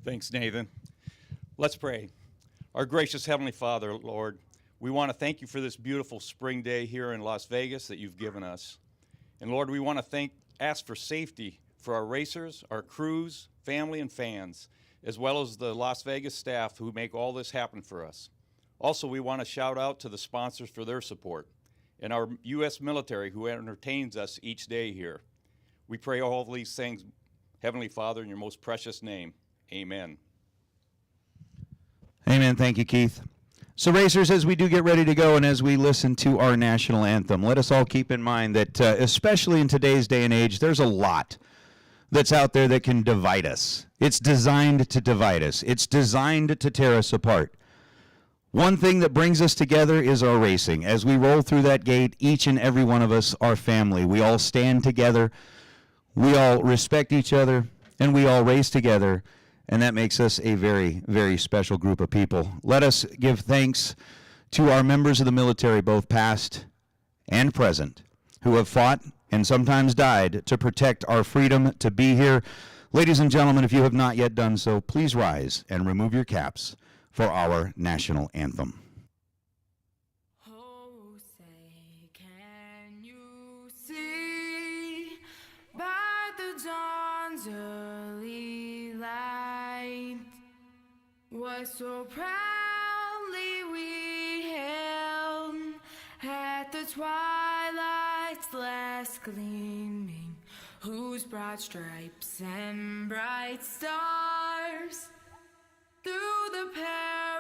Thanks, Nathan. Let's pray. Our gracious Heavenly Father, Lord, we want to thank you for this beautiful spring day here in Las Vegas that you've given us. And Lord, we want to ask for safety for our racers, our crews, family, and fans, as well as the Las Vegas staff who make all this happen for us. Also, we want to shout out to the sponsors for their support and our U.S. military who entertains us each day here. We pray all of these things, Heavenly Father, in your most precious name. Amen. Amen. Thank you, Keith. So, racers, as we do get ready to go and as we listen to our national anthem, let us all keep in mind that, especially in today's day and age, there's a lot that's out there that can divide us. It's designed to divide us. It's designed to tear us apart. One thing that brings us together is our racing. As we roll through that gate, each and every one of us are family. We all stand together. We all respect each other, and we all race together. And that makes us a very, very special group of people. Let us give thanks to our members of the military, both past and present, who have fought and sometimes died to protect our freedom to be here. Ladies and gentlemen, if you have not yet done so, please rise and remove your caps for our national anthem. Oh, say, can you see by the dawn's early light what so proudly we hailed at the twilight's last gleaming, whose broad stripes and bright stars through the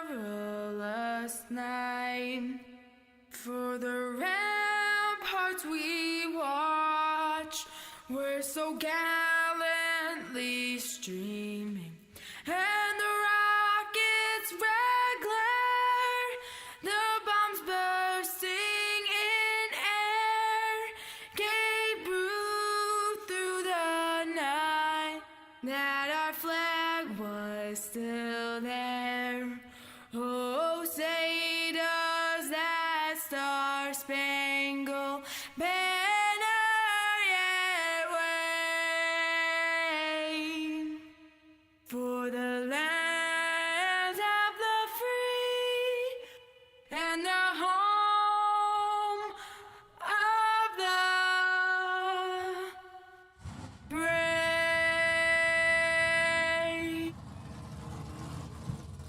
perilous night for the ramparts we watch were so gallantly streaming, and the rockets' red glare, the bombs bursting in air, gave proof through the night that our flag was still there. Oh, say does that star-spangled banner yet wave for the land of the free and the home of the brave.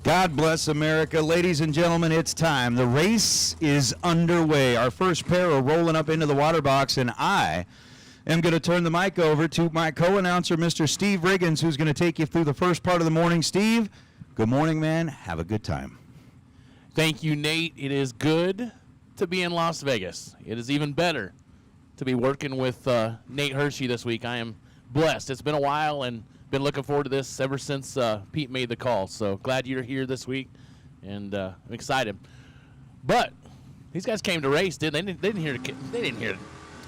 God bless America. Ladies and gentlemen, it's time. The race is underway. Our first pair are rolling up into the water box, and I am going to turn the mic over to my co-announcer, Mr. Steve Riggins, who's going to take you through the first part of the morning. Steve, good morning, man. Have a good time. Thank you, Nate. It is good to be in Las Vegas. It is even better to be working with Nate Hershey this week. I am blessed. It's been a while and been looking forward to this ever since Pete made the call. So glad you're here this week, and I'm excited. But these guys came to race, didn't they? They didn't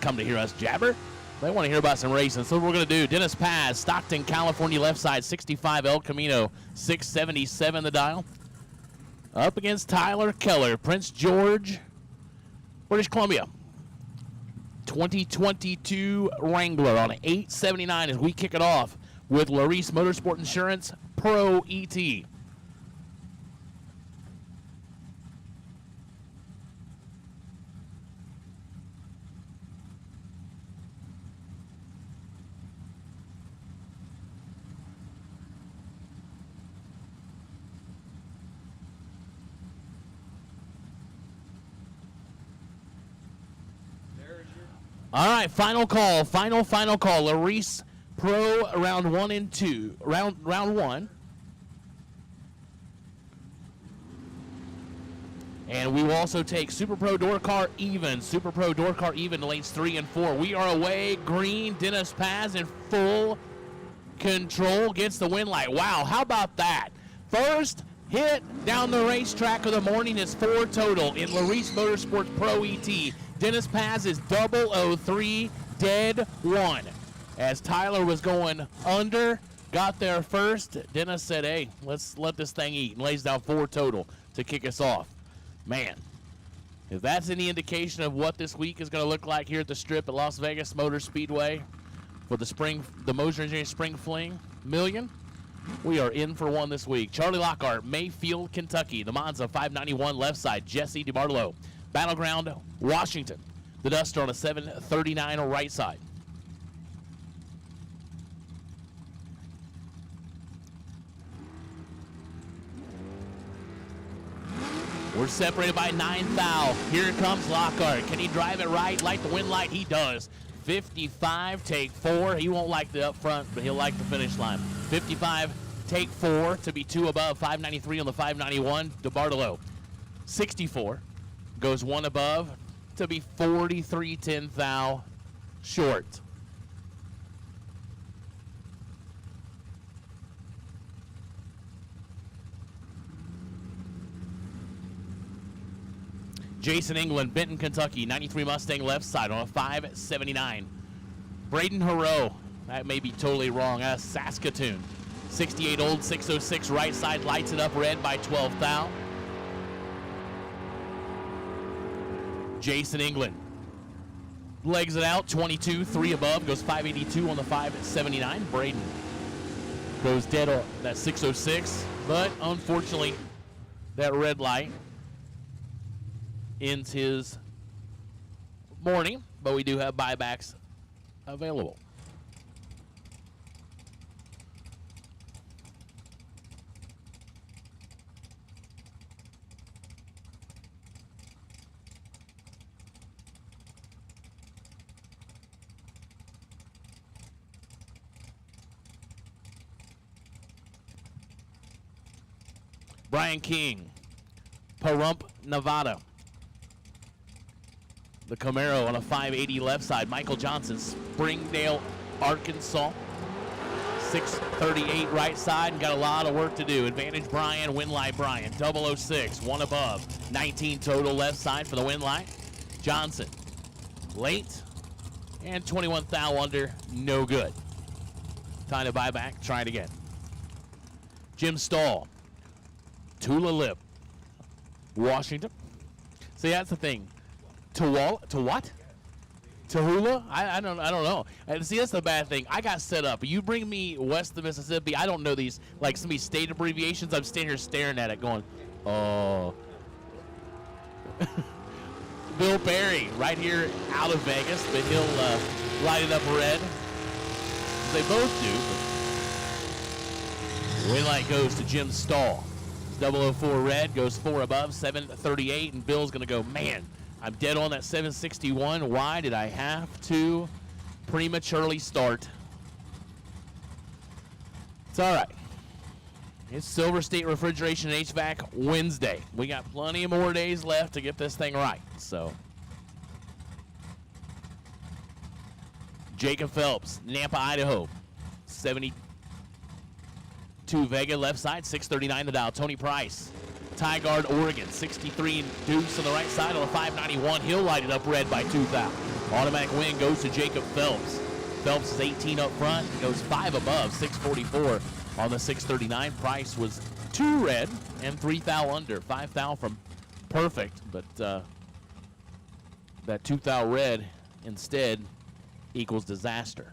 come to hear us jabber. They want to hear about some racing. So what we're going to do, Dennis Paz, Stockton, California, left side, 65 El Camino, 677 the dial. Up against Tyler Keller, Prince George, British Columbia. 2022 Wrangler on 879 as we kick it off with Larice Motorsport Insurance Pro ET. All right, final call. Larice Pro round 1 and 2. Round 1. And we will also take Super Pro Door Car Even. Super Pro Door Car Even lanes 3 and 4. We are away. Green, Dennis Paz in full control. Gets the win light. Wow, how about that? First hit down the racetrack of the morning is 4 total in Larice Motorsports Pro ET. Dennis Paz is 003 dead 1. As Tyler was going under, got there first, Dennis said, hey, let's let this thing eat, and lays down 4 total to kick us off. Man, if that's any indication of what this week is going to look like here at the Strip at Las Vegas Motor Speedway for the Moser Engineering Spring Fling Million, We are in for one this week. Charlie Lockhart, Mayfield, Kentucky. The Monza 591 left side. Jesse DiBartolo. Battleground, Washington. The Duster on a 739 right side. We're separated by 9 thou. Here comes Lockhart. Can he drive it right? Light the wind light? He does. 55, take 4. He won't like the up front, but he'll like the finish line. 55, take 4 to be 2 above. 593 on the 591. DiBartolo. 64, goes 1 above to be 43 10 thou short. Jason England, Benton, Kentucky, 93 Mustang left side on a 579. Braden Haro, that may be totally wrong, Saskatoon, 68 old 606 right side, lights it up red by 12 thou. Jason England legs it out, 22, 3 above, goes 582 on the 579. Braden goes dead on that 606, but unfortunately, that red light ends his morning, but we do have buybacks available. Brian King, Pahrump, Nevada. The Camaro on a 580 left side. Michael Johnson, Springdale, Arkansas. 638 right side and got a lot of work to do. Advantage Brian, Winlight Brian. 006, 1 above. 19 total left side for the Winlight. Johnson, late. And 21 thou under, no good. Time to buy back, try it again. Jim Stahl, Tula Lip, Washington. See, that's the thing. To what? Tahula? I don't know. And see, that's the bad thing. I got set up. You bring me west of Mississippi, I don't know these, like some of these state abbreviations. I'm standing here staring at it going, oh. Bill Perry, right here out of Vegas, but he'll light it up red. They both do. Win light goes to Jim Stahl. 004 red, goes 4 above, 738, and Bill's going to go, man, I'm dead on that 761. Why did I have to prematurely start? It's all right. It's Silver State Refrigeration and HVAC Wednesday. We got plenty of more days left to get this thing right. So, Jacob Phelps, Nampa, Idaho, 72 Vega left side, 639 the dial. Tony Price, Tigard, Oregon, 63 Deuce on the right side on a 591. He'll light it up red by 2,000. Automatic win goes to Jacob Phelps. Phelps is 18 up front, goes 5 above, 644 on the 639. Price was 2 red and 3,000 under. 5,000 from perfect, but that 2,000 red instead equals disaster.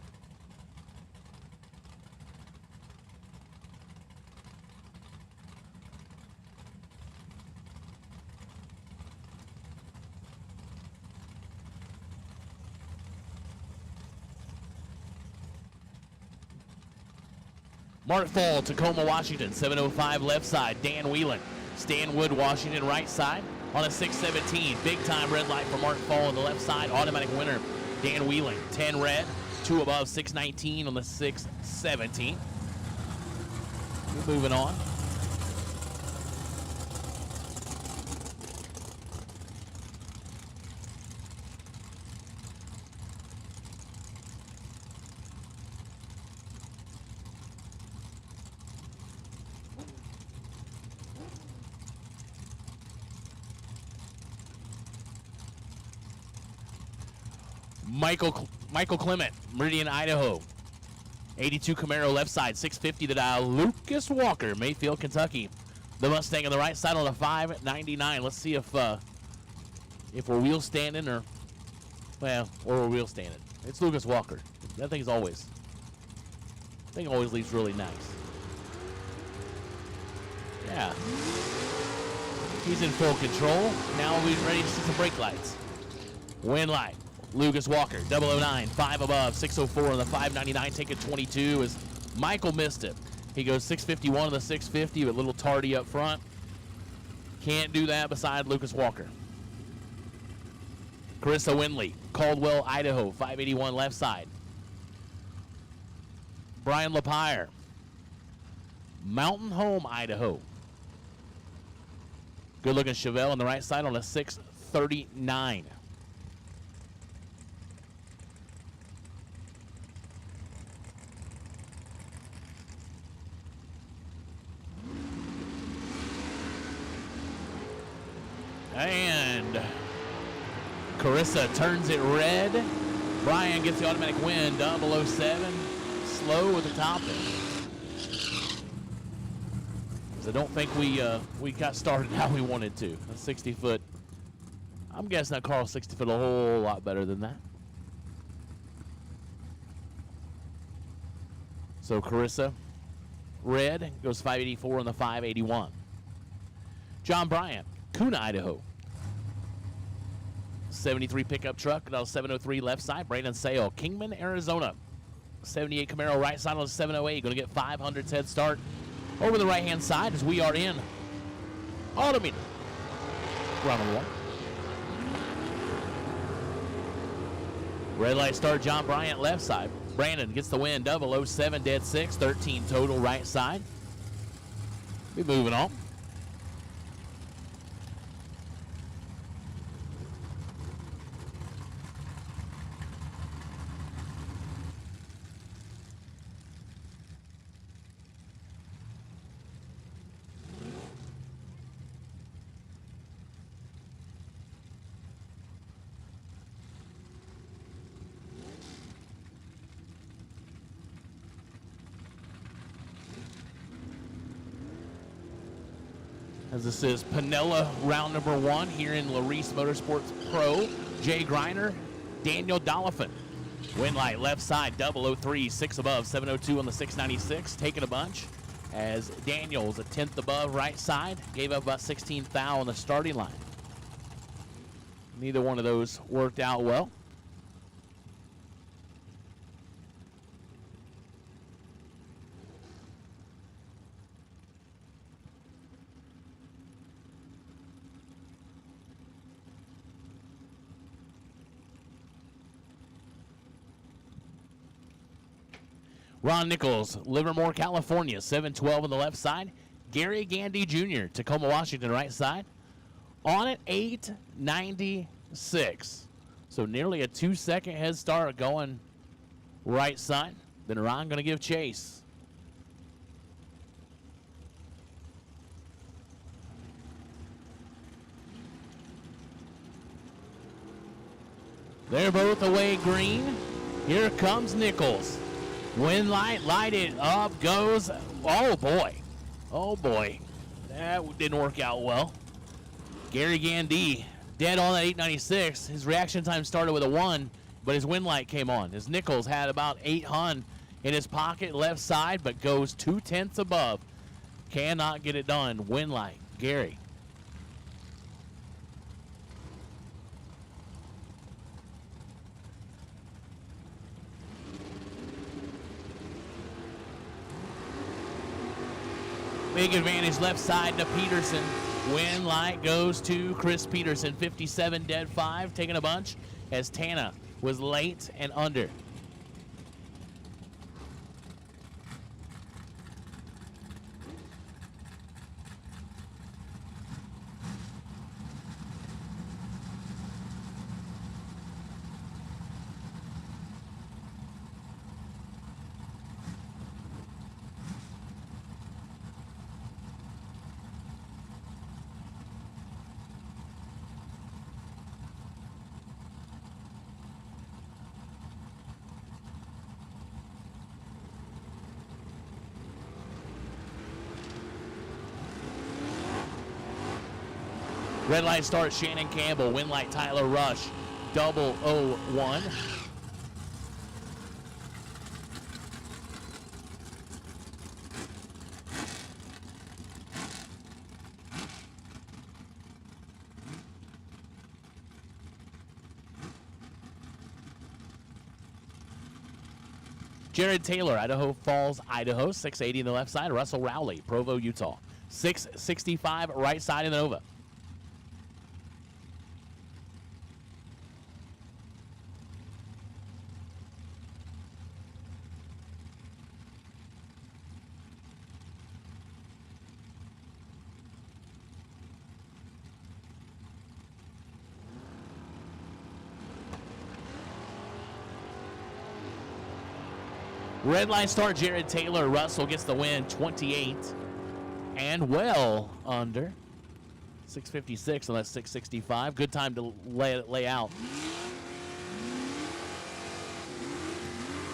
Mark Fall, Tacoma, Washington, 705 left side. Dan Whelan, Stanwood, Washington, right side on a 617. Big time red light for Mark Fall on the left side. Automatic winner, Dan Whelan, 10 red, 2 above, 619 on the 617. We're moving on. Michael Clement, Meridian, Idaho. 82 Camaro left side, 650 to dial. Lucas Walker, Mayfield, Kentucky. The Mustang on the right side on a 599. Let's see if we're wheel standing or we're wheel standing. It's Lucas Walker. That thing always leaves really nice. Yeah. He's in full control. Now we're ready to see some brake lights. Win light. Lucas Walker, 009, 5 above, 604 on the 599, taking 22 as Michael missed it. He goes 651 on the 650, but a little tardy up front. Can't do that beside Lucas Walker. Carissa Winley, Caldwell, Idaho, 581 left side. Brian Lapire, Mountain Home, Idaho. Good looking Chevelle on the right side on a 639. And Carissa turns it red. Brian gets the automatic win, 007. Slow with the top end. I don't think we got started how we wanted to. A 60-foot. I'm guessing that Carl's 60-foot a whole lot better than that. So Carissa, red, goes 584 on the 581. John Bryant, Kuna, Idaho. 73 pickup truck, now 703 left side. Brandon Sale, Kingman, Arizona. 78 Camaro right side on 708. Going to get 500s head start over the right-hand side as we are in Automina. Round number 1. Red light start, John Bryant left side. Brandon gets the win, 007, dead 6, 13 total right side. Be moving on. As this is Pinella round number 1 here in Larice Motorsports Pro. Jay Griner, Daniel Dolphin. Win light left side, 003, 6 above, 702 on the 696. Taking a bunch as Daniel's a 10th above right side. Gave up about 16 thou on the starting line. Neither one of those worked out well. Ron Nichols, Livermore, California, 712 on the left side. Gary Gandy Jr., Tacoma, Washington, right side. On at 896. So nearly a 2-second head start going right side. Then Ron going to give chase. They're both away green. Here comes Nichols. Win light, light it up, goes. Oh boy. Oh boy. That didn't work out well. Gary Gandy, dead on at 896. His reaction time started with a 1, but his win light came on. As Nichols had about 800 in his pocket left side, but goes 2/10 above. Cannot get it done. Win light, Gary. Big advantage left side to Peterson. Win light goes to Chris Peterson. 57 dead 5, taking a bunch as Tana was late and under. Red light start, Shannon Campbell. Win light, Tyler Rush. 001. Jared Taylor, Idaho Falls, Idaho, 680 in the left side. Russell Rowley, Provo, Utah, 665 right side in the Nova. Red line start, Jared Taylor. Russell gets the win, 28 and well under. 656 on that 665. Good time to lay out.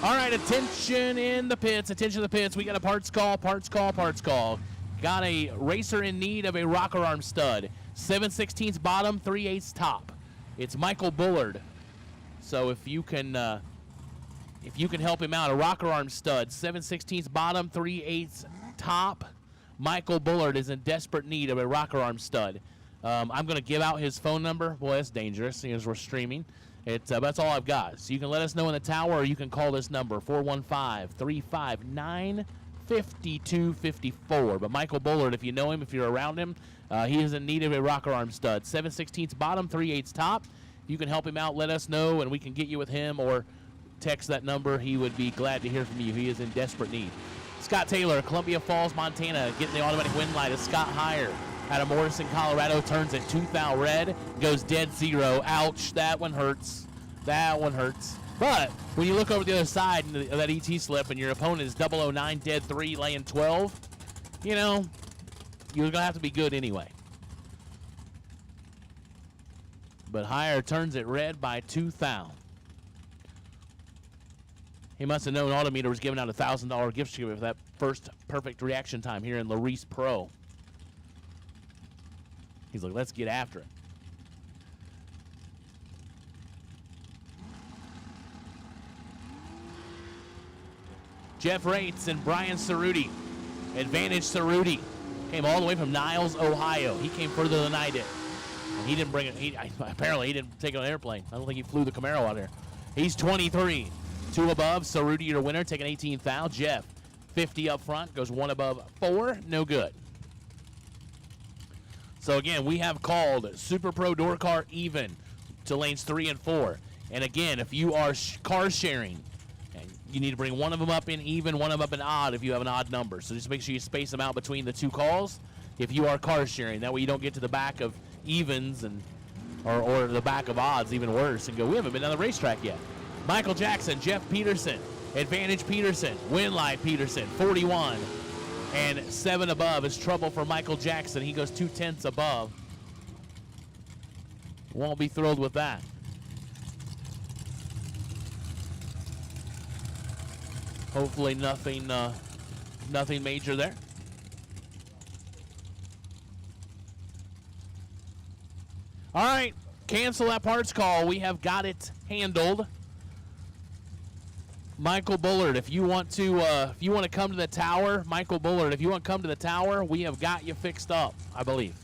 All right, attention in the pits. Attention in the pits. We got a parts call. Got a racer in need of a rocker arm stud. 7/16 bottom, 3/8 top. It's Michael Bullard. So if you can help him out, a rocker arm stud, 7/16 bottom, 3/8 top. Michael Bullard is in desperate need of a rocker arm stud. I'm going to give out his phone number. Boy, that's dangerous as we're streaming. That's all I've got. So you can let us know in the tower, or you can call this number, 415-359-5254. But Michael Bullard, if you know him, if you're around him, he is in need of a rocker arm stud. 7/16 bottom, 3/8 top. If you can help him out, let us know, and we can get you with him, or text that number. He would be glad to hear from you. He is in desperate need. Scott Taylor, Columbia Falls, Montana, getting the automatic win light is Scott Heyer. Out of Morrison, Colorado, turns at 2,000 red, goes dead zero. Ouch, that one hurts. That one hurts. But when you look over the other side of that ET slip and your opponent is 009, dead 3, laying 12, you know, you're going to have to be good anyway. But Heyer turns it red by 2,000. He must have known Autometer was giving out a $1,000 gift certificate for that first perfect reaction time here in Larice Pro. He's like, let's get after it. Jeff Rates and Brian Cerruti. Advantage Cerruti. Came all the way from Niles, Ohio. He came further than I did. And he didn't bring it. Apparently, he didn't take an airplane. I don't think he flew the Camaro out here. He's 23. 2 above. Cerruti, your winner, taking 18,000. Jeff, 50 up front. Goes 1 above 4. No good. So, again, we have called Super Pro Door Car even to lanes 3 and 4. And, again, if you are car sharing, you need to bring one of them up in even, one of them up in odd if you have an odd number. So just make sure you space them out between the 2 calls if you are car sharing. That way you don't get to the back of evens and or the back of odds, even worse, and go, we haven't been on the racetrack yet. Michael Jackson, Jeff Peterson, Advantage Peterson, Winlight Peterson, 41. And 7 above is trouble for Michael Jackson. He goes 2/10 above. Won't be thrilled with that. Hopefully nothing major there. All right, cancel that parts call. We have got it handled. Michael Bullard, if you want to come to the tower, Michael Bullard, if you want to come to the tower, we have got you fixed up, I believe.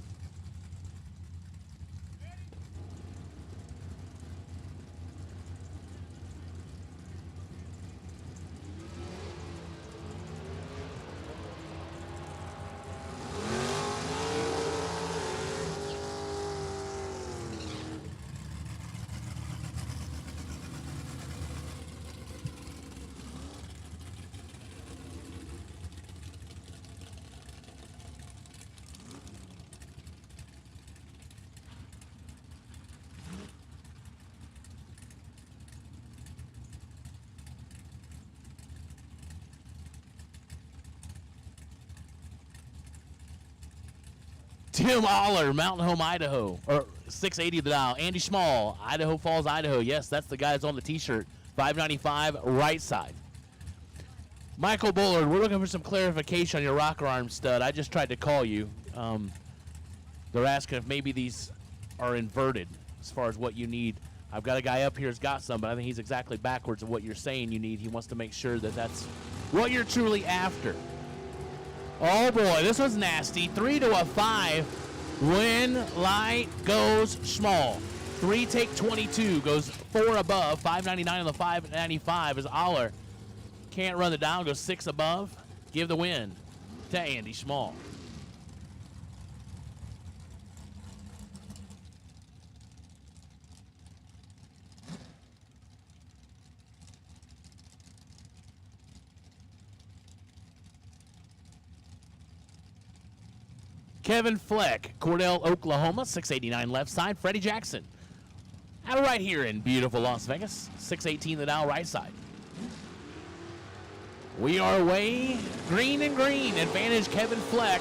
Tim Aller, Mountain Home, Idaho, or 680 the dial. Andy Schmall, Idaho Falls, Idaho. Yes, that's the guy that's on the T-shirt. 595 right side. Michael Bullard, we're looking for some clarification on your rocker arm stud. I just tried to call you. They're asking if maybe these are inverted as far as what you need. I've got a guy up here who's got some, but I think he's exactly backwards of what you're saying you need. He wants to make sure that that's what you're truly after. Oh boy, this was nasty. 3 to a 5. Win light goes small. 3 take 22 goes 4 above. 599 on the 595 as Aller Can't run the dial, goes 6 above. Give the win to Andy Schmall. Kevin Fleck, Cordell, Oklahoma, 689 left side. Freddie Jackson, out right here in beautiful Las Vegas, 618 the dial right side. We are away, green and green. Advantage Kevin Fleck.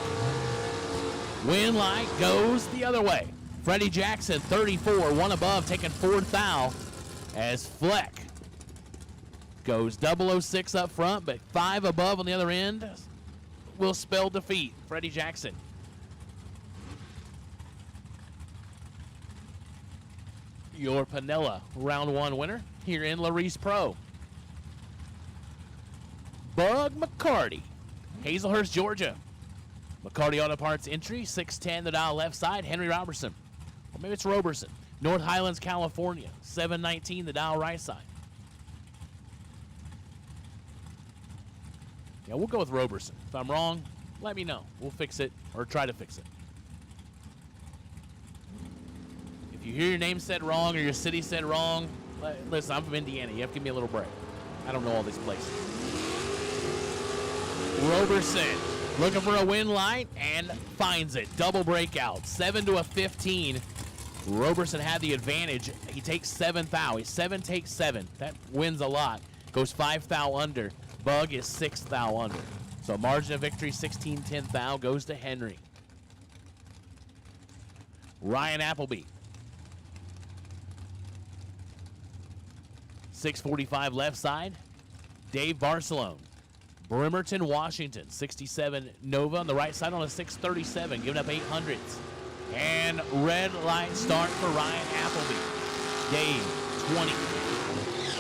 Win light goes the other way. Freddie Jackson, 34, 1 above, taking 4th thou as Fleck goes 006 up front, but 5 above on the other end will spell defeat. Freddie Jackson. Your Panella round 1 winner here in Larice Pro. Bug McCarty, Hazelhurst, Georgia. McCarty Auto Parts entry, 610 the dial left side. Henry Robertson, or maybe it's Roberson. North Highlands, California, 719 the dial right side. Yeah, we'll go with Roberson. If I'm wrong, let me know. We'll fix it or try to fix it. If you hear your name said wrong or your city said wrong, listen, I'm from Indiana. You have to give me a little break. I don't know all these places. Roberson looking for a win light and finds it. Double breakout. 7 to a 15. Roberson had the advantage. He takes 7th thou. He's 7 takes 7. That wins a lot. Goes 5 thou under. Bug is 6 thou under. So margin of victory 16-10 thou goes to Henry. Ryan Appleby. 645 left side. Dave Barcelone. Bremerton, Washington, 67 Nova on the right side on a 637, giving up 800s. And red light start for Ryan Appleby. Dave, 20.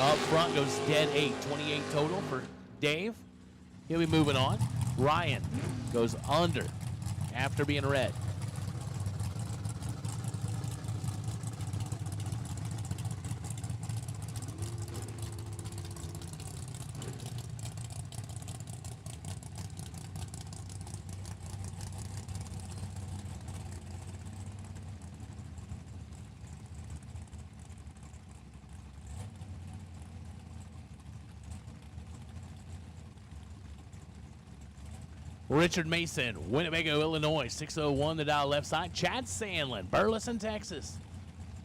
Up front goes dead 8, 28 total for Dave. He'll be moving on. Ryan goes under after being red. Richard Mason, Winnebago, Illinois, 601 the dial left side. Chad Sandlin, Burleson, Texas.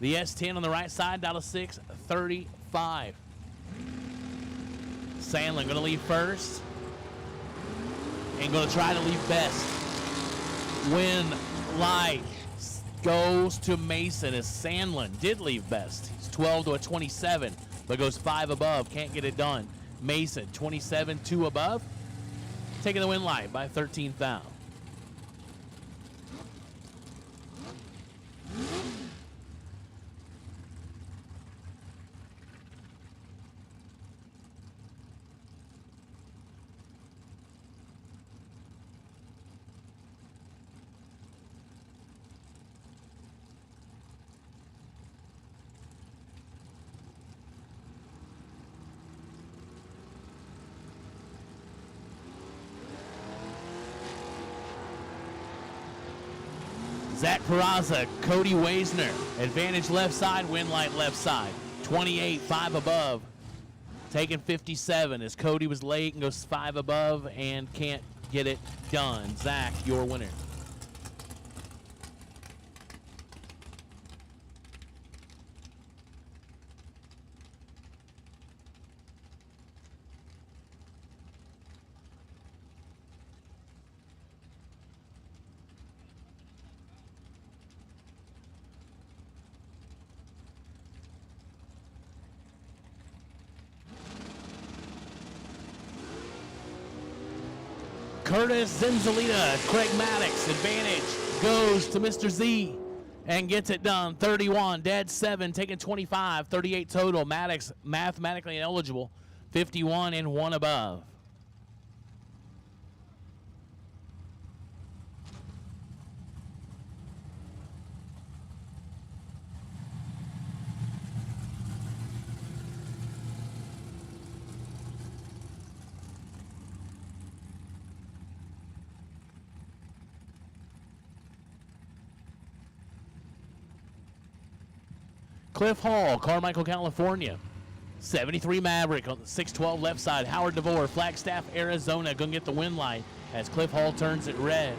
The S10 on the right side, dial 635. Sandlin going to leave first and going to try to leave best. Win light goes to Mason as Sandlin did leave best. He's 12 to a 27, but goes 5 above. Can't get it done. Mason, 27, 2 above. Taking the win light by 13th thou. Zach Peraza, Cody Weisner, advantage left side, win light left side. 28, 5 above, taking 57 as Cody was late and goes 5 above and can't get it done. Zach, your winner. Curtis Zenzalita, Craig Maddox, advantage goes to Mr. Z and gets it done. 31, dead 7, taking 25, 38 total. Maddox mathematically ineligible, 51 and 1 above. Cliff Hall, Carmichael, California. 73 Maverick on the 612 left side. Howard DeVore, Flagstaff, Arizona, going to get the win line as Cliff Hall turns it red.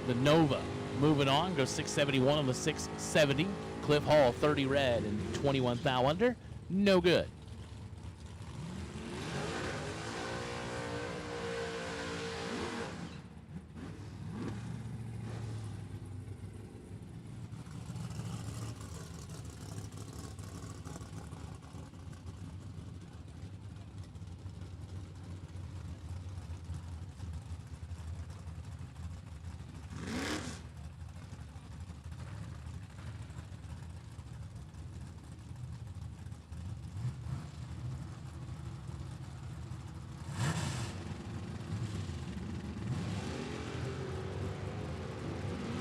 The Nova moving on, goes 671 on the 670. Cliff Hall, 30 red and 21 thou under. No good.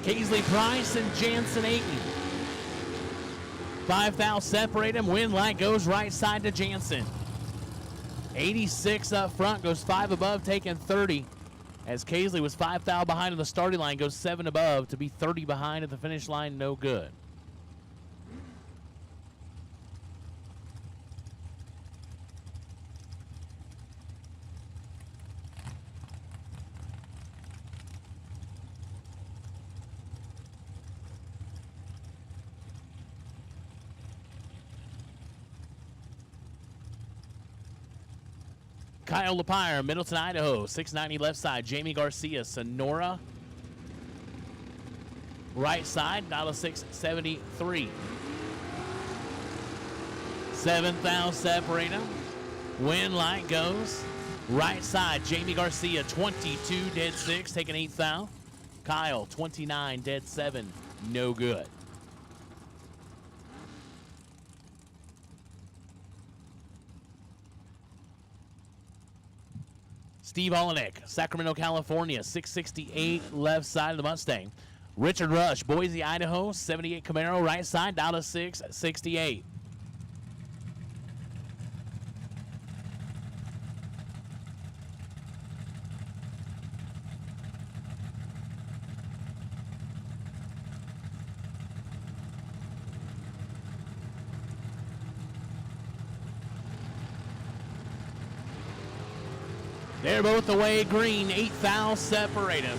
Kaisley Price and Jansen Aiken. 5 thou separate him. Win light goes right side to Jansen. 86 up front, goes 5 above, taking 30. As Kaisley was 5 thou behind on the starting line, goes 7 above to be 30 behind at the finish line, no good. Kyle Lapire, Middleton, Idaho, 690 left side. Jamie Garcia, Sonora, right side, dial 673. 7 thou separate them. Win light goes right side. Jamie Garcia, 22 dead 6, taking 8 thou. Kyle, 29 dead 7, no good. Steve Olenek, Sacramento, California, 668 left side of the Mustang. Richard Rush, Boise, Idaho, 78 Camaro, right side, down to 668. They're both away green, 8 thou separate them.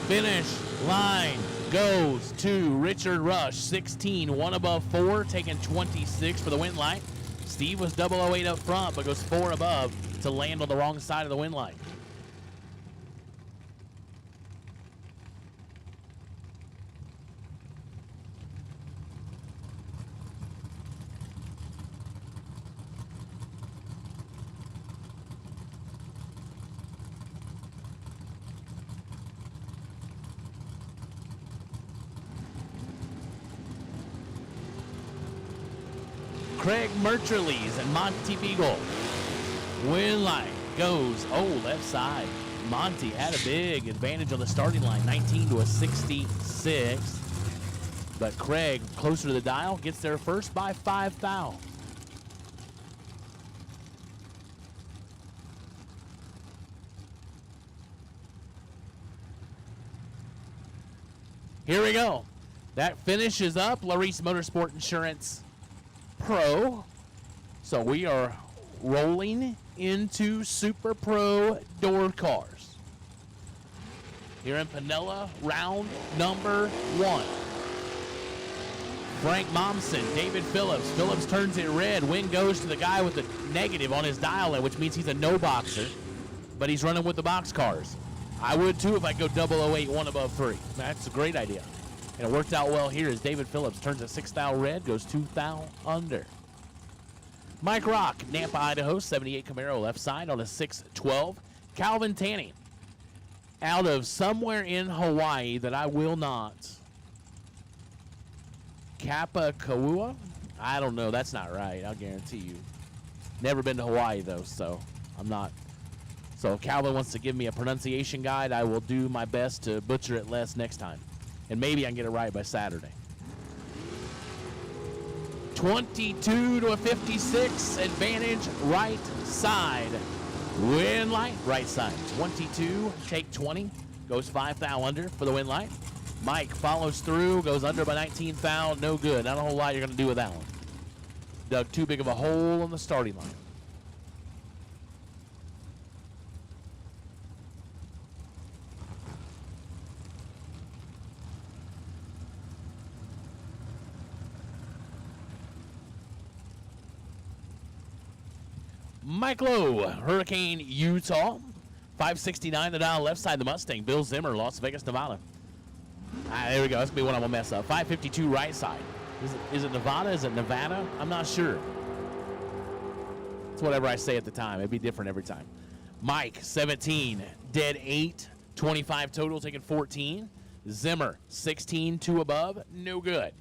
Finish line goes to Richard Rush, 16, 1 above 4, taking 26 for the win light. Steve was 008 up front, but goes 4 above to land on the wrong side of the win light. Craig Mercherles and Monty Beagle. Win light goes, left side. Monty had a big advantage on the starting line, 19 to a 66. But Craig, closer to the dial, gets there first by 5 thou. Here we go. That finishes up Larice Motorsport Insurance Pro. So we are rolling into Super Pro door cars. Here in Pinella, round number 1. Frank Momsen, David Phillips. Phillips turns it red. Win goes to the guy with the negative on his dial-in, which means he's a no boxer, but he's running with the box cars. I would too if I go 008, 1 above 3. That's a great idea. And it worked out well here as David Phillips turns a 6 thou red, goes 2 thou under. Mike Rock, Nampa, Idaho, 78 Camaro left side on a 612. Calvin Tanny, out of somewhere in Hawaii that I will not. Kapakua? I don't know. That's not right. I'll guarantee you. Never been to Hawaii, though, so I'm not. So if Calvin wants to give me a pronunciation guide, I will do my best to butcher it less next time. And maybe I can get it right by Saturday. 22 to a 56, advantage right side. Win light, right side. 22, take 20, goes 5 thou under for the win light. Mike follows through, goes under by 19 foul, no good. Not a whole lot you're going to do with that one. Dug too big of a hole on the starting line. Mike Lowe, Hurricane, Utah. 569 the dial, left side, the Mustang. Bill Zimmer, Las Vegas, Nevada. There we go. That's going to be one I'm going to mess up. 552 right side. Is it Nevada? Is it Nevada? I'm not sure. It's whatever I say at the time. It'd be different every time. Mike, 17. Dead 8. 25 total, taking 14. Zimmer, 16, 2 above. No good.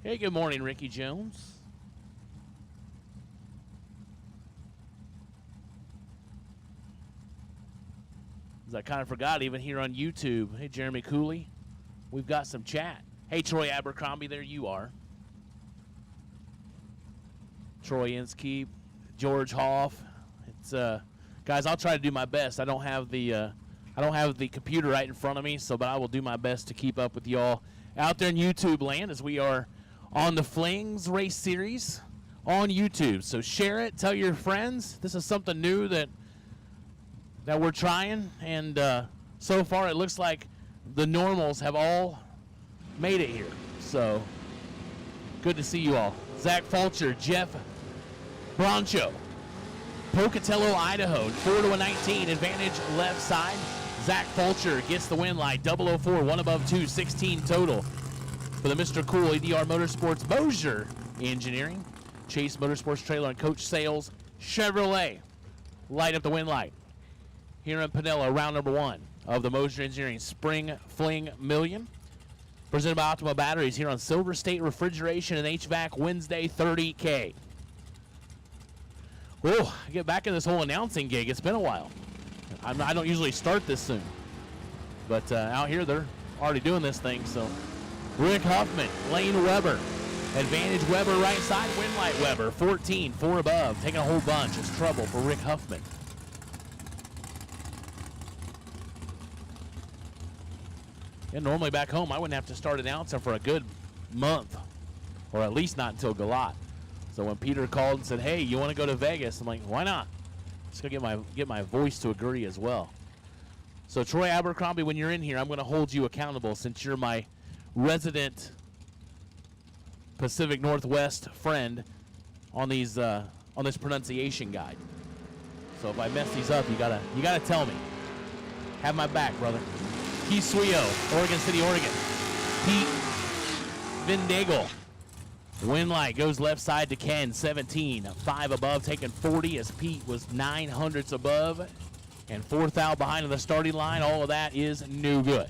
Hey, good morning, Ricky Jones. As I kind of forgot, even here on YouTube. Hey, Jeremy Cooley. We've got some chat. Hey, Troy Abercrombie, there you are. Troy Inskeep, George Hoff. It's guys, I'll try to do my best. I don't have the computer right in front of me, but I will do my best to keep up with y'all out there in YouTube land as we are on the Flings Race Series on YouTube. So share it, tell your friends. This is something new that we're trying, and so far it looks like the normals have all made it here. So good to see you all. Zach Fulcher, Jeff Broncho, Pocatello, Idaho, 4-19, advantage left side. Zach Fulcher gets the win light, 004, 1 above 2, 16 total. For the Mr. Cool, EDR Motorsports, Mosier Engineering, Chase Motorsports Trailer, and Coach Sales, Chevrolet. Light up the win light. Here in Pinellas, round number 1 of the Mosier Engineering Spring Fling Million. Presented by Optima Batteries here on Silver State Refrigeration and HVAC Wednesday 30K. Oh, I get back in this whole announcing gig. It's been a while. I don't usually start this soon. But out here, they're already doing this thing, so. Rick Huffman, Lane Weber. Advantage Weber right side, win light Weber. 14, 4 above. Taking a whole bunch. It's trouble for Rick Huffman. And normally back home, I wouldn't have to start announcing for a good month. Or at least not until Galat. So when Peter called and said, hey, you want to go to Vegas? I'm like, why not? Just going to get my voice to agree as well. So Troy Abercrombie, when you're in here, I'm going to hold you accountable since you're my resident Pacific Northwest friend on these on this pronunciation guide. So if I mess these up, you gotta tell me. Have my back, brother. Keith Suyo, Oregon City, Oregon. Pete Vindagel. Win light goes left side to Ken, 17, 5 above, taking 40 as Pete was 9 hundredths above and 4th out behind on the starting line. All of that is no good.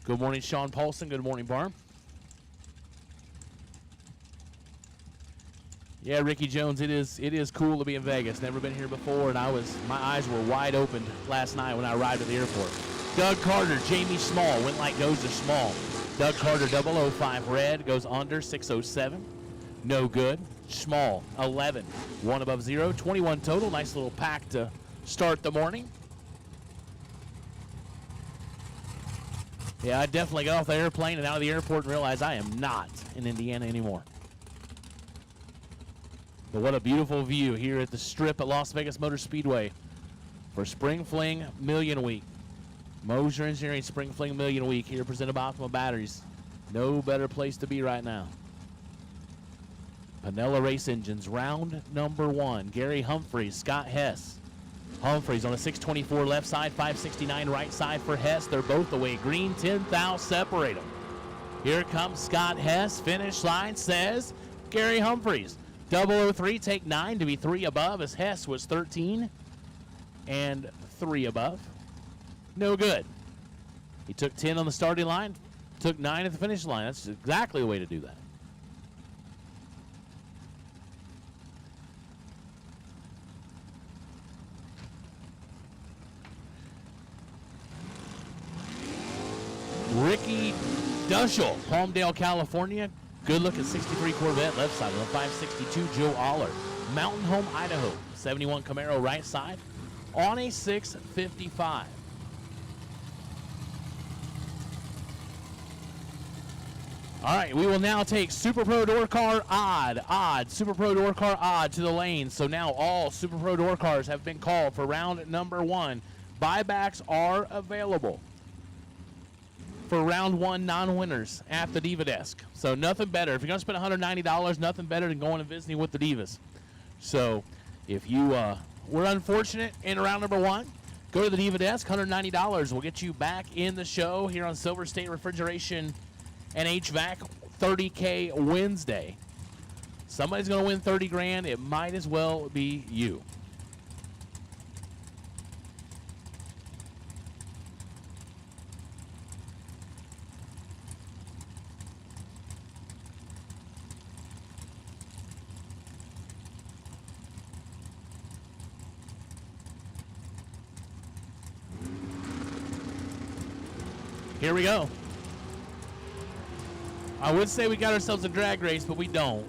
Good morning, Sean Paulson. Good morning, Barn. Yeah, Ricky Jones, it is cool to be in Vegas. Never been here before, and my eyes were wide open last night when I arrived at the airport. Doug Carter, Jamie Small, went like goes to Small. Doug Carter, 005 red, goes under 607. No good. Small, 11, 1 above 0, 21 total. Nice little pack to start the morning. Yeah, I definitely got off the airplane and out of the airport and realized I am not in Indiana anymore. But what a beautiful view here at the Strip at Las Vegas Motor Speedway for Spring Fling Million Week. Mosier Engineering Spring Fling Million Week here presented by Optima Batteries. No better place to be right now. Pinella Race Engines, round number 1. Gary Humphreys, Scott Hess. Humphreys on a 624 left side, 569 right side for Hess. They're both away. Green 10 thou separate them. Here comes Scott Hess. Finish line says Gary Humphreys. 003, take 9 to be 3 above, as Hess was 13 and 3 above. No good. He took 10 on the starting line, took 9 at the finish line. That's exactly the way to do that. Ricky Dushel, Palmdale, California. Good looking 63 Corvette left side with a 562 Joe Aller. Mountain Home, Idaho, 71 Camaro right side on a 655. All right, we will now take Super Pro Door Car odd, Super Pro Door Car odd to the lane. So now all Super Pro Door Cars have been called for round number 1. Buybacks are available for round 1 non-winners at the Diva desk. So nothing better. If you're going to spend $190, nothing better than going and visiting with the Divas. So if you were unfortunate in round number 1, go to the Diva desk, $190. We'll get you back in the show here on Silver State Refrigeration and HVAC 30K Wednesday. Somebody's going to win 30 grand. It might as well be you. Here we go. I would say we got ourselves a drag race, but we don't.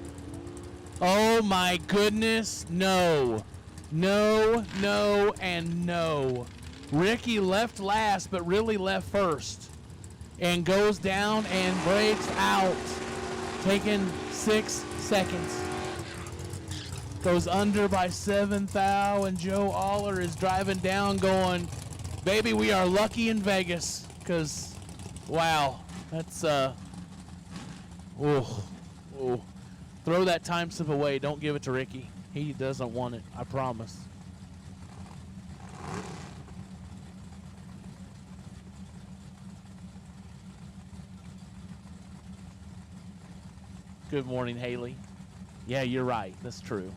Oh my goodness, no. No, no, and no. Ricky left last, but really left first. And goes down and breaks out. Taking 6 seconds. Goes under by 7 thou, and Joe Aller is driving down going, baby, we are lucky in Vegas. Because, wow, that's, throw that time slip away. Don't give it to Ricky. He doesn't want it, I promise. Good morning, Haley. Yeah, you're right. That's true.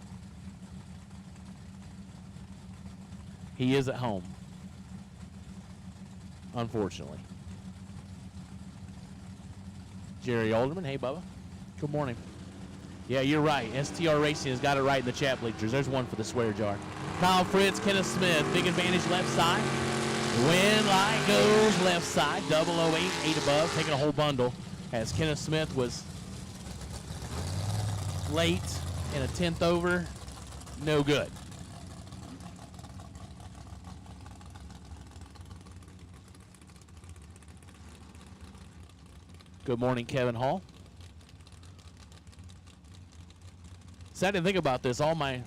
He is at home, unfortunately. Jerry Alderman, hey, Bubba. Good morning. Yeah, you're right. STR Racing has got it right in the chat bleachers. There's one for the swear jar. Kyle Fritz, Kenneth Smith, big advantage left side. When light goes left side, 008, 8 above, taking a whole bundle as Kenneth Smith was late in a 10th over. No good. Good morning, Kevin Hall. So I didn't think about this. All my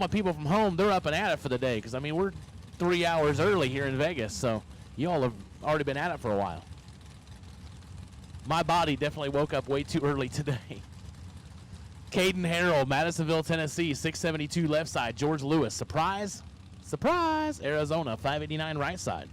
people from home, they're up and at it for the day. Because, I mean, we're 3 hours early here in Vegas. So you all have already been at it for a while. My body definitely woke up way too early today. Caden Harrell, Madisonville, Tennessee, 672 left side. George Lewis, surprise, surprise, Arizona, 589 right side.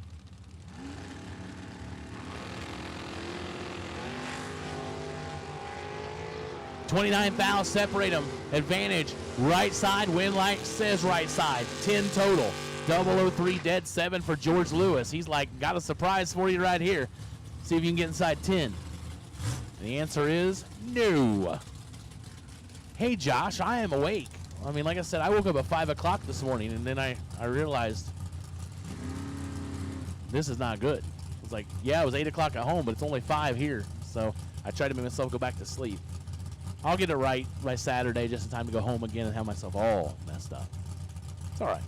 29 fouls separate them. Advantage, right side, win light says right side. 10 total. 003 dead 7 for George Lewis. He's like, got a surprise for you right here. See if you can get inside 10. And the answer is no. Hey, Josh, I am awake. I mean, like I said, I woke up at 5 o'clock this morning, and then I realized this is not good. It's like, yeah, it was 8 o'clock at home, but it's only 5 here. So I tried to make myself go back to sleep. I'll get it right by Saturday just in time to go home again and have myself all messed up. It's all right.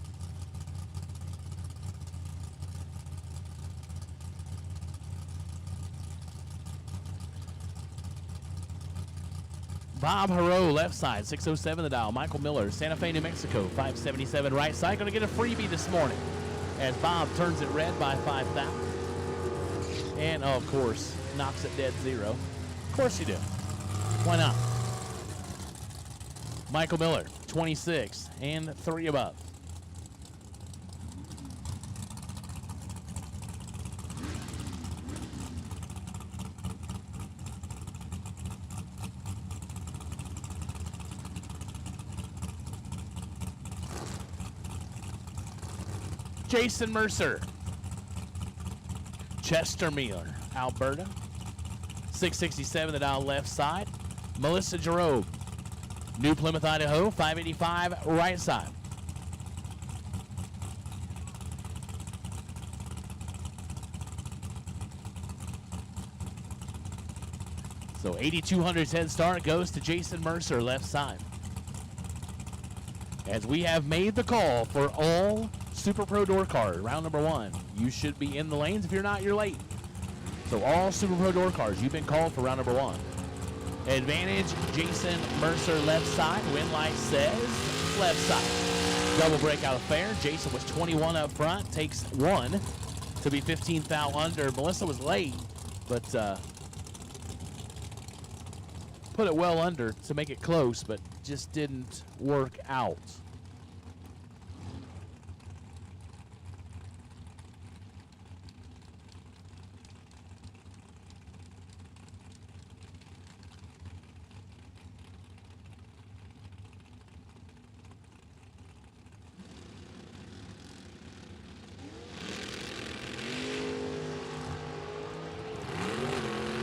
Bob Haro, left side, 607 the dial. Michael Miller, Santa Fe, New Mexico, 577 right side. Going to get a freebie this morning as Bob turns it red by 5,000. And, oh, of course, knocks it dead 0. Of course you do. Why not? Michael Miller, 26 and 3 above. Jason Mercer. Chestermere, Alberta. 667 the dial left side. Melissa Giroux, New Plymouth, Idaho. 585 right side. So 8,200's head start goes to Jason Mercer, left side. As we have made the call for all Super Pro door cars, round number 1. You should be in the lanes. If you're not, you're late. So all Super Pro door cars, you've been called for round number 1. Advantage, Jason Mercer, left side. Win light says left side. Double breakout affair. Jason was 21 up front, takes 1 to be 15 foul under. Melissa was late, but put it well under to make it close, but just didn't work out.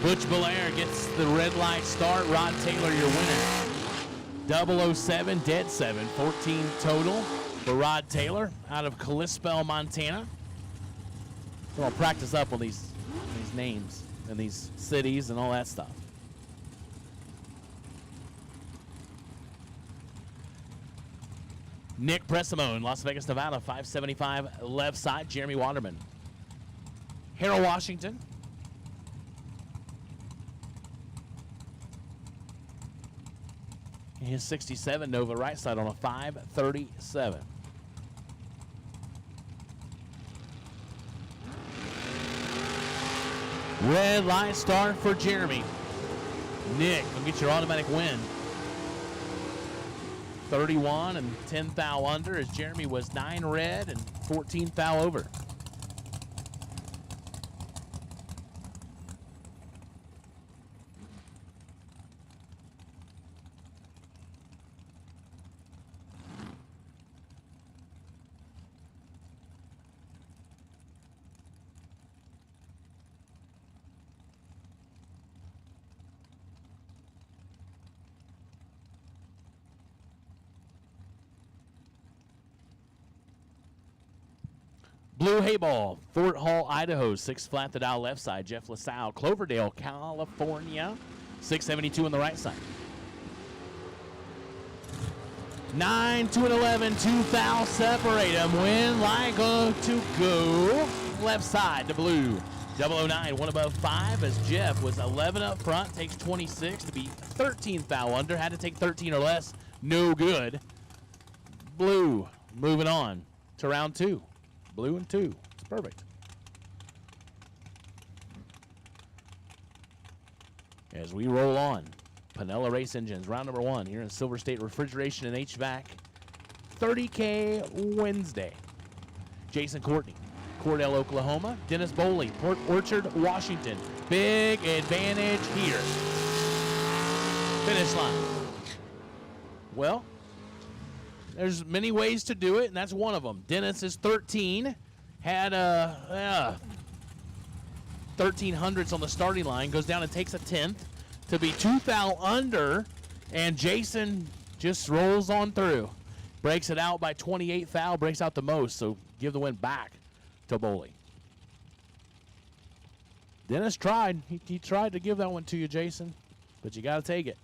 Butch Belair gets the red light start. Rod Taylor, your winner. 007, dead 7, 14 total for Rod Taylor out of Kalispell, Montana. So I'll practice up on these names and these cities and all that stuff. Nick Pressimone, Las Vegas, Nevada, 575 left side. Jeremy Waterman. Harold Washington. His 67 Nova right side on a 537. Red light start for Jeremy. Nick, go get your automatic win. 31 and 10 foul under as Jeremy was 9 red and 14 foul over. Blue Hayball, Fort Hall, Idaho, 6 flat the dial left side. Jeff LaSalle, Cloverdale, California, 672 on the right side. 9, 2, and 11, 2 foul separate them. Win light go to go left side to blue. 009, 1 above 5 as Jeff was 11 up front, takes 26 to be 13 foul under. Had to take 13 or less, no good. Blue moving on to round 2. Blue and 2. It's perfect. As we roll on, Pinella Race Engines, round number 1 here in SilverState Refrigeration and HVAC. 30K Wednesday. Jason Courtney, Cordell, Oklahoma. Dennis Boley, Port Orchard, Washington. Big advantage here. Finish line. Well, there's many ways to do it, and that's one of them. Dennis is 13, had 1300s on the starting line, goes down and takes a 10th to be 2 foul under, and Jason just rolls on through. Breaks it out by 28 foul, breaks out the most, so give the win back to Boley. Dennis tried. He tried to give that one to you, Jason, but you got to take it.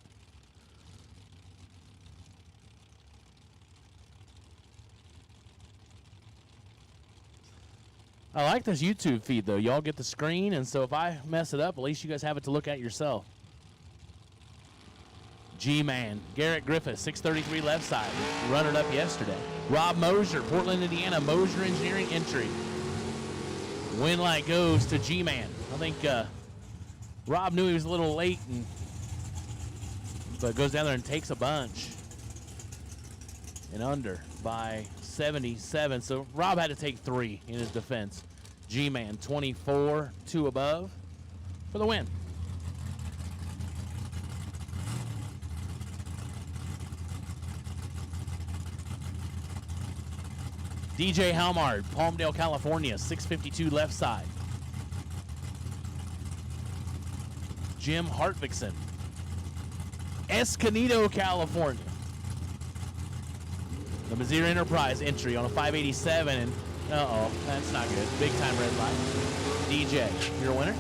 I like this YouTube feed, though. Y'all get the screen, and so if I mess it up, at least you guys have it to look at yourself. G-Man, Garrett Griffith, 633 left side, runner-up yesterday. Rob Mosier, Portland, Indiana, Mosier Engineering entry. Win light goes to G-Man. I think Rob knew he was a little late, but goes down there and takes a bunch. And under by 77. So Rob had to take 3 in his defense. G-Man, 24, 2 above for the win. DJ Halmard, Palmdale, California, 652 left side. Jim Hartvigsen, Escondido, California. The Mazir Enterprise entry on a 587, and uh-oh, that's not good. Big time red light. DJ, you're a winner.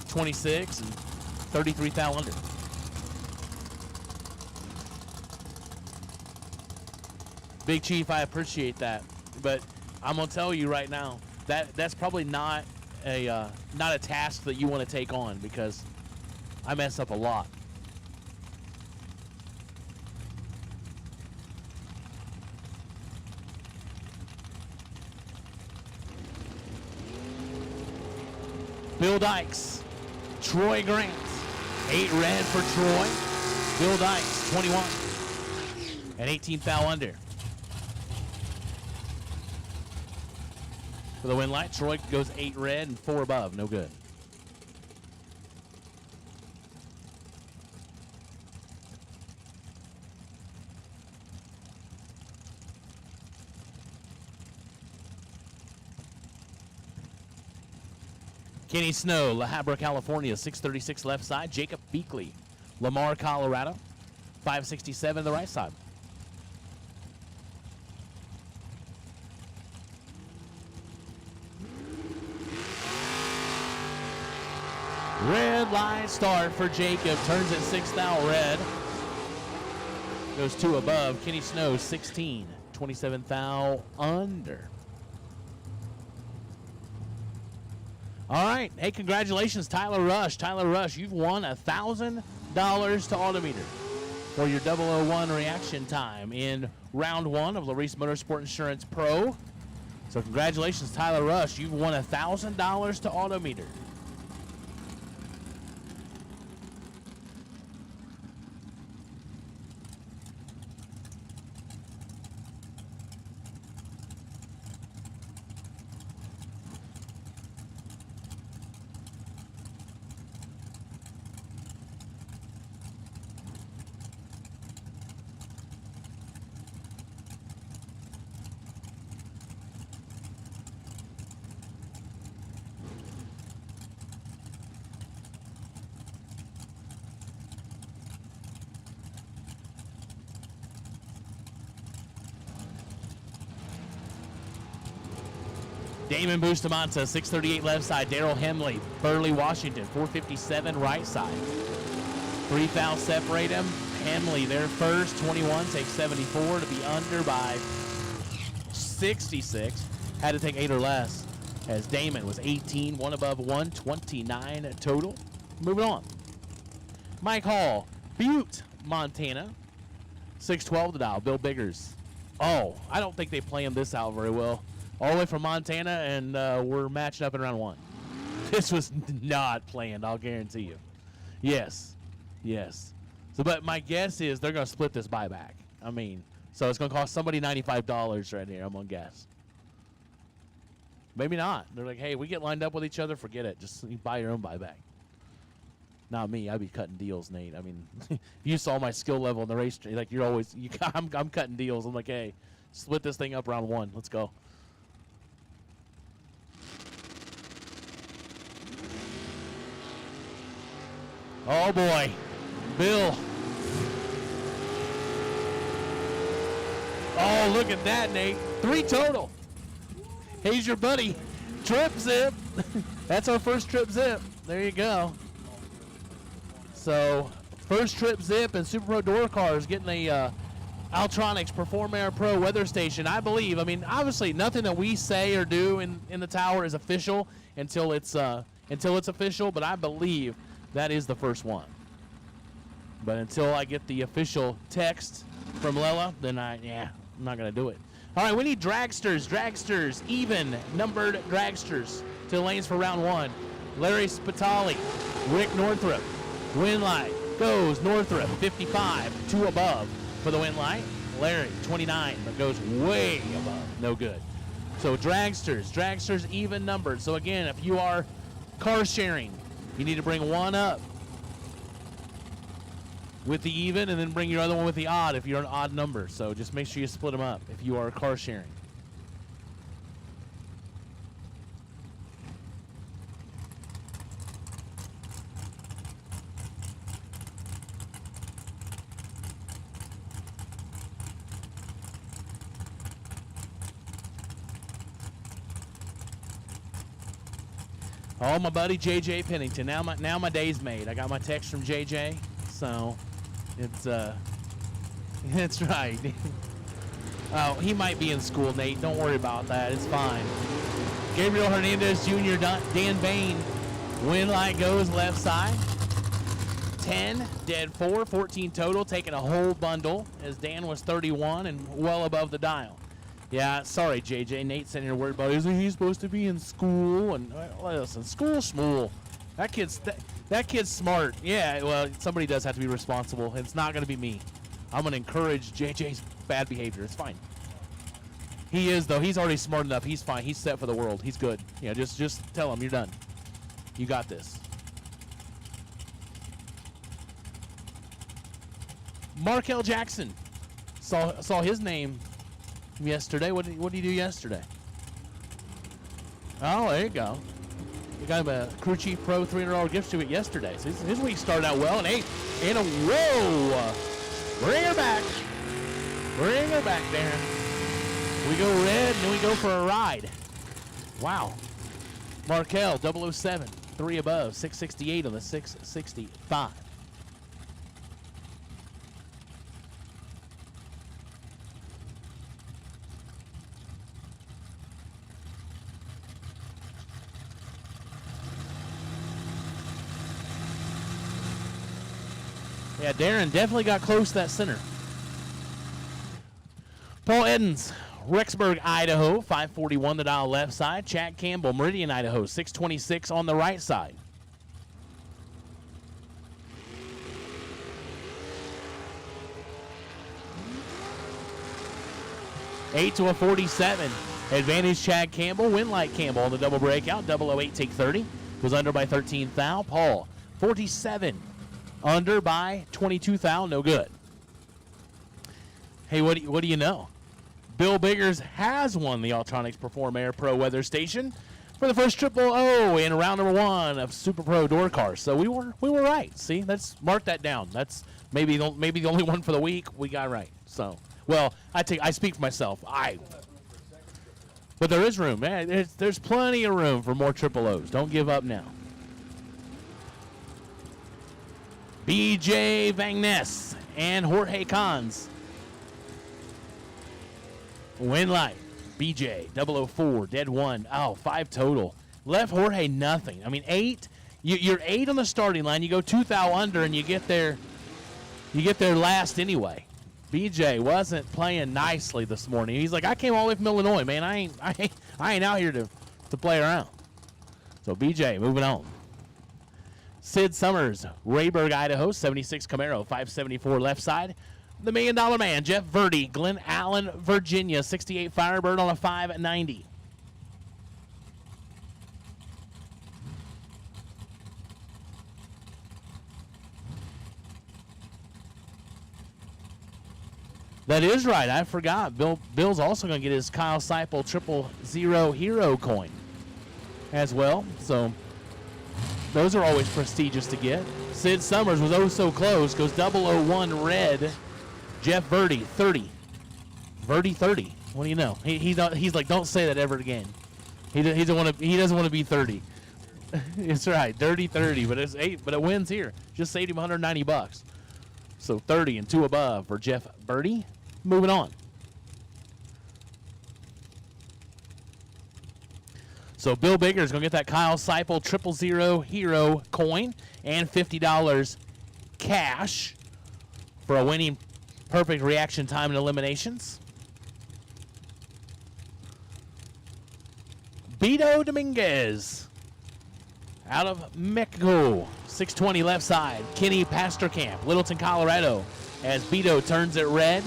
26 and 33 thou under. Big Chief, I appreciate that, but I'm gonna tell you right now that that's probably not a task that you want to take on, because I mess up a lot. Bill Dykes, Troy Grant, 8 red for Troy. Bill Dykes, 21 and 18 thou under. For the win light, Troy goes 8 red and 4 above, no good. Kenny Snow, La Habra, California, 636 left side. Jacob Beakley, Lamar, Colorado, 567 the right side. Red line start for Jacob. Turns at 6 thou red. Goes 2 above. Kenny Snow, 16. 27 thou under. All right. Hey, congratulations, Tyler Rush. Tyler Rush, you've won $1,000 to Autometer for your 001 reaction time in round 1 of Larice Motorsport Insurance Pro. So congratulations, Tyler Rush. You've won $1,000 to Autometer. Damon Bustamante, 638 left side. Daryl Hemley, Burley, Washington, 457 right side. 3 thou separate him. Hemley there first, 21, takes 74 to be under by 66. Had to take 8 or less, as Damon was 18, 1 above 129 total. Moving on. Mike Hall, Butte, Montana, 612 to dial. Bill Biggers. Oh, I don't think they play him this out very well. All the way from Montana, and we're matching up in round 1. This was not planned, I'll guarantee you. Yes. Yes. So, but my guess is they're going to split this buyback. I mean, so it's going to cost somebody $95 right here, I'm going to guess. Maybe not. They're like, hey, we get lined up with each other, forget it. Just buy your own buyback. Not me. I'd be cutting deals, Nate. I mean, you saw my skill level in the race. Like, you're always, I'm cutting deals. I'm like, hey, split this thing up round 1. Let's go. Oh, boy. Bill. Oh, look at that, Nate. 3 total. Here's your buddy. Trip Zip. That's our first Trip Zip. There you go. So, first Trip Zip and Super Pro Door Cars getting a Altronics Perform Air Pro weather station. I believe, I mean, obviously nothing that we say or do in the tower is official until it's official, but I believe that is the first one. But until I get the official text from Lela, then I'm not going to do it. All right, we need dragsters, even numbered dragsters to the lanes for round 1. Larry Spitali, Rick Northrup, win light goes Northrup, 55, 2 above for the win light. Larry, 29, but goes way above, no good. So dragsters even numbered. So again, if you are car sharing, you need to bring 1 up. with the even, and then bring your other one with the odd if you're an odd number. So just make sure you split them up if you are car sharing. Oh, my buddy JJ Pennington. Now my day's made. I got my text from JJ, so it's that's right. Oh, he might be in school, Nate. Don't worry about that. It's fine. Gabriel Hernandez Jr. Dan Bain. Win light goes left side. 10, dead 4, 14 total, taking a whole bundle as Dan was 31 and well above the dial. Yeah, sorry, JJ. Nate's sitting here worried about, isn't he supposed to be in school? And listen, school schmool. That kid's smart. Yeah, well, somebody does have to be responsible. It's not going to be me. I'm going to encourage JJ's bad behavior. It's fine. He is, though. He's already smart enough. He's fine. He's set for the world. He's good. You know, just tell him you're done. You got this. Markel Jackson. Saw his name yesterday. What did he do yesterday? Oh, there you go. You got him a Crew Chief Pro $300 gift to it yesterday. So his week started out well. And whoa! Bring her back. Bring her back, Darren. We go red, and then we go for a ride. Wow. Markel 007, 3 above, 668 on the 665. Yeah, Darren definitely got close to that center. Paul Edens, Rexburg, Idaho, 541 the dial left side. Chad Campbell, Meridian, Idaho, 626 on the right side. Eight to a 47. Advantage Chad Campbell. Winlight Campbell on the double breakout. 008 take 30. Was under by 13 thou. Paul, 47. Under by 22 thou. No good. Hey, what do you know? Bill Biggers has won the Altronics Perform Air Pro Weather Station for the first triple O in round number 1 of Super Pro Door Cars. So we were right. See, let's mark that down. That's maybe the only one for the week we got right. So, well, I speak for myself. But there is room, man. There's plenty of room for more triple O's. Don't give up now. BJ Van Ness and Jorge Cons. Win light. BJ 004, dead 1. Oh, 5 total. Left Jorge nothing. I mean, 8. You're 8 on the starting line. You go 2 thou under, and you get there last anyway. BJ wasn't playing nicely this morning. He's like, I came all the way from Illinois, man. I ain't out here to play around. So BJ moving on. Sid Summers, Rayburg, Idaho, 76 Camaro, 574 left side. The $1 Million Man, Jeff Verdi, Glen Allen, Virginia, 68 Firebird on a 590. That is right. I forgot. Bill's also going to get his Kyle Seipel 000 Hero coin as well. So those are always prestigious to get. Sid Summers was oh so close. Goes 001 red. Jeff Verdi 30. Verdi 30. What do you know? He's like, don't say that ever again. He doesn't want to be 30. It's right. Dirty 30, but it's 8. But it wins here. Just saved him $190. So 30 and 2 above for Jeff Verdi. Moving on. So Bill Bigger is going to get that Kyle Seipel 000 Hero coin and $50 cash for a winning perfect reaction time and eliminations. Beto Dominguez out of Mexico, 620 left side. Kenny Pasterkamp, Littleton, Colorado, as Beto turns it red.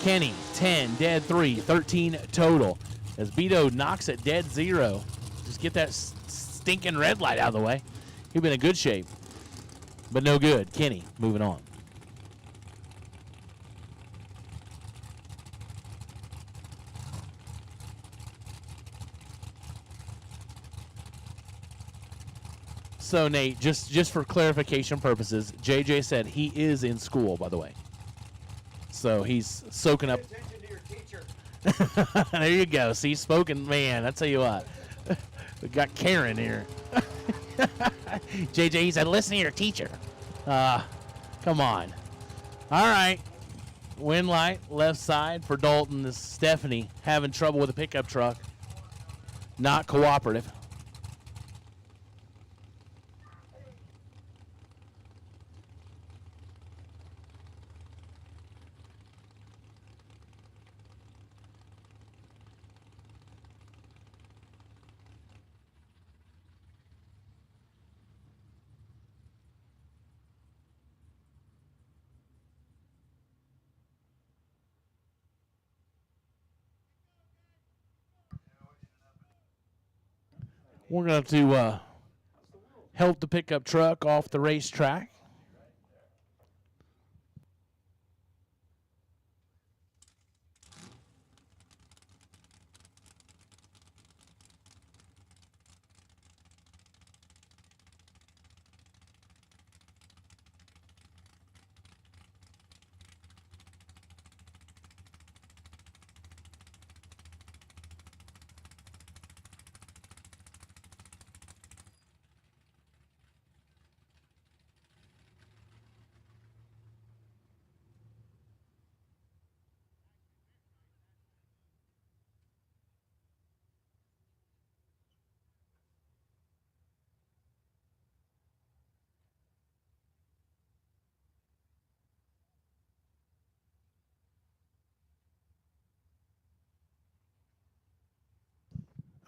Kenny, 10, dead 3, 13 total. As Beto knocks it dead 0. Just get that stinking red light out of the way. He'd been in good shape. but no good. Kenny, moving on. So, Nate, just for clarification purposes, JJ said he is in school, by the way. So he's soaking up. Pay attention to your teacher. There you go. See, spoken man. I tell you what. We got Karen here. JJ, he said, listen to your teacher. Come on. All right. Wind light, left side for Dalton. This is Stephanie having trouble with a pickup truck. Not cooperative. We're going to help the pickup truck off the racetrack.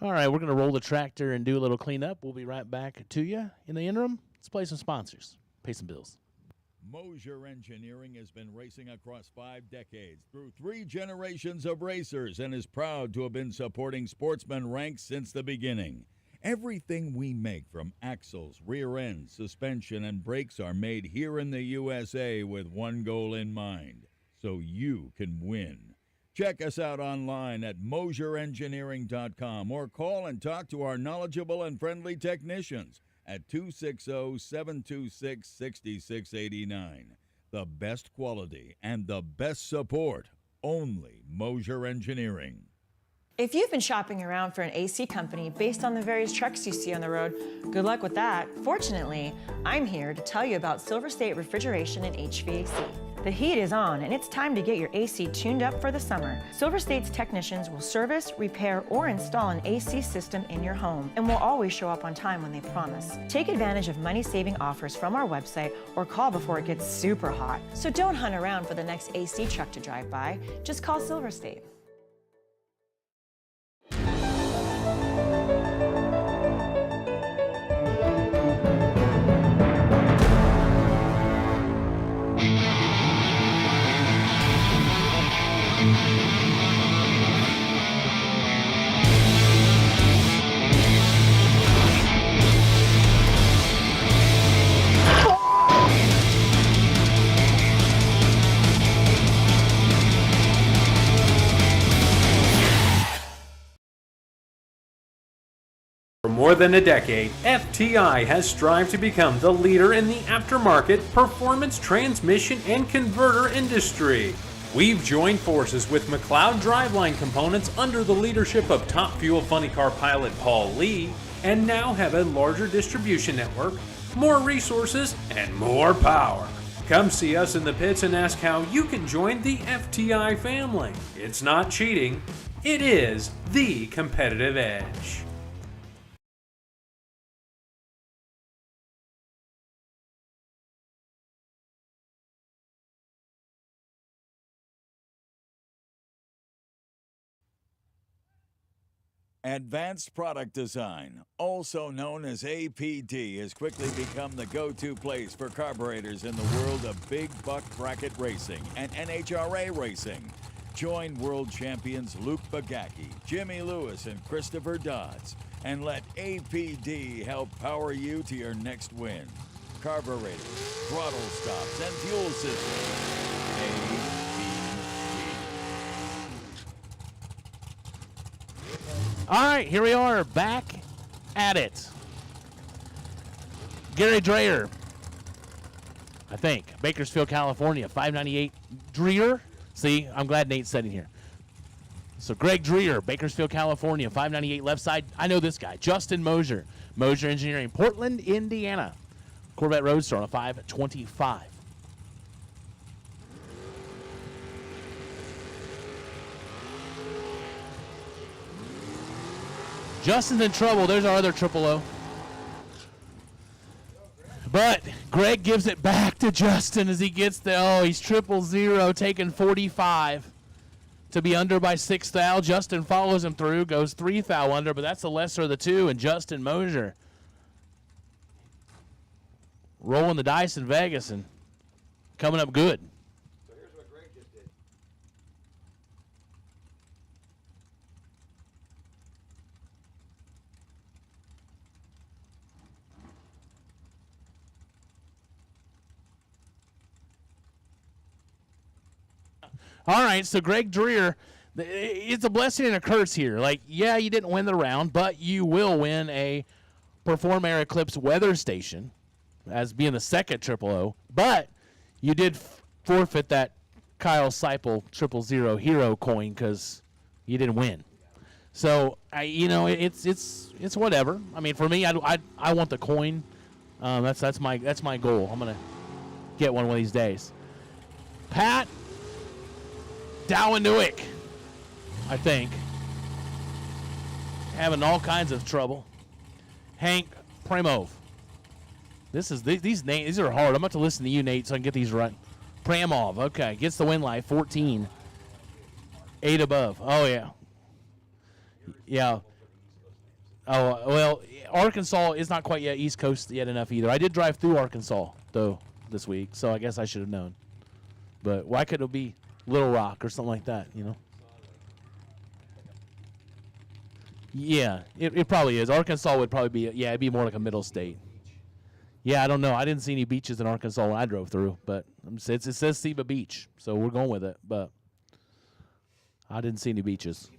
All right, we're going to roll the tractor and do a little cleanup. We'll be right back to you. In the interim, let's play some sponsors. Pay some bills. Mosier Engineering has been racing across 5 decades through 3 generations of racers and is proud to have been supporting sportsman ranks since the beginning. Everything we make, from axles, rear ends, suspension, and brakes, are made here in the USA with one goal in mind: so you can win. Check us out online at mosierengineering.com or call and talk to our knowledgeable and friendly technicians at 260-726-6689. The best quality and the best support, only Mosier Engineering. If you've been shopping around for an AC company based on the various trucks you see on the road, good luck with that. Fortunately, I'm here to tell you about SilverState Refrigeration and HVAC. The heat is on, and it's time to get your AC tuned up for the summer. SilverState's technicians will service, repair, or install an AC system in your home and will always show up on time when they promise. Take advantage of money-saving offers from our website or call before it gets super hot. So don't hunt around for the next AC truck to drive by. Just call SilverState. For more than a decade, FTI has strived to become the leader in the aftermarket performance transmission and converter industry. We've joined forces with McLeod Driveline Components under the leadership of Top Fuel Funny Car pilot Paul Lee, and now have a larger distribution network, more resources, and more power. Come see us in the pits and ask how you can join the FTI family. It's not cheating, it is the competitive edge. Advanced Product Design, also known as APD, has quickly become the go-to place for carburetors in the world of big buck bracket racing and NHRA racing. Join world champions Luke Bagacki, Jimmy Lewis, and Christopher Dodds, and let APD help power you to your next win. carburetors, throttle stops, and fuel systems. All right, here we are back at it. Gary Dreyer, I think, Bakersfield, California, 598 Dreyer. See, I'm glad Nate's sitting here. So Greg Dreyer, Bakersfield, California, 598 left side. I know this guy. Justin Mosier, Mosier Engineering, Portland, Indiana. Corvette Roadster on a 525. Justin's in trouble. There's our other triple O. But Greg gives it back to Justin as he gets the, he's 000, taking 45 to be under by 6 thou. Justin follows him through, goes 3 thou under, but that's the lesser of the two, and Justin Mosier rolling the dice in Vegas and coming up good. So here's what Greg just did. All right, so Greg Dreyer, it's a blessing and a curse here. Like, yeah, you didn't win the round, but you will win a Perform Air Eclipse weather station as being the second 000. But you did forfeit that Kyle Seipel 000 hero coin because you didn't win. So, it's whatever. I mean, for me, I want the coin. That's my goal. I'm gonna get one of these days. Pat Dowanuik, I think, having all kinds of trouble. Hank Premov. These names. These are hard. I'm about to listen to you, Nate, so I can get these right. Premov, okay, gets the win light. 14, 8 above. Oh yeah, yeah. Oh well, Arkansas is not quite yet East Coast yet enough either. I did drive through Arkansas though this week, so I guess I should have known. But why could it be Little Rock or something like that, you know? Yeah, it probably is. Arkansas would probably be, it'd be more like a middle state. Yeah, I don't know. I didn't see any beaches in Arkansas when I drove through, but it says Seba Beach, so we're going with it, but I didn't see any beaches.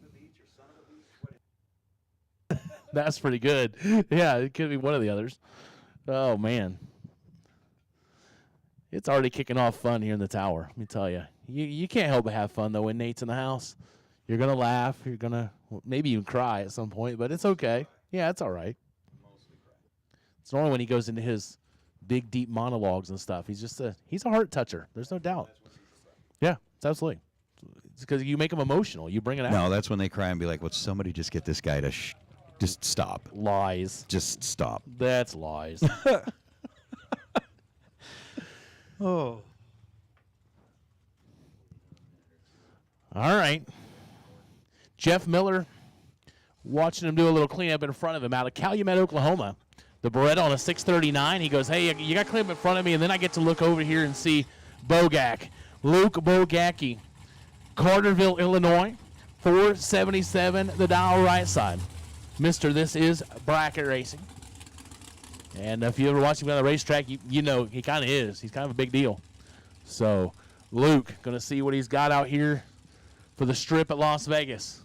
That's pretty good. Yeah, it could be one of the others. Oh, man. It's already kicking off fun here in the tower, let me tell you. You can't help but have fun, though, when Nate's in the house. You're going to laugh. You're going to maybe even cry at some point, but it's okay. Yeah, it's all right. It's normally when he goes into his big, deep monologues and stuff. He's a heart toucher. There's no doubt. Yeah, it's absolutely. It's because you make him emotional. You bring it out. No, that's when they cry and be like, "Would somebody just get this guy to just stop? Lies. Just stop." That's lies. Oh. All right. Jeff Miller, watching him do a little cleanup in front of him out of Calumet, Oklahoma. The Beretta on a 639. He goes, hey, you got cleanup in front of me, and then I get to look over here and see Bogak. Luke Bogacki, Carterville, Illinois, 477, the dial right side. Mister, this is bracket racing. And if you ever watch him on the racetrack, you know he kind of is. He's kind of a big deal. So Luke, going to see what he's got out here for the strip at Las Vegas.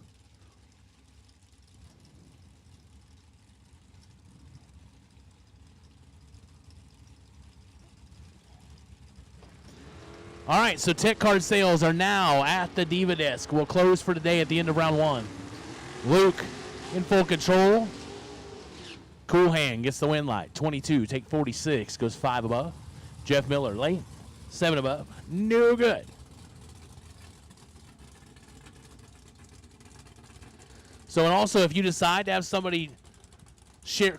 All right, so tech card sales are now at the Diva Desk. We'll close for today at the end of round one. Luke in full control. Cool hand gets the win light. 22, take 46, goes 5 above. Jeff Miller late, 7 above, no good. So, and also, if you decide to have somebody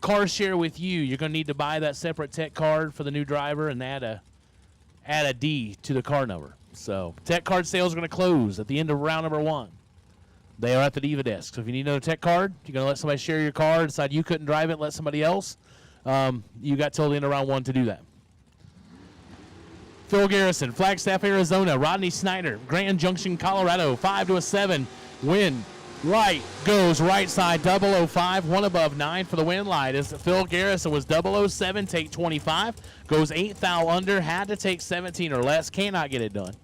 car share with you, you're going to need to buy that separate tech card for the new driver and add a D to the car number. So, tech card sales are going to close at the end of round number one. They are at the Diva Desk. So if you need another tech card, you're going to let somebody share your car, decide you couldn't drive it, let somebody else. You got till the end of round one to do that. Phil Garrison, Flagstaff, Arizona. Rodney Snyder, Grand Junction, Colorado. 5 to a 7 win Light goes right side, 005, one above 9 for the win. Light as Phil Garrison was 007, take 25. Goes 8 thou under, had to take 17 or less, cannot get it done.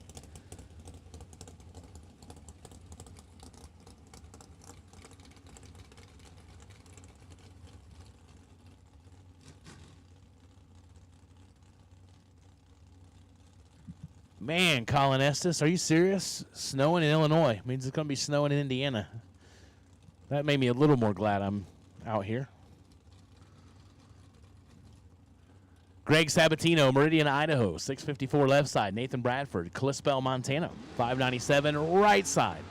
Man, Colin Estes, are you serious? Snowing in Illinois. Means it's going to be snowing in Indiana. That made me a little more glad I'm out here. Greg Sabatino, Meridian, Idaho, 654 left side. Nathan Bradford, Kalispell, Montana, 597 right side.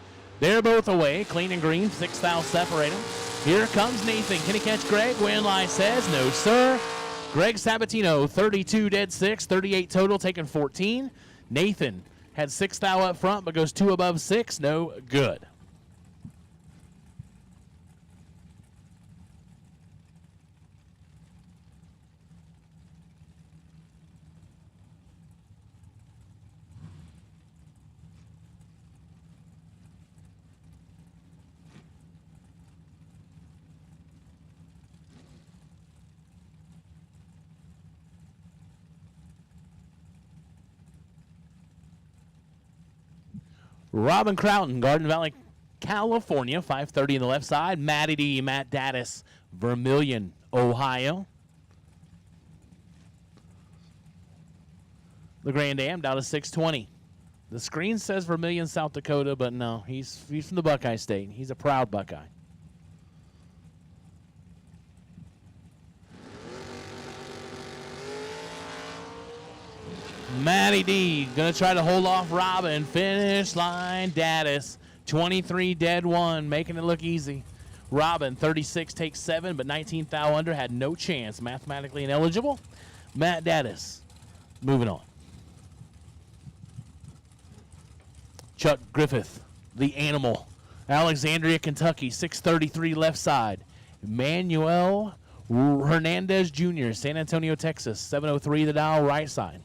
They're both away, clean and green, 6 thou separate them. Here comes Nathan. Can he catch Greg? Winline says no, sir. Greg Sabatino, 32 dead 6, 38 total, taking 14. Nathan had 6 thou up front, but goes 2 above 6. No good. Robin Croughton, Garden Valley, California, 530 in the left side. Matty D, Matt Daddis, Vermilion, Ohio. The Grand Am down to 620. The screen says Vermilion, South Dakota, but no, he's from the Buckeye State. He's a proud Buckeye. Matty D gonna try to hold off Robin. Finish line, Daddis, 23 dead 1, making it look easy. Robin, 36 takes 7, but 19 thou under, had no chance. Mathematically ineligible. Matt Daddis, moving on. Chuck Griffith, the animal. Alexandria, Kentucky, 633 left side. Manuel Hernandez Jr., San Antonio, Texas, 703 the dial, right side.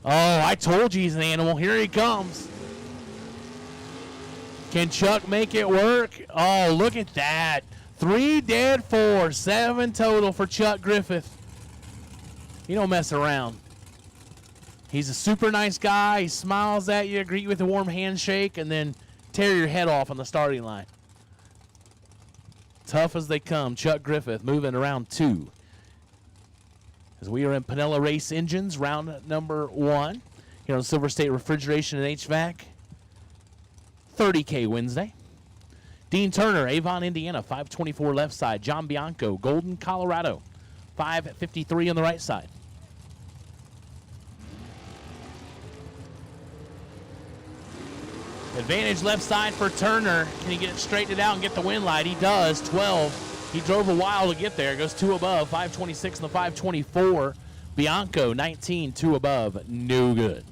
Oh, I told you he's an animal. Here he comes. Can Chuck make it work? Oh, look at that. 3 dead 4, 7 total for Chuck Griffith. He don't mess around. He's a super nice guy. He smiles at you, greet you with a warm handshake, and then tear your head off on the starting line. Tough as they come. Chuck Griffith moving around 2. As we are in Pinella Race Engines, round number 1 here on Silver State Refrigeration and HVAC. 30K Wednesday. Dean Turner, Avon, Indiana, 524 left side. John Bianco, Golden, Colorado, 553 on the right side. Advantage left side for Turner. Can he get it straightened out and get the win light? He does, 12. He drove a while to get there. Goes 2 above, 526 and the 524. Bianco, 19, 2 above, no good.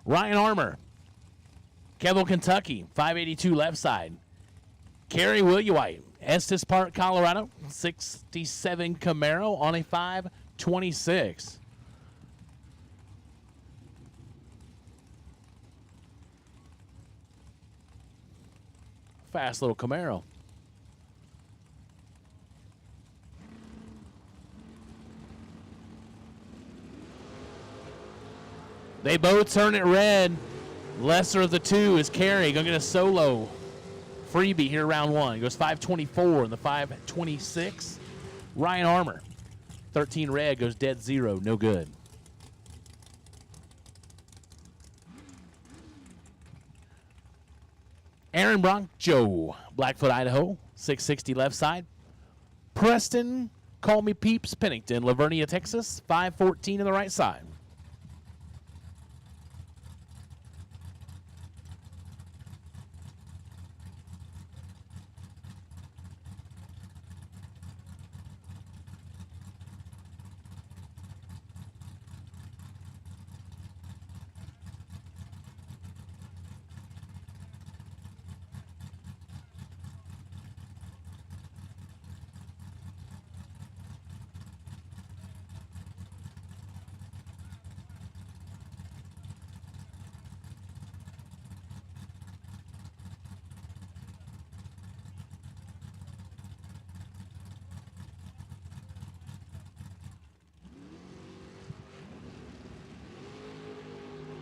Ryan Armour, Kevel, Kentucky, 582 left side. Kerry Williewhite, Estes Park, Colorado, 67 Camaro on a 526. Fast little Camaro. They both turn it red. Lesser of the two is Kerry. Gonna get a solo freebie here round 1. Goes 524 and the 526. Ryan Armour, 13 red, goes dead 0, no good. Aaron Broncho, Blackfoot, Idaho, 660 left side. Preston, Call Me Peeps, Pennington, Lavernia, Texas, 514 on the right side.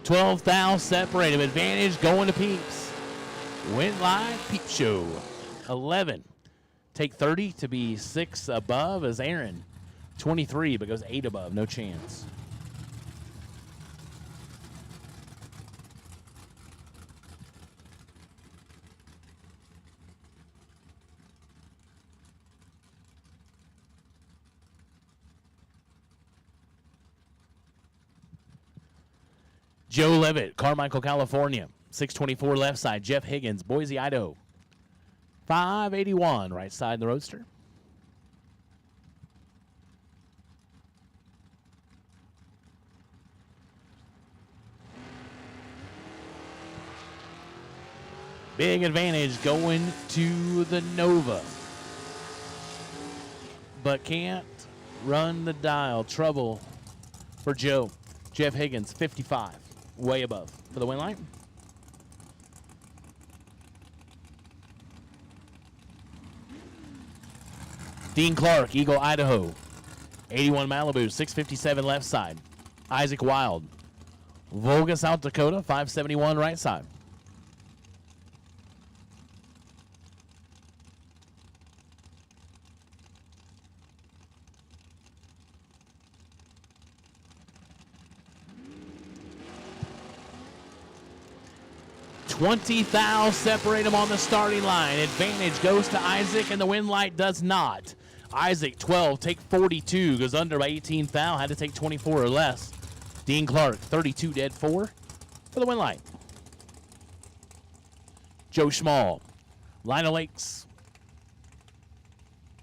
12 thou separate him. Advantage going to Peeps. Went live, Peep Show. 11. Take 30 to be 6 above as Aaron. 23, but goes 8 above. No chance. Joe Levitt, Carmichael, California. 624 left side. Jeff Higgins, Boise, Idaho. 581 right side in the Roadster. Big advantage going to the Nova. But can't run the dial. Trouble for Joe. Jeff Higgins, 55. Way above for the win line. Dean Clark, Eagle, Idaho. 81 Malibu, 657 left side. Isaac Wild. Volga, South Dakota, 571 right side. $20,000 separate them on the starting line. Advantage goes to Isaac, and the win light does not. Isaac, 12, take 42, goes under by 18,000, had to take 24 or less. Dean Clark, 32, dead 4 for the win light. Joe Schmall, Lina Lakes,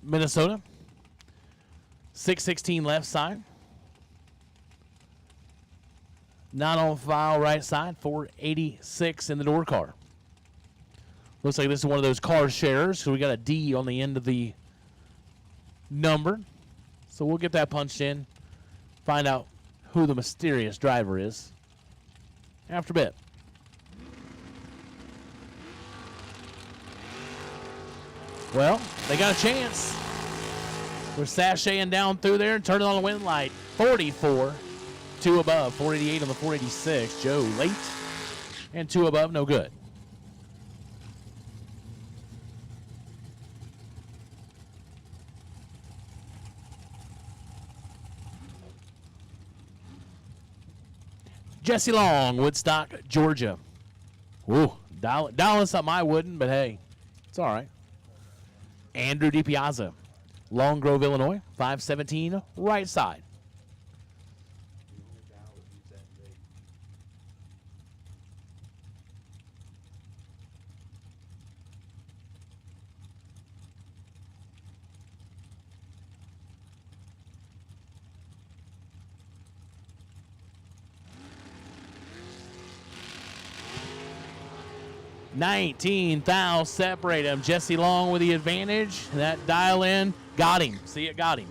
Minnesota. 616 left side. Not on file right side, 486 in the door car. Looks like this is one of those car sharers, so we got a D on the end of the number. So we'll get that punched in, find out who the mysterious driver is after a bit. Well, they got a chance. We're sashaying down through there and turning on the win light. 44. 2 above, 488 on the 486. Joe late, and 2 above, no good. Jesse Long, Woodstock, Georgia. Ooh, dialing something I wouldn't, but hey, it's all right. Andrew DiPiazza, Long Grove, Illinois, 517 right side. $19,000 separate him. Jesse Long with the advantage. That dial in got him. See, it got him.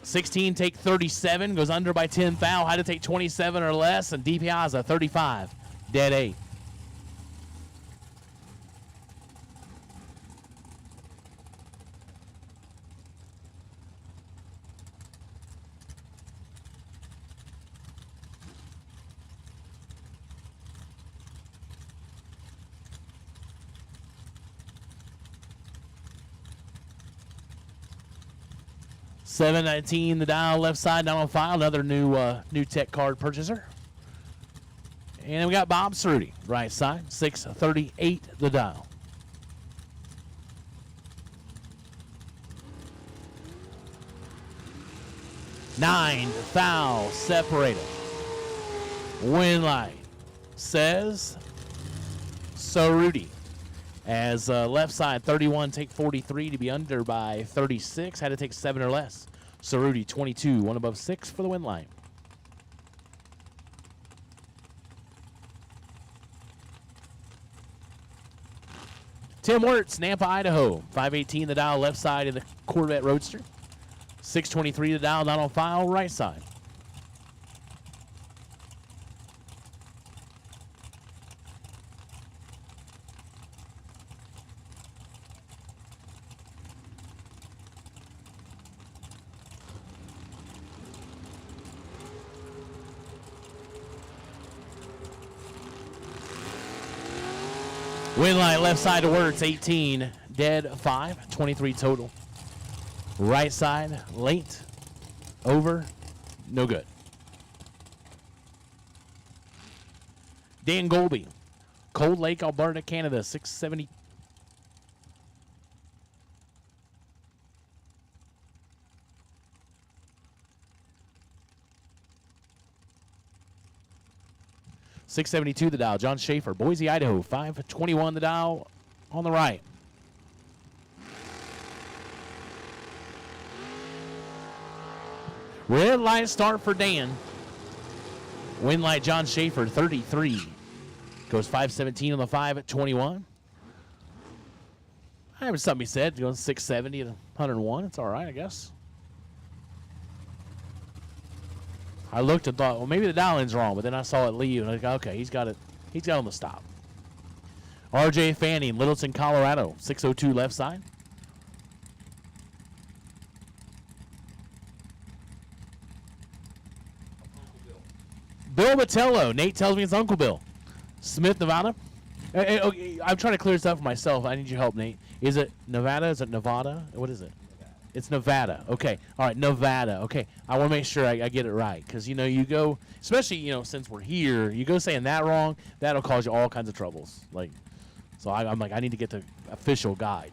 16 take 37, goes under by 10,000. Had to take 27 or less, and DiPiazza 35, dead 8. $719 the dial left side, down on file. Another new tech card purchaser. And then we got Bob Cerruti, right side, 638 the dial. $9,000 separated. Win light says Cerruti. As left side, 31, take 43 to be under by 36. Had to take 7 or less. Cerruti, 22, 1 above 6 for the win line. Tim Wirtz, Nampa, Idaho. 518 the dial left side of the Corvette Roadster. 623 the dial, not on file, right side. Win line left side to Wirtz, 18. Dead 5, 23 total. Right side, late, over, no good. Dan Golby, Cold Lake, Alberta, Canada, 670. $672 the dial. John Schaefer, Boise, Idaho, 521 the dial on the right. Red light start for Dan. Win light John Schaefer, 33. Goes 517 on the 5 at 21. I have something he said. Going 670 at 101. It's all right, I guess. I looked and thought, well, maybe the dial-in's wrong, but then I saw it leave, and I go, okay, he's got it. He's got on the stop. RJ Fanning, Littleton, Colorado, 602 left side. Bill Matello. Nate tells me it's Uncle Bill. Smith, Nevada. Okay, I'm trying to clear this up for myself. I need your help, Nate. Is it Nevada? Is it Nevada? What is it? It's Nevada. Okay. All right, Nevada. Okay. I want to make sure I get it right because, you know, you go, especially, you know, since we're here, you go saying that wrong, that'll cause you all kinds of troubles. Like, so I'm like, I need to get the official guide.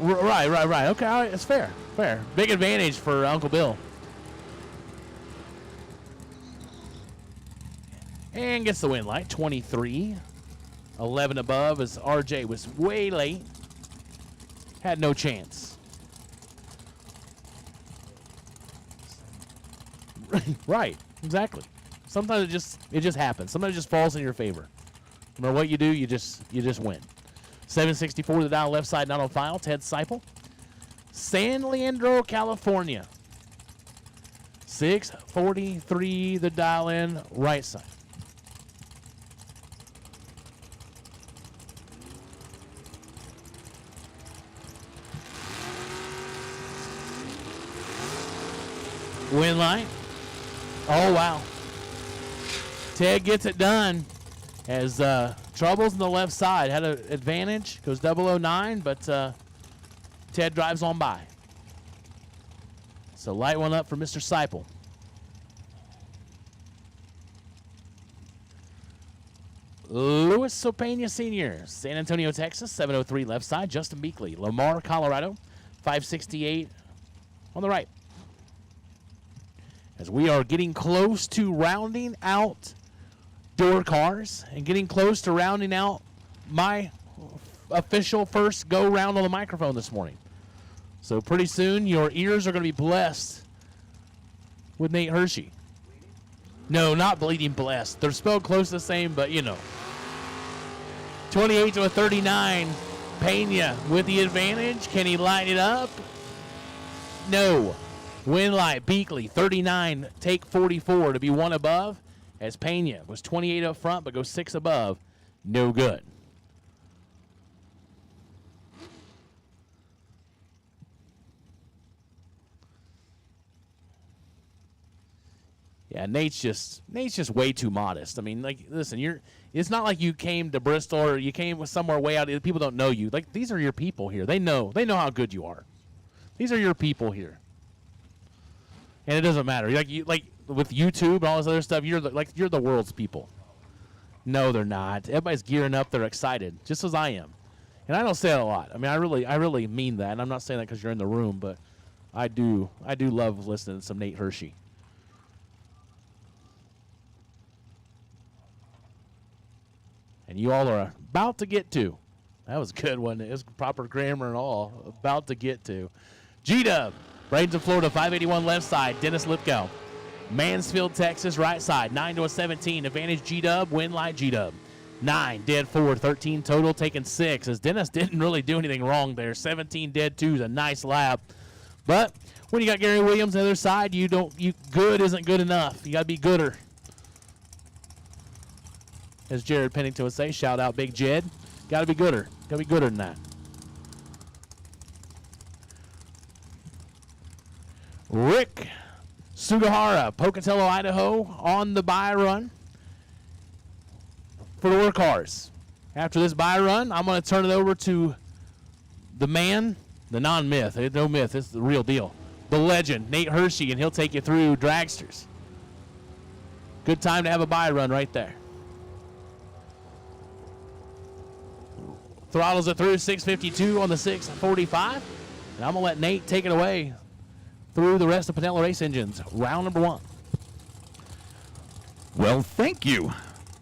Right. Okay, all right, it's fair. Big advantage for Uncle Bill. And gets the win light, 23. 11 above as RJ was way late. Had no chance. Right, exactly. Sometimes it just happens. Sometimes it just falls in your favor. No matter what you do, you just win. 764 the dial left side, not on file. Ted Seipel. San Leandro, California. 643 the dial in right side. Win line. Oh, wow. Ted gets it done as Troubles on the left side. Had an advantage. Goes 009, but Ted drives on by. So light one up for Mr. Seipel. Louis Sopena Sr., San Antonio, Texas, 703 left side. Justin Beakley, Lamar, Colorado, 568 on the right. As we are getting close to rounding out door cars and getting close to rounding out my official first go round on the microphone this morning. So pretty soon your ears are going to be blessed with Nate Hershey. No, not bleeding blessed. They're spelled close to the same, but you know. 28 to a 39. Pena with the advantage. Can he light it up? No. Win light, Beakley, 39, take 44 to be one above, as Pena was 28 up front, but goes 6 above. No good. Yeah, Nate's just way too modest. I mean, like, listen, it's not like you came to Bristol or you came somewhere way out. People don't know you. Like, these are your people here. They know how good you are. These are your people here. And it doesn't matter. Like with YouTube and all this other stuff, you're the world's people. No, they're not. Everybody's gearing up. They're excited, just as I am. And I don't say that a lot. I mean, I really mean that. And I'm not saying that because you're in the room, but I do love listening to some Nate Hershey. And you all are about to get to. That was a good one. It was proper grammar and all. About to get to. G-Dub. Bradenton, Florida, 581 left side. Dennis Lipkow. Mansfield, Texas, right side. 9 to a 17. Advantage G-Dub. Win light G-Dub. 9, dead 4. 13 total, taking 6. As Dennis didn't really do anything wrong there. 17 dead 2 is a nice lap. But when you got Gary Williams on the other side, good isn't good enough. You got to be gooder. As Jared Pennington would say, shout out Big Jed. Got to be gooder. Got to be gooder than that. Rick Sugahara, Pocatello, Idaho, on the buy run. for door cars. After this buy run, I'm going to turn it over to the man, the non-myth. It's no myth. It's the real deal. The legend, Nate Hershey, and he'll take you through dragsters. Good time to have a buy run right there. Throttles it through 652 on the 645. And I'm going to let Nate take it away through the rest of Pinella Race Engines. Round number 1. Well, thank you.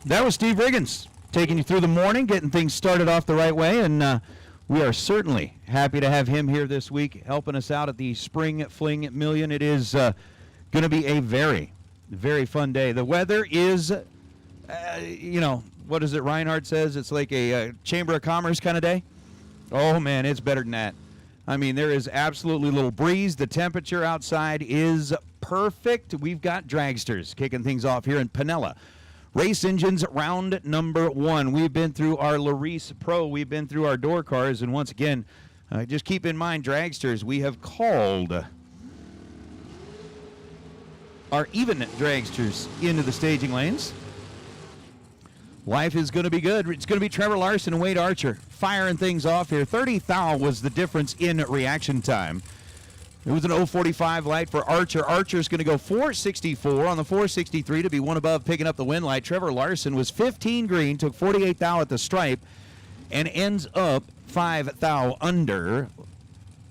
That was Steve Riggins taking you through the morning, getting things started off the right way, and we are certainly happy to have him here this week, helping us out at the Spring Fling Million. It is going to be a very, very fun day. The weather is, what is it Reinhardt says? It's like a Chamber of Commerce kind of day. Oh, man, it's better than that. I mean, there is absolutely little breeze. The temperature outside is perfect. We've got dragsters kicking things off here in Pinella. Race Engines, round number 1. We've been through our Larice Pro. We've been through our door cars. And once again, just keep in mind, dragsters, we have called our even dragsters into the staging lanes. Life is going to be good. It's going to be Trevor Larson and Wade Archer firing things off here. 30 thou was the difference in reaction time. It was an 045 light for Archer. Archer's going to go 464 on the 463 to be one above, picking up the win light. Trevor Larson was 15 green, took 48 thou at the stripe, and ends up 5 thou under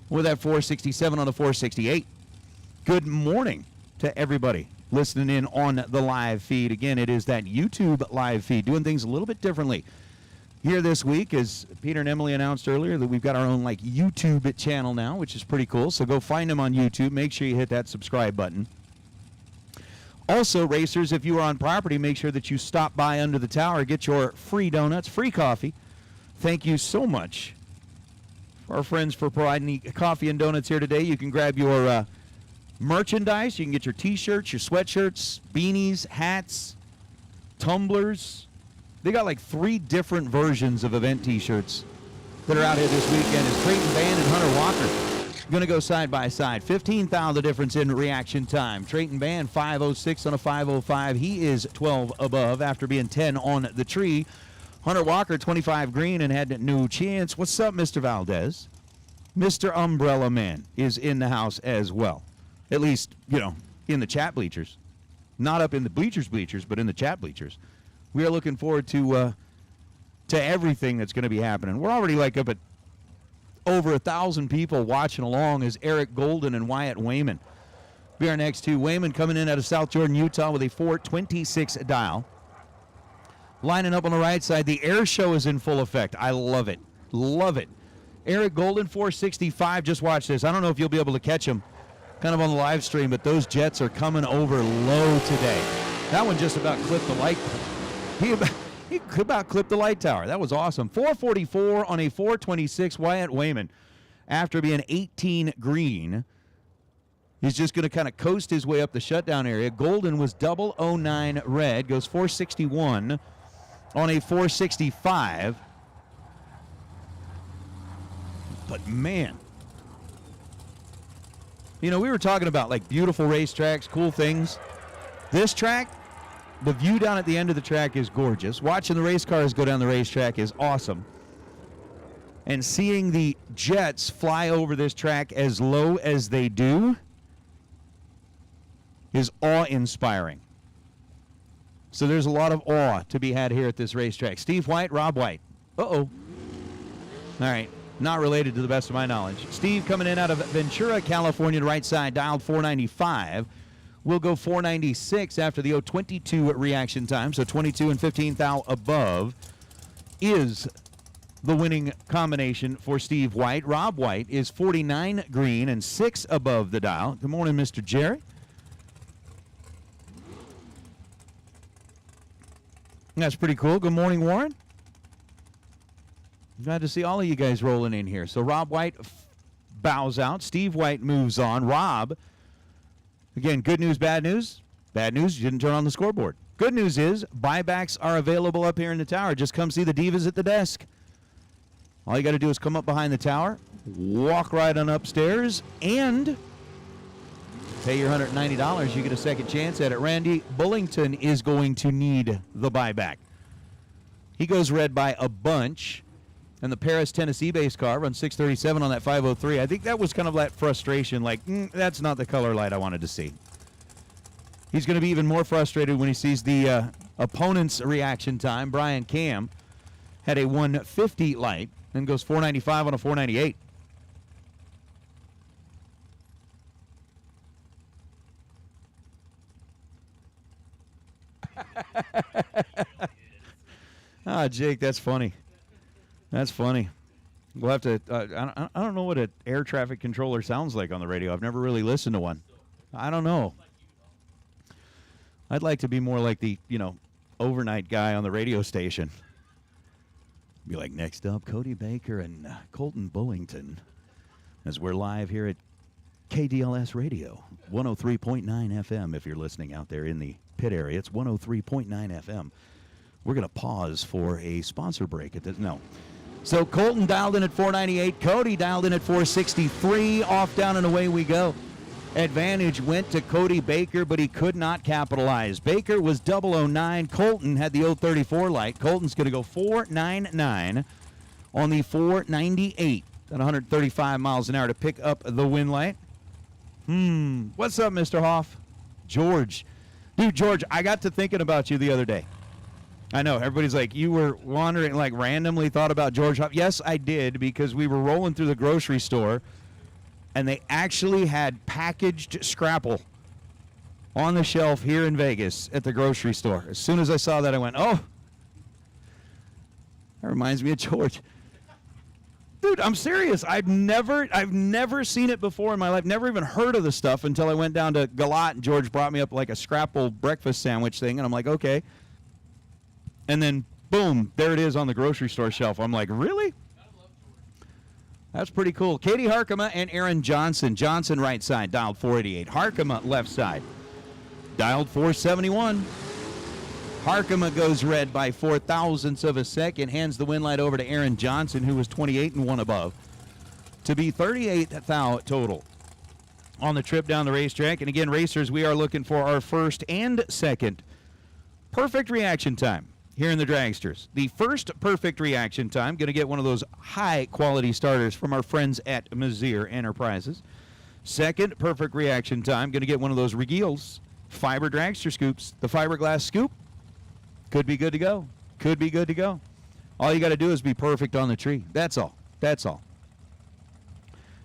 with that 467 on the 468. Good morning to everybody listening in on the live feed. Again, it is that YouTube live feed, doing things a little bit differently here this week. As Peter and Emily announced earlier, that we've got our own YouTube channel now, which is pretty cool. So go find them on YouTube. Make sure you hit that subscribe button. Also, racers, if you are on property, make sure that you stop by under the tower, get your free donuts, free coffee. Thank you so much for our friends for providing the coffee and donuts here today. You can grab your merchandise. You can get your t-shirts, your sweatshirts, beanies, hats, tumblers. They got 3 different versions of event t-shirts that are out here this weekend. Is Trayton Band and Hunter Walker going to go side by side. 15 thou the difference in reaction time. Trayton Band 506 on a 505. He is 12 above after being 10 on the tree. Hunter Walker 25 green and had no chance. What's up, Mr. Valdez? Mr. Umbrella Man is in the house as well. At least, in the chat bleachers. Not up in the bleachers, but in the chat bleachers. We are looking forward to everything that's going to be happening. We're already up at over 1,000 people watching along as Eric Golden and Wyatt Wayman be our next two. Wayman coming in out of South Jordan, Utah with a 426 dial. Lining up on the right side. The air show is in full effect. I love it. Love it. Eric Golden, 465. Just watch this. I don't know if you'll be able to catch him kind of on the live stream, but those jets are coming over low today. That one just about clipped the light. He about clipped the light tower. That was awesome. 444 on a 426. Wyatt Wayman, after being 18 green, he's just going to kind of coast his way up the shutdown area. Golden was 009 red, goes 461 on a 465. But man, we were talking about beautiful racetracks, cool things. This track, the view down at the end of the track is gorgeous. Watching the race cars go down the racetrack is awesome. And seeing the jets fly over this track as low as they do is awe-inspiring. So there's a lot of awe to be had here at this racetrack. Steve White, Rob White. Uh-oh. All right. Not related to the best of my knowledge. Steve coming in out of Ventura, California, right side, dialed 495. We'll go 496 after the 022 reaction time. So 22 and 15 thou above is the winning combination for Steve White. Rob White is 49 green and 6 above the dial. Good morning, Mr. Jerry. That's pretty cool. Good morning, Warren. Glad to see all of you guys rolling in here. So Rob White bows out. Steve White moves on. Rob, again, good news, bad news. Bad news, you didn't turn on the scoreboard. Good news is buybacks are available up here in the tower. Just come see the divas at the desk. All you got to do is come up behind the tower, walk right on upstairs, and pay your $190. You get a second chance at it. Randy Bullington is going to need the buyback. He goes red by a bunch. And the Paris, Tennessee-based car runs 637 on that 503. I think that was kind of that frustration, like, that's not the color light I wanted to see. He's going to be even more frustrated when he sees the opponent's reaction time. Brian Cam had a 150 light and goes 495 on a 498. Jake, that's funny. That's funny. We'll have to. I don't know what an air traffic controller sounds like on the radio. I've never really listened to one. I don't know. I'd like to be more like the overnight guy on the radio station. Be like, next up, Cody Baker and Colton Bullington, as we're live here at KDLS Radio, 103.9 FM. If you're listening out there in the pit area, it's 103.9 FM. We're going to pause for a sponsor break at this. No. So Colton dialed in at 498. Cody dialed in at 463. Off, down, and away we go. Advantage went to Cody Baker, but he could not capitalize. Baker was 009. Colton had the 034 light. Colton's going to go 499 on the 498 at 135 miles an hour to pick up the win light. What's up, Mr. Hoff? George. Dude, George, I got to thinking about you the other day. I know, everybody's like, you were wandering, like randomly thought about George Hoff. Yes, I did, because we were rolling through the grocery store, and they actually had packaged Scrapple on the shelf here in Vegas at the grocery store. As soon as I saw that, I went, oh, that reminds me of George. Dude, I'm serious. I've never seen it before in my life. Never even heard of the stuff until I went down to Galat, and George brought me up like a Scrapple breakfast sandwich thing, and I'm like, okay. And then, boom, there it is on the grocery store shelf. I'm like, really? That's pretty cool. Katie Harkema and Aaron Johnson. Johnson right side, dialed 488. Harkema left side, dialed 471. Harkema goes red by 4 thousandths of a second, hands the win light over to Aaron Johnson, who was 28 and 1 above, to be 38 total on the trip down the racetrack. And again, racers, we are looking for our first and second perfect reaction time here in the Dragsters. The first perfect reaction time, going to get one of those high-quality starters from our friends at Mazir Enterprises. Second perfect reaction time, going to get one of those Regils fiber Dragster scoops. The fiberglass scoop could be good to go. Could be good to go. All you got to do is be perfect on the tree. That's all. That's all.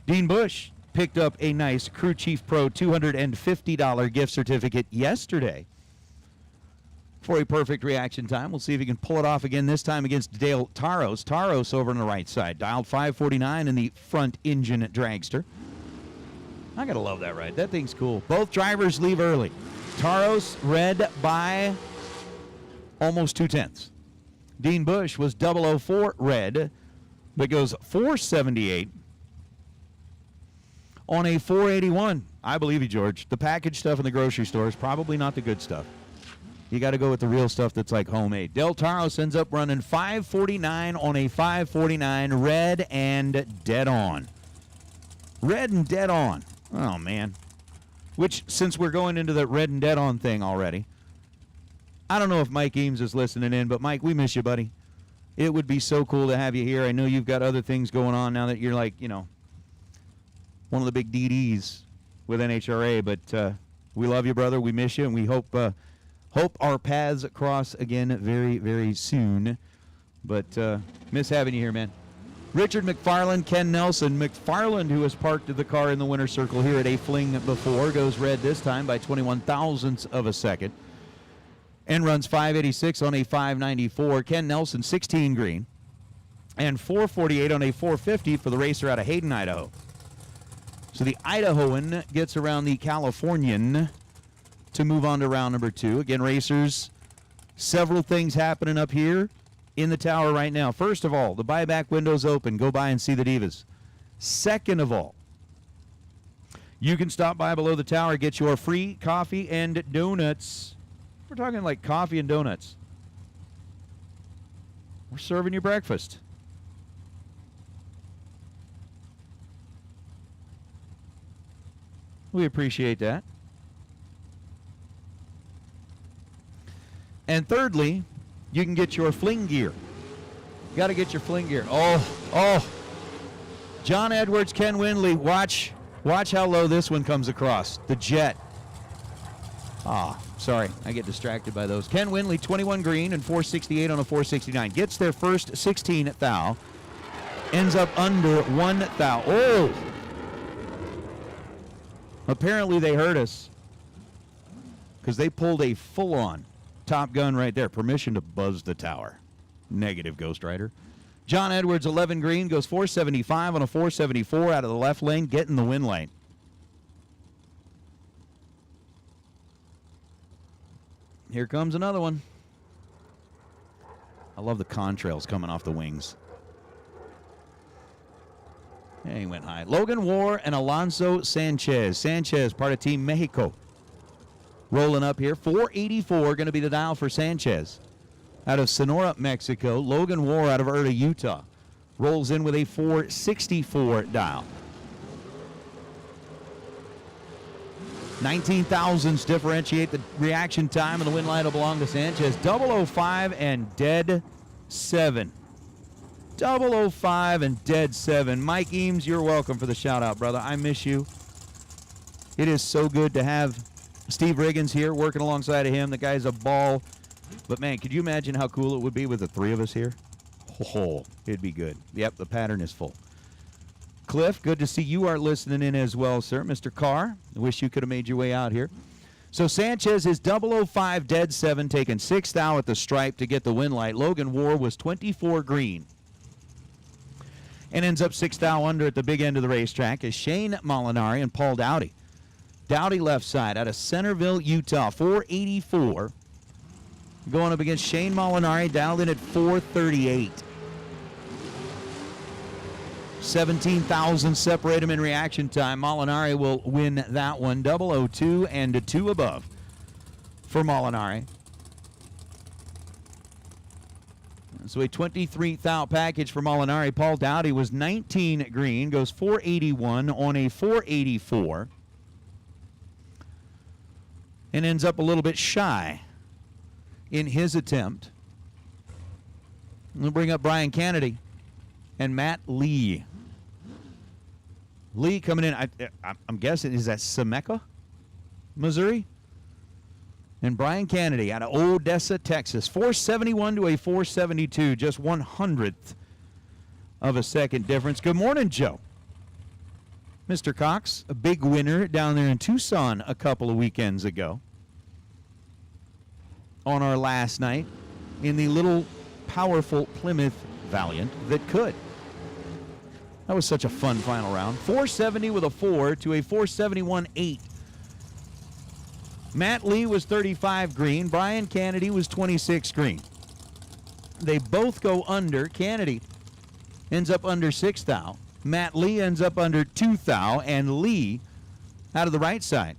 Dean Bush picked up a nice Crew Chief Pro $250 gift certificate yesterday for a perfect reaction time. We'll see if he can pull it off again, this time against Dale Taros. Taros over on the right side, dialed 549 in the front engine Dragster. I gotta love that ride. That thing's cool. Both drivers leave early. Taros red by almost 2/10. Dean Bush was 004 red, but goes 478 on a 481. I believe you, George. The packaged stuff in the grocery store is probably not the good stuff. You got to go with the real stuff that's like homemade. Del Taros ends up running 549 on a 549, red and dead on. Red and dead on. Oh, man. Which, since we're going into the red and dead on thing already, I don't know if Mike Eames is listening in, but Mike, we miss you, buddy. It would be so cool to have you here. I know you've got other things going on now that you're like, one of the big DDs with NHRA, but we love you, brother. We miss you, and we hope our paths cross again very, very soon. But miss having you here, man. Richard McFarland, Ken Nelson. McFarland, who has parked the car in the winner's circle here at a Fling before, goes red this time by 21 thousandths of a second and runs 586 on a 594. Ken Nelson, 16 green, and 448 on a 450 for the racer out of Hayden, Idaho. So the Idahoan gets around the Californian to move on to round number 2. Again, racers, several things happening up here in the tower right now. First of all, the buyback window's open. Go by and see the Divas. Second of all, you can stop by below the tower, get your free coffee and donuts. We're talking like coffee and donuts. We're serving you breakfast. We appreciate that. And thirdly, you can get your Fling gear. Got to get your Fling gear. Oh. John Edwards, Ken Windley, watch how low this one comes across. The jet. Sorry, I get distracted by those. Ken Windley, 21 green and 468 on a 469. Gets their first 16 thou. Ends up under 1 thou. Oh! Apparently they heard us because they pulled a full-on Top Gun right there. Permission to buzz the tower. Negative, Ghost Rider. John Edwards, 11 green, goes 475 on a 474 out of the left lane, getting the win lane. Here comes another one. I love the contrails coming off the wings. Yeah, he went high. Logan War and Alonso Sanchez. Sanchez, part of Team Mexico. Rolling up here. 484 going to be the dial for Sanchez. Out of Sonora, Mexico. Logan War out of Erta, Utah. Rolls in with a 464 dial. 19 thousandths differentiate the reaction time, and the win line will belong to Sanchez. 005 and dead 7. 005 and dead 7. Mike Eames, you're welcome for the shout out, brother. I miss you. It is so good to have Steve Riggins here working alongside of him. The guy's a ball. But man, could you imagine how cool it would be with the three of us here? Oh, it'd be good. Yep, the pattern is full. Cliff, good to see you are listening in as well, sir. Mr. Carr, I wish you could have made your way out here. So Sanchez is 005, dead 7, taking 6 thou at the stripe to get the win light. Logan War was 24 green and ends up 6 thou under at the big end of the racetrack is Shane Molinari and Paul Dowdy. Dowdy left side out of Centerville, Utah, 484. Going up against Shane Molinari, dialed in at 438. 17,000 separate him in reaction time. Molinari will win that one. 002 and a 2 above for Molinari. So a 23 thou package for Molinari. Paul Dowdy was 19 green, goes 481 on a 484. And ends up a little bit shy in his attempt. We'll bring up Brian Kennedy and Matt Lee. Lee coming in, I'm guessing, is that Semeca, Missouri? And Brian Kennedy out of Odessa, Texas. 471 to a 472, just 1/100th of a second difference. Good morning, Joe. Mr. Cox, a big winner down there in Tucson a couple of weekends ago. On our last night in the little powerful Plymouth Valiant that could. That was such a fun final round. 470 with a 4 to a 471-8. Matt Lee was 35 green. Brian Kennedy was 26 green. They both go under. Kennedy ends up under 6 thou. Matt Lee ends up under 2 thou. And Lee, out of the right side,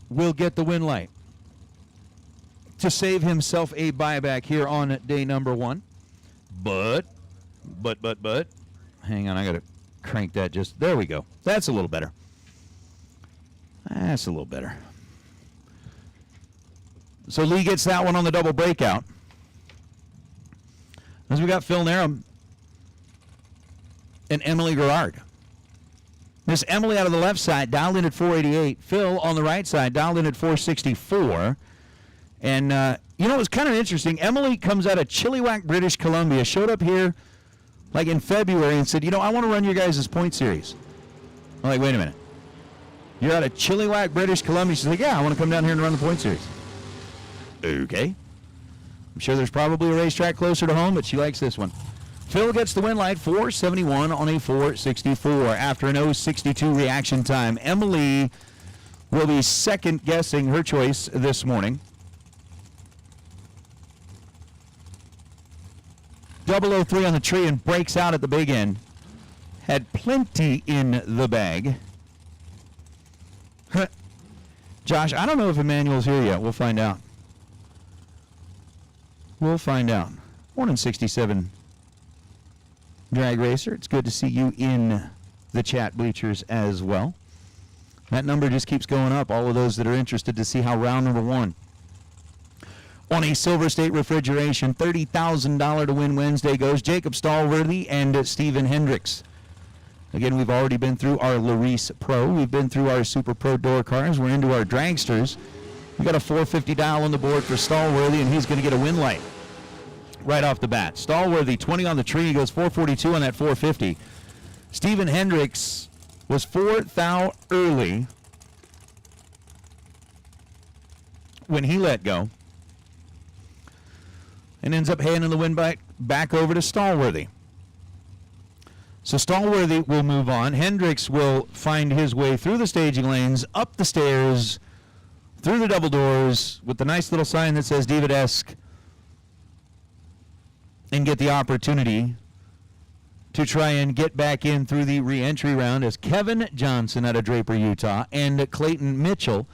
will get the win light to save himself a buyback here on day number 1. But, hang on, I got to crank that just, there we go. That's a little better. That's a little better. So Lee gets that one on the double breakout. As we got Phil Narum and Emily Gerard. Miss Emily out of the left side, dialed in at 488. Phil on the right side, dialed in at 464. And, you know, it was kind of interesting. Emily comes out of Chilliwack, British Columbia, showed up here like in February and said, you know, I want to run your guys' point series. I'm like, wait a minute. You're out of Chilliwack, British Columbia. She's like, yeah, I want to come down here and run the point series. Okay. I'm sure there's probably a racetrack closer to home, but she likes this one. Phil gets the win light, 471 on a 464 after an 062 reaction time. Emily will be second guessing her choice this morning. 003 on the tree and breaks out at the big end. Had plenty in the bag. Josh, I don't know if Emmanuel's here yet. We'll find out. We'll find out. Morning, 67 Drag Racer. It's good to see you in the chat bleachers as well. That number just keeps going up. All of those that are interested to see how round number 1 On a Silver State Refrigeration $30,000 to win Wednesday goes Jacob Stallworthy and Stephen Hendricks. Again, we've already been through our Larice Pro. We've been through our Super Pro door cars. We're into our Dragsters. We got a $450 dial on the board for Stallworthy, and he's going to get a win light right off the bat. Stallworthy, 20 on the tree. He goes 442 on that 450. Stephen Hendricks was 4th thou early when he let go and ends up handing the win back over to Stallworthy. So Stallworthy will move on. Hendricks will find his way through the staging lanes, up the stairs, through the double doors with the nice little sign that says Diva-esque, and get the opportunity to try and get back in through the re-entry round as Kevin Johnson out of Draper, Utah, and Clayton Mitchell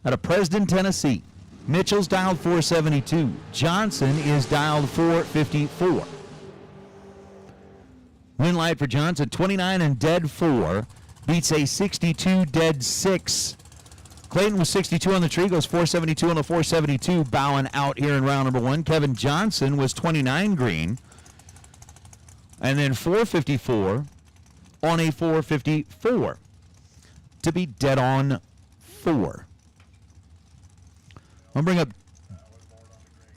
out of Preston, Tennessee. Mitchell's dialed 472. Johnson is dialed 454. Win light for Johnson, 29 and dead 4. Beats a 62 dead 6. Clayton was 62 on the tree, goes 472 on the 472, bowing out here in round number 1. Kevin Johnson was 29 green. And then 454 on a 454 to be dead on 4. I'll bring up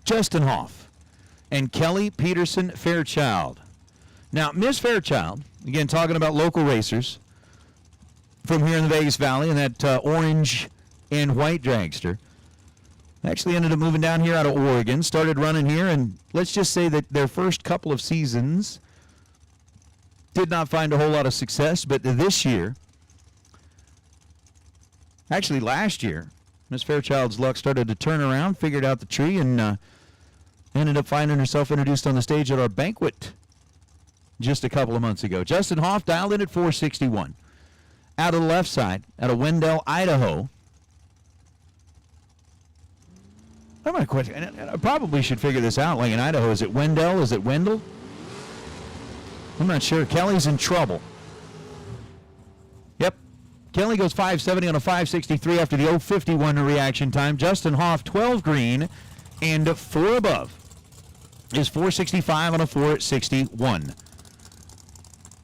Justin Hoff and Kelly Peterson Fairchild. Now, Miss Fairchild, again, talking about local racers from here in the Vegas Valley and that orange and white dragster, actually ended up moving down here out of Oregon, started running here, and let's just say that their first couple of seasons did not find a whole lot of success, but this year, actually last year, Miss Fairchild's luck started to turn around, figured out the tree, and ended up finding herself introduced on the stage at our banquet just a couple of months ago. Justin Hoff dialed in at 461. Out of the left side, out of Wendell, Idaho. I'm going to question, and I probably should figure this out. Like in Idaho, is it Wendell? Is it Wendell? I'm not sure. Kelly's in trouble. Yep. Kelly goes 570 on a 563 after the 051 reaction time. Justin Hoff, 12 green and 4 above, is 465 on a 461.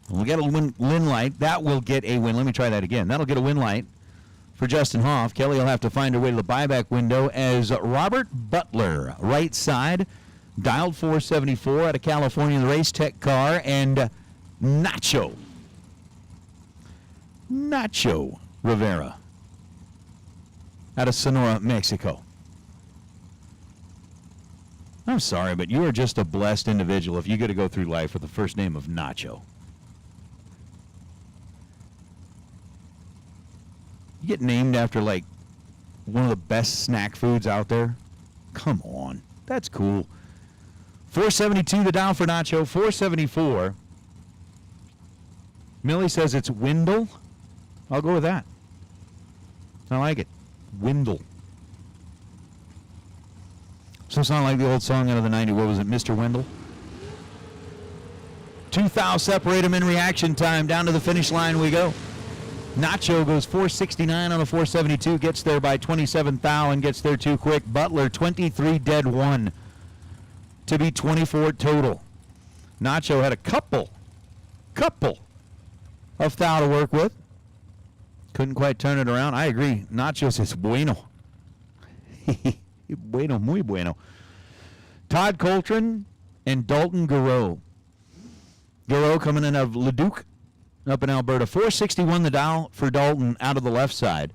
We'll get a win light. That will get a win. Let me try that again. That'll get a win light for Justin Hoff. Kelly will have to find her way to the buyback window as Robert Butler, right side, dialed 474 out of California in the Race Tech car, and Nacho Rivera out of Sonora, Mexico. I'm sorry, but you are just a blessed individual if you get to go through life with the first name of Nacho. You get named after, like, one of the best snack foods out there? Come on. That's cool. 472 the dial for Nacho. 474. Millie says it's Wendell. I'll go with that. I like it. Wendell. So it's not like the old song out of the 90s. What was it, Mr. Wendell? 2 thou separate them in reaction time. Down to the finish line we go. Nacho goes 469 on a 472, gets there by 27 thou and gets there too quick. Butler, 23 dead 1 to be 24 total. Nacho had a couple of thou to work with. Couldn't quite turn it around. I agree. Nacho's es bueno. Bueno, muy bueno. Todd Coltrane and Dalton Garreau. Garreau coming in of Leduc up in Alberta. 461 the dial for Dalton out of the left side.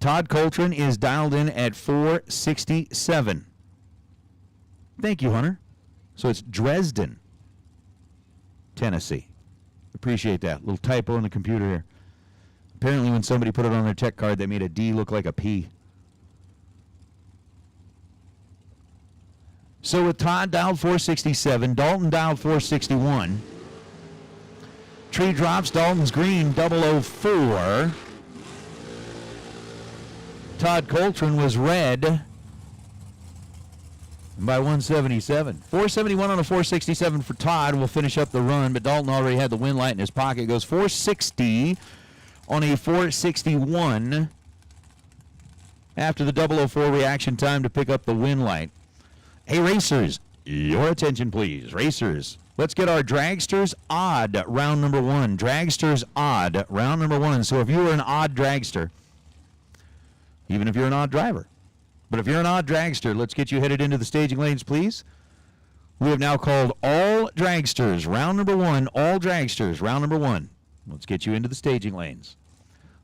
Todd Coltrane is dialed in at 467. Thank you, Hunter. So it's Dresden, Tennessee. Appreciate that. Little typo in the computer here. Apparently when somebody put it on their tech card, they made a D look like a P. So with Todd dialed 467, Dalton dialed 461. Tree drops, Dalton's green, 004. Todd Coltrane was red by 177. 471 on a 467 for Todd will finish up the run, but Dalton already had the win light in his pocket. Goes 460 on a 461 after the 004 reaction time to pick up the win light. Hey, racers, your attention, please. Racers, let's get our Dragsters odd round number 1. Dragsters odd round number 1. So if you were an odd dragster, even if you're an odd driver, but if you're an odd dragster, let's get you headed into the staging lanes, please. We have now called all dragsters round number 1. All dragsters round number 1. Let's get you into the staging lanes.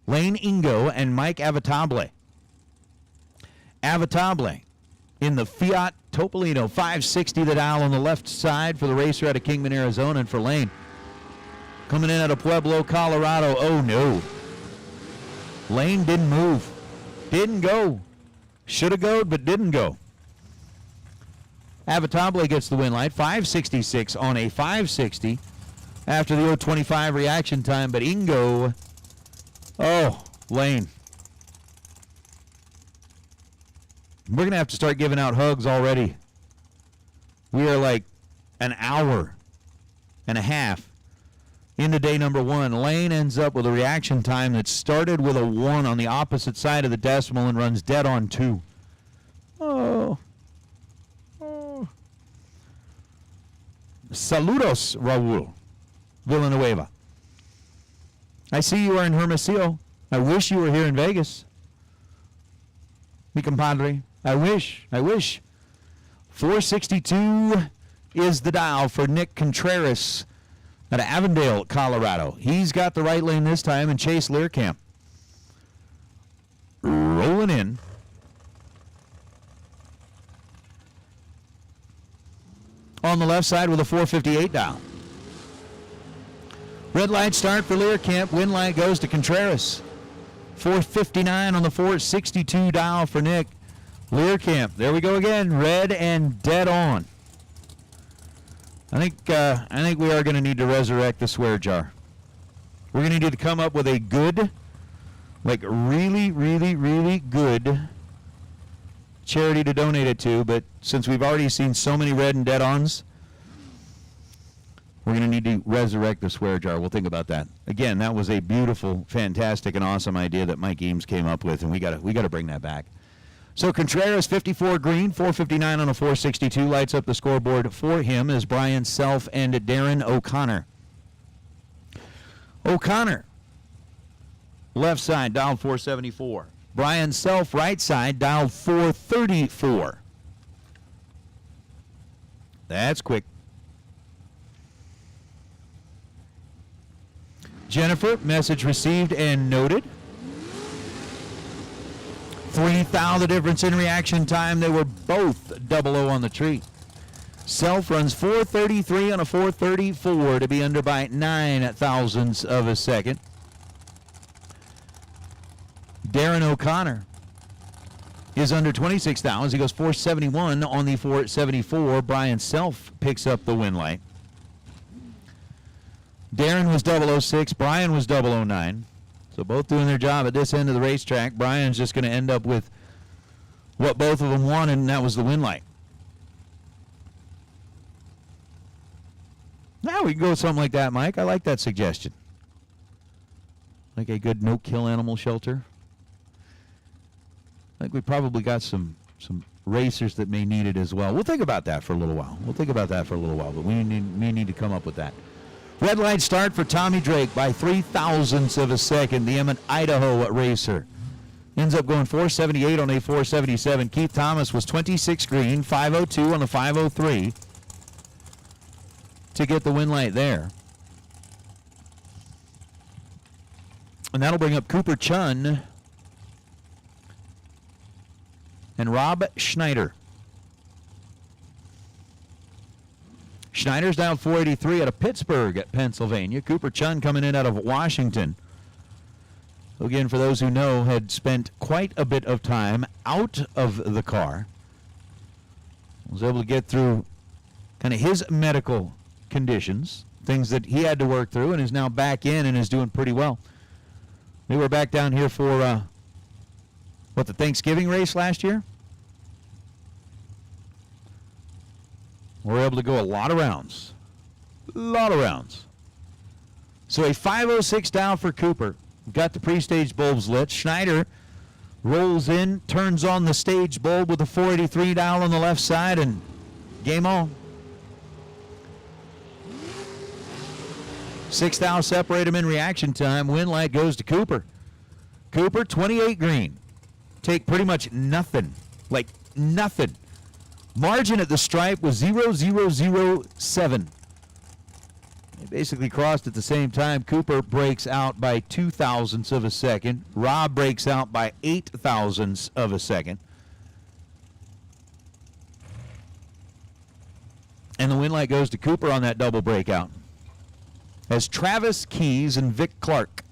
Lane Ingo and Mike Avatable. Avatable in the Fiat Topolino 560, the dial on the left side for the racer out of Kingman, Arizona, and for Lane. Coming in out of Pueblo, Colorado. Oh, no. Lane didn't move. Didn't go. Should have goed, but didn't go. Avatable gets the win light. 566 on a 560 after the 025 reaction time, but Ingo, oh, Lane. We're going to have to start giving out hugs already. We are like an hour and a half into day number 1. Lane ends up with a reaction time that started with a 1 on the opposite side of the decimal and runs dead on 2. Oh. Oh. Saludos, Raul Villanueva. I see you are in Hermosillo. I wish you were here in Vegas. Mi compadre. I wish. 462 is the dial for Nick Contreras out of Avondale, Colorado. He's got the right lane this time, and Chase Learcamp rolling in. On the left side with a 458 dial. Red light start for Learcamp. Win light goes to Contreras. 459 on the 462 dial for Nick. Learcamp, there we go again, red and dead on. I think we are going to need to resurrect the swear jar. We're going to need to come up with a good, like really, really, really good charity to donate it to, but since we've already seen so many red and dead ons, we're going to need to resurrect the swear jar. We'll think about that. Again, that was a beautiful, fantastic, and awesome idea that Mike Eames came up with, and we got to bring that back. So Contreras, 54 green, 459 on a 462, lights up the scoreboard for him as Brian Self and Darren O'Connor. O'Connor, left side, dialed 474. Brian Self, right side, dialed 434. That's quick. Jennifer, message received and noted. 3,000 the difference in reaction time. They were both 00 on the tree. Self runs 433 on a 434 to be under by 9 thousandths of a second. Darren O'Connor is under 26 thousandths. He goes 471 on the 474. Brian Self picks up the win light. Darren was 006. Brian was 009. So both doing their job at this end of the racetrack. Brian's just going to end up with what both of them wanted, and that was the win light. Now we can go with something like that, Mike. I like that suggestion. Like a good no-kill animal shelter. I think we probably got some racers that may need it as well. We'll think about that for a little while. But we need to come up with that. Red light start for Tommy Drake by 3 thousandths of a second. The Emmett, Idaho racer ends up going 478 on a 477. Keith Thomas was 26 green, 502 on a 503 to get the win light there. And that'll bring up Cooper Chun and Rob Schneider. Schneider's down 483 out of Pittsburgh, Pennsylvania. Cooper Chun coming in out of Washington. Again, for those who know, had spent quite a bit of time out of the car. Was able to get through kind of his medical conditions, things that he had to work through, and is now back in and is doing pretty well. They were back down here for, the Thanksgiving race last year? We were able to go a lot of rounds. So a 506 down for Cooper. Got the pre-stage bulbs lit. Schneider rolls in, turns on the stage bulb with a 483 dial on the left side, and game on. 6 thou separate them in reaction time. Win light goes to Cooper. Cooper, 28 green. Take pretty much nothing. Like nothing. Margin at the stripe was 0.007. They basically crossed at the same time. Cooper breaks out by 2 thousandths of a second. Rob breaks out by 8 thousandths of a second. And the win light goes to Cooper on that double breakout. As Travis Keys and Vic Clark.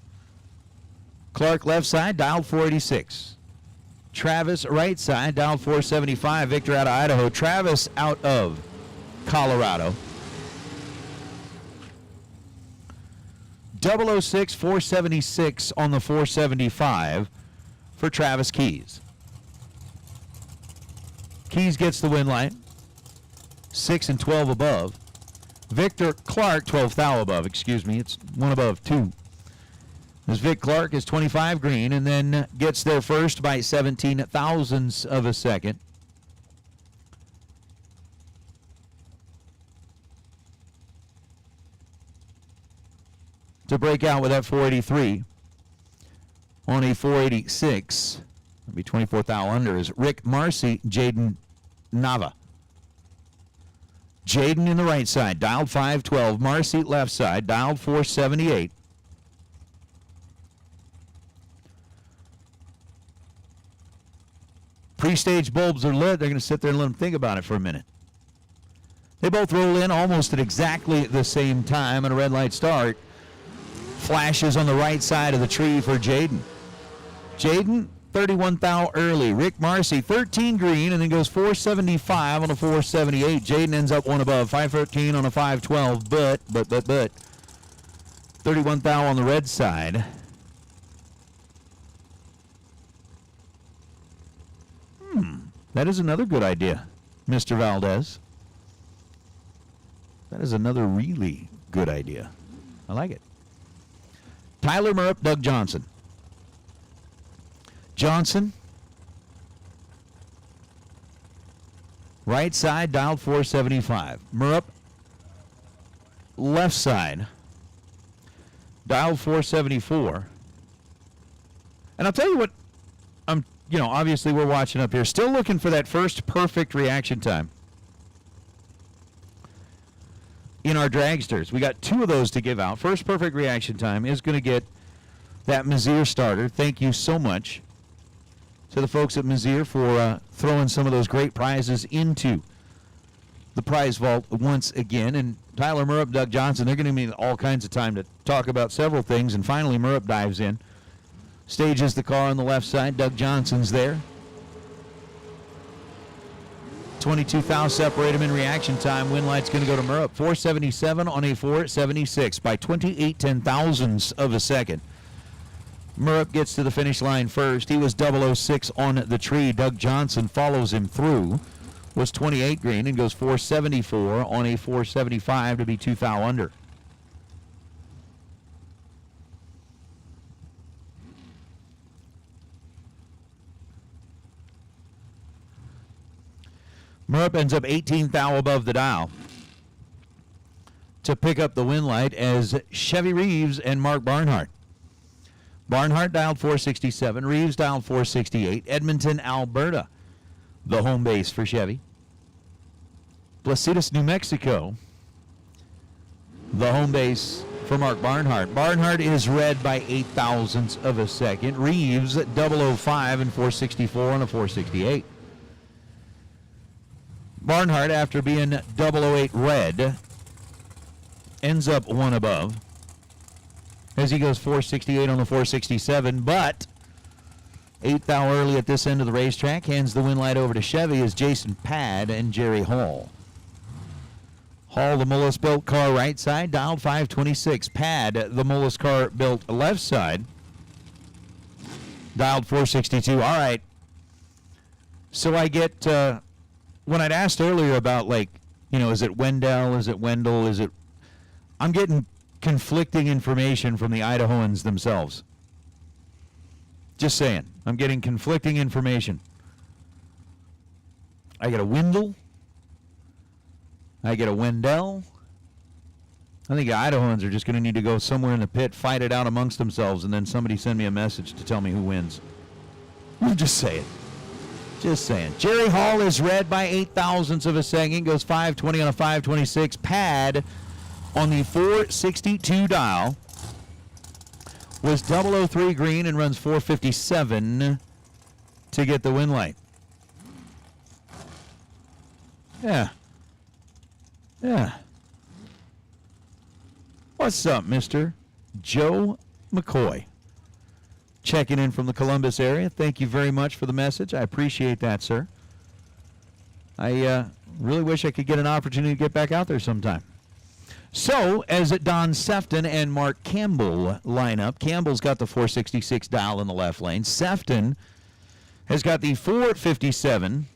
Clark left side, dialed 486. Travis right side, dialed 475. Victor out of Idaho. Travis out of Colorado. 006, 476 on the 475 for Travis Keys. Keys gets the win light. 6 and 12 above. Victor Clark, 12 thou above, excuse me. It's one above 2. As Vic Clark is 25 green and then gets there first by 17 thousandths of a second. To break out with that 483 on a 486. That'll be 24 thou under is Rick Marcy, Jaden Nava. Jaden in the right side, dialed 512. Marcy left side, dialed 478. Pre-stage bulbs are lit. They're going to sit there and let them think about it for a minute. They both roll in almost at exactly the same time, and a red light start flashes on the right side of the tree for Jaden. Jaden, 31 thou early. Rick Marcy, 13 green, and then goes 475 on a 478. Jaden ends up one above, 513 on a 512, but 31 thou on the red side. That is another good idea, Mr. Valdez. That is another really good idea. I like it. Tyler Murrup, Doug Johnson. Johnson, right side, dialed 475. Murrup, left side, dialed 474. And I'll tell you what, obviously we're watching up here, still looking for that first perfect reaction time in our dragsters. We got 2 of those to give out. First perfect reaction time is going to get that Mizzier starter. Thank you so much to the folks at Mizzier for throwing some of those great prizes into the prize vault once again. And Tyler Murrup, Doug Johnson, they're going to need all kinds of time to talk about several things. And finally, Murrup dives in, stages the car on the left side. Doug Johnson's there. 22 thou separate him in reaction time. Win light's going to go to Murrup. 477 on a 476 by 28 10,000ths of a second. Murrup gets to the finish line first. He was 006 on the tree. Doug Johnson follows him through. Was 28 green and goes 474 on a 475 to be 2 thou under. Murrup ends up 18 thou above the dial to pick up the win light as Chevy Reeves and Mark Barnhart. Barnhart dialed 467. Reeves dialed 468. Edmonton, Alberta, the home base for Chevy. Placitas, New Mexico, the home base for Mark Barnhart. Barnhart is red by 8 thousandths of a second. Reeves 005 and 464 on a 468. Barnhart, after being 008 red, ends up one above as he goes 468 on the 467, but 8 thou early at this end of the racetrack, hands the win light over to Chevy as Jason Pad and Jerry Hall. Hall, the Mullis built car right side, dialed 526. Pad, the Mullis car built left side, dialed 462. All right. So I get, when I'd asked earlier about, is it Wendell, is it Wendell, I'm getting conflicting information from the Idahoans themselves. Just saying. I'm getting conflicting information. I get a Wendell. I get a Wendell. I think Idahoans are just going to need to go somewhere in the pit, fight it out amongst themselves, and then somebody send me a message to tell me who wins. I'm just saying. Just saying. Jerry Hall is red by 0.08 of a second. Goes 520 on a 526 pad on the 462 dial. Was 003 green and runs 457 to get the win light. Yeah. Yeah. What's up, Mr. Joe McCoy? Checking in from the Columbus area. Thank you very much for the message. I appreciate that, sir. I really wish I could get an opportunity to get back out there sometime. So, as Don Sefton and Mark Campbell line up, Campbell's got the 466 dial in the left lane. Sefton has got the 457.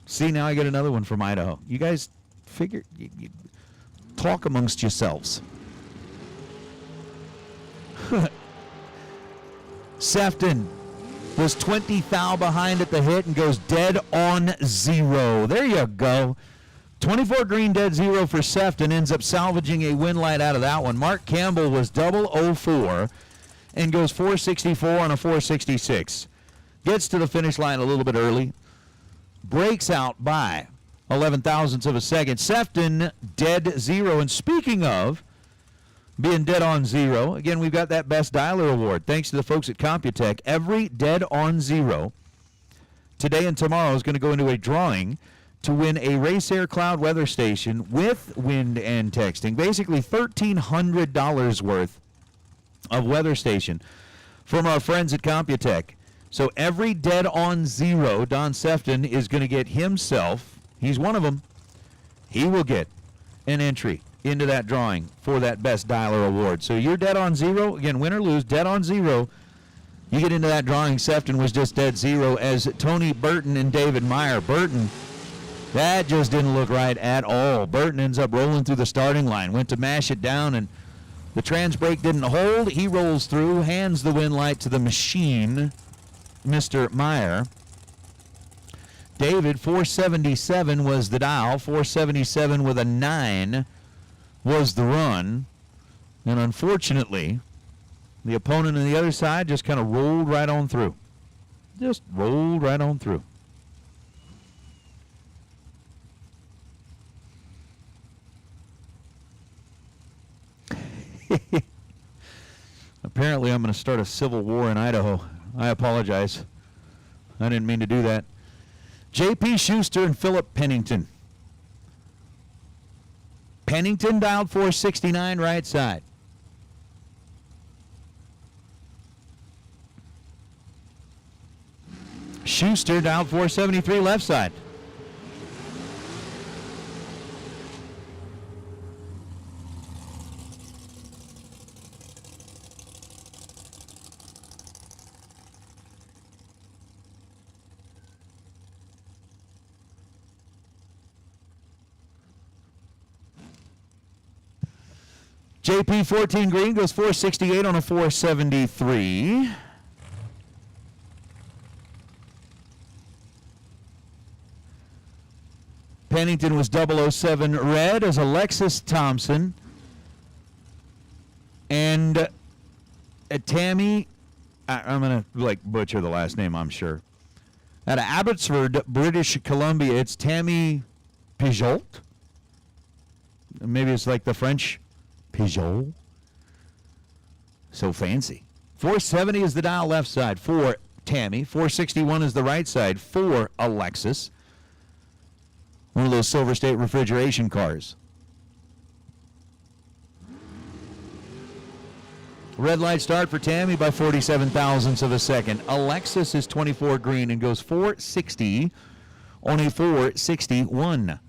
See, now I get another one from Idaho. You guys figure, you talk amongst yourselves. Sefton was 20 thou behind at the hit and goes dead on 0. There you go. 24 green, dead 0 for Sefton. Ends up salvaging a win light out of that one. Mark Campbell was 004 and goes 464 on a 466. Gets to the finish line a little bit early. Breaks out by 11 thousandths of a second. Sefton dead 0. And speaking of being dead on 0, again, we've got that Best Dialer Award. Thanks to the folks at Computech. Every dead on 0 today and tomorrow is going to go into a drawing to win a Race Air Cloud weather station with wind and texting. Basically $1,300 worth of weather station from our friends at Computech. So every dead on 0, Don Sefton is going to get himself, he's one of them, he will get an entry into that drawing for that Best Dialer Award. So you're dead on 0, again, win or lose, dead on 0, you get into that drawing. Sefton was just dead 0 as Tony Burton and David Meyer. Burton, that just didn't look right at all. Burton ends up rolling through the starting line, went to mash it down, and the trans brake didn't hold. He rolls through, hands the win light to the machine, Mr. Meyer. David, 477 was the dial. 477 with a 9 was the run. And unfortunately, the opponent on the other side just kind of rolled right on through. Just rolled right on through. Apparently, I'm going to start a civil war in Idaho. I apologize. I didn't mean to do that. J.P. Schuster and Philip Pennington. Pennington dialed 469 right side. Schuster dialed 473 left side. JP 14 green goes 468 on a 473. Pennington was 007 red as Alexis Thompson. And Tammy, I'm going to butcher the last name, I'm sure. Out of Abbotsford, British Columbia, it's Tammy Pijot. Maybe it's like the French Peugeot. So fancy. 470 is the dial left side for Tammy. 461 is the right side for Alexis. One of those SilverState refrigeration cars. Red light start for Tammy by 47 thousandths of a second. Alexis is 24 green and goes 460 on a 461.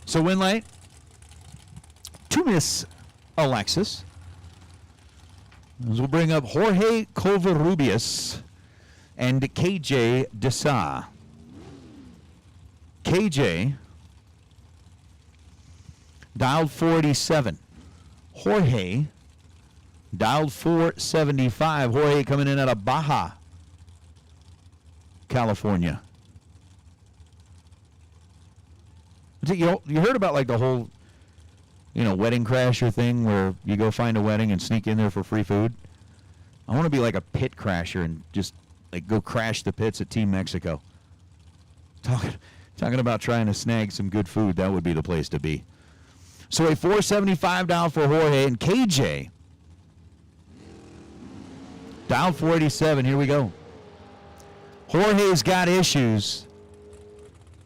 So win light to Miss Alexis. As we'll bring up Jorge Covarrubias and KJ Desa. KJ dialed 487. Jorge dialed 475. Jorge coming in out of Baja, California. You heard about like the whole, wedding crasher thing where you go find a wedding and sneak in there for free food? I want to be like a pit crasher and just like go crash the pits at Team Mexico. Talking about trying to snag some good food, that would be the place to be. So a 475 dial for Jorge, and KJ dialed 487. Here we go. Jorge's got issues,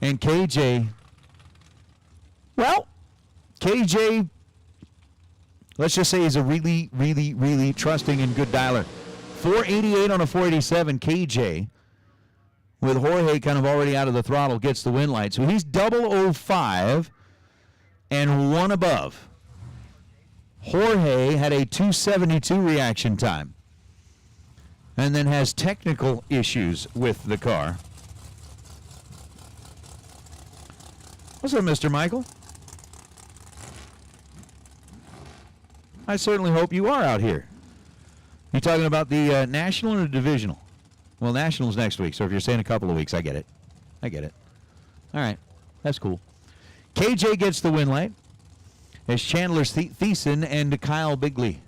and KJ, let's just say he's a really, really, really trusting and good dialer. 488 on a 487, KJ, with Jorge kind of already out of the throttle, gets the win light. So he's 005 and one above. Jorge had a 272 reaction time and then has technical issues with the car. What's up, Mr. Michael? I certainly hope you are out here. You talking about the national or the divisional? Well, national's next week, so if you're saying a couple of weeks, I get it. All right, that's cool. KJ gets the win light as Chandler Thiessen and Kyle Bigley.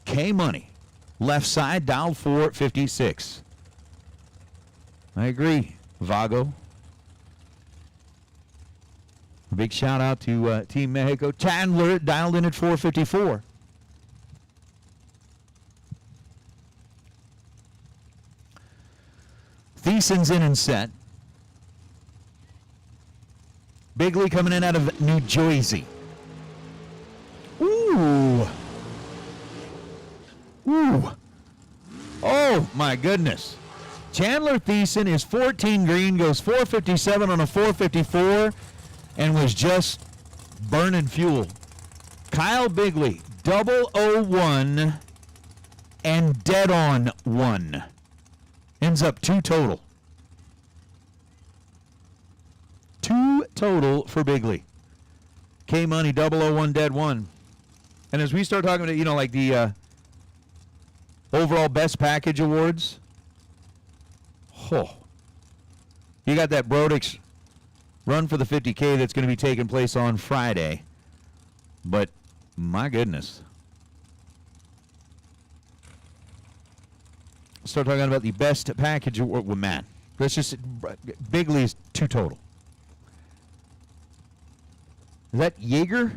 K-Money, left side, dialed 456. I agree, Vago. A big shout out to Team Mexico. Chandler dialed in at 454. Thiessen's in and set. Bigley coming in out of New Jersey. Ooh. Oh, my goodness. Chandler Thiessen is 14 green, goes 457 on a 454, and was just burning fuel. Kyle Bigley, 001 and dead on 1. Ends up 2 total. 2 total for Bigley. K-Money, 001, dead 1. And as we start talking about, like the overall best package awards, you got that Brodix run for the 50K that's going to be taking place on Friday. But, my goodness. Start talking about the best package award with Matt. Let's just, Bigley's 2 total. Is that Jaeger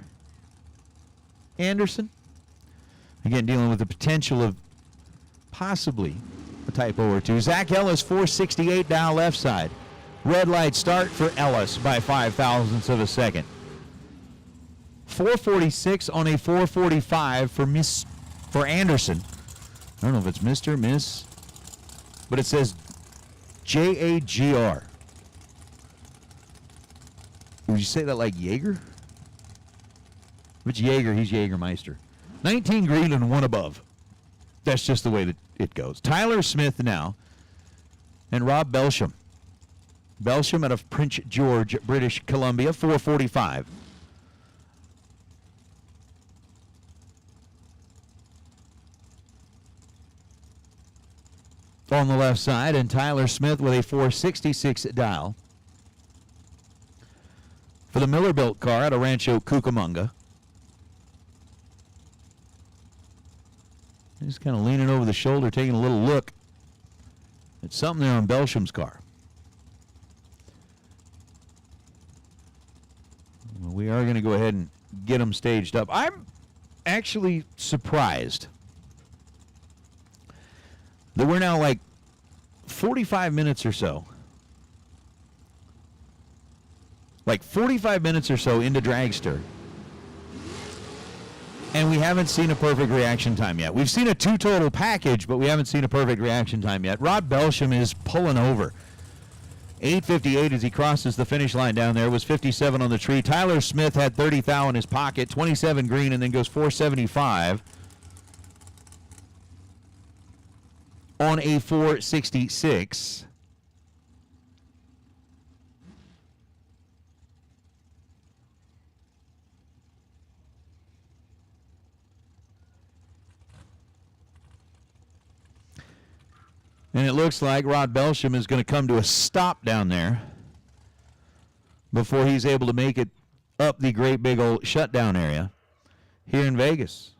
Anderson? Again, dealing with the potential of possibly a typo or two. Zach Ellis, 468 down left side. Red light start for Ellis by 5 thousandths of a second. 446 on a 445 for Anderson. I don't know if it's Mr., Miss, but it says Jagr. Would you say that like Jaeger? If it's Jaeger, he's Jägermeister. 19 green and 1 above. That's just the way that it goes. Tyler Smith now and Rob Belsham. Belsham out of Prince George, British Columbia, 445. On the left side, and Tyler Smith with a 466 dial. For the Miller-built car out of Rancho Cucamonga. Just kind of leaning over the shoulder, taking a little look at something there on Belsham's car. Well, we are going to go ahead and get them staged up. I'm actually surprised that we're now like 45 minutes or so. Like 45 minutes or so into Dragster. And we haven't seen a perfect reaction time yet. We've seen a 2 total package, but we haven't seen a perfect reaction time yet. Rod Belsham is pulling over. 8:58 as he crosses the finish line down there. Was 57 on the tree. Tyler Smith had 30 thou in his pocket, 27 green, and then goes 475 on a 466. And it looks like Rod Belsham is going to come to a stop down there before he's able to make it up the great big old shutdown area here in Vegas.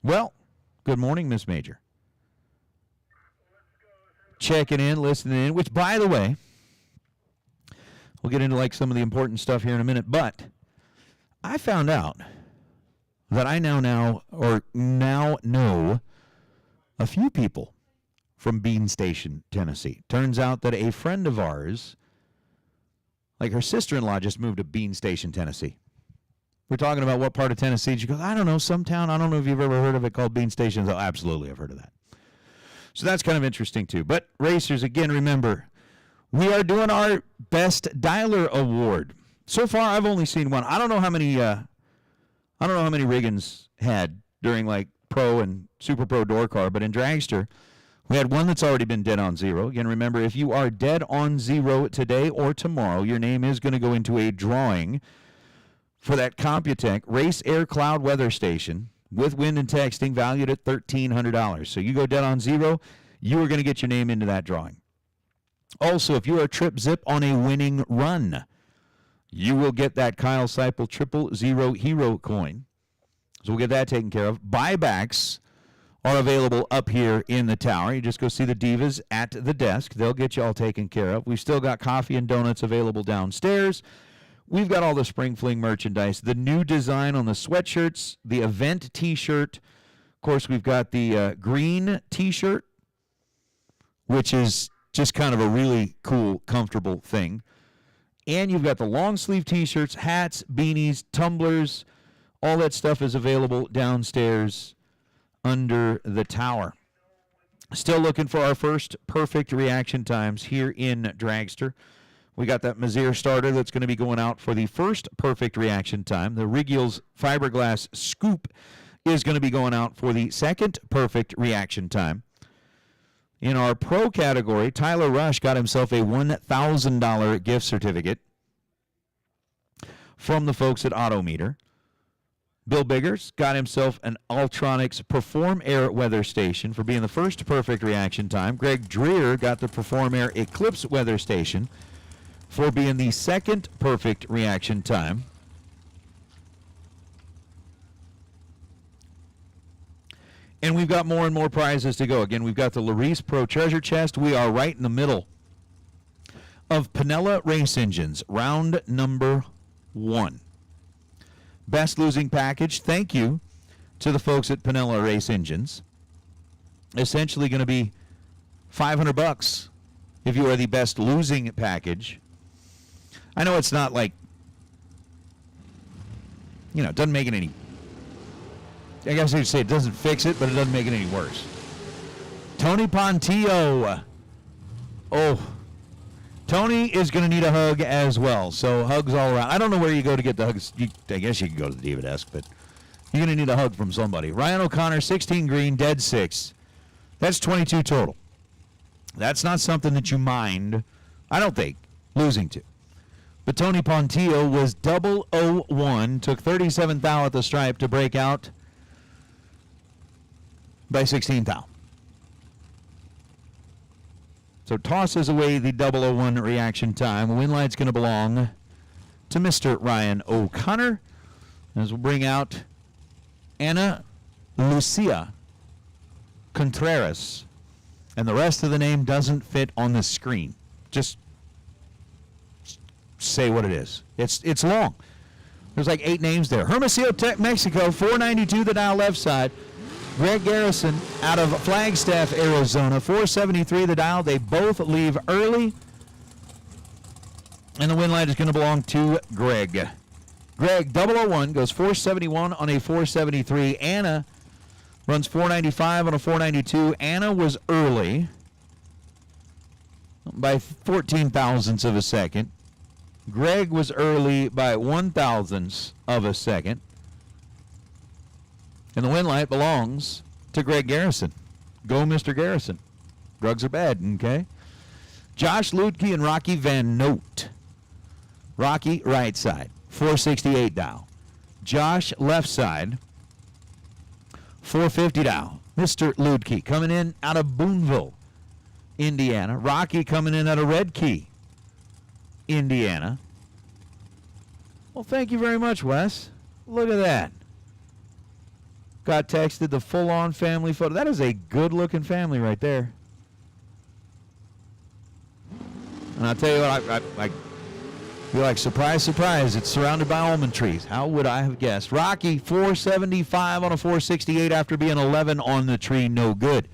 Well, good morning, Miss Major. Checking in, listening in, which, by the way, we'll get into like some of the important stuff here in a minute, but I found out that I now know a few people from Bean Station, Tennessee. Turns out that a friend of ours, like her sister-in-law, just moved to Bean Station, Tennessee. We're talking about what part of Tennessee. She goes, I don't know, some town. I don't know if you've ever heard of it called Bean Station. Oh, absolutely, I've heard of that. So that's kind of interesting, too. But racers, again, remember, we are doing our Best Dialer Award. So far, I've only seen one. I don't know how many Riggins had during, like, Pro and Super Pro door car, but in Dragster, we had one that's already been dead on zero. Again, remember, if you are dead on zero today or tomorrow, your name is going to go into a drawing for that Computech Race Air Cloud Weather Station with wind and texting valued at $1,300. So you go dead on zero, you are going to get your name into that drawing. Also, if you are Trip Zip on a winning run, you will get that Kyle Seipel 000 Hero coin. So we'll get that taken care of. Buybacks are available up here in the tower. You just go see the divas at the desk. They'll get you all taken care of. We've still got coffee and donuts available downstairs. We've got all the Spring Fling merchandise, the new design on the sweatshirts, the event T-shirt. Of course, we've got the green T-shirt, which is just kind of a really cool, comfortable thing. And you've got the long sleeve T-shirts, hats, beanies, tumblers. All that stuff is available downstairs under the tower. Still looking for our first perfect reaction times here in Dragster. We got that Mazier starter that's going to be going out for the first perfect reaction time. The Riggiel's fiberglass scoop is going to be going out for the second perfect reaction time. In our pro category, Tyler Rush got himself a $1,000 gift certificate from the folks at Autometer. Bill Biggers got himself an Ultronics Perform Air weather station for being the first perfect reaction time. Greg Dreer got the Perform Air Eclipse weather station for being the second perfect reaction time. And we've got more and more prizes to go. Again, we've got the Larice Pro Treasure Chest. We are right in the middle of Pinella Race Engines, round number 1. Best losing package, thank you to the folks at Pinella Race Engines. Essentially going to be $500 if you are the best losing package. I know it's not like, it doesn't make it any, I guess you'd say it doesn't fix it, but it doesn't make it any worse. Tony Pontillo. Oh, Tony is going to need a hug as well, so hugs all around. I don't know where you go to get the hugs. I guess you can go to the Diva Desk, but you're going to need a hug from somebody. Ryan O'Connor, 16 green, dead 6. That's 22 total. That's not something that you mind, I don't think, losing to. But Tony Pontillo was 001, took 37 thou at the stripe to break out by 16 thou. So tosses away the 001 reaction time. Win light's going to belong to Mr. Ryan O'Connor. As we'll bring out Ana Lucia Contreras. And the rest of the name doesn't fit on the screen. Just say what it is. It's long. There's like 8 names there. Hermosillo Tech, Mexico, 492 the dial left side. Greg Garrison out of Flagstaff, Arizona, 473 the dial. They both leave early. And the win light is going to belong to Greg. Greg, 001, goes 471 on a 473. Anna runs 495 on a 492. Anna was early by 14 thousandths of a second. Greg was early by 1 thousandths of a second. And the win light belongs to Greg Garrison. Go, Mr. Garrison. Drugs are bad, okay? Josh Ludke and Rocky Van Noot. Rocky, right side, 468 dial. Josh, left side, 450 dial. Mr. Ludke coming in out of Boonville, Indiana. Rocky coming in out of Red Key, Indiana. Well, thank you very much, Wes. Look at that. Got texted the full-on family photo. That is a good-looking family right there. And I'll tell you what, I feel like, surprise, surprise, it's surrounded by almond trees. How would I have guessed? Rocky, 475 on a 468 after being 11 on the tree, no good.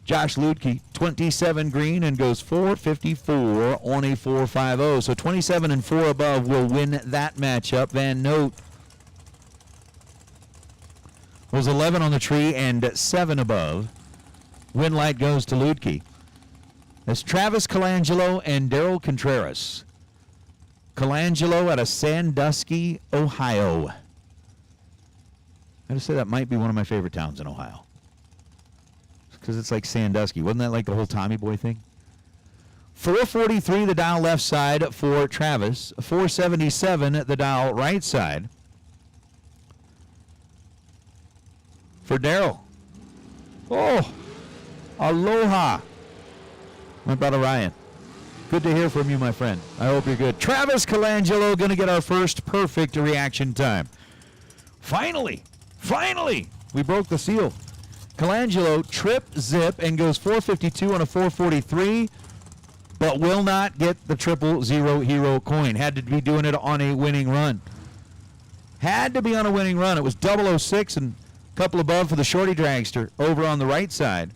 Josh Ludke, 27 green and goes 454 on a 450. So 27 and 4 above will win that matchup. Van Note was 11 on the tree and 7 above. Win light goes to Ludke. That's Travis Colangelo and Daryl Contreras. Colangelo out of Sandusky, Ohio. I gotta say that might be one of my favorite towns in Ohio. Because it's like Sandusky. Wasn't that like the whole Tommy Boy thing? 443 the dial left side for Travis. 477 the dial right side for Daryl. Oh, aloha. My brother Ryan. Good to hear from you, my friend. I hope you're good. Travis Colangelo going to get our first perfect reaction time. Finally, we broke the seal. Colangelo trip, zip, and goes 452 on a 443, but will not get the 000 hero coin. Had to be doing it on a winning run. Had to be on a winning run. It was 006 and a couple above for the shorty dragster over on the right side.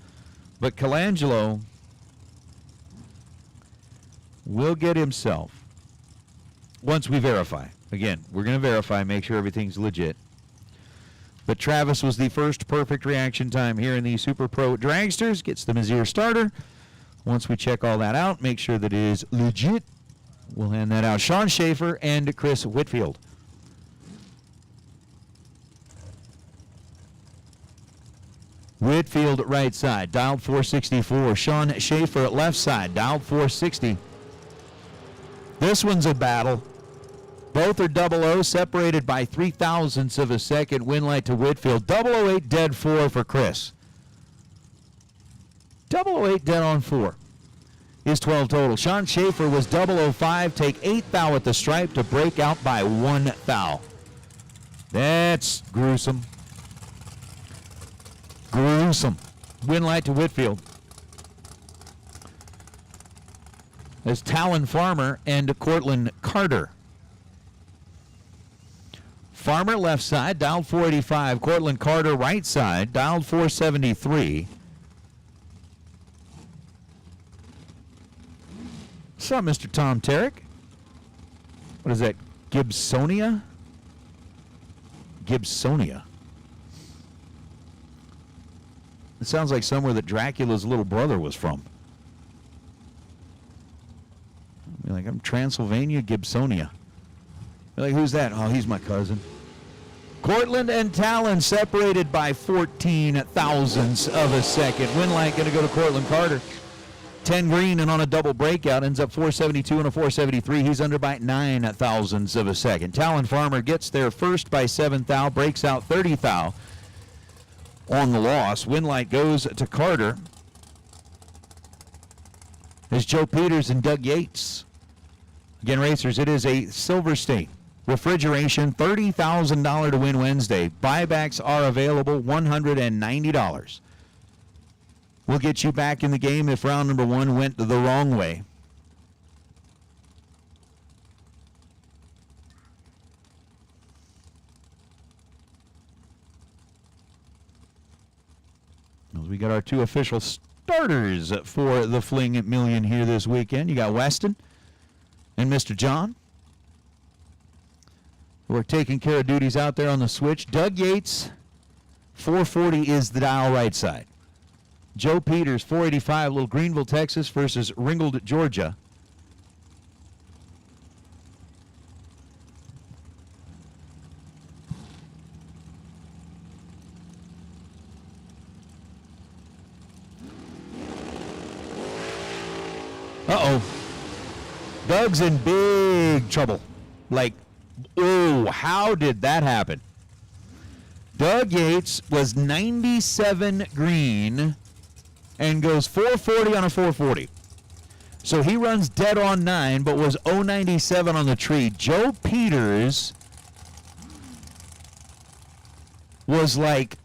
But Colangelo will get himself, once we verify. Again, we're going to verify, make sure everything's legit. But Travis was the first perfect reaction time here in the Super Pro Dragsters. Gets the Mazier starter. Once we check all that out, make sure that it is legit, we'll hand that out. Sean Schaefer and Chris Whitfield. Whitfield right side, dialed 464. Sean Schaefer left side, dialed 460. This one's a battle. Both are 00, separated by 0.03 of a second. Win light to Whitfield. 008 dead 4 for Chris. 008 dead on 4 is 12 total. Sean Schaefer was 005, take 8 thou at the stripe to break out by 1 thou. That's gruesome. Gruesome. Win light to Whitfield. There's Talon Farmer and Cortland Carter. Farmer left side, dialed 485. Cortland Carter right side, dialed 473. What's up, Mr. Tom Tarrick? What is that, Gibsonia? Gibsonia. It sounds like somewhere that Dracula's little brother was from. Like, I'm Transylvania, Gibsonia. You're like, who's that? Oh, he's my cousin. Cortland and Talon separated by 14 thousandths of a second. Win light going to go to Cortland Carter. 10 green and on a double breakout. Ends up 472 and a 473. He's under by 9 thousandths of a second. Talon Farmer gets there first by 7 thou. Breaks out 30 thou on the loss. Win light goes to Carter. There's Joe Peters and Doug Yates. Again, racers, it is a SilverState refrigeration, $30,000 to win Wednesday. Buybacks are available, $190. We'll get you back in the game if round number 1 went the wrong way. As we got our 2 official starters for the Fling Million here this weekend. You got Weston and Mr. John, who are taking care of duties out there on the switch. Doug Yates, 440 is the dial right side. Joe Peters, 485, Little Greenville, Texas versus Ringgold, Georgia. Uh-oh. Doug's in big trouble. Like, oh, how did that happen? Doug Yates was 97 green and goes 440 on a 440. So he runs dead on 9, but was 097 on the tree. Joe Peters was like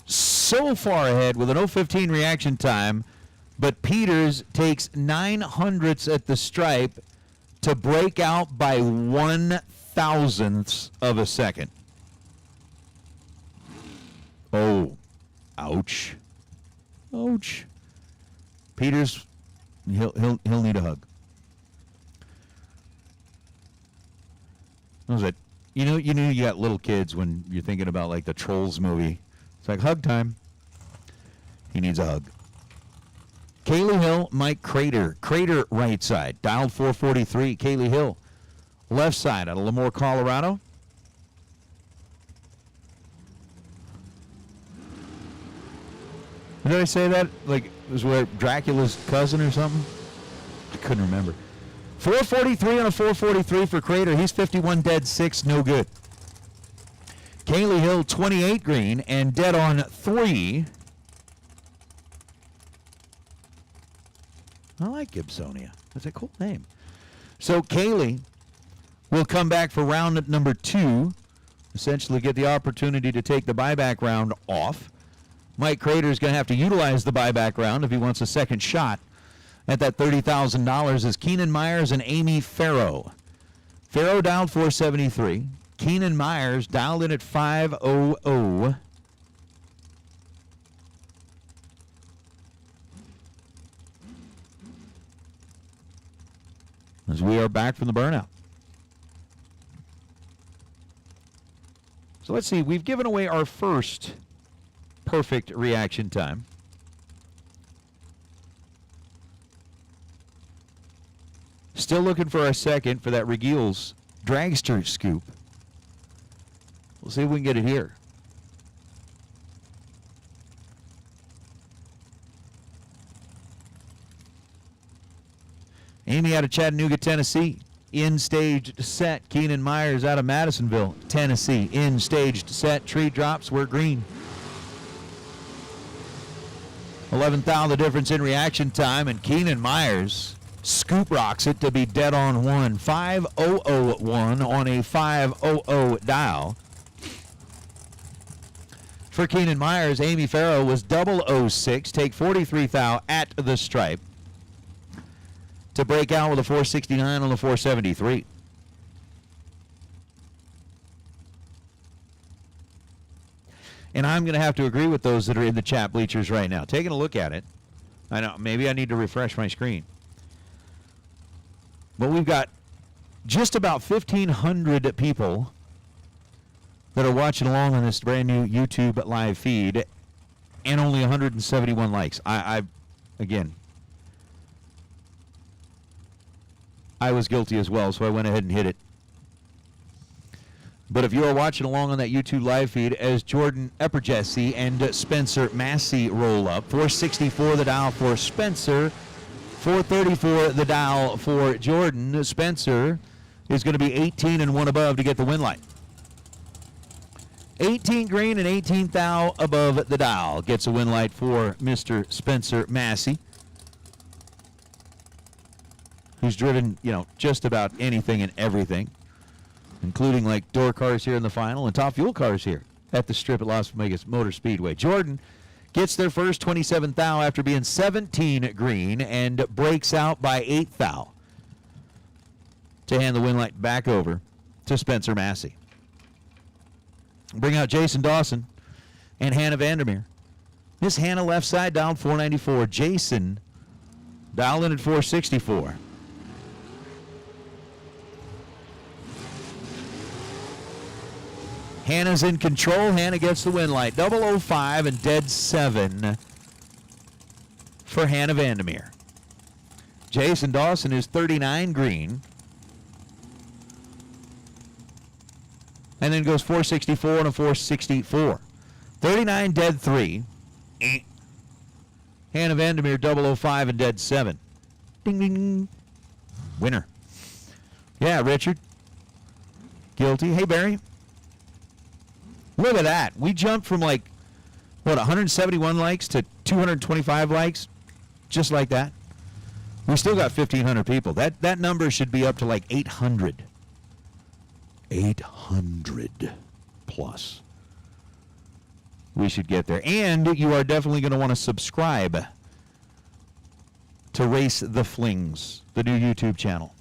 so far ahead with an 015 reaction time, but Peters takes 900ths at the stripe to break out by 1,000ths of a second. Oh, ouch. Ouch. Peters, he'll need a hug. What was it? You know you got little kids when you're thinking about like the Trolls movie. It's like hug time. He needs a hug. Kaylee Hill, Mike Crater. Crater right side. Dialed 443. Kaylee Hill. Left side out of Lemoore, Colorado. Did I say that? Like it was where Dracula's cousin or something? I couldn't remember. 443 on a 443 for Crater. He's 51 dead, 6 no good. Kaylee Hill, 28 green and dead on 3. I like Gibsonia. That's a cool name. So Kaylee will come back for round number 2, essentially get the opportunity to take the buyback round off. Mike Crater is going to have to utilize the buyback round if he wants a second shot at that $30,000 is Keenan Myers and Amy Farrow. Farrow dialed 473. Keenan Myers dialed in at 500. As we are back from the burnout. So let's see. We've given away our first perfect reaction time. Still looking for our second for that Regiel's Dragster scoop. We'll see if we can get it here. Amy out of Chattanooga, Tennessee. In-staged set. Keenan Myers out of Madisonville, Tennessee. In-staged set. Tree drops were green. 11th thou the difference in reaction time, and Keenan Myers scoop rocks it to be dead on 1. 5-0-0-1 on a 5-0-0 dial. For Keenan Myers, Amy Farrow was 006, take 43 thou at the stripe to break out with a 469 on the 473. And I'm going to have to agree with those that are in the chat bleachers right now. Taking a look at it. I know, maybe I need to refresh my screen. But we've got just about 1,500 people that are watching along on this brand new YouTube live feed, and only 171 likes. Again, I was guilty as well, so I went ahead and hit it. But if you are watching along on that YouTube live feed as Jordan Epperjesse and Spencer Massey roll up, 464 the dial for Spencer, 434 the dial for Jordan. Spencer is going to be 18 and 1 above to get the win line. 18 green and 18 thou above the dial gets a win light for Mr. Spencer Massey, who's driven, just about anything and everything, including like door cars here in the final and top fuel cars here at the strip at Las Vegas Motor Speedway. Jordan gets their first 27 thou after being 17 green and breaks out by 8 thou to hand the win light back over to Spencer Massey. Bring out Jason Dawson and Hannah Vandermeer. Miss Hannah left side dialed 494. Jason dialed in at 464. Hannah's in control. Hannah gets the win light. 005 and dead 7 for Hannah Vandermeer. Jason Dawson is 39 green. And then goes 464 and a 464. 39 dead 3. Hannah Vandermeer 005 and dead 7. Ding ding. Winner. Yeah, Richard. Guilty. Hey, Barry. Look at that. We jumped from like 171 likes to 225 likes, just like that. We still got 1,500 people. That number should be up to like 800. 800 plus. We should get there. And you are definitely going to want to subscribe to Race the Flings, the new YouTube channel.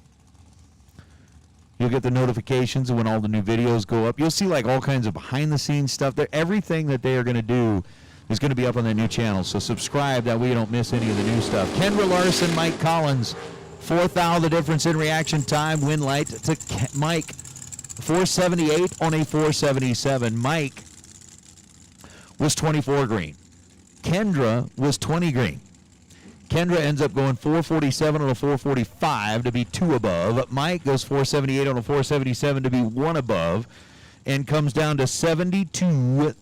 You'll get the notifications when all the new videos go up. You'll see like all kinds of behind-the-scenes stuff there. Everything that they are going to do is going to be up on that new channel. So subscribe, that way you don't miss any of the new stuff. Kendra Larson, Mike Collins, fourth thou, the difference in reaction time. Win light to Mike, 478 on a 477. Mike was 24 green. Kendra was 20 green. Kendra ends up going 447 on a 445 to be 2 above. Mike goes 478 on a 477 to be 1 above, and comes down to 72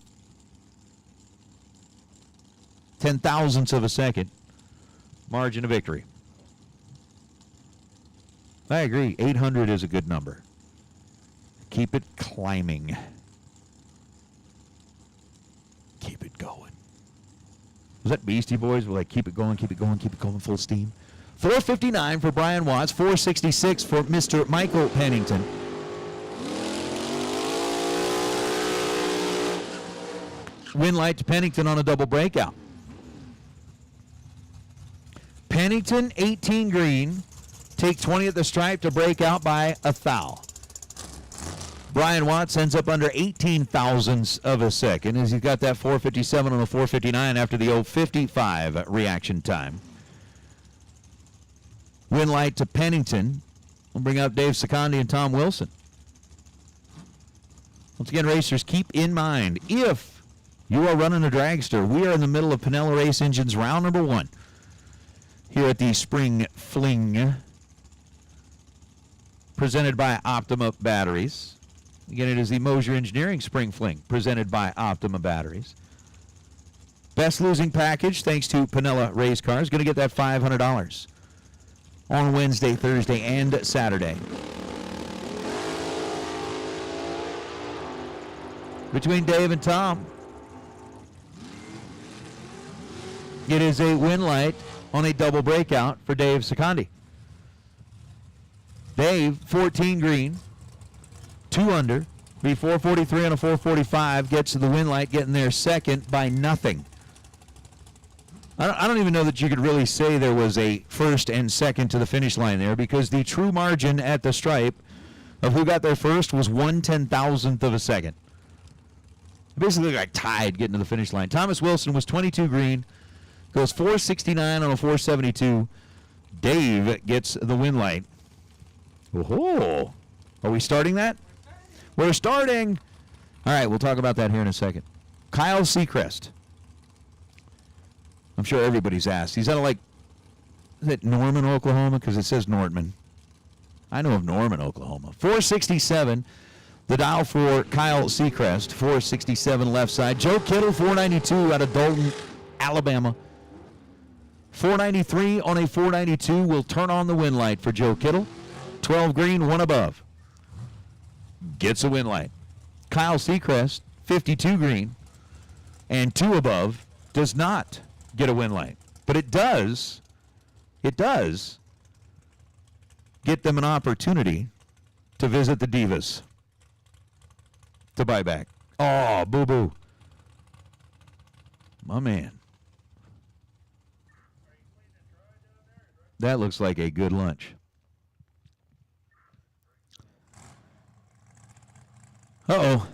ten-thousandths of a second margin of victory. I agree. 800 is a good number. Keep it climbing. Keep it going. Was that Beastie Boys? We're like, keep it going, keep it going, keep it going, full steam. 459 for Brian Watts, 466 for Mr. Michael Pennington. Win light to Pennington on a double breakout. Pennington, 18 green, take 20 at the stripe to break out by a thou. Brian Watts ends up under 18 thousandths of a second as he's got that 457 on a 459 after the 055 reaction time. Win light to Pennington. We'll bring up Dave Secondi and Tom Wilson. Once again, racers, keep in mind, if you are running a dragster, we are in the middle of Pinella Race Engines round number 1 here at the Spring Fling, presented by Optima Batteries. Again, it is the Mosier Engineering Spring Fling, presented by Optima Batteries. Best losing package, thanks to Pinella Race Cars. Going to get that $500 on Wednesday, Thursday, and Saturday. Between Dave and Tom, it is a win light on a double breakout for Dave Secondi. Dave, 14 green, 2 under, be 443 on a 445, gets to the win light, getting there second by nothing. I don't even know that you could really say there was a first and second to the finish line there, because the true margin at the stripe of who got there first was 1/10,000th of a second. Basically like tied getting to the finish line. Thomas Wilson was 22 green, goes 469 on a 472. Dave gets the win light. Oh, are we starting that? We're starting. All right, we'll talk about that here in a second. Kyle Seacrest. I'm sure everybody's asked. He's out of like, is it Norman, Oklahoma? Because it says Nortman. I know of Norman, Oklahoma. 467, the dial for Kyle Seacrest. 467 left side. Joe Kittle, 492 out of Dalton, Alabama. 493 on a 492 will turn on the win light for Joe Kittle. 12 green, 1 above. Gets a win light. Kyle Seacrest, 52 green, and 2 above, does not get a win light. But it does get them an opportunity to visit the Divas to Buyback. Oh, boo-boo. My man. That looks like a good lunch. Uh-oh.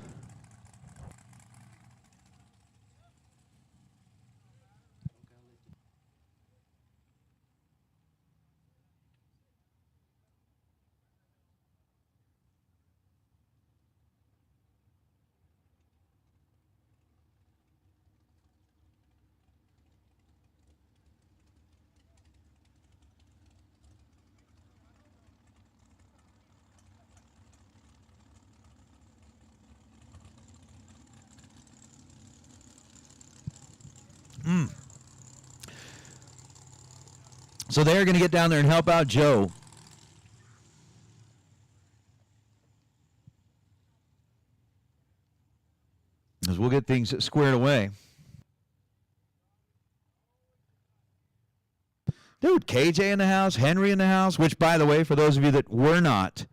So they're going to get down there and help out Joe. As we'll get things squared away. Dude, KJ in the house, Henry in the house, which, by the way, for those of you that were not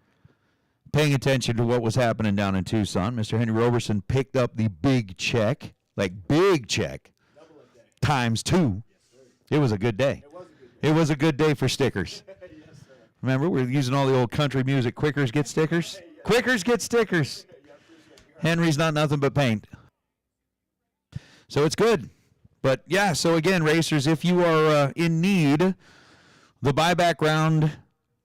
paying attention to what was happening down in Tucson, Mr. Henry Roberson picked up the big check, like big check, times 2. It was a good day. It was a good day for stickers. Remember, we're using all the old country music. Quickers get stickers. Quickers get stickers. Henry's not nothing but paint. So it's good. But, yeah, so again, racers, if you are in need, the buyback round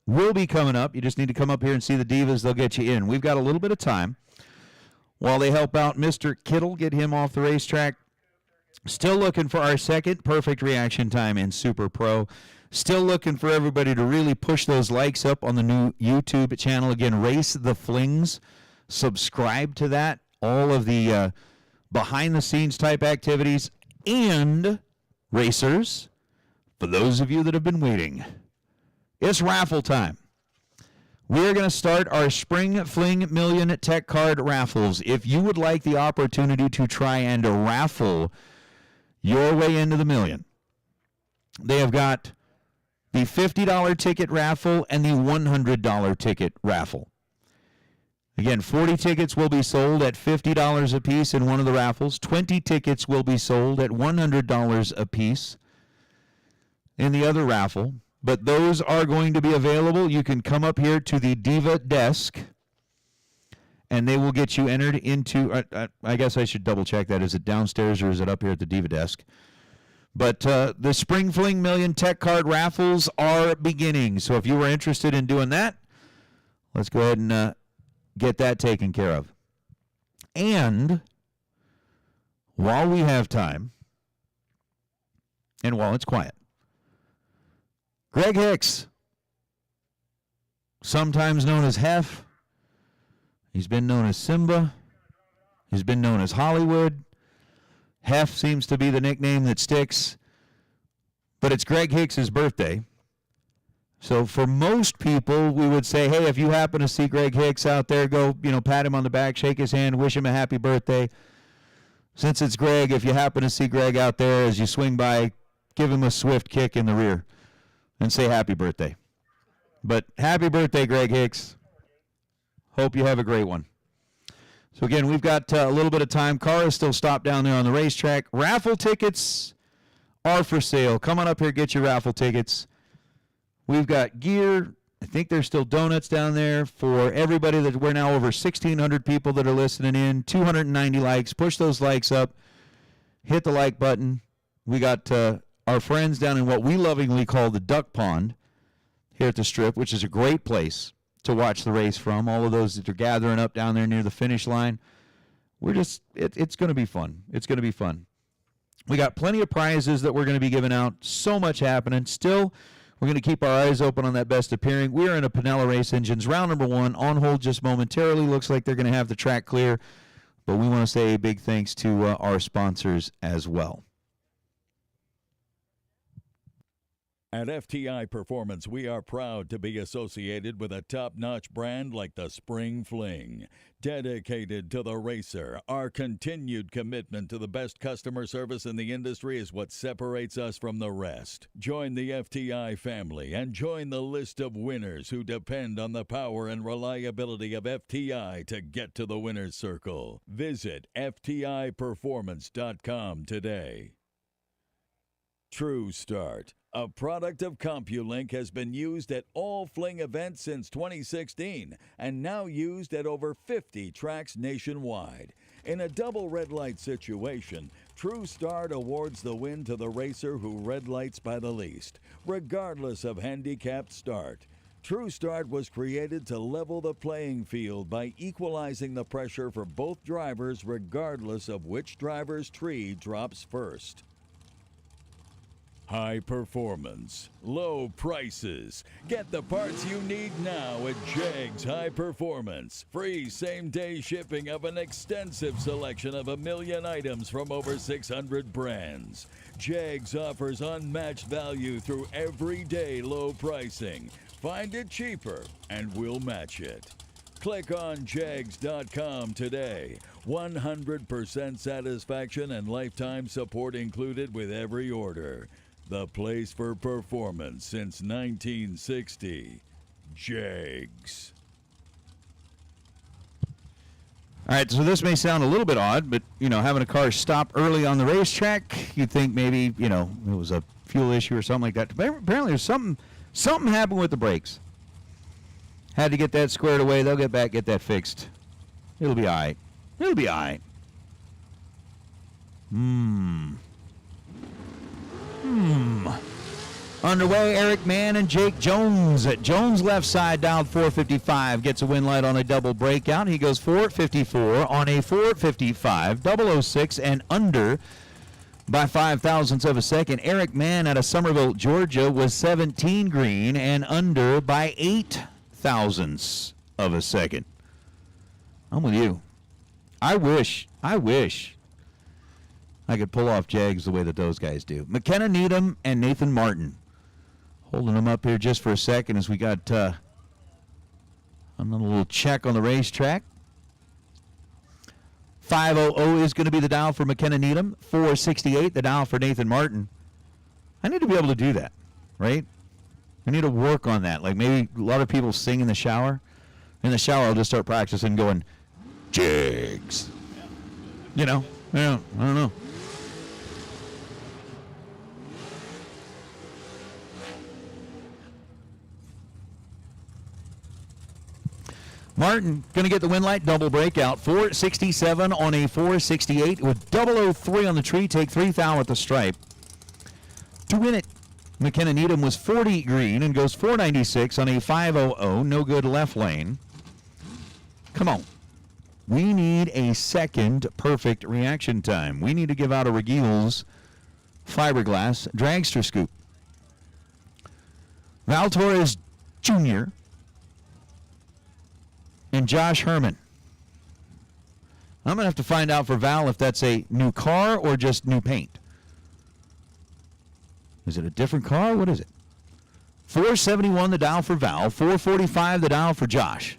will be coming up. You just need to come up here and see the Divas. They'll get you in. We've got a little bit of time while they help out Mr. Kittle, get him off the racetrack. Still looking for our second perfect reaction time in Super Pro. Still looking for everybody to really push those likes up on the new YouTube channel. Again, Race the Flings. Subscribe to that. All of the behind-the-scenes type activities. And, racers, for those of you that have been waiting, it's raffle time. We're going to start our Spring Fling Million Tech Card raffles. If you would like the opportunity to try and raffle your way into the million, they have got the $50 ticket raffle and the $100 ticket raffle. Again, 40 tickets will be sold at $50 a piece in one of the raffles. 20 tickets will be sold at $100 a piece in the other raffle. But those are going to be available. You can come up here to the Diva desk, and they will get you entered into, I guess I should double check that. Is it downstairs or is it up here at the Diva desk? But the Spring Fling Million Tech Card raffles are beginning. So if you were interested in doing that, let's go ahead and get that taken care of. And while we have time, and while it's quiet, Greg Hicks, sometimes known as Hef, he's been known as Simba, he's been known as Hollywood. Hef seems to be the nickname that sticks, but it's Greg Hicks' birthday. So for most people, we would say, hey, if you happen to see Greg Hicks out there, go, pat him on the back, shake his hand, wish him a happy birthday. Since it's Greg, if you happen to see Greg out there as you swing by, give him a swift kick in the rear and say happy birthday. But happy birthday, Greg Hicks. Hope you have a great one. So again, we've got a little bit of time. Car is still stopped down there on the racetrack. Raffle tickets are for sale. Come on up here, get your raffle tickets. We've got gear. I think there's still donuts down there for everybody. That we're now over 1,600 people that are listening in. 290 likes. Push those likes up. Hit the like button. We got our friends down in what we lovingly call the Duck Pond here at the Strip, which is a great place to watch the race from. All of those that are gathering up down there near the finish line. It's going to be fun. It's going to be fun. We got plenty of prizes that we're going to be giving out. So much happening. Still, we're going to keep our eyes open on that best appearing. We are in a Pinella Race Engines. Round number 1 on hold just momentarily. Looks like they're going to have the track clear. But we want to say a big thanks to our sponsors as well. At FTI Performance, we are proud to be associated with a top-notch brand like the Spring Fling. Dedicated to the racer, our continued commitment to the best customer service in the industry is what separates us from the rest. Join the FTI family and join the list of winners who depend on the power and reliability of FTI to get to the winner's circle. Visit FTIperformance.com today. True Start, a product of CompuLink, has been used at all Fling events since 2016 and now used at over 50 tracks nationwide. In a double red light situation, True Start awards the win to the racer who red lights by the least, regardless of handicapped start. True Start was created to level the playing field by equalizing the pressure for both drivers regardless of which driver's tree drops first. High performance, low prices. Get the parts you need now at Jegs High Performance. Free same-day shipping of an extensive selection of 1 million items from over 600 brands. Jegs offers unmatched value through everyday low pricing. Find it cheaper and we'll match it. Click on Jegs.com today. 100% satisfaction and lifetime support included with every order. The place for performance since 1960. Jags. All right, so this may sound a little bit odd, but, having a car stop early on the racetrack, you'd think maybe, it was a fuel issue or something like that. But apparently there's something happened with the brakes. Had to get that squared away. They'll get that fixed. It'll be all right. It'll be all right. Underway, Eric Mann and Jake Jones. Jones left side dialed 455. Gets a win light on a double breakout. He goes 454 on a 455. 006 and under by 5 thousandths of a second. Eric Mann out of Somerville, Georgia was 17 green and under by 8 thousandths of a second. I'm with you. I wish I could pull off Jags the way that those guys do. McKenna Needham and Nathan Martin. Holding them up here just for a second as we got another little check on the racetrack. 500 is going to be the dial for McKenna Needham. 468 the dial for Nathan Martin. I need to be able to do that, right? I need to work on that. Like maybe a lot of people sing in the shower. In the shower, I'll just start practicing going, Jags. I don't know. Martin going to get the win light, double breakout. 467 on a 468 with 003 on the tree. Take 3 thou at the stripe. To win it, McKenna Needham was 40 green and goes 496 on a 500. No good left lane. Come on. We need a second perfect reaction time. We need to give out a Regiel's fiberglass dragster scoop. Val Torres Jr. and Josh Herman. I'm going to have to find out for Val if that's a new car or just new paint. Is it a different car? What is it? 471 the dial for Val. 445 the dial for Josh.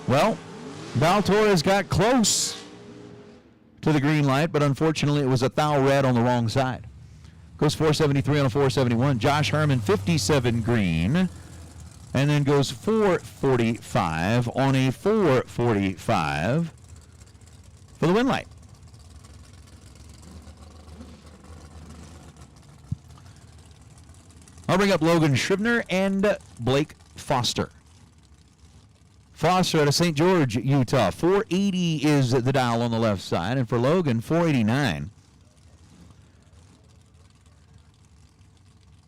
Well, Val Torres got close to the green light, but unfortunately it was a thou red on the wrong side. Goes 473 on a 471. Josh Herman, 57 green, and then goes 445 on a 445 for the win light. I'll bring up Logan Scribner and Blake Foster. Foster out of St. George, Utah. 480 is the dial on the left side. And for Logan, 489.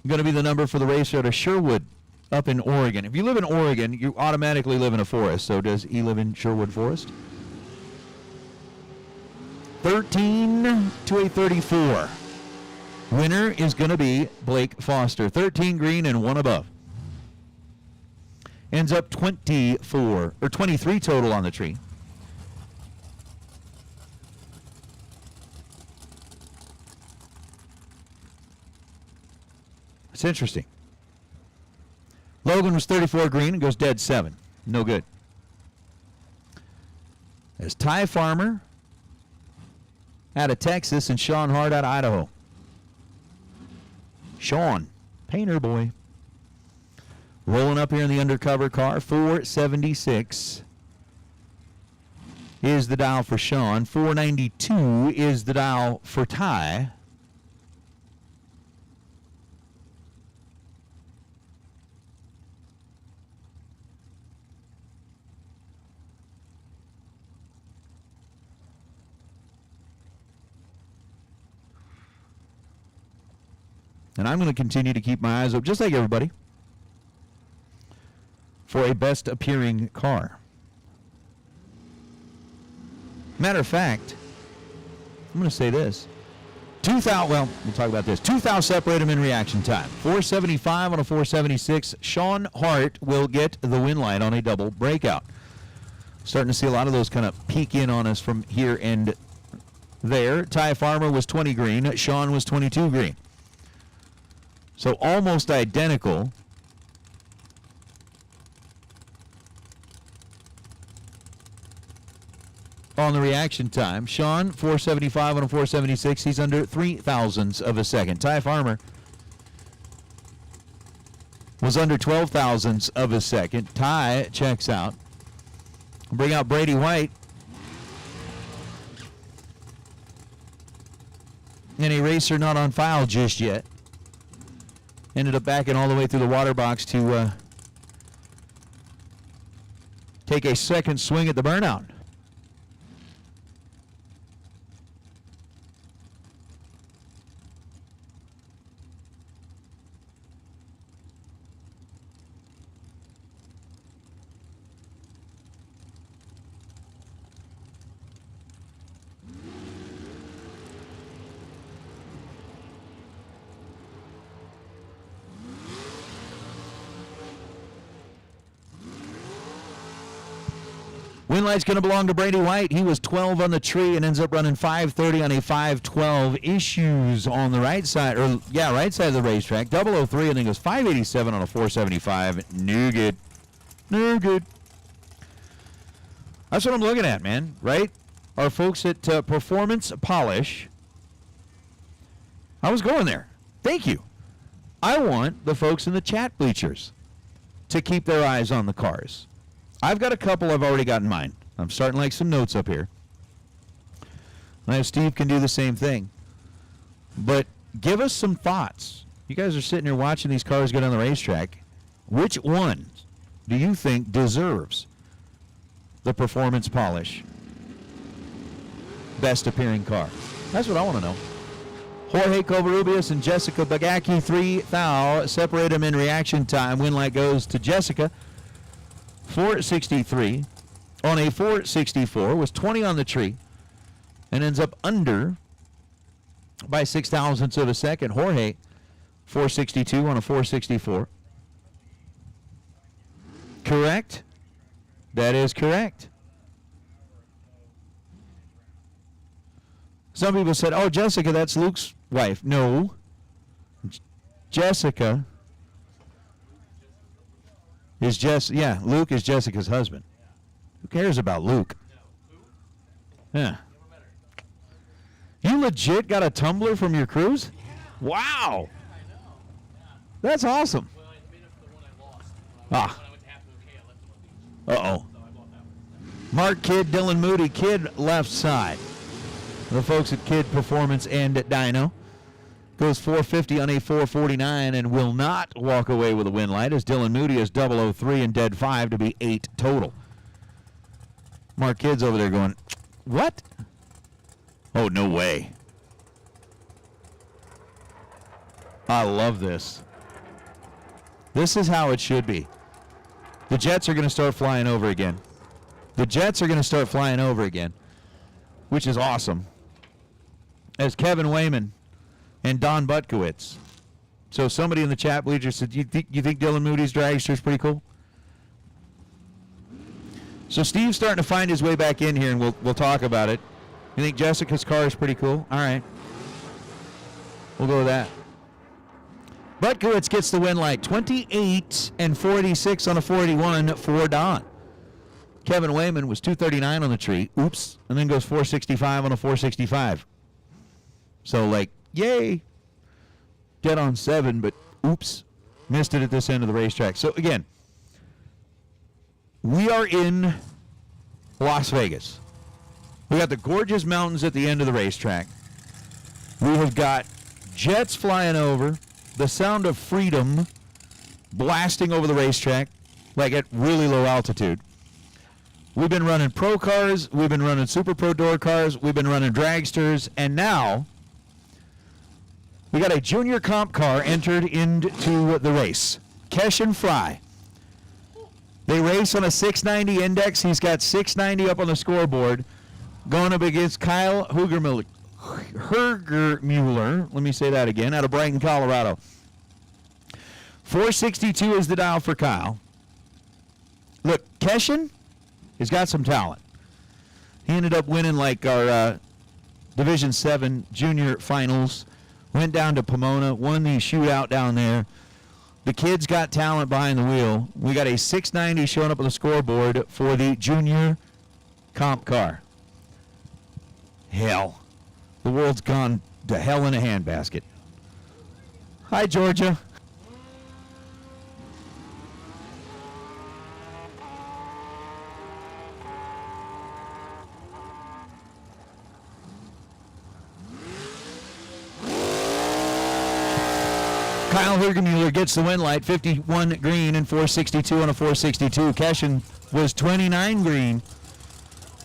Going to be the number for the racer out of Sherwood up in Oregon. If you live in Oregon, you automatically live in a forest. So does he live in Sherwood Forest? 13 to a 34. Winner is going to be Blake Foster. 13 green and 1 above. Ends up 23 total on the tree. It's interesting. Logan was 34 green and goes dead 7. No good. As Ty Farmer out of Texas and Sean Hart out of Idaho. Sean, painter boy. Rolling up here in the undercover car, 476 is the dial for Sean. 492 is the dial for Ty. And I'm going to continue to keep my eyes open, just like everybody, for a best appearing car. Matter of fact, I'm going to say this. We'll talk about this. 2,000 separate them in reaction time. 475 on a 476. Sean Hart will get the win light on a double breakout. Starting to see a lot of those kind of peek in on us from here and there. Ty Farmer was 20 green. Sean was 22 green. So almost identical. on the reaction time. Sean, 475 on a 476. He's under 0.003 of a second. Ty Farmer was under 0.12 of a second. Ty checks out. Bring out Brady White. And a racer not on file just yet. Ended up backing all the way through the water box to take a second swing at the burnout. Win light's going to belong to Brady White. He was 12 on the tree and ends up running 530 on a 512. Issues on the right side, right side of the racetrack. 003 and then goes 587 on a 475. No good. No good. That's what I'm looking at, man, right? Our folks at Performance Polish. I was going there. Thank you. I want the folks in the chat bleachers to keep their eyes on the cars. I've got a couple I've already got in mind. I'm starting to like some notes up here. I know Steve can do the same thing. But give us some thoughts. You guys are sitting here watching these cars go down the racetrack. Which one do you think deserves the Performance Polish best appearing car? That's what I want to know. Jorge Covarrubias and Jessica Bagacki, 3 thou. Separate them in reaction time. Win light goes to Jessica. 463 on a 464, was 20 on the tree, and ends up under by 0.006 of a second. Jorge, 462 on a 464. Correct? That is correct. Some people said, oh, Jessica, that's Luke's wife. No. Jessica is Luke is Jessica's husband. Who cares about Luke? Yeah. You legit got a tumbler from your cruise? Wow. That's awesome. Uh-oh. Mark Kidd, Dylan Moody. Kidd left side. The folks at Kidd Performance and at Dyno. Goes 450 on a 449 and will not walk away with a win light as Dylan Moody is 003 and dead 5 to be 8 total. Mark Kidd's over there going, what? Oh, no way. I love this. This is how it should be. The Jets are going to start flying over again. Which is awesome. As Kevin Wayman and Don Butkowitz. So somebody in the chat bleacher said, you think Dylan Moody's Dragster is pretty cool? So Steve's starting to find his way back in here, and we'll talk about it. You think Jessica's car is pretty cool? All right. We'll go with that. Butkowitz gets the win light. 28 and 46 on a 41 for Don. Kevin Wayman was 239 on the tree. Oops. And then goes 465 on a 465. So, yay. Dead on 7, but oops. Missed it at this end of the racetrack. So, again, we are in Las Vegas. We got the gorgeous mountains at the end of the racetrack. We have got jets flying over, the sound of freedom blasting over the racetrack, at really low altitude. We've been running pro cars, we've been running super pro door cars, we've been running dragsters, and now we got a junior comp car entered into the race. Kesh and Fry. They race on a 690 index. He's got 690 up on the scoreboard. Going up against Kyle Hergermuller. Let me say that again. Out of Brighton, Colorado. 462 is the dial for Kyle. Look, Keshin has got some talent. He ended up winning our Division 7 junior finals. Went down to Pomona, won the shootout down there. The kid's got talent behind the wheel. We got a 690 showing up on the scoreboard for the junior comp car. Hell. The world's gone to hell in a handbasket. Hi, Georgia. Kyle Hergemuller gets the win light, 51 green and 462 on a 462. Cashin was 29 green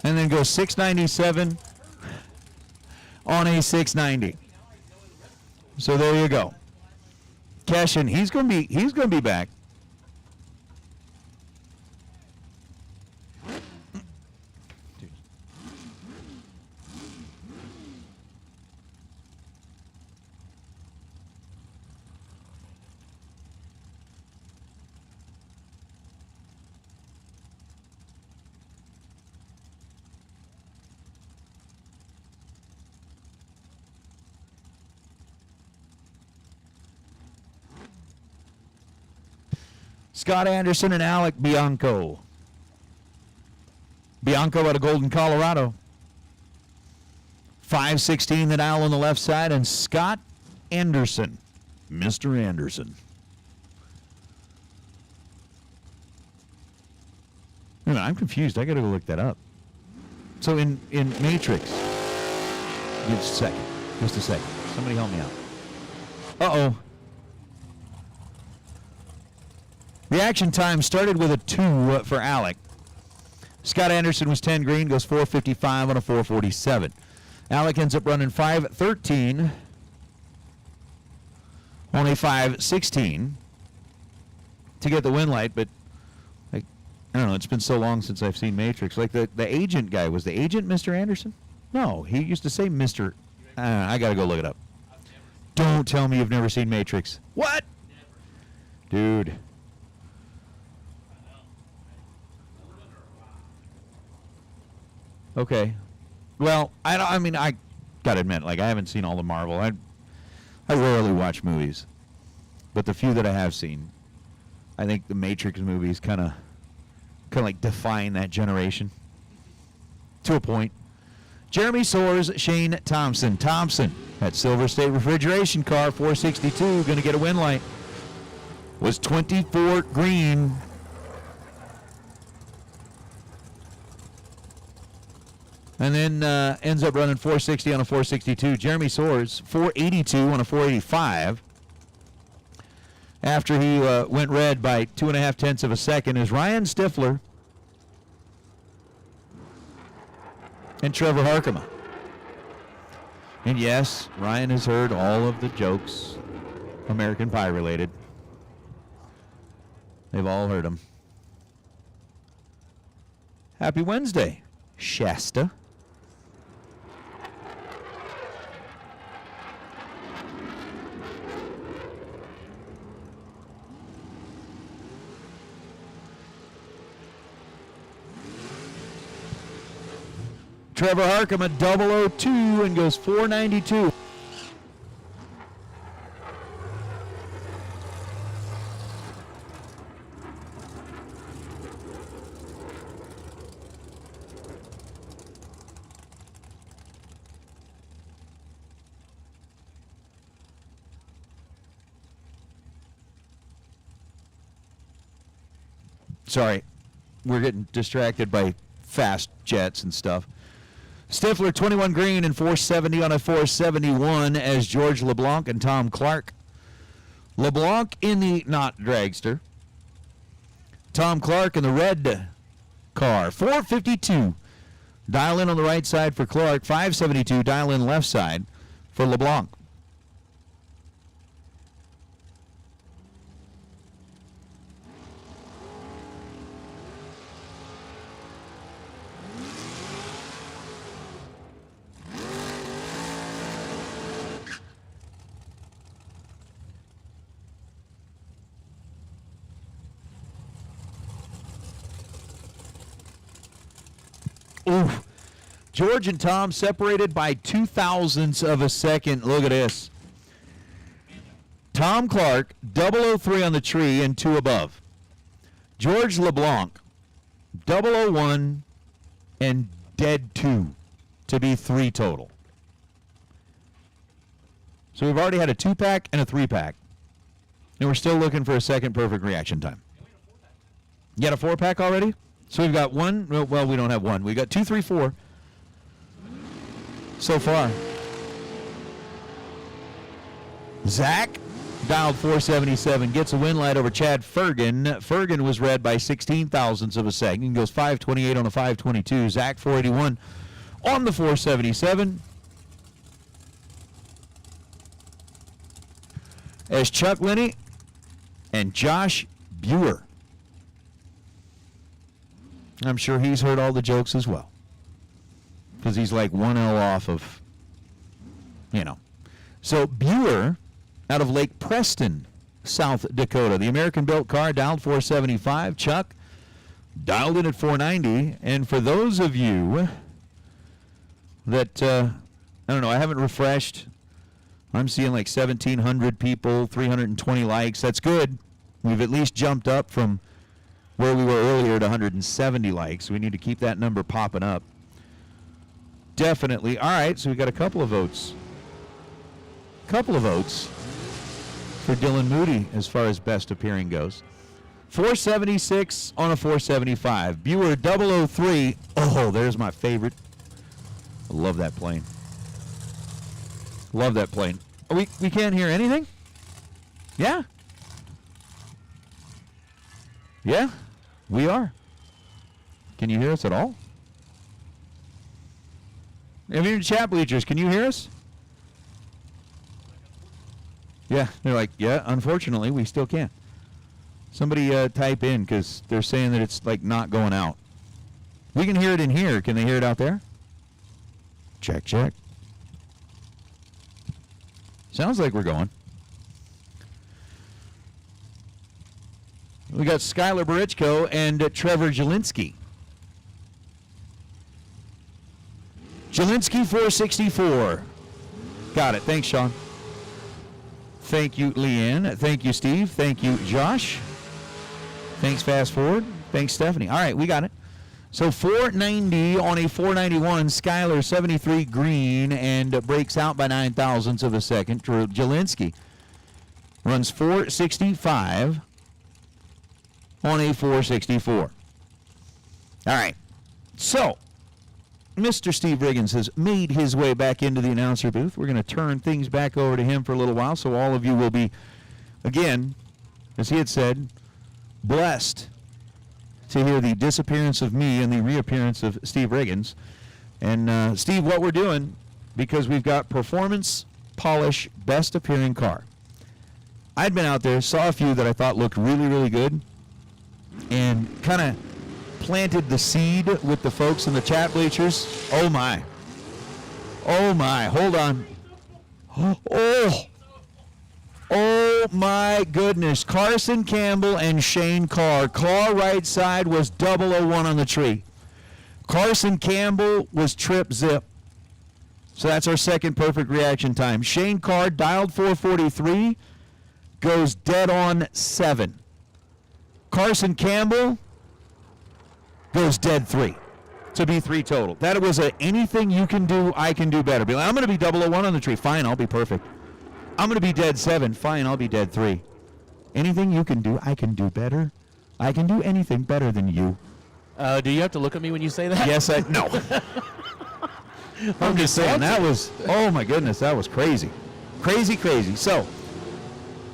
and then goes 697 on a 690. So there you go. Cashin, he's gonna be back. Scott Anderson and Alec Bianco. Bianco out of Golden, Colorado. 516 the dial on the left side, and Scott Anderson. Mr. Anderson. Wait a minute, I'm confused. I gotta go look that up. So in Matrix, just a second. Just a second. Somebody help me out. Uh-oh. Reaction time started with a 2 for Alec. Scott Anderson was 10 green, goes 455 on a 447. Alec ends up running 513 on a 516 to get the win light, but I don't know, it's been so long since I've seen Matrix. Like the agent guy, was the agent Mr. Anderson? No, he used to say Mr. I gotta go look it up. Don't tell me you've never seen Matrix. What? Dude. Okay. Well, I gotta admit, like, I haven't seen all the Marvel. I rarely watch movies, but the few that I have seen, I think the Matrix movies kind of like define that generation to a point. Jeremy Soares, Shane Thompson. Thompson at Silver State Refrigeration Car 462, going to get a win light. Was 24 green. And then ends up running 460 on a 462. Jeremy Soares, 482 on a 485. After he went red by 2.5 tenths of a second is Ryan Stifler and Trevor Harkema. And yes, Ryan has heard all of the jokes, American Pie related. They've all heard them. Happy Wednesday, Shasta. Trevor Harkema, 002 and goes 492. Sorry, we're getting distracted by fast jets and stuff. Stifler, 21 green and 470 on a 471 as George LeBlanc and Tom Clark. LeBlanc in the not Dragster. Tom Clark in the red car. 452. Dial in on the right side for Clark. 572. Dial in left side for LeBlanc. Ooh. George and Tom separated by 0.02 of a second. Look at this. Tom Clark, 003 on the tree and 2 above. George LeBlanc, 001 and dead 2. to be 3 total. So we've already had a 2-pack and a 3-pack. And we're still looking for a second perfect reaction time. You got a 4-pack already? So we've got 1. Well, we don't have 1. We got 2, 3, 4 so far. Zach dialed 477, gets a win light over Chad Fergan. Fergan was read by 16 thousandths of a second. Goes 528 on a 522. Zach 481 on the 477. As Chuck Linney and Josh Buer. I'm sure he's heard all the jokes as well. Because he's like 1L off of, So Buer out of Lake Preston, South Dakota. The American-built car dialed 475. Chuck dialed in at 490. And for those of you that, I don't know, I haven't refreshed. I'm seeing like 1,700 people, 320 likes. That's good. We've at least jumped up from where we were earlier to 170 likes. We need to keep that number popping up. Definitely. All right, so we got a couple of votes. Couple of votes for Dylan Moody as far as best appearing goes. 476 on a 475. Buer 003. Oh, there's my favorite. I love that plane. Love that plane. We can't hear anything? Yeah? Yeah, we are. Can you hear us at all? If you're in chat bleachers, can you hear us? Yeah, they're like, yeah, unfortunately, we still can't. Somebody type in, because they're saying that it's like not going out. We can hear it in here. Can they hear it out there? Check, check. Sounds like we're going. We got Skylar Barichko and Trevor Jelinski. Jelinski 464. Got it. Thanks, Sean. Thank you, Leanne. Thank you, Steve. Thank you, Josh. Thanks, Fast Forward. Thanks, Stephanie. All right, we got it. So 490 on a 491. Skylar 73 green and breaks out by 9 thousandths of a second. Jelinski runs 465 on a 464. All right. So Mr. Steve Riggins has made his way back into the announcer booth. We're going to turn things back over to him for a little while, so all of you will be, again, as he had said, blessed to hear the disappearance of me and the reappearance of Steve Riggins. And, Steve, what we're doing, because we've got performance, polish, best appearing car. I'd been out there, saw a few that I thought looked really, really good, and kind of planted the seed with the folks in the chat bleachers. Oh my. Oh my. Hold on. Oh my goodness. Carson Campbell and Shane Carr. Carr right side was 001 on the tree. Carson Campbell was trip zip. So that's our second perfect reaction time. Shane Carr dialed 443, goes dead on 7. Carson Campbell goes dead 3 to be 3 total. That was anything you can do, I can do better. Be like, I'm going to be 001 on the tree. Fine, I'll be perfect. I'm going to be dead 7. Fine, I'll be dead 3. Anything you can do, I can do better. I can do anything better than you. Do you have to look at me when you say that? Yes, no. I'm just saying, that was, oh my goodness, that was crazy. Crazy, crazy. So,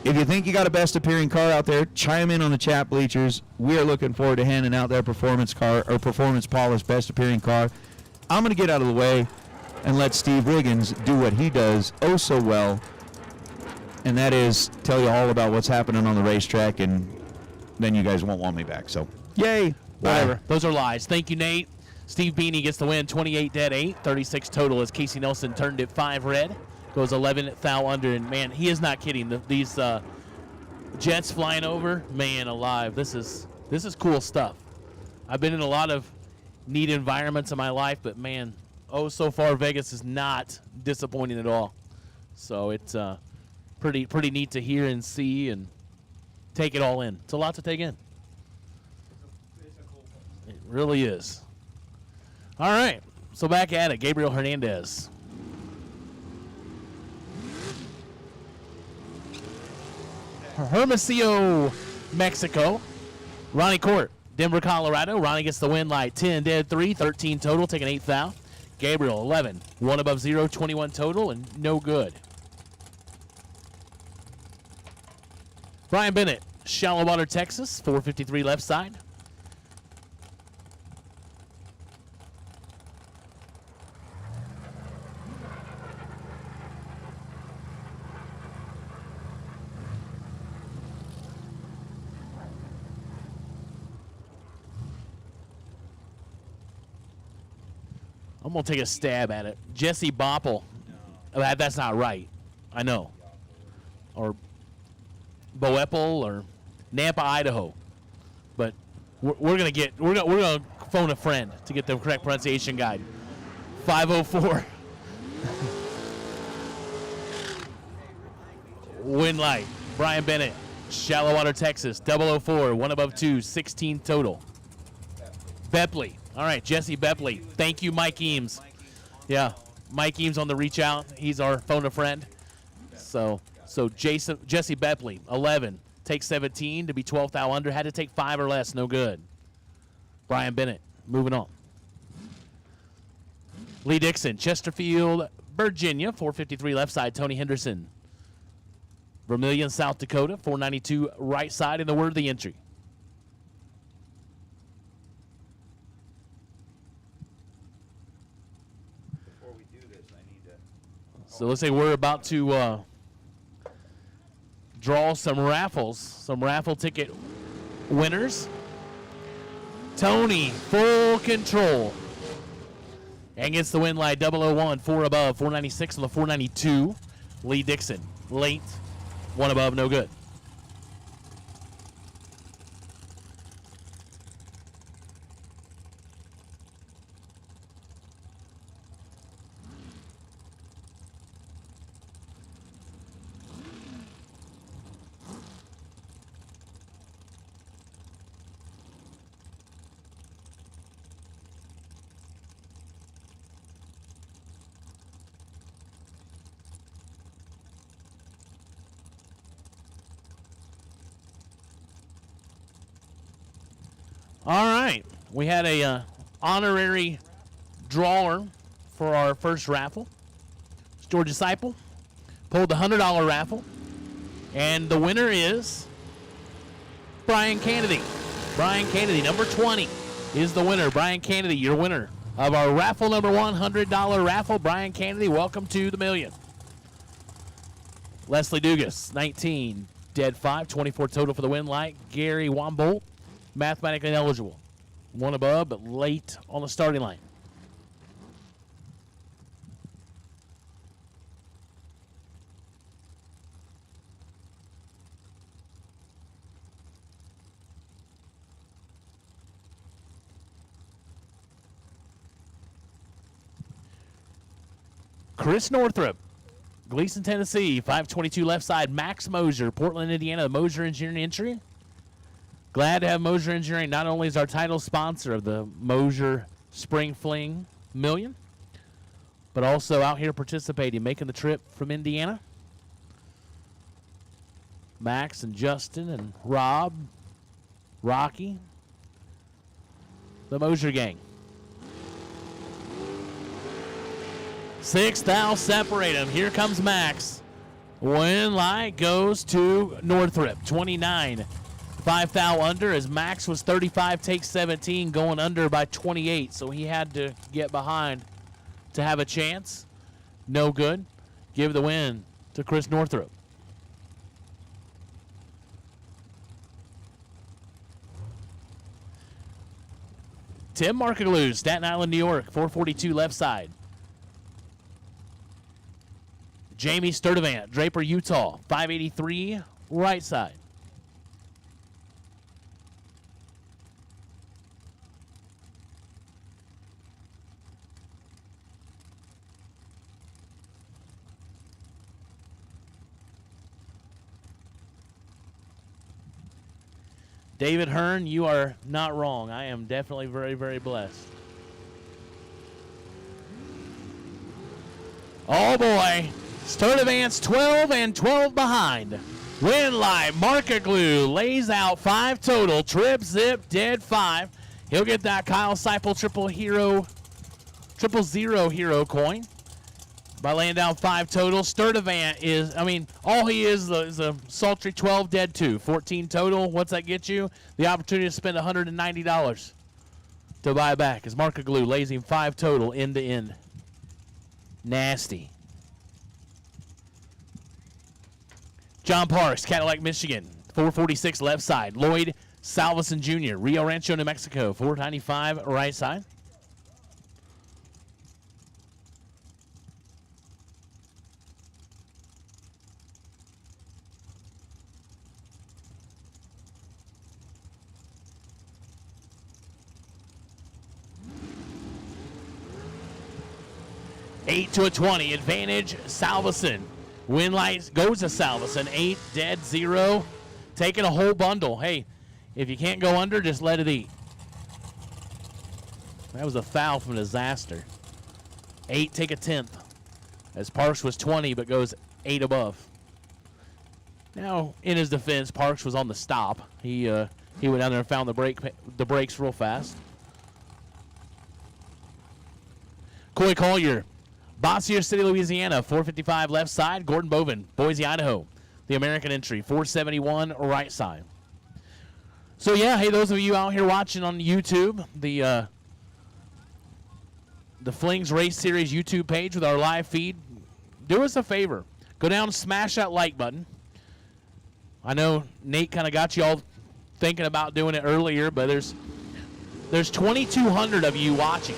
if you think you got a best appearing car out there, chime in on the chat bleachers. We are looking forward to handing out their performance car or performance polished best appearing car. I'm going to get out of the way and let Steve Riggins do what he does oh so well, and that is tell you all about what's happening on the racetrack, and then you guys won't want me back. So, yay. Whatever. Bye. Those are lies. Thank you, Nate. Steve Beanie gets the win. 28 dead, 8. 36 total as Casey Nelson turned it 5 red. Goes 11 thou under, and man, he is not kidding. These jets flying over, man alive. This is cool stuff. I've been in a lot of neat environments in my life, but man, so far Vegas is not disappointing at all. So it's pretty neat to hear and see and take it all in. It's a lot to take in. It really is. All right. So back at it, Gabriel Hernandez. Hermosillo, Mexico. Ronnie Court, Denver, Colorado. Ronnie gets the win like 10 dead 3, 13 total, taking 8th foul. Gabriel, 11, 1 above 0, 21 total, and no good. Brian Bennett, Shallow Water, Texas, 453 left side. I'm going to take a stab at it. Jesse Bopple. That's not right. I know. Or Boepple or Nampa, Idaho. But we're going to phone a friend to get the correct pronunciation guide. 504. Win light. Brian Bennett, Shallow Water, Texas, 004, 1 above 2, 16 total. Bepley. All right, Jesse Bepley. Thank you, Mike Eames. Yeah, Mike Eames on the reach out. He's our phone a friend. So Jesse Bepley, 11, takes 17 to be 12th out under. Had to take 5 or less, no good. Brian Bennett, moving on. Lee Dixon, Chesterfield, Virginia, 453 left side. Tony Henderson, Vermilion, South Dakota, 492 right side, and the word of the entry. So let's say we're about to draw some raffles, some raffle ticket winners. Tony, full control. And gets the win light 001, 4 above, 496 on the 492. Lee Dixon, late, 1 above, no good. All right, we had a honorary drawer for our first raffle. It's George Disciple pulled the $100 raffle, and the winner is Brian Kennedy. Brian Kennedy, number 20, is the winner. Brian Kennedy, your winner of our raffle number $100 raffle. Brian Kennedy, welcome to the million. Leslie Dugas, 19, dead 5, 24 total for the win light. Gary Wambolt, mathematically ineligible. 1 above, but late on the starting line. Chris Northrup, Gleason, Tennessee, 522 left side. Max Mosier, Portland, Indiana, the Mosier Engineering entry. Glad to have Mosier Engineering not only as our title sponsor of the Mosier Spring Fling Million, but also out here participating, making the trip from Indiana. Max and Justin and Rob, Rocky, the Mosier gang. 6th thou separate them. Here comes Max. Win light goes to Northrup, 29. 5 thou under as Max was 35, takes 17, going under by 28. So he had to get behind to have a chance. No good. Give the win to Chris Northrup. Tim Markaglu, Staten Island, New York, 442 left side. Jamie Sturdivant, Draper, Utah, 583 right side. David Hearn, you are not wrong. I am definitely very, very blessed. Oh boy. Start advance 12 and 12 behind. Winlight, Market Glue lays out 5 total. Trip Zip dead 5. He'll get that Kyle Seipel triple zero hero coin by laying down 5 total. Sturdivant is, all he is a sultry 12 dead 2. 14 total. What's that get you? The opportunity to spend $190 to buy back as Market Glue lays him 5 total end to end. Nasty. John Parks, Cadillac, Michigan, 446 left side. Lloyd Salveson Jr., Rio Rancho, New Mexico, 495 right side. Eight to a 20, advantage Salveson. Win light goes to Salveson, 8 dead 0. Taking a whole bundle. Hey, if you can't go under, just let it eat. That was a foul from Disaster. 8, take a 10th. As Parks was 20, but goes 8 above. Now, in his defense, Parks was on the stop. He went down there and found the brakes real fast. Coy Collier, Bossier City, Louisiana, 455 left side. Gordon Bovin, Boise, Idaho, the American entry, 471 right side. So yeah, hey, those of you out here watching on YouTube, the Flings Race Series YouTube page with our live feed, do us a favor. Go down and smash that like button. I know Nate kind of got you all thinking about doing it earlier, but there's 2,200 of you watching.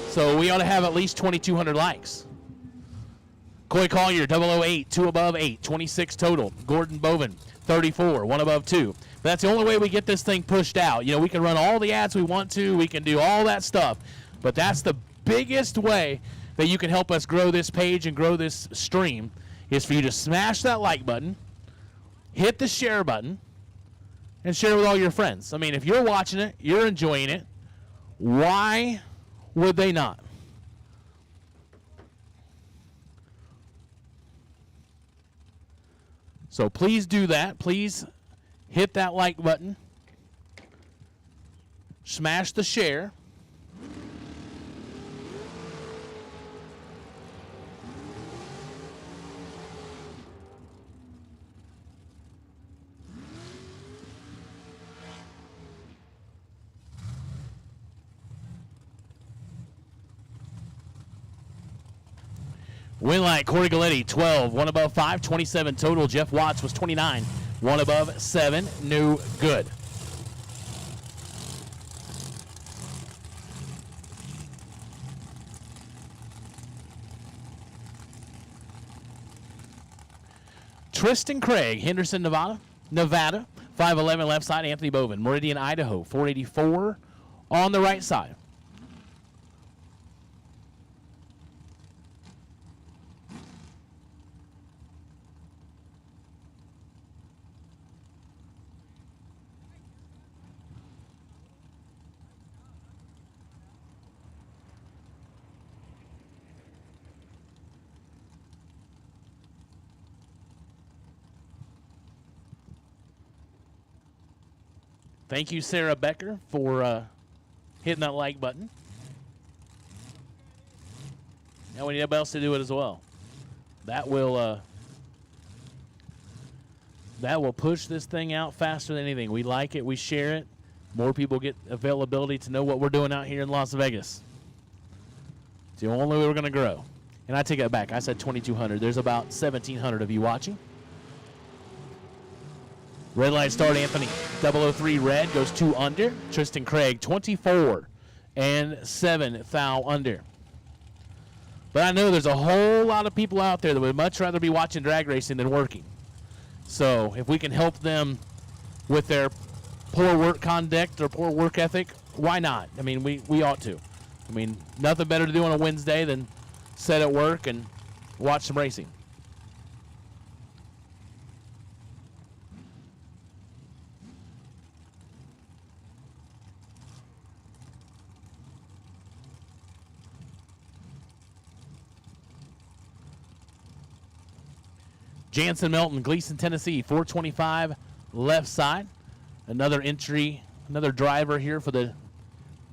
So we ought to have at least 2,200 likes. Coy Collier, 008, 2 above 8, 26 total. Gordon Bovin, 34, 1 above 2. But that's the only way we get this thing pushed out. You know, we can run all the ads we want to. We can do all that stuff. But that's the biggest way that you can help us grow this page and grow this stream is for you to smash that like button, hit the share button, and share it with all your friends. I mean, if you're watching it, you're enjoying it, why would they not? So please do that. Please hit that like button. Smash the share. Winlight, Corey Galletti, 12, 1 above 5, 27 total. Jeff Watts was 29, 1 above 7, no good. Tristan Craig, Henderson, Nevada, 5'11 left side. Anthony Bovin, Meridian, Idaho, 484 on the right side. Thank you, Sarah Becker, for hitting that like button. Now we need everybody else to do it as well. That will push this thing out faster than anything. We like it. We share it. More people get availability to know what we're doing out here in Las Vegas. It's the only way we're going to grow. And I take that back. I said 2,200. There's about 1,700 of you watching. Red light start, Anthony. 003 red goes 2 under. Tristan Craig, 24 and 7 thou under. But I know there's a whole lot of people out there that would much rather be watching drag racing than working. So if we can help them with their poor work conduct or poor work ethic, why not? I mean, we ought to. I mean, nothing better to do on a Wednesday than sit at work and watch some racing. Jansen Melton, Gleason, Tennessee, 425 left side. Another entry, another driver here for the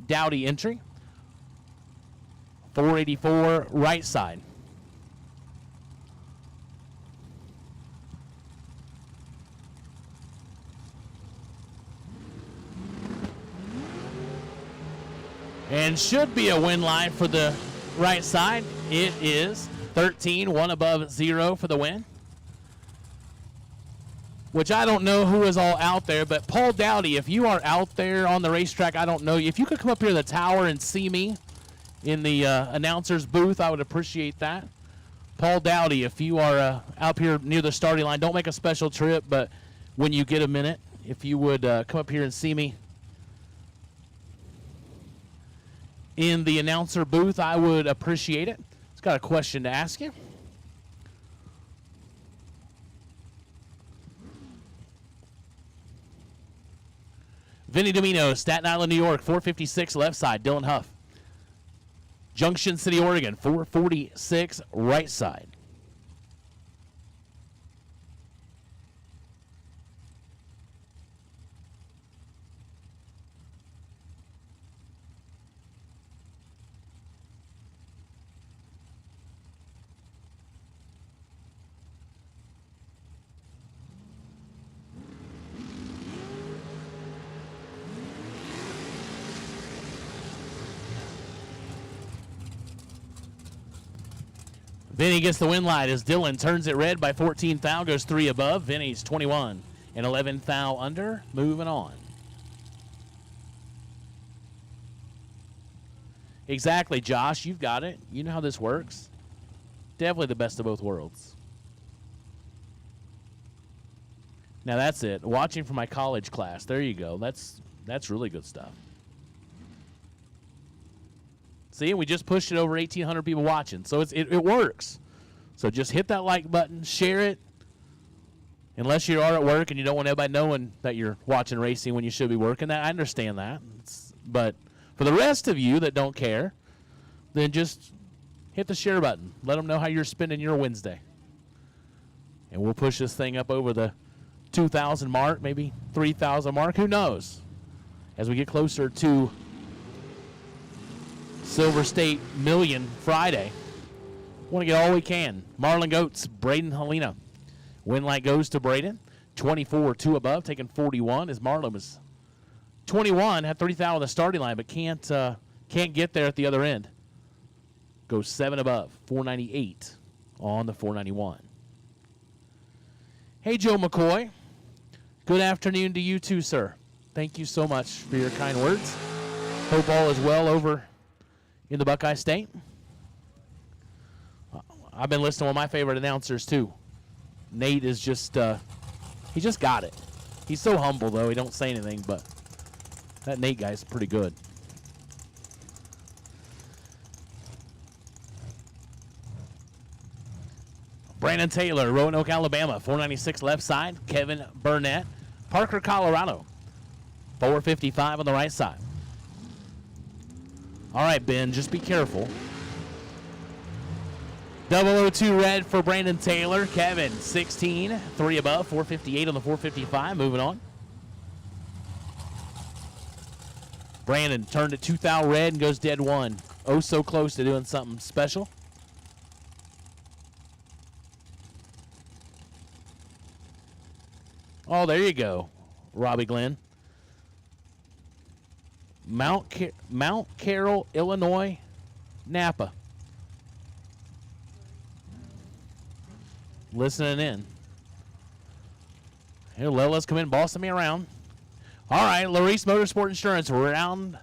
Dowdy entry. 484 right side. And should be a win line for the right side. It is 13, 1 above 0 for the win. Which I don't know who is all out there, but Paul Dowdy, if you are out there on the racetrack, I don't know. If you could come up here to the tower and see me in the announcer's booth, I would appreciate that. Paul Dowdy, if you are out here near the starting line, don't make a special trip, but when you get a minute, if you would come up here and see me in the announcer booth, I would appreciate it. It's got a question to ask you. Vinny Domino, Staten Island, New York, 456 left side, Dylan Huff. Junction City, Oregon, 446 right side. Vinny gets the win light as Dylan turns it red by 14 thou, goes 3 above. Vinny's 21 and 11 thou under, moving on. Exactly, Josh, you've got it. You know how this works. Definitely the best of both worlds. Now that's it. Watching from my college class. There you go. That's really good stuff. See, we just pushed it over 1,800 people watching, so it works. So just hit that like button, share it. Unless you are at work and you don't want everybody knowing that you're watching racing when you should be working, I understand that. But for the rest of you that don't care, then just hit the share button. Let them know how you're spending your Wednesday. And we'll push this thing up over the 2,000 mark, maybe 3,000 mark. Who knows? As we get closer to Silver State Million Friday. Want to get all we can. Marlon Goats, Braden Helena. Win light goes to Braden. 24, 2 above, taking 41 as Marlon was 21, had 30,000 on the starting line, but can't get there at the other end. Goes 7 above, 498 on the 491. Hey, Joe McCoy. Good afternoon to you too, sir. Thank you so much for your kind words. Hope all is well over in the Buckeye State. I've been listening to one of my favorite announcers too. Nate is just, he just got it. He's so humble though, he don't say anything, but that Nate guy's pretty good. Brandon Taylor, Roanoke, Alabama, 496 left side. Kevin Burnett, Parker, Colorado, 455 on the right side. All right, Ben, just be careful. 002 red for Brandon Taylor. Kevin, 16, 3 above, 458 on the 455. Moving on. Brandon turned it 2 thou red and goes dead 1. Oh, so close to doing something special. Oh, there you go, Robbie Glenn. Mount Carroll, Illinois, Napa. Listening in. Here, let's come in, bossing me around. All right, Larice Motorsport Insurance round.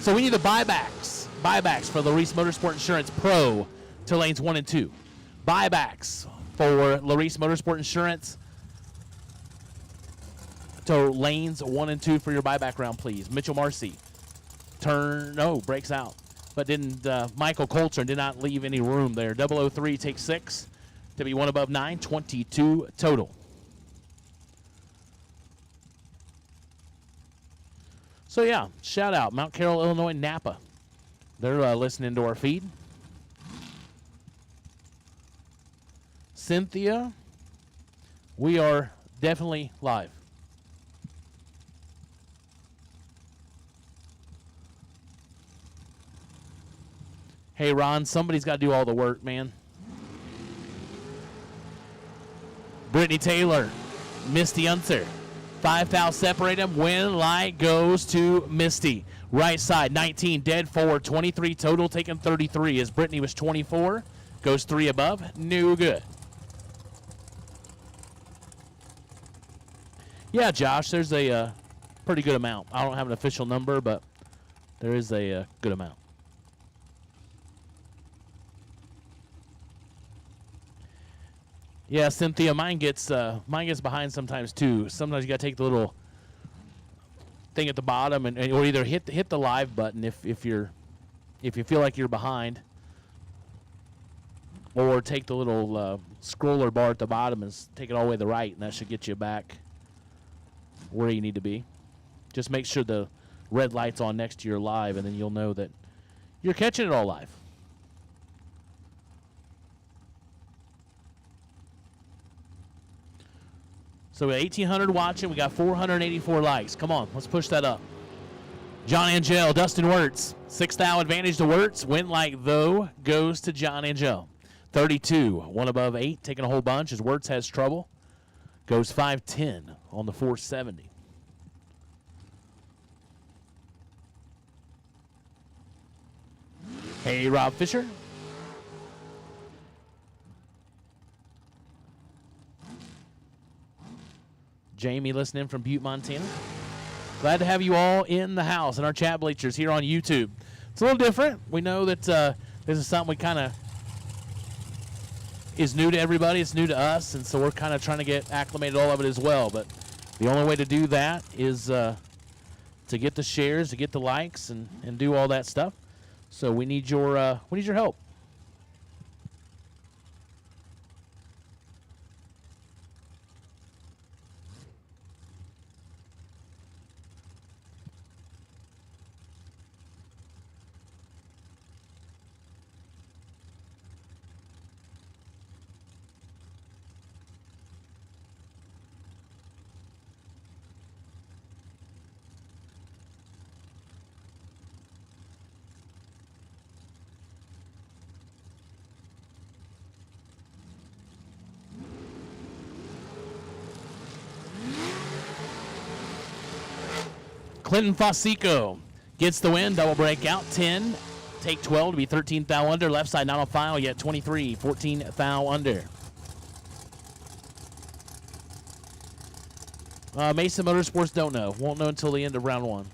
So we need the buybacks for Larice Motorsport Insurance Pro to lanes 1 and 2. Buybacks for Larice Motorsport Insurance to lanes 1 and 2 for your buyback round, please. Mitchell Marcy. breaks out. But didn't Michael Coltrane did not leave any room there. 003 takes 6 to be 1 above 9, 22 total. So yeah, shout out Mount Carroll, Illinois, Napa. They're listening to our feed. Cynthia, we are definitely live. Hey, Ron, somebody's got to do all the work, man. Brittany Taylor, Misty Unser. 5 thou separate them. Win light goes to Misty. Right side, 19, dead forward, 23 total, taking 33. As Brittany was 24, goes 3 above, no good. Yeah, Josh, there's a pretty good amount. I don't have an official number, but there is a good amount. Yeah, Cynthia, mine gets behind sometimes too. Sometimes you gotta take the little thing at the bottom or either hit the live button if you feel like you're behind, or take the little scroller bar at the bottom and take it all the way to the right, and that should get you back where you need to be. Just make sure the red light's on next to your live, and then you'll know that you're catching it all live. So we got 1,800 watching. We got 484 likes. Come on, let's push that up. John Angel, Dustin Wirtz. 6 thou advantage to Wirtz. Win like though goes to John Angel. 32, 1 above 8, taking a whole bunch as Wirtz has trouble. Goes 510 on the 470. Hey, Rob Fisher. Jamie listening from Butte, Montana. Glad to have you all in the house and our chat bleachers here on YouTube. It's a little different. We know that this is something we kind of is new to everybody. It's new to us, and so we're kind of trying to get acclimated to all of it as well. But the only way to do that is to get the shares, to get the likes, and do all that stuff. So we need your help. Clinton Fosico gets the win, double breakout, 10, take 12 to be 13 thou under. Left side not on file yet, 23, 14 thou under. Mason Motorsports don't know. Won't know until the end of round 1.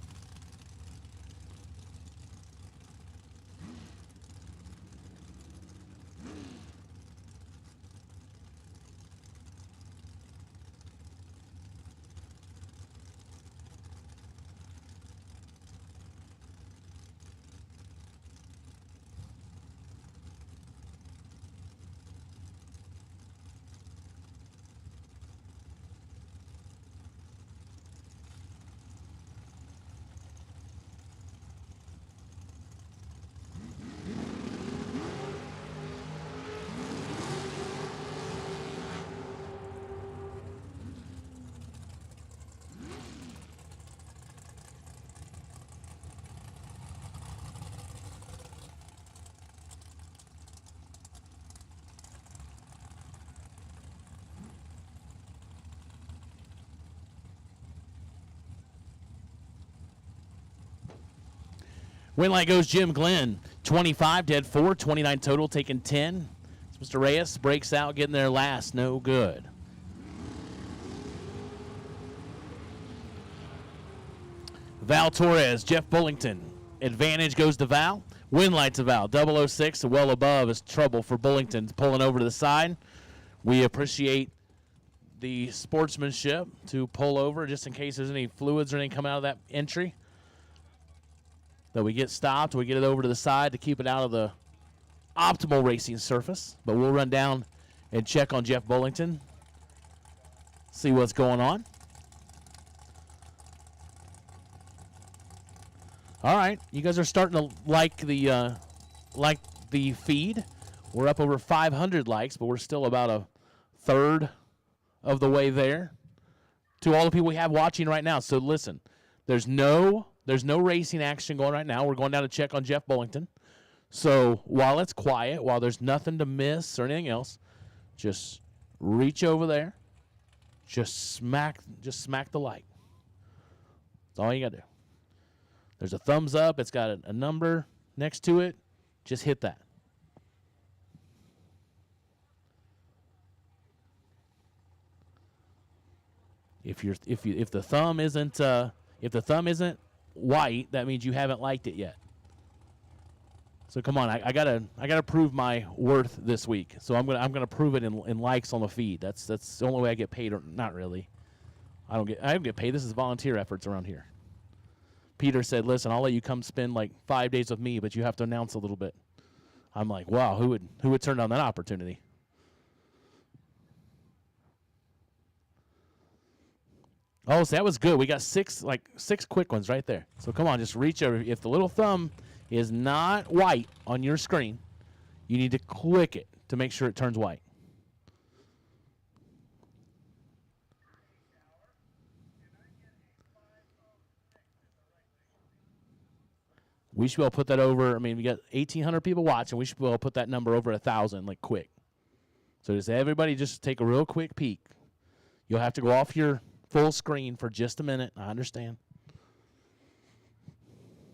Win light goes Jim Glenn. 25, dead 4, 29 total, taking 10. Mr. Reyes breaks out, getting there last. No good. Val Torres, Jeff Bullington. Advantage goes to Val. Win light to Val. 006, well above is trouble for Bullington. Pulling over to the side. We appreciate the sportsmanship to pull over just in case there's any fluids or anything coming out of that entry. that we get stopped. We get it over to the side to keep it out of the optimal racing surface. But we'll run down and check on Jeff Bullington, see what's going on. All right, you guys are starting to like the feed. We're up over 500 likes, but we're still about a third of the way there. To all the people we have watching right now, so listen, there's no racing action going right now. We're going down to check on Jeff Bullington. So while it's quiet, while there's nothing to miss or anything else, just reach over there, just smack the like. That's all you gotta do. There's a thumbs up. It's got a number next to it. Just hit that. If the thumb isn't white, that means you haven't liked it yet. So come on, I gotta prove my worth this week. So I'm gonna prove it in likes on the feed. That's the only way I get paid. Or not really. I don't get paid. This is volunteer efforts around here. Peter said, "Listen, I'll let you come spend like 5 days with me, but you have to announce a little bit." I'm like, wow, who would turn down that opportunity? Oh, so that was good. We got six quick ones right there. So come on, just reach over. If the little thumb is not white on your screen, you need to click it to make sure it turns white. We should be able to put that over. I mean, we got 1,800 people watching. We should be able to put that number over 1,000, like quick. So just everybody just take a real quick peek. You'll have to go off your full screen for just a minute. I understand.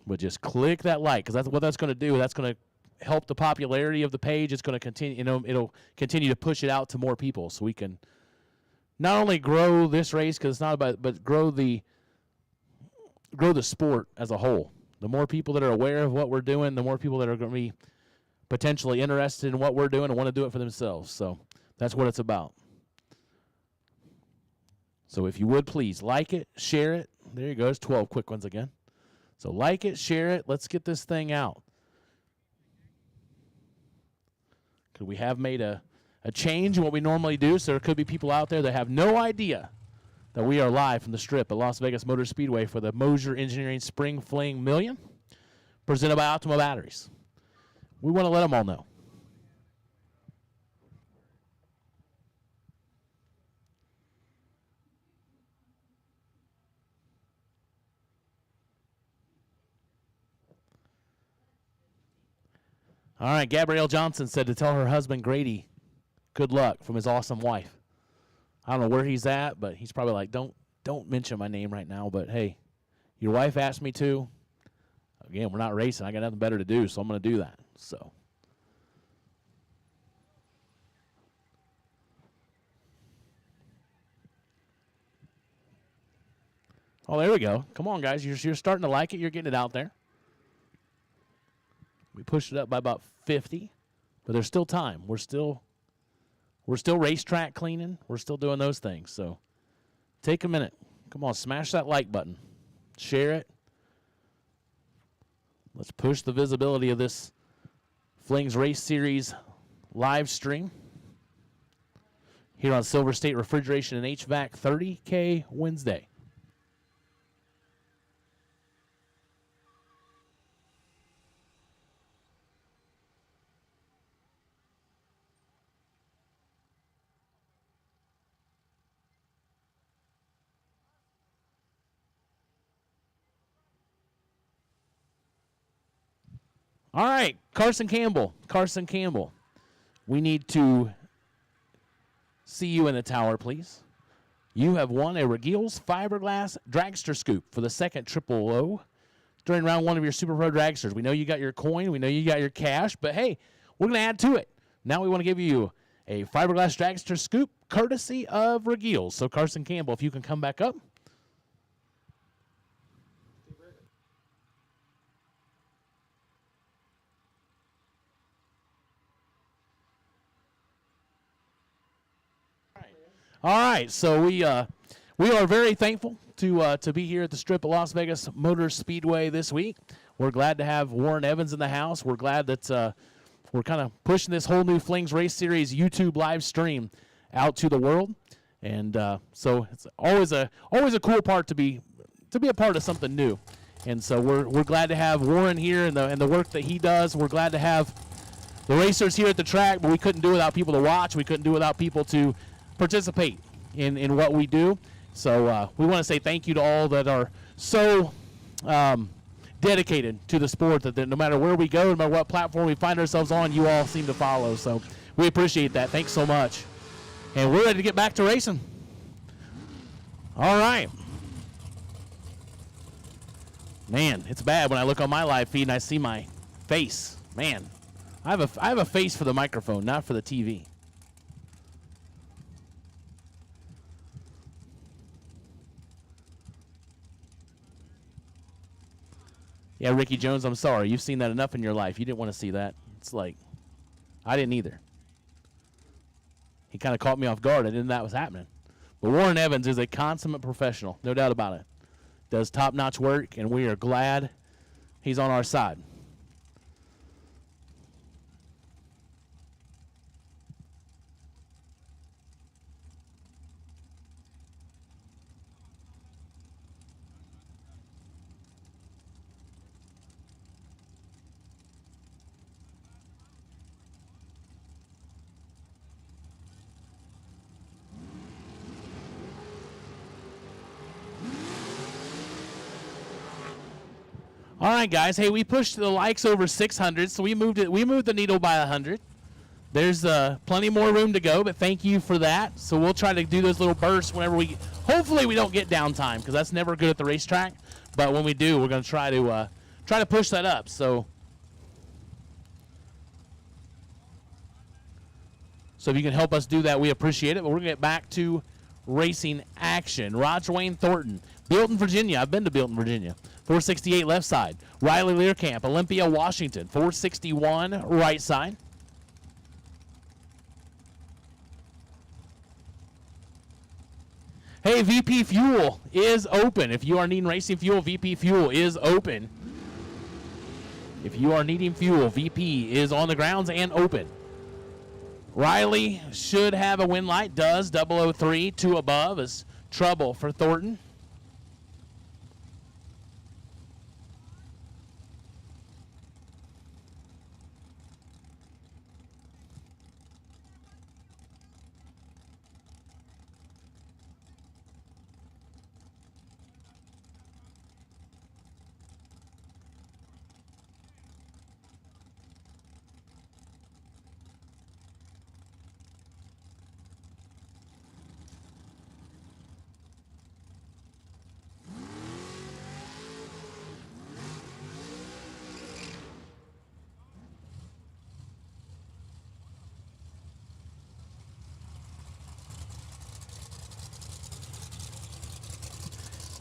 But just click that like, because that's what that's going to do. That's going to help the popularity of the page. It's going to continue. It'll continue to push it out to more people, so we can not only grow this race, because it's not about, but grow the sport as a whole. The more people that are aware of what we're doing, the more people that are going to be potentially interested in what we're doing and want to do it for themselves. So that's what it's about. So if you would, please like it, share it. There you go. There's 12 quick ones again. So like it, share it. Let's get this thing out. Could we have made a change in what we normally do? So there could be people out there that have no idea that we are live from the Strip at Las Vegas Motor Speedway for the Mosier Engineering Spring Fling Million, presented by Optima Batteries. We want to let them all know. All right, Gabrielle Johnson said to tell her husband Grady good luck from his awesome wife. I don't know where he's at, but he's probably like, don't mention my name right now, but hey, your wife asked me to. Again, we're not racing. I got nothing better to do, so I'm going to do that. So oh, there we go. Come on, guys. You're starting to like it. You're getting it out there. We pushed it up by about 50, but there's still time. We're still racetrack cleaning. We're still doing those things. So take a minute. Come on, smash that like button. Share it. Let's push the visibility of this Flings Race Series live stream here on SilverState Refrigeration and HVAC 30K Wednesday. All right, Carson Campbell. We need to see you in the tower, please. You have won a Regiel's Fiberglass Dragster Scoop for the second Triple O during round one of your Super Pro Dragsters. We know you got your coin. We know you got your cash. But, hey, we're going to add to it. Now we want to give you a Fiberglass Dragster Scoop courtesy of Regiel's. So, Carson Campbell, if you can come back up. All right, so we are very thankful to be here at the Strip at Las Vegas Motor Speedway this week. We're glad to have Warren Evans in the house. We're glad that we're kind of pushing this whole new Flings Race Series YouTube live stream out to the world, and so it's always a cool part to be a part of something new. And so we're glad to have Warren here and the work that he does. We're glad to have the racers here at the track, but we couldn't do it without people to watch. We couldn't do it without people to participate in what we do. So we want to say thank you to all that are so dedicated to the sport that no matter where we go, no matter what platform we find ourselves on, you all seem to follow. So we appreciate that. Thanks so much. And we're ready to get back to racing. All right. Man, it's bad when I look on my live feed and I see my face. Man, I have a face for the microphone, not for the TV. Yeah, Ricky Jones, I'm sorry. You've seen that enough in your life. You didn't want to see that. It's like, I didn't either. He kind of caught me off guard. I didn't know that was happening. But Warren Evans is a consummate professional, no doubt about it. Does top-notch work, and we are glad he's on our side. All right, guys. Hey, we pushed the likes over 600, so we moved it. We moved the needle by 100. There's plenty more room to go, but thank you for that. So we'll try to do those little bursts whenever we. Hopefully, we don't get downtime because that's never good at the racetrack. But when we do, we're going to try to push that up. So if you can help us do that, we appreciate it. But we're going to get back to racing action. Roger Wayne Thornton, Bilton, Virginia. I've been to Bilton, Virginia. 468 left side. Riley Learcamp, Olympia, Washington. 461 right side. Hey, VP Fuel is open. If you are needing racing fuel, VP Fuel is open. If you are needing fuel, VP is on the grounds and open. Riley should have a win light. Does. 003, 2 above is trouble for Thornton.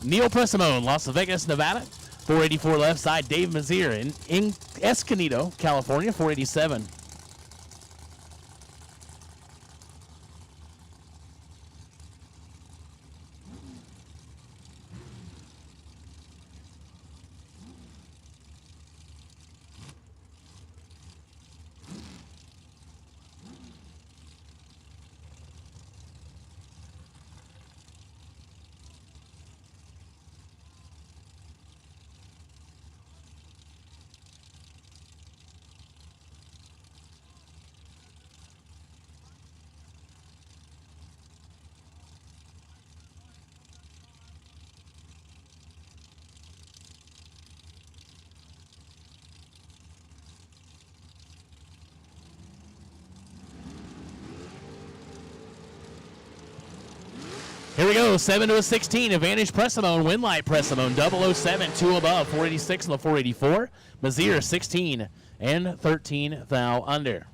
Neil Pressimone, Las Vegas, Nevada. 484 left side. Dave Mazier in Escondido, California. 487. Here we go, 7 to a 16. Advantage Pressimone, win light Pressimone, 007, 2 above, 486 on the 484. Mazier, 16 and 13 thou under.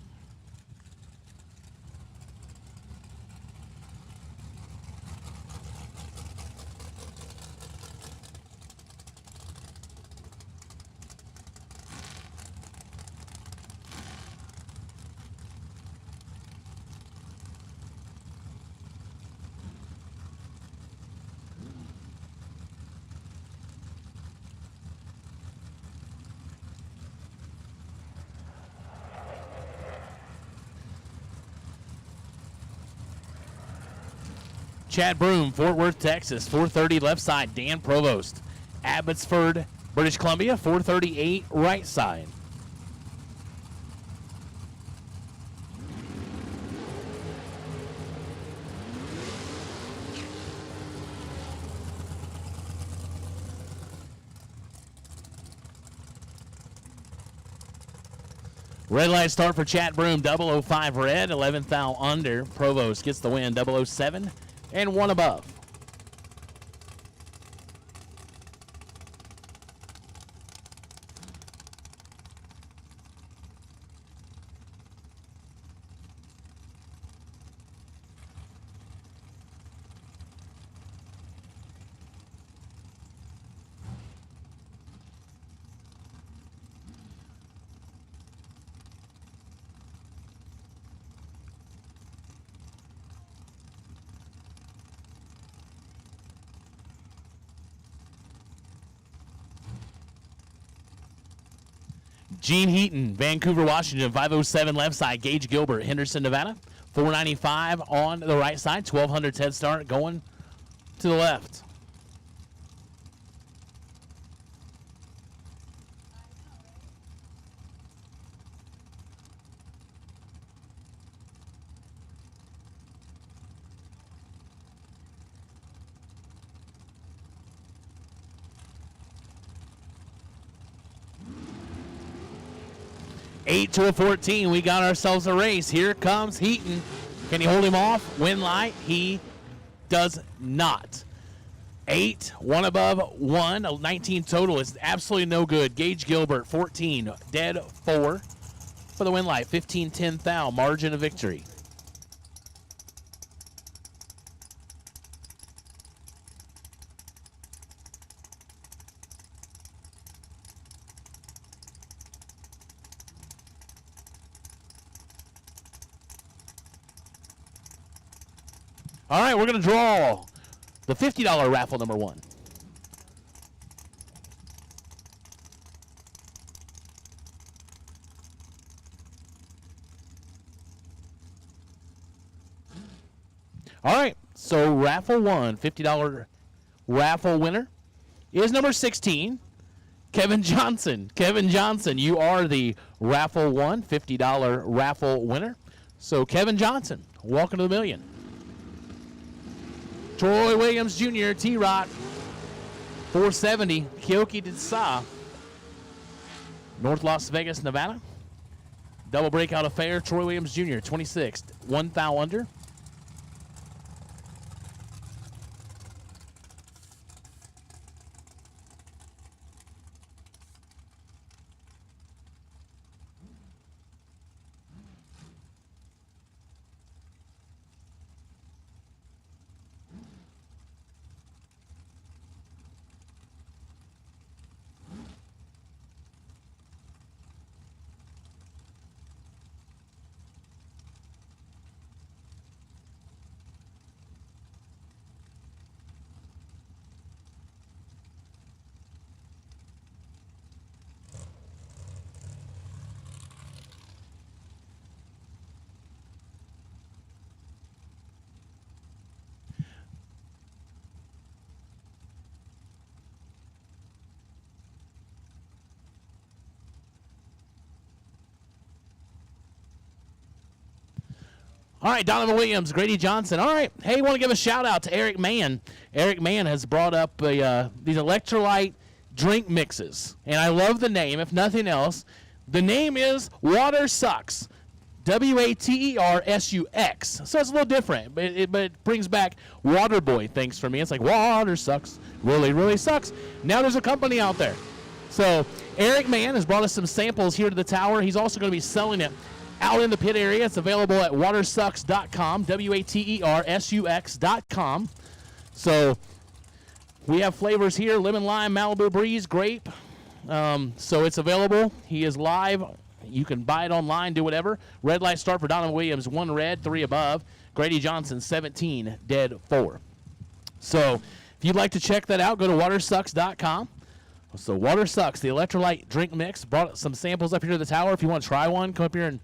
Chad Broom, Fort Worth, Texas, 430 left side. Dan Provost, Abbotsford, British Columbia, 438 right side. Red light start for Chad Broom, 005 red, 11th thou under. Provost gets the win, 007 and 1 above. Gene Heaton, Vancouver, Washington, 507 left side. Gage Gilbert, Henderson, Nevada, 495 on the right side. 1200 head start going to the left. Eight to a 14. We got ourselves a race. Here comes Heaton. Can he hold him off? Win light. He does not. 8, 1 above 1. 19 total is absolutely no good. Gage Gilbert, 14, dead 4 for the win light. 15-10 thou, margin of victory. All right, we're going to draw the $50 raffle number 1. All right, so raffle 1, $50 raffle winner is number 16, Kevin Johnson. Kevin Johnson, you are the raffle 1, $50 raffle winner. So Kevin Johnson, welcome to the million. Troy Williams Jr., T-Rock, 470, Kyoki Ditsa, North Las Vegas, Nevada. Double breakout affair, Troy Williams Jr., 26th, 1 thou under. All right, Donovan Williams, Grady Johnson. All right, hey, want to give a shout out to Eric Mann. Eric Mann has brought up these electrolyte drink mixes, and I love the name. If nothing else, the name is Water Sucks, WATERSUX. So it's a little different, but it brings back Water Boy things for me. It's like water sucks, really, really sucks. Now there's a company out there. So Eric Mann has brought us some samples here to the tower. He's also going to be selling it out in the pit area. It's available at watersucks.com, WATERSUX.com. So we have flavors here, lemon, lime, Malibu Breeze, grape. So it's available. He is live. You can buy it online, do whatever. Red light start for Donovan Williams, 1 red, 3 above. Grady Johnson, 17, dead 4. So if you'd like to check that out, go to watersucks.com. So Water Sucks, the electrolyte drink mix. Brought some samples up here to the tower. If you want to try one, come up here and,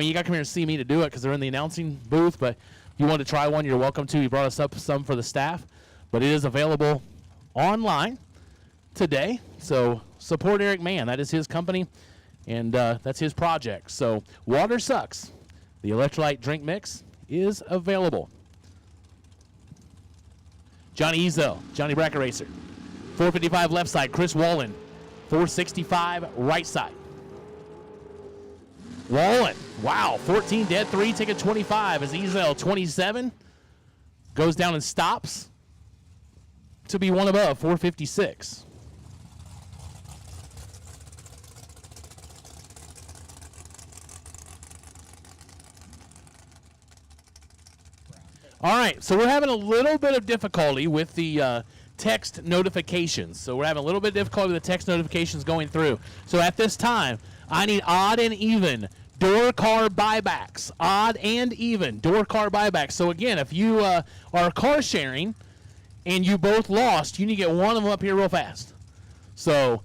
you got to come here and see me to do it because they're in the announcing booth. But if you want to try one, you're welcome to. He brought us up some for the staff, but it is available online today. So support Eric Mann. That is his company, and that's his project. So Water Sucks, the electrolyte drink mix, is available. Johnny Ezel, Johnny Bracket Racer. 455 left side, Chris Wallen. 465 right side. Wallen, wow, 14 dead, 3, ticket 25 as Ezel 27 goes down and stops to be one above, 456. All right, so we're having a little bit of difficulty with the text notifications. So we're having a little bit of difficulty with the text notifications going through. So at this time, I need odd and even door car buybacks. Odd and even door car buybacks. So again, if you are car sharing and you both lost, you need to get one of them up here real fast. So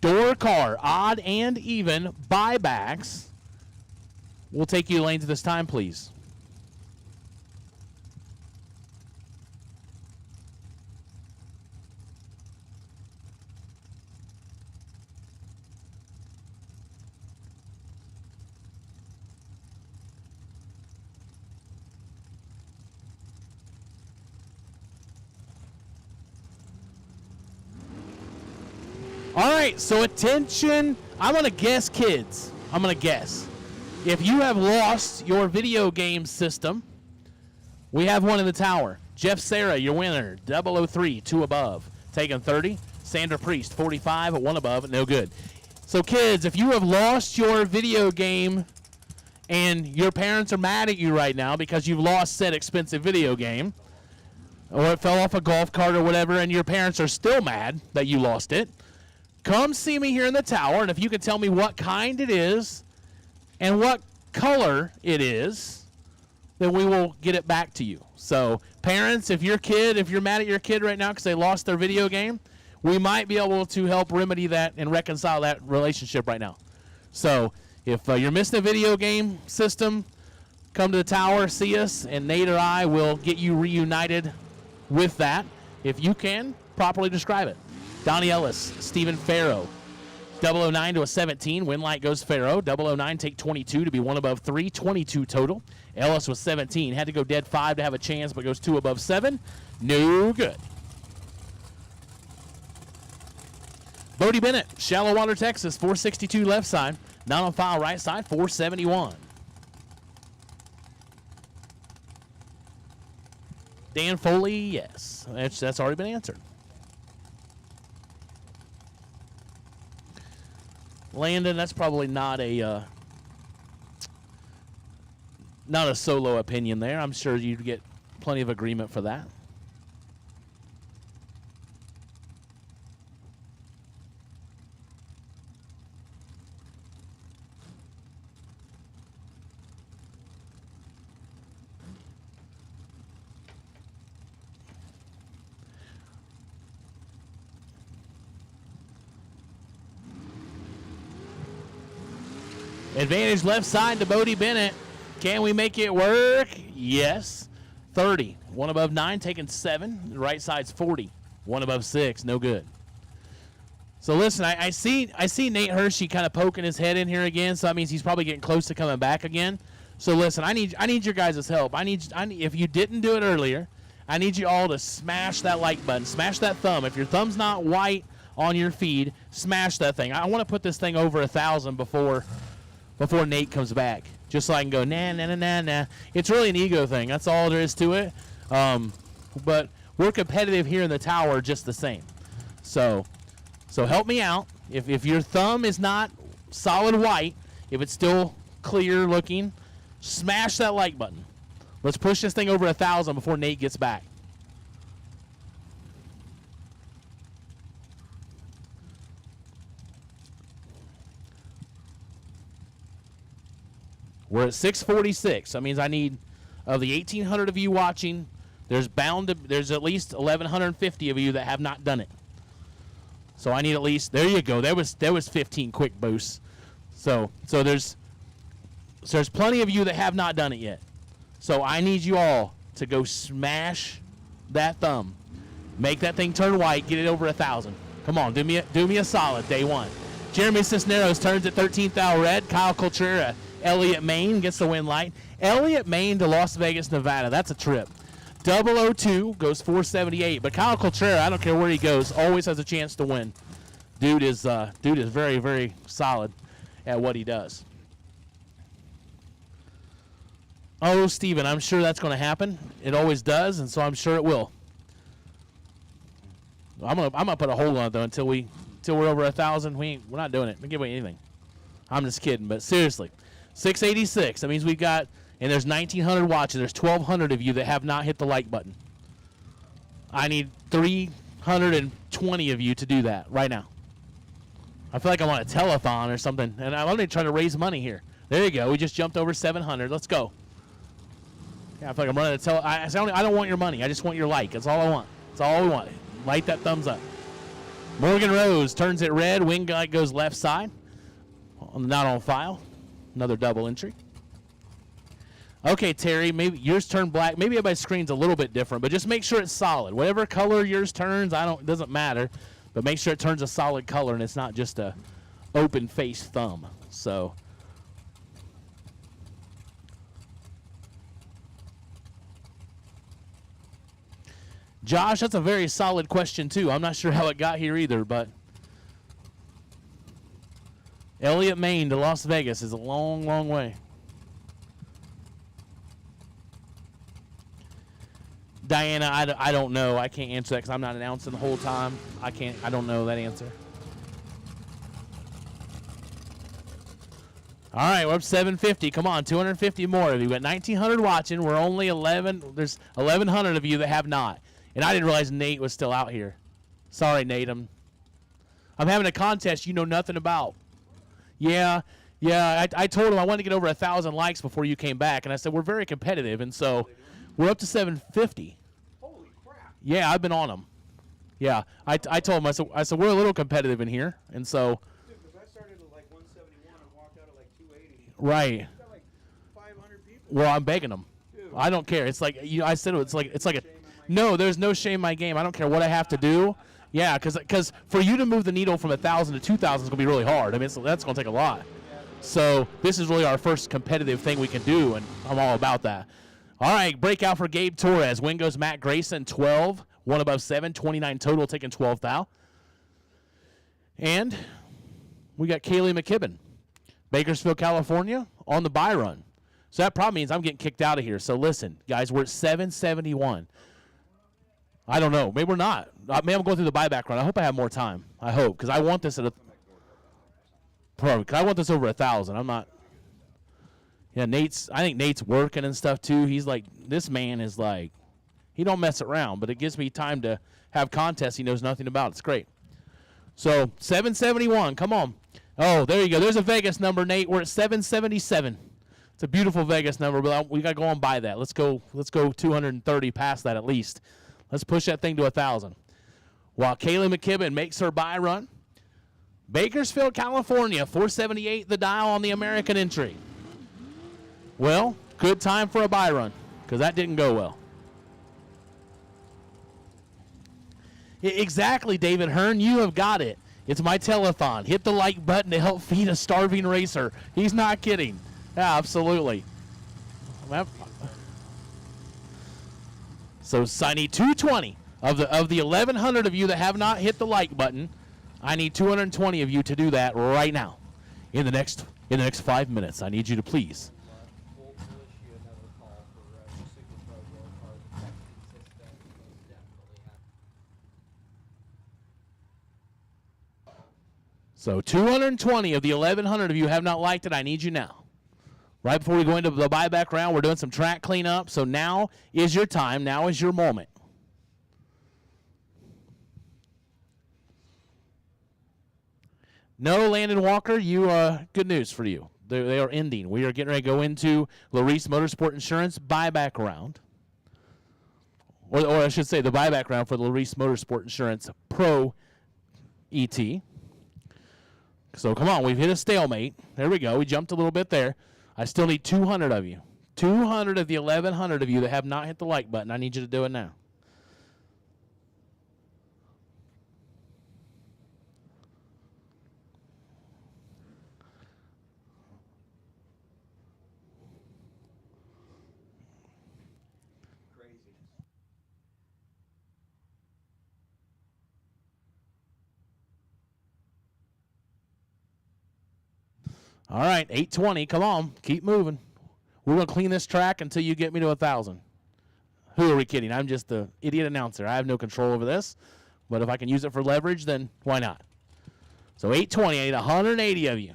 door car, odd and even buybacks. We'll take you lanes this time, please. All right, so attention. I'm going to guess, kids. I'm going to guess. If you have lost your video game system, we have one in the tower. Jeff Sarah, your winner, 003, 2 above. Taking 30. Sandra Priest, 45, 1 above, no good. So, kids, if you have lost your video game and your parents are mad at you right now because you've lost said expensive video game, or it fell off a golf cart or whatever, and your parents are still mad that you lost it, come see me here in the tower, and if you can tell me what kind it is and what color it is, then we will get it back to you. So, parents, if you're mad at your kid right now because they lost their video game, we might be able to help remedy that and reconcile that relationship right now. So, if you're missing a video game system, come to the tower, see us, and Nate or I will get you reunited with that, if you can properly describe it. Donnie Ellis, Stephen Farrow, 009 to a 17. Win light goes Farrow. 009 take 22 to be 1 above 3. 22 total. Ellis was 17. Had to go dead 5 to have a chance, but goes 2 above 7. No good. Bodie Bennett, Shallow Water, Texas. 462 left side. Not on file right side. 471. Dan Foley, yes. That's already been answered. Landon, that's probably not a solo opinion there. I'm sure you'd get plenty of agreement for that. Advantage left side to Bodie Bennett. Can we make it work? Yes. 30. 1 above 9, taking 7. The right side's 40. 1 above 6, no good. So listen, I see Nate Hershey kind of poking his head in here again, so that means he's probably getting close to coming back again. So listen, I need your guys' help. If you didn't do it earlier, I need you all to smash that like button. Smash that thumb. If your thumb's not white on your feed, smash that thing. I want to put this thing over 1,000 before Nate comes back, just so I can go, nah. It's really an ego thing. That's all there is to it. But we're competitive here in the tower just the same. So help me out. If your thumb is not solid white, if it's still clear looking, smash that like button. Let's push this thing over 1,000 before Nate gets back. We're at 646. That means I need, of the 1,800 of you watching, there's at least 1,150 of you that have not done it. So I need at least, there you go. There was 15 quick boosts. So there's plenty of you that have not done it yet. So I need you all to go smash that thumb. Make that thing turn white. Get it over 1,000. Come on, do me a solid, day one. Jeremy Cisneros turns at 13th thou red. Kyle Colchera, Elliott Main gets the win light. Elliott Main to Las Vegas, Nevada. That's a trip. 002 goes 478. But Kyle Colchera, I don't care where he goes, always has a chance to win. Dude is very, very solid at what he does. Oh, Steven, I'm sure that's going to happen. It always does, and so I'm sure it will. I'm gonna put a hold on it though until we're over 1,000. We're not doing it. We give away anything. I'm just kidding, but seriously, 686. That means we've got, and there's 1,900 watching. There's 1,200 of you that have not hit the like button. I need 320 of you to do that right now. I feel like I'm on a telethon or something, and I'm only trying to raise money here. There you go. We just jumped over 700. Let's go. Yeah, I feel like I'm running a I don't want your money. I just want your like. That's all I want. That's all we want. Light that thumbs up. Morgan Rose turns it red. Wing light goes left side. Not on file. Another double entry. Okay, Terry, maybe yours turned black. Maybe everybody's screen's a little bit different, but just make sure it's solid. Whatever color yours turns, it doesn't matter, but make sure it turns a solid color and it's not just a open face thumb. So Josh, that's a very solid question, too. I'm not sure how it got here either, but Elliott, Maine to Las Vegas is a long, long way. Diana, I don't know. I can't answer that because I'm not announcing the whole time. I don't know that answer. All right, we're up 750. Come on, 250 more of you. We've got 1,900 watching. We're only 11. There's 1,100 of you that have not. And I didn't realize Nate was still out here. Sorry, Nate. I'm having a contest you know nothing about. Yeah. I told him I wanted to get over 1,000 likes before you came back, and I said we're very competitive, and so we're up to 750. Holy crap! Yeah, I've been on them. Yeah, I told him I said we're a little competitive in here, and so. Dude, because I started at like 171 and walked out at like 280. Right. You got like 500 people. Well, I'm begging them. Dude. I don't care. It's like I said. It's like a. No, there's no shame in my game. I don't care what I have to do. Yeah, because for you to move the needle from 1,000 to 2,000 is going to be really hard. I mean, that's going to take a lot. So this is really our first competitive thing we can do, and I'm all about that. All right, breakout for Gabe Torres. Win goes Matt Grayson, 12. One above 7, 29 total, taking 12 thou. And we got Kaylee McKibben, Bakersfield, California, on the buy run. So that probably means I'm getting kicked out of here. So listen, guys, we're at 771. I don't know. Maybe we're not. Maybe I'm going through the buyback run. I hope I have more time. I hope, because I want this at I want this over 1,000. I'm not. Yeah, I think Nate's working and stuff too. He's like, this man is like, he don't mess around, but it gives me time to have contests he knows nothing about. It's great. So 771. Come on. Oh, there you go. There's a Vegas number, Nate. We're at 777. It's a beautiful Vegas number, but we got to go on by that. Let's go 230 past that at least. Let's push that thing to 1,000. While Kaylee McKibben makes her buy run. Bakersfield, California, 478 the dial on the American entry. Well, good time for a buy run because that didn't go well. Exactly, David Hearn. You have got it. It's my telethon. Hit the like button to help feed a starving racer. He's not kidding. Yeah, absolutely. So I need 220 of the 1,100 of you that have not hit the like button. I need 220 of you to do that right now. In the next 5 minutes, I need you to please. We'll issue another call for Super Pro Door Card Protection System. Most definitely So 220 of the 1,100 of you have not liked it. I need you now. Right before we go into the buyback round, we're doing some track cleanup. So now is your time. Now is your moment. No, Landon Walker, good news for you. They are ending. We are getting ready to go into Larice Motorsport Insurance buyback round. Or I should say the buyback round for the Larice Motorsport Insurance Pro ET. So come on, we've hit a stalemate. There we go. We jumped a little bit there. I still need 200 of you. 200 of the 1,100 of you that have not hit the like button, I need you to do it now. All right, 820. Come on, keep moving. We're going to clean this track until you get me to 1,000. Who are we kidding? I'm just the idiot announcer. I have no control over this. But if I can use it for leverage, then why not? So 820, I need 180 of you.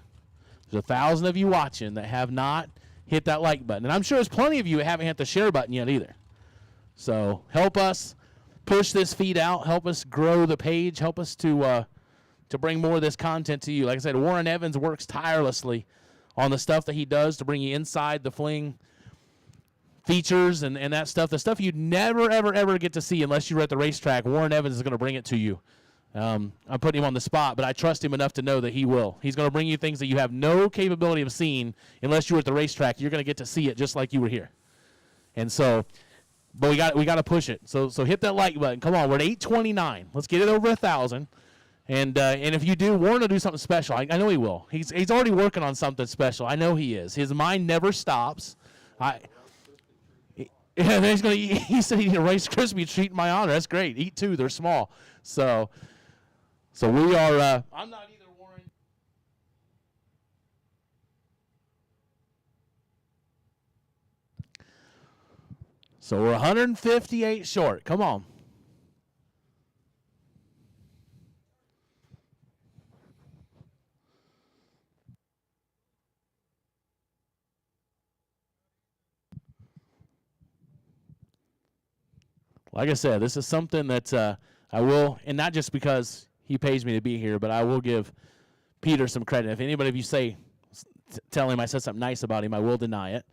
There's 1,000 of you watching that have not hit that like button. And I'm sure there's plenty of you that haven't hit the share button yet either. So help us push this feed out. Help us grow the page. Help us to bring more of this content to you. Like I said, Warren Evans works tirelessly on the stuff that he does to bring you inside the Fling features and that stuff. The stuff you'd never, ever, ever get to see unless you were at the racetrack. Warren Evans is going to bring it to you. I'm putting him on the spot, but I trust him enough to know that he will. He's going to bring you things that you have no capability of seeing unless you were at the racetrack. You're going to get to see it just like you were here. And so, but we got to push it. So hit that like button. Come on, we're at 829. Let's get it over 1,000. And if you do, Warren will do something special. I know he will. He's already working on something special. I know he is. His mind never stops. He's gonna. He said he'd eat a Rice Krispie treat in my honor. That's great. Eat two. They're small. So we are. I'm not either, Warren. So we're 158 short. Come on. Like I said, this is something that I will, and not just because he pays me to be here, but I will give Peter some credit. If anybody of you tell him I said something nice about him, I will deny it.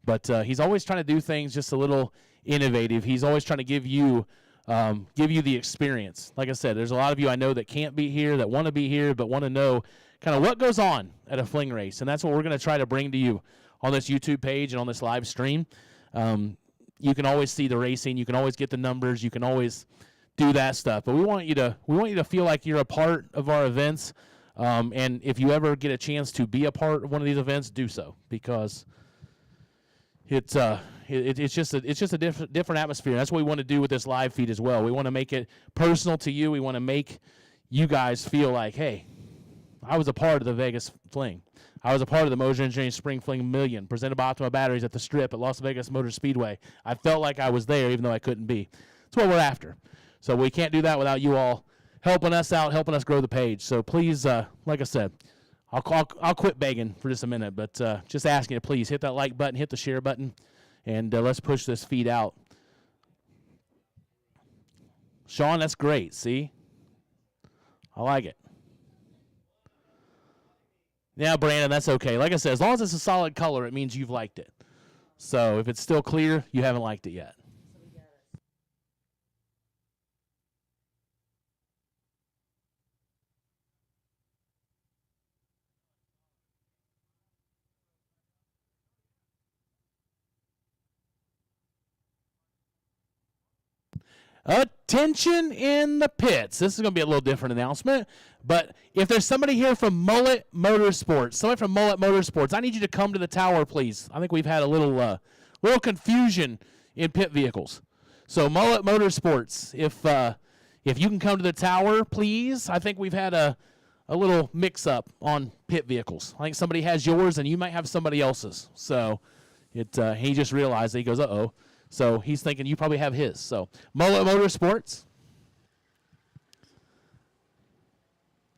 But he's always trying to do things just a little innovative. He's always trying to give you the experience. Like I said, there's a lot of you I know that can't be here, that want to be here, but want to know kind of what goes on at a Fling race. And that's what we're going to try to bring to you on this YouTube page and on this live stream. You can always see the racing. You can always get the numbers. You can always do that stuff. But we want you to feel like you're a part of our events. And if you ever get a chance to be a part of one of these events, do so, because it's just a different atmosphere. That's what we want to do with this live feed as well. We want to make it personal to you. We want to make you guys feel like, hey, I was a part of the Vegas Fling. I was a part of the Motor Engineering Spring Fling Million, presented by Optima Batteries at the Strip at Las Vegas Motor Speedway. I felt like I was there, even though I couldn't be. That's what we're after. So we can't do that without you all helping us out, helping us grow the page. So please, like I said, I'll quit begging for just a minute, but just asking you to please hit that like button, hit the share button, and let's push this feed out. Sean, that's great. See? I like it. Yeah, Brandon, that's okay. Like I said, as long as it's a solid color, it means you've liked it. So if it's still clear, you haven't liked it yet. Attention in the pits. This is going to be a little different announcement, but if there's somebody here from Mullet Motorsports, I need you to come to the tower, please. I think we've had a little confusion in pit vehicles. So Mullet Motorsports, if you can come to the tower, please. I think we've had a little mix-up on pit vehicles. I think somebody has yours, and you might have somebody else's. So he just realized, he goes, uh-oh. So he's thinking you probably have his. So Mullet Motorsports.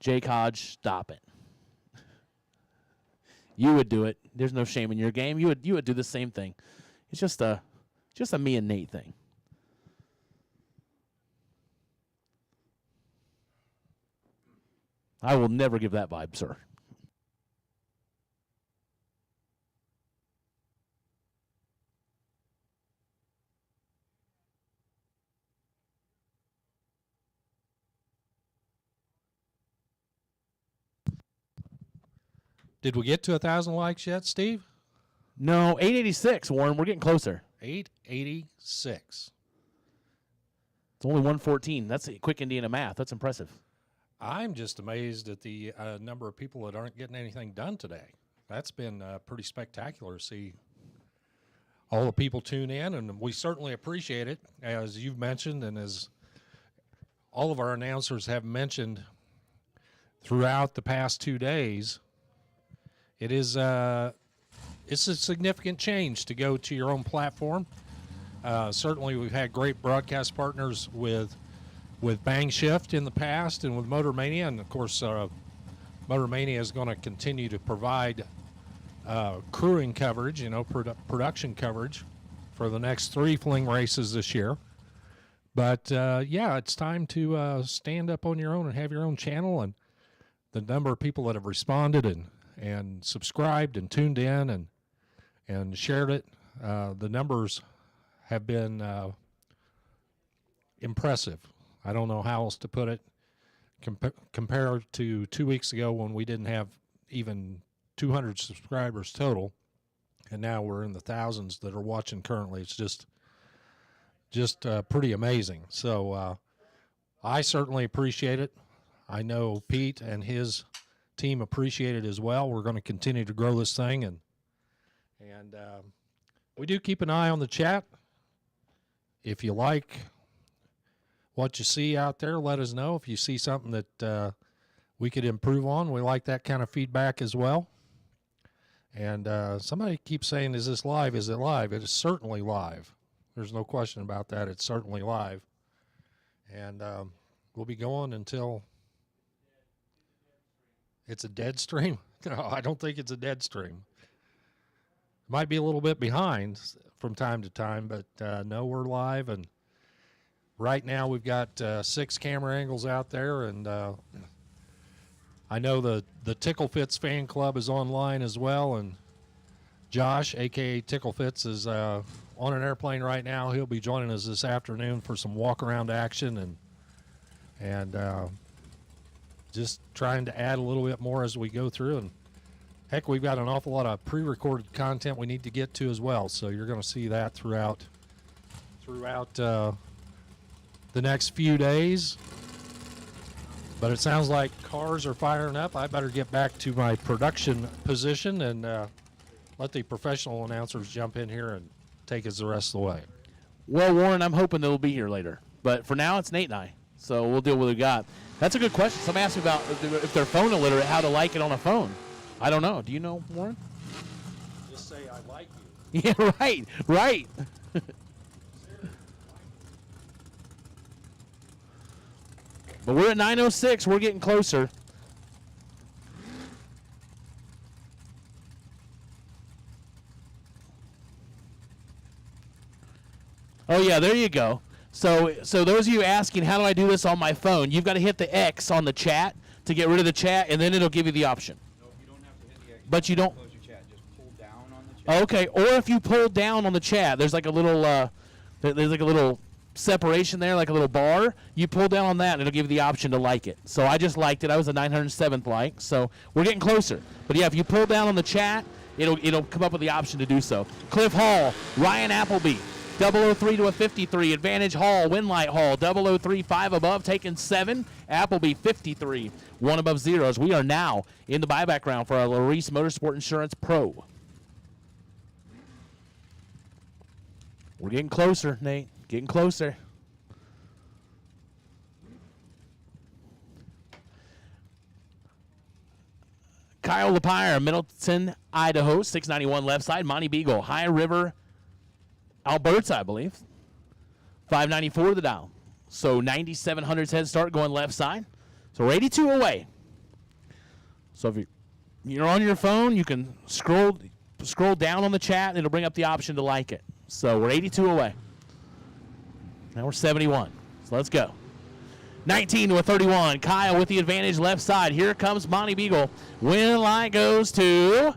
Jake Hodge, stop it. You would do it. There's no shame in your game. You would do the same thing. It's just a me and Nate thing. I will never give that vibe, sir. Did we get to 1,000 likes yet, Steve? No, 886, Warren. We're getting closer. 886. It's only 114. That's a quick Indiana math. That's impressive. I'm just amazed at the number of people that aren't getting anything done today. That's been pretty spectacular to see all the people tune in, and we certainly appreciate it, as you've mentioned, and as all of our announcers have mentioned throughout the past 2 days. It is it's a significant change to go to your own platform. Certainly, we've had great broadcast partners with Bang Shift in the past and with Motor Mania, and of course, Motor Mania is going to continue to provide crewing coverage, production coverage for the next 3 Fling races this year. But yeah, it's time to stand up on your own and have your own channel, and the number of people that have responded and subscribed and tuned in and shared it, the numbers have been impressive. I don't know how else to put it. Compared to 2 weeks ago when we didn't have even 200 subscribers total, and now we're in the thousands that are watching currently. It's just pretty amazing. So I certainly appreciate it. I know Pete and his team appreciate it as well. We're going to continue to grow this thing, and we do keep an eye on the chat. If you like what you see out there, let us know. If you see something that we could improve on, we like that kind of feedback as well. And somebody keeps saying, is this live? Is it live? It is certainly live. There's no question about that. It's certainly live. And we'll be going until it's a dead stream. No, I don't think it's a dead stream. Might be a little bit behind from time to time, but no, we're live. And right now we've got 6 camera angles out there, and I know the Tickle Fits fan club is online as well, and Josh, a.k.a. Tickle Fits, is on an airplane right now. He'll be joining us this afternoon for some walk-around action and just trying to add a little bit more as we go through. And heck, we've got an awful lot of pre-recorded content we need to get to as well, so you're going to see that throughout the next few days. But it sounds like cars are firing up. I better get back to my production position and let the professional announcers jump in here and take us the rest of the way. Well, Warren, I'm hoping they'll be here later. But for now, it's Nate and I. So we'll deal with what we got. That's a good question. Somebody asked me about if they're phone illiterate, how to like it on a phone. I don't know. Do you know, Warren? Just say, I like you. Yeah, right. But we're at 9:06. We're getting closer. Oh, yeah, there you go. So those of you asking, how do I do this on my phone? You've got to hit the X on the chat to get rid of the chat, and then it'll give you the option. No, you don't have to hit the X. But you don't. Close your chat. Just pull down on the chat. Okay, or if you pull down on the chat, there's like a little separation there, like a little bar. You pull down on that, and it'll give you the option to like it. So I just liked it. I was a 907th like, so we're getting closer. But yeah, if you pull down on the chat, it'll come up with the option to do so. Cliff Hall, Ryan Appleby, 003 to a 53. Advantage Hall, Winlight Hall, 003, 5 above, taking 7. Appleby, 53, 1 above zeros. We are now in the buyback round for our Larice Motorsport Insurance Pro. We're getting closer, Nate. Getting closer. Kyle Lapire, Middleton, Idaho, 691 left side. Monty Beagle, High River, Alberta, I believe. 594 the dial. So 9,700's head start going left side. So we're 82 away. So if you're on your phone, you can scroll down on the chat, and it'll bring up the option to like it. So we're 82 away. Now we're 71. So let's go. 19 to a 31. Kyle with the advantage left side. Here comes Monty Beagle. Win line goes to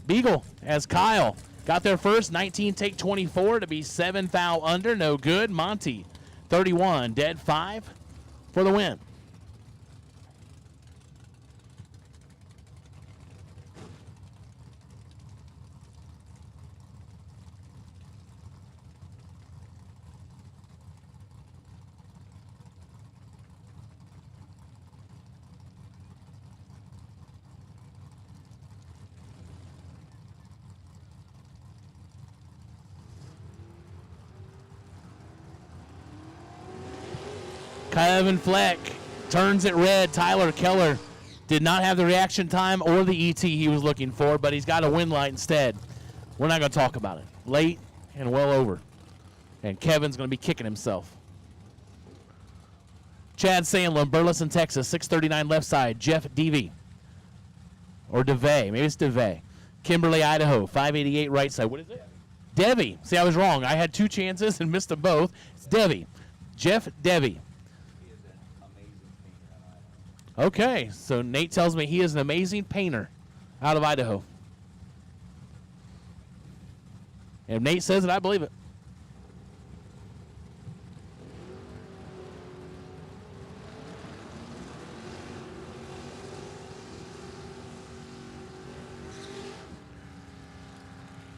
Beagle as Kyle got there first. 19 take 24 to be 7 foul under. No good. Monty 31 dead 5 for the win. Kevin Fleck turns it red. Tyler Keller did not have the reaction time or the ET he was looking for, but he's got a win light instead. We're not going to talk about it. Late and well over. And Kevin's going to be kicking himself. Chad Sandlin, Burleson, Texas, 639 left side. Jeff Devey. Or DeVay. Maybe it's DeVay. Kimberly, Idaho, 588 right side. What is it? Debbie. See, I was wrong. I had two chances and missed them both. It's Debbie. Jeff Debbie. Okay, so Nate tells me he is an amazing painter out of Idaho. And if Nate says it, I believe it.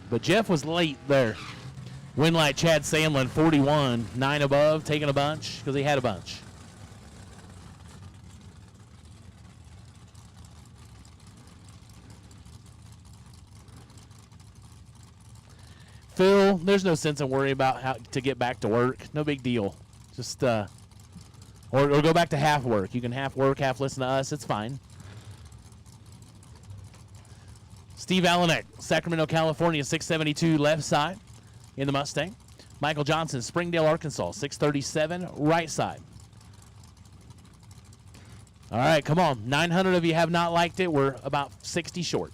But Jeff was late there. Win light Chad Sandlin, 41, 9 above, taking a bunch because he had a bunch. Phil, there's no sense in worrying about how to get back to work. No big deal. Just, or go back to half work. You can half work, half listen to us. It's fine. Steve Allenek, Sacramento, California, 672 left side in the Mustang. Michael Johnson, Springdale, Arkansas, 637 right side. All right, come on. 900 of you have not liked it. We're about 60 short.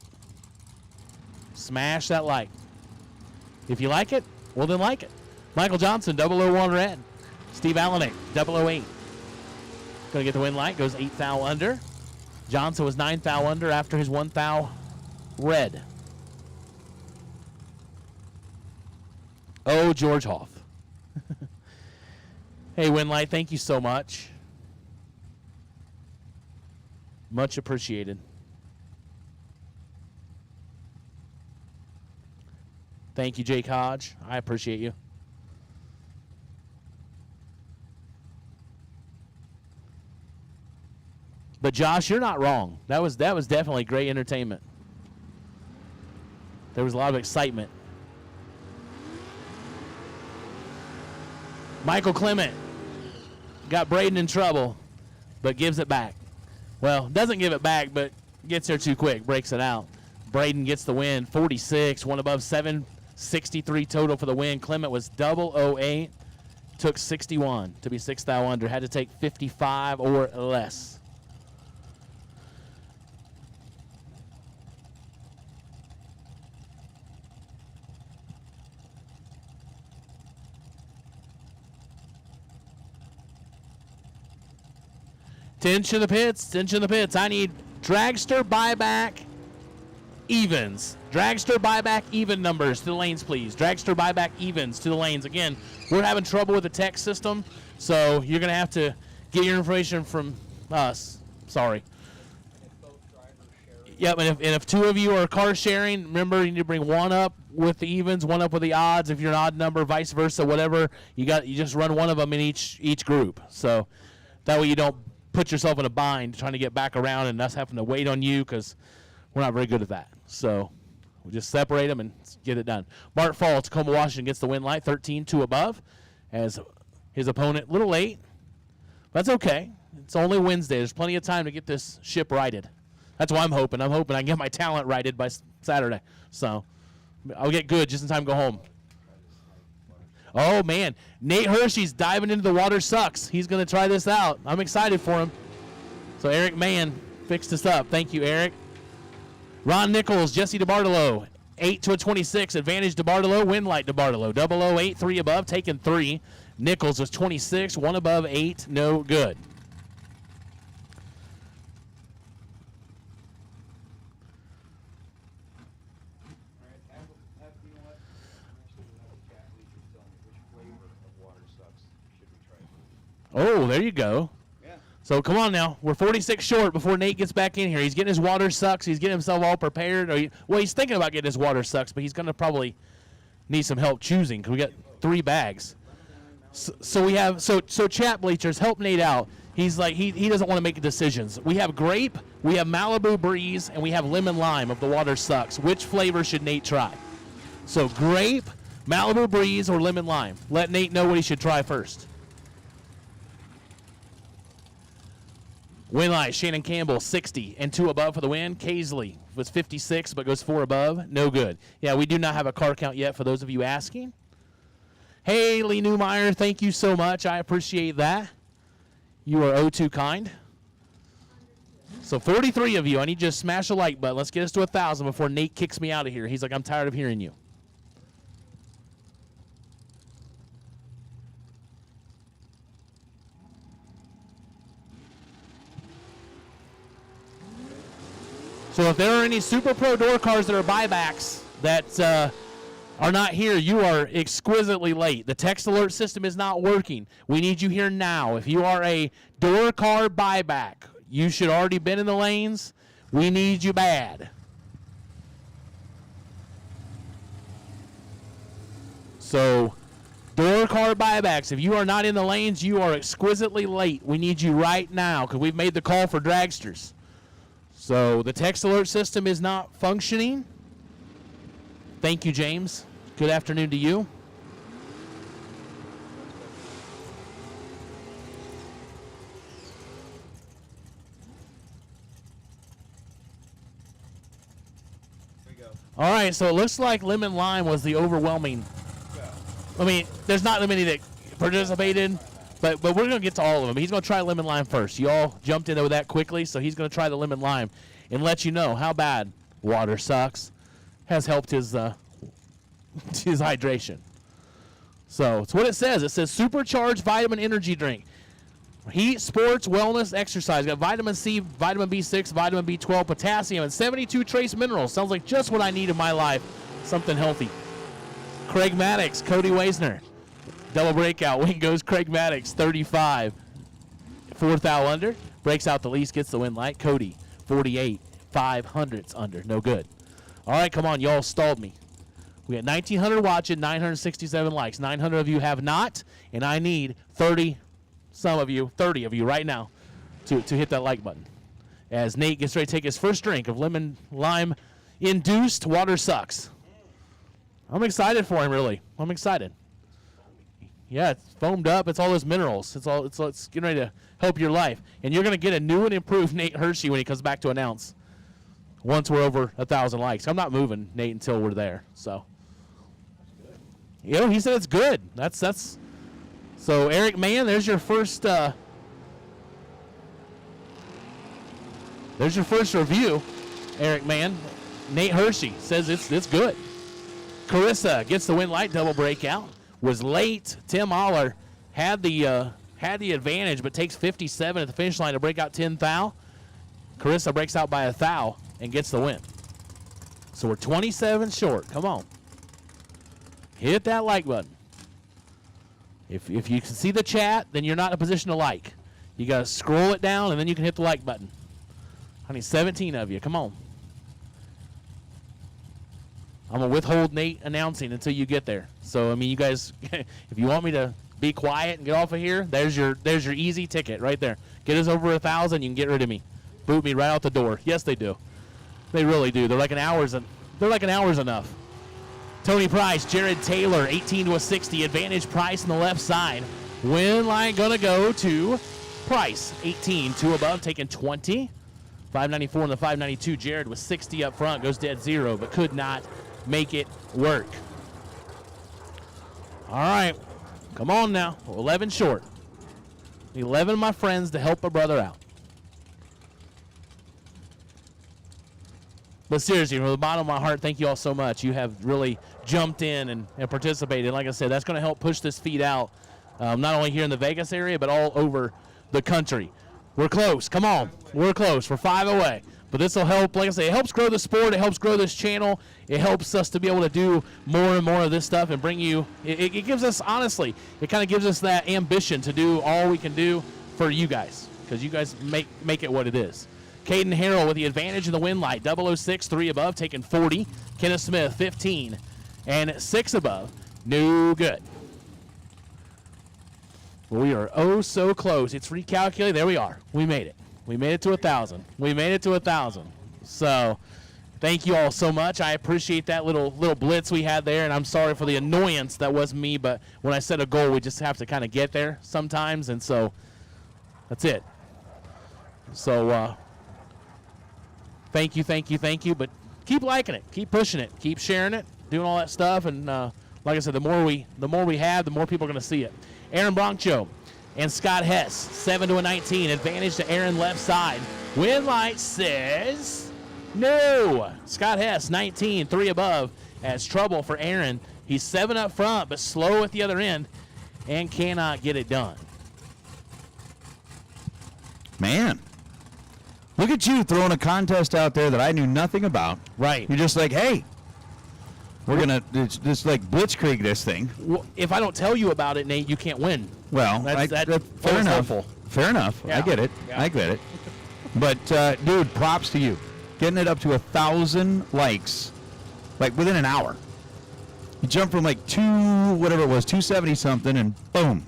Smash that like. If you like it, well then like it. Michael Johnson, 001 red. Steve Allenek, 008. Gonna get the win light, goes 8 thou under. Johnson was 9 thou under after his 1 thou red. Oh, George Hoff. Hey, Winlight, thank you so much. Much appreciated. Thank you, Jake Hodge. I appreciate you. But Josh, you're not wrong. That was definitely great entertainment. There was a lot of excitement. Michael Clement got Braden in trouble, but gives it back. Well, doesn't give it back, but gets there too quick, breaks it out. Braden gets the win, 46, one above 763 total for the win. Clement was 008, took 61 to be 6 thou under, had to take 55 or less. Tension the pits. I need Dragster, Buyback, evens. Dragster, Buyback, even numbers to the lanes, please. Dragster, Buyback, evens to the lanes. Again, we're having trouble with the text system, so you're going to have to get your information from us. Sorry. Yep, and if two of you are car sharing, remember you need to bring one up with the evens, one up with the odds. If you're an odd number, vice versa, whatever, you just run one of them in each group. So that way you don't put yourself in a bind trying to get back around and us having to wait on you because we're not very good at that. So we'll just separate them and get it done. Mark Fall, Tacoma, Washington gets the win light, 13, 2 above, as his opponent a little late. That's okay. It's only Wednesday. There's plenty of time to get this ship righted. That's what I'm hoping. I'm hoping I can get my talent righted by Saturday. So I'll get good just in time to go home. Oh, man. Nate Hershey's diving into the water sucks. He's going to try this out. I'm excited for him. So Eric Mann fixed us up. Thank you, Eric. Ron Nichols, Jesse DeBartolo, 8 to a 26. Advantage DeBartolo, win light DeBartolo. 008, 3 above, taking 3. Nichols was 26, 1 above, 8, no good. Oh, there you go. Yeah. So come on now. We're 46 short before Nate gets back in here. He's getting his water sucks. He's getting himself all prepared. He's thinking about getting his water sucks, but he's going to probably need some help choosing because we got 3 bags. So we have chat bleachers, help Nate out. He's like he doesn't want to make decisions. We have grape, we have Malibu Breeze, and we have lemon lime of the water sucks. Which flavor should Nate try? So grape, Malibu Breeze, or lemon lime. Let Nate know what he should try first. Win light, Shannon Campbell, 60 and 2 above for the win. Kaisley was 56 but goes 4 above. No good. Yeah, we do not have a car count yet for those of you asking. Haley Newmeyer, thank you so much. I appreciate that. You are oh too kind. So 43 of you. I need you to smash a like button. Let's get us to 1,000 before Nate kicks me out of here. He's like, I'm tired of hearing you. So if there are any Super Pro door cars that are buybacks that are not here, you are exquisitely late. The text alert system is not working. We need you here now. If you are a door car buyback, you should already been in the lanes. We need you bad. So door car buybacks, if you are not in the lanes, you are exquisitely late. We need you right now because we've made the call for dragsters. So the text alert system is not functioning. Thank you, James. Good afternoon to you. All right, so it looks like Lemon Lime was the overwhelming. I mean, there's not that many that participated, but we're going to get to all of them. He's going to try Lemon Lime first. You all jumped into that quickly, so he's going to try the Lemon Lime and let you know how bad water sucks has helped his his hydration. So it's what it says. It says supercharged vitamin energy drink. Heat, sports, wellness, exercise. Got vitamin C, vitamin B6, vitamin B12, potassium, and 72 trace minerals. Sounds like just what I need in my life. Something healthy. Craig Maddox, Cody Weisner. Double breakout. Win goes Craig Maddox, 35. 4th thou under. Breaks out the least, gets the win light. Cody, 48. 500s under. No good. All right, come on. Y'all stalled me. We got 1,900 watching, 967 likes. 900 of you have not, and I need 30 of you right now to hit that like button. As Nate gets ready to take his first drink of lemon lime induced water sucks. I'm excited for him, really. I'm excited. Yeah, it's foamed up. It's all those minerals. It's getting ready to help your life. And you're going to get a new and improved Nate Hershey when he comes back to announce once we're over 1,000 likes. I'm not moving, Nate, until we're there. So, you know, he said it's good. That's. So, Eric Mann, there's your first review. Eric Mann, Nate Hershey says it's good. Carissa gets the win light double breakout. Was late. Tim Aller had the advantage, but takes 57 at the finish line to break out 10 thou. Carissa breaks out by a thou and gets the win. So we're 27 short. Come on. Hit that like button. If you can see the chat, then you're not in a position to like. You got to scroll it down, and then you can hit the like button. I need 17 of you. Come on. I'm going to withhold Nate announcing until you get there. So, I mean, you guys, if you want me to be quiet and get off of here, there's your easy ticket right there. Get us over 1,000, you can get rid of me. Boot me right out the door. Yes, they do. They really do. They're like an hour's enough. Tony Price, Jared Taylor, 18 to a 60. Advantage Price on the left side. Win line going to go to Price. 18, 2 above, taking 20. 594 in the 592. Jared was 60 up front, goes dead zero, but could not make it work. All right, come on now. 11 short. 11 of my friends to help a brother out. But seriously, from the bottom of my heart, thank you all so much. You have really jumped in and participated. Like I said, that's going to help push this feed out, not only here in the Vegas area, but all over the country. We're close. Come on. We're close. We're 5 away. But this will help. Like I say, it helps grow the sport. It helps grow this channel. It helps us to be able to do more and more of this stuff and bring you. It gives us, honestly, it kind of gives us that ambition to do all we can do for you guys, because you guys make it what it is. Caden Harrell with the advantage in the win light. 006, 3 above, taking 40. Kenneth Smith, 15 and 6 above. No good. We are oh so close. It's recalculated. There we are. We made it. We made it to 1,000. We made it to 1,000. So thank you all so much. I appreciate that little blitz we had there, and I'm sorry for the annoyance that was me, but when I set a goal, we just have to kind of get there sometimes, and so that's it. So thank you. But keep liking it, keep pushing it, keep sharing it, doing all that stuff. And like I said, the more we have, the more people are going to see it. Aaron Broncho and Scott Hess, 7-19, advantage to Aaron left side. Win light says no. Scott Hess, 19, 3 above, as trouble for Aaron. He's 7 up front, but slow at the other end and cannot get it done. Man, look at you throwing a contest out there that I knew nothing about. Right. You're just like, hey, we're going to just like blitzkrieg this thing. Well, if I don't tell you about it, Nate, you can't win. Well, fair enough. Helpful. Fair enough. Yeah. I get it. Yeah. I get it. But, dude, props to you. Getting it up to 1,000 likes, like within an hour. You jump from like 270 something, and boom,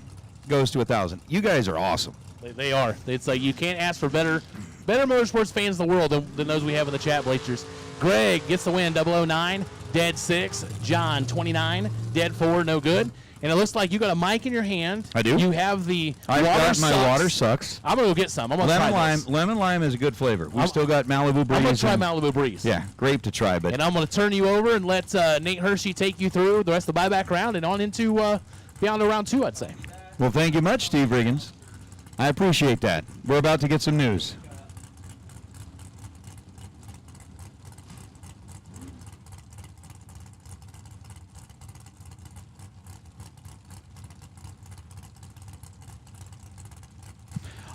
goes to 1,000. You guys are awesome. They are. It's like you can't ask for better motorsports fans in the world than those we have in the chat bleachers. Greg gets the win, 009, dead 6. John, 29, dead 4, no good. And it looks like you got a mic in your hand. I do. You have the I've water got my sucks. water sucks. I'm going to go get some. I'm going to try Lemon this. lime is a good flavor. We've still got Malibu Breeze. I'm going to try and- Malibu Breeze. Yeah, grape to try, but And I'm going to turn you over and let Nate Hershey take you through the rest of the buyback round and on into beyond to round 2, I'd say. well, thank you much, Steve Riggins. I appreciate that. We're about to get some news.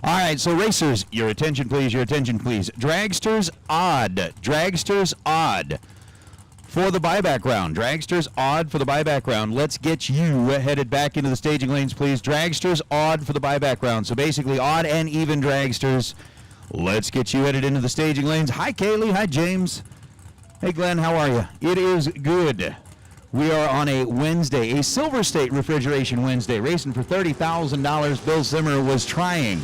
All right, so racers, your attention please, your attention please. Dragster's odd for the buyback round. Dragster's odd for the buyback round. Let's get you headed back into the staging lanes, please. Dragster's odd for the buyback round. So basically odd and even dragsters. Let's get you headed into the staging lanes. Hi, Kaylee. Hi, James. Hey, Glenn. How are you? It is good. We are on a Wednesday, a SilverState Refrigeration Wednesday, racing for $30,000. Bill Zimmer was trying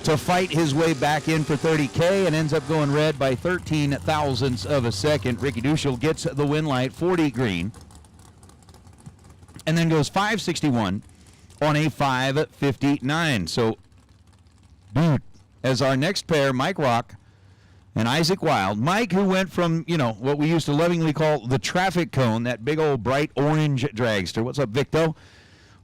to fight his way back in for 30K and ends up going red by 13 thousandths of a second. Ricky Duschel gets the win light, 40 green, and then goes 561 on a 559. So, dude, as our next pair, Mike Rock and Isaac Wild. Mike, who went from, what we used to lovingly call the traffic cone, that big old bright orange dragster. What's up, Victo?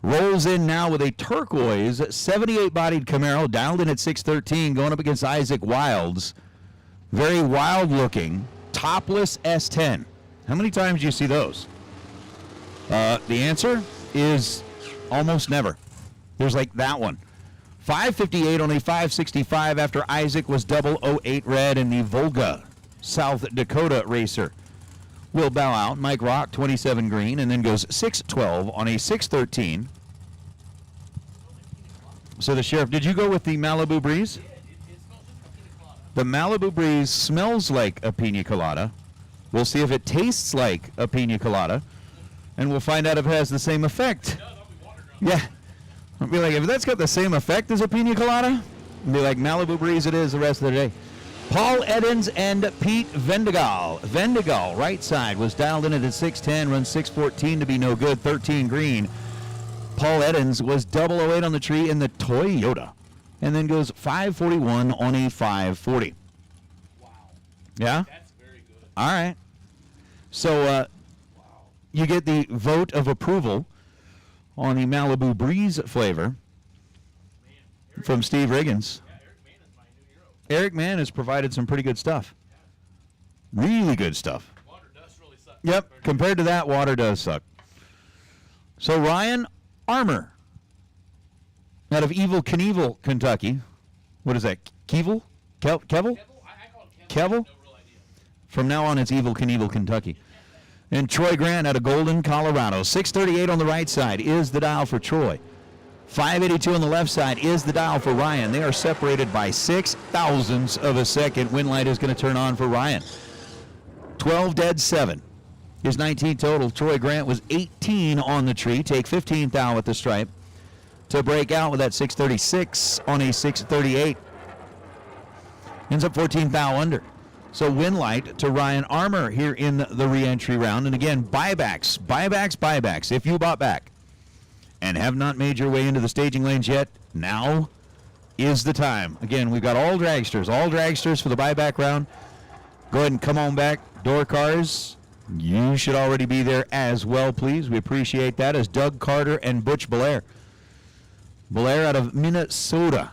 Rolls in now with a turquoise 78-bodied Camaro, dialed in at 613, going up against Isaac Wild's very wild-looking topless S10. How many times do you see those? The answer is almost never. There's like that one. 558 on a 565 after Isaac was 008 red in the Volga South Dakota racer. Will bow out. Mike Rock, 27 green, and then goes 612 on a 613. So the sheriff, did you go with the Malibu Breeze? The Malibu Breeze smells like a pina colada. We'll see if it tastes like a pina colada, and we'll find out if it has the same effect. Yeah. I'll be like, if that's got the same effect as a pina colada, I'll be like, Malibu Breeze it is the rest of the day. Paul Edens and Pete Vendagal. Vendagal, right side, was dialed in at 610, runs 614 to be no good, 13 green. Paul Edens was 008 on the tree in the Toyota, and then goes 541 on a 540. Wow. Yeah? That's very good. All right. So you get the vote of approval on the Malibu Breeze flavor from Steve Riggins. Eric Mann has provided some pretty good stuff. Really good stuff. Water does really suck. Yep, compared to that, water does suck. So Ryan Armour, out of Evil Knievel, Kentucky. What is that, Kevel? Kevel? I call it Kevel? No real idea. From now on, it's Evil Knievel, Kentucky. And Troy Grant out of Golden, Colorado. 638 on the right side is the dial for Troy. 582 on the left side is the dial for Ryan. They are separated by 6 thousandths of a second. Win light is going to turn on for Ryan. 12 dead 7. His 19 total. Troy Grant was 18 on the tree. Take 15 thou at the stripe to break out with that 636 on a 638. Ends up 14 thou under. So win light to Ryan Armour here in the re-entry round. And again, buybacks. If you bought back and have not made your way into the staging lanes yet, now is the time. Again, we've got all dragsters for the buyback round. Go ahead and come on back. Door cars, you should already be there as well, please. We appreciate that, as Doug Carter and Butch Belair. Belair out of Minnesota.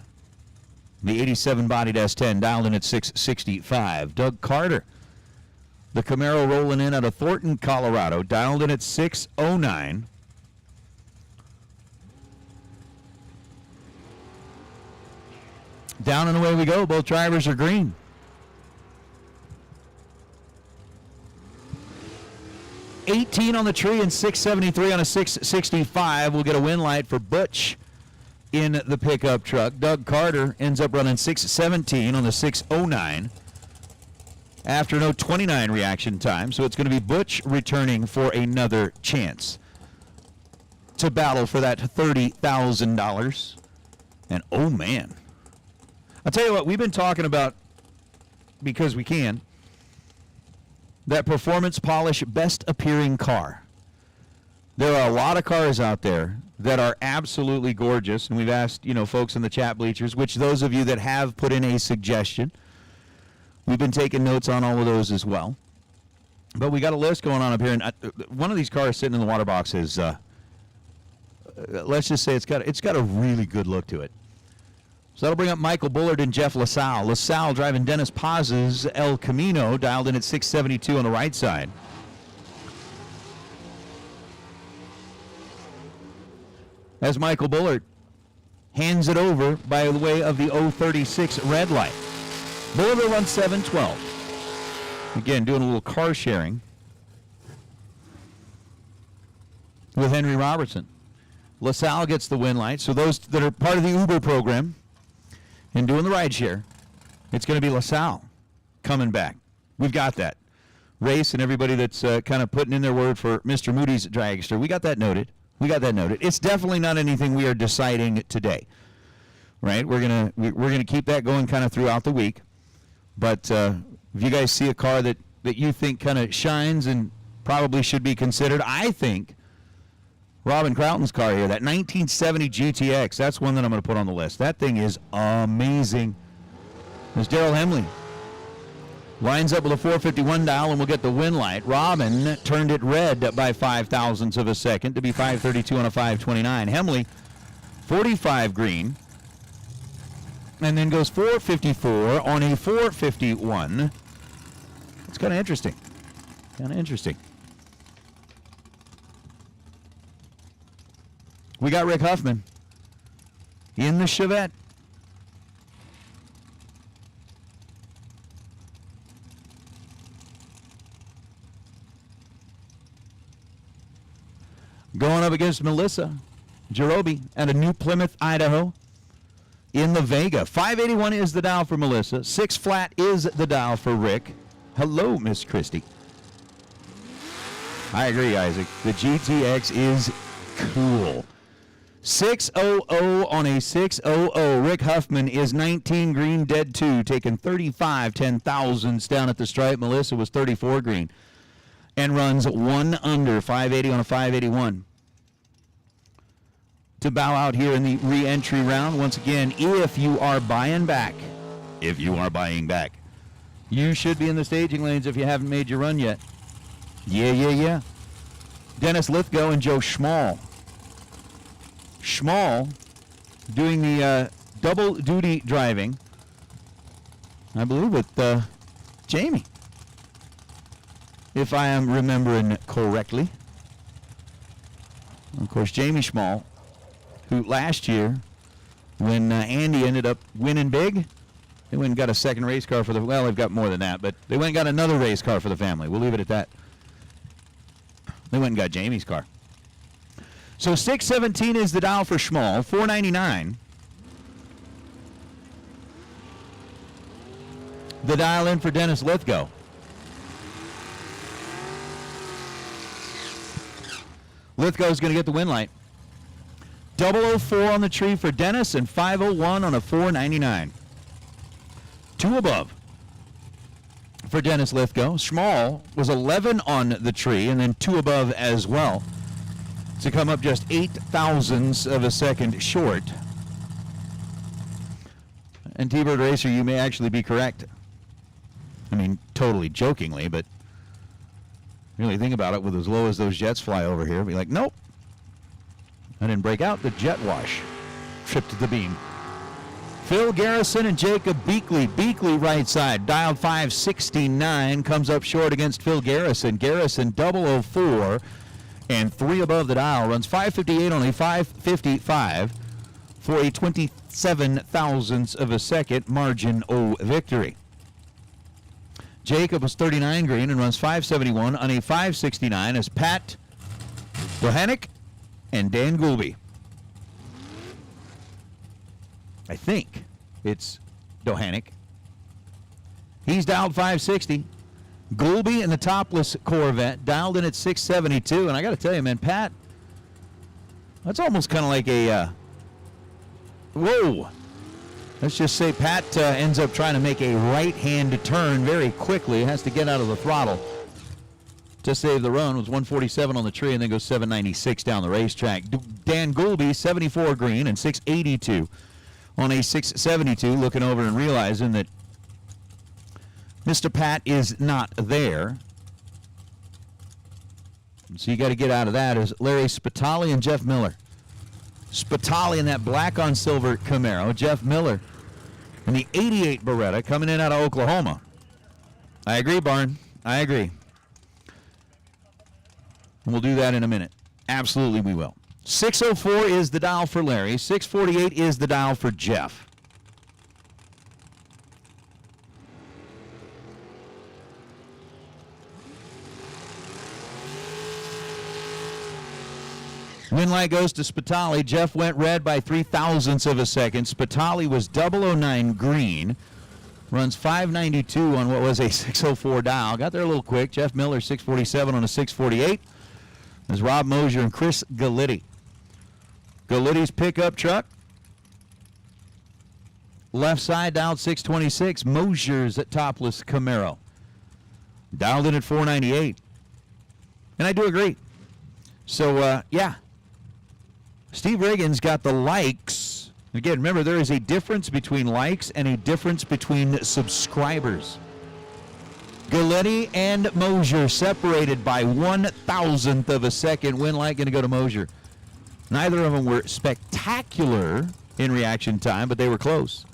The 87 bodied S10 dialed in at 665. Doug Carter, the Camaro rolling in out of Thornton, Colorado, dialed in at 609. Down and away we go. Both drivers are green. $18 on the tree and $673 on a 665. We'll get a win light for Butch in the pickup truck. Doug Carter ends up running 617 on the 609 after no 29 reaction time. So it's going to be Butch returning for another chance to battle for that $30,000. And oh man, I'll tell you what, we've been talking about, because we can, that performance polish best appearing car. There are a lot of cars out there that are absolutely gorgeous, and we've asked, folks in the chat bleachers, which those of you that have put in a suggestion, we've been taking notes on all of those as well. But we got a list going on up here, and one of these cars sitting in the water box is, let's just say it's got a really good look to it. So that'll bring up Michael Bullard and Jeff LaSalle. LaSalle driving Dennis Paz's El Camino, dialed in at 672 on the right side. As Michael Bullard hands it over by the way of the 036 red light. Bullard will run 712. Again, doing a little car sharing with Henry Robertson. LaSalle gets the win light. So those that are part of the Uber program and doing the ride share, it's going to be LaSalle coming back. We've got that. Race and everybody that's kind of putting in their word for Mr. Moody's Dragster. We got that noted. It's definitely not anything we are deciding today, right? We're gonna keep that going kind of throughout the week. But if you guys see a car that you think kind of shines and probably should be considered, I think Robin Crowton's car here, that 1970 GTX, that's one that I'm going to put on the list. That thing is amazing. There's Daryl Hemley. Lines up with a 451 dial and we'll get the win light. Robin turned it red by 0.005 of a second to be 532 on a 529. Hemley, 45 green. And then goes 454 on a 451. It's kind of interesting. We got Rick Huffman in the Chevette. Going up against Melissa Jerobi at a New Plymouth, Idaho in the Vega. 581 is the dial for Melissa. 6 flat is the dial for Rick. Hello, Miss Christie. I agree, Isaac. The GTX is cool. 600 on a 600. Rick Huffman is 19 green, dead 2, taking 35 10,000s down at the stripe. Melissa was 34 green and runs 1 under, 580 on a 581. To bow out here in the re-entry round, once again, if you are buying back, you should be in the staging lanes if you haven't made your run yet. Yeah. Dennis Lithgow and Joe Schmall. Schmall doing the double duty driving, I believe, with Jamie, if I am remembering correctly. Of course, Jamie Schmall, who last year, when Andy ended up winning big, they went and got a second race car for well, they've got more than that, but they went and got another race car for the family. We'll leave it at that. They went and got Jamie's car. So 617 is the dial for Schmall, 499. The dial in for Dennis Lithgow. Lithgow's going to get the win light. 004 on the tree for Dennis and 501 on a 499. 2 above for Dennis Lithgow. Schmall was 11 on the tree and then 2 above as well, to come up just 0.008 of a second short And T-Bird Racer, you may actually be correct. I mean, totally jokingly, but really think about it, with as low as those jets fly over here, be like, nope. I didn't break out the jet wash. Tripped the beam. Phil Garrison and Jacob Beakley. Beakley right side, dialed 569, comes up short against Phil Garrison. Garrison 004 and 3 above the dial. Runs 558 on a 555 for a 27 thousandths of a second margin of victory. Jacob was 39 green and runs 571 on a 569 as Pat Bohannick and Dan Goulby. I think it's Dohanik. He's dialed 560. Goulby in the topless Corvette dialed in at 672. And I got to tell you, man, Pat, that's almost kind of like a, whoa. Let's just say Pat ends up trying to make a right-hand turn very quickly. Has to get out of the throttle to save the run. It was 147 on the tree and then goes 796 down the racetrack. Dan Goulby, 74 green and 682 on a 672, looking over and realizing that Mr. Pat is not there. So you got to get out of that. Is Larry Spitali and Jeff Miller. Spitali in that black on silver Camaro. Jeff Miller in the 88 Beretta coming in out of Oklahoma. I agree, Barn. I agree. And we'll do that in a minute. Absolutely we will. 604 is the dial for Larry. 648 is the dial for Jeff. Win light goes to Spitali. Jeff went red by 3 thousandths of a second. Spitali was 009 green. Runs 592 on what was a 604 dial. Got there a little quick. Jeff Miller 647 on a 648. There's Rob Mosier and Chris Galitti. Galitti's pickup truck. Left side dialed 626. Mosier's at topless Camaro. Dialed in at 498. And I do agree. So, yeah. Steve Reagan's got the likes. Again, remember, there is a difference between likes and a difference between subscribers. Galetti and Mosier separated by 1,000th of a second. Win light going to go to Mosier. Neither of them were spectacular in reaction time, but they were close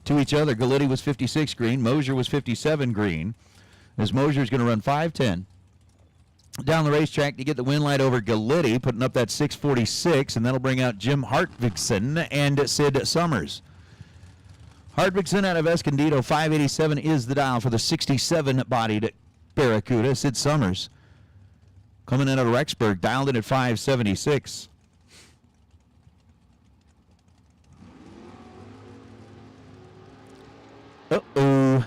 to each other. Galetti was 56 green. Mosier was 57 green. As Mosier's going to run 510 down the racetrack to get the win light over Galetti, putting up that 646, and that'll bring out Jim Hartvigsen and Sid Summers. Hartvigsen out of Escondido, 587 is the dial for the 67-bodied Barracuda. Sid Summers coming in out of Rexburg, dialed in at 576. Uh-oh.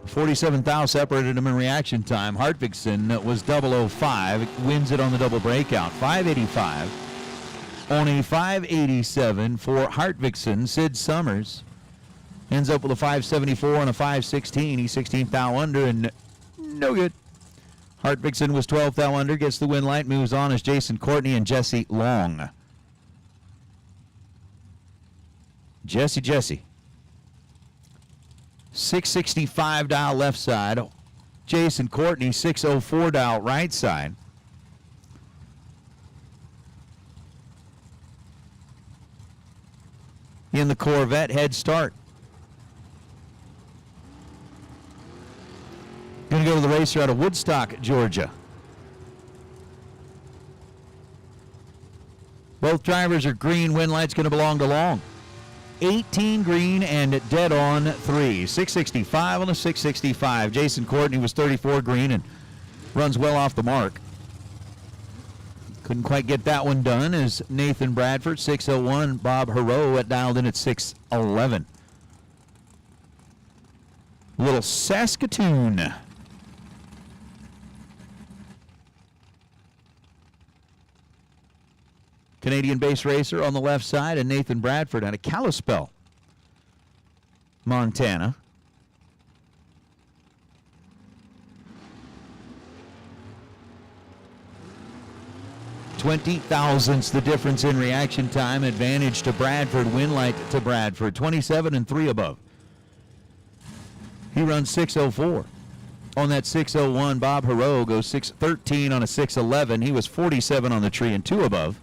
47 thou separated him in reaction time. Hartvigsen was 005, wins it on the double breakout. 585 on a 587 for Hartvigsen. Sid Summers ends up with a 574 on a 516. He's 16th thou under and no good. Hartvigsen was 12th thou under, gets the win light, moves on as Jason Courtney and Jesse Long. Jesse. 665 dial left side. Jason Courtney, 604 dial right side. In the Corvette head start. Going to go to the racer out of Woodstock, Georgia. Both drivers are green. Win light's going to belong to Long. 18 green and dead on 3. 665 on the 665. Jason Courtney was 34 green and runs well off the mark. Couldn't quite get that one done as Nathan Bradford, 601. Bob Hero dialed in at 611. Little Saskatoon. Canadian base racer on the left side, and Nathan Bradford out of Kalispell, Montana. 20 thousandths the difference in reaction time. Advantage to Bradford. Winlight to Bradford. 27 and 3 above. He runs 6:04. On that 6:01, Bob Haro goes 6:13 on a 6:11. He was 47 on the tree and 2 above.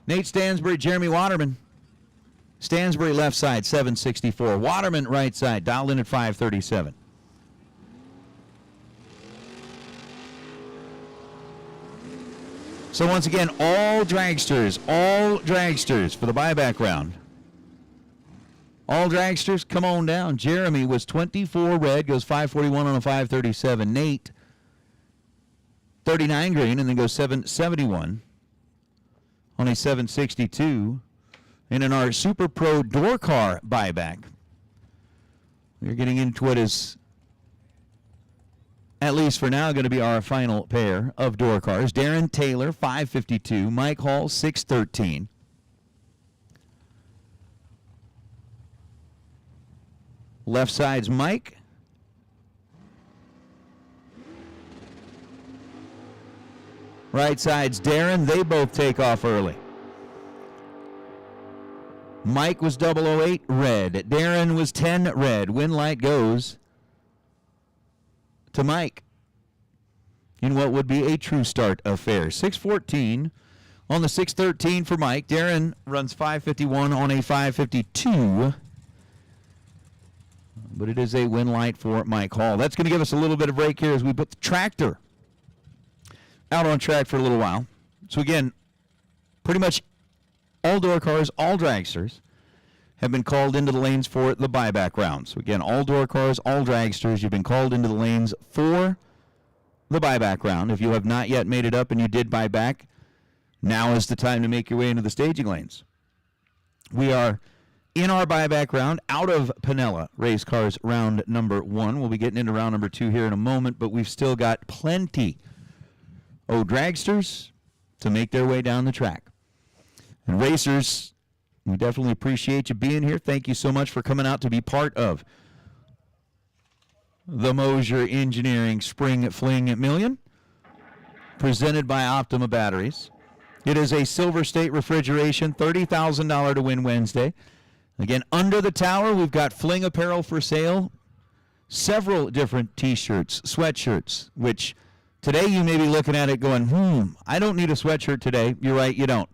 Nate Stansbury, Jeremy Waterman. Stansbury left side, 764. Waterman right side, dialed in at 537. So once again, all dragsters for the buyback round. All dragsters, come on down. Jeremy was 24 red, goes 541 on a 537. Nate, 39 green, and then goes 771 on a 762. And in our Super Pro door car buyback, we're getting into what is, at least for now, going to be our final pair of door cars. Darren Taylor, 552. Mike Hall, 613. Left side's Mike. Right side's Darren. They both take off early. Mike was 008 red. Darren was 10 red. Win light goes to Mike in what would be a true start affair. 614 on the 613 for Mike. Darren runs 551 on a 552. But it is a win light for Mike Hall. That's going to give us a little bit of break here as we put the tractor out on track for a little while. So again, pretty much all door cars, all dragsters have been called into the lanes for the buyback round. So again, all door cars, all dragsters, you've been called into the lanes for the buyback round. If you have not yet made it up and you did buy back, now is the time to make your way into the staging lanes. We are in our buyback round, out of Pinella race cars round number 1. We'll be getting into round number 2 here in a moment, but we've still got plenty of dragsters to make their way down the track. And racers, we definitely appreciate you being here. Thank you so much for coming out to be part of the Mosier Engineering Spring Fling Million, presented by Optima Batteries. It is a SilverState refrigeration, $30,000 to win Wednesday. Again, under the tower, we've got Fling apparel for sale, several different T-shirts, sweatshirts, which today you may be looking at it going, I don't need a sweatshirt today. You're right, you don't.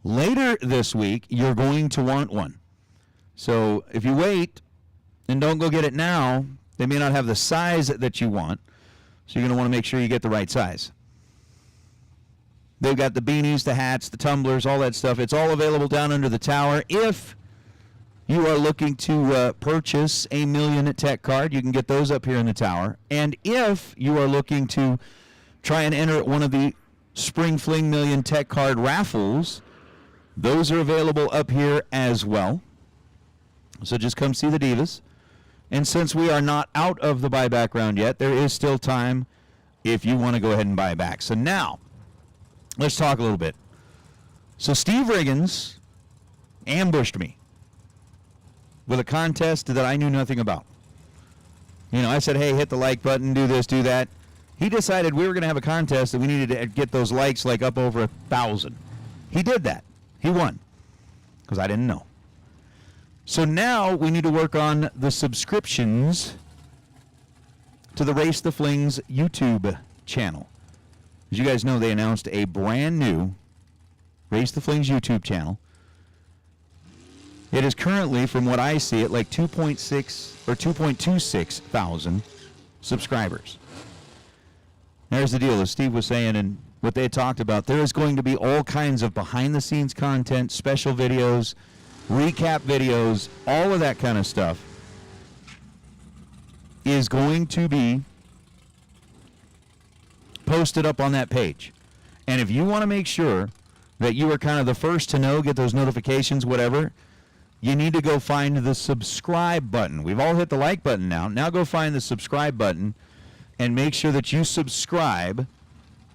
Later this week, you're going to want one. So if you wait and don't go get it now, they may not have the size that you want. So you're going to want to make sure you get the right size. They've got the beanies, the hats, the tumblers, all that stuff. It's all available down under the tower. If you are looking to purchase a Million Tech card, you can get those up here in the tower. And if you are looking to try and enter one of the Spring Fling Million Tech card raffles, those are available up here as well. So just come see the Divas. And since we are not out of the buyback round yet, there is still time if you want to go ahead and buy back. So now, let's talk a little bit. So Steve Riggins ambushed me with a contest that I knew nothing about. You know, I said, hey, hit the like button, do this, do that. He decided we were going to have a contest that we needed to get those likes like up over 1,000. He did that. He won because I didn't know. So now we need to work on the subscriptions to the Race the Flings YouTube channel. As you guys know, they announced a brand new Race the Flings YouTube channel. It is currently, from what I see, at like 2.6 or 2.26 thousand subscribers. There's the deal, as Steve was saying and what they talked about. There is going to be all kinds of behind-the-scenes content, special videos, recap videos, all of that kind of stuff is going to be posted up on that page. And if you want to make sure that you are kind of the first to know, get those notifications, whatever, you need to go find the subscribe button. We've all hit the like button now. Now go find the subscribe button and make sure that you subscribe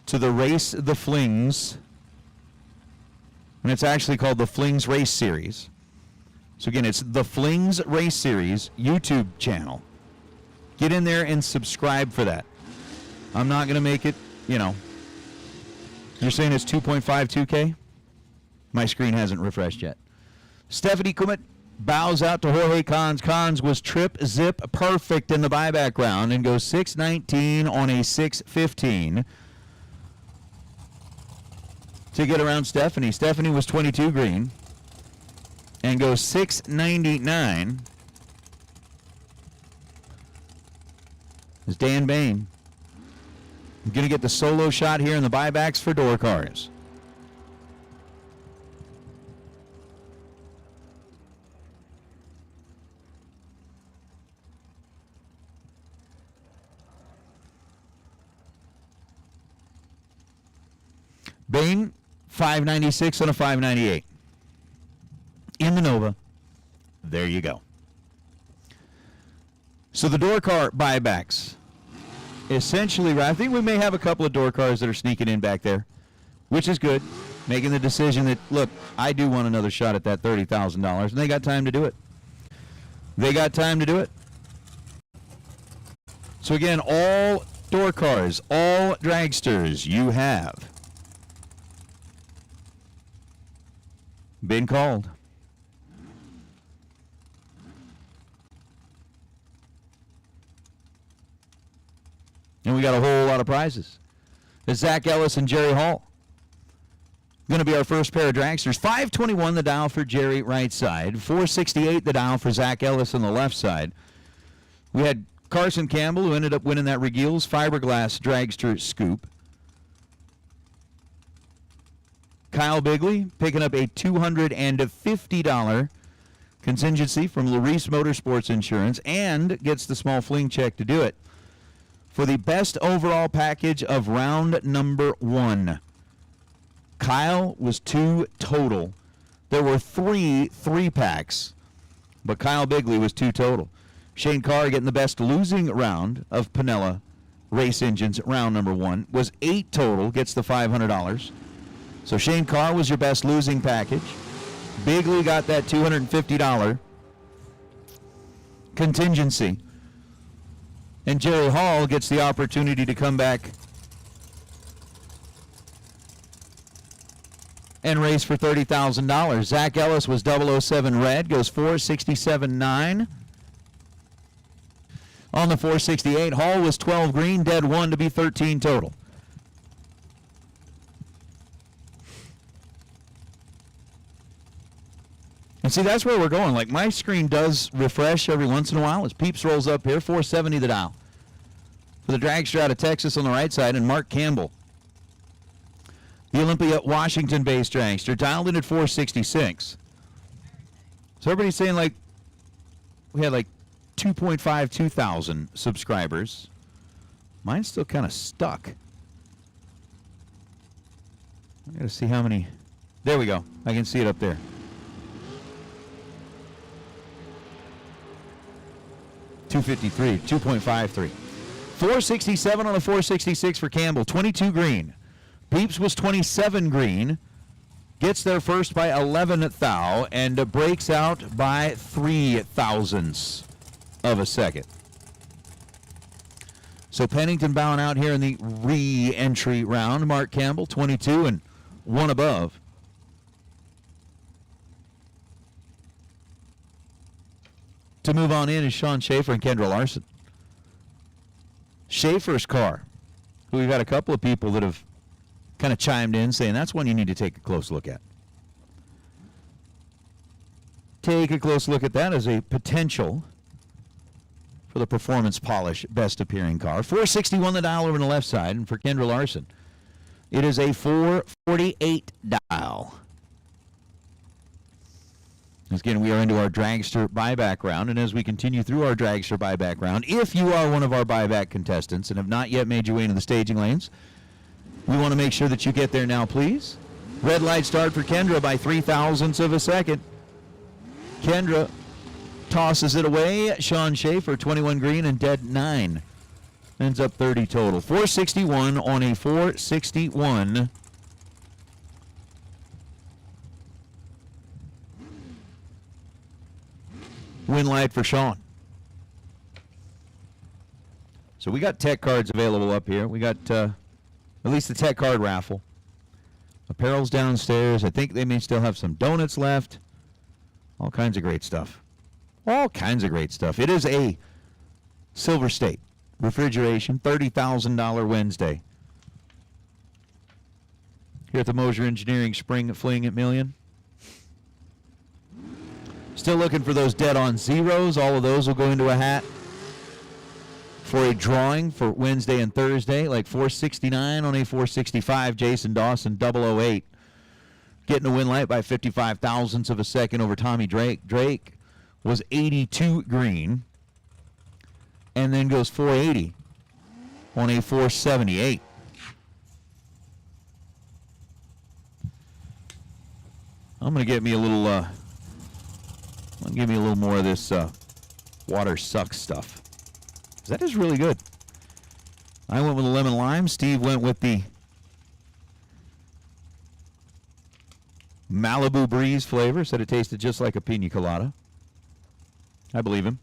to the Race the Flings. And it's actually called the Flings Race Series. So again, it's the Flings Race Series YouTube channel. Get in there and subscribe for that. I'm not going to make it, you know. You're saying it's 2.52K? My screen hasn't refreshed yet. Stephanie Kummet bows out to Jorge Cons. Cons was trip zip perfect in the buyback round and goes 619 on a 615 to get around Stephanie. Stephanie was 22 green and goes 699. Is Dan Bain going to get the solo shot here in the buybacks for door cars? Bain, 596 on a 598. In the Nova. There you go. So the door car buybacks. Essentially, I think we may have a couple of door cars that are sneaking in back there, which is good. Making the decision that, look, I do want another shot at that $30,000, and they got time to do it. They got time to do it. So again, all door cars, all dragsters, you have been called. And we got a whole lot of prizes. It's Zach Ellis and Jerry Hall. Going to be our first pair of dragsters. 521 the dial for Jerry, right side. 468 the dial for Zach Ellis on the left side. We had Carson Campbell, who ended up winning that Regiel's fiberglass dragster scoop. Kyle Bigley picking up a $250 contingency from Larice Motorsports Insurance and gets the small fling check to do it. For the best overall package of round number 1. Kyle was 2 total. There were 3 3-packs, but Kyle Bigley was 2 total. Shane Carr getting the best losing round of Pinella Race Engines round number 1 was 8 total, gets the $500. So Shane Carr was your best losing package. Bigley got that $250 contingency. And Jerry Hall gets the opportunity to come back and race for $30,000. Zach Ellis was 007 red, goes 467.9. On the 468, Hall was 12 green, dead 1 to be 13 total. And see, that's where we're going. Like, my screen does refresh every once in a while as Peeps rolls up here. 470 the dial. For the dragster out of Texas on the right side, and Mark Campbell. The Olympia, Washington-based dragster, dialed in at 466. So everybody's saying, like, we had, like, 2.52 thousand subscribers. Mine's still kind of stuck. I got to see how many. There we go. I can see it up there. 253, 2.53. 467 on a 466 for Campbell, 22 green. Peeps was 27 green. Gets there first by 11 thou and breaks out by 3 thousandths of a second. So Pennington bowing out here in the re-entry round. Mark Campbell, 22 and 1 above. To move on in is Sean Schaefer and Kendra Larson. Schaefer's car, who we've had a couple of people that have kind of chimed in saying that's one you need to take a close look at. Take a close look at that as a potential for the Performance Polish best appearing car. 461 the dial over on the left side, and for Kendra Larson, it is a 448 dial. Again, we are into our dragster buyback round, and as we continue through our dragster buyback round, if you are one of our buyback contestants and have not yet made your way into the staging lanes, we want to make sure that you get there now, please. Red light start for Kendra by 0.03 of a second. Kendra tosses it away. Sean Schaefer, 21 green and dead 9. Ends up 30 total. 461 on a 461. Win light for Sean. So we got tech cards available up here. We got at least the tech card raffle. Apparel's downstairs. I think they may still have some donuts left. All kinds of great stuff. All kinds of great stuff. It is a SilverState refrigeration, $30,000 Wednesday. Here at the Mosier Engineering Spring Fling at Million. Still looking for those dead-on zeros. All of those will go into a hat for a drawing for Wednesday and Thursday, like 469 on a 465. Jason Dawson, 008. Getting a win light by 55 thousandths of a second over Tommy Drake. Drake was 82 green and then goes 480 on a 478. I'm going to get me a little give me a little more of this water sucks stuff. That is really good. I went with the lemon lime. Steve went with the Malibu Breeze flavor. Said it tasted just like a pina colada. I believe him.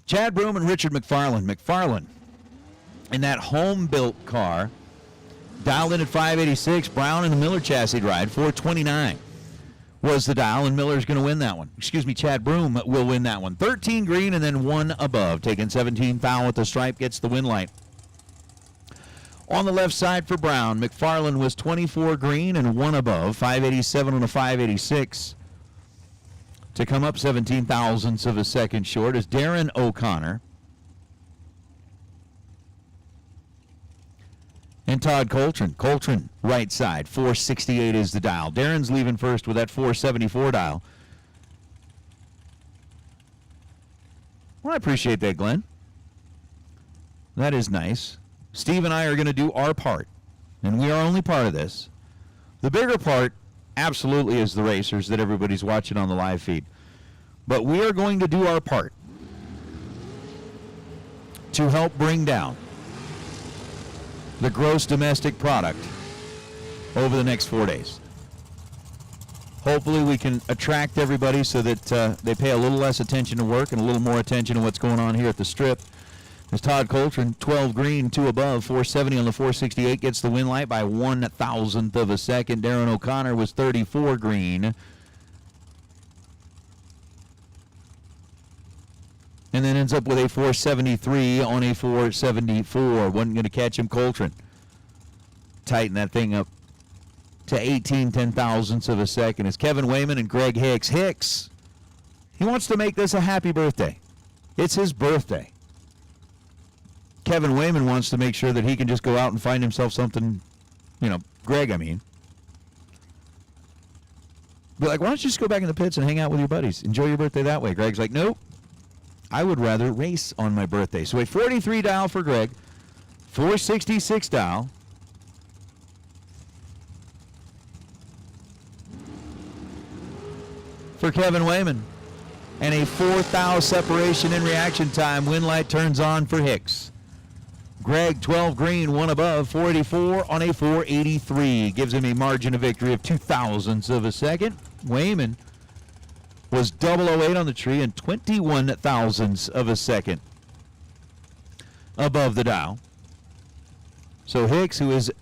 Chad Broom and Richard McFarland. McFarland in that home-built car. Dialed in at 586. Brown in the Miller chassis ride, 429 was the dial, and Miller's going to win that one. Excuse me, Chad Broom will win that one. 13 green and then 1 above. Taking 17 foul with the stripe, gets the win light. On the left side for Brown, McFarland was 24 green and 1 above. 587 on a 586. To come up 17 thousandths of a second short is Darren O'Connor. And Todd Coltrane. Coltrane, right side, 468 is the dial. Darren's leaving first with that 474 dial. Well, I appreciate that, Glenn. That is nice. Steve and I are going to do our part, and we are only part of this. The bigger part, absolutely, is the racers that everybody's watching on the live feed. But we are going to do our part to help bring down the gross domestic product over the next 4 days. Hopefully we can attract everybody so that they pay a little less attention to work and a little more attention to what's going on here at the strip. There's Todd Coltrane, 12 green, 2 above, 470 on the 468, gets the win light by 1 thousandth of a second. Darren O'Connor was 34 green. And then ends up with a 473 on a 474. Wasn't going to catch him, Coltrane. Tighten that thing up to 18 ten-thousandths of a second. It's Kevin Wayman and Greg Hicks. Hicks, he wants to make this a happy birthday. It's his birthday. Kevin Wayman wants to make sure that he can just go out and find himself something, Greg, I mean. Be like, why don't you just go back in the pits and hang out with your buddies? Enjoy your birthday that way. Greg's like, nope. I would rather race on my birthday. So a 43 dial for Greg, 466 dial. For Kevin Wayman. And a 4 thou separation in reaction time. Win light turns on for Hicks. Greg, 12 green, 1 above, 484 on a 483. Gives him a margin of victory of 2 thousandths of a second. Wayman was 008 on the tree and 21 thousandths of a second above the dial. So Hicks, who is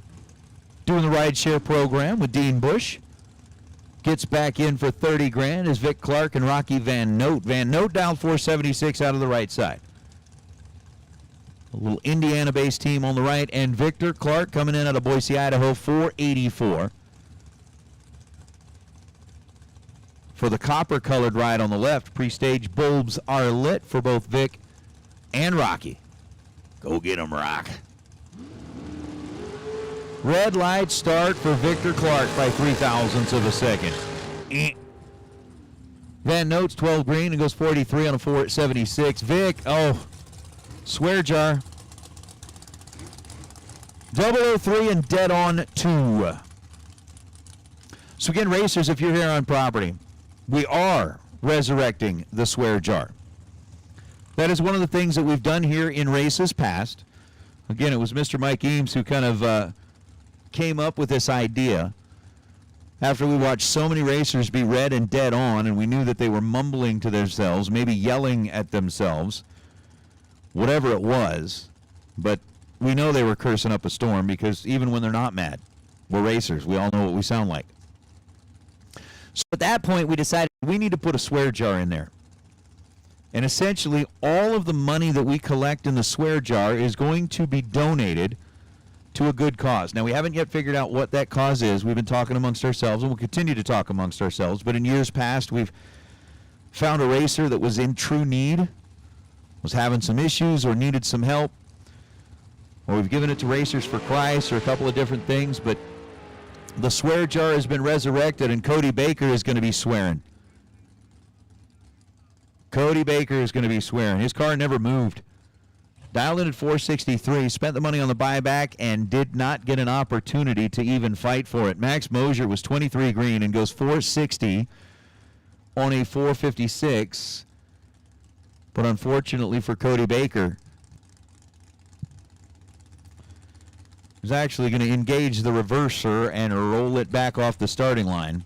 doing the rideshare program with Dean Bush, gets back in for 30 grand as Vic Clark and Rocky Van Note. Van Note down 476 out of the right side. A little Indiana-based team on the right, and Victor Clark coming in out of Boise, Idaho, 484. For the copper-colored ride on the left, pre-stage bulbs are lit for both Vic and Rocky. Go get 'em, Rock. Red light start for Victor Clark by 3 thousandths of a second. Van Note's 12 green and goes 43 on a 476. Vic, Swear jar. 003 and dead on 2. So again, racers, if you're here on property, we are resurrecting the swear jar. That is one of the things that we've done here in races past. Again, it was Mr. Mike Eames who kind of came up with this idea after we watched so many racers be red and dead on, and we knew that they were mumbling to themselves, maybe yelling at themselves, whatever it was. But we know they were cursing up a storm, because even when they're not mad, we're racers. We all know what we sound like. So at that point, we decided we need to put a swear jar in there. And essentially, all of the money that we collect in the swear jar is going to be donated to a good cause. Now, we haven't yet figured out what that cause is. We've been talking amongst ourselves, and we'll continue to talk amongst ourselves. But in years past, we've found a racer that was in true need, was having some issues or needed some help, or we've given it to Racers for Christ or a couple of different things. But the swear jar has been resurrected, and Cody Baker is going to be swearing. Cody Baker is going to be swearing. His car never moved. Dialed in at 463, spent the money on the buyback, and did not get an opportunity to even fight for it. Max Mosier was 23 green and goes 460 on a 456. But unfortunately for Cody Baker, he's actually going to engage the reverser and roll it back off the starting line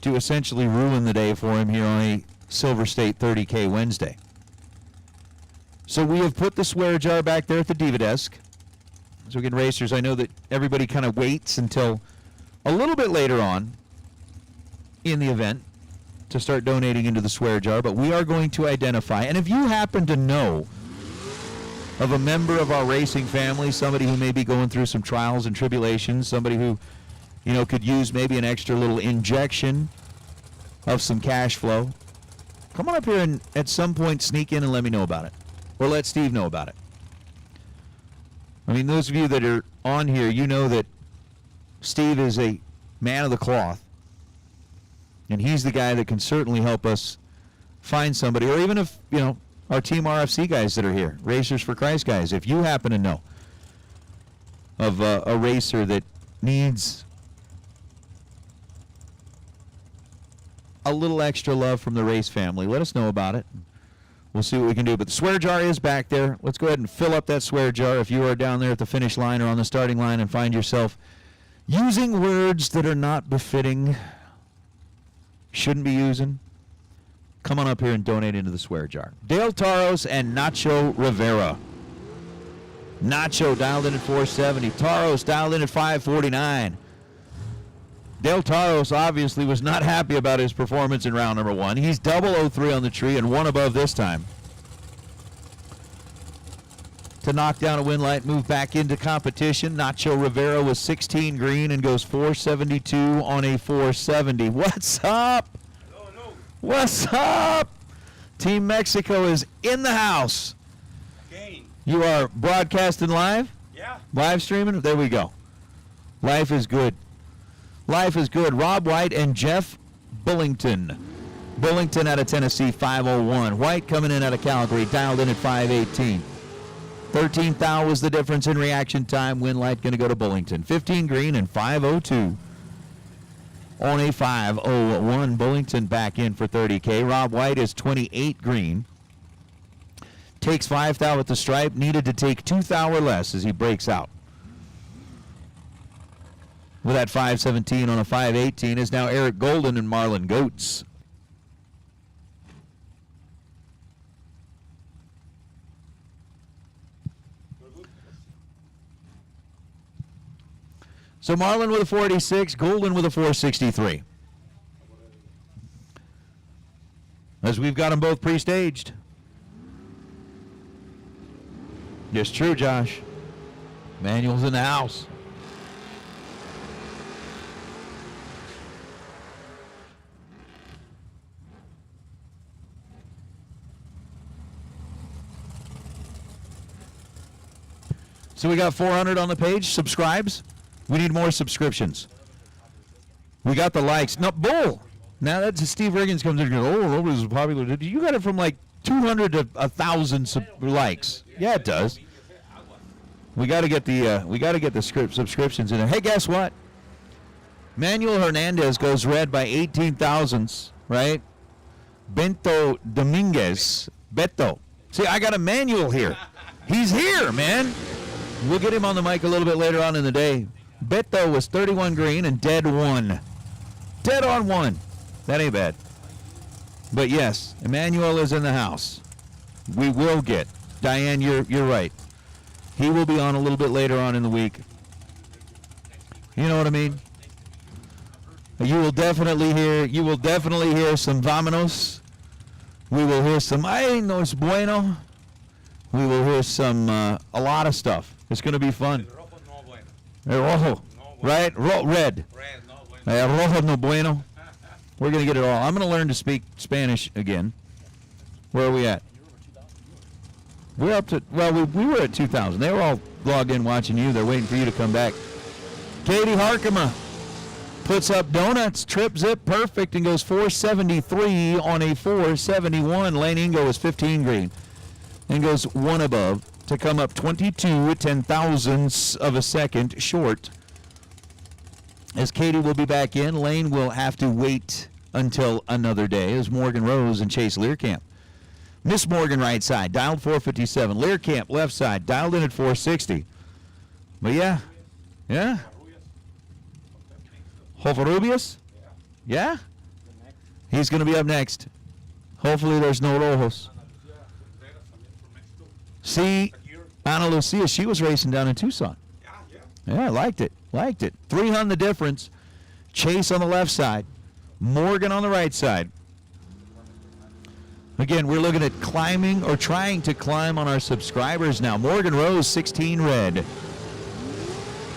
to essentially ruin the day for him here on a SilverState 30K Wednesday. So we have put the swear jar back there at the diva desk. So again, racers, I know that everybody kind of waits until a little bit later on in the event to start donating into the swear jar, but we are going to identify. And if you happen to know of a member of our racing family, somebody who may be going through some trials and tribulations, somebody who, you know, could use maybe an extra little injection of some cash flow, come on up here and at some point sneak in and let me know about it. Or let Steve know about it. I mean, those of you that are on here, you know that Steve is a man of the cloth. And he's the guy that can certainly help us find somebody. Or even if, you know, our Team RFC guys that are here, Racers for Christ guys, if you happen to know of a racer that needs a little extra love from the race family, let us know about it. We'll see what we can do. But the swear jar is back there. Let's go ahead and fill up that swear jar if you are down there at the finish line or on the starting line and find yourself using words that are not befitting, shouldn't be using. Come on up here and donate into the swear jar. Dale Taros and Nacho Rivera. Nacho dialed in at 470. Taros dialed in at 549. Dale Taros obviously was not happy about his performance in round number 1. He's 003 on the tree and one above this time. To knock down a win light, move back into competition. Nacho Rivera was 16 green and goes 472 on a 470. What's up? What's up? Team Mexico is in the house. Again. You are broadcasting live? Yeah. Live streaming? There we go. Life is good. Life is good. Rob White and Jeff Bullington. Bullington out of Tennessee, 501. White coming in out of Calgary, dialed in at 518. 13th thou was the difference in reaction time. Win light going to go to Bullington. 15 green and 502. On a 501. Bullington back in for 30K. Rob White is 28 green. Takes 5 thou at the stripe. Needed to take 2 thou or less as he breaks out. With that 517 on a 518 is now Eric Golden and Marlon Goetz. So Marlon with a 486, Golden with a 463. As we've got them both pre-staged. Yes, true, Josh. Manuel's in the house. So we got 400 on the page. Subscribes. We need more subscriptions. We got the likes. No, bull. Now that's Steve Riggins comes in and goes, oh, nobody's popular. You got it from like 200 to 1,000 likes. Yeah, it does. We got to get the subscriptions in there. Hey, guess what? Manuel Hernandez goes red by 18 thousandths, right? Bento Dominguez, Beto. See, I got a Manuel here. He's here, man. We'll get him on the mic a little bit later on in the day. Beto was 31 green and dead 1. Dead on 1. That ain't bad. But yes, Emmanuel is in the house. We will get. Diane, you're right. He will be on a little bit later on in the week. You know what I mean? You will definitely hear some vámonos. We will hear some ay no es bueno. We will hear some a lot of stuff. It's going to be fun. Rojo, right? Red. Rojo no bueno. We're going to get it all. I'm going to learn to speak Spanish again. Where are we at? We're up to, well, we were at 2,000. They were all logged in watching you. They're waiting for you to come back. Katie Harkema puts up donuts, trip zip perfect, and goes 473 on a 471. Lane Ingo is 15 green and goes 1 above to come up 22 ten-thousandths of a second short. As Katie will be back in, Lane will have to wait until another day as Morgan Rose and Chase Learcamp. Miss Morgan right side, dialed 457. Learcamp left side, dialed in at 460. But yeah. Hofarubius? Yeah? He's going to be up next. Hopefully there's no Rojos. See, Ana Lucia, she was racing down in Tucson. Yeah, I liked it. 300 the difference. Chase on the left side. Morgan on the right side. Again, we're looking at climbing or trying to climb on our subscribers now. Morgan Rose, 16 red.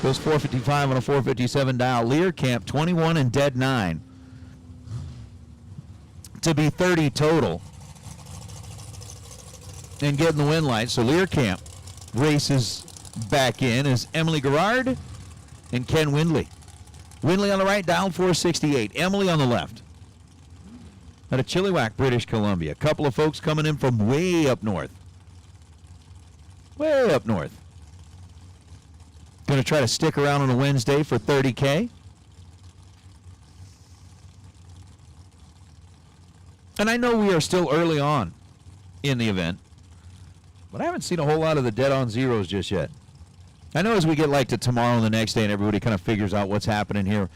Goes 455 on a 457 dial. Learcamp, 21 and dead 9. To be 30 total. And getting the win light. So Learcamp races back in as Emily Garrard and Ken Windley. Windley on the right, dialed 468. Emily on the left. Out of Chilliwack, British Columbia. A couple of folks coming in from way up north. Way up north. Going to try to stick around on a Wednesday for 30K. And I know we are still early on in the event, but I haven't seen a whole lot of the dead-on zeros just yet. I know as we get like to tomorrow and the next day and everybody kind of figures out what's happening here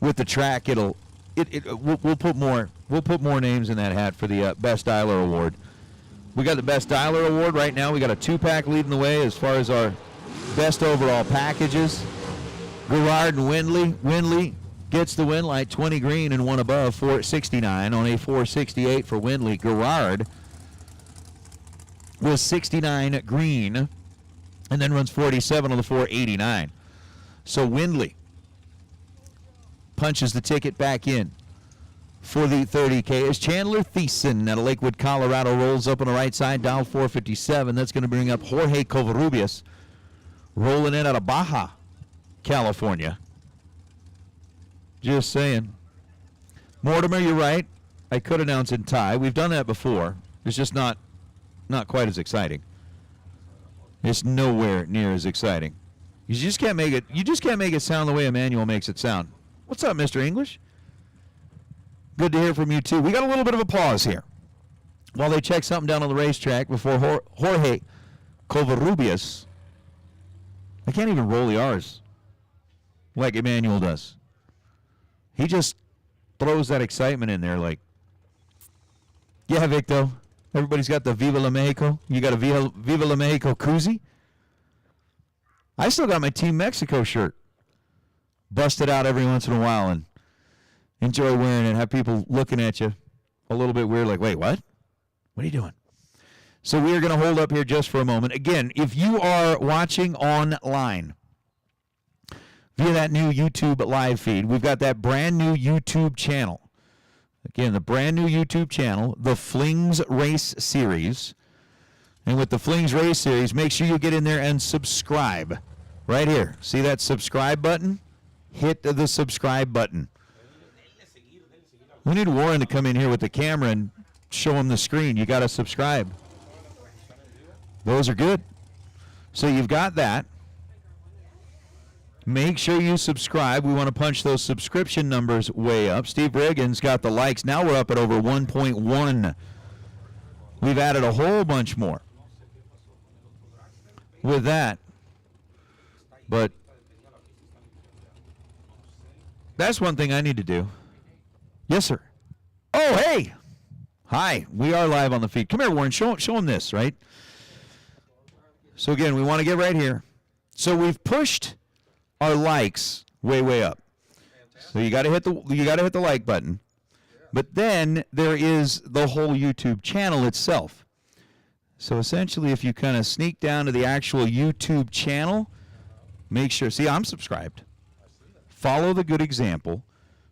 with the track, we'll put more names in that hat for the Best Dialer Award. We got the Best Dialer Award right now. We got a 2-pack leading the way as far as our best overall packages. Garrard and Windley. Windley gets the win light, 20 green and 1 above, 469 on a 468 for Windley. Garrard was 69 green and then runs 47 on the 489. So Windley punches the ticket back in for the 30K as Chandler Thiessen out of Lakewood, Colorado rolls up on the right side, dial 457. That's going to bring up Jorge Covarrubias rolling in out of Baja, California. Just saying. Mortimer, you're right. I could announce in tie. We've done that before. It's just not quite as exciting. It's nowhere near as exciting. You just can't make it sound the way Emmanuel makes it sound. What's up, Mr. English? Good to hear from you too. We got a little bit of a pause here while they check something down on the racetrack before Jorge Covarrubias. I can't even roll the R's like Emmanuel does. He just throws that excitement in there like, yeah, Victor. Everybody's got the Viva La Mexico. You got a Viva La Mexico koozie? I still got my Team Mexico shirt. Bust it out every once in a while and enjoy wearing it. Have people looking at you a little bit weird like, wait, what? What are you doing? So we are going to hold up here just for a moment. Again, if you are watching online via that new YouTube live feed, we've got that brand new YouTube channel. Again, the brand new YouTube channel, the Flings Race Series. And with the Flings Race Series, make sure you get in there and subscribe. Right here. See that subscribe button? Hit the subscribe button. We need Warren to come in here with the camera and show them the screen. You got to subscribe. Those are good. So you've got that. Make sure you subscribe. We want to punch those subscription numbers way up. Steve Riggins got the likes. Now we're up at over 1.1. We've added a whole bunch more with that. But that's one thing I need to do. Yes, sir. Oh, hey. Hi. We are live on the feed. Come here, Warren. Show them this, right? So, again, we want to get right here. So we've pushed our likes way up. So you got to hit the like button. But then there is the whole YouTube channel itself. So essentially, if you kind of sneak down to the actual YouTube channel, make sure, see, I'm subscribed. Follow the good example.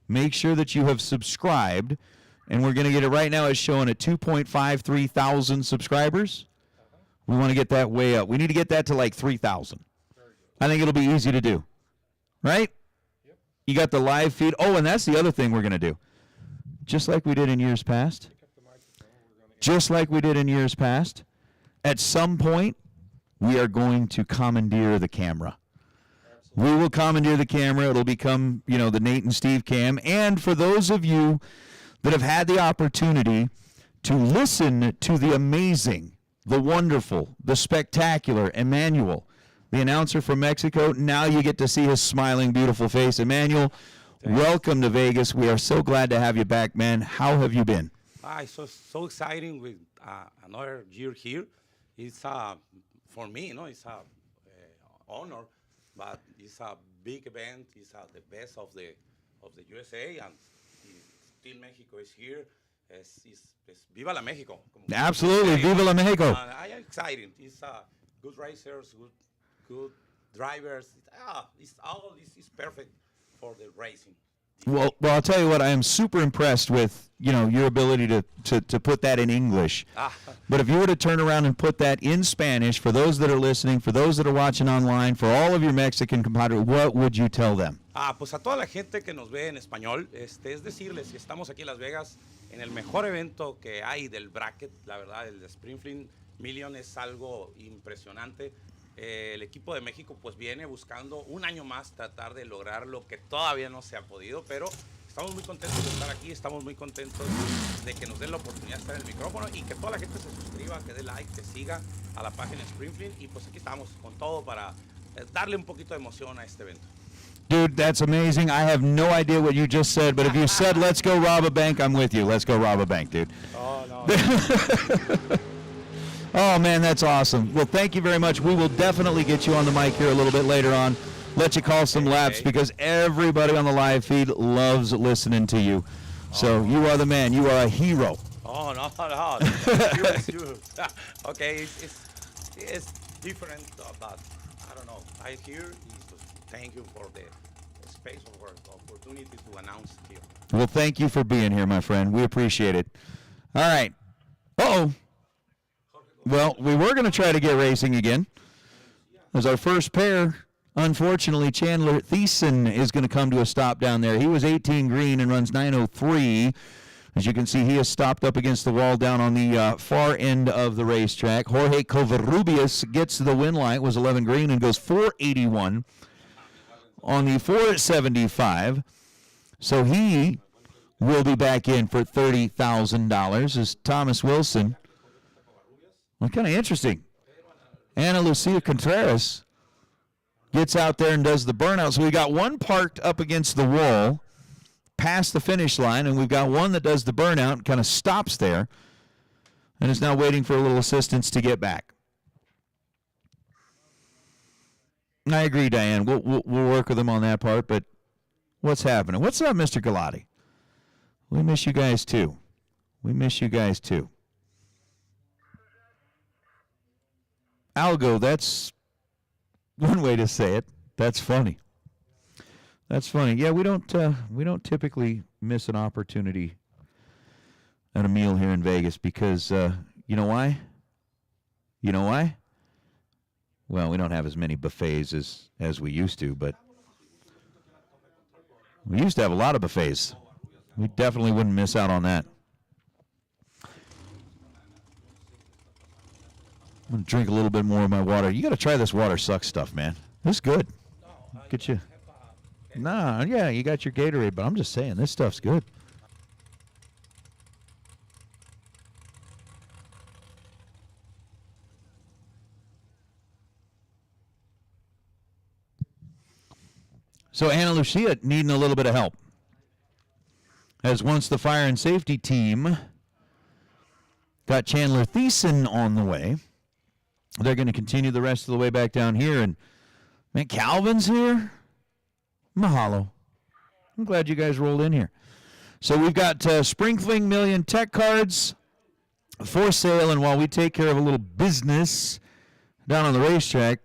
Make sure that you have subscribed. And we're going to get it right now. It's showing at 2.53 thousand subscribers. We want to get that way up. We need to get that to like 3,000. I think it'll be easy to do. Right? Yep. You got the live feed. Oh, and that's the other thing we're going to do. Just like we did in years past. Just like we did in years past. At some point, we are going to commandeer the camera. Absolutely. We will commandeer the camera. It'll become, the Nate and Steve cam. And for those of you that have had the opportunity to listen to the amazing, the wonderful, the spectacular Emmanuel, the announcer from Mexico, now you get to see his smiling, beautiful face. Emmanuel, welcome to Vegas. We are so glad to have you back, man. How have you been? It's so exciting with another year here. It's for me, it's a honor, but it's a big event. It's the best of the USA, and still Mexico is here. Es Viva la Mexico. Absolutely, Viva la Mexico. I am excited. It's good racers, good drivers. This is perfect for the racing. Well, I'll tell you what. I am super impressed with your ability to put that in English. But if you were to turn around and put that in Spanish for those that are listening, for those that are watching online, for all of your Mexican compadres, what would you tell them? Pues a toda la gente que nos ve en español, es decirles que estamos aquí en Las Vegas en el mejor evento que hay del bracket. La verdad, el de Fling Million es algo impresionante. El equipo de México pues viene buscando un año más tratar de lograr lo que todavía no se ha podido, pero estamos muy contentos de estar aquí, estamos muy contentos de que nos den la oportunidad de estar en el micrófono y que toda la gente se suscriba, que dé like, que siga a la página Fling y pues aquí estamos con todo para darle un poquito de emoción a este evento. Dude, that's amazing. I have no idea what you just said, but if you said, let's go rob a bank, I'm with you. Let's go rob a bank, dude. Oh, no. Oh, man, that's awesome. Well, thank you very much. We will definitely get you on the mic here a little bit later on. Let you call some laps because everybody on the live feed loves listening to you. So you are the man. You are a hero. Oh, no. You. Okay, it's different, but I don't know. I hear thank you for the space or the opportunity to announce here. Well, thank you for being here, my friend. We appreciate it. All right. Uh-oh. Well, we were going to try to get racing again. As our first pair, unfortunately, Chandler Thiessen is going to come to a stop down there. He was 18 green and runs 9:03. As you can see, he is stopped up against the wall down on the far end of the racetrack. Jorge Covarrubias gets to the win line, was 11 green, and goes 481 on the 475. So he will be back in for $30,000 as Thomas Wilson. Well, kind of interesting. Ana Lucia Contreras gets out there and does the burnout. So we got one parked up against the wall past the finish line, and we've got one that does the burnout and kind of stops there and is now waiting for a little assistance to get back. I agree, Diane. We'll work with them on that part, but what's happening? What's up, Mr. Galati? We miss you guys, too. We miss you guys, too. Algo, that's one way to say it. That's funny. That's funny. Yeah, we don't typically miss an opportunity at a meal here in Vegas because you know why? You know why? Well, we don't have as many buffets as we used to, but we used to have a lot of buffets. We definitely wouldn't miss out on that. I'm going to drink a little bit more of my water. You got to try this water sucks stuff, man. This is good. Get you. Nah, yeah, you got your Gatorade, but I'm just saying, this stuff's good. So Ana Lucia needing a little bit of help. As once the fire and safety team got Chandler Thiessen on the way, they're going to continue the rest of the way back down here. And, man, Calvin's here. Mahalo. I'm glad you guys rolled in here. So we've got Spring Fling Million Tech Cards for sale. And while we take care of a little business down on the racetrack,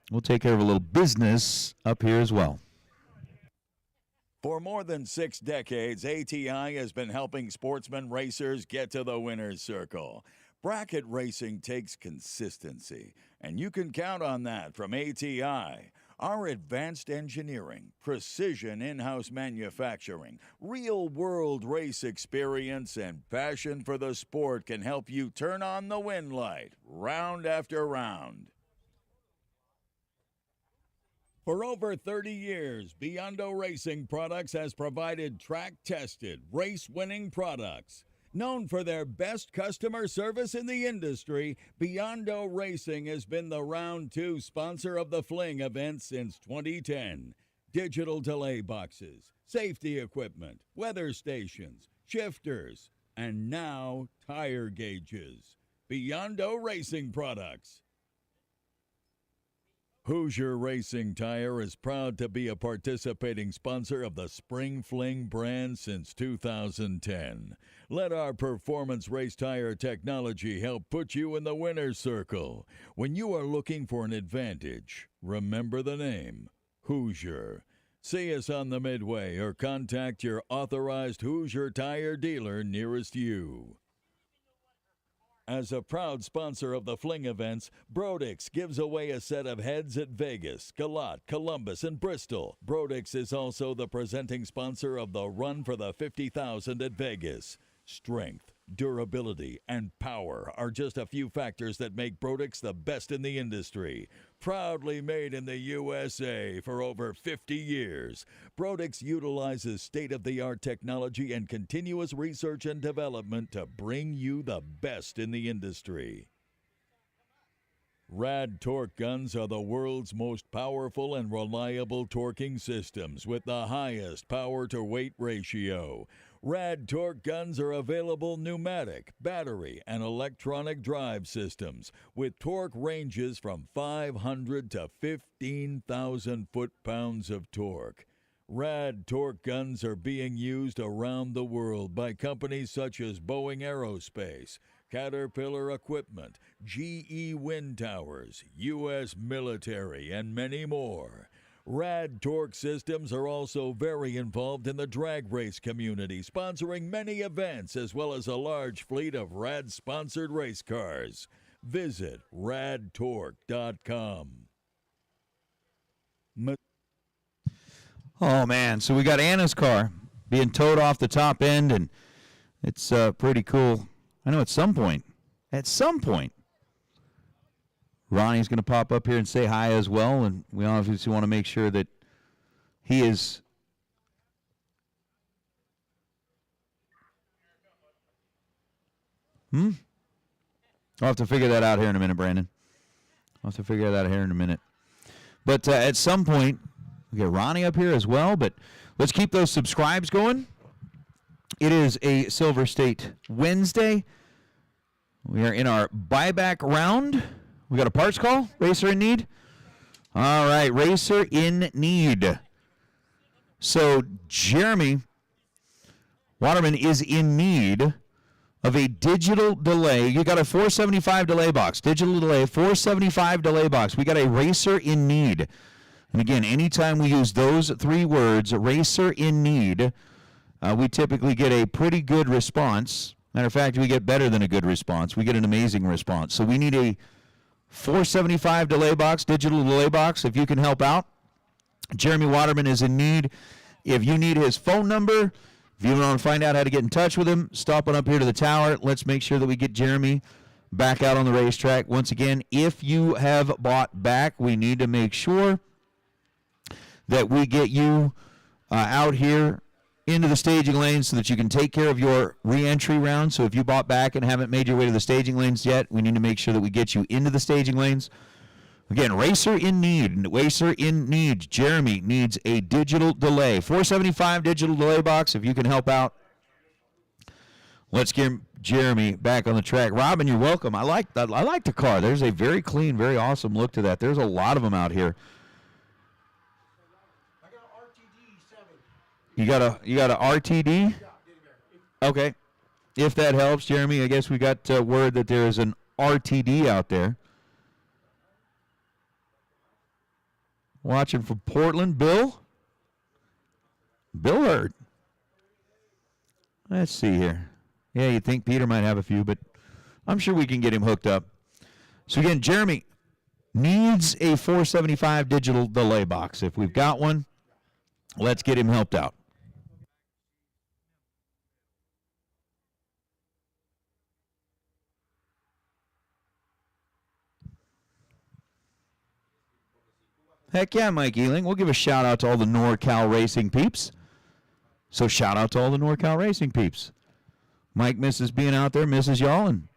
we'll take care of a little business up here as well. For more than 6 decades, ATI has been helping sportsman racers get to the winner's circle. Bracket racing takes consistency, and you can count on that from ATI. Our advanced engineering, precision in-house manufacturing, real-world race experience, and passion for the sport can help you turn on the win light round after round. For over 30 years, Biondo Racing Products has provided track-tested, race-winning products. Known for their best customer service in the industry, Biondo Racing has been the Round 2 sponsor of the Fling event since 2010. Digital delay boxes, safety equipment, weather stations, shifters, and now tire gauges. Biondo Racing Products. Hoosier Racing Tire is proud to be a participating sponsor of the Spring Fling brand since 2010. Let our performance race tire technology help put you in the winner's circle. When you are looking for an advantage, remember the name, Hoosier. See us on the Midway or contact your authorized Hoosier tire dealer nearest you. As a proud sponsor of the Fling events, Brodix gives away a set of heads at Vegas, Galat, Columbus, and Bristol. Brodix is also the presenting sponsor of the Run for the 50,000 at Vegas. Strength, durability, and power are just a few factors that make Brodix the best in the industry. Proudly made in the USA for over 50 years, Brodix utilizes state-of-the-art technology and continuous research and development to bring you the best in the industry. Rad torque guns are the world's most powerful and reliable torquing systems with the highest power-to-weight ratio. Rad torque guns are available pneumatic, battery, and electronic drive systems with torque ranges from 500 to 15,000 foot-pounds of torque. Rad torque guns are being used around the world by companies such as Boeing Aerospace, Caterpillar Equipment, GE Wind Towers, U.S. Military, and many more. Rad torque systems are also very involved in the drag race community, sponsoring many events as well as a large fleet of Rad-sponsored race cars. Visit radtorque.com. Oh, man. So we got Anna's car being towed off the top end, and it's pretty cool. I know at some point, Ronnie's going to pop up here and say hi as well, and we obviously want to make sure that he is. I'll have to figure that out here in a minute, Brandon. I'll have to figure that out here in a minute. But at some point, we get Ronnie up here as well, but let's keep those subscribes going. It is a Silver State Wednesday. We are in our buyback round. We got a parts call? Racer in need? All right, racer in need. So Jeremy Waterman is in need of a digital delay. You got a 475 delay box. Digital delay, 475 delay box. We got a racer in need. And again, anytime we use those 3 words, racer in need, we typically get a pretty good response. Matter of fact, we get better than a good response. We get an amazing response. So we need a 475 delay box, digital delay box, if you can help out. Jeremy Waterman is in need. If you need his phone number, if you want to find out how to get in touch with him, stop on up here to the tower. Let's make sure that we get Jeremy back out on the racetrack. Once again, if you have bought back, we need to make sure that we get you out here into the staging lanes so that you can take care of your re-entry round. So if you bought back and haven't made your way to the staging lanes yet, we need to make sure that we get you into the staging lanes. Again, racer in need. Racer in need. Jeremy needs a digital delay. 475 digital delay box. If you can help out, let's get Jeremy back on the track. Robin, you're welcome. I like the car. There's a very clean, very awesome look to that. There's a lot of them out here. You got a RTD? Okay. If that helps, Jeremy, I guess we got word that there is an RTD out there. Watching from Portland, Bill Hurd. Let's see here. Yeah, you think Peter might have a few, but I'm sure we can get him hooked up. So again, Jeremy needs a 475 digital delay box. If we've got one, let's get him helped out. Heck yeah, Mike Ealing. We'll give a shout out to all the NorCal Racing peeps. So shout out to all the NorCal Racing peeps. Mike misses being out there, misses y'all, and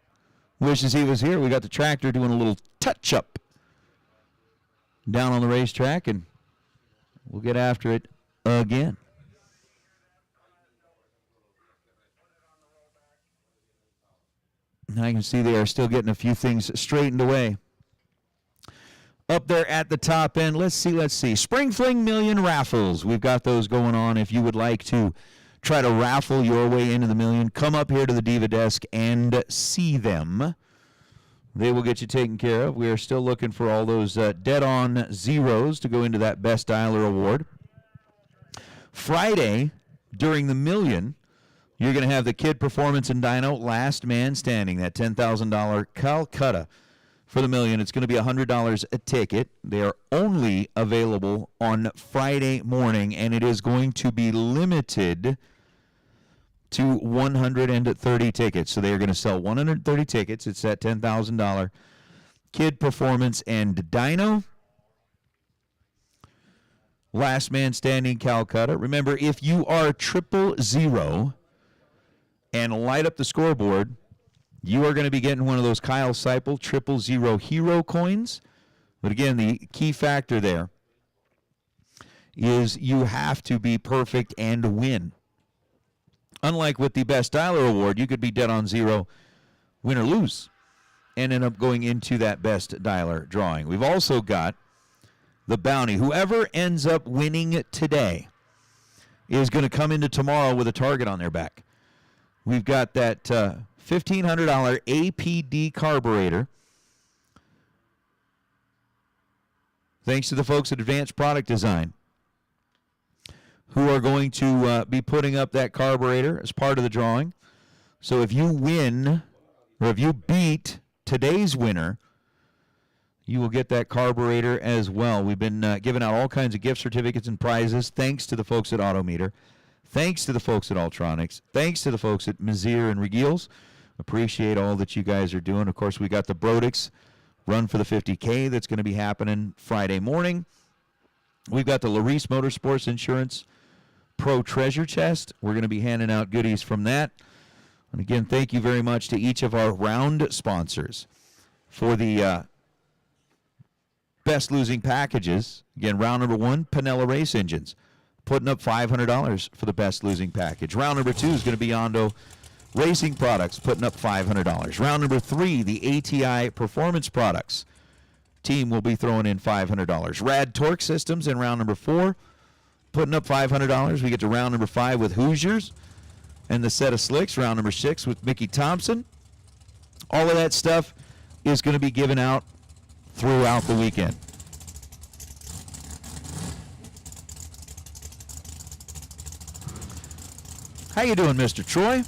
wishes he was here. We got the tractor doing a little touch-up down on the racetrack, and we'll get after it again. I can see they are still getting a few things straightened away. Up there at the top end, let's see. Spring Fling Million raffles. We've got those going on. If you would like to try to raffle your way into the million, come up here to the Diva Desk and see them. They will get you taken care of. We are still looking for all those dead-on zeros to go into that Best Dialer Award. Friday, during the million, you're going to have the Kid Performance and Dyno Last Man Standing, that $10,000 Calcutta. For the million, it's going to be $100 a ticket. They are only available on Friday morning, and it is going to be limited to 130 tickets. So they are going to sell 130 tickets. It's that $10,000 Kid Performance and Dyno. Last Man Standing Calcutta. Remember, if you are 000 and light up the scoreboard, you are going to be getting one of those Kyle Seipel 000 Hero coins. But again, the key factor there is you have to be perfect and win. Unlike with the Best Dialer Award, you could be dead on zero, win or lose, and end up going into that Best Dialer drawing. We've also got the bounty. Whoever ends up winning today is going to come into tomorrow with a target on their back. We've got that $1,500 APD carburetor. Thanks to the folks at Advanced Product Design, who are going to be putting up that carburetor as part of the drawing. So if you win, or if you beat today's winner, you will get that carburetor as well. We've been giving out all kinds of gift certificates and prizes, thanks to the folks at Autometer, thanks to the folks at Ultronics, thanks to the folks at Mazier and Regiels. Appreciate all that you guys are doing. Of course, we got the Brodix Run for the 50K that's going to be happening Friday morning. We've got the Larice Motorsports Insurance Pro Treasure Chest. We're going to be handing out goodies from that. And again, thank you very much to each of our round sponsors for the best losing packages. Again, round number one, Pinella Race Engines, putting up $500 for the best losing package. Round number two is going to be Yondo Racing Products, putting up $500. Round number three, the ATI Performance Products team will be throwing in $500. Rad Torque Systems in round number four, putting up $500. We get to round number five with Hoosiers and the set of slicks. Round number six with Mickey Thompson. All of that stuff is going to be given out throughout the weekend. How you doing, Mr. Troy?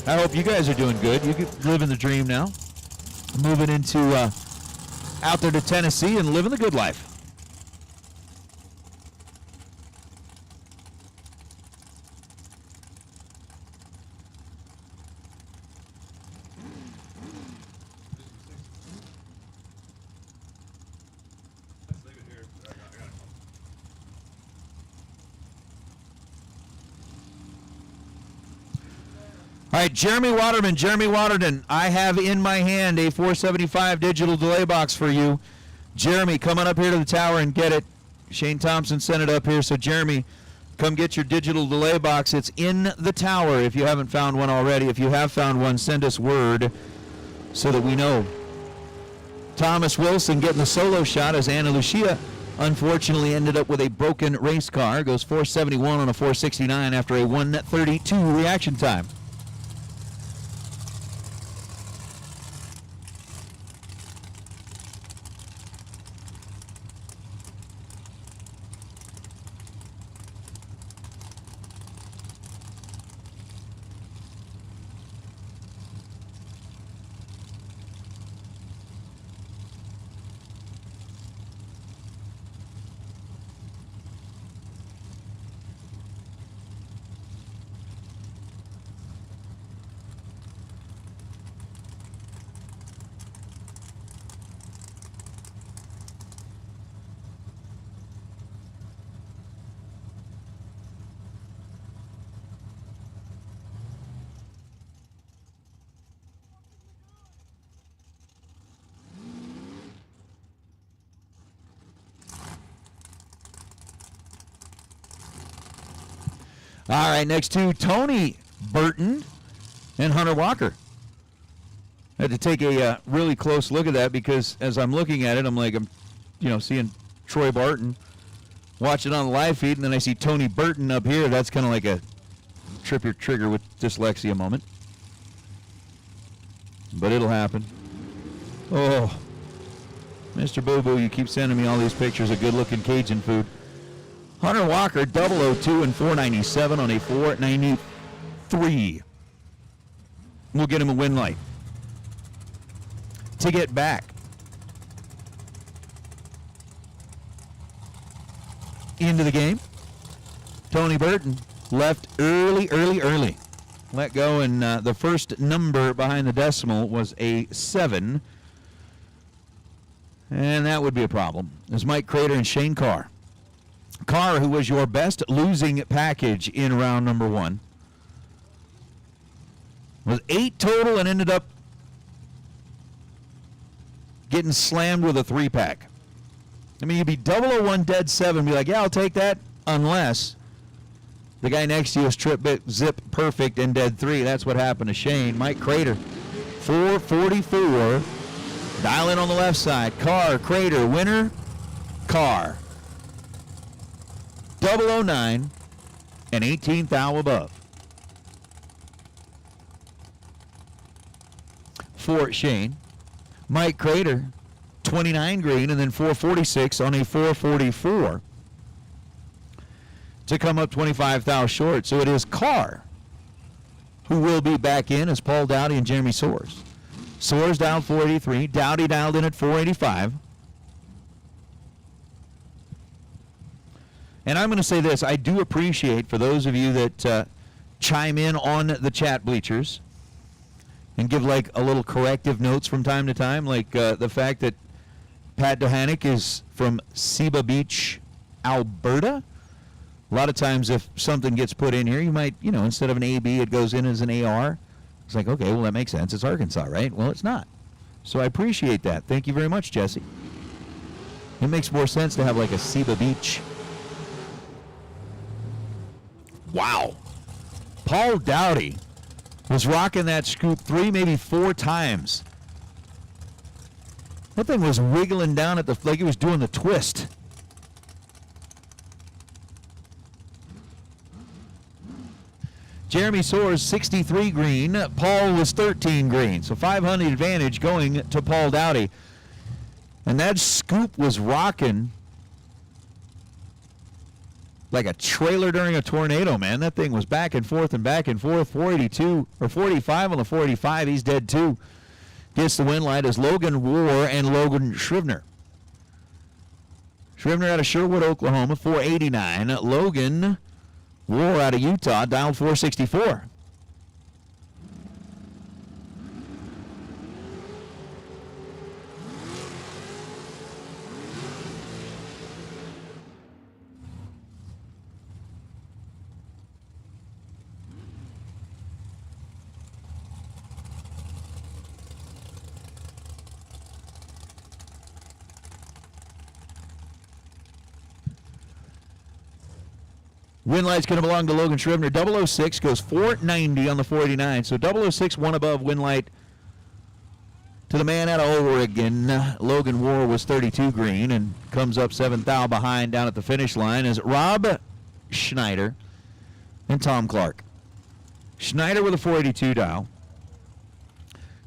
I hope you guys are doing good. You can living the dream now. Moving into out there to Tennessee and living the good life. All right, Jeremy Waterden, I have in my hand a 475 digital delay box for you. Jeremy, come on up here to the tower and get it. Shane Thompson sent it up here, so Jeremy, come get your digital delay box. It's in the tower if you haven't found one already. If you have found one, send us word so that we know. Thomas Wilson getting the solo shot as Ana Lucia unfortunately ended up with a broken race car. Goes 471 on a 469 after a 132 reaction time. All right, next to Tony Burton and Hunter Walker. I had to take a really close look at that because as I'm looking at it, I'm like, seeing Troy Barton, watch it on the live feed, and then I see Tony Burton up here. That's kind of like a trip your trigger with dyslexia moment. But it'll happen. Oh, Mr. Boo Boo, you keep sending me all these pictures of good-looking Cajun food. Hunter Walker, 002 and 497 on a 493. We'll get him a win light. To get back into the game, Tony Burton left early. Let go, and the first number behind the decimal was a 7. And that would be a problem. There's Mike Crater and Shane Carr. Carr, who was your best losing package in round number 1, was 8 total and ended up getting slammed with a 3-pack. I mean, you'd be 001 dead 7, be like, yeah, I'll take that, unless the guy next to you is trip bit zip perfect and dead 3. That's what happened to Shane. Mike Crater, 444. Dial in on the left side. Carr, Crater, winner, Carr. 009 and 18th thou above. For Shane, Mike Crater, 29 green, and then 446 on a 444 to come up 25 thou short. So it is Carr who will be back in as Paul Dowdy and Jeremy Soares. Soares dialed 483, Dowdy dialed in at 485. And I'm going to say this, I do appreciate for those of you that chime in on the chat bleachers and give like a little corrective notes from time to time, like the fact that Pat Dohanik is from Seba Beach, Alberta. A lot of times if something gets put in here, you might, instead of an AB, it goes in as an AR. It's like, okay, well, that makes sense. It's Arkansas, right? Well, it's not. So I appreciate that. Thank you very much, Jesse. It makes more sense to have like a Seba Beach. Wow. Paul Dowdy was rocking that scoop 3, maybe 4 times. That thing was wiggling down at like it was doing the twist. Jeremy Soares, 63 green. Paul was 13 green. So 500 advantage going to Paul Dowdy. And that scoop was rocking like a trailer during a tornado, man. That thing was back and forth and back and forth. 482 or 45 on the 485. He's dead too. Gets the win light as Logan War and Logan Shrivner. Shrivner out of Sherwood, Oklahoma, 489. Logan War out of Utah, dialed 464. Win light's going to belong to Logan Scrivener. 006 goes 490 on the 489. So 006 one above win light to the man out of Oregon. Logan War was 32 green and comes up 7 thou behind down at the finish line is Rob Schneider and Tom Clark. Schneider with a 482 dial.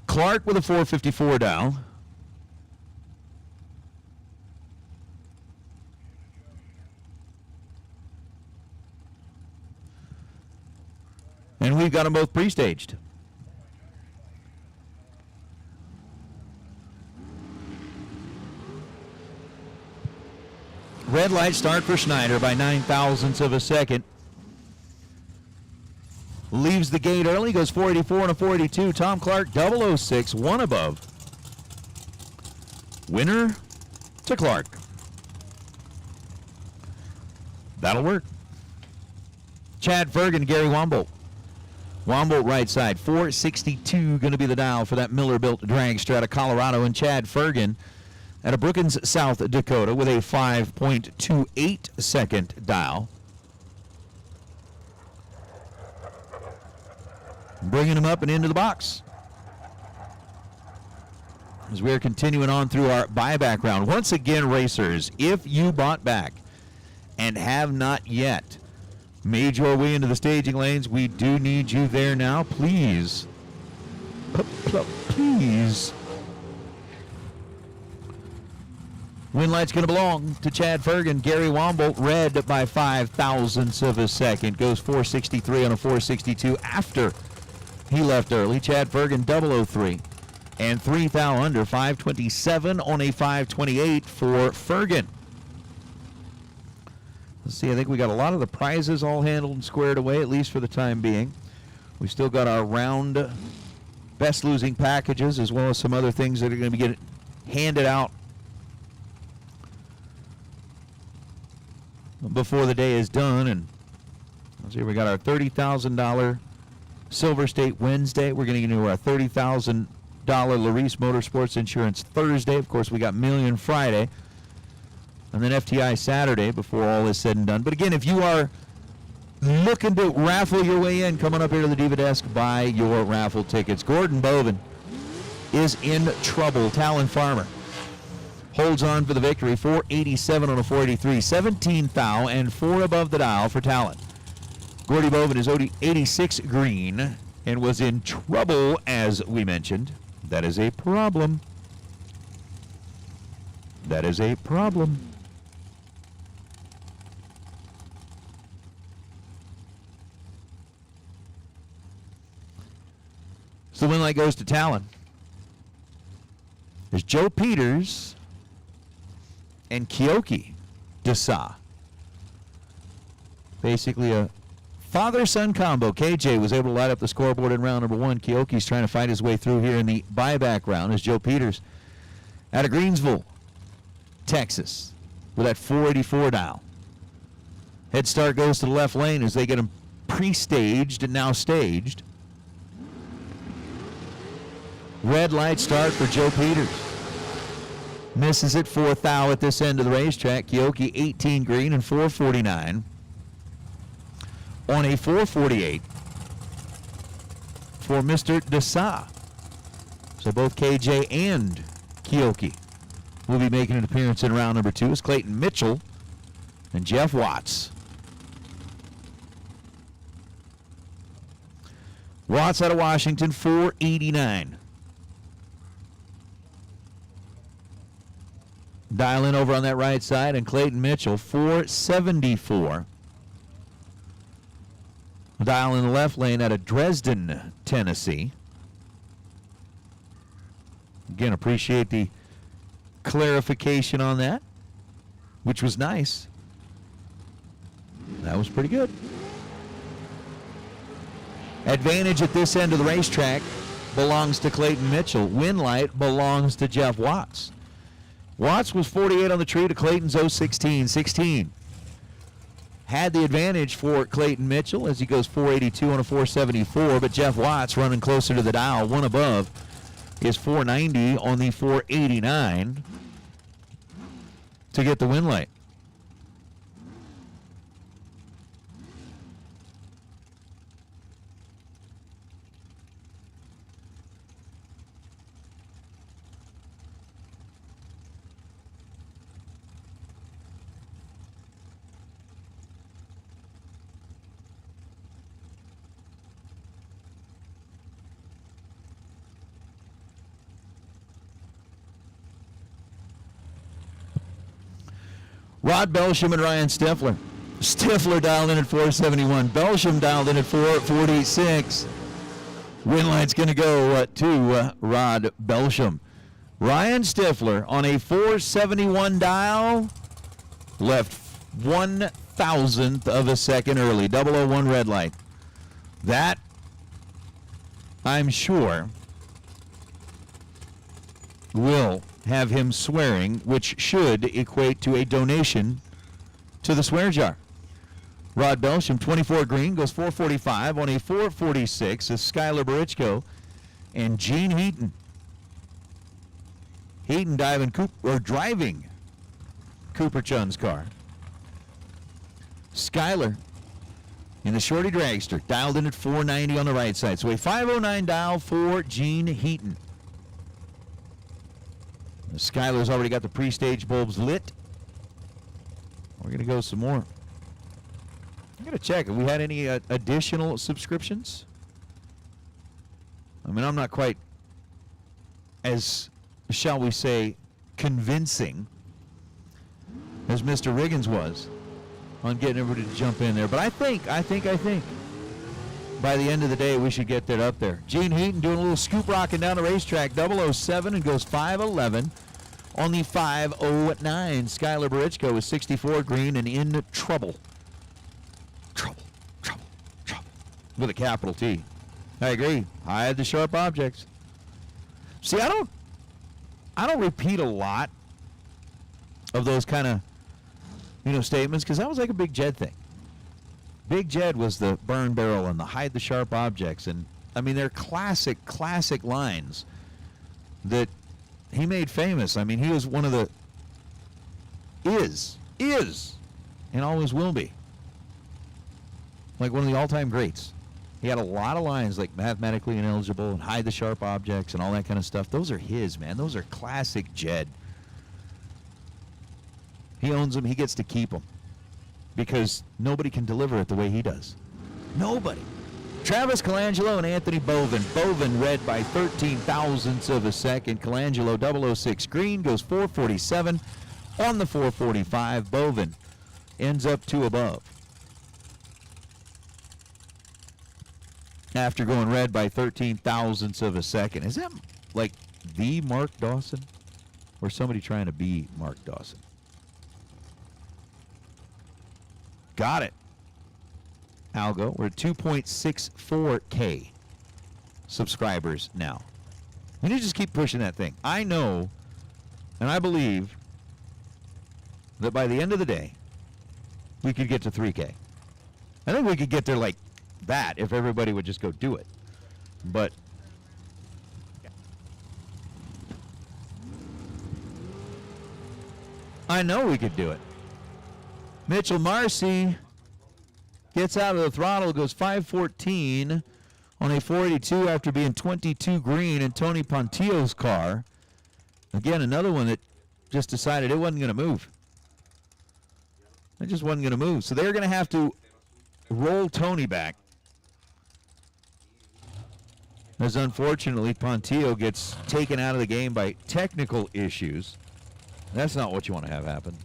Clark with a 454 dial. And we've got them both pre-staged. Red light start for Schneider by 9 thousandths of a second. Leaves the gate early, goes 484 and a 482. Tom Clark, 006, one above. Winner to Clark. That'll work. Chad Fergan, Gary Wombolt. Wombolt right side, 462 going to be the dial for that Miller-built dragster out of Colorado. And Chad Fergan out of Brookins, South Dakota with a 5.28 second dial. Bringing him up and into the box. As we are continuing on through our buyback round. Once again, racers, if you bought back and have not yet made your way into the staging lanes, we do need you there now. Please. Please. Win light's going to belong to Chad Fergan. Gary Wombolt, red by 5 thousandths of a second. Goes 463 on a 462 after he left early. Chad Fergan, 003. And 3 thou under, 527 on a 528 for Fergan. Let's see, I think we got a lot of the prizes all handled and squared away, at least for the time being. We still got our round best losing packages, as well as some other things that are going to be getting handed out before the day is done. And let's see, we got our $30,000 Silver State Wednesday. We're going to get into our $30,000 Larice Motorsports Insurance Thursday. Of course, we got Million Friday. And then FTI Saturday before all is said and done. But again, if you are looking to raffle your way in, coming up here to the Diva Desk, buy your raffle tickets. Gordon Bovin is in trouble. Talon Farmer holds on for the victory. 487 on a 483. 17 thou and 4 above the dial for Talon. Gordy Bovin is 86 green and was in trouble, as we mentioned. That is a problem. That is a problem. So the win light goes to Talon. There's Joe Peters and Kyoki Desa. Basically a father-son combo. KJ was able to light up the scoreboard in round number 1. Kyoki's trying to fight his way through here in the buyback round as Joe Peters out of Greensville, Texas, with that 484 dial. Head start goes to the left lane as they get him pre-staged and now staged. Red light start for Joe Peters. Misses it 4 thou at this end of the racetrack. Kyoki 18 green and 449 on a 448 for Mr. Desa. So both KJ and Kyoki will be making an appearance in round number 2 as Clayton Mitchell and Jeff Watts. Watts out of Washington, 489. Dial in over on that right side, and Clayton Mitchell, 474. Dial in the left lane out of Dresden, Tennessee. Again, appreciate the clarification on that, which was nice. That was pretty good. Advantage at this end of the racetrack belongs to Clayton Mitchell. Win light belongs to Jeff Watts. Watts was 48 on the tree to Clayton's 016. Had the advantage for Clayton Mitchell as he goes 482 on a 474, but Jeff Watts running closer to the dial, one above, is 490 on the 489 to get the win light. Rod Belsham and Ryan Stifler. Stifler dialed in at 471. Belsham dialed in at 446. Win line's going to go to Rod Belsham. Ryan Stifler on a 471 dial left 1,000th of a second early. 001 red light. That, I'm sure, will have him swearing, which should equate to a donation to the swear jar. Rod Belsham, 24 green, goes 445 on a 446 is Skylar Barichko and Gene Heaton. Heaton driving Cooper Chun's car. Skylar in the Shorty Dragster, dialed in at 490 on the right side. So a 509 dial for Gene Heaton. Skylar's already got the pre-stage bulbs lit. We're going to go some more. I'm going to check. Have we had any additional subscriptions? I mean, I'm not quite as, shall we say, convincing as Mr. Riggins was on getting everybody to jump in there. But I think by the end of the day, we should get that up there. Gene Heaton doing a little scoop rocking down the racetrack, 007, and goes 511 on the 509. Skylar Barichko is 64 green and in trouble. Trouble. With a capital T. I agree. Hide the sharp objects. See, I don't repeat a lot of those kind of, statements, because that was like a Big Jed thing. Big Jed was the burn barrel and the hide the sharp objects, and I mean they're classic lines that he made famous. I mean, he was one of the is and always will be like one of the all-time greats. He had a lot of lines like mathematically ineligible and hide the sharp objects and all that kind of stuff. Those are his, man. Those are classic Jed. He owns them. He gets to keep them because nobody can deliver it the way he does. Nobody. Travis Colangelo and Anthony Bovin. Bovin red by 13 thousandths of a second. Colangelo 006 green goes 447 on the 445. Bovin ends up 2 above. After going red by 13 thousandths of a second. Is that like the Mark Dawson or somebody trying to be Mark Dawson? Got it. Algo, we're at 2.64K subscribers now. We need to just keep pushing that thing. I know and I believe that by the end of the day, we could get to 3K. I think we could get there like that if everybody would just go do it. But I know we could do it. Mitchell Marcy gets out of the throttle, goes 514 on a 482 after being 22 green in Tony Pontillo's car. Again, another one that just decided it wasn't going to move. It just wasn't going to move. So they're going to have to roll Tony back. As unfortunately, Pontillo gets taken out of the game by technical issues. That's not what you want to have happen.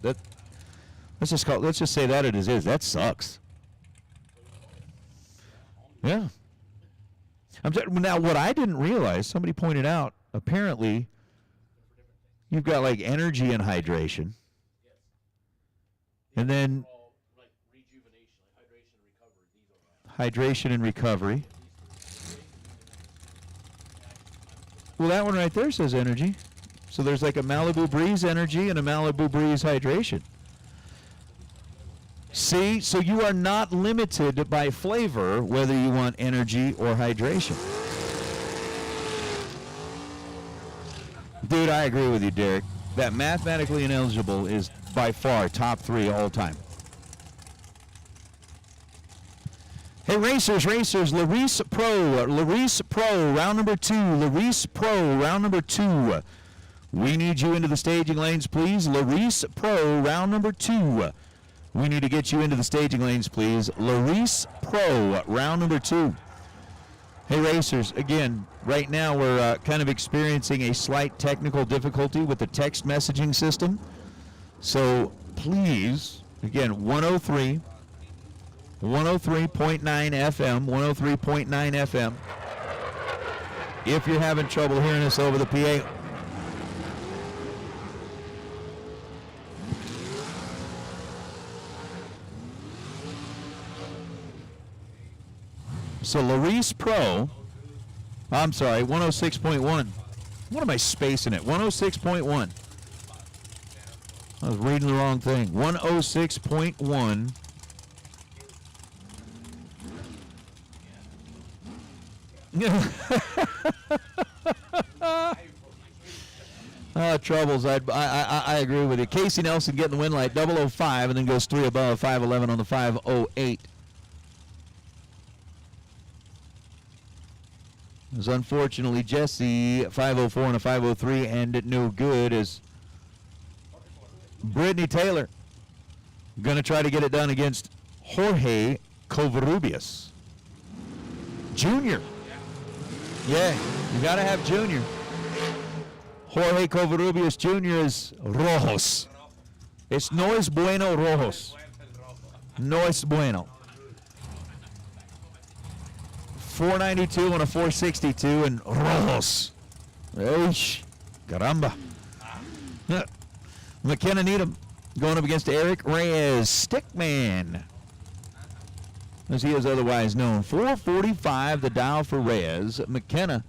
Let's just say that it is. That sucks. Yeah. Now, what I didn't realize, somebody pointed out, apparently, you've got like energy and hydration. And then hydration and recovery. Well, that one right there says energy. So there's like a Malibu Breeze energy and a Malibu Breeze hydration. See, so you are not limited by flavor whether you want energy or hydration. Dude, I agree with you, Derek. That mathematically ineligible is by far top 3 all time. Hey, racers, Larice Pro, round number 2. Larice Pro, round number 2. We need you into the staging lanes, please. Larice Pro, round number 2. We need to get you into the staging lanes, please. Larice Pro, round number 2. Hey, racers, again, right now we're kind of experiencing a slight technical difficulty with the text messaging system. So please, again, 103, 103.9 FM, 103.9 FM. If you're having trouble hearing us over the PA, so Larice Pro, I'm sorry, 106.1. What am I spacing it? 106.1. I was reading the wrong thing. 106.1. Troubles. I agree with you. Casey Nelson getting the win light, 005, and then goes 3 above, 511 on the 508. It was unfortunately Jesse, 504 and a 503, and no good as Brittany Taylor going to try to get it done against Jorge Covarrubias. Junior. Yeah, you got to have Junior. Jorge Covarrubias Jr. is rojos. Es no es bueno rojos. No es bueno. 492 on a 462 and rojos. Eish, caramba. McKenna Needham going up against Eric Reyes, Stickman, as he is otherwise known. 445 the dial for Reyes. McKenna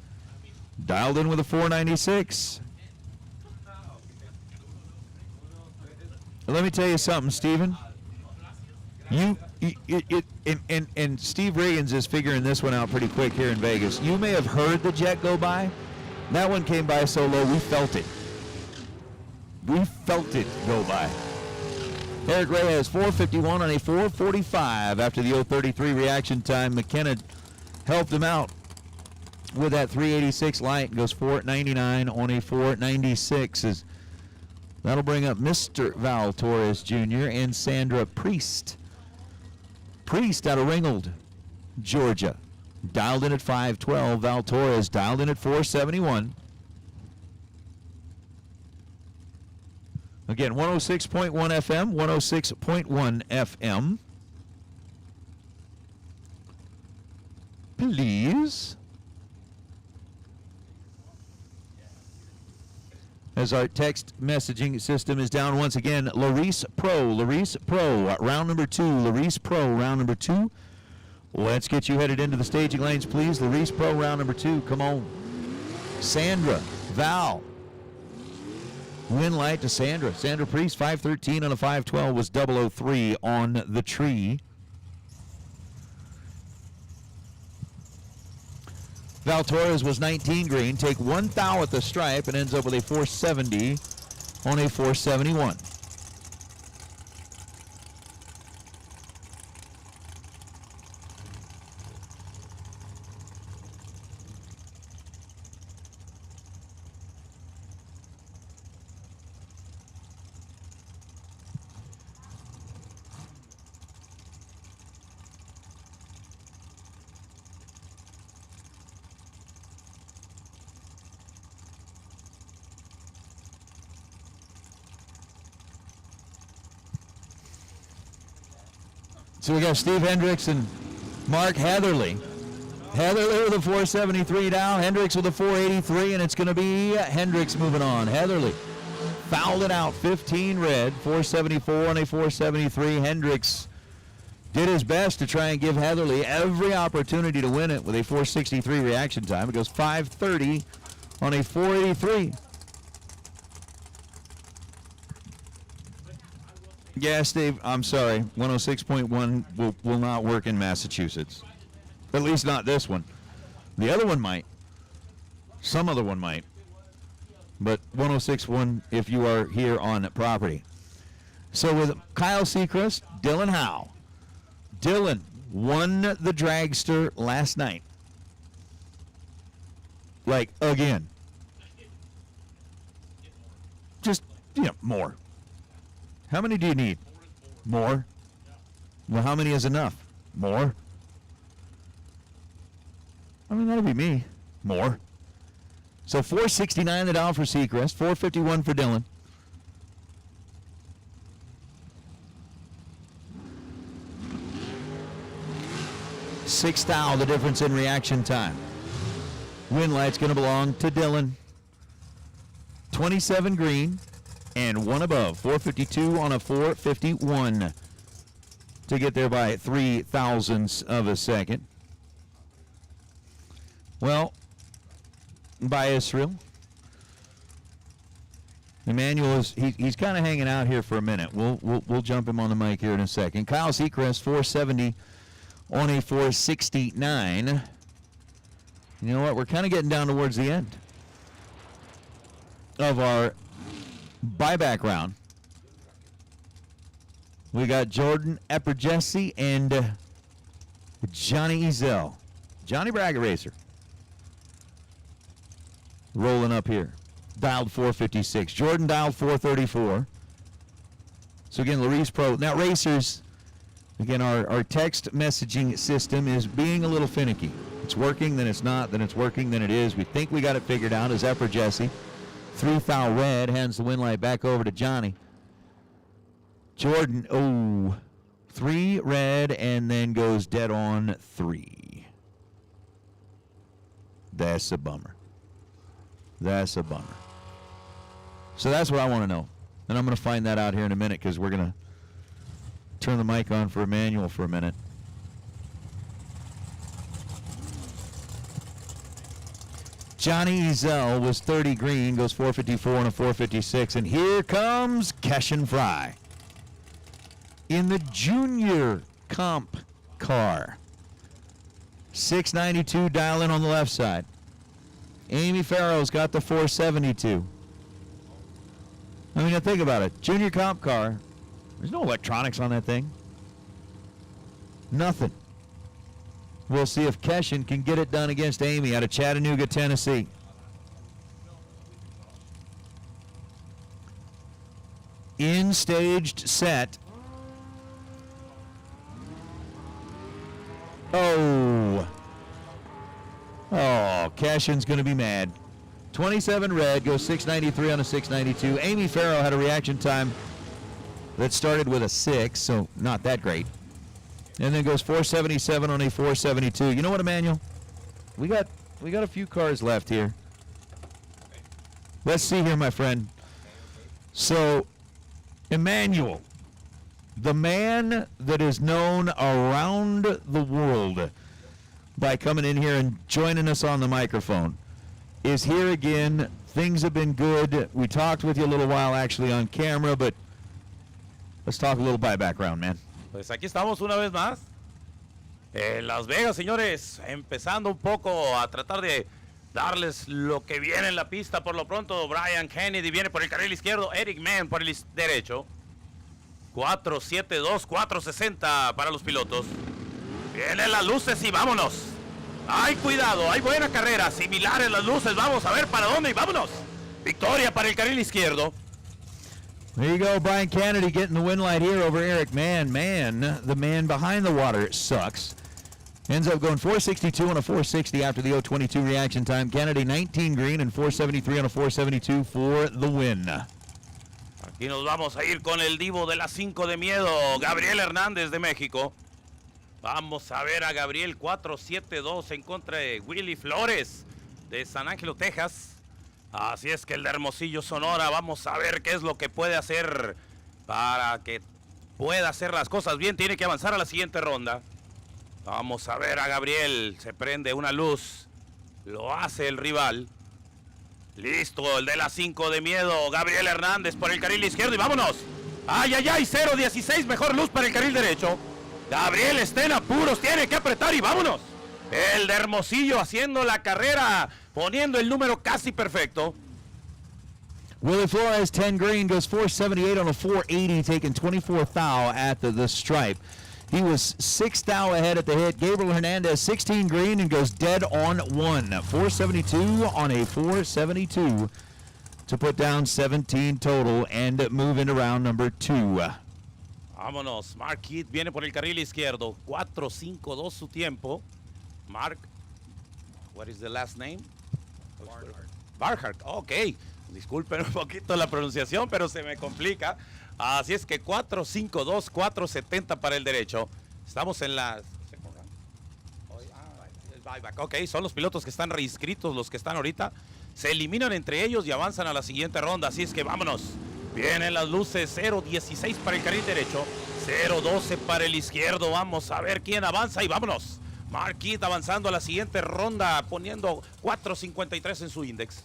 dialed in with a 496. Let me tell you something, Steven. And Steve Riggins is figuring this one out pretty quick here in Vegas. You may have heard the jet go by. That one came by so low, we felt it. We felt it go by. Eric Reyes, 451 on a 445 after the 033 reaction time. McKenna helped him out with that 386 light. Goes 499 on a 496. That'll bring up Mr. Val Torres Jr. and Sandra Priest. Priest out of Ringgold, Georgia. Dialed in at 512. Val Torres dialed in at 471. Again, 106.1 FM, 106.1 FM. Please. As our text messaging system is down once again, Larice Pro, round number 2, Larice Pro, round number 2. Let's get you headed into the staging lanes, please. Larice Pro, round number 2, come on. Sandra, Val. Win light to Sandra. Sandra Priest, 513 on a 512 was 003 on the tree. Val Torres was 19 green. Take 1 thou at the stripe and ends up with a 470 on a 471. So we got Steve Hendricks and Mark Heatherly. Heatherly with a 473 down, Hendricks with a 483, and it's going to be Hendricks moving on. Heatherly fouled it out, 15 red, 474 and a 473. Hendricks did his best to try and give Heatherly every opportunity to win it with a 463 reaction time. It goes 530 on a 483. Yeah, Steve, I'm sorry. 106.1 will not work in Massachusetts. At least not this one. The other one might. Some other one might. But 106.1 if you are here on property. So with Kyle Seacrest, Dylan Howe. Dylan won the Dragster last night. Like, again. Just, more. How many do you need? More. Well, how many is enough? More. I mean, that'll be me. More. So 469 the dial for Seacrest, 451 for Dylan. 6 thou, the difference in reaction time. Win light's going to belong to Dylan. 27 green and 1 above. 452 on a 451 to get there by 3 thousandths of a second. Well, by Israel. Emmanuel is he's kind of hanging out here for a minute. We'll jump him on the mic here in a second. Kyle Seacrest 470 on a 469. You know what? We're kind of getting down towards the end of our buyback round. We got Jordan Epperjesse and Johnny Ezel. Johnny Braga Racer. Rolling up here. Dialed 456. Jordan dialed 434. So again, Larice Pro. Now racers, again, our text messaging system is being a little finicky. It's working, then it's not, then it's working, then it is. We think we got it figured out as Epperjesse. 3 thou red hands the win light back over to Johnny. Jordan, 3 red and then goes dead on 3. That's a bummer. That's a bummer. So that's what I want to know. And I'm going to find that out here in a minute because we're going to turn the mic on for Emmanuel for a minute. Johnny Ezel was 30 green, goes 454 and a 456. And here comes Cashin Fry in the junior comp car. 692 dial in on the left side. Amy Farrow's got the 472. I mean, think about it. Junior comp car. There's no electronics on that thing. Nothing. We'll see if Keshin can get it done against Amy out of Chattanooga, Tennessee. In staged set. Oh, Cashin's going to be mad. 27 red, goes 693 on a 692. Amy Farrow had a reaction time that started with a 6, so not that great. And then goes 477 on a 472. You know what, Emmanuel? We got a few cars left here. Let's see here, my friend. So, Emmanuel, the man that is known around the world by coming in here and joining us on the microphone, is here again. Things have been good. We talked with you a little while actually on camera, but let's talk a little buyback round, man. Pues aquí estamos una vez más. Las Vegas, señores, empezando un poco a tratar de darles lo que viene en la pista. Por lo pronto, Brian Kennedy viene por el carril izquierdo, Eric Mann por el derecho. 472, 460 para los pilotos. Vienen las luces y vámonos. Hay cuidado, hay buena carrera, similares las luces. Vamos a ver para dónde y vámonos. Victoria para el carril izquierdo. There you go, Brian Kennedy getting the win light here over Eric Mann. Man, the man behind the water sucks. Ends up going 462 on a 460 after the 022 reaction time. Kennedy 19 green and 473 on a 472 for the win. Aquí nos vamos a ir con el divo de las 5 de miedo, Gabriel Hernández de México. Vamos a ver a Gabriel 472 en contra de Willy Flores de San Ángelo, Texas. Así es que el de Hermosillo, Sonora, vamos a ver qué es lo que puede hacer para que pueda hacer las cosas bien. Tiene que avanzar a la siguiente ronda. Vamos a ver a Gabriel, se prende una luz, lo hace el rival. Listo, el de las 5 de miedo, Gabriel Hernández por el carril izquierdo y vámonos. Ay, ay, ay, 0.16, mejor luz para el carril derecho. Gabriel está en apuros, tiene que apretar y vámonos. El de Hermosillo haciendo la carrera, poniendo el número casi perfecto. Willie Flores, 10 green, goes 478 on a 480, taking 24 thou at the stripe. He was 6 thou ahead at the hit. Gabriel Hernandez, 16 green, and goes dead on 1. 472 on a 472 to put down 17 total and move into round number 2. Vámonos, Mark Heath viene por el carril izquierdo, 4.52 su tiempo. Mark, what is the last name? Barhart, ok. Disculpen un poquito la pronunciación, pero se me complica. Así es que 4.52, 4.70 para el derecho. Estamos en la... Buyback. Ok, son los pilotos que están reinscritos, los que están ahorita. Se eliminan entre ellos y avanzan a la siguiente ronda. Así es que vámonos. Vienen las luces. 0.16 para el carril derecho. 0.12 para el izquierdo. Vamos a ver quién avanza y vámonos. Marquette avanzando a la siguiente ronda, poniendo 4.53 en su index.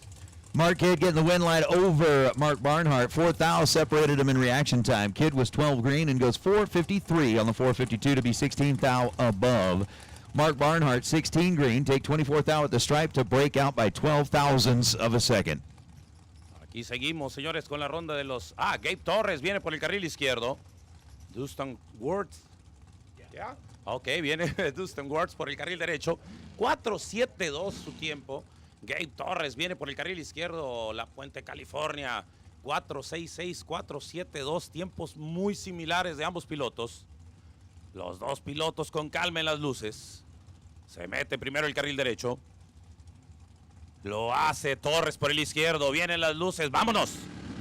Marquette getting the win light over Mark Barnhart. 4,000 separated him in reaction time. Kidd was 12 green and goes 4.53 on the 4.52 to be 16,000 above. Mark Barnhart, 16 green, take 24,000 at the stripe to break out by 12 thousandths of a second. Aquí seguimos, señores, con la ronda de los... Gabe Torres viene por el carril izquierdo. Dustin Words. ¿Ya? Ok, viene Dustin Words por el carril derecho. 4.72 su tiempo. Gabe Torres viene por el carril izquierdo, la Puente California. 4.66, 4.72, tiempos muy similares de ambos pilotos. Los dos pilotos con calma en las luces. Se mete primero el carril derecho. Lo hace Torres por el izquierdo. Vienen las luces. ¡Vámonos!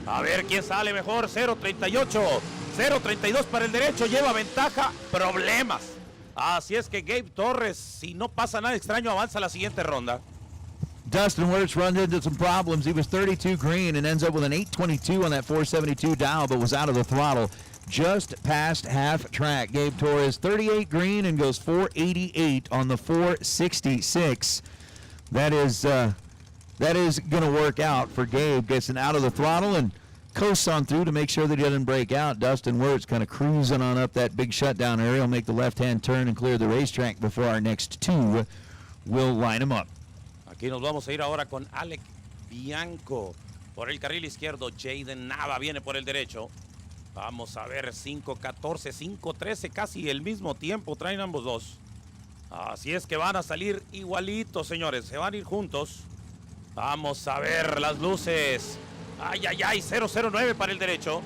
A ver quién sale mejor. 0.38. 0.32 para el derecho. Lleva ventaja. Problemas. Así es que Gabe Torres, si no pasa nada extraño, avanza a la siguiente ronda. Dustin Wirtz runs into some problems. He was 32 green and ends up with an 822 on that 472 dial, but was out of the throttle just past half track. Gabe Torres 38 green and goes 488 on the 466. That is going to work out for Gabe. Gets an out of the throttle and coasts on through to make sure that he doesn't break out. Dustin Wirtz kind of cruising on up that big shutdown area. He'll make the left-hand turn and clear the racetrack before our next two will line him up. Aquí nos vamos a ir ahora con Alec Bianco por el carril izquierdo. Jaden Nava viene por el derecho. Vamos a ver, 5.14, 5.13, casi el mismo tiempo traen ambos dos. Así es que van a salir igualitos, señores. Se van a ir juntos. Vamos a ver las luces. Ay, 0.09 para el derecho.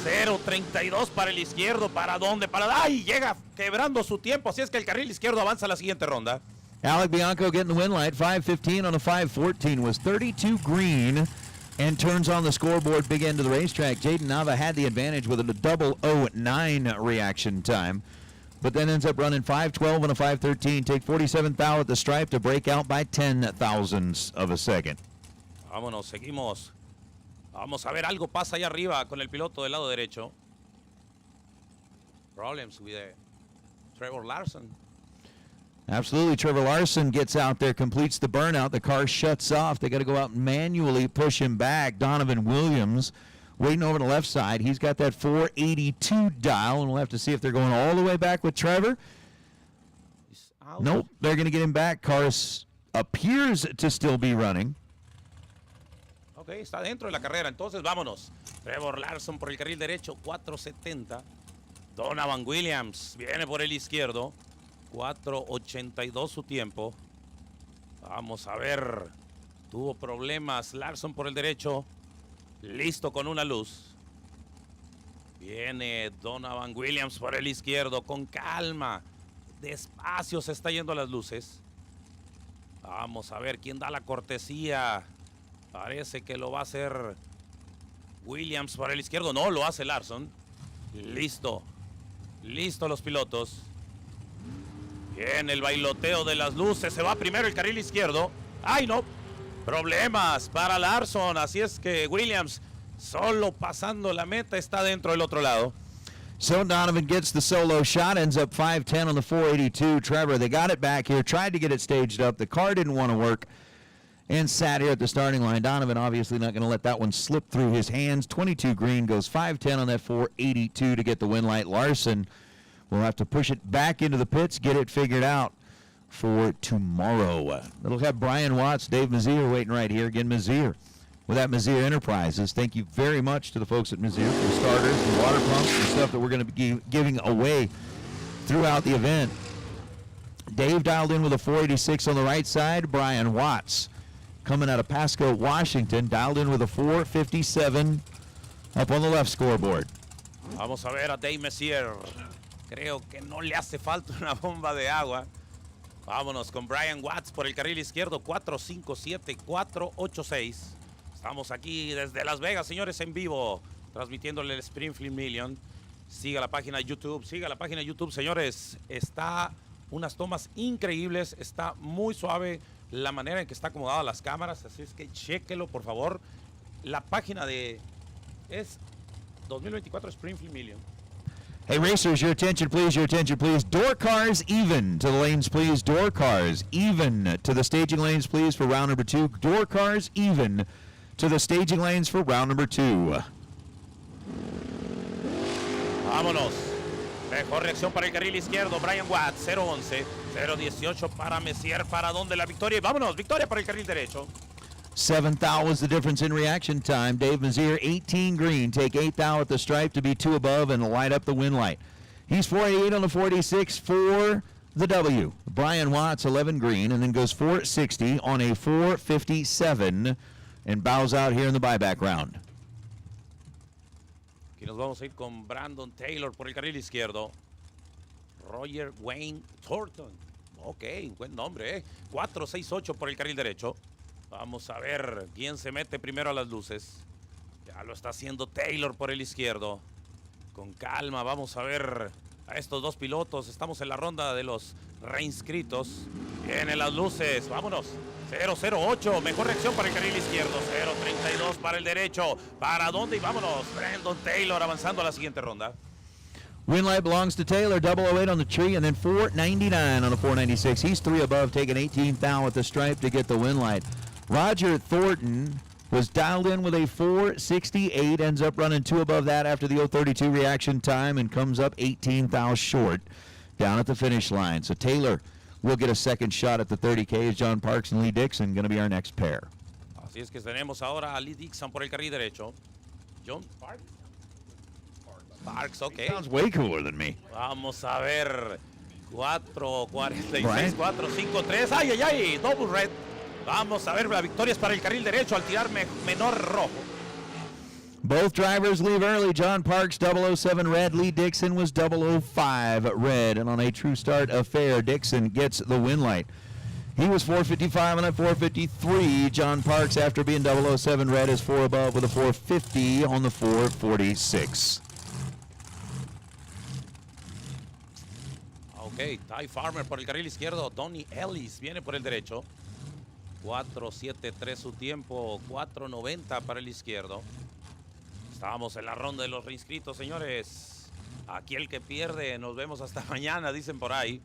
0.32 para el izquierdo. ¿Para dónde? ¡Ay! Llega quebrando su tiempo. Así es que el carril izquierdo avanza a la siguiente ronda. Alec Bianco getting the win light. 5:15 on the 5:14 was 32 green and turns on the scoreboard big end of the racetrack. Jaden Nava had the advantage with a 0.009 reaction time, but then ends up running 5:12 on a 5:13. Take 47,000 at the stripe to break out by 10 thousandths of a second. Vámonos, seguimos. Vamos a ver, algo pasa allá arriba con el piloto del lado derecho. Problems with Trevor Larson. Absolutely. Trevor Larson gets out there, completes the burnout. The car shuts off. They got to go out and manually push him back. Donovan Williams waiting over the left side. He's got that 482 dial, and we'll have to see if they're going all the way back with Trevor. Nope, they're going to get him back. Car appears to still be running. Ok, está dentro de la carrera, entonces vámonos. Trevor Larson por el carril derecho, 4.70. Donovan Williams viene por el izquierdo. 4.82 su tiempo. Vamos a ver. Tuvo problemas. Larson por el derecho. Listo con una luz. Viene Donovan Williams por el izquierdo. Con calma. Despacio se está yendo a las luces. Vamos a ver quién da la cortesía. Parece que lo va a hacer Williams por el izquierdo. No, lo hace Larson. Listo. Listo los pilotos. Bien, el bailoteo de las luces. Se va primero el carril izquierdo. ¡Ay, no! Problemas para Larson. Así es que Williams, solo pasando la meta, está dentro del otro lado. So Donovan gets the solo shot, ends up 5:10 on the 482. Trevor, they got it back here, tried to get it staged up. The car didn't want to work and sat here at the starting line. Donovan obviously not going to let that one slip through his hands. 22 green, goes 5:10 on that 482 to get the win light. Larson will have to push it back into the pits, get it figured out for tomorrow. It'll have Brian Watts, Dave Mazier waiting right here. Again, Mazier with that Mazier Enterprises. Thank you very much to the folks at Mazier for the starters, the water pumps, and stuff that we're going to be giving away throughout the event. Dave dialed in with a 486 on the right side. Brian Watts coming out of Pasco, Washington, dialed in with a 457 up on the left scoreboard. Vamos a ver a Dave Messier. Creo que no le hace falta una bomba de agua. Vámonos con Brian Watts por el carril izquierdo, 457, 486. Estamos aquí desde Las Vegas, señores, en vivo, transmitiéndole el Springfield Million. Siga la página de YouTube, señores. Está unas tomas increíbles. Está muy suave la manera en que está acomodada las cámaras, así es que chéquelo, por favor. La página de es 2024 Springfield Million. Hey, racers, your attention, please. Your attention, please. Door cars even to the lanes, please. Door cars even to the staging lanes, please, for round number 2. Door cars even to the staging lanes for round number 2. Vámonos. Mejor reacción para el carril izquierdo. Brian Watt, 0-11. 0-18 para Messier. Para donde la victoria. Y vámonos. Victoria para el carril derecho. 7th thou was the difference in reaction time. Dave Mazier, 18 green. Take 8th thou at the stripe to be 2 above and light up the win light. He's 488 on the 46 for the W. Brian Watts, 11 green, and then goes 460 on a 457 and bows out here in the buyback round. Aquí nos vamos a ir con Brandon Taylor por el carril izquierdo. Roger Wayne Thornton. Ok, buen nombre, 468 por el carril derecho. Vamos a ver quién se mete primero a las luces. Ya lo está haciendo Taylor por el izquierdo. Con calma, vamos a ver a estos dos pilotos. Estamos en la ronda de los reinscritos. Vienen las luces, vámonos. 008, mejor reacción para el carril izquierdo. 032 para el derecho. ¿Para dónde? Y vámonos. Brandon Taylor avanzando a la siguiente ronda. Win light belongs to Taylor, 008 on the tree, and then 499 on the 496. He's 3 above, taking 18th thou at the stripe to get the win light. Roger Thornton was dialed in with a 468, ends up running 2 above that after the 032 reaction time and comes up 18 thou short down at the finish line. So Taylor will get a second shot at the 30K as John Parks and Lee Dixon going to be our next pair. Así es que tenemos ahora a Lee Dixon por el carril derecho. John Parks. Parks, ok. Sounds way cooler than me. Vamos a ver. 4.46, Right. 4.53. ¡Ay, ay, ay! Double red. Vamos a ver, la victoria es para el carril derecho al tirar menor rojo. Both drivers leave early. John Parks, 007 red. Lee Dixon was 005 red. And on a true start affair, Dixon gets the win light. He was 455 and a 453. John Parks, after being 007 red, is 4 above with a 450 on the 446. Ok, Ty Farmer por el carril izquierdo. Donnie Ellis viene por el derecho. 4.73 su tiempo. 4.90 para el izquierdo. Estamos en la ronda de los reinscritos, señores. Aquí el que pierde, nos vemos hasta mañana, dicen por ahí.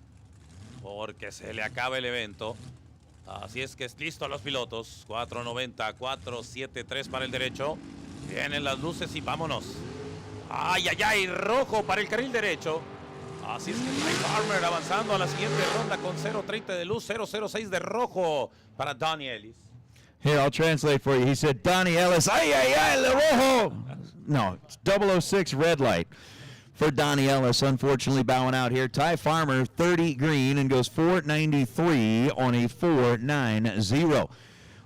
Porque se le acaba el evento. Así es que es listo a los pilotos. 4.90, 4.73 para el derecho. Vienen las luces y vámonos. ¡Ay, ay, ay! Rojo para el carril derecho. Así es que Ty Farmer avanzando a la siguiente ronda con 0.30 de luz, 0.06 de rojo para Donnie Ellis. Here, I'll translate for you. He said, Donnie Ellis, ay, ay, ay, le rojo. No, it's 006 red light for Donnie Ellis, unfortunately bowing out here. Ty Farmer, 30 green, and goes 493 on a 490.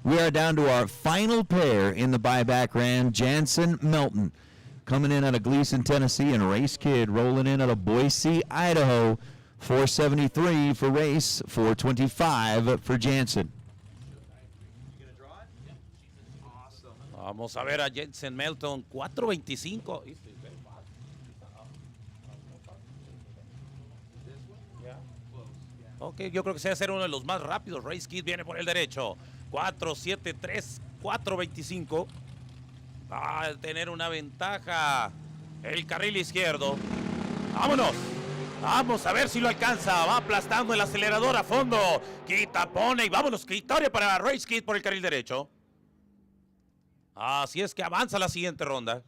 We are down to our final pair in the buyback round. Jansen Melton coming in out of Gleason, Tennessee, and Race Kid rolling in out of Boise, Idaho. 473 for Race, 425 for Jansen. Vamos a ver a Jensen Melton, 4.25. Ok, yo creo que se va a ser uno de los más rápidos. Race Kid viene por el derecho. 4.73, 4.25. Va a tener una ventaja el carril izquierdo. ¡Vámonos! Vamos a ver si lo alcanza. Va aplastando el acelerador a fondo. Quita, pone y vámonos. Victoria para Race Kid por el carril derecho. Así es que avanza la siguiente ronda.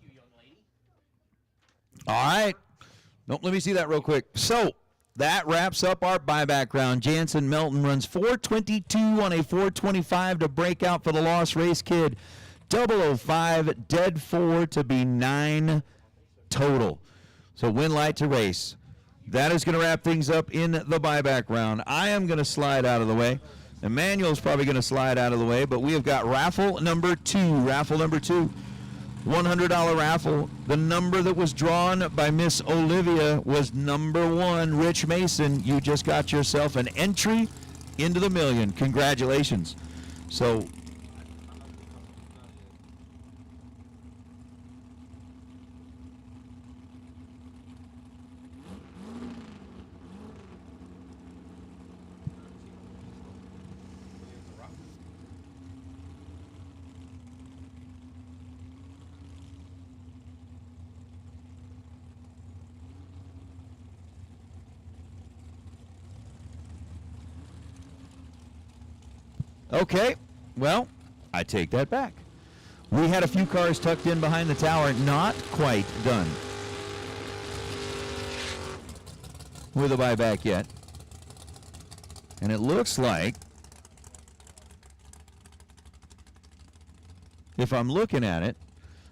All right. No, let me see that real quick. So that wraps up our buyback round. Jansen Melton runs 422 on a 425 to break out for the loss. Race Kid 005, dead 4 to be 9 total. So win light to race. That is going to wrap things up in the buyback round. I am going to slide out of the way. Emmanuel's probably going to slide out of the way, but we have got raffle number 2. Raffle number 2. $100 raffle. The number that was drawn by Miss Olivia was number 1, Rich Mason. You just got yourself an entry into the million. Congratulations. So Okay, well, I take that back. We had a few cars tucked in behind the tower, not quite done with a buyback yet. And it looks like, if I'm looking at it,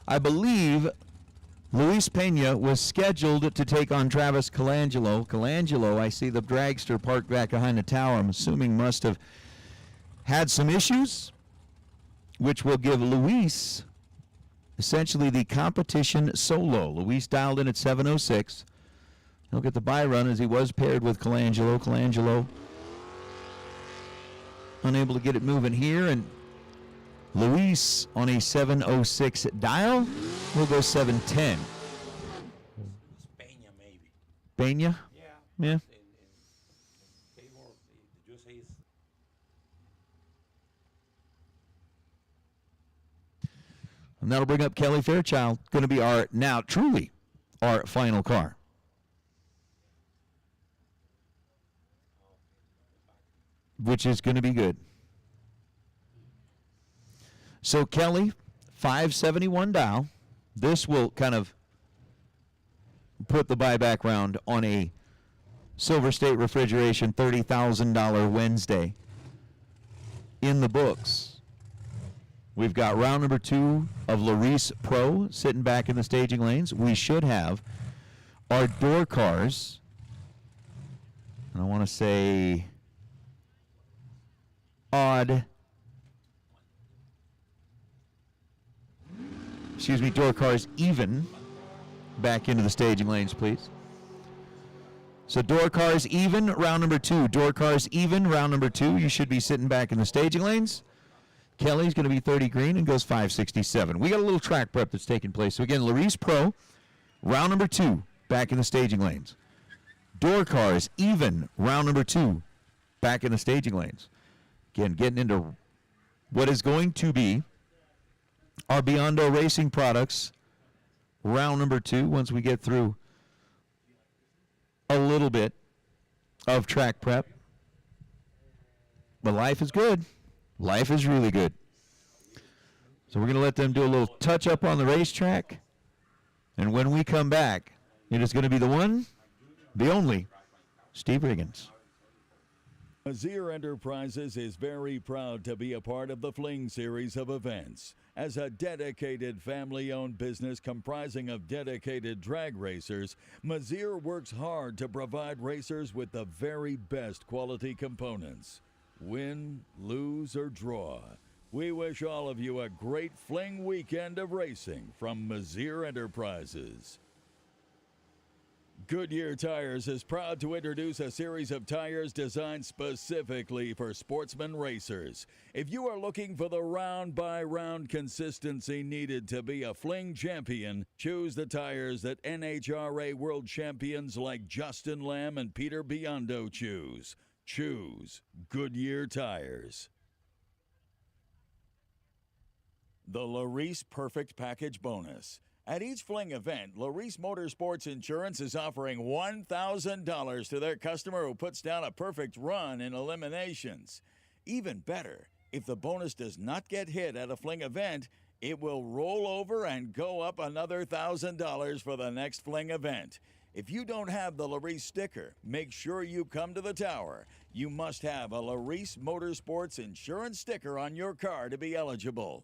I believe Luis Pena was scheduled to take on Travis Colangelo. Colangelo, I see the dragster parked back behind the tower. I'm assuming must have had some issues, which will give Luis essentially the competition solo. Luis dialed in at 7:06. He'll get the bye run as he was paired with Colangelo. Colangelo unable to get it moving here, and Luis on a 7:06 dial will go 7:10. Peña, maybe. Pena? Yeah. Yeah. In favor of the USA is And that'll bring up Kelly Fairchild. Going to be our, now truly, our final car. Which is going to be good. So Kelly, 571 dial. This will kind of put the buyback round on a SilverState Refrigeration $30,000 Wednesday in the books. We've got round number 2 of Larice Pro sitting back in the staging lanes. We should have our door cars. And I want to say odd. Excuse me, door cars even back into the staging lanes, please. So door cars even, round number 2. Door cars even, round number 2. You should be sitting back in the staging lanes. Kelly's going to be 30 green and goes 567. We got a little track prep that's taking place. So again, Larice Pro, round number 2, back in the staging lanes. Door cars even, round number 2, back in the staging lanes. Again, getting into what is going to be our Biondo Racing Products round number 2 once we get through a little bit of track prep. But life is good. Life is really good. So we're going to let them do a little touch up on the racetrack. And when we come back, it is going to be the one, the only, Steve Riggins. Mazier Enterprises is very proud to be a part of the Fling series of events. As a dedicated family-owned business comprising of dedicated drag racers, Mazier works hard to provide racers with the very best quality components. Win, lose, or draw, we wish all of you a great Fling weekend of racing from Mazier Enterprises. Goodyear Tires is proud to introduce a series of tires designed specifically for sportsman racers. If you are looking for the round-by-round consistency needed to be a Fling champion, choose the tires that NHRA world champions like Justin Lamb and Peter Biondo choose. Choose Goodyear Tires. The Larice Perfect Package Bonus. At each Fling event, Larice Motorsports Insurance is offering $1,000 to their customer who puts down a perfect run in eliminations. Even better, if the bonus does not get hit at a Fling event, it will roll over and go up another $1,000 for the next Fling event. If you don't have the Larice sticker, make sure you come to the tower. You must have a Larice Motorsports Insurance sticker on your car to be eligible.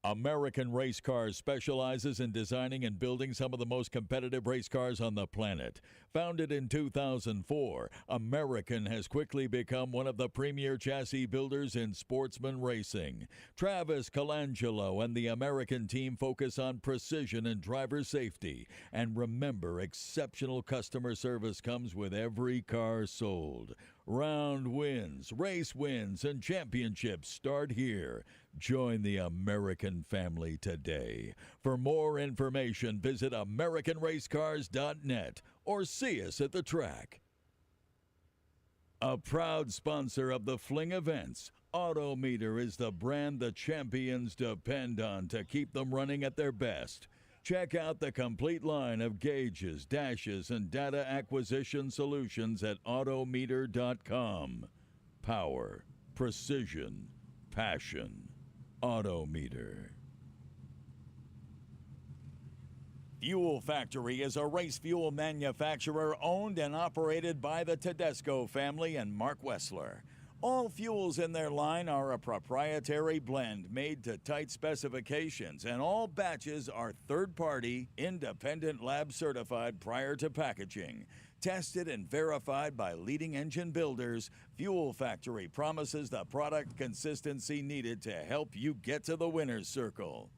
American Race Cars specializes in designing and building some of the most competitive race cars on the planet. Founded in 2004, American has quickly become one of the premier chassis builders in sportsman racing. Travis Colangelo and the American team focus on precision and driver safety. And remember, exceptional customer service comes with every car sold. Round wins, race wins, and championships start here. Join the American family today. For more information, visit AmericanRaceCars.net or see us at the track. A proud sponsor of the Fling events, Autometer is the brand the champions depend on to keep them running at their best. Check out the complete line of gauges, dashes, and data acquisition solutions at Autometer.com. Power, precision, passion. Autometer. Fuel Factory is a race fuel manufacturer owned and operated by the Tedesco family and Mark Wessler. All fuels in their line are a proprietary blend made to tight specifications, and all batches are third-party, independent lab certified prior to packaging. Tested and verified by leading engine builders, Fuel Factory promises the product consistency needed to help you get to the winner's circle.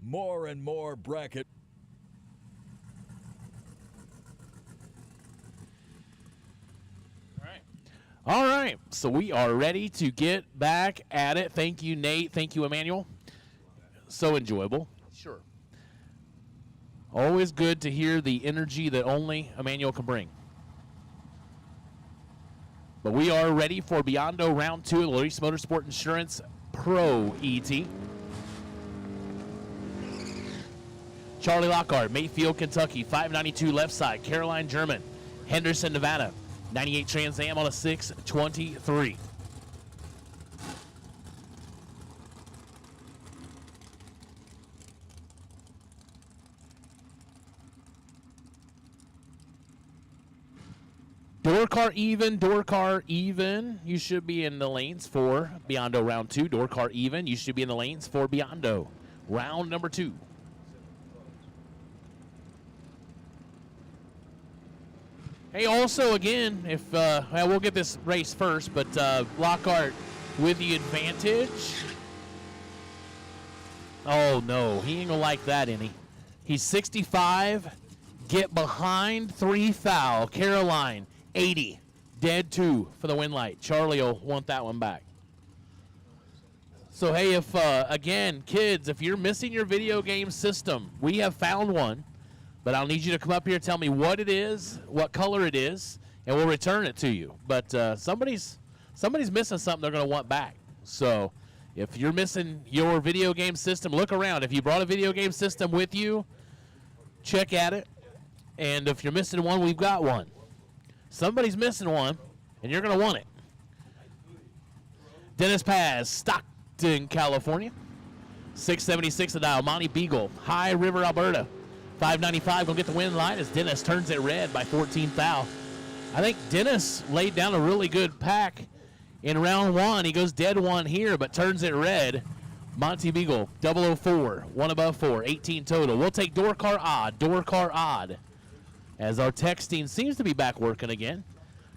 More and more bracket. All right, so we are ready to get back at it. Thank you, Nate. Thank you, Emmanuel. So enjoyable. Sure. Always good to hear the energy that only Emmanuel can bring. But we are ready for Biondo Round 2 of the Luis Motorsport Insurance Pro ET. Charlie Lockhart, Mayfield, Kentucky, 592 left side. Caroline German, Henderson, Nevada, 98 Trans Am on a 623. Door car even. You should be in the lanes for Biondo Round 2. Door car even. You should be in the lanes for Biondo Round number 2. Hey, also, again, if well, we'll get this race first, but Lockhart with the advantage. Oh, no. He ain't going to like that any. He's 65. Get behind 3 foul. Caroline, 80. Dead 2 for the win light. Charlie will want that one back. So, hey, if, again, kids, if you're missing your video game system, we have found one. But I'll need you to come up here and tell me what it is, what color it is, and we'll return it to you. But somebody's missing something they're going to want back. So if you're missing your video game system, look around. If you brought a video game system with you, check at it. And if you're missing one, we've got one. Somebody's missing one, and you're going to want it. Dennis Paz, Stockton, California. 676 the dial. Monty Beagle, High River, Alberta. 595 gonna get the win line as Dennis turns it red by 14 foul. I think Dennis laid down a really good pack in round 1. He goes dead 1 here, but turns it red. Monty Beagle, 004, 1 above 4, 18 total. We'll take door car odd, as our texting seems to be back working again.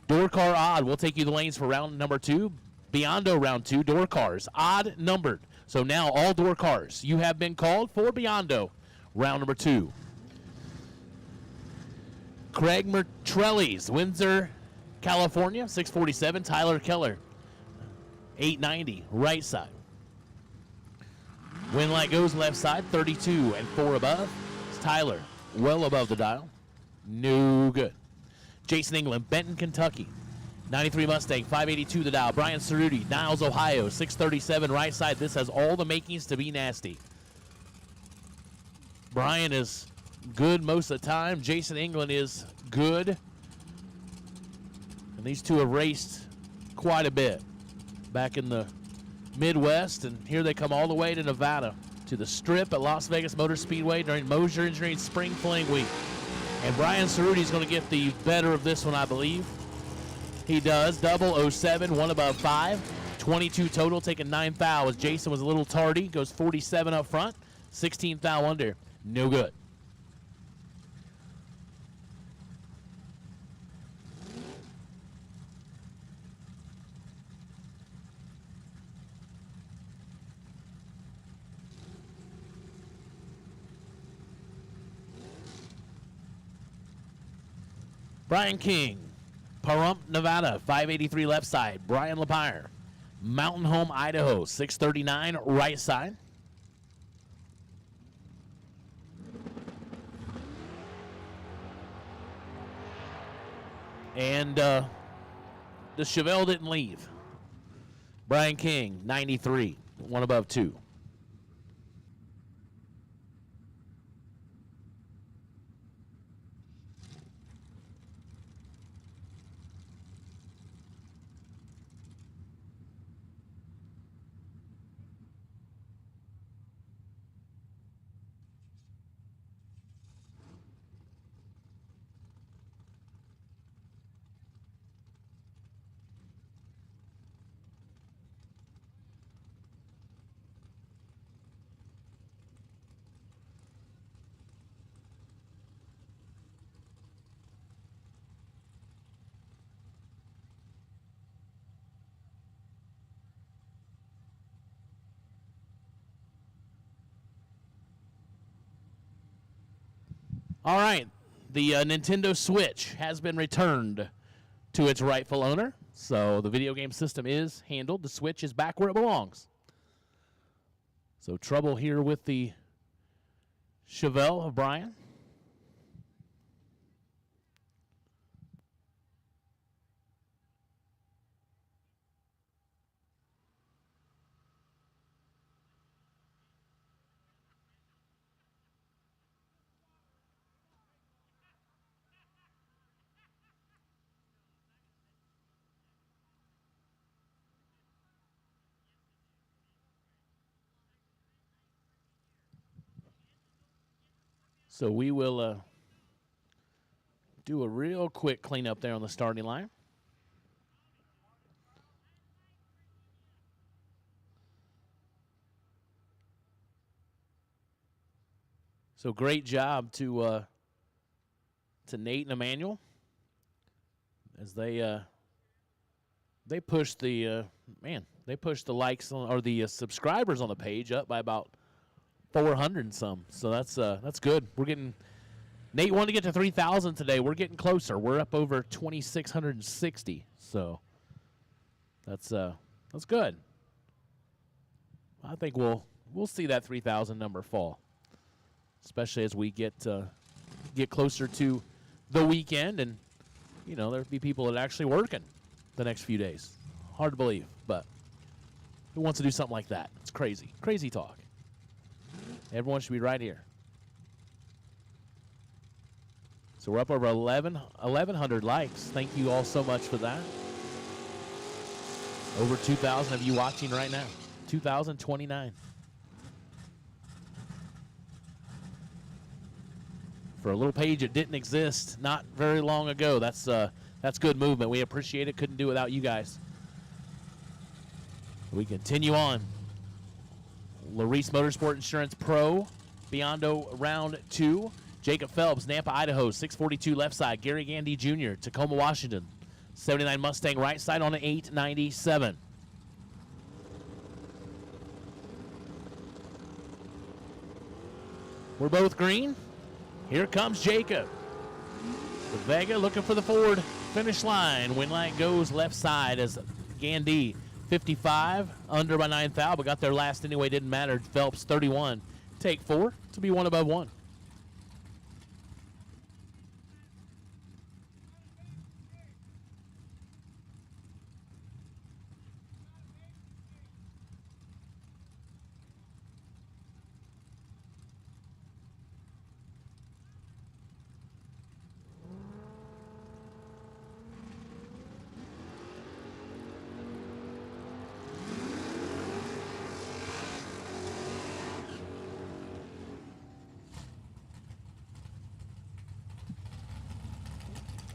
Door car odd, we'll take you the lanes for round number 2. Biondo round 2, door cars, odd numbered. So now all door cars, you have been called for Biondo round number 2. Craig Mertrellis, Windsor, California, 647. Tyler Keller, 890, right side. Win light goes left side, 32 and 4 above. It's Tyler, well above the dial. No good. Jason England, Benton, Kentucky, 93 Mustang, 582 the dial. Brian Cerruti, Niles, Ohio, 637 right side. This has all the makings to be nasty. Brian is good most of the time. Jason England is good. And these two have raced quite a bit back in the Midwest, and here they come all the way to Nevada, to the Strip at Las Vegas Motor Speedway during Mosier Engineering Spring Fling Week. And Brian Cerruti is going to get the better of this one, I believe. He does. 007, 1 above 5. 22 total, taking 9 foul as Jason was a little tardy. Goes 47 up front, 16 foul under. No good. Brian King, Pahrump, Nevada, 583 left side. Brian Lapire, Mountain Home, Idaho, 639 right side. And the Chevelle didn't leave. Brian King, 93, 1 above 2. All right. The Nintendo Switch has been returned to its rightful owner. So the video game system is handled. The Switch is back where it belongs. So trouble here with the Chevelle of Brian. So we will do a real quick cleanup there on the starting line. So great job to Nate and Emmanuel as they pushed the they pushed the likes on, or the subscribers on the page up by about 400 and some. So that's good. We're getting, Nate wanted to get to 3,000 today. We're getting closer. We're up over 2,660. So that's good. I think we'll see that 3,000 number fall, especially as we get closer to the weekend, and there'll be people that are actually working the next few days. Hard to believe, but who wants to do something like that? It's crazy. Crazy talk. Everyone should be right here. So we're up over 1,100 likes. Thank you all so much for that. Over 2,000 of you watching right now. 2,029. For a little page that didn't exist not very long ago, that's good movement. We appreciate it. Couldn't do it without you guys. We continue on. Larice Motorsport Insurance Pro, Biondo round 2. Jacob Phelps, Nampa, Idaho, 642 left side. Gary Gandy Jr., Tacoma, Washington, 79 Mustang right side on an 897. We're both green. Here comes Jacob. The Vega looking for the Ford finish line. Win light goes left side as Gandy 55, under by 9 thou, but got there last anyway, didn't matter. Phelps 31, take 4 to be 1 above 1.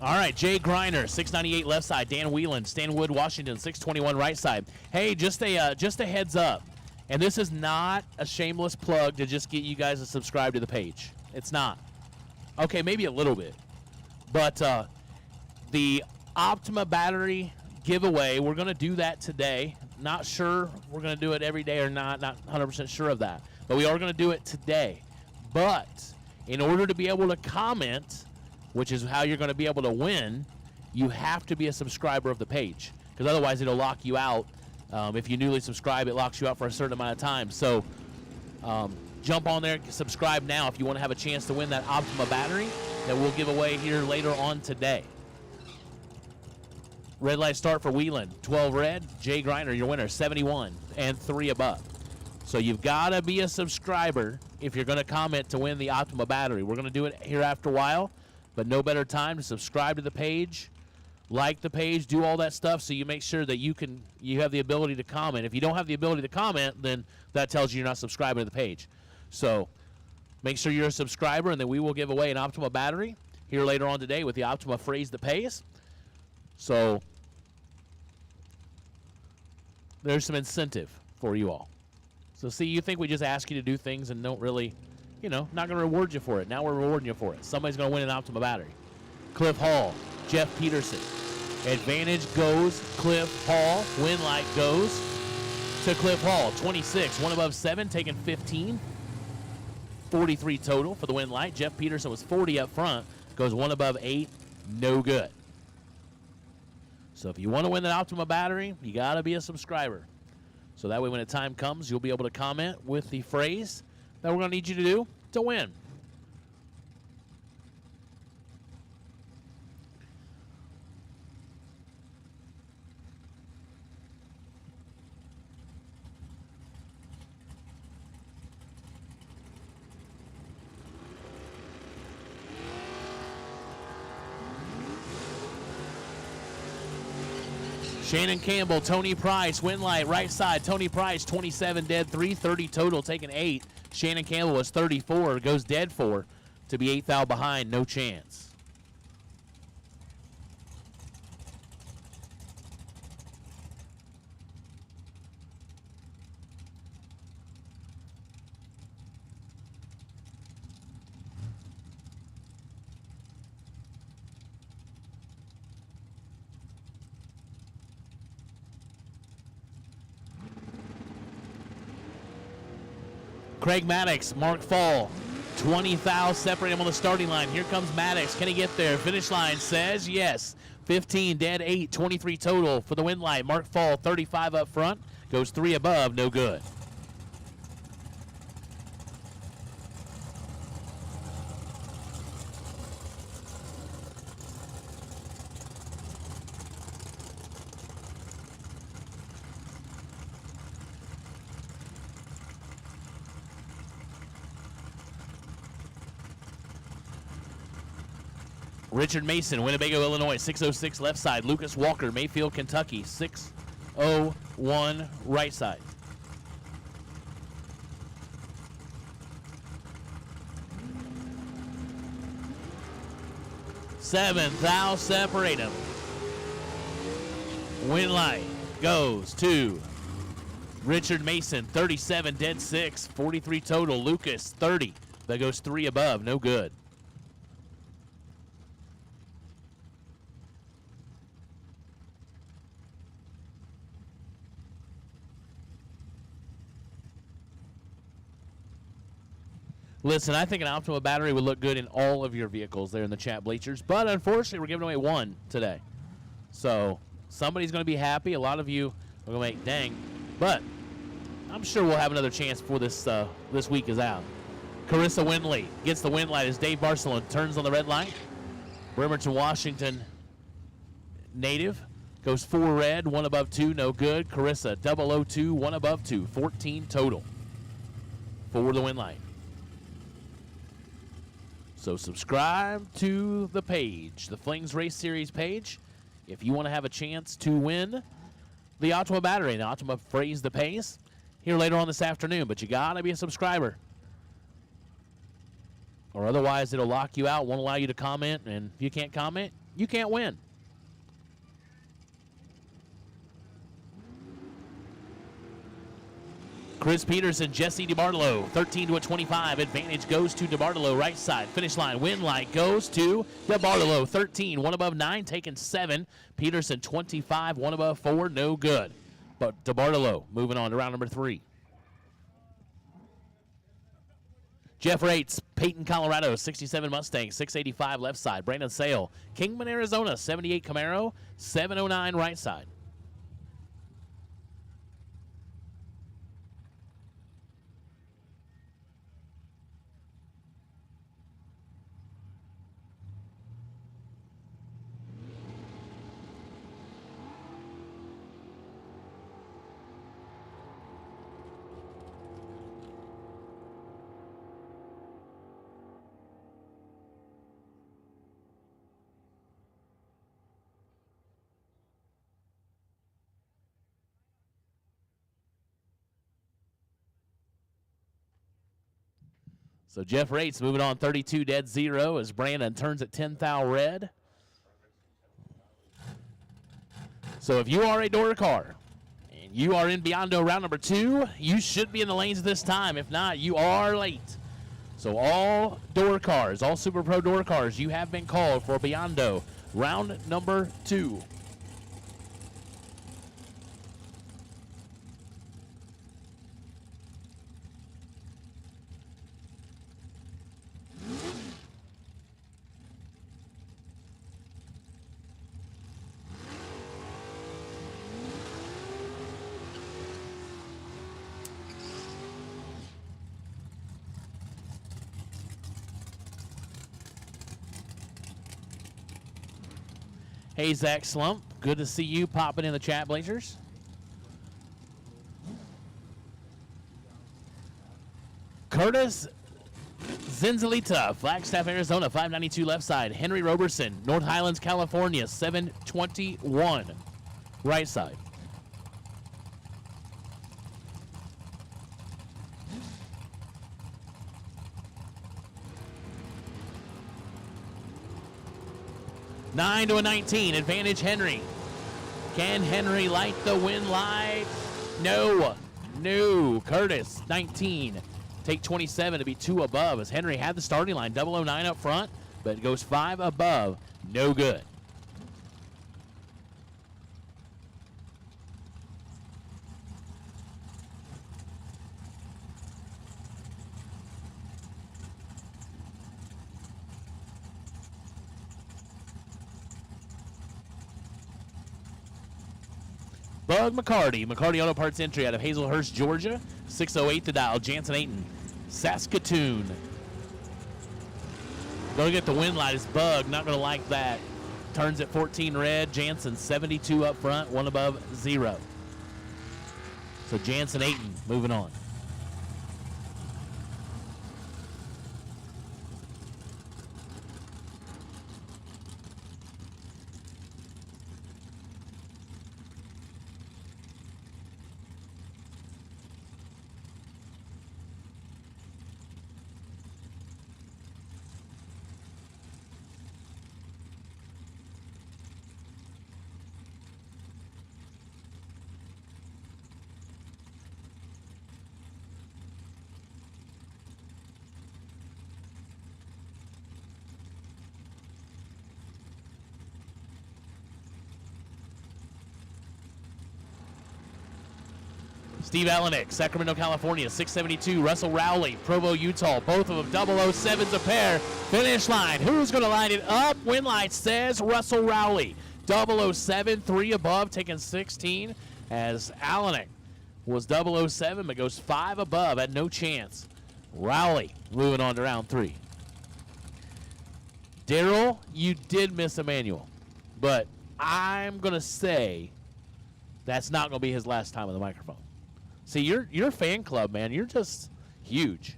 All right, Jay Griner, 698 left side. Dan Whelan, Stanwood, Washington, 621 right side. Hey, just a heads up, and this is not a shameless plug to just get you guys to subscribe to the page. It's not. Okay, maybe a little bit, but the Optima battery giveaway, we're going to do that today. Not sure we're going to do it every day or not 100% sure of that, but we are going to do it today. But in order to be able to comment, which is how you're going to be able to win, you have to be a subscriber of the page, because otherwise it'll lock you out. If you newly subscribe, it locks you out for a certain amount of time. So jump on there, subscribe now if you want to have a chance to win that Optima battery that we'll give away here later on today. Red light start for Whelan, 12 red. Jay Griner, your winner, 71 and 3 above. So you've got to be a subscriber if you're going to comment to win the Optima battery. We're going to do it here after a while, but no better time to subscribe to the page, like the page, do all that stuff, so you make sure that you have the ability to comment. If you don't have the ability to comment, then that tells you you're not subscribing to the page. So make sure you're a subscriber, and then we will give away an Optima battery here later on today with the Optima phrase that pays. So there's some incentive for you all. So see, you think we just ask you to do things and don't really, not going to reward you for it. Now we're rewarding you for it. Somebody's going to win an Optima battery. Cliff Hall, Jeff Peterson. Advantage goes Cliff Hall. Win light goes to Cliff Hall. 26, 1 above 7, taking 15. 43 total for the win light. Jeff Peterson was 40 up front, goes one above 8, no good. So if you want to win that Optima battery, you got to be a subscriber. So that way when the time comes, you'll be able to comment with the phrase that we're going to need you to do to win. Shannon Campbell, Tony Price, win light, right side. Tony Price, 27 dead 3, 30 total, taking 8. Shannon Campbell was 34, goes dead 4 to be 8th out behind, no chance. Craig Maddox, Mark Fall, 20 fouls separate him on the starting line. Here comes Maddox. Can he get there? Finish line says yes. 15 dead 8, 23 total for the win light. Mark Fall, 35 up front, goes 3 above, no good. Richard Mason, Winnebago, Illinois, 606 left side. Lucas Walker, Mayfield, Kentucky, 601 right side. Seven thou separate them. Win light goes to Richard Mason, 37 dead 6, 43 total. Lucas, 30. That goes 3 above, no good. Listen, I think an Optima battery would look good in all of your vehicles there in the chat bleachers, but unfortunately we're giving away one today. So somebody's going to be happy. A lot of you are going to make dang, but I'm sure we'll have another chance before this week is out. Carissa Windley gets the win light as Dave Barcelona turns on the red light. Bremerton, Washington native goes 4 red, 1 above 2, no good. Carissa 002, 1 above 2, 14 total for the win light. So subscribe to the page, the Flings Race Series page, if you want to have a chance to win the Optima battery. And Optima phrase the pace here later on this afternoon, but you got to be a subscriber. Or otherwise it'll lock you out, won't allow you to comment, and if you can't comment, you can't win. Chris Peterson, Jesse DeBartolo, 13 to a 25. Advantage goes to DeBartolo, right side. Finish line, win light goes to DeBartolo, 13, 1 above 9, taking 7. Peterson, 25, 1 above 4, no good. But DeBartolo moving on to round number 3. Jeff Rates, Peyton, Colorado, 67 Mustang, 685 left side. Brandon Sale, Kingman, Arizona, 78 Camaro, 709 right side. So Jeff Rates moving on 32 dead 0 as Brandon turns at 10 thou red. So if you are a door car and you are in Biondo round number 2, you should be in the lanes at this time. If not, you are late. So all door cars, all Super Pro door cars, you have been called for Biondo round number 2. Hey, Zach Slump. Good to see you popping in the chat, Blazers. Curtis Zinzalita, Flagstaff, Arizona, 592 left side. Henry Roberson, North Highlands, California, 721 right side. Nine to a 19, advantage Henry. Can Henry light the win light? No. No. Curtis, 19. Take 27 to be 2 above as Henry had the starting line. 009 up front, but it goes 5 above. No good. Bug McCarty Auto Parts entry out of Hazelhurst, Georgia. 608 to dial. Jansen Ayton, Saskatoon. Gonna get the win light is Bug. Not gonna like that. Turns at 14 red. Jansen 72 up front. 1 above 0. So Jansen Ayton moving on. Steve Allenek, Sacramento, California, 672. Russell Rowley, Provo, Utah. Both of them 007s a pair. Finish line. Who's going to line it up? Win light says Russell Rowley. 007, 3 above, taking 16. As Allenek was 007, but goes 5 above. Had no chance. Rowley moving on to round 3. Daryl, you did miss Emmanuel. But I'm going to say that's not going to be his last time on the microphone. See, you're a fan club, man. You're just huge.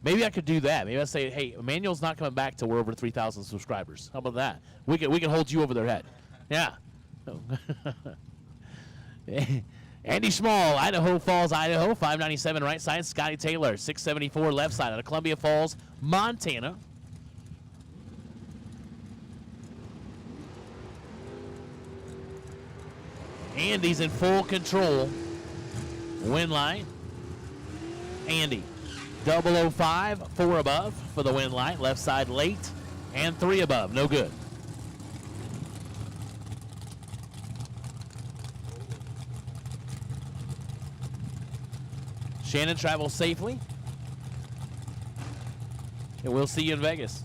Maybe I could do that. Maybe I say, hey, Emmanuel's not coming back till we're over 3,000 subscribers. How about that? We can hold you over their head. Yeah. Andy Small, Idaho Falls, Idaho, 597 right side. Scotty Taylor, 674 left side out of Columbia Falls, Montana. Andy's in full control. Win line. Andy, 005, 4 above for the win line. Left side late, and 3 above. No good. Shannon travels safely. And we'll see you in Vegas.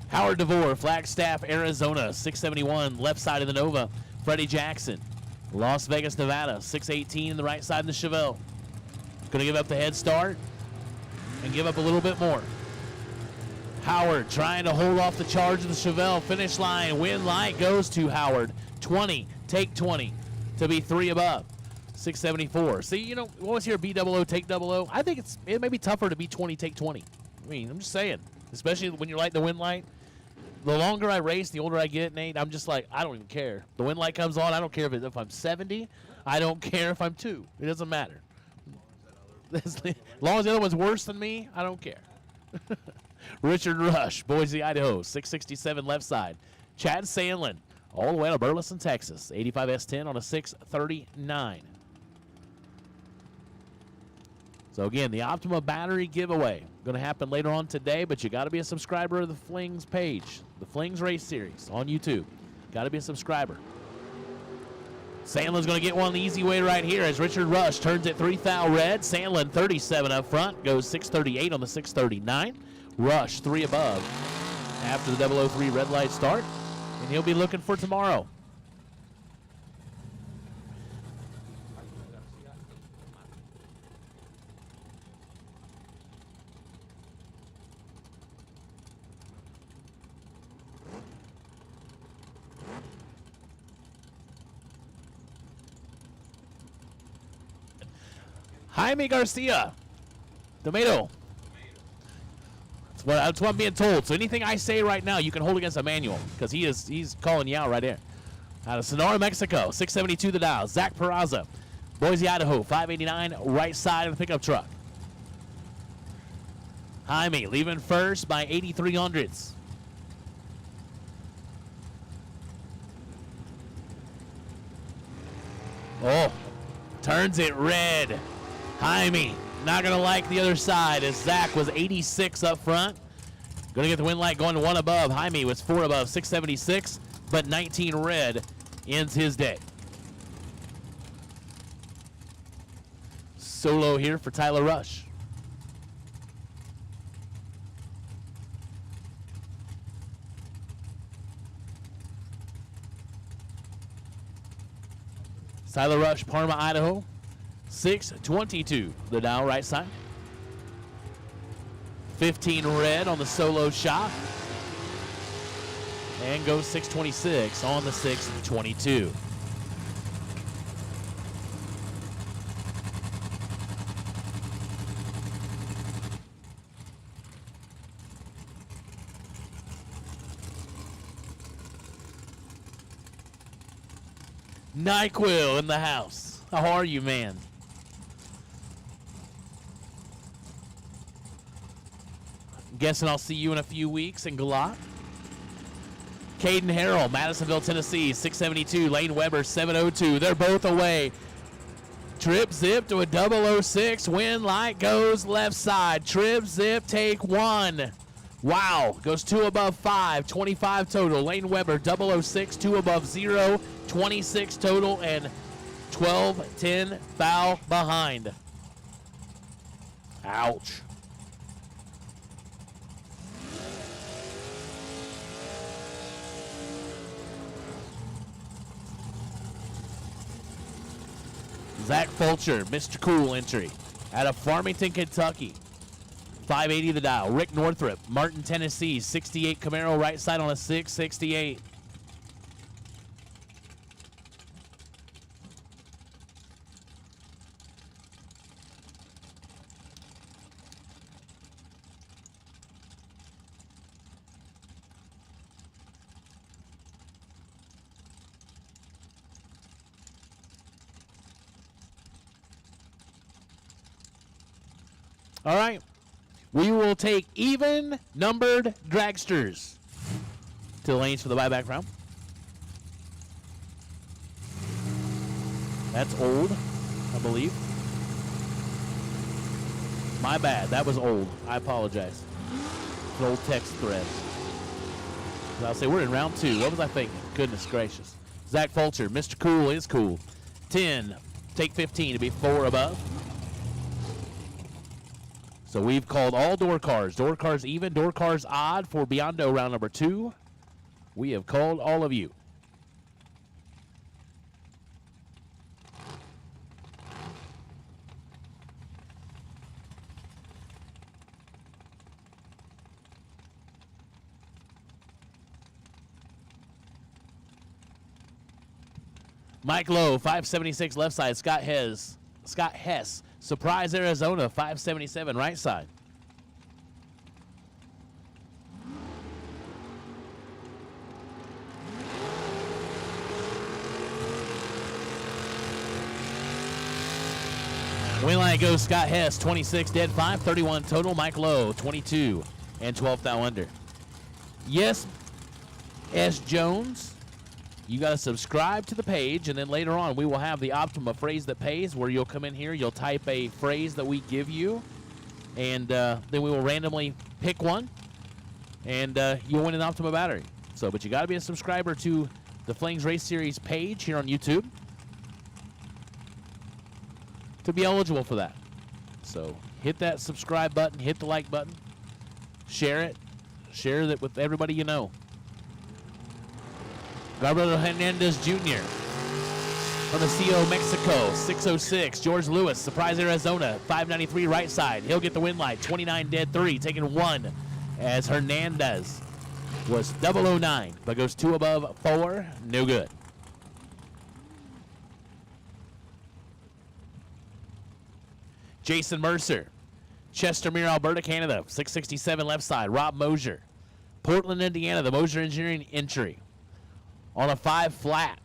Howard DeVore, Flagstaff, Arizona, 671, left side of the Nova. Freddie Jackson, Las Vegas, Nevada, 618 in the right side of the Chevelle. Going to give up the head start and give up a little bit more. Howard trying to hold off the charge of the Chevelle. Finish line, win light goes to Howard. 20, take 20 to be 3 above. 674. See, you know, we always hear B00, take 00. I think it may be tougher to be 20, take 20. I mean, I'm just saying, especially when you're lighting the win light. The longer I race, the older I get, Nate, I'm just like, I don't even care. The win light comes on, I don't care if I'm 70. I don't care if I'm 2. It doesn't matter. As long as the other one's worse than me, I don't care. Richard Rush, Boise, Idaho, 667 left side. Chad Sandlin, all the way to Burleson, Texas, 85 S10 on a 639. So again, the Optima battery giveaway going to happen later on today, but you got to be a subscriber of the Flings page, the Flings Race Series on YouTube. Got to be a subscriber. Sandlin's going to get one the easy way right here as Richard Rush turns it 3 thou red. Sandlin 37 up front, goes 638 on the 639. Rush 3 above after the 003 red light start, and he'll be looking for tomorrow. Jaime Garcia. Tomato. That's what I'm being told. So anything I say right now, you can hold against Emmanuel because he's calling you out right there. Out of Sonora, Mexico, 672 the dial. Zach Peraza. Boise, Idaho, 589, right side of the pickup truck. Jaime leaving first by 83 hundredths. Oh, turns it red. Jaime not going to like the other side as Zach was 86 up front. Going to get the win light going to 1 above. Jaime was 4 above, 676, but 19 red ends his day. Solo here for Tyler Rush. Tyler Rush, Parma, Idaho. 622, the dial right side. 15 red on the solo shot. And goes 626 on the 622. NyQuil in the house. How are you, man? Guessing I'll see you in a few weeks in Galat. Caden Harrell, Madisonville, Tennessee, 672. Lane Weber, 702. They're both away. Trip zip to a 006. Win light goes left side. Trip zip, take 1. Wow. Goes 2 above 5. 25 total. Lane Weber, 006. 2 above 0. 26 total and 12-10 foul behind. Ouch. Zach Fulcher, Mr. Cool entry out of Farmington, Kentucky. 580 the dial. Rick Northrup, Martin, Tennessee, 68 Camaro right side on a 668. All right, we will take even numbered dragsters to the lanes for the buyback round. That's old, I believe. My bad, that was old. I apologize. It's an old text thread. I'll say we're in round 2. What was I thinking? Goodness gracious. Zach Fulcher, Mr. Cool is cool. 10, take 15 to be 4 above. So we've called all door cars. Door cars even, door cars odd for Biondo round number 2. We have called all of you. Mike Lowe, 576 left side. Scott Hess. Surprise, Arizona, 577 right side. Win line goes Scott Hess, 26 dead 5, 31 total. Mike Lowe, 22 and 12th thou under. Yes, S. Jones. You got to subscribe to the page, and then later on we will have the Optima phrase that pays, where you'll come in here, you'll type a phrase that we give you, and then we will randomly pick one, and you'll win an Optima battery. So, but you got to be a subscriber to the Flings Race Series page here on YouTube to be eligible for that. So hit that subscribe button, hit the like button, share it, share that with everybody you know. Gabriel Hernandez Jr. from the CO Mexico, 606. George Lewis, Surprise, Arizona, 593 right side. He'll get the win light, 29 dead 3, taking 1 as Hernandez was 009, but goes 2 above 4, no good. Jason Mercer. Chestermere, Alberta, Canada, 667 left side. Rob Mosier. Portland, Indiana, the Mosier Engineering entry on a 5 flat.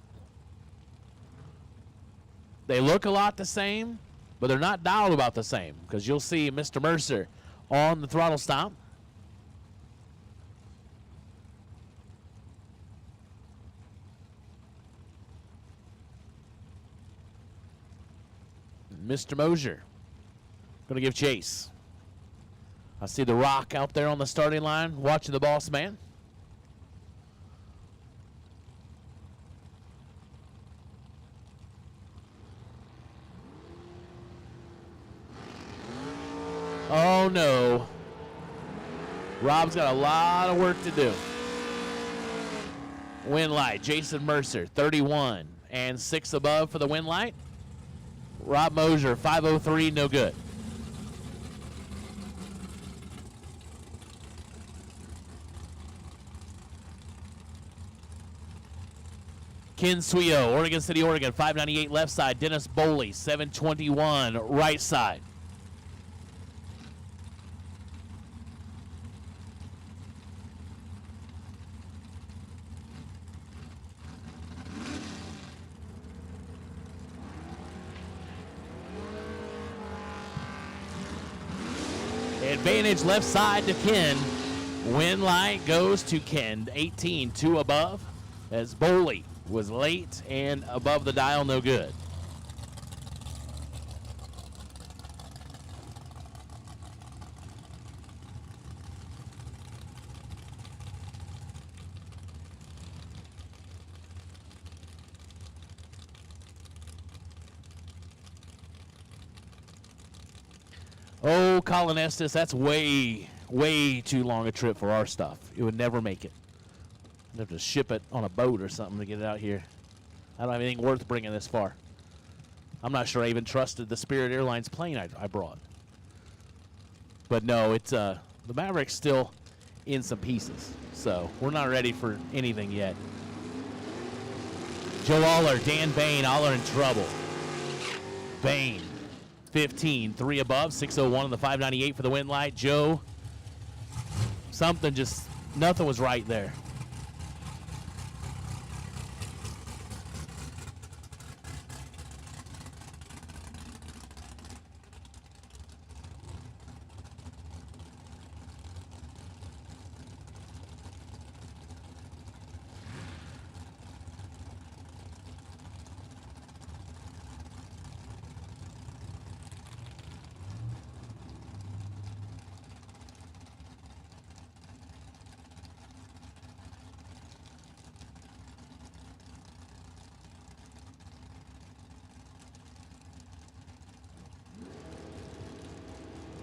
They look a lot the same, but they're not dialed about the same because you'll see Mr. Mercer on the throttle stop. Mr. Mosier going to give chase. I see the Rock out there on the starting line watching the boss man. Oh no. Rob's got a lot of work to do. Win light, Jason Mercer, 31 and 6 above for the win light. Rob Mosier, 503, no good. Ken Suyo, Oregon City, Oregon, 598 left side. Dennis Boley, 721 right side. Advantage left side to Ken. Win light goes to Ken, 18, 2 above, as Boley was late and above the dial, no good. Oh, Colin Estes, that's way too long a trip for our stuff. It would never make it. I'd have to ship it on a boat or something to get it out here. I don't have anything worth bringing this far. I'm not sure I even trusted the Spirit Airlines plane I brought. But no, it's the Maverick's still in some pieces, so we're not ready for anything yet. Joe Aller, Dan Bain, Aller in trouble. Bain, 15, 3 above, 601 on the 598 for the win light. Joe, nothing was right there.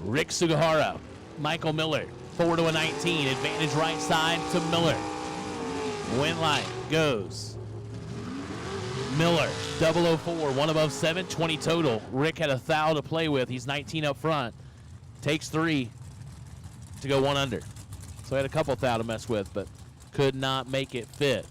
Rick Sugihara, Michael Miller, 4 to a 19, advantage right side to Miller. Win light goes. Miller, 004, 1 above 7, 20 total. Rick had a thou to play with. He's 19 up front. Takes 3 to go 1 under. So he had a couple thou to mess with, but could not make it fit.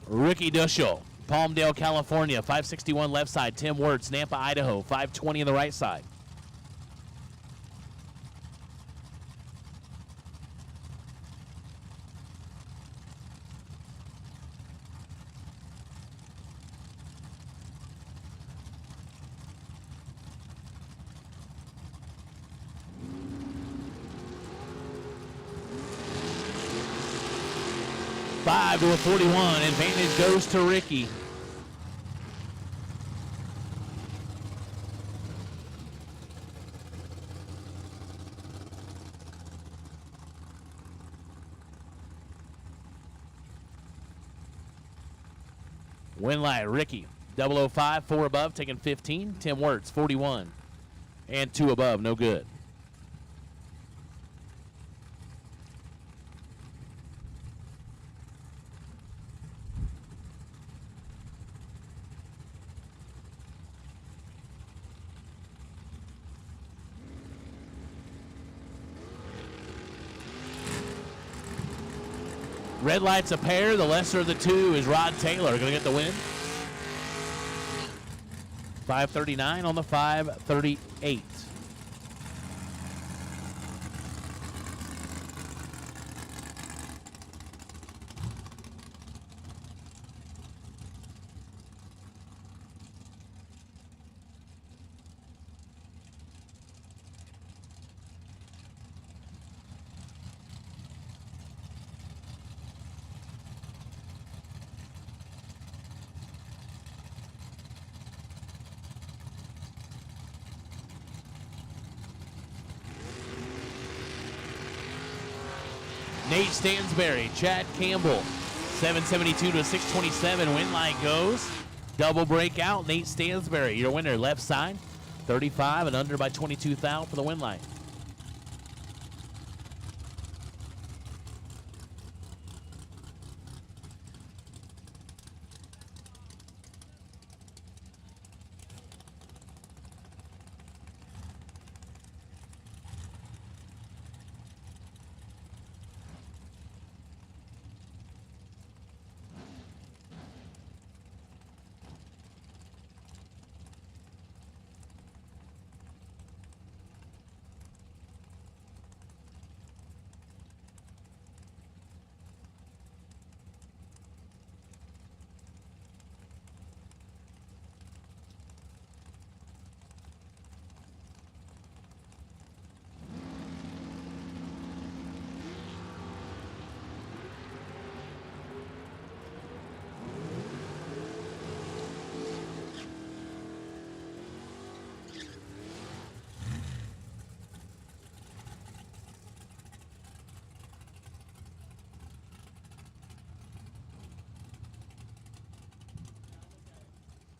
Ricky Dushel, Palmdale, California, 561 left side. Tim Wirtz, Nampa, Idaho, 520 on the right side. Five to a 41. Advantage goes to Ricky. Win light, Ricky. 005, 4 above, taking 15. Tim Wirtz, 41. And 2 above, no good. Red light's a pair. The lesser of the two is Rod Taylor. Going to get the win. 539 on the 538. Nate Stansberry, Chad Campbell, 772 to 627. Win line goes. Double breakout. Nate Stansberry, your winner, left side. 35 and under by 22 thou for the win line.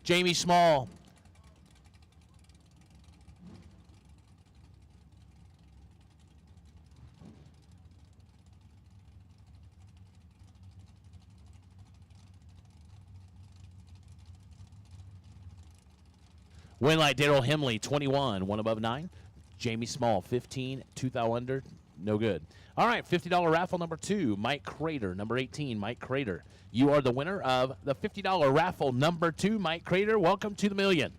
Jamie Small. Win light, Daryl Hemley, 21, 1 above 9. Jamie Small, 15, 2 thou under, no good. All right, $50 raffle number 2, Mike Crater, number 18, Mike Crater. You are the winner of the $50 raffle number 2, Mike Crater. Welcome to the million.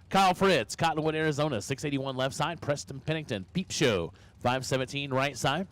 Kyle Fritz, Cottonwood, Arizona, 681 left side. Preston Pennington, Peep Show, 517 right side.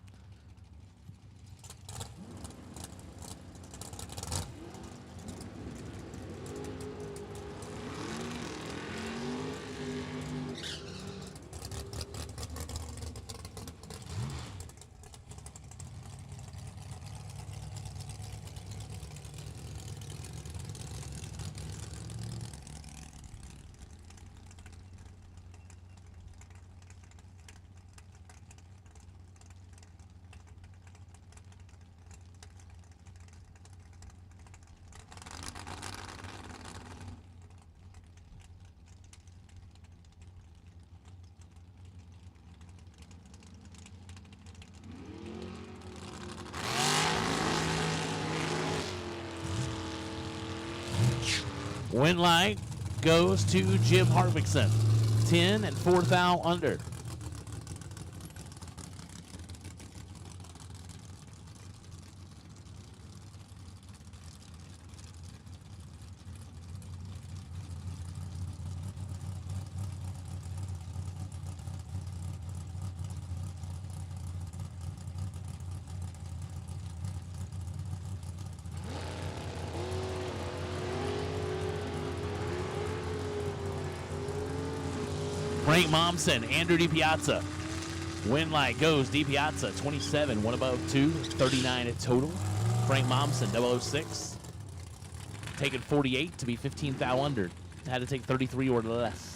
Win light goes to Jim Harvickson, 10 and 4 thou under. Frank Momsen, Andrew DiPiazza. Win light goes DiPiazza, 27, 1 above 2, 39 at total. Frank Momsen, 006. Taking 48 to be 15 thou under. Had to take 33 or less.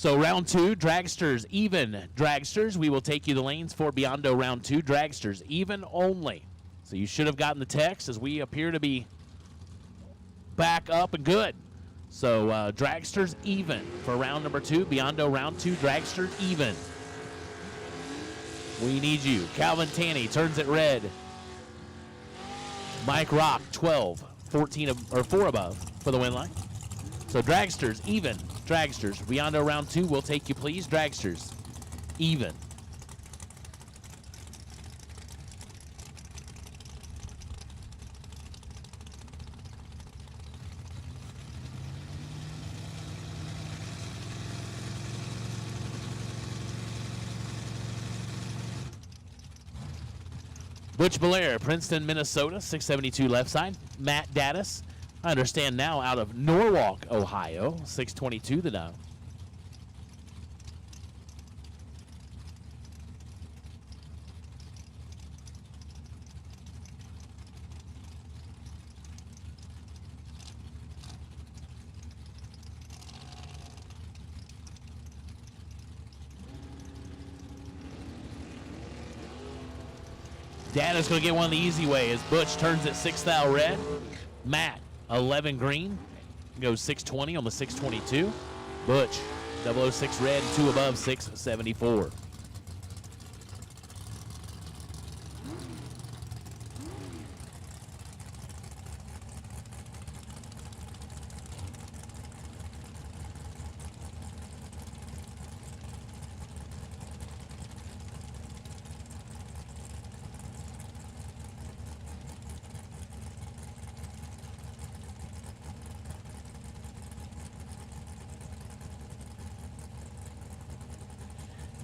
So round 2, Dragsters even. Dragsters, we will take you the lanes for Biondo round 2. Dragsters even only. So you should have gotten the text as we appear to be back up and good. So Dragsters even for round number 2. Biondo round 2, Dragster even. We need you. Calvin Tanny turns it red. Mike Rock, 12, 14 or 4 above for the win line. So Dragsters even. Dragsters, Biondo round 2, we'll take you please. Dragsters even. Butch Belair, Princeton, Minnesota, 672 left side. Matt Daddis, I understand now out of Norwalk, Ohio, 622 the down. Dana's going to get one the easy way as Butch turns it 6 thou red. Matt, 11 green, goes 620 on the 622. Butch, 006 red, 2 above, 674.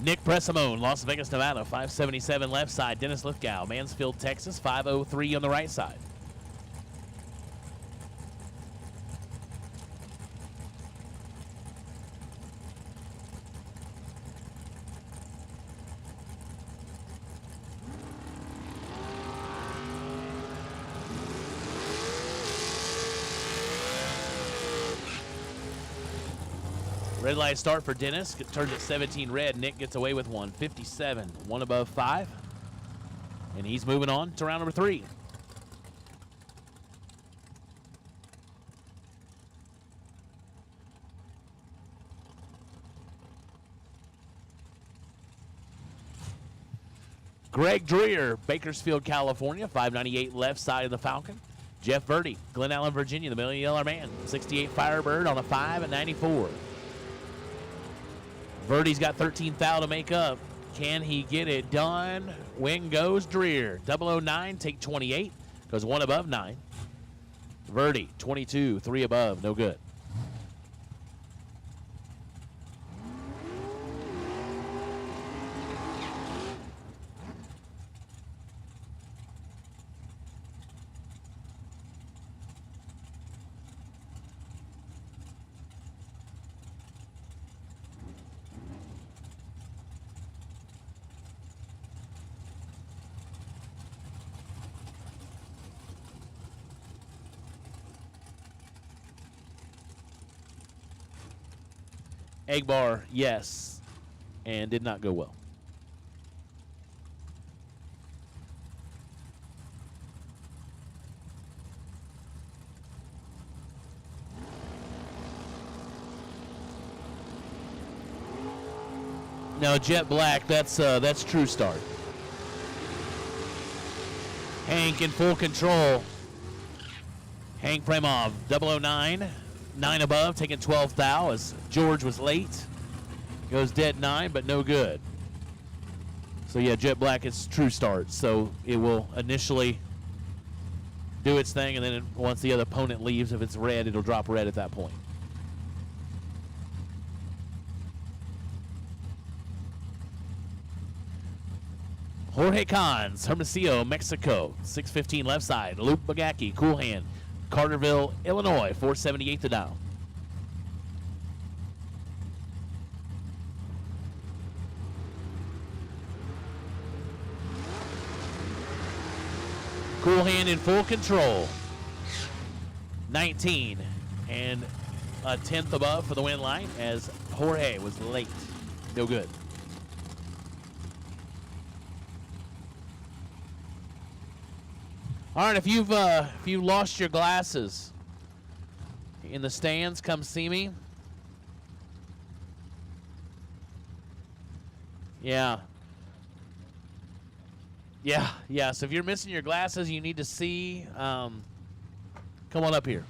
Nick Pressimone, Las Vegas, Nevada, 577 left side. Dennis Lithgow, Mansfield, Texas, 503 on the right side. Red light start for Dennis. Turns at 17 red. Nick gets away with 157. 1 above 5. And he's moving on to round number 3. Greg Dreer, Bakersfield, California, 598 left side of the Falcon. Jeff Verdi, Glen Allen, Virginia, the $1 Million Man, 68 Firebird on a 5 at 94. Verdi's got 13 thou to make up. Can he get it done? Win goes Dreer. 009, take 28. Goes 1 above 9. Verdi, 22, 3 above, no good. Egg bar, yes, and did not go well. Now Jet Black, that's True Start. Hank in full control. Hank Premov, 009. 9 above, taking 12 thou as George was late. Goes dead 9, but no good. So yeah, Jet Black is True Start. So it will initially do its thing, and then once the other opponent leaves, if it's red, it'll drop red at that point. Jorge Cons, Hermosillo, Mexico, 615 left side. Luke Bagacki, Cool Hand, Carterville, Illinois, 478 to down. Cool Hand in full control. 19 and a 10th above for the win line as Jorge was late. No good. All right, if you've lost your glasses in the stands, come see me. Yeah. So if you're missing your glasses, you need to see. Come on up here.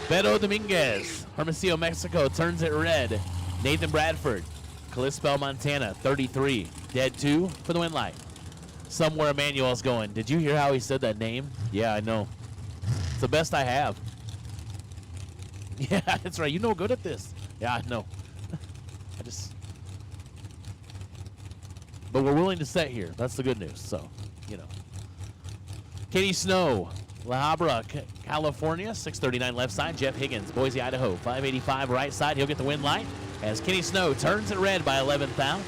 Beto Dominguez, Hermosillo, Mexico, turns it red. Nathan Bradford, Kalispell, Montana, 33. Dead 2 for the win light. Somewhere Emmanuel's going. Did you hear how he said that name? Yeah, I know. It's the best I have. Yeah, that's right. You know good at this. Yeah, I know. But we're willing to set here. That's the good news. So, you know. Katie Snow, La Habra, California, 639 left side. Jeff Higgins, Boise, Idaho, 585 right side. He'll get the win light as Kenny Snow turns it red by 11th foul.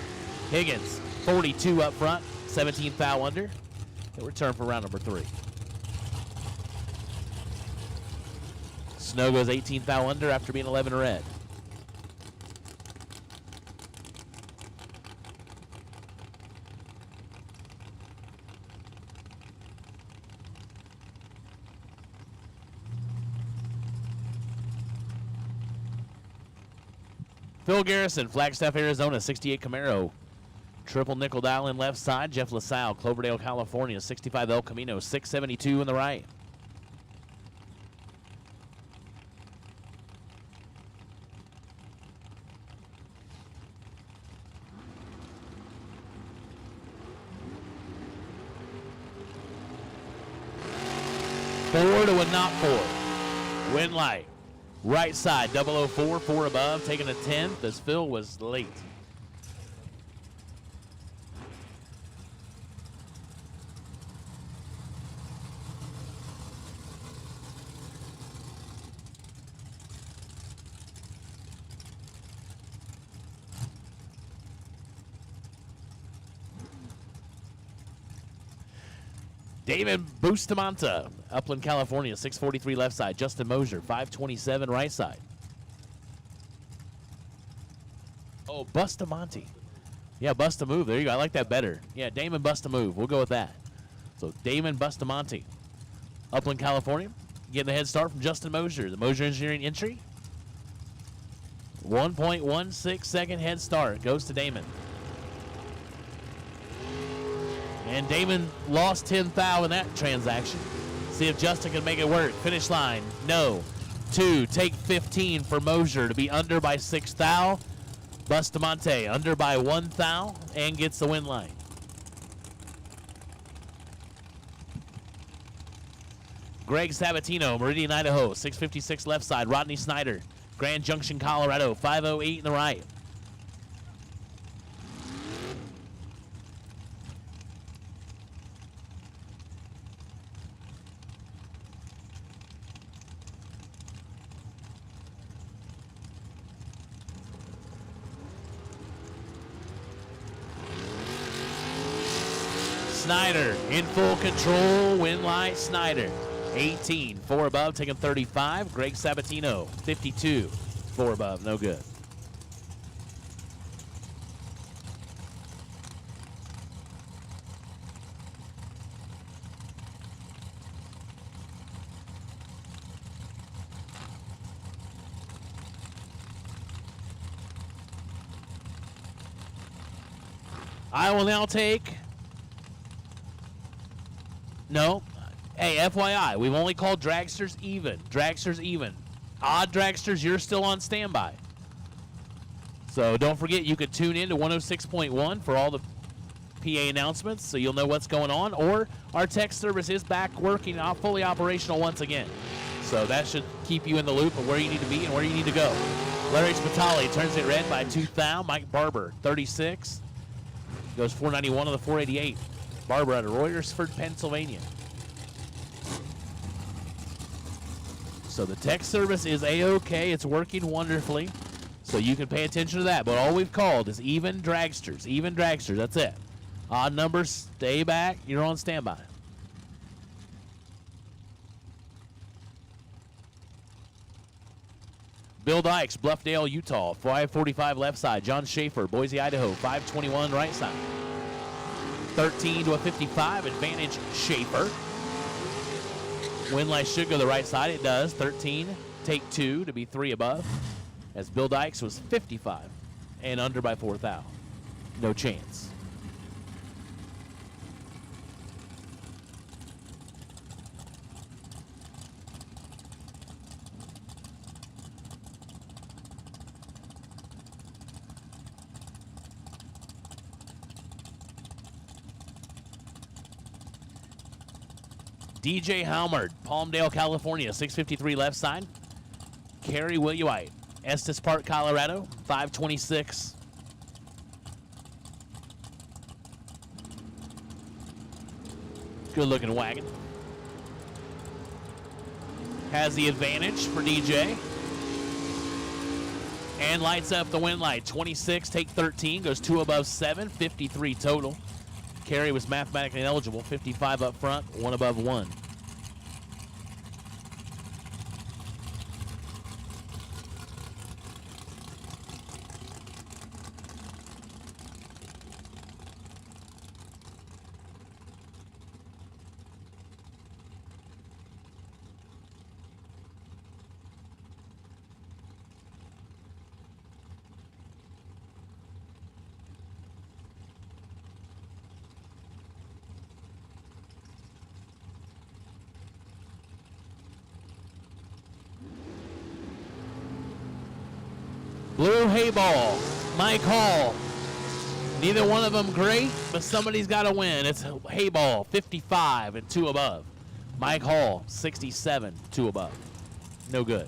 Higgins, 42 up front, 17th foul under. He'll return for round number 3. Snow goes 18th foul under after being 11 red. Phil Garrison, Flagstaff, Arizona, 68 Camaro. Triple nickel dial in left side. Jeff LaSalle, Cloverdale, California, 65 El Camino, 672 in the right. Four to a not four. Win light. Right side, 004, 4 above, taking a 10th as Phil was late. David Bustamante, Upland, California, 643 left side. Justin Mosier, 527 right side. Oh, Bustamante. Yeah, bust a move. There you go. I like that better. Yeah, Damon bust a move. We'll go with that. So Damon Bustamante, Upland, California, getting the head start from Justin Mosier. The Mosier Engineering entry. 1.16 second head start goes to Damon. And Damon lost 10 thou in that transaction. See if Justin can make it work. Finish line, no. 2, take 15 for Mosier to be under by 6 thou. Bustamante under by 1 thou and gets the win line. Greg Sabatino, Meridian, Idaho, 656 left side. Rodney Snyder, Grand Junction, Colorado, 508 in the right. Snyder in full control, win light Snyder. 18, 4 above, taking 35. Greg Sabatino, 52, 4 above, no good. I will now take... No. Hey, FYI, we've only called dragsters even. Dragsters even. Odd dragsters, you're still on standby. So don't forget, you could tune in to 106.1 for all the PA announcements so you'll know what's going on. Or our text service is back working, fully operational once again. So that should keep you in the loop of where you need to be and where you need to go. Larry Spitali turns it red by 2 thou. Mike Barber, 36. Goes 491 on the 488. Barber out of Royersford, Pennsylvania. So the text service is A-OK. It's working wonderfully. So you can pay attention to that. But all we've called is even dragsters. Even dragsters. That's it. Odd numbers, stay back. You're on standby. Bill Dykes, Bluffdale, Utah. 545 left side. John Schaefer, Boise, Idaho. 521 right side. 13 to a 55. Advantage Schaefer. Wind light should go the right side. It does. 13. Take 2 to be 3 above. As Bill Dykes was 55 and under by 4 thou. No chance. DJ Halmerd, Palmdale, California, 653 left side. Kerry Williewhite, Estes Park, Colorado, 526. Good looking wagon. Has the advantage for DJ. And lights up the wind light. 26, take 13, goes 2 above 7, 53 total. Kerry was mathematically ineligible, 55 up front, 1 above 1. Blue hay ball, Mike Hall. Neither one of them great, but somebody's got to win. It's hay ball, 55 and 2 above. Mike Hall, 67, 2 above. No good.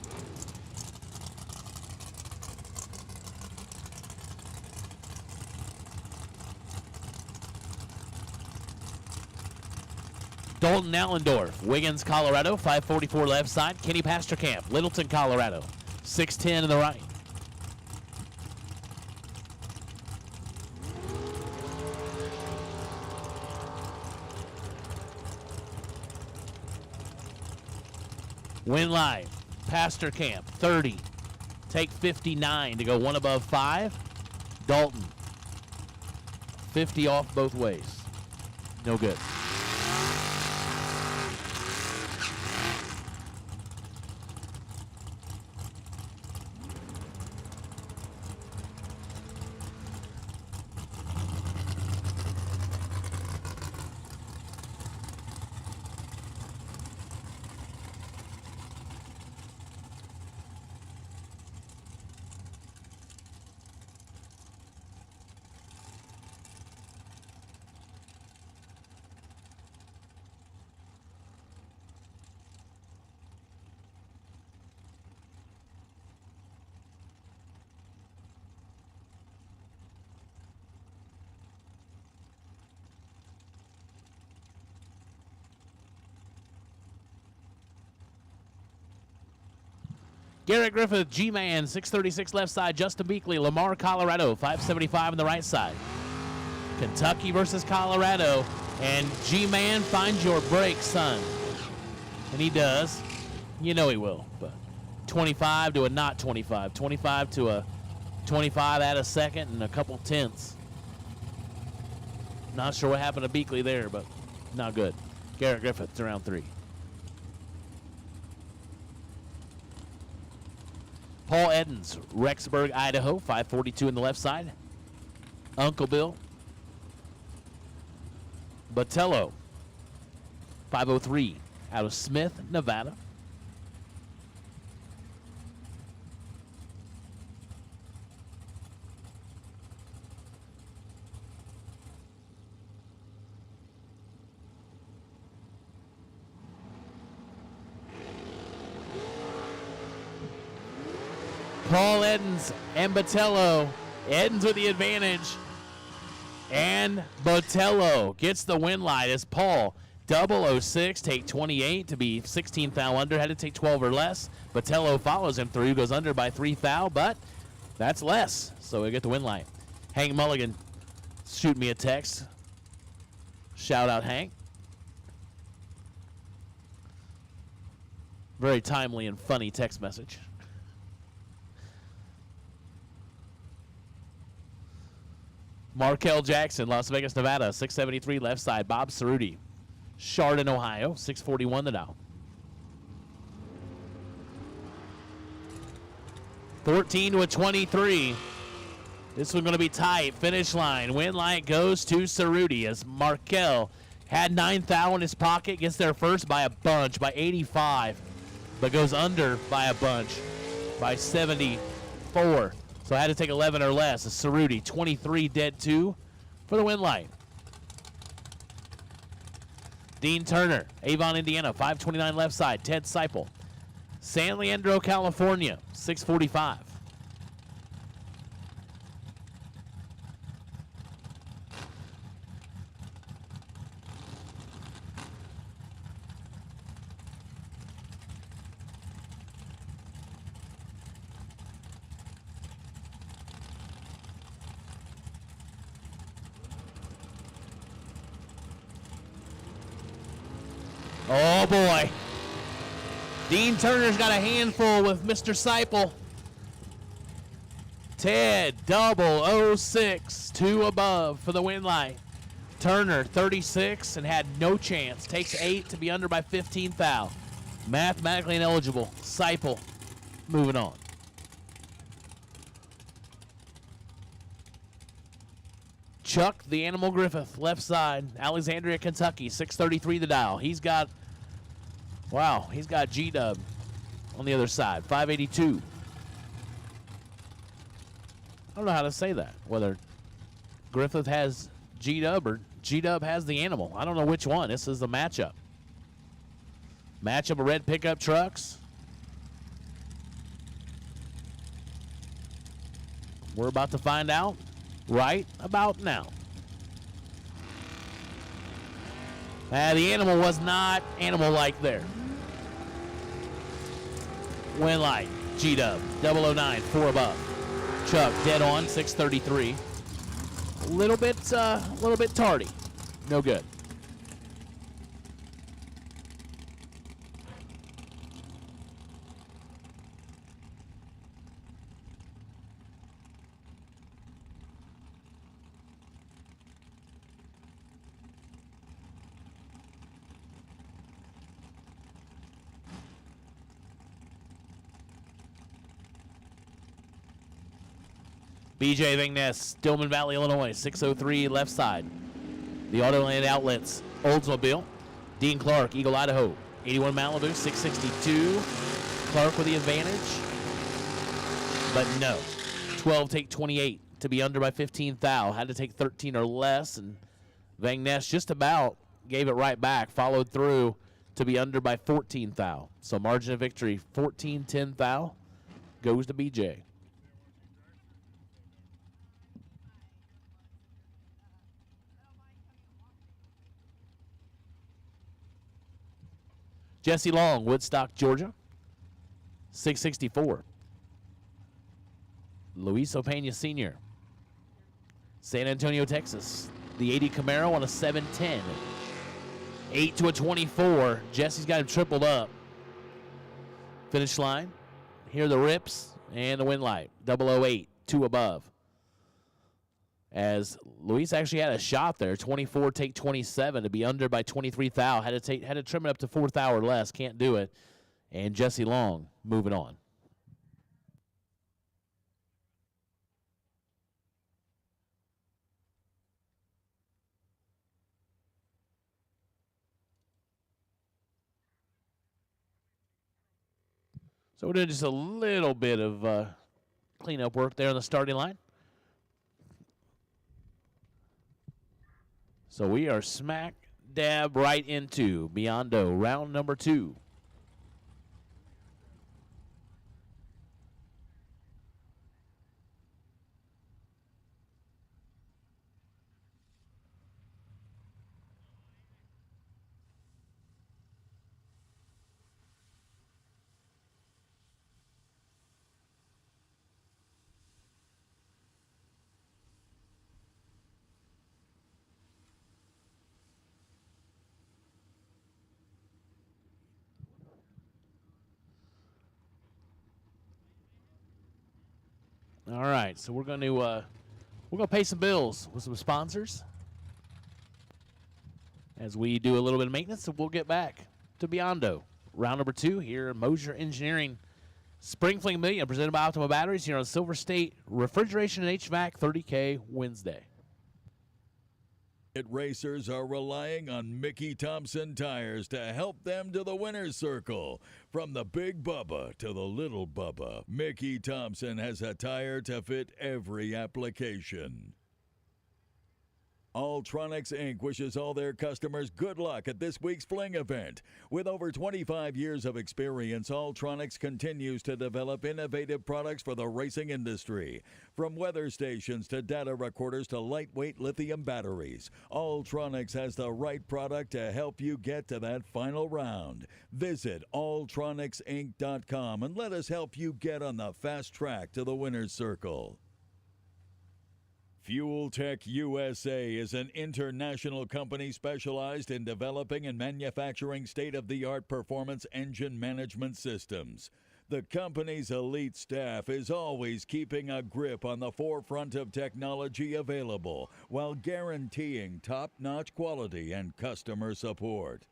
Dalton Allendorf, Wiggins, Colorado, 544 left side. Kenny Pasterkamp, Littleton, Colorado, 610 in the right. Win live, Pasterkamp, 30. Take 59 to go 1 above 5. Dalton, 50 off both ways. No good. Garrett Griffith, G-Man, 636 left side. Justin Beakley, Lamar, Colorado, 575 on the right side. Kentucky versus Colorado. And G-Man, find your break, son. And he does. You know he will. But 25 to a not 25. 25 to a 25 at a second and a couple tenths. Not sure what happened to Beakley there, but not good. Garrett Griffith to round 3. Paul Edens, Rexburg, Idaho, 542 in the left side. Uncle Bill. Botello, 503 out of Smith, Nevada. Paul Edens and Botello. Edens with the advantage. And Botello gets the win light as Paul, 006, take 28 to be 16 thou under. Had to take 12 or less. Botello follows him through, goes under by 3 thou, but that's less. So we get the win light. Hank Mulligan, shoot me a text. Shout out, Hank. Very timely and funny text message. Markel Jackson, Las Vegas, Nevada, 673 left side. Bob Cerruti, Chardon, Ohio, 641 the dial. 14-23. This one's going to be tight. Finish line. Win light goes to Cerruti as Markel had 9 thou in his pocket. Gets there first by a bunch, by 85. But goes under by a bunch, by 74. So I had to take 11 or less. A Cerruti, 23 dead 2 for the win light. Dean Turner, Avon, Indiana, 529 left side. Ted Seipel, San Leandro, California, 645. Oh boy. Dean Turner's got a handful with Mr. Seipel. Ted, 006, 2 above for the win light. Turner, 36, and had no chance. Takes 8 to be under by 15 thou. Mathematically ineligible. Seipel, moving on. Chuck, the Animal Griffith, left side. Alexandria, Kentucky, 633 the dial. He's got G-Dub on the other side, 582. I don't know how to say that, whether Griffith has G-Dub or G-Dub has the Animal. I don't know which one. This is the matchup. Matchup of red pickup trucks. We're about to find out right about now. The Animal was not animal-like there. Win light, G-Dub, 009, 4 above. Chuck, dead on, 633. A little bit tardy. No good. BJ Vignes, Stillman Valley, Illinois, 603 left side. The Autoland Outlets, Oldsmobile. Dean Clark, Eagle, Idaho, 81 Malibu, 662. Clark with the advantage. But no. 12 take 28 to be under by 15 thou. Had to take 13 or less, and Vignes just about gave it right back. Followed through to be under by 14 thou. So margin of victory, 14-10 thou. Goes to BJ. Jesse Long, Woodstock, Georgia, 664. Luis Opeña Sr., San Antonio, Texas, the 80 Camaro on a 710. 8 to a 24. Jesse's got him tripled up. Finish line. Here are the rips and the win light. 008, 2 above. As Luis actually had a shot there, 24 take 27 to be under by 23 thou. Had to trim it up to 4 thou or less. Can't do it. And Jesse Long moving on. So we're doing just a little bit of cleanup work there on the starting line. So we are smack dab right into Biondo, round number 2. All right, so we're going to pay some bills with some sponsors as we do a little bit of maintenance, and we'll get back to Biondo. Round number 2 here, Mosier Engineering Spring Fling Million, presented by Optima Batteries here on Silver State Refrigeration and HVAC 30K Wednesday. Racers are relying on Mickey Thompson tires to help them to the winner's circle. From the Big Bubba to the Little Bubba, Mickey Thompson has a tire to fit every application. Alltronics Inc. wishes all their customers good luck at this week's Fling event. With over 25 years of experience, Alltronics continues to develop innovative products for the racing industry. From weather stations to data recorders to lightweight lithium batteries, Alltronics has the right product to help you get to that final round. Visit alltronicsinc.com and let us help you get on the fast track to the winner's circle. Fuel Tech USA is an international company specialized in developing and manufacturing state-of-the-art performance engine management systems. The company's elite staff is always keeping a grip on the forefront of technology available while guaranteeing top-notch quality and customer support.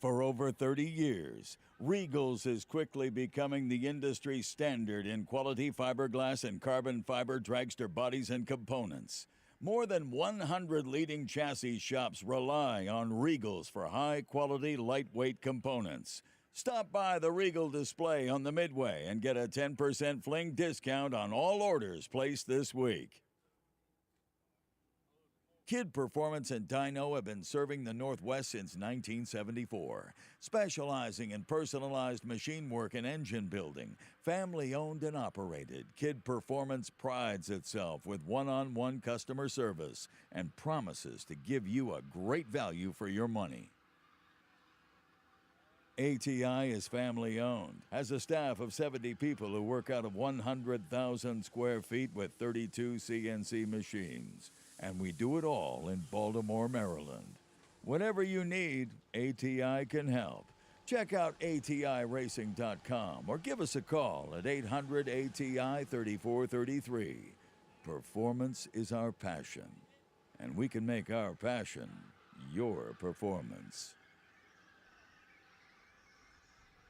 For over 30 years, Regals is quickly becoming the industry standard in quality fiberglass and carbon fiber dragster bodies and components. More than 100 leading chassis shops rely on Regals for high-quality, lightweight components. Stop by the Regal display on the Midway and get a 10% Fling discount on all orders placed this week. Kid Performance and Dyno have been serving the Northwest since 1974, specializing in personalized machine work and engine building. Family-owned and operated, Kid Performance prides itself with one-on-one customer service and promises to give you a great value for your money. ATI is family-owned, has a staff of 70 people who work out of 100,000 square feet with 32 CNC machines. And we do it all in Baltimore, Maryland. Whatever you need, ATI can help. Check out ATIRacing.com or give us a call at 800-ATI-3433. Performance is our passion, and we can make our passion your performance.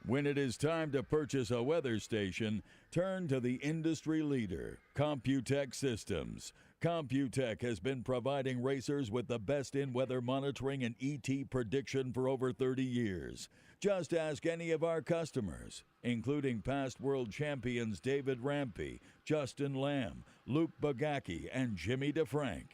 When it is time to purchase a weather station, turn to the industry leader, Computech Systems. Computech has been providing racers with the best in weather monitoring and ET prediction for over 30 years. Just ask any of our customers, including past world champions David Rampey, Justin Lamb, Luke Bagacki, and Jimmy DeFrank.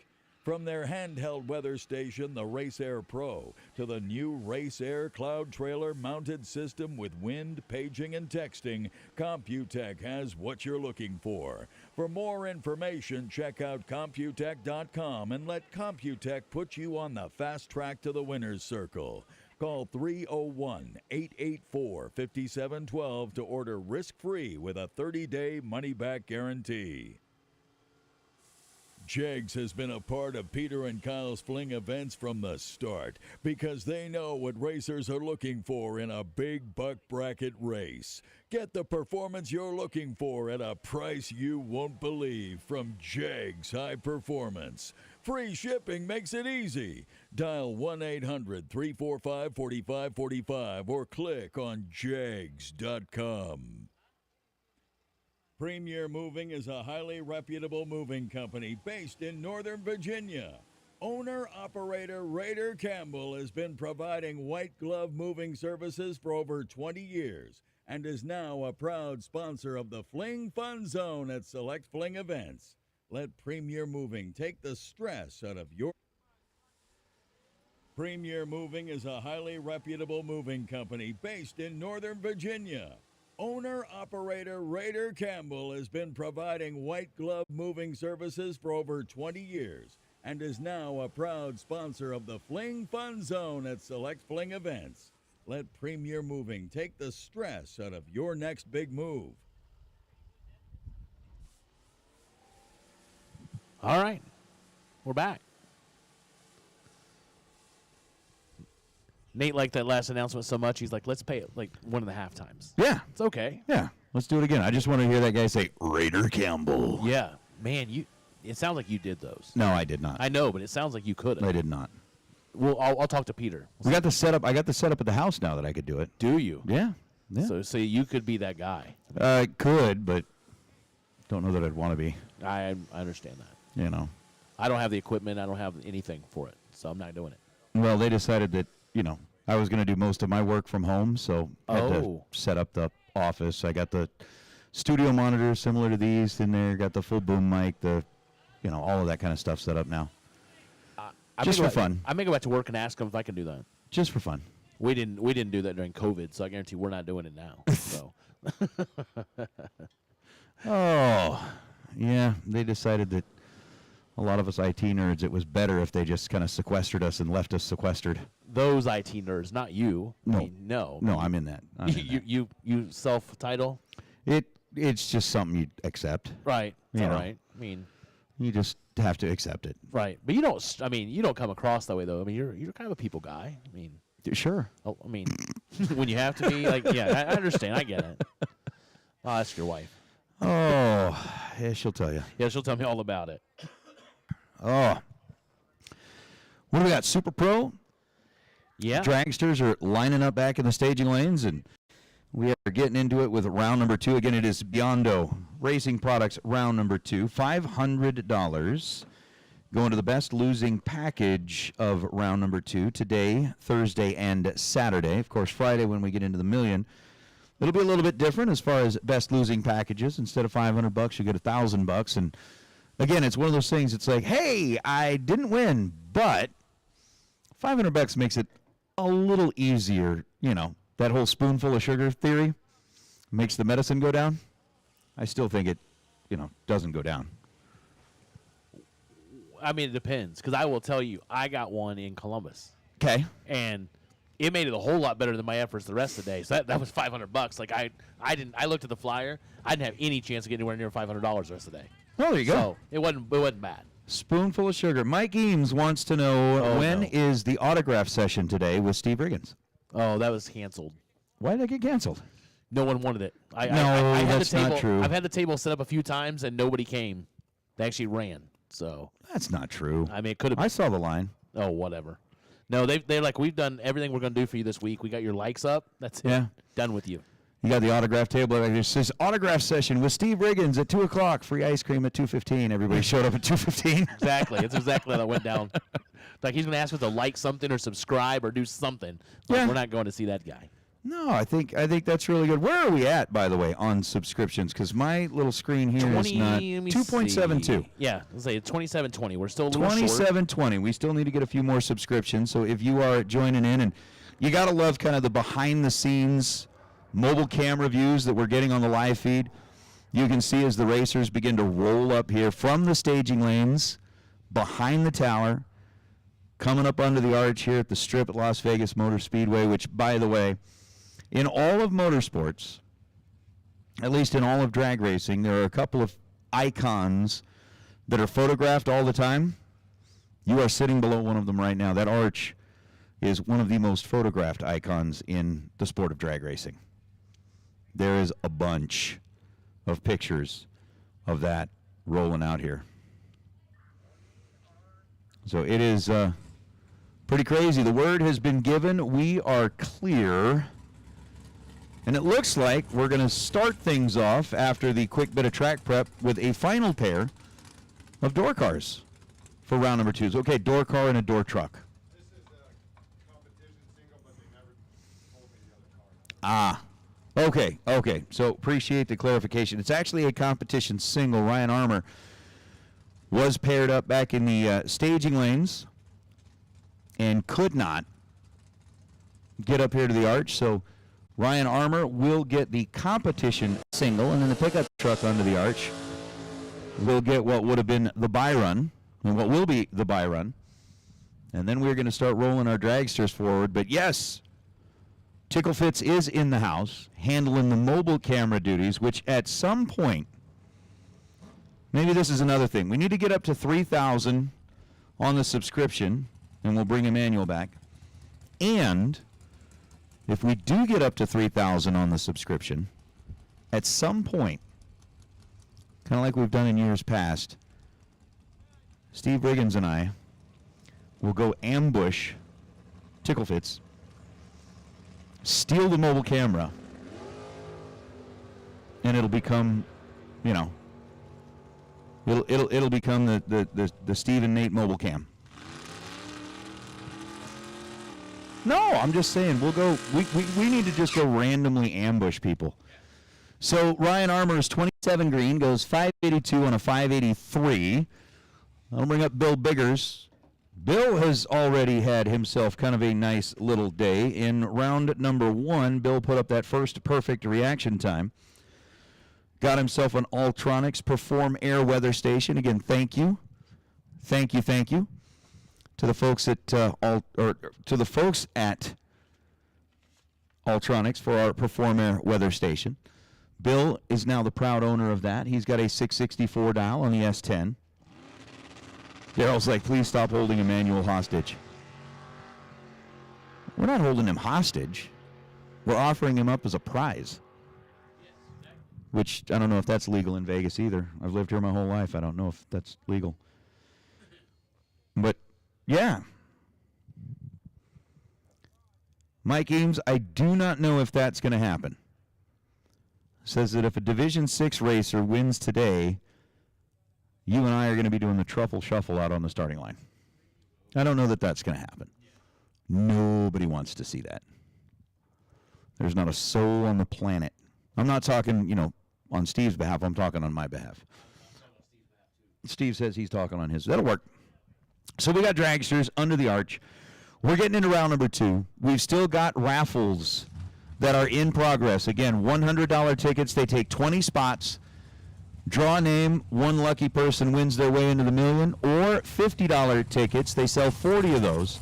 From their handheld weather station, the Race Air Pro, to the new Race Air cloud trailer mounted system with wind, paging, and texting, Computech has what you're looking for. For more information, check out Computech.com and let Computech put you on the fast track to the winner's circle. Call 301-884-5712 to order risk-free with a 30-day money-back guarantee. Jegs has been a part of Peter and Kyle's Fling events from the start because they know what racers are looking for in a big buck bracket race. Get the performance you're looking for at a price you won't believe from Jegs High Performance. Free shipping makes it easy. Dial 1-800-345-4545 or click on jegs.com. Premier Moving is a highly reputable moving company based in Northern Virginia. Owner-operator Raider Campbell has been providing white glove moving services for over 20 years and is now a proud sponsor of the Fling Fun Zone at select Fling events. Let Premier Moving take the stress out of your... Premier Moving is a highly reputable moving company based in Northern Virginia. Owner-operator Raider Campbell has been providing white glove moving services for over 20 years and is now a proud sponsor of the Fling Fun Zone at select Fling events. Let Premier Moving take the stress out of your next big move. All right, we're back. Nate liked that last announcement so much, he's like, let's pay it like one of the half times. Yeah. It's okay. Yeah. Let's do it again. I just want to hear that guy say, Raider Campbell. Yeah. Man, it sounds like you did those. No, I did not. I know, but it sounds like you could have. I did not. Well, I'll talk to Peter. We got the setup. I got the setup at the house now that I could do it. Do you? Yeah. Yeah. So you could be that guy. Could, but don't know that I'd want to be. I understand that. You know. I don't have the equipment. I don't have anything for it, so I'm not doing it. Well, they decided that, I was going to do most of my work from home, so I had to Oh. set up the office. I got the studio monitor similar to these in there, got the full boom mic, all of that kind of stuff set up now. Just for fun. I may go back to work and ask them if I can do that. Just for fun. We didn't do that during COVID, so I guarantee we're not doing it now. So Oh, yeah. They decided that a lot of us IT nerds, it was better if they just kind of sequestered us and left us sequestered. those IT nerds, not you. No. I mean, no. No, I'm in that. I'm in that. You self-title? It's just something you accept. Right. You All know. right. I mean, You just have to accept it. right. But you don't. I mean, you don't come across that way though. I mean, you're kind of a people guy. I mean, Sure. I mean, when you have to be like, yeah, I understand. I get it. I'll ask your wife. Oh, yeah, she'll tell you. Yeah, she'll tell me all about it. Oh. What do we got? Super Pro? Yeah. Dragsters are lining up back in the staging lanes, and we are getting into it with round number 2. Again, it is Biondo Racing Products round number 2. $500 going to the best losing package of round number 2 today, Thursday, and Saturday. Of course, Friday when we get into the million, it'll be a little bit different as far as best losing packages. Instead of $500, you get $1,000. And again, it's one of those things. It's like, hey, I didn't win, but $500 makes it a little easier. That whole spoonful of sugar theory makes the medicine go down. I still think it, doesn't go down. I mean, it depends, because I will tell you, I got one in Columbus, Okay. and it made it a whole lot better than my efforts the rest of the day. So that was $500. Like I looked at the flyer, I didn't have any chance of getting anywhere near $500 the rest of the day. Well, there you go. So it wasn't bad. Spoonful of sugar. Mike Eames wants to know when no. is the autograph session today with Steve Riggins? Oh, that was canceled. Why did that get canceled? No one wanted it. I No, had that's the table, not true. I've had the table set up a few times and nobody came. They actually ran. So That's not true. I mean, it could have. I saw the line. Oh, whatever. No, they're like, we've done everything we're gonna do for you this week. We got your likes up. That's it. Yeah. Done with you. You got the autograph table. It says autograph session with Steve Riggins at 2 o'clock. Free ice cream at 2:15. Everybody showed up at 2:15. Exactly. It's exactly how that went down. Like he's gonna ask us to like something or subscribe or do something. Like, Yeah. We're not going to see that guy. No, I think that's really good. Where are we at, by the way, on subscriptions? Because my little screen here is not 2.72. Yeah, let's say 2720. We're still a little short. 2720. We still need to get a few more subscriptions. So if you are joining in, and you got to love kind of the behind-the-scenes mobile camera views that we're getting on the live feed. You can see as the racers begin to roll up here from the staging lanes behind the tower, coming up under the arch here at the Strip at Las Vegas Motor Speedway, which, by the way, in all of motorsports, at least in all of drag racing, there are a couple of icons that are photographed all the time. You are sitting below one of them right now. That arch is one of the most photographed icons in the sport of drag racing. There is a bunch of pictures of that rolling out here. So it is pretty crazy. The word has been given. We are clear. And it looks like we're going to start things off after the quick bit of track prep with a final pair of door cars for round number 2. Okay, door car and a door truck. This is a competition single, but they never told me the other car. Okay. So appreciate the clarification. It's actually a competition single. Ryan Armour was paired up back in the staging lanes and could not get up here to the arch. So Ryan Armour will get the competition single, and then the pickup truck under the arch will get what would have been the buy run, and what will be the buy run. And then we're going to start rolling our dragsters forward. But yes, Tickle Fits is in the house, handling the mobile camera duties, which at some point, maybe this is another thing. We need to get up to 3,000 on the subscription, and we'll bring Emmanuel back. And if we do get up to 3,000 on the subscription, at some point, kind of like we've done in years past, Steve Riggins and I will go ambush Tickle Fits, steal the mobile camera, and it'll become, you know, it'll become the Steve and Nate mobile cam. No, I'm just saying we'll go. We need to just go randomly ambush people. So Ryan Armour's 27 green goes 582 on a 583. I'll bring up Bill Biggers. Bill has already had himself kind of a nice little day. In round number 1, Bill put up that first perfect reaction time. Got himself an Ultronics Perform Air weather station. Again, thank you. Thank you to the folks at Ultronics for our Perform Air weather station. Bill is now the proud owner of that. He's got a 664 dial on the S10. Daryl's like, please stop holding Emmanuel hostage. We're not holding him hostage. We're offering him up as a prize. Which, I don't know if that's legal in Vegas either. I've lived here my whole life. I don't know if that's legal. But, yeah. Mike Eames, I do not know if that's going to happen. Says that if a Division 6 racer wins today, you and I are going to be doing the truffle shuffle out on the starting line. I don't know that that's going to happen. Nobody wants to see that. There's not a soul on the planet. I'm not talking, you know, on Steve's behalf. I'm talking on my behalf. Steve says he's talking on his. That'll work. So we got dragsters under the arch. We're getting into round number 2. We've still got raffles that are in progress. Again, $100 tickets. They take 20 spots. Draw a name. One lucky person wins their way into the million. Or $50 tickets. They sell 40 of those.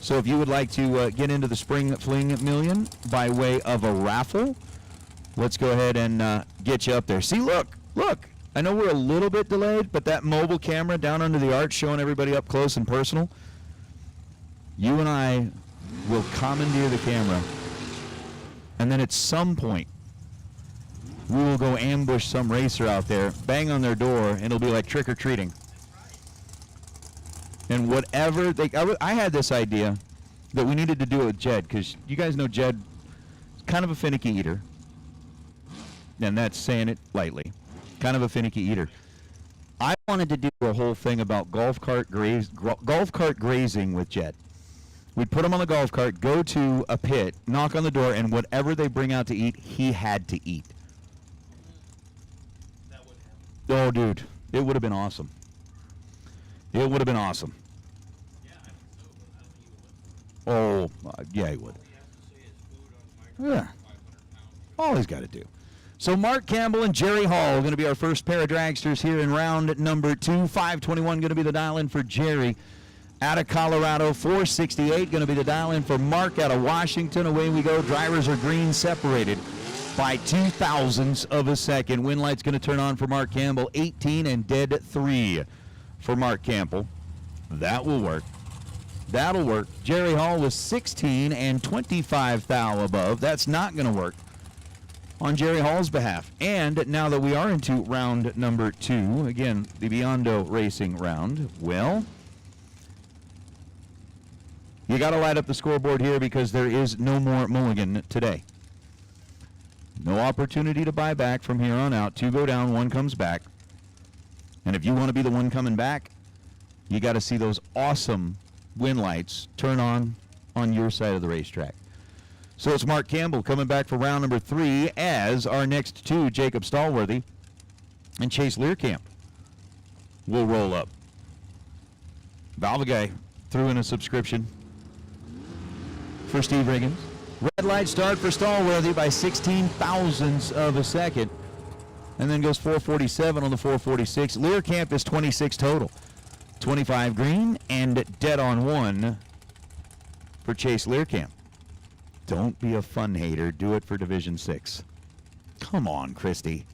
So if you would like to get into the Spring Fling Million by way of a raffle, let's go ahead and get you up there. See, look. I know we're a little bit delayed, but that mobile camera down under the arch showing everybody up close and personal, you and I will commandeer the camera. And then at some point, we will go ambush some racer out there, bang on their door, and it'll be like trick-or-treating. And whatever I had this idea that we needed to do it with Jed, because you guys know Jed is kind of a finicky eater. And that's saying it lightly. Kind of a finicky eater. I wanted to do a whole thing about golf cart grazing with Jed. We'd put him on the golf cart, go to a pit, knock on the door, and whatever they bring out to eat, he had to eat. That would happen. Oh, dude, it would have been awesome. It would have been awesome. Yeah, I think so, but I don't think you would. Oh, yeah, he would. Yeah. All he's got to do. So Mark Campbell and Jerry Hall are going to be our first pair of dragsters here in round number 2. 521 going to be the dial-in for Jerry out of Colorado. 468 going to be the dial-in for Mark out of Washington. Away we go. Drivers are green separated by 0.02 of a second. Wind light's going to turn on for Mark Campbell. 18 and dead 3 for Mark Campbell. That will work. That'll work. Jerry Hall was 16 and 25 thou above. That's not going to work on Jerry Hall's behalf. And now that we are into round number 2, again, the Biondo Racing round, well, you got to light up the scoreboard here because there is no more mulligan today. No opportunity to buy back from here on out. 2 go down, 1 comes back. And if you want to be the one coming back, you got to see those awesome win lights turn on your side of the racetrack. So it's Mark Campbell coming back for round number 3 as our next 2, Jacob Stallworthy and Chase Learcamp, will roll up. Valve guy threw in a subscription for Steve Riggins. Red light start for Stallworthy by 0.16 of a second. And then goes 447 on the 446. Learcamp is 26 total. 25 green and dead on 1 for Chase Learcamp. Don't be a fun hater. Do it for Division 6. Come on, Christy.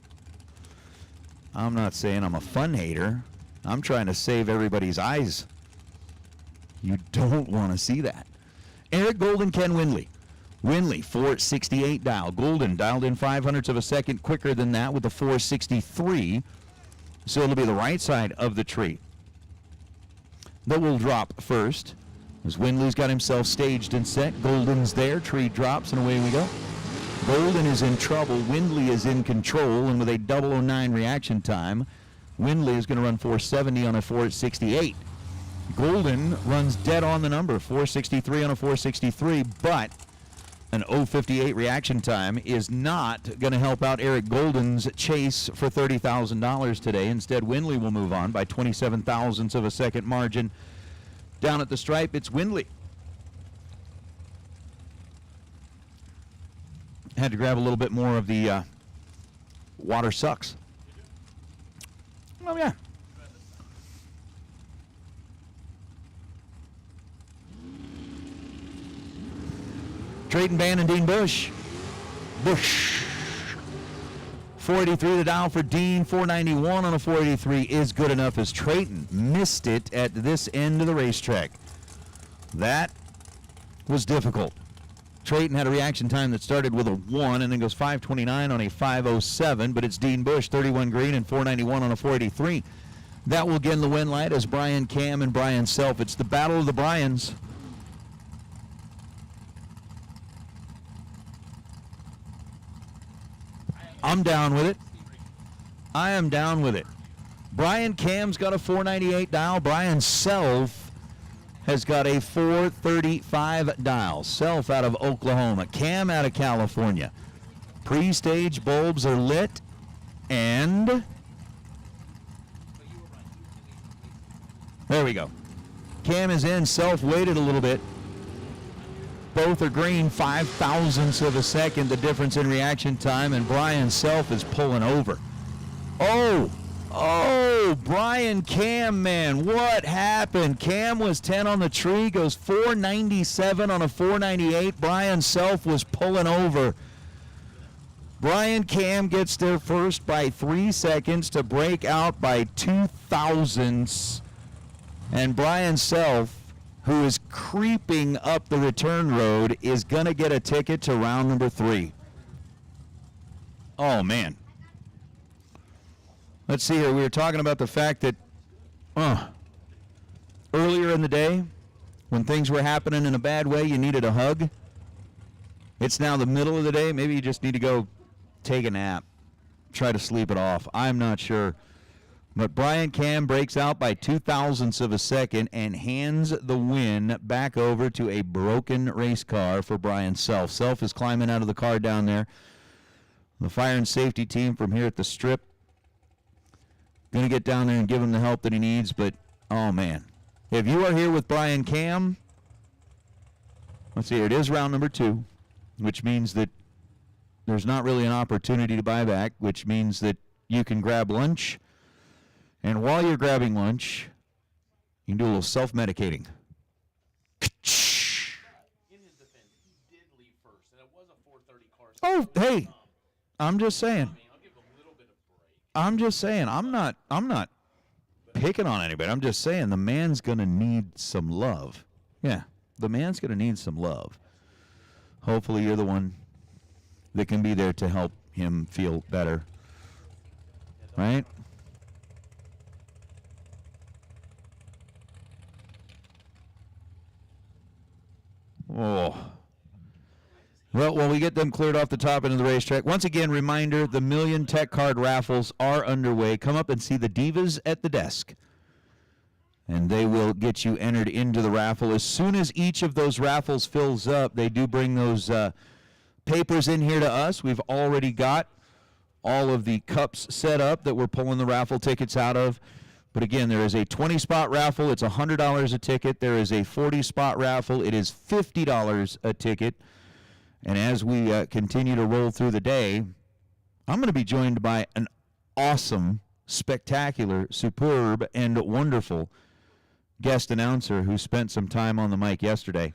I'm not saying I'm a fun hater. I'm trying to save everybody's eyes. You don't want to see that. Eric Golden, Ken Windley. Winley, 468 dial. Golden dialed in 0.05 of a second quicker than that with the 463. So it'll be the right side of the tree that will drop first. As Winley's got himself staged and set. Golden's there. Tree drops, and away we go. Golden is in trouble. Windley is in control, and with a 009 reaction time, Windley is going to run 470 on a 468. Golden runs dead on the number, 463 on a 463, but an 058 reaction time is not going to help out Eric Golden's chase for $30,000 today. Instead, Windley will move on by 27 thousandths of a second margin. Down at the stripe, it's Windley. Had to grab a little bit more of the water sucks. Oh, yeah. Trayton Bann and Dean Bush. Bush. 483 to dial for Dean. 491 on a 483 is good enough as Trayton missed it at this end of the racetrack. That was difficult. Trayton had a reaction time that started with a 1 and then goes 529 on a 507, but it's Dean Bush, 31 green and 491 on a 483. That will get in the win light as Brian Cam and Brian Self. It's the battle of the Bryans. I'm down with it. I am down with it. Brian Cam's got a 498 dial. Brian Self has got a 435 dial. Self out of Oklahoma. Cam out of California. Pre-stage bulbs are lit. And there we go. Cam is in. Self waited a little bit. Both are green, 5 thousandths of a second, the difference in reaction time, and Brian Self is pulling over. Oh, Brian Cam, man, what happened? Cam was 10 on the tree, goes 497 on a 498. Brian Self was pulling over. Brian Cam gets there first by 3 seconds to break out by 2 thousandths, and Brian Self, who is creeping up the return road, is going to get a ticket to round number 3. Oh, man. Let's see here. We were talking about the fact that earlier in the day, when things were happening in a bad way, you needed a hug. It's now the middle of the day. Maybe you just need to go take a nap, try to sleep it off. I'm not sure. But Brian Cam breaks out by 2 thousandths of a second and hands the win back over to a broken race car for Brian Self. Self is climbing out of the car down there. The fire and safety team from here at the strip going to get down there and give him the help that he needs. But, oh, man. If you are here with Brian Cam, let's see here. It is round number 2, which means that there's not really an opportunity to buy back, which means that you can grab lunch. And while you're grabbing lunch, you can do a little self-medicating. In his defense, he did leave first, and it was a 430 car. Oh, hey, I'm just saying. I'll give him a little bit of break. I'm just saying. I'm not picking on anybody. I'm just saying the man's gonna need some love. Yeah, the man's gonna need some love. Hopefully, you're the one that can be there to help him feel better. Right? Oh. Well, while we get them cleared off the top end of the racetrack, once again, reminder, the Million Tech Card raffles are underway. Come up and see the Divas at the desk, and they will get you entered into the raffle. As soon as each of those raffles fills up, they do bring those papers in here to us. We've already got all of the cups set up that we're pulling the raffle tickets out of. But again, there is a 20-spot raffle. It's $100 a ticket. There is a 40-spot raffle. It is $50 a ticket. And as we continue to roll through the day, I'm going to be joined by an awesome, spectacular, superb, and wonderful guest announcer who spent some time on the mic yesterday,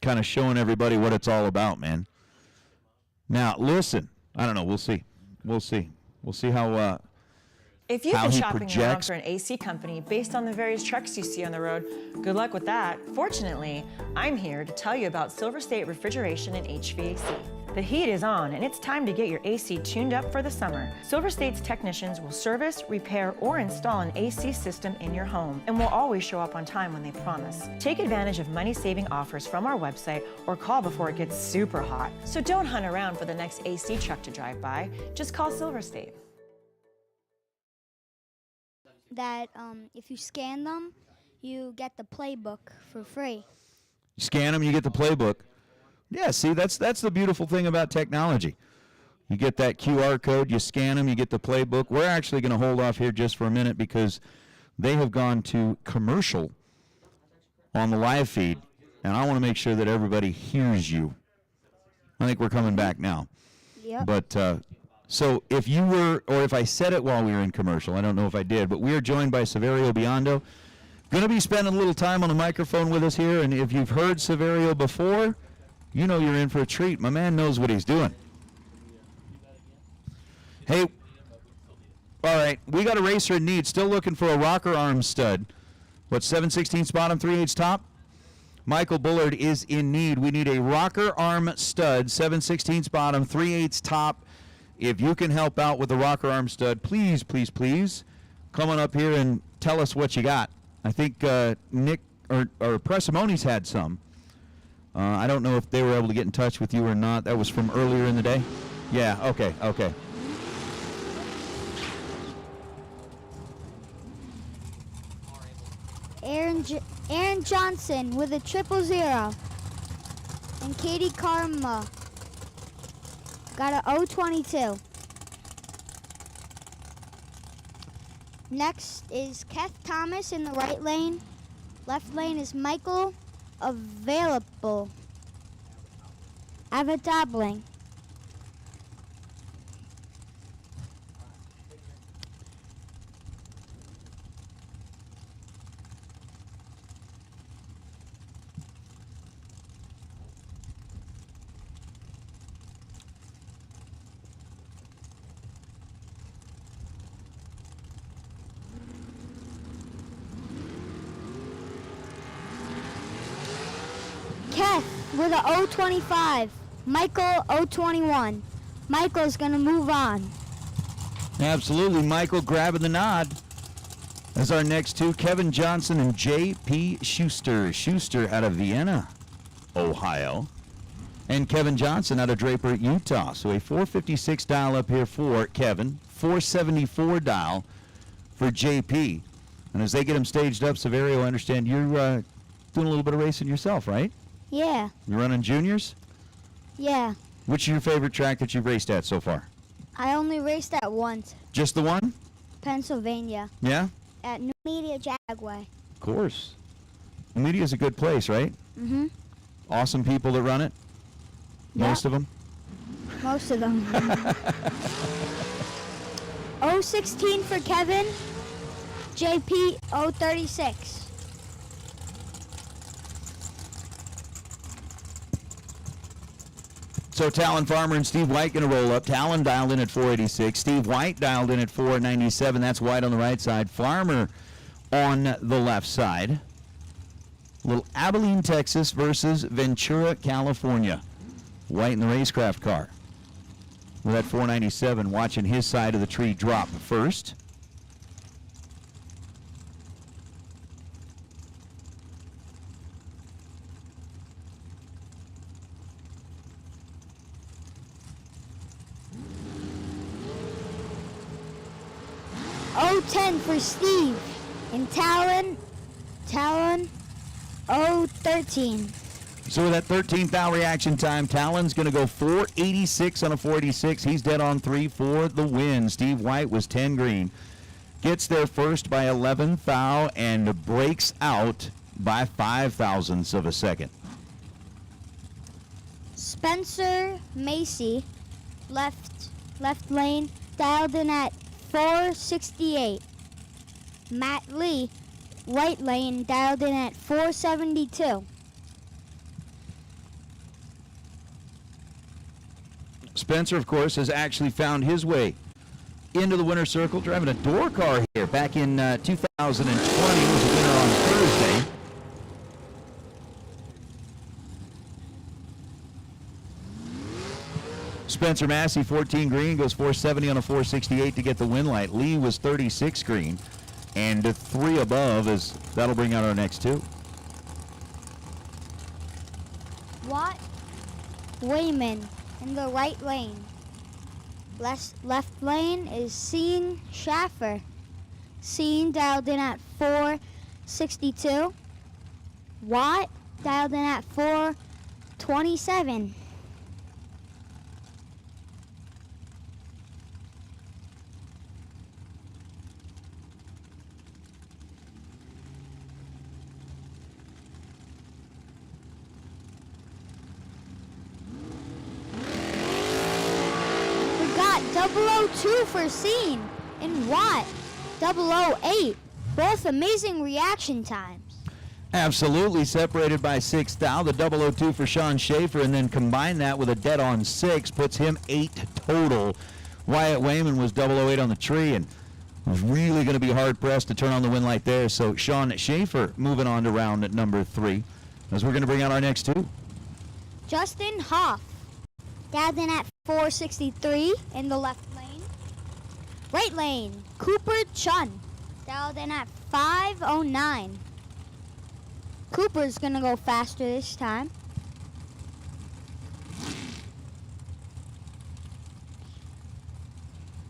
kind of showing everybody what it's all about, man. Now, listen, I don't know. We'll see. We'll see. We'll see how If you've how been he shopping around projects. for an AC company based on the various trucks you see on the road, good luck with that. Fortunately, I'm here to tell you about SilverState Refrigeration and HVAC. The heat is on, and it's time to get your AC tuned up for the summer. SilverState's technicians will service, repair, or install an AC system in your home, and will always show up on time when they promise. Take advantage of money-saving offers from our website or call before it gets super hot. So don't hunt around for the next AC truck to drive by. Just call SilverState. That if you scan them, you get the playbook for free. You scan them, you get the playbook. Yeah, see, that's the beautiful thing about technology. You get that QR code, you scan them, you get the playbook. We're actually going to hold off here just for a minute because they have gone to commercial on the live feed, and I want to make sure that everybody hears you. I think we're coming back now. Yep. But so if you were, or if I said it while we were in commercial, I don't know if I did, but we are joined by Saverio Biondo. Going to be spending a little time on the microphone with us here, and if you've heard Saverio before, you know you're in for a treat. My man knows what he's doing. Hey, all right, we got a racer in need, still looking for a rocker arm stud. What, 7/16 bottom, 3/8 top? Michael Bullard is in need. We need a rocker arm stud, 7/16 bottom, 3/8 top. If you can help out with the rocker arm stud, please, please, please, come on up here and tell us what you got. I think Nick or Presimoni's had some. I don't know if they were able to get in touch with you or not. That was from earlier in the day? Yeah, okay. Aaron Johnson with a 000. And Katie Karma got a 022. Next is Keth Thomas in the right lane. Left lane is Michael Available. Avatabling. Keth with a 025. Michael 021. Michael's gonna move on. Absolutely, Michael grabbing the nod. As our next two, Kevin Johnson and J.P. Schuster. Schuster out of Vienna, Ohio. And Kevin Johnson out of Draper, Utah. So a 456 dial up here for Kevin, 474 dial for J.P. And as they get him staged up, Saverio, I understand you're doing a little bit of racing yourself, right? Yeah. You're running juniors? Yeah. Which is your favorite track that you've raced at so far? I only raced at once. Just the one? Pennsylvania. Yeah? At New Media Jagway. Of course. The media is a good place, right? Mm-hmm. Awesome people that run it? Yeah. Most of them? Most of them. 016 for Kevin. JP 036. So Talon Farmer and Steve White going to roll up. Talon dialed in at 486. Steve White dialed in at 497. That's White on the right side. Farmer on the left side. Little Abilene, Texas versus Ventura, California. White in the racecraft car. With that 497 watching his side of the tree drop first. .010 for Steve. And Talon 013. So with that 13th hour reaction time, Talon's going to go 486 on a 486. He's dead on 3 for the win. Steve White was 10 green. Gets there first by 11th thou and breaks out by 5 thousandths of a second. Spencer Macy, left lane, dialed in at 468. Matt Lee, right lane, dialed in at 472. Spencer, of course, has actually found his way into the winner's circle, driving a door car here. Back in 2020, was a winner on Thursday. Spencer Massey, 14 green, goes 470 on a 468 to get the win light. Lee was 36 green, and 3 above, as that'll bring out our next 2. Watt Wayman in the right lane. Left lane is Sean Schaffer. Sean dialed in at 462. Watt dialed in at 427. We got 002 for Sean and Watt 008. Both amazing reaction times. Absolutely, separated by 6 thou. The 002 for Sean Schaefer, and then combine that with a dead on 6, puts him 8 total. Wyatt Wayman was 008 on the tree, and was really going to be hard pressed to turn on the win light there. So Sean Schaefer moving on to round at number 3, as we're going to bring out our next 2. Justin Hoff dialed in at 463 in the left lane. Right lane, Cooper Chun dialed in at 509. Cooper's gonna go faster this time.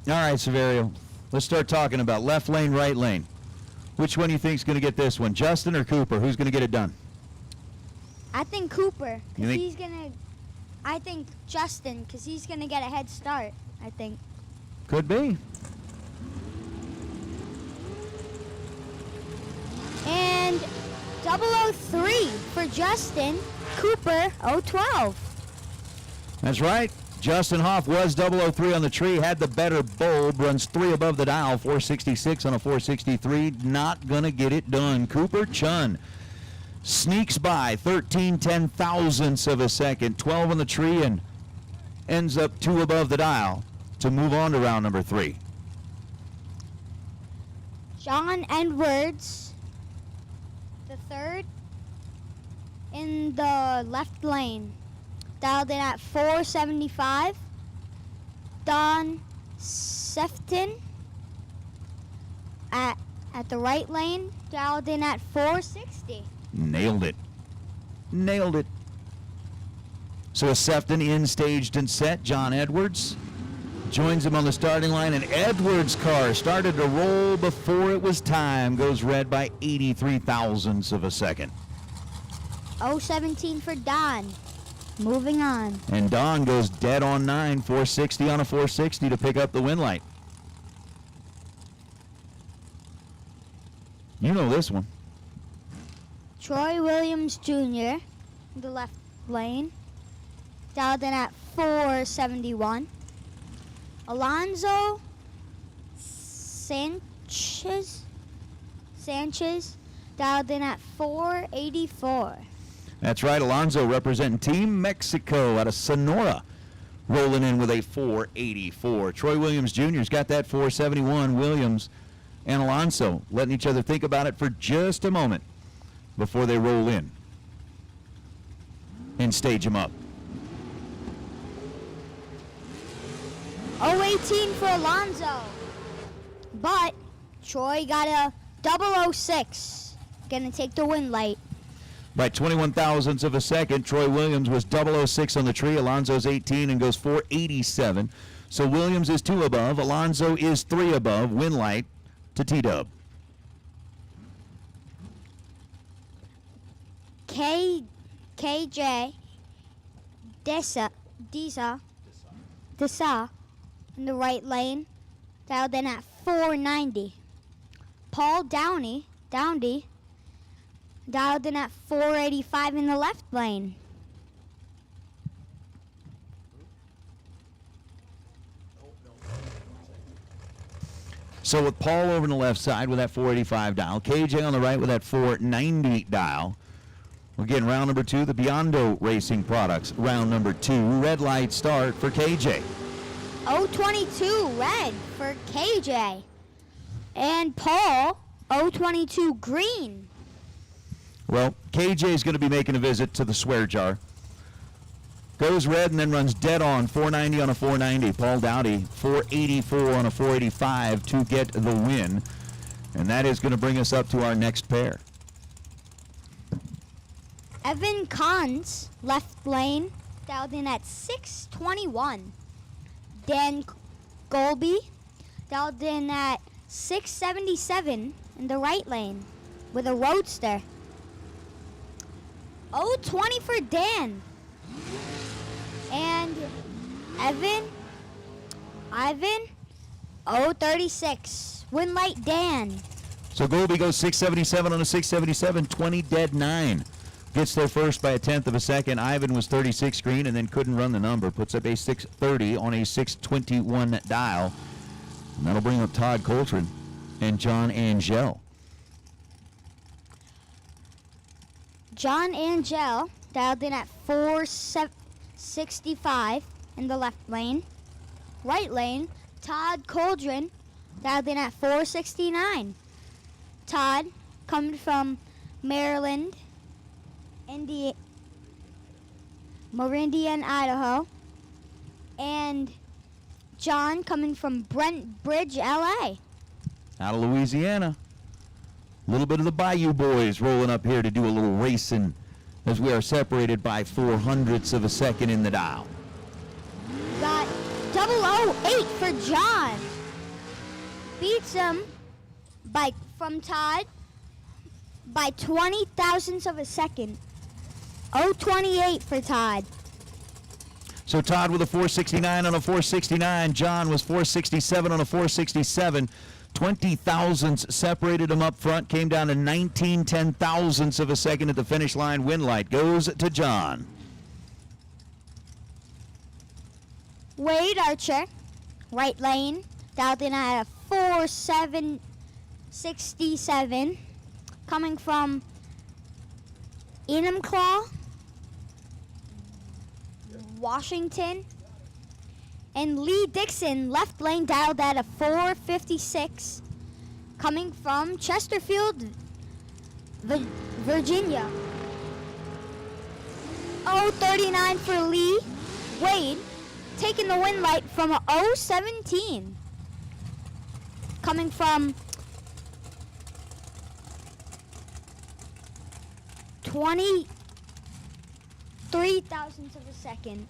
All right, Severio, let's start talking about left lane, right lane. Which one do you think is going to get this one, Justin or Cooper? Who's going to get it done? I think Cooper, You think- I think Justin, because he's gonna get a head start, I think. Could be. And 003 for Justin, Cooper 012. That's right. Justin Hoff was 003 on the tree, had the better bulb, runs 3 above the dial, 466 on a 463. Not going to get it done. Cooper Chun sneaks by 13 10,000ths of a second, 12 on the tree, and ends up 2 above the dial to move on to round number 3. John Edwards, the third, in the left lane, dialed in at 475. Don Sefton at the right lane, dialed in at 460. Nailed it. Nailed it. So is Sefton in, staged, and set. John Edwards joins him on the starting line, and Edwards' car started to roll before it was time. Goes red by 83,000ths of a second. 017 for Don. Moving on. And Don goes dead on 9, 460 on a 460 to pick up the win light. You know this one. Troy Williams Jr., the left lane, dialed in at 471. Alonzo Sanchez, dialed in at 484. That's right, Alonso representing Team Mexico out of Sonora, rolling in with a 484. Troy Williams Jr.'s got that 471. Williams and Alonso letting each other think about it for just a moment before they roll in and stage them up. 018 for Alonzo. But Troy got a 006. Gonna take the win light. By 21,000ths of a second, Troy Williams was 006 on the tree. Alonso's 18 and goes 487. So Williams is 2 above. Alonso is 3 above. Win light to T-Dub. KJ Desa in the right lane, dialed in at 490. Paul Downey, dialed in at 485 in the left lane. So with Paul over on the left side with that 485 dial, KJ on the right with that 490 dial. We're getting round number 2, the Biondo Racing Products. Round number 2, red light start for KJ. 022 red for KJ. And Paul, 022 green. Well, KJ is going to be making a visit to the swear jar. Goes red and then runs dead on, 490 on a 490. Paul Dowdy, 484 on a 485 to get the win. And that is going to bring us up to our next pair. Evan Kahns, left lane, dialed in at 621. Dan Golby, dialed in at 677 in the right lane with a roadster. 020 for Dan. And Ivan, 036. Win light Dan. So Golby goes 677 on a 677, 20 dead 9. Gets there first by a tenth of a second. Ivan was 36 green and then couldn't run the number. Puts up a 630 on a 621 dial. And that'll bring up Todd Coltrane and John Angel. John Angel dialed in at 465 in the left lane. Right lane, Todd Coldren dialed in at 469. Todd coming from Maryland, Meridian, Idaho. And John coming from Brent Bridge, LA. Out of Louisiana. A little bit of the Bayou Boys rolling up here to do a little racing as we are separated by 0.04 of a second in the dial. Got 008 for John. Beats him from Todd by 20 thousandths of a second. 028 for Todd. So Todd with a 469 on a 469. John was 467 on a 467. 20 thousandths separated him up front. Came down to 19 ten-thousandths of a second at the finish line. Win light goes to John. Wade Archer, right lane, dialed in at a 4767. Coming from Enumclaw, Washington. And Lee Dixon, left lane, dialed at a 456. Coming from Chesterfield, Virginia. 039 for Lee. Wade taking the win light from a 017. Coming from 23 thousandths of a second.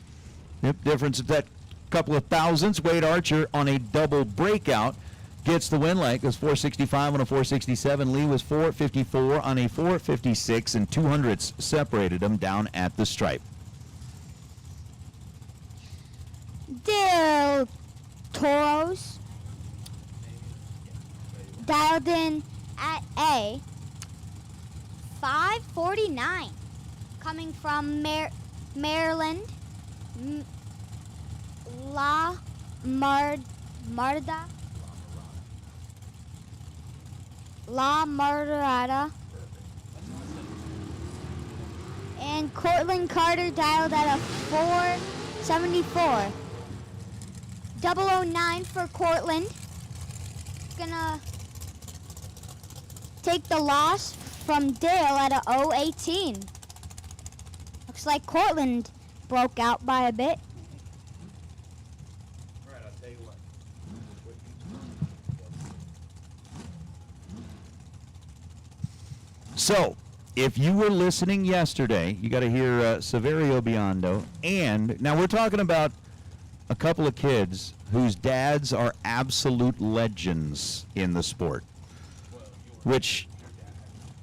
Yep, difference of that couple of thousandths. Wade Archer on a double breakout gets the win light. Goes 465 on a 467. Lee was 454 on a 456, and 200ths separated him down at the stripe. Del Toros dialed in at a 549. Coming from Maryland, La Marada. And Cortland Carter dialed at a 474. 009 for Cortland. Gonna take the loss from Dale at a 018. Looks like Cortland broke out by a bit. Right, I'll tell you what. So, if you were listening yesterday, you got to hear Saverio Biondo. And now we're talking about a couple of kids whose dads are absolute legends in the sport. Which,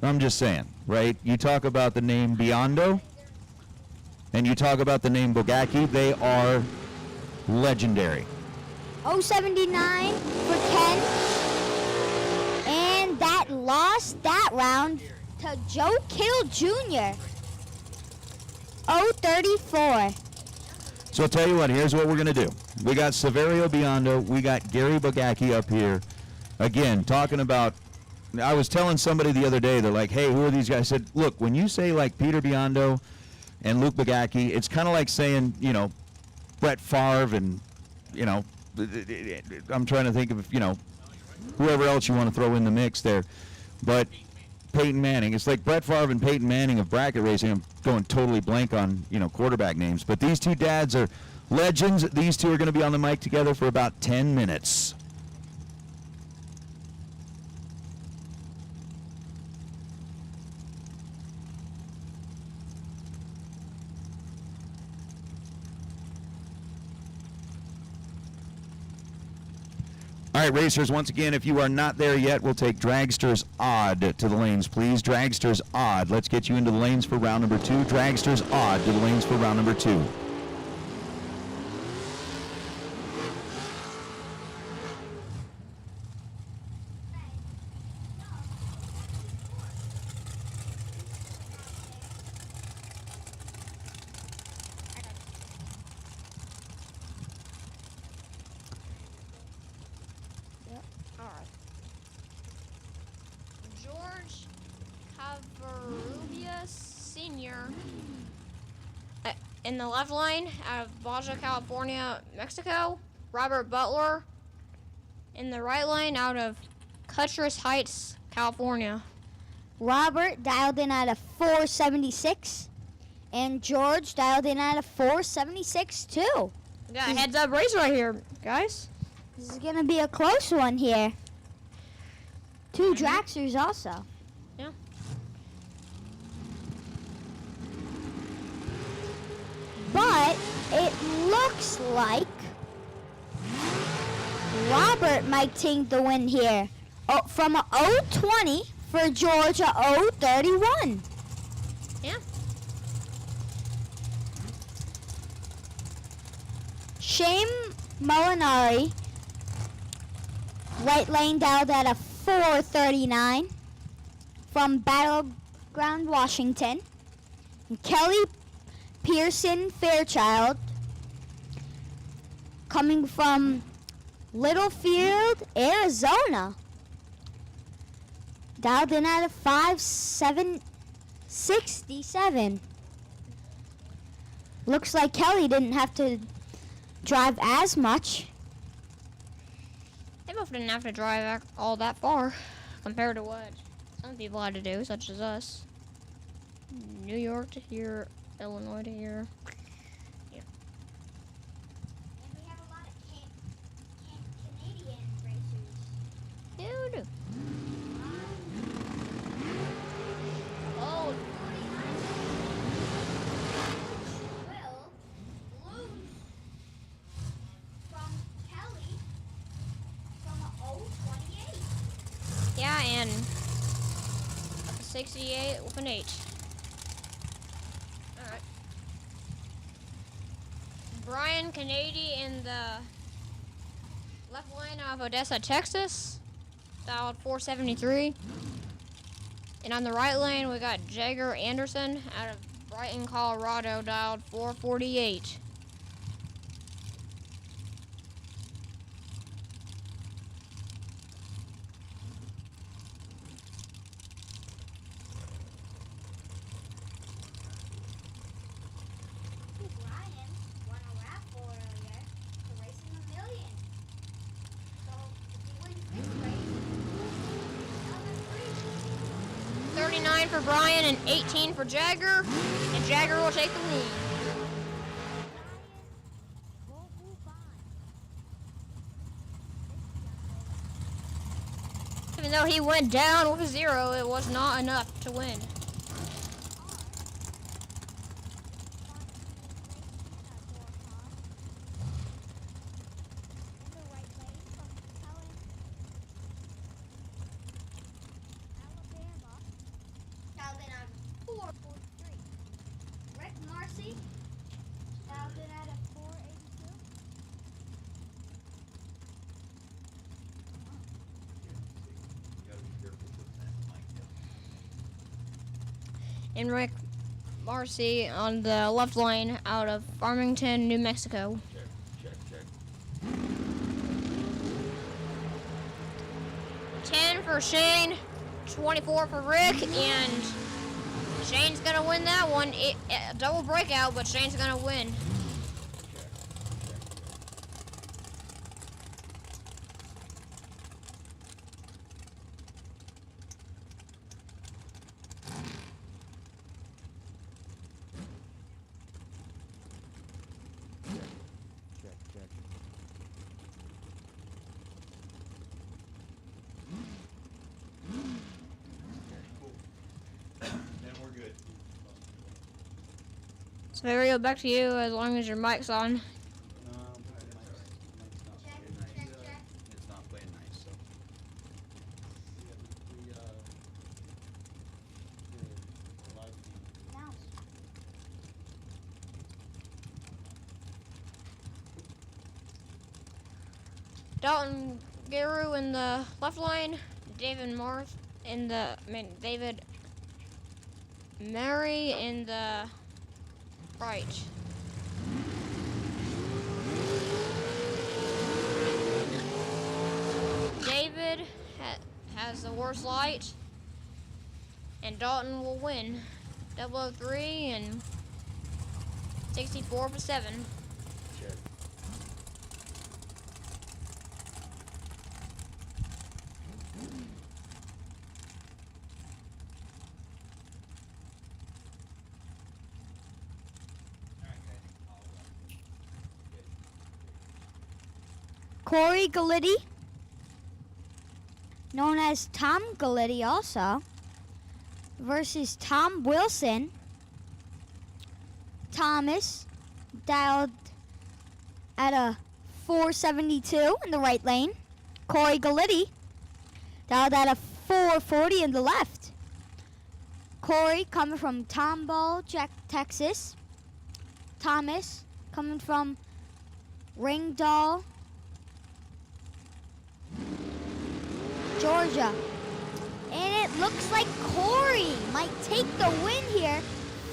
I'm just saying, right? You talk about the name Biondo, and you talk about the name Bogacki, they are legendary. 079 for Ken. And that lost that round to Joe Kittle Jr. 034. So I'll tell you what, here's what we're going to do. We got Saverio Biondo, we got Gary Bogacki up here. Again, talking about, I was telling somebody the other day, they're like, hey, who are these guys? I said, look, when you say like Peter Biondo and Luke Bogacki, it's kind of like saying, you know, Brett Favre and, you know, I'm trying to think of, whoever else you want to throw in the mix there. But Peyton Manning, it's like Brett Favre and Peyton Manning of bracket racing. I'm going totally blank on, quarterback names. But these two dads are legends. These two are going to be on the mic together for about 10 minutes. All right, racers, once again, if you are not there yet, we'll take Dragster's Odd to the lanes, please. Dragster's Odd. Let's get you into the lanes for round number 2. Dragster's Odd to the lanes for round number 2. Alright. George Cavarrubias Sr. In the left lane out of Baja California, Mexico. Robert Butler in the right lane out of Cuttress Heights, California. Robert dialed in at a 476, and George dialed in at a 476 too. We got a heads up race right here, guys. This is gonna be a close one here. 2 Dragsters also. Yeah. But it looks like Robert might take the win here. Oh, from a 020 for George, a 031. Yeah. Shane Molinari, right lane dialed at a 439 from Battleground, Washington. And Kelly Pearson Fairchild coming from Littlefield, Arizona. Dialed in at a 5767. Looks like Kelly didn't have to drive as much. They both didn't have to drive all that far compared to what some people had to do, such as us. New York to here, Illinois to here. Yeah. And we have a lot of Canadian racers. Yeah, we do. Oh, 49 will lose from Kelly from a 028. Yeah, and 68 with an 8. Alright. Brian Kennedy in the left lane of Odessa, Texas. Dialed 473. And on the right lane, we got Jagger Anderson out of Brighton, Colorado, dialed 448. Brian won a raffle earlier for racing $1 million. So if he wins this race, another 3. 39 for Brian and 18 for Jagger. And Jagger will take the lead. Even though he went down with a 0, it was not enough to win. Dialed in at 443. Rick Marcy dialed in at a 482. And Rick Marcy on the left lane out of Farmington, New Mexico. Check. 10 for Shane, 24 for Rick, and Shane's gonna win that one. A double breakout, but Shane's gonna win. Severio, back to you as long as your mic's on. It's not playing nice, so. Dalton Guru in the left lane, David Murray in the right. David has the worst light, and Dalton will win. 003 and 64 for 7. Corey Galletti, known as Tom Galletti also, versus Tom Wilson. Thomas dialed at a 472 in the right lane. Corey Galletti dialed at a 440 in the left. Corey coming from Tomball, Texas. Thomas coming from Ringdale, Georgia. And it looks like Corey might take the win here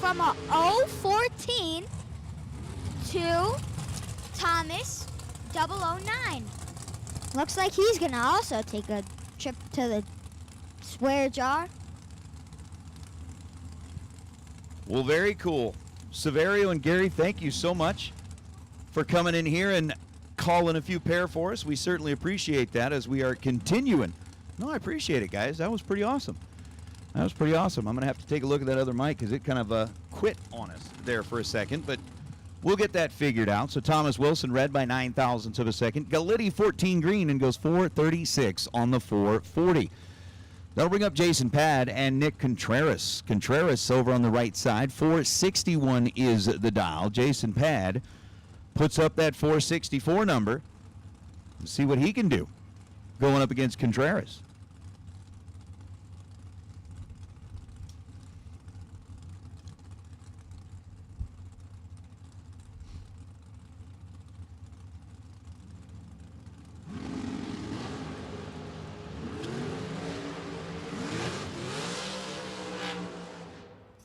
from a 014 to Thomas 009. Looks like he's gonna also take a trip to the swear jar. Well, very cool. Severio and Gary, thank you so much for coming in here and calling a few pair for us. We certainly appreciate that as we are continuing. No, I appreciate it, guys. That was pretty awesome. That was pretty awesome. I'm going to have to take a look at that other mic because it kind of quit on us there for a second, but we'll get that figured out. So Thomas Wilson red by 9 thousandths of a second. Galletti 14 green and goes 436 on the 440. That'll bring up Jason Pad and Nick Contreras. Contreras over on the right side. 461 is the dial. Jason Pad puts up that 464 number. Let's see what he can do going up against Contreras.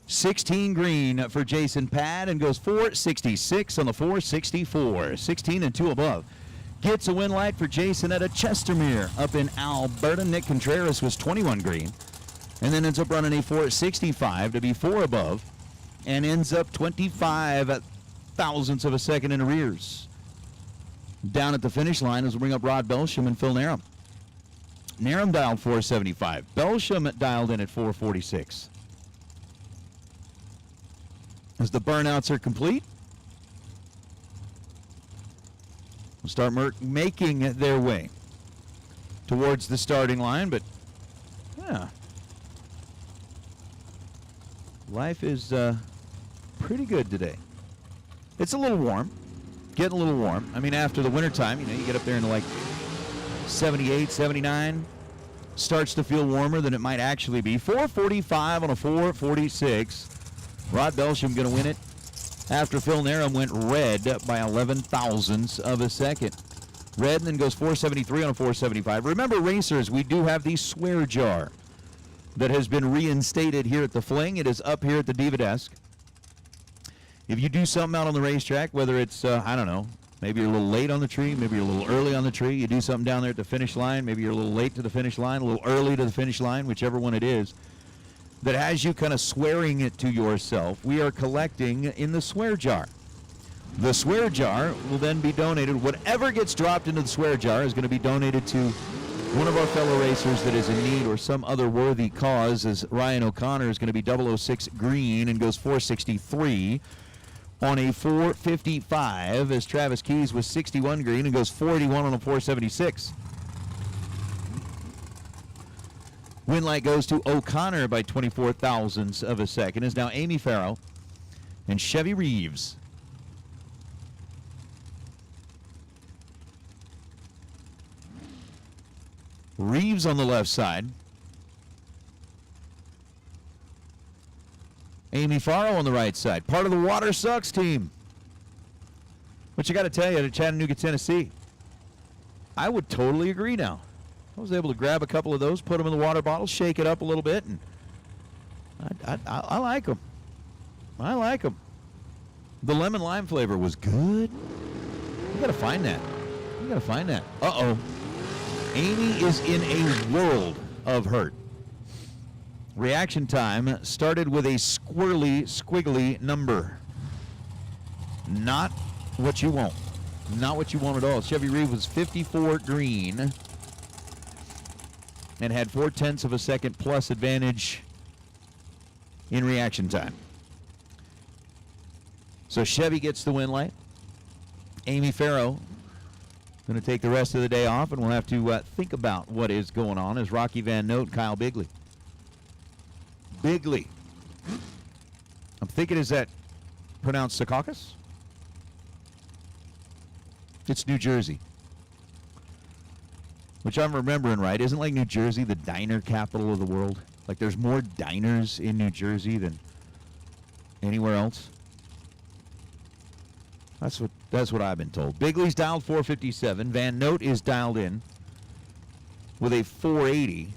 $16 green for Jason Pad and goes 466 on the 464. 16 and 2 above. Gets a win light for Jason at a Chestermere up in Alberta. Nick Contreras was 21 green and then ends up running a 465 to be 4 above and ends up 25 thousandths of a second in arrears. Down at the finish line as we bring up Rod Belsham and Phil Narum. Narum dialed 475. Belsham dialed in at 446. As the burnouts are complete, we'll start making their way towards the starting line, but yeah, life is pretty good today. It's a little warm, getting a little warm. I mean, after the wintertime, you get up there into like 78, 79, starts to feel warmer than it might actually be. 445 on a 446. Rod Belsham going to win it after Phil Narum went red by 11 thousandths of a second. Red and then goes 473 on a 475. Remember, racers, we do have the swear jar that has been reinstated here at the Fling. It is up here at the Diva Desk. If you do something out on the racetrack, whether it's, I don't know, maybe you're a little late on the tree, maybe you're a little early on the tree, you do something down there at the finish line, maybe you're a little late to the finish line, a little early to the finish line, whichever one it is, that has you kind of swearing it to yourself, we are collecting in the swear jar. The swear jar will then be donated. Whatever gets dropped into the swear jar is going to be donated to one of our fellow racers that is in need or some other worthy cause, as Ryan O'Connor is going to be 006 green and goes 463 on a 455, as Travis Keys was 61 green and goes 41 on a 476. Win light goes to O'Connor by 24 thousandths of a second. Is now Amy Farrow and Chevy Reeves. Reeves on the left side. Amy Farrow on the right side. Part of the Water Sucks team. Which I got to tell you, to Chattanooga, Tennessee, I would totally agree now. I was able to grab a couple of those, put them in the water bottle, shake it up a little bit, and I like them. I like them. The lemon lime flavor was good. You got to find that. You got to find that. Uh-oh. Amy is in a world of hurt. Reaction time started with a squiggly number. Not what you want. Not what you want at all. Chevy Reeve was 54 green and had 0.4 of a second plus advantage in reaction time. So Chevy gets the win light. Amy Farrow going to take the rest of the day off, and we'll have to think about what is going on as Rocky Van Note and Kyle Bigley. Bigley. I'm thinking, is that pronounced Secaucus? It's New Jersey. Which I'm remembering right. Isn't like New Jersey the diner capital of the world? Like there's more diners in New Jersey than anywhere else? That's what I've been told. Bigley's dialed 457. Van Note is dialed in with a 480.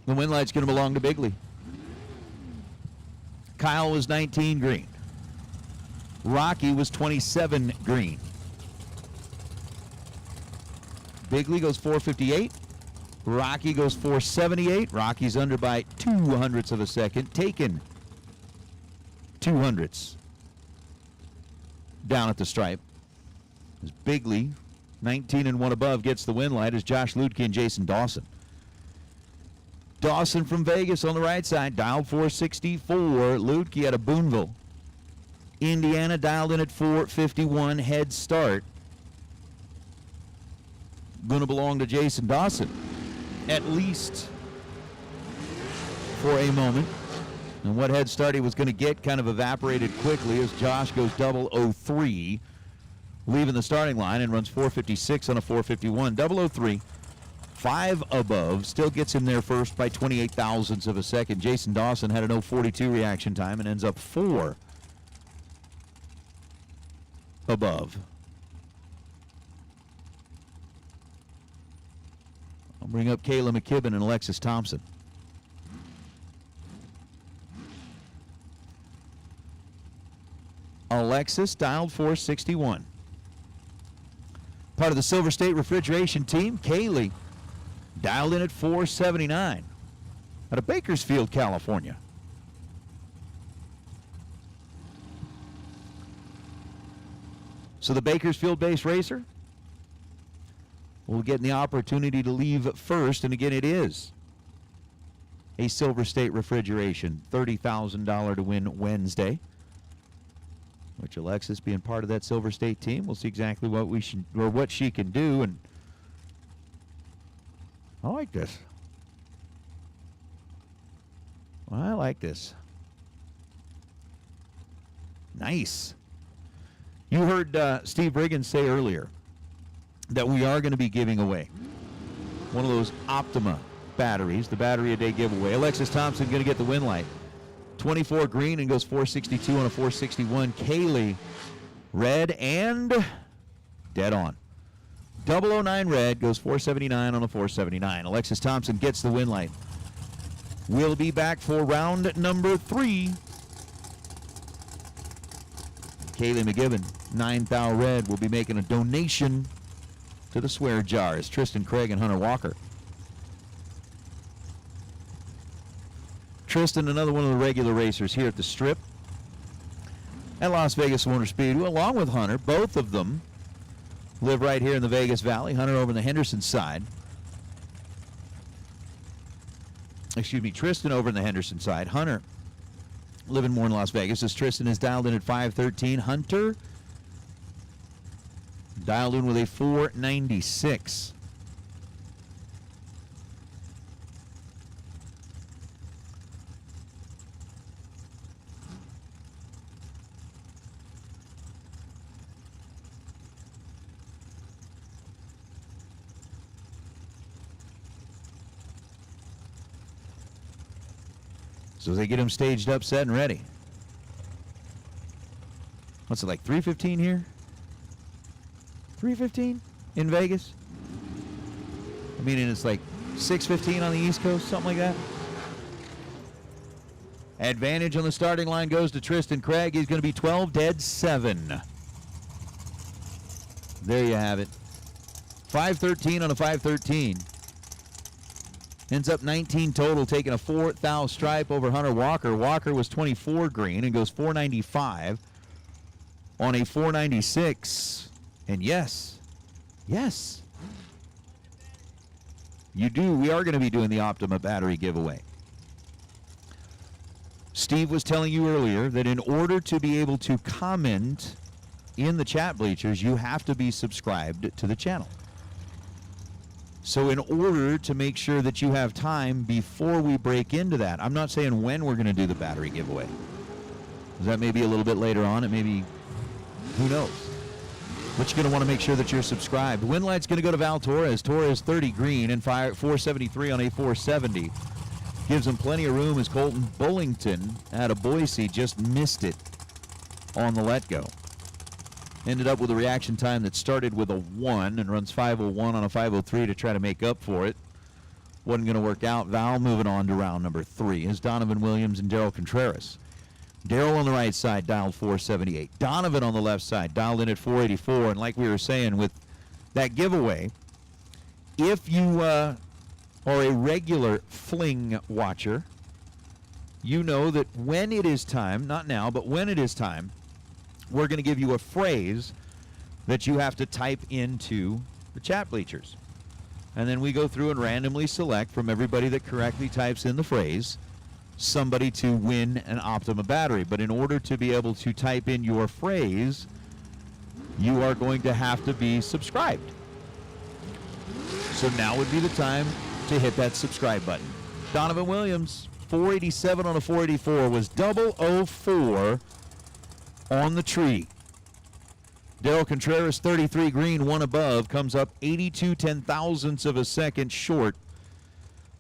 The win light's going to belong to Bigley. Kyle was 19 green. Rocky was 27 green. Bigley goes 458. Rocky goes 478. Rocky's under by 0.02 of a second. Taken 0.02 down at the stripe. As Bigley, 19 and 1 above, gets the win light as Josh Ludke and Jason Dawson. Dawson from Vegas on the right side, dialed 464. Ludke out of Boonville. Indiana dialed in at 451. Head start. Going to belong to Jason Dawson, at least for a moment. And what head start he was going to get kind of evaporated quickly as Josh goes 003, leaving the starting line and runs 456 on a 451. 003, 5 above, still gets him there first by 28 thousandths of a second. Jason Dawson had an 042 reaction time and ends up 4 above. I'll bring up Kayla McKibben and Alexis Thompson. Alexis dialed 461. Part of the Silver State Refrigeration team, Kaylee dialed in at 479 out of Bakersfield, California. So the Bakersfield-based racer will get the opportunity to leave first, and again, it is a Silver State Refrigeration $30,000 to win Wednesday. Which Alexis, being part of that Silver State team, we'll see exactly what we should or what she can do, and I like this. I like this. Nice. You heard Steve Riggins say earlier that we are going to be giving away one of those Optima batteries, the battery a day giveaway. Alexis Thompson going to get the win light. 24 green and goes 462 on a 461. Kaylee red and dead on. 009 red goes 479 on a 479. Alexis Thompson gets the win light. We'll be back for round number 3. Kaylee McGibbon, 9 thou red, will be making a donation to the swear jar as Tristan Craig and Hunter Walker. Tristan, another one of the regular racers here at the Strip at Las Vegas Motor Speedway, along with Hunter. Both of them live right here in the Vegas Valley. Hunter over on the Henderson side. Excuse me, Tristan over on the Henderson side. Hunter living more in Las Vegas, as Tristan is dialed in at 513. Hunter dialed in with a 496. So they get him staged up, set, and ready. What's it like, 3:15 here? 3:15 in Vegas? I mean, it's like 6:15 on the East Coast, something like that. Advantage on the starting line goes to Tristan Craig. He's going to be 12 dead 7. There you have it. 513 on a 513. Ends up 19 total, taking a 4,000 stripe over Hunter Walker. Walker was 24 green and goes 495 on a 496. And yes, you do. We are going to be doing the Optima battery giveaway. Steve was telling you earlier that in order to be able to comment in the chat bleachers, you have to be subscribed to the channel. So in order to make sure that you have time before we break into that, I'm not saying when we're going to do the battery giveaway. That may be a little bit later on. It may be, who knows. But you're going to want to make sure that you're subscribed. Win light's going to go to Val Torres. Torres 30 green and 473 on a 470. Gives him plenty of room as Colton Bullington out of Boise just missed it on the let go. Ended up with a reaction time that started with a 1 and runs 5:01 on a 5:03 to try to make up for it. Wasn't going to work out. Val moving on to round number 3 is Donovan Williams and Daryl Contreras. Daryl on the right side dialed 478. Donovan on the left side dialed in at 484. And like we were saying with that giveaway, if you are a regular Fling watcher, you know that when it is time, not now, but when it is time, we're going to give you a phrase that you have to type into the chat bleachers. And then we go through and randomly select from everybody that correctly types in the phrase somebody to win an Optima battery. But in order to be able to type in your phrase, you are going to have to be subscribed. So now would be the time to hit that subscribe button. Donovan Williams, 487 on a 484, was 004 on the tree. Daryl Contreras, 33 green, 1 above, comes up 82 ten-thousandths of a second short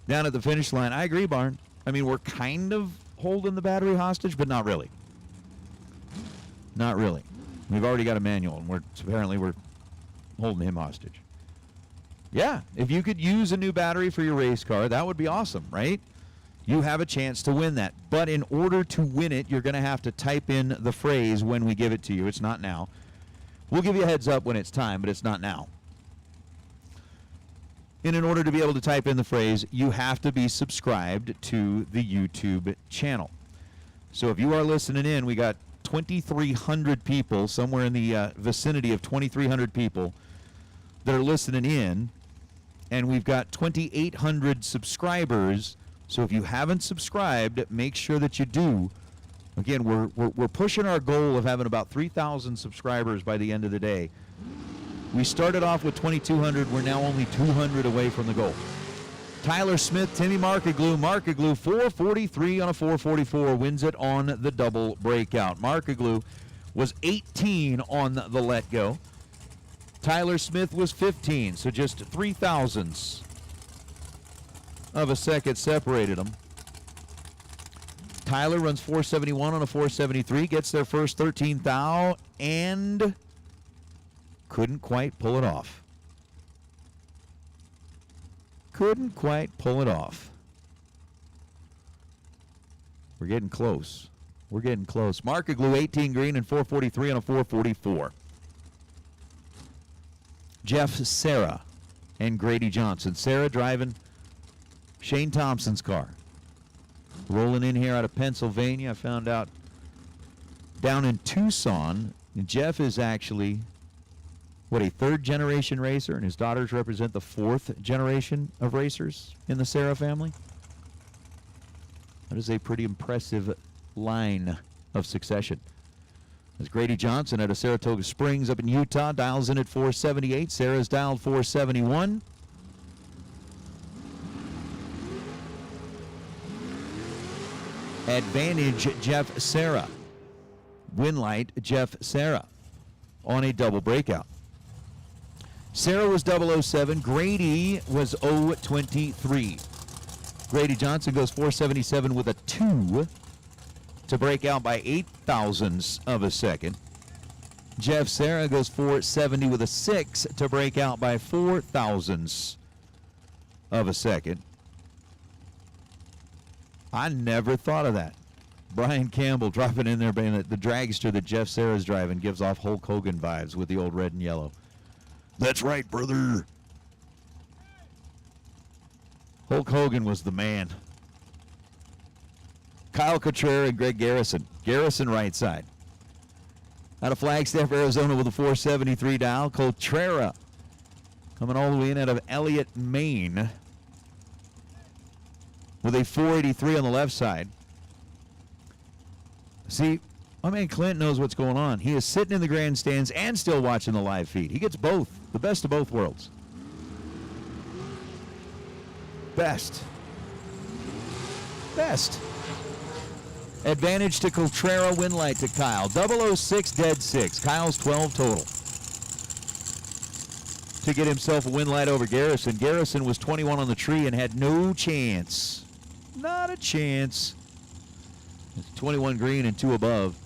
down at the finish line. I agree, Barn. I mean, we're kind of holding the battery hostage, but not really. Not really. We've already got a manual, and apparently we're holding him hostage. Yeah, if you could use a new battery for your race car, that would be awesome, right? You have a chance to win that. But in order to win it, you're going to have to type in the phrase when we give it to you. It's not now. We'll give you a heads up when it's time, but it's not now. And in order to be able to type in the phrase, you have to be subscribed to the YouTube channel. So if you are listening in, we got 2,300 people, somewhere in the vicinity of 2,300 people that are listening in, and we've got 2,800 subscribers. So if you haven't subscribed, make sure that you do. Again, we're pushing our goal of having about 3,000 subscribers by the end of the day. We started off with 2,200. We're now only 200 away from the goal. Tyler Smith, Timmy Markaglu. Markaglu, 443 on a 444, wins it on the double breakout. Markaglu was 18 on the let go. Tyler Smith was 15, so just 3 thousandths of a second separated them. Tyler runs 471 on a 473, gets their first 13 thou, and couldn't quite pull it off. Couldn't quite pull it off. We're getting close. We're getting close. Markaglu 18 green and 443 on a 444. Jeff Sarah and Grady Johnson. Sarah driving Shane Thompson's car. Rolling in here out of Pennsylvania. I found out down in Tucson, Jeff is actually, a third-generation racer, and his daughters represent the fourth generation of racers in the Sarah family. That is a pretty impressive line of succession. As Grady Johnson out of Saratoga Springs up in Utah dials in at 478. Sarah's dialed 471. Advantage Jeff Sarah. Win light Jeff Sarah on a double breakout. Sarah was 007. Grady was 023. Grady Johnson goes 477 with a 2 to break out by 8 thousandths of a second. Jeff Sarah goes 470 with a 6 to break out by 4 thousandths of a second. I never thought of that. Brian Campbell dropping in there, being the dragster that Jeff Sarah's driving gives off Hulk Hogan vibes with the old red and yellow. That's right, brother. Hulk Hogan was the man. Kyle Cotrera and Greg Garrison. Garrison right side. Out of Flagstaff, Arizona with a 473 dial. Cotrera coming all the way in out of Elliott, Maine with a 483 on the left side. See, my man Clint knows what's going on. He is sitting in the grandstands and still watching the live feed. He gets both, the best of both worlds. Best. Advantage to Cotrera, win light to Kyle. 006, dead 6. Kyle's 12 total. To get himself a win light over Garrison. Garrison was 21 on the tree and had no chance. Not a chance. It's 21 green and 2 above.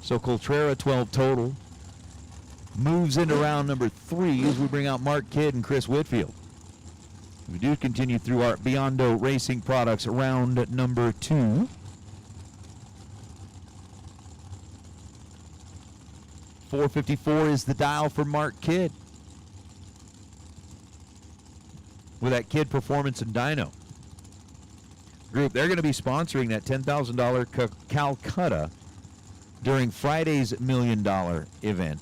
So Cotrera 12 total. Moves into round number 3 as we bring out Mark Kidd and Chris Whitfield. We do continue through our Biondo Racing Products round number 2. $454 is the dial for Mark Kidd. With that Kidd Performance and Dyno group, they're going to be sponsoring that $10,000 Calcutta during Friday's $1 Million event.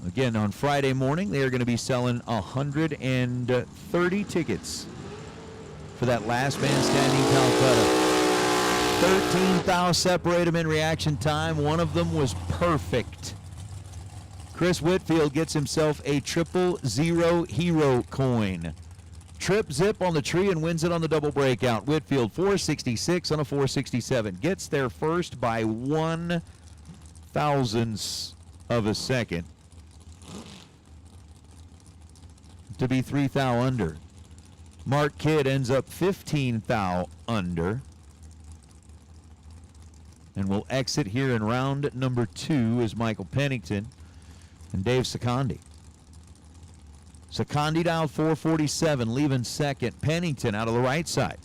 Again, on Friday morning, they are going to be selling 130 tickets for that last man standing Calcutta. 13 thou separate them in reaction time. One of them was perfect. Chris Whitfield gets himself a 000 hero coin. Trip zip on the tree and wins it on the double breakout. Whitfield 466 on a 467. Gets there first by 1 thousandths of a second to be 3 thou under. Mark Kidd ends up 15 thou under. And we'll exit here in round number 2 is Michael Pennington and Dave Secondi. Secondi dialed 447, leaving second. Pennington out of the right side.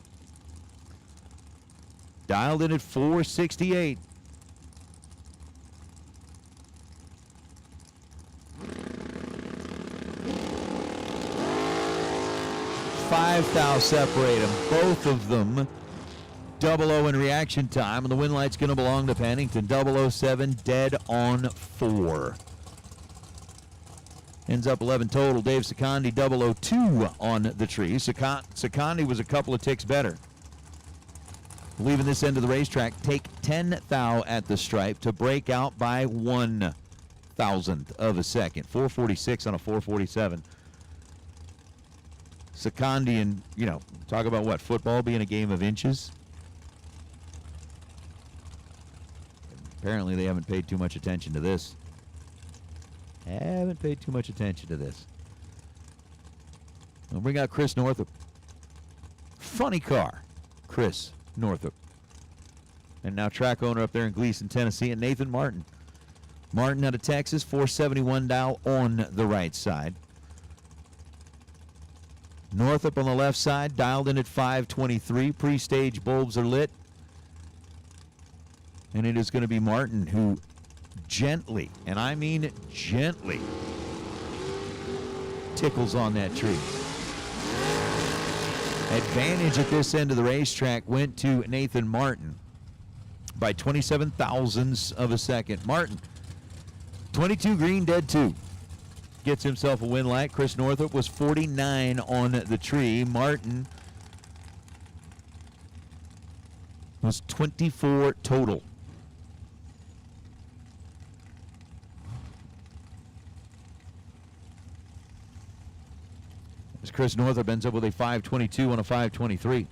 Dialed in at 468. $5 thou separate them, both of them. 00 in reaction time, and the win light's going to belong to Pennington. 007 dead on 4. Ends up 11 total. Dave Secondi 002 on the tree. Secondi was a couple of ticks better. Leaving this end of the racetrack, take 10 thou at the stripe to break out by 1 thousandth of a second. 446 on a 447. Secondi, and talk about what, football being a game of inches. Apparently they haven't paid too much attention to this. We'll bring out Chris Northup. Funny car, Chris Northup. And now track owner up there in Gleason, Tennessee, and Nathan Martin. Martin out of Texas, 471 dial on the right side. Northup on the left side, dialed in at 523. Pre-stage bulbs are lit. And it is going to be Martin who gently, and I mean gently, tickles on that tree. Advantage at this end of the racetrack went to Nathan Martin by 27 thousandths of a second. Martin, 22 green, dead 2. Gets himself a win light. Chris Northup was 49 on the tree. Martin was 24 total. As Chris Northrup ends up with a 522 on a 523.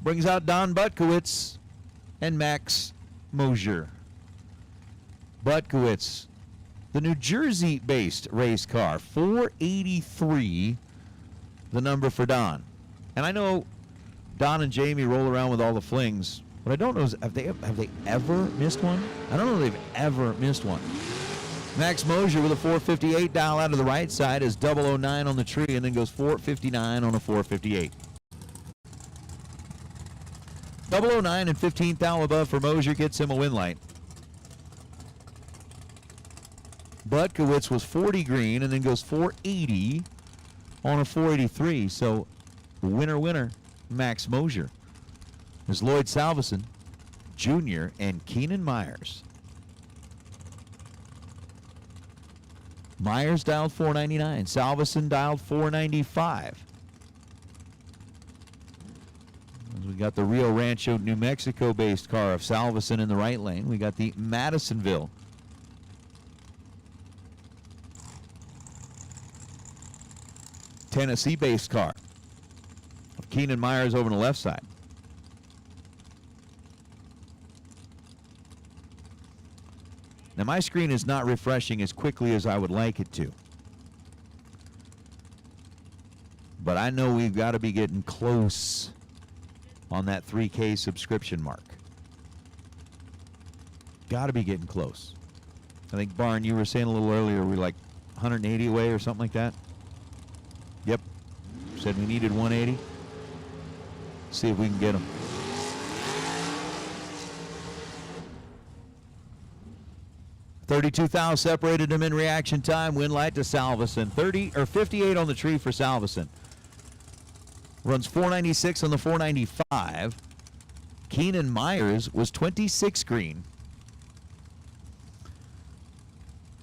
Brings out Don Butkowitz and Max Mosier. Butkowitz, the New Jersey-based race car, 483, the number for Don. And I know Don and Jamie roll around with all the flings. What I don't know is, have they ever missed one? I don't know if they've ever missed one. Max Mosier with a 458 dial out of the right side is 009 on the tree and then goes 459 on a 458. 009 and 15th thou above for Mosier gets him a win light. Butkowitz was 40 green and then goes 480 on a 483. So winner, Max Mosier. There's Lloyd Salveson Jr. and Keenan Myers. Myers dialed 499. Salveson dialed 495. We got the Rio Rancho, New Mexico-based car of Salveson in the right lane. We got the Madisonville Tennessee-based car of Keenan Myers over on the left side. Now, my screen is not refreshing as quickly as I would like it to. But I know we've got to be getting close on that 3K subscription mark. Got to be getting close. I think, Barn, you were saying a little earlier we're like 180 away or something like that. Yep. Said we needed 180. See if we can get them. $32,000 separated him in reaction time. Win light to Salveson. 58 on the tree for Salveson. Runs 496 on the 495. Keenan Myers was 26 green.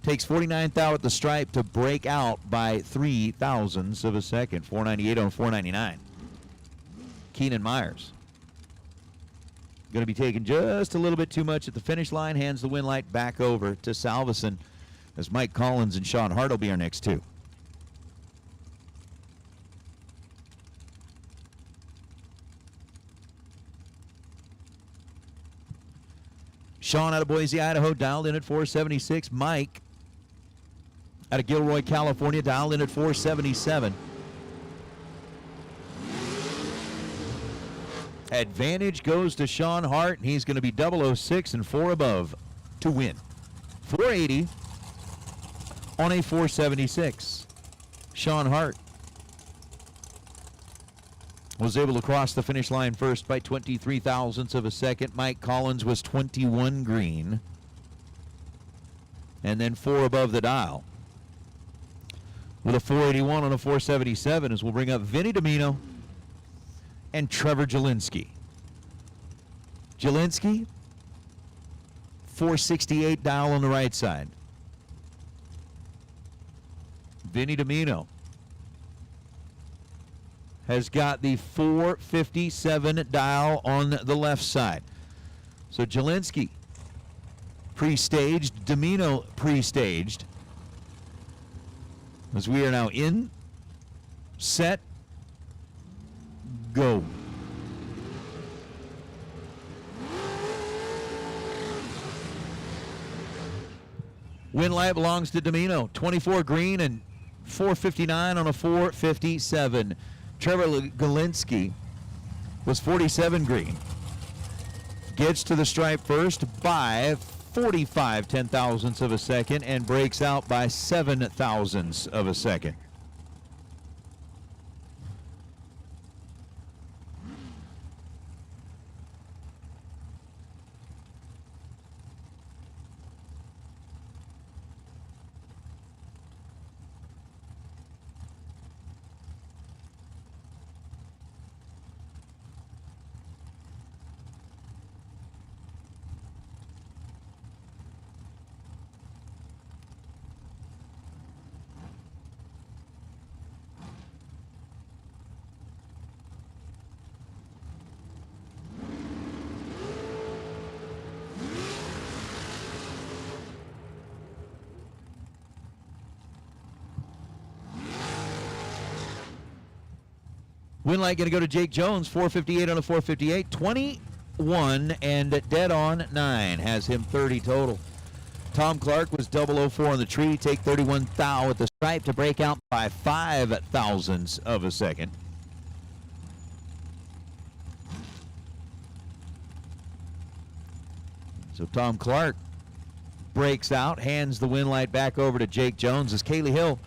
Takes 49 thou at the stripe to break out by 3 thousandths of a second. 498 on 499. Keenan Myers. Going to be taking just a little bit too much at the finish line. Hands the win light back over to Salveson as Mike Collins and Sean Hart will be our next two. Sean out of Boise, Idaho, dialed in at 476. Mike out of Gilroy, California, dialed in at 477. Advantage goes to Sean Hart, and he's going to be 006 and 4 above to win. 480 on a 476. Sean Hart was able to cross the finish line first by 23 thousandths of a second. Mike Collins was 21 green and then 4 above the dial. With a 481 on a 477 as we'll bring up Vinny Domino and Trevor Jelinski. Jelinski, 468 dial on the right side. Vinny Domino has got the 457 dial on the left side. So Jelinski pre-staged, Domino pre-staged. As we are now in, set, go. Win light belongs to Domino. 24 green and 459 on a 457. Trevor Jelinski was 47 green. Gets to the stripe first by 45 ten-thousandths of a second and breaks out by 7 thousandths of a second. Winlight going to go to Jake Jones, 458 on a 458. 21 and dead on 9. Has him 30 total. Tom Clark was 004 on the tree. Take 31 thou at the stripe to break out by 5 thousandths of a second. So Tom Clark breaks out, hands the Winlight back over to Jake Jones as Kaylee Hill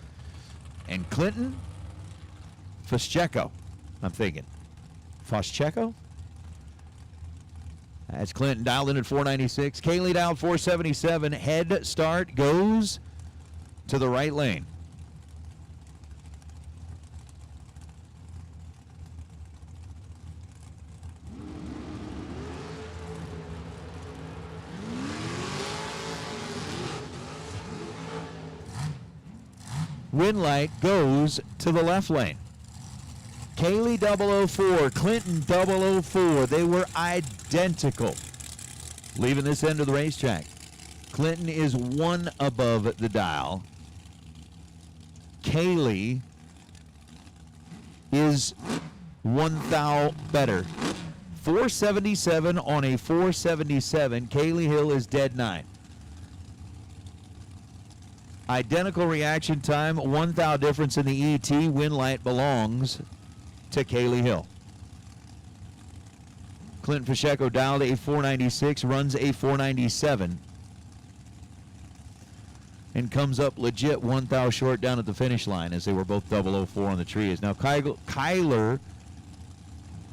and Clinton Foscheko, I'm thinking. Foscheko? That's Clinton dialed in at 496. Kaylee dialed 477. Head start goes to the right lane. Winlight goes to the left lane. Kaylee 004, Clinton 004. They were identical. Leaving this end of the racetrack. Clinton is 1 above the dial. Kaylee is 1 thou better. 477 on a 477. Kaylee Hill is dead 9. Identical reaction time, 1 thou difference in the ET. Winlight belongs to Kaylee Hill. Clinton Foscheko dialed a 496, runs a 497, and comes up legit 1 thou short down at the finish line as they were both 004 on the trees. Now Kyler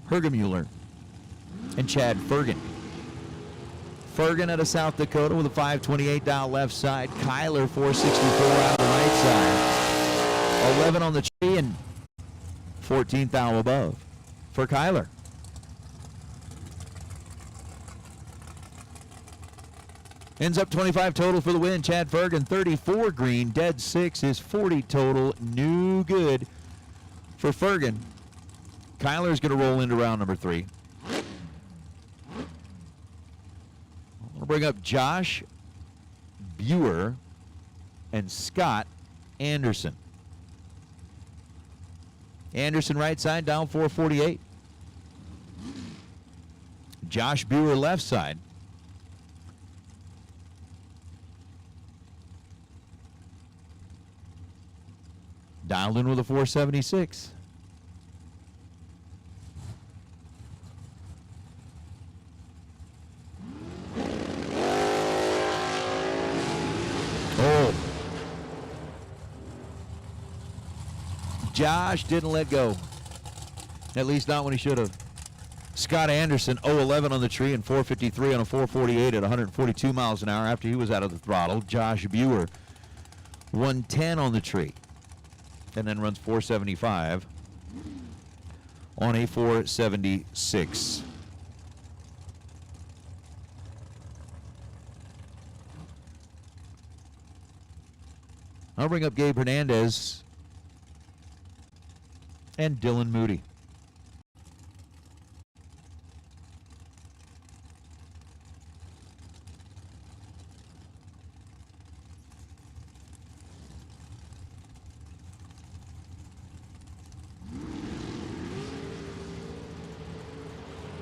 Hergemuller and Chad Fergan. Fergan out of South Dakota with a 528 dial left side. Kyler 464 out of the right side. 11 on the tree and 14th thou above for Kyler. Ends up 25 total for the win. Chad Fergan 34 green, dead 6 is 40 total. New good for Fergan. Kyler's going to roll into round number 3. I'll bring up Josh Buer and Scott Anderson. Anderson right side, down 448. Josh Buer left side. Dialed in with a 476. Oh. Josh didn't let go. At least not when he should have. Scott Anderson, 011 on the tree and 453 on a 448 at 142 miles an hour after he was out of the throttle. Josh Buer, 110 on the tree and then runs 475 on a 476. I'll bring up Gabe Hernandez and Dylan Moody.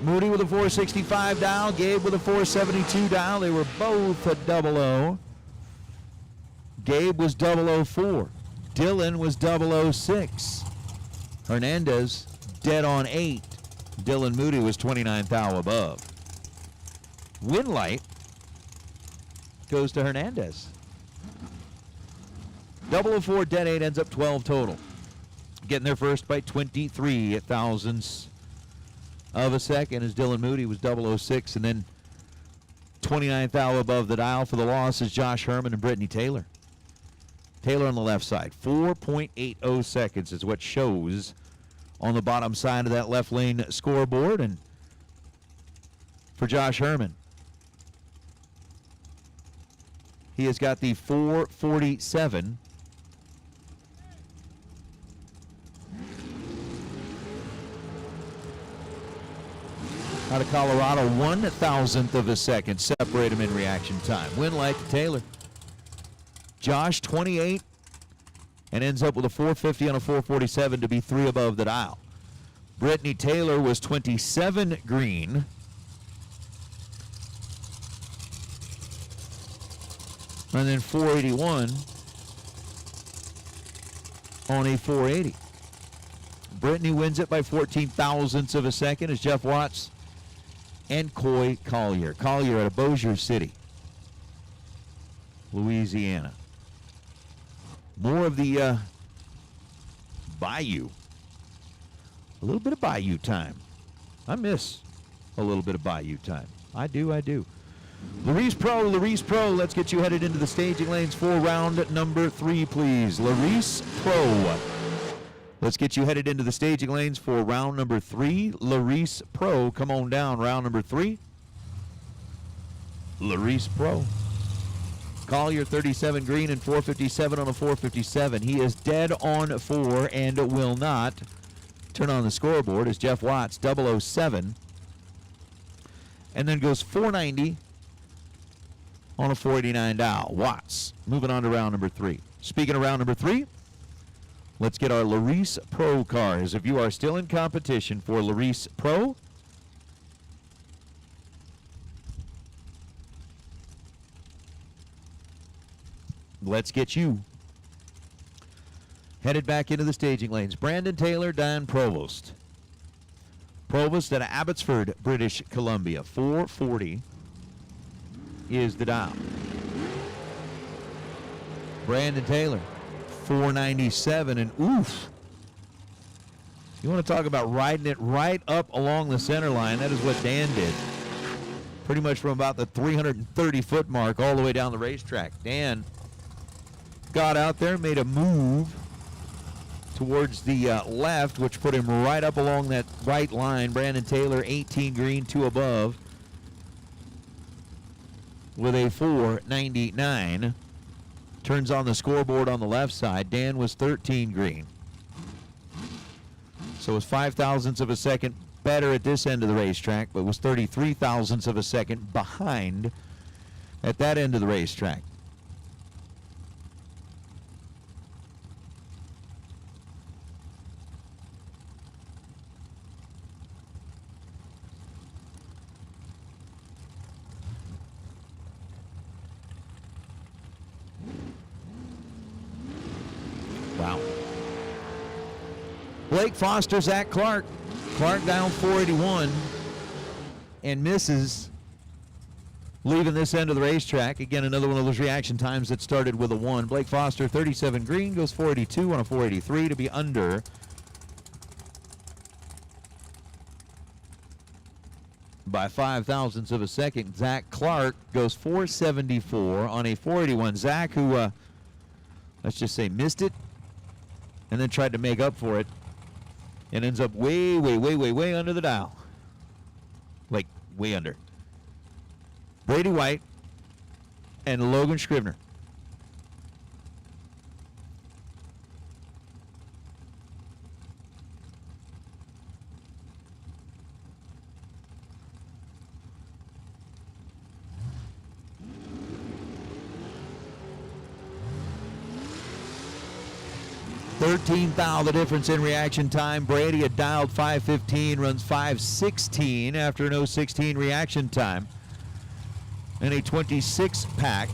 Moody with a 465 dial, Gabe with a 472 dial. They were both a 00. Gabe was 004. Dylan was 006. Hernandez dead on 8. Dylan Moody was 29 thou above. Winlight goes to Hernandez. 004 dead 8 ends up 12 total. Getting there first by 23 thousandths of a second as Dylan Moody was 006, and then 29 thou above the dial for the loss is Josh Herman and Brittany Taylor. Taylor on the left side. 4.80 seconds is what shows on the bottom side of that left lane scoreboard. And for Josh Herman, he has got the 447. Out of Colorado, 1,000th of a second separate him in reaction time. Winlight to Taylor. Josh, 28, and ends up with a 450 on a 447 to be 3 above the dial. Brittany Taylor was 27 green. And then 481 on a 480. Brittany wins it by 14 thousandths of a second as Jeff Watts and Coy Collier. Collier out of Bossier City, Louisiana. More of the Bayou. A little bit of Bayou time. I miss a little bit of Bayou time. I do. Larice Pro, let's get you headed into the staging lanes for round number 3, please. Larice Pro. Let's get you headed into the staging lanes for round number 3. Larice Pro, come on down, round number 3. Larice Pro. Collier 37 green and 457 on a 457. He is dead on 4 and will not turn on the scoreboard as Jeff Watts 007. And then goes 490 on a 489 dial. Watts moving on to round number 3. Speaking of round number 3, let's get our Larice Pro cars. If you are still in competition for Larice Pro, let's get you headed back into the staging lanes. Brandon Taylor, Dan Provost. Provost at Abbotsford, British Columbia. 440 is the dial. Brandon Taylor, 497, and oof. You want to talk about riding it right up along the center line? That is what Dan did. Pretty much from about the 330-foot mark all the way down the racetrack. Dan got out there, made a move towards the left, which put him right up along that right line. Brandon Taylor, 18 green, 2 above, with a 499. Turns on the scoreboard on the left side. Dan was 13 green. So it was 5 thousandths of a second better at this end of the racetrack, but was 33 thousandths of a second behind at that end of the racetrack. Wow. Blake Foster, Zach Clark. Clark down 481 and misses, leaving this end of the racetrack. Again, another one of those reaction times that started with a 1. Blake Foster, 37 green, goes 482 on a 483 to be under by 5 thousandths of a second. Zach Clark goes 474 on a 481. Zach, who, let's just say, missed it and then tried to make up for it and ends up way under the dial. Like, way under. Brady White and Logan Scrivener. The difference in reaction time. Brady had dialed 5:15, runs 5:16 after an 0:16 reaction time. And a 26 pack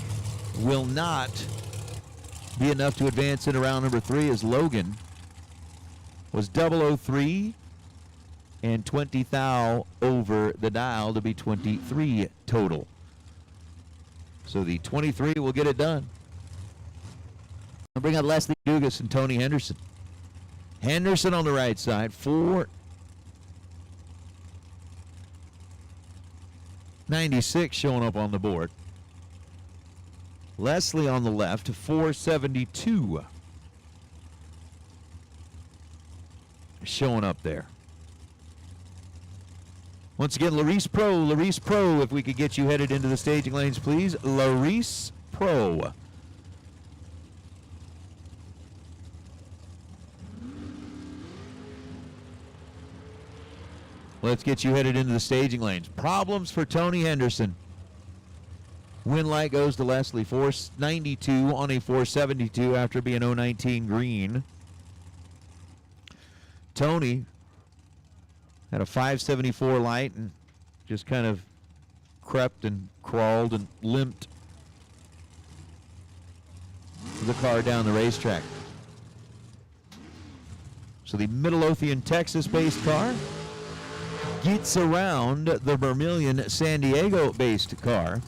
will not be enough to advance into round number 3 as Logan was 003 and 20 thou over the dial to be 23 total. So the 23 will get it done. I'll bring up Leslie Dugas and Tony Henderson. Henderson on the right side, 496 showing up on the board. Leslie on the left, 472 showing up there. Once again, Larice Pro, if we could get you headed into the staging lanes, please. Larice Pro. Let's get you headed into the staging lanes. Problems for Tony Henderson. Win light goes to Leslie. 492 on a 472 after being 019 green. Tony Had a 574 light and just kind of crept and crawled and limped the car down the racetrack. So the Midlothian, Texas-based car gets around the Vermilion, San Diego-based car.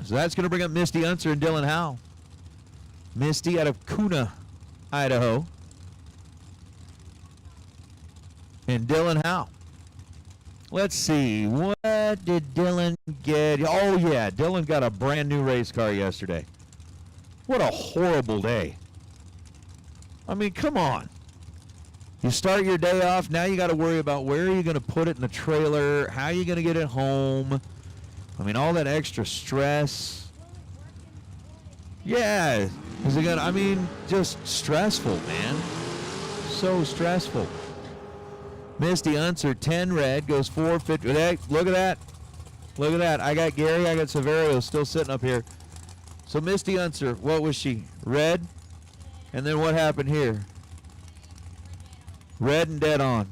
So that's going to bring up Misty Unser and Dylan Howe. Misty out of Kuna, Idaho. And Dylan Howe. Let's see. What did Dylan get? Oh, yeah. Dylan got a brand new race car yesterday. What a horrible day. I mean, come on. You start your day off. Now you got to worry about where are you going to put it in the trailer? How are you going to get it home? I mean, all that extra stress. Yeah. Is it gonna, I mean, just stressful, man. So stressful. Misty Unser, 10 red, goes 450. Hey, look at that. Look at that. I got Gary, I got Severio still sitting up here. So Misty Unser, what was she? Red? And then what happened here? Red and dead on.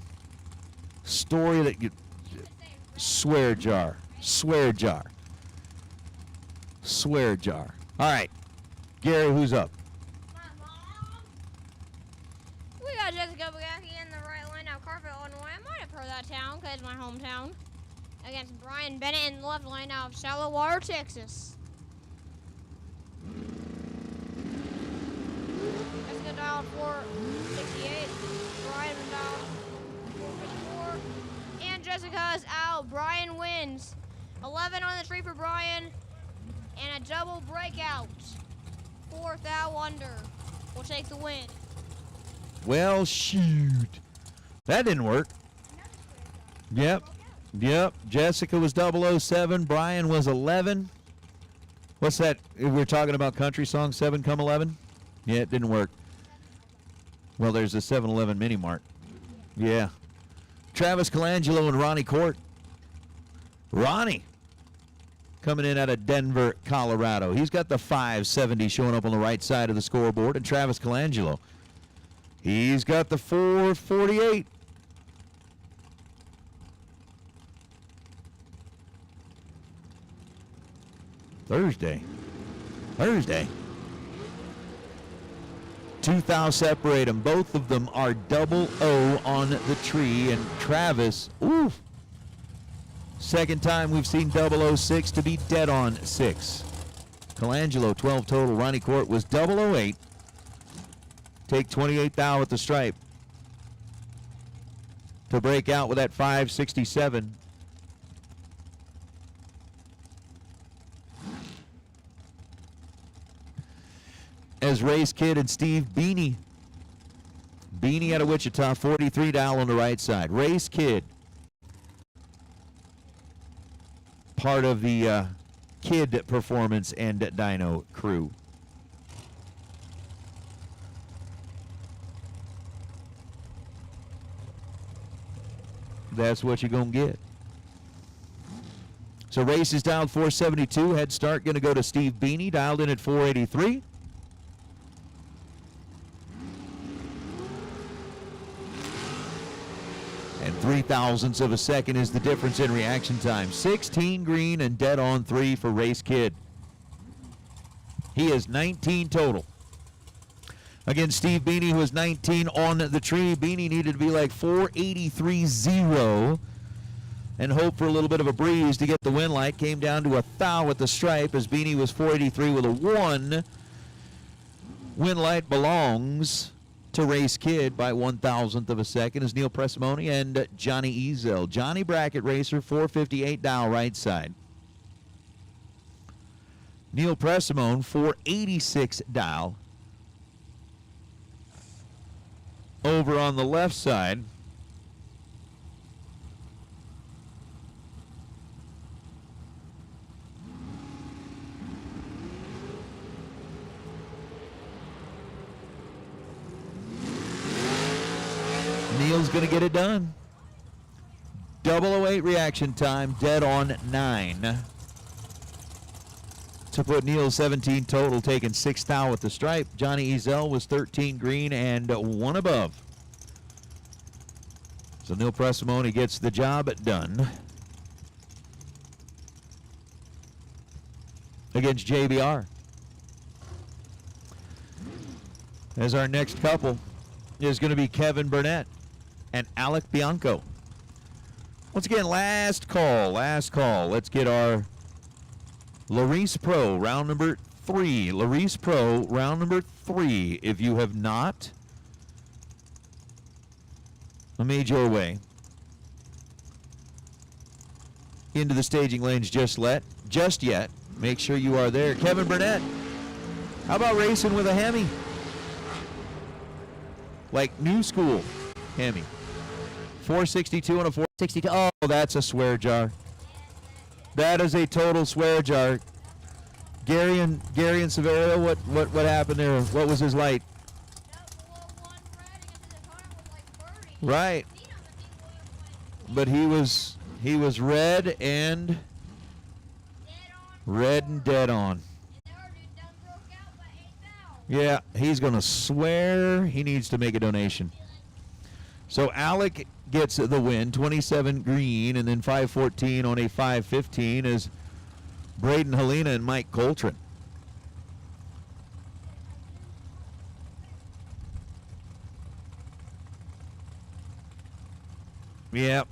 Story that you swear jar. Swear jar. Swear jar. All right. Gary, who's up? We got Jessica Bugatti in the right lane of Carpet, Illinois. I might have heard that town because it's my hometown. Against Brian Bennett in the left lane of Shallow Water, Texas. Jessica dialed 468. Brian dialed 454. And Jessica is out. Brian wins. 11 on the tree for Brian. And a double breakout. 4th out under will take the win. Well, shoot. That didn't work. Yep. Jessica was 007. Brian was 11. What's that? We're talking about country song, 7 come 11? Yeah, it didn't work. Well, there's a 7-Eleven mini mart. Yeah. Travis Colangelo and Ronnie Court. Ronnie coming in out of Denver, Colorado. He's got the 570 showing up on the right side of the scoreboard. And Travis Colangelo, he's got the 448. Thursday. 2,000 separate them. Both of them are 00 on the tree. And Travis, oof. Second time we've seen 006 to be dead on 6. Colangelo, 12 total. Ronnie Court was 008. Take 28 thou at the stripe to break out with that 567. As Race Kid and Steve Beanie. Beanie out of Wichita, 43 thou on the right side. Race Kid, part of the Kid Performance and Dyno crew. That's what you're going to get. So race is dialed 472. Head start going to go to Steve Beanie, dialed in at 483. And 0.03 of a second is the difference in reaction time. 16 green and dead on 3 for Race Kid. He is 19 total. Again, Steve Beanie, who was 19 on the tree. Beanie needed to be like 483.0 and hope for a little bit of a breeze to get the win light. Came down to a thou at the stripe as Beanie was 483 with a 1. Win light belongs to Race Kid by 1,000th of a second is Neil Presimone and Johnny Ezel. Johnny Bracket Racer, 458 dial right side. Neil Presimone, 486 dial. Over on the left side, Neil's going to get it done. 008 reaction time, dead on 9. To put Neil 17 total, taking 6 thou with the stripe. Johnny Ezel was 13 green and 1 above. So Neil Pressimone gets the job done against JBR. As our next couple is going to be Kevin Burnett and Alec Bianco. Once again, last call. Let's get our Larice Pro round number 3. Larice Pro round number 3. If you have not made your way into the staging lanes just yet, make sure you are there. Kevin Burnett, how about racing with a Hemi? Like new school Hemi. 462 and a 462. Oh, that's a swear jar. That is a total swear jar. Gary and Severio, what happened there? What was his light? Right. But he was red and dead on. Yeah, he's going to swear he needs to make a donation. So Alec gets the win, 27 green, and then 514 on a 515 is Braden Helena and Mike Coltrane. Yep.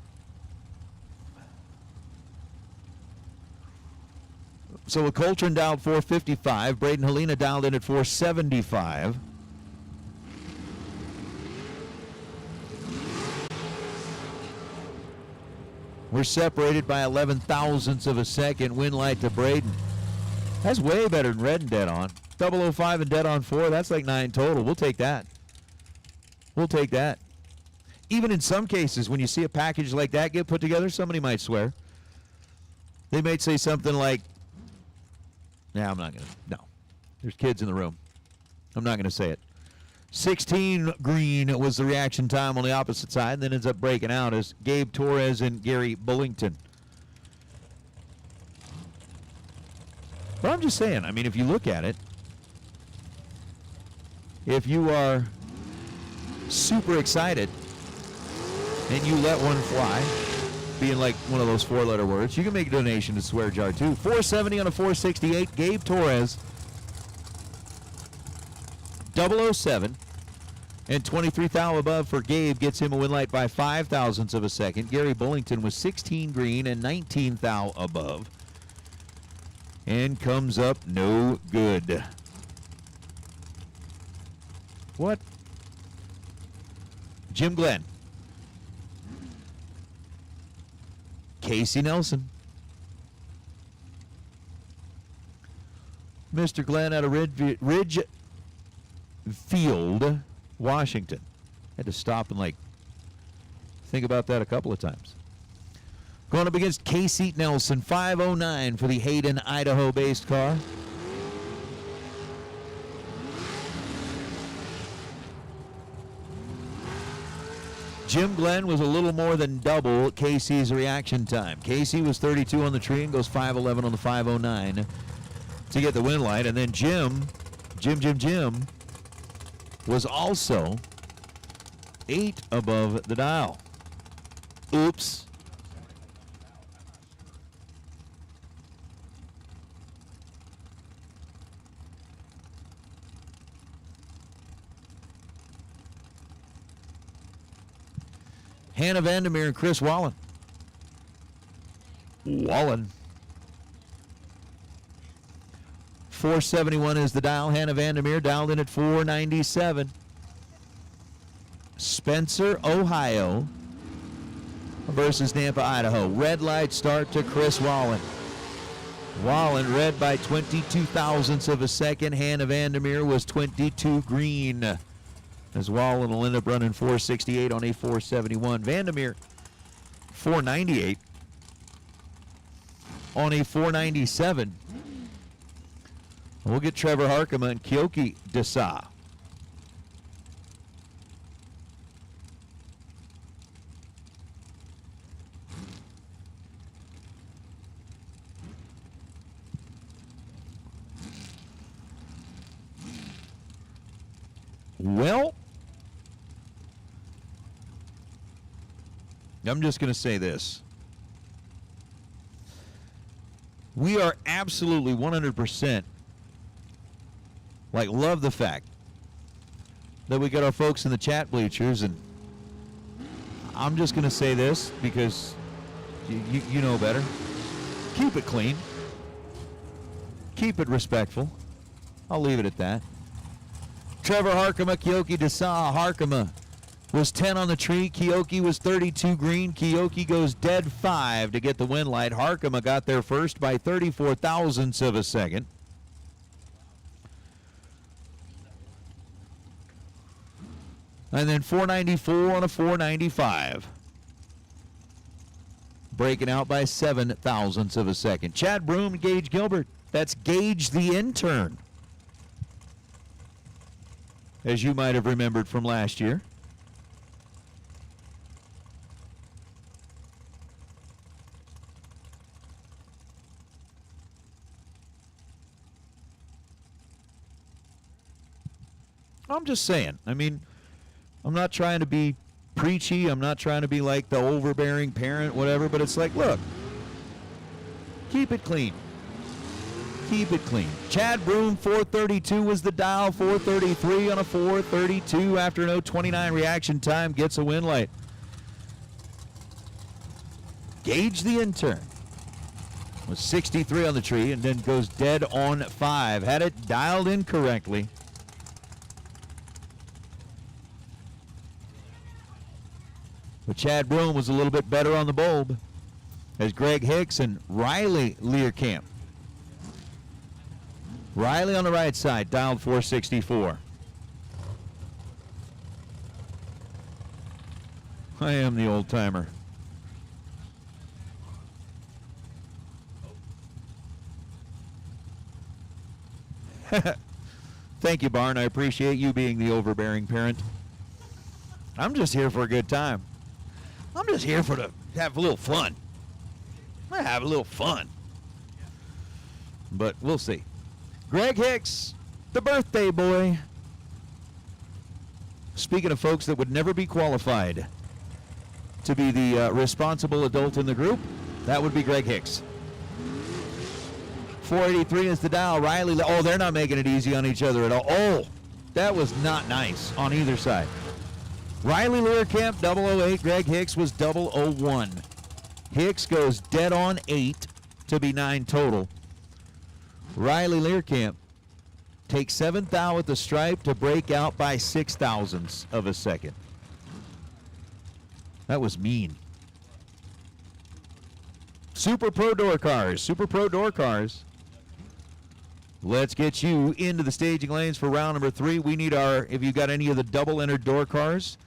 So with Coltrane dialed 455, Braden Helena dialed in at 475. We're separated by 11 thousandths of a second. Win light to Braden. That's way better than red and dead on. 005 and dead on 4. That's like 9 total. We'll take that. We'll take that. Even in some cases, when you see a package like that get put together, somebody might swear. They might say something like, "Nah, I'm not going to." No. There's kids in the room. I'm not going to say it. 16 green was the reaction time on the opposite side, and then ends up breaking out as Gabe Torres and Gary Bullington. But I'm just saying, I mean, if you look at it, if you are super excited and you let one fly, being like one of those 4-letter words, you can make a donation to Swear Jar too. 470 on a 468. Gabe Torres, 007. And 23 thou above for Gabe gets him a win light by 5 thousandths of a second. Gary Bullington was 16 green and 19 thou above. And comes up no good. What? Jim Glenn. Casey Nelson. Mr. Glenn out of Ridgefield, Washington. Had to stop and think about that a couple of times. Going up against Casey Nelson, 509 for the Hayden, Idaho-based car. Jim Glenn was a little more than double Casey's reaction time. Casey was 32 on the tree and goes 511 on the 509 to get the win light. And then Jim was also 8 above the dial. Oops. Hannah Vandermeer and Chris Wallen. 471 is the dial. Hannah Vandermeer dialed in at 497. Spencer, Ohio versus Nampa, Idaho. Red light start to Chris Wallen. Wallen red by 22 thousandths of a second. Hannah Vandermeer was 22 green. As Wallen will end up running 468 on a 471. Vandermeer 498 on a 497. We'll get Trevor Harkema and Kyoki Desa. Well, I'm just going to say this. We are absolutely 100% love the fact that we got our folks in the chat bleachers, and I'm just going to say this because you know better. Keep it clean. Keep it respectful. I'll leave it at that. Trevor Harkema, Kyoki Desa. Harkema was 10 on the tree. Kyoki was 32 green. Kyoki goes dead 5 to get the win light. Harkema got there first by 34 thousandths of a second. And then 494 on a 495. Breaking out by 7 thousandths of a second. Chad Broom, Gage Gilbert. That's Gage the intern, as you might have remembered from last year. I'm just saying. I mean, I'm not trying to be preachy. I'm not trying to be like the overbearing parent, whatever, but it's like, look, keep it clean. Keep it clean. Chad Broom, 432 was the dial. 433 on a 432 after no 29 reaction time gets a win light. Gage the intern was 63 on the tree and then goes dead on 5. Had it dialed in correctly. But Chad Broom was a little bit better on the bulb as Greg Hicks and Riley Learcamp. Riley on the right side, dialed 464. I am the old timer. Thank you, Barn. I appreciate you being the overbearing parent. I'm just here for a good time. I'm just here to have a little fun. I have a little fun. But we'll see. Greg Hicks, the birthday boy. Speaking of folks that would never be qualified to be the responsible adult in the group, that would be Greg Hicks. 483 is the dial. Riley, oh, they're not making it easy on each other at all. Oh, that was not nice on either side. Riley Learcamp, 008. Greg Hicks was 001. Hicks goes dead on 8 to be 9 total. Riley Learcamp takes 7th thou at the stripe to break out by 6 thousandths of a second. That was mean. Super Pro Door Cars. Super Pro Door Cars. Let's get you into the staging lanes for round number 3. We need if you got any of the double-entered door cars,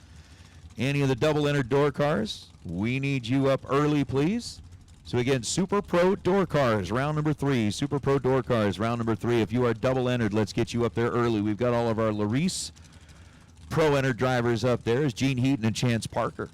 we need you up early, please. So again, Super Pro Door Cars, round number 3. Super Pro Door Cars, round number 3. If you are double entered, let's get you up there early. We've got all of our Larice Pro entered drivers up there. Is Gene Heaton and Chance Parker.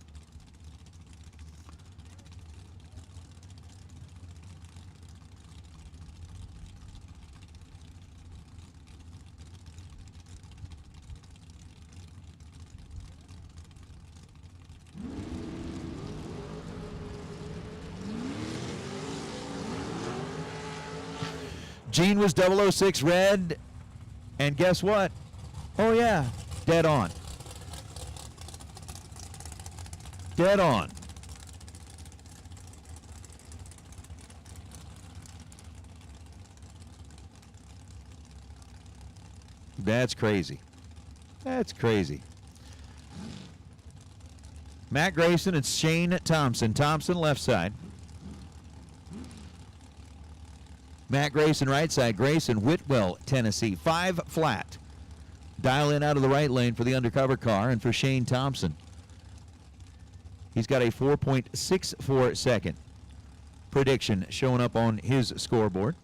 Gene was 006 red, and guess what? Oh yeah, dead on. Dead on. That's crazy. That's crazy. Matt Grayson and Shane Thompson. Thompson left side. Matt Grayson right side. Grayson, Whitwell, Tennessee. 5 flat. Dial in out of the right lane for the undercover car and for Shane Thompson. He's got a 4.64 second prediction showing up on his scoreboard.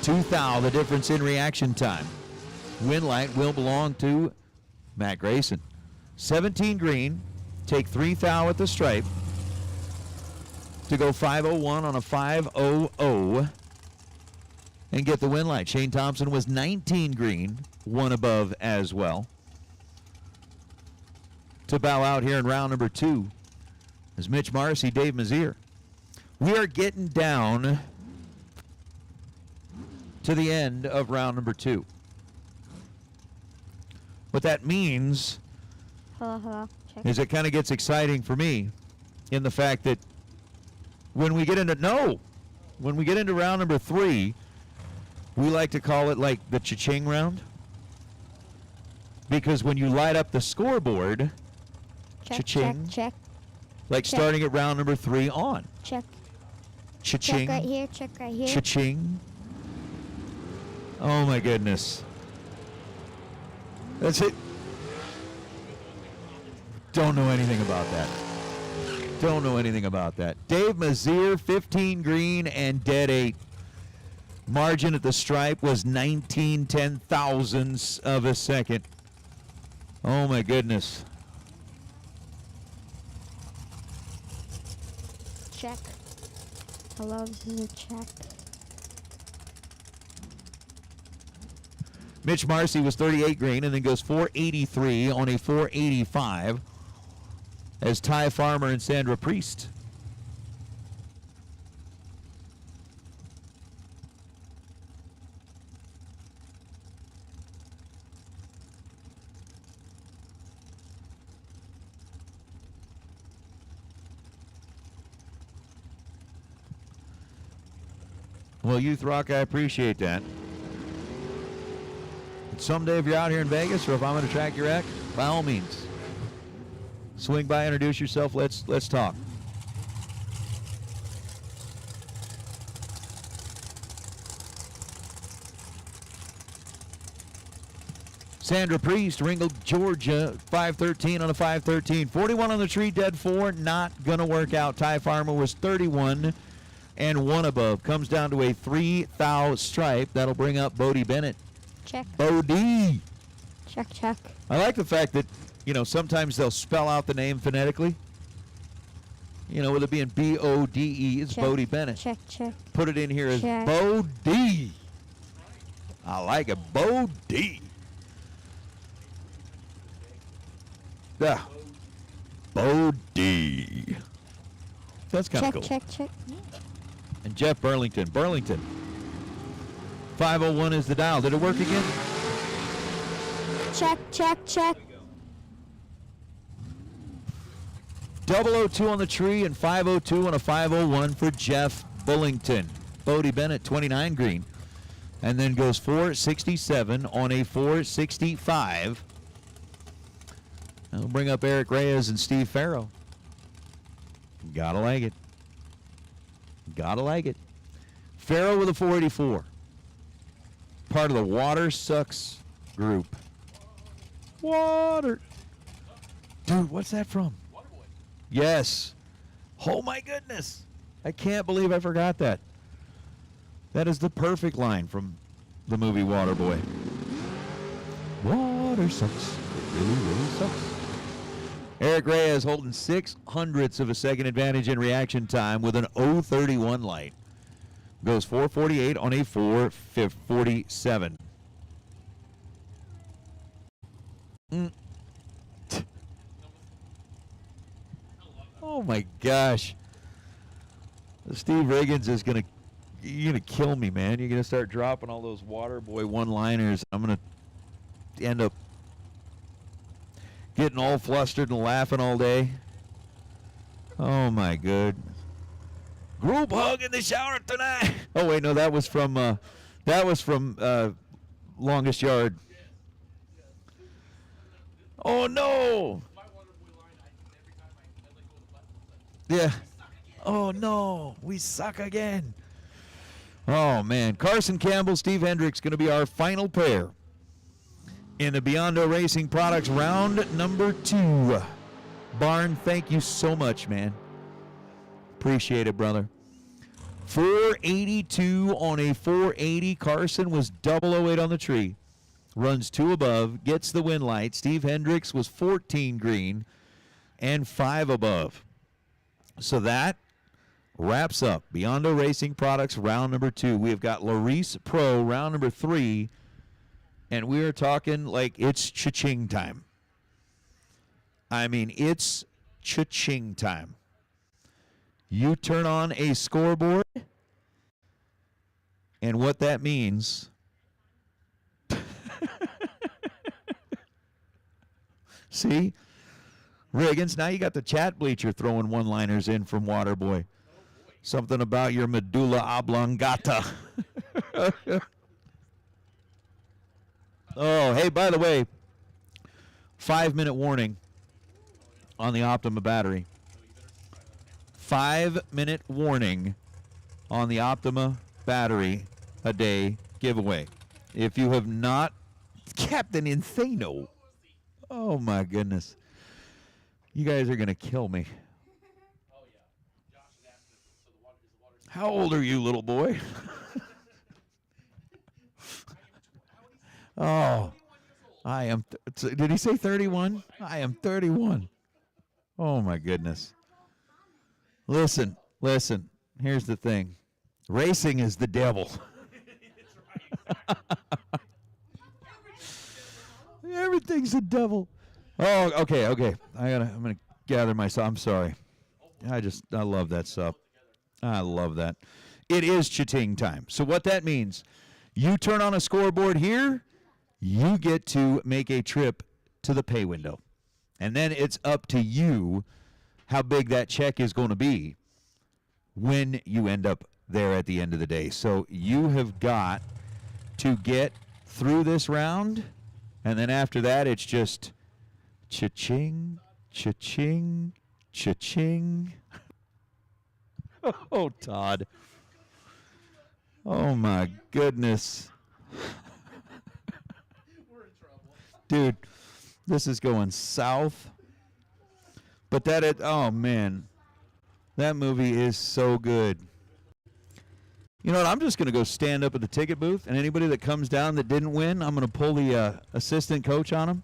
2 thou, the difference in reaction time. Win light will belong to Matt Grayson. 17 green, take 3 thou at the stripe to go 501 on a 500 and get the win light. Shane Thompson was 19 green, 1 above as well, to bow out here in round number 2 is Mitch Marcy, Dave Mazier. We are getting down to the end of round number 2. What that means Hello. Check. is it kind of gets exciting for me in the fact that when we get into round number 3, we like to call it like the cha-ching round, because when you light up the scoreboard, Check, cha-ching, check, like check. starting at round number 3 on. check. Cha-ching, Check right here, check right here. cha-ching. Oh my goodness. That's it. Don't know anything about that. Don't know anything about that. Dave Mazier, 15 green and dead 8. Margin at the stripe was 19 ten-thousandths of a second. Oh my goodness. Check. Hello, this is a check. Mitch Marcy was 38 green and then goes 483 on a 485 as Ty Farmer and Sandra Priest. Well, Youth Rock, I appreciate that. Someday if you're out here in Vegas or if I'm going to track your wreck, by all means, swing by, introduce yourself, let's talk. Sandra Priest, Ringgold, Georgia, 513 on a 513. 41 on the tree, dead 4, not going to work out. Ty Farmer was 31 and 1 above. Comes down to a 3 thou stripe. That'll bring up Bodie Bennett. Check. Bodie. Check, check. I like the fact that, sometimes they'll spell out the name phonetically. With it being B-O-D-E, it's Check. Bodie Bennett. Check, check. Put it in here as Check. Bodie. I like it. Bodie. Yeah. Bodie. That's kind of Check, cool. check, check. And Jeff Burlington. 501 is the dial. Did it work again? Check, check, check. 002 on the tree and 502 on a 501 for Jeff Bullington. Bodie Bennett, 29 green. And then goes 467 on a 465. That'll bring up Eric Reyes and Steve Farrow. Gotta like it. Gotta like it. Farrow with a 484. Part of the Water Sucks group. Water. Dude, what's that from? Yes. Oh my goodness. I can't believe I forgot that. That is the perfect line from the movie Waterboy. Water sucks. It really, really sucks. Eric Reyes holding 0.06 of a second advantage in reaction time with an 031 light. Goes 448 on a 447. Oh my gosh. Steve Riggins is you're gonna kill me, man. You're gonna start dropping all those Waterboy one-liners. I'm gonna end up getting all flustered and laughing all day. Oh my goodness. Group hug in the shower tonight. Oh wait, no, that was from Longest Yard. Oh no. Yeah. Oh no, we suck again. Oh man, Carson Campbell, Steve Hendricks going to be our final pair in the Biondo Racing Products round number 2. Barn, thank you so much, man. Appreciate it, brother. 482 on a 480. Carson was 008 on the tree. Runs 2 above, gets the win light. Steve Hendricks was 14 green and 5 above. So that wraps up Biondo Racing Products round number 2. We have got Larice Pro round number 3, and we are talking like it's cha-ching time. I mean, it's cha-ching time. You turn on a scoreboard, and what that means... See? Riggins, now you got the chat bleacher throwing one-liners in from Waterboy. Something about your medulla oblongata. Oh, hey, by the way, 5-minute warning on the Optima battery. 5-minute warning on the Optima battery a day giveaway. If you have not, Captain Insano. Oh my goodness. You guys are going to kill me. How old are you, little boy? Oh, I am. Did he say 31? I am 31. Oh my goodness. Listen. Here's the thing. Racing is the devil. Everything's the devil. Oh, okay. I'm gonna gather myself. I'm sorry. I love that stuff. I love that. It is cha-ting time. So what that means, you turn on a scoreboard here, you get to make a trip to the pay window. And then it's up to you how big that check is going to be when you end up there at the end of the day. So you have got to get through this round, and then after that, it's just cha-ching, cha-ching, cha-ching. Oh, Todd. Oh, my goodness. Dude, this is going south. But oh, man. That movie is so good. You know what? I'm just going to go stand up at the ticket booth, and anybody that comes down that didn't win, I'm going to pull the assistant coach on them.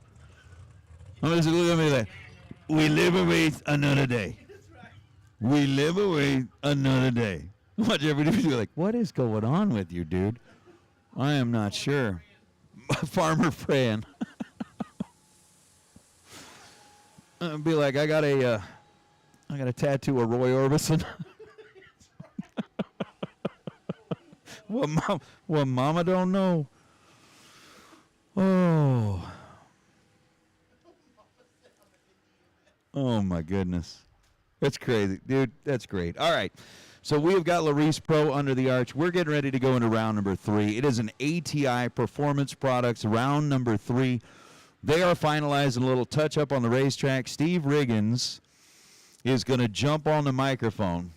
I'm just look at me like, we live away another day. We live away another day. Watch everybody be like, what is going on with you, dude? I am not sure. Farmer Fran. I'd be like, I got a tattoo of Roy Orbison. What mama don't know. Oh my goodness. That's crazy. Dude, that's great. All right. So we have got Larice Pro under the arch. We're getting ready to go into round number 3. It is an ATI Performance Products round number 3. They are finalizing a little touch-up on the racetrack. Steve Riggins is going to jump on the microphone.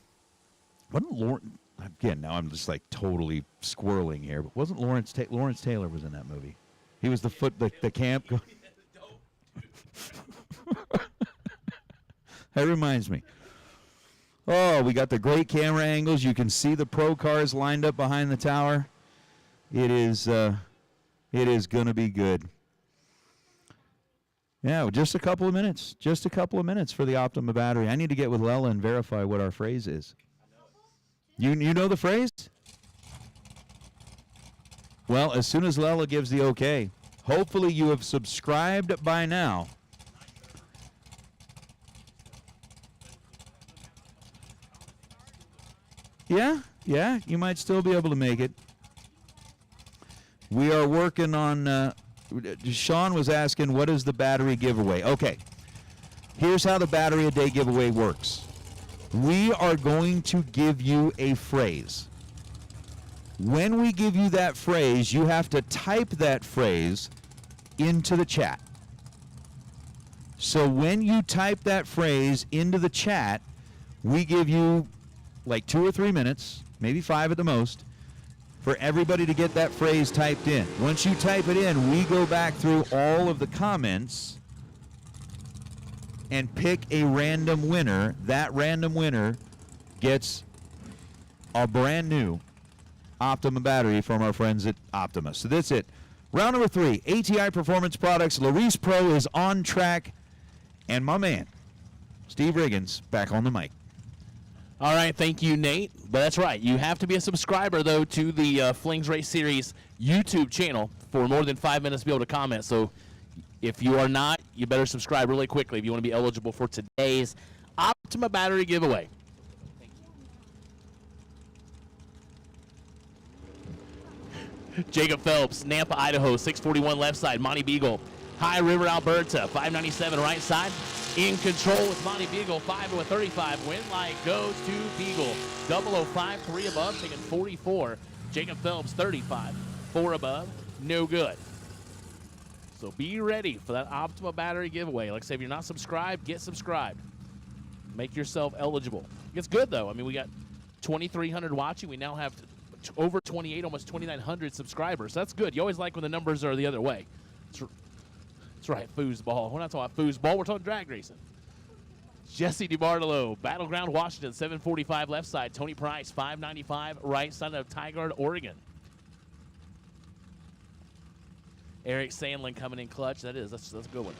Wasn't Lawrence... Again, now I'm just like totally squirreling here. But wasn't Lawrence Taylor was in that movie? He was the camp. That reminds me. Oh, we got the great camera angles. You can see the pro cars lined up behind the tower. It is going to be good. Yeah, just a couple of minutes. Just a couple of minutes for the Optima battery. I need to get with Lela and verify what our phrase is. You know the phrase? Well, as soon as Lela gives the okay, hopefully you have subscribed by now. Yeah, you might still be able to make it. We are working on, Sean was asking, what is the battery giveaway? Okay, here's how the battery a day giveaway works. We are going to give you a phrase. When we give you that phrase, you have to type that phrase into the chat. So when you type that phrase into the chat, we give you like 2 or 3 minutes, maybe 5 at the most, for everybody to get that phrase typed in. Once you type it in, we go back through all of the comments and pick a random winner. That random winner gets a brand new Optima battery from our friends at Optima. So that's it. Round number 3, ATI Performance Products. Luis Pro is on track. And my man, Steve Riggins, back on the mic. All right, thank you, Nate. But that's right. You have to be a subscriber, though, to the Flings Race Series YouTube channel for more than 5 minutes to be able to comment. So if you are not, you better subscribe really quickly if you want to be eligible for today's Optima battery giveaway. Jacob Phelps, Nampa, Idaho, 641 left side. Monty Beagle, High River, Alberta, 597 right side. In control with Monty Beagle, 5-35. Win light goes to Beagle. 005, 3 above, taking 44. Jacob Phelps, 35, 4 above, no good. So be ready for that Optima battery giveaway. Like I said, if you're not subscribed, get subscribed. Make yourself eligible. It's good, though. I mean, we got 2,300 watching. We now have over 28, almost 2,900 subscribers. That's good. You always like when the numbers are the other way. That's right, foosball. We're not talking about foosball. We're talking drag racing. Jesse DiBartolo, Battleground, Washington, 745 left side. Tony Price, 595 right side of Tigard, Oregon. Eric Sandlin coming in clutch. That's a good one.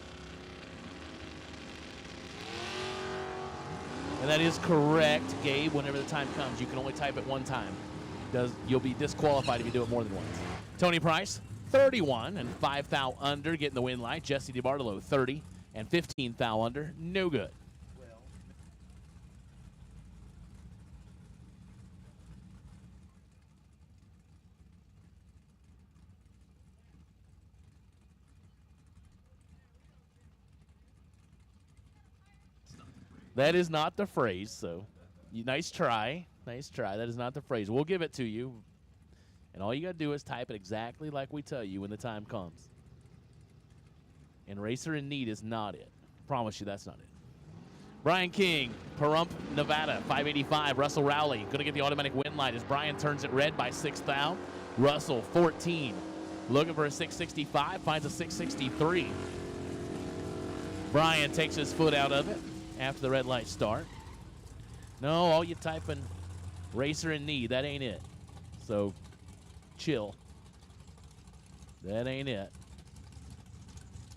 And that is correct, Gabe. Whenever the time comes, you can only type it one time. You'll be disqualified if you do it more than once. Tony Price, 31 and 5 thou under, getting the win light. Jesse DiBartolo, 30 and 15 thou under, no good. That is not the phrase, so nice try. Nice try. That is not the phrase. We'll give it to you. And all you got to do is type it exactly like we tell you when the time comes. And Racer in Need is not it. Promise you that's not it. Brian King, Pahrump, Nevada, 585. Russell Rowley going to get the automatic win light as Brian turns it red by 6 thou. Russell, 14. Looking for a 665. Finds a 663. Brian takes his foot out of it after the red light start. No, all you typing Racer in Need, that ain't it. So chill. That ain't it.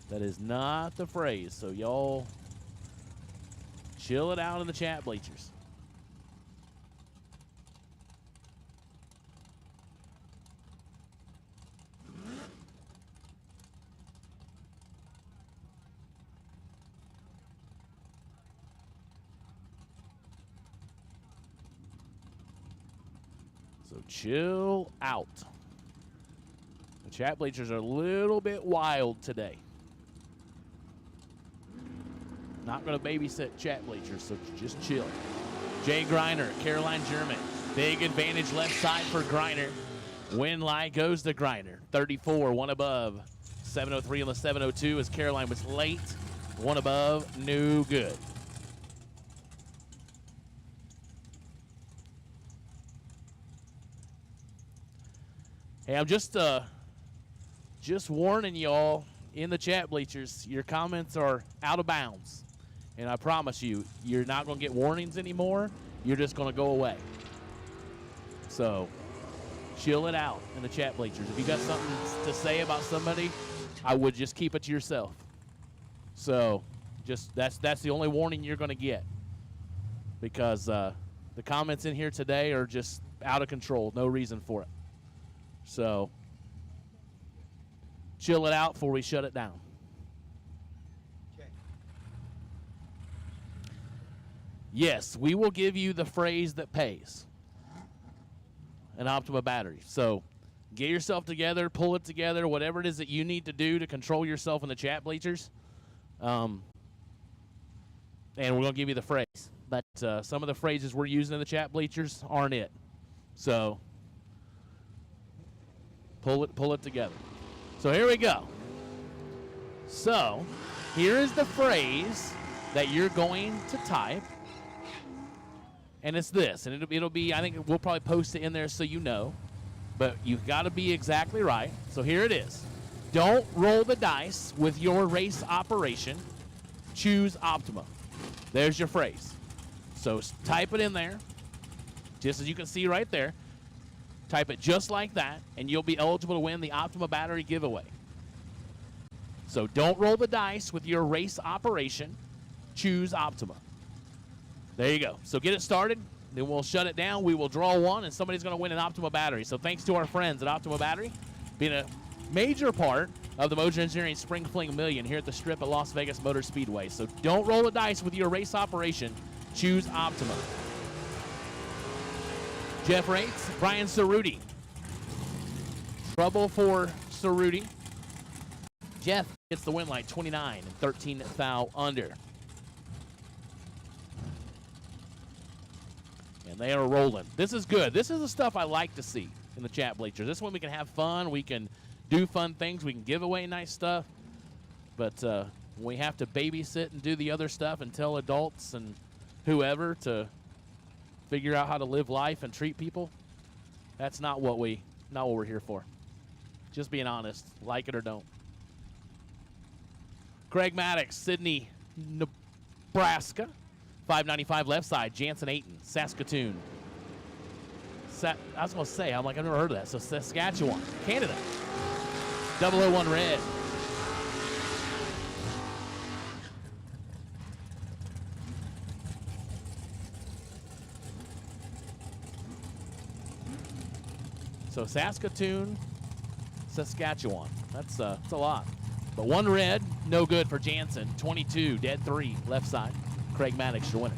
That is not the phrase. So y'all chill it out in the chat bleachers. So chill out. The chat bleachers are a little bit wild today. Not going to babysit chat bleachers, so just chill. Jay Greiner, Caroline German. Big advantage left side for Greiner. Win light goes to Greiner. 34, 1 above. 703 on the 702 as Caroline was late. 1 above, no good. Hey, I'm just warning y'all in the chat bleachers, your comments are out of bounds. And I promise you, you're not going to get warnings anymore. You're just going to go away. So, chill it out in the chat bleachers. If you got something to say about somebody, I would just keep it to yourself. So, just that's the only warning you're going to get. Because the comments in here today are just out of control. No reason for it. So, chill it out before we shut it down. Yes, we will give you the phrase that pays. An Optima battery. So get yourself together, pull it together, whatever it is that you need to do to control yourself in the chat bleachers. And we're going to give you the phrase. But some of the phrases we're using in the chat bleachers aren't it. So pull it together. So here we go. So here is the phrase that you're going to type. And it's this, and it'll be, I think we'll probably post it in there so you know, but you've got to be exactly right. So here it is. Don't roll the dice with your race operation. Choose Optima. There's your phrase. So type it in there. just as you can see right there. Type it just like that, and you'll be eligible to win the Optima battery giveaway. So don't roll the dice with your race operation. Choose Optima. There you go. So get it started, then we'll shut it down. We will draw one, and somebody's going to win an Optima battery. So thanks to our friends at Optima Battery being a major part of the Mojo Engineering Spring Fling Million here at the Strip at Las Vegas Motor Speedway. So don't roll the dice with your race operation. Choose Optima. Jeff Rates, Brian Cerruti. Trouble for Cerruti. Jeff gets the win light, 29 and 13 thou under. And they are rolling. This is good. This is the stuff I like to see in the chat bleachers. This one we can have fun. We can do fun things. We can give away nice stuff. But we have to babysit and do the other stuff and tell adults and whoever to figure out how to live life and treat people. That's not what we're here for. Just being honest, like it or don't. Craig Maddox, Sydney, Nebraska. 595 left side, Jansen Ayton, Saskatoon. I was going to say, I'm like, I've never heard of that. So Saskatchewan, Canada. 001 red. So Saskatoon, Saskatchewan. That's a lot. But one red, no good for Jansen. 22, dead 3, left side. Craig Maddox, your winner.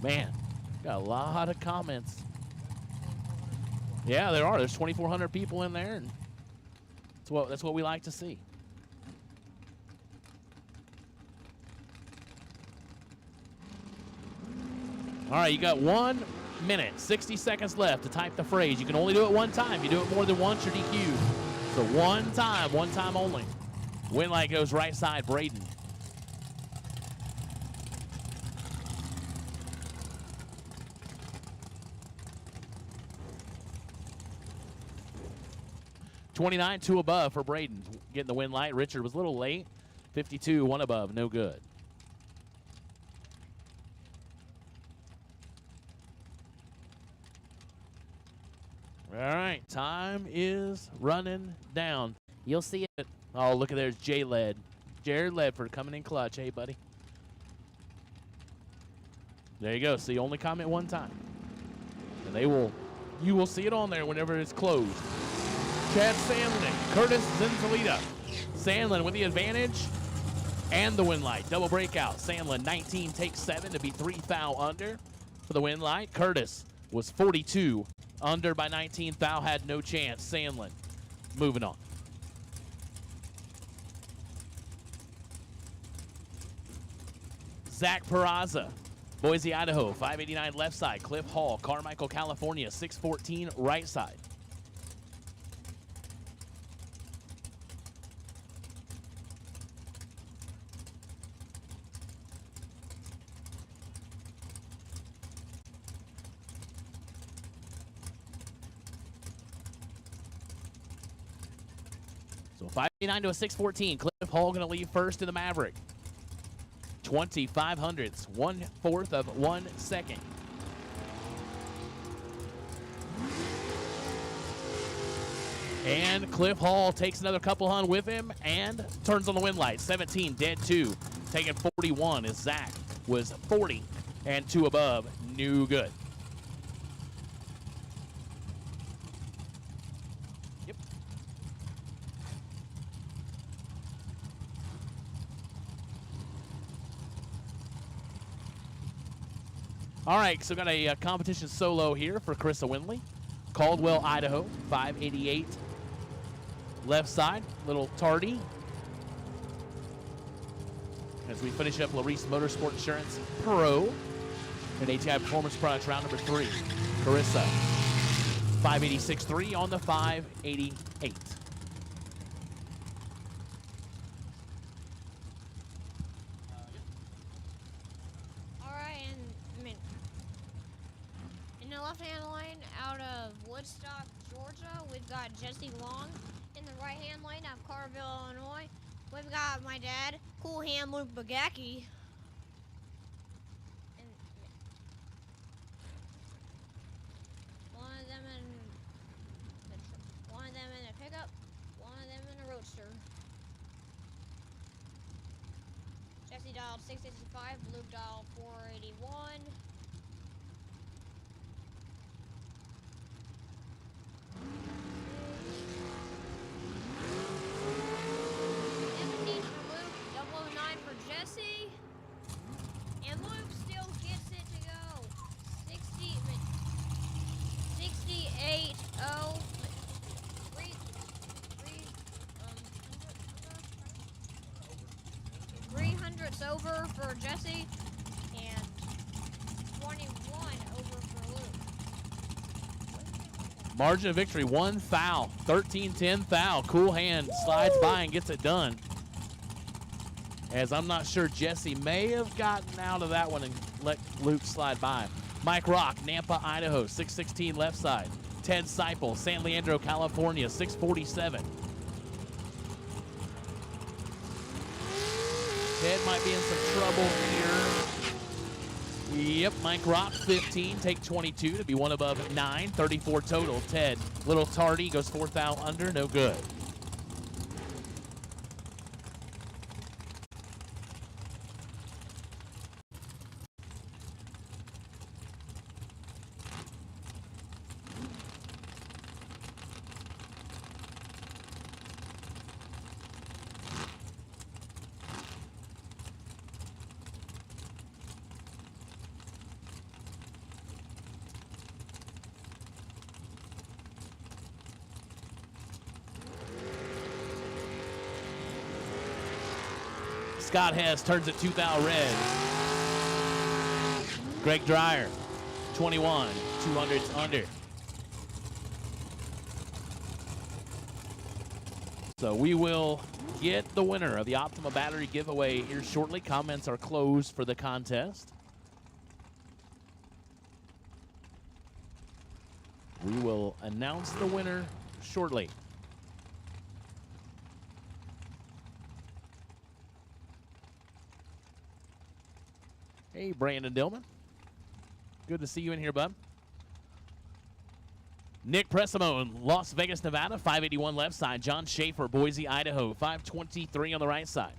Man, got a lot of comments. Yeah, there are. There's 2,400 people in there, and that's what we like to see. All right, you got 1 minute, 60 seconds left to type the phrase. You can only do it one time. If you do it more than once, you're DQ'd. So one time only. Win light goes right side, Braden. $29, 2 above for Braden. Getting the win light. Richard was a little late. 52, 1 above, no good. All right, time is running down. You'll see it. Oh, look at there's J-Led. Jared Ledford coming in clutch. Hey, buddy. There you go. So you only comment one time. And you will see it on there whenever it's closed. Chad Sandlin, Curtis Zenzalita. Sandlin with the advantage and the win light. Double breakout. Sandlin 19 takes 7 to be 3 thou under for the win light. Curtis was 42 under by 19. Thou had no chance. Sandlin moving on. Zach Peraza, Boise, Idaho, 589 left side. Cliff Hall, Carmichael, California, 614 right side. So 589 to a 614. Cliff Hall going to leave first in the Maverick. 25 hundredths, 1/4 of 1 second. And Cliff Hall takes another couple hun with him and turns on the win light. 17, dead 2. Taking 41 as Zach was 40 and 2 above, new good. Yep. All right, so got a competition solo here for Carissa Winley. Caldwell, Idaho, 588 left side, little tardy. As we finish up Larice Motorsport Insurance Pro and ATI Performance Products round number 3. Carissa, 586.3 on the 588. Left-hand lane out of Woodstock, Georgia. We've got Jesse Long. In the right-hand lane out of Carville, Illinois, we've got my dad, Cool Hand Luke Bagacki. of them in a pickup, one of them in a roadster. Jesse dialed 665, Luke dialed 481. Jesse, and Luke still gets it to go. 68, 300's over for Jesse, and 21 over for Luke. Margin of victory, 1 foul. 13-10 foul. Cool Hand slides by and gets it done. As I'm not sure Jesse may have gotten out of that one and let Luke slide by. Mike Rock, Nampa, Idaho, 616 left side. Ted Seipel, San Leandro, California, 647. Ted might be in some trouble here. Yep, Mike Rock, 15, take 22 to be one above 9, 34 total. Ted, little tardy, goes 4th out under, no good. Scott Hess turns it 2 thou red. Greg Dreyer, 21, 200's under. So we will get the winner of the Optima Battery giveaway here shortly. Comments are closed for the contest. We will announce the winner shortly. Hey, Brandon Dillman. Good to see you in here, bud. Nick Pressimo in Las Vegas, Nevada, 581 left side. John Schaefer, Boise, Idaho, 523 on the right side.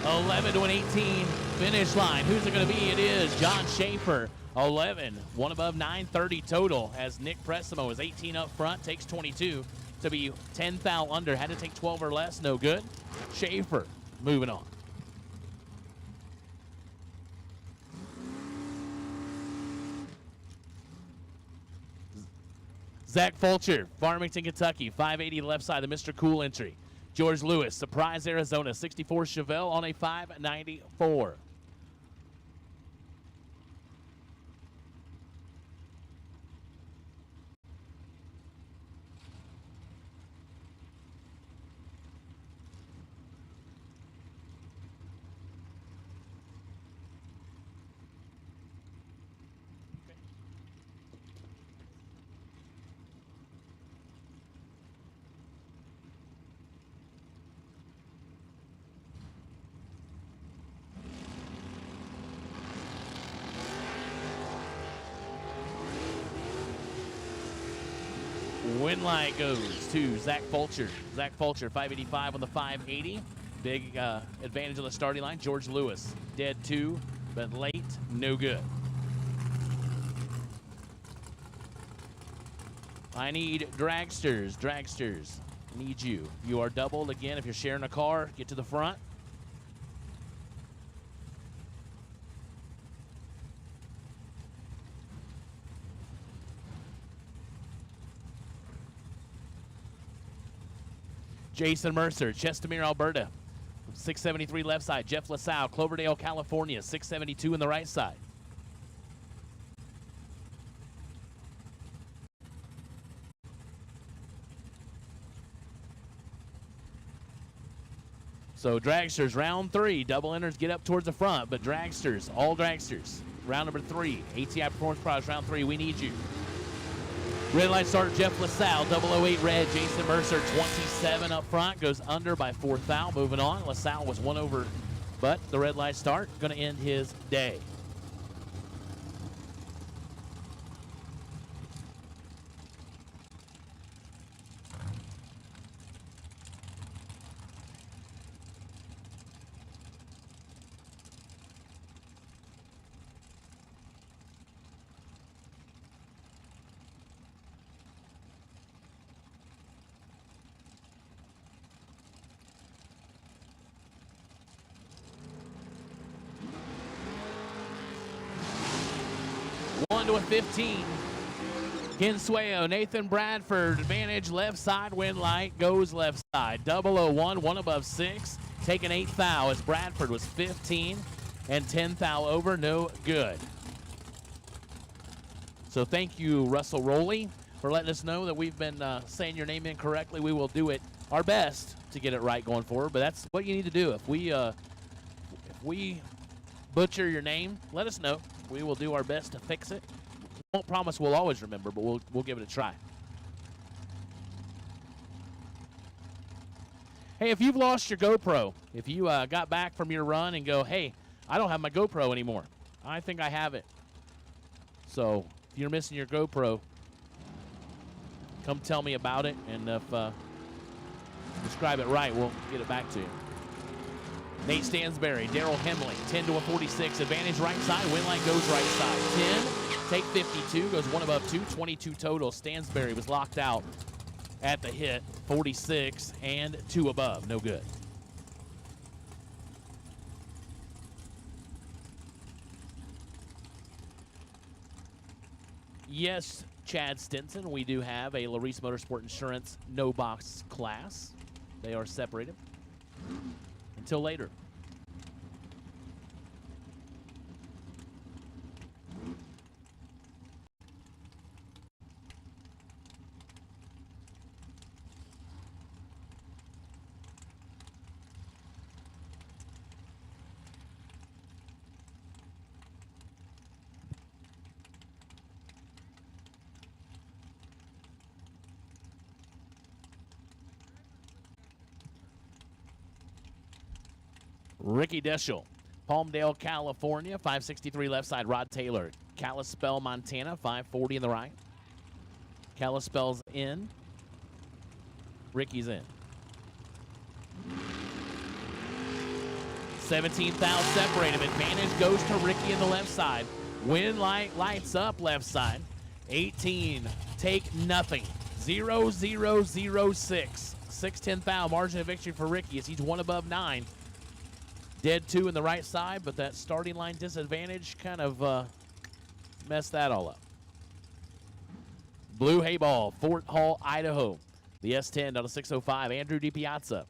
$11 to an 18 finish line. Who's it going to be? It is John Schaefer. 11, one above 930 total as Nick Pressimo is 18 up front, takes 22 to be 10 foul under. Had to take 12 or less, no good. Schaefer moving on. Zach Fulcher, Farmington, Kentucky, 580 left side, the Mr. Cool entry. George Lewis, Surprise, Arizona, 64 Chevelle on a 594. Win line goes to Zach Fulcher. Zach Fulcher, 585 on the 580. Big advantage on the starting line. George Lewis, dead 2, but late, no good. I need dragsters. Dragsters, need you. You are doubled again if you're sharing a car. Get to the front. Jason Mercer, Chestermere, Alberta, 673 left side. Jeff LaSalle, Cloverdale, California, 672 in the right side. So dragsters, round 3. Double enters get up towards the front, but dragsters, all dragsters. Round number 3, ATI Performance Products, round 3, we need you. Red light starter Jeff LaSalle, 008 red. Jason Mercer, 27 up front, goes under by 4 thou. Moving on, LaSalle was 1 over but the red light start going to end his day. To a 15. Kinsueo, Nathan Bradford, advantage left side, win light, goes left side. 001, one above 6, taking 8 thou as Bradford was 15 and 10 thou over, no good. So thank you, Russell Rowley, for letting us know that we've been saying your name incorrectly. We will do it our best to get it right going forward, but that's what you need to do. If we butcher your name, let us know. We will do our best to fix it. Won't promise we'll always remember, but we'll give it a try. Hey, if you've lost your GoPro, if you got back from your run and go, hey, I don't have my GoPro anymore, I think I have it. So if you're missing your GoPro, come tell me about it, and if describe it right, we'll get it back to you. Nate Stansberry, Daryl Hemley, 10 to a 46, advantage right side, win line goes right side. 10, take 52, goes one above 2, 22 total. Stansberry was locked out at the hit, 46 and 2 above, no good. Yes, Chad Stinson, we do have a Larice Motorsport Insurance no box class. They are separated. Until later. Ricky Deschel, Palmdale, California, 563 left side. Rod Taylor, Kalispell, Montana, 540 in the right. Kalispell's in. Ricky's in. 17 thou separate him. Advantage goes to Ricky in the left side. Win light lights up left side. 18, take nothing. 0-0-0-6. 6-10 thou, margin of victory for Ricky as he's one above 9. Dead 2 in the right side, but that starting line disadvantage kind of messed that all up. Blue Hayball, Fort Hall, Idaho. The S10 out of 605. Andrew DiPiazza,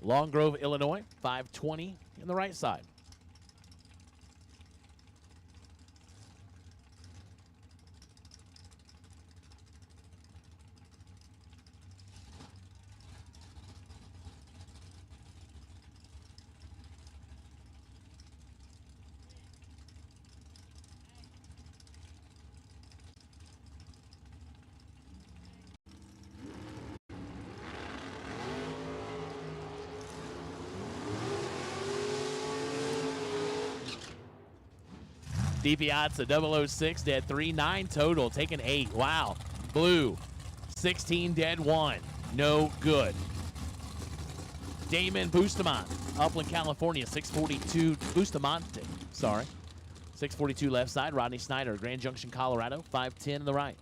Long Grove, Illinois, 520 in the right side. DiPiazza, 006, dead 3, 9 total, taking 8. Wow. Blue, 16, dead 1. No good. Damon Bustamante, Upland, California, 642, Bustamante, sorry. 642 left side. Rodney Snyder, Grand Junction, Colorado, 510 in the right.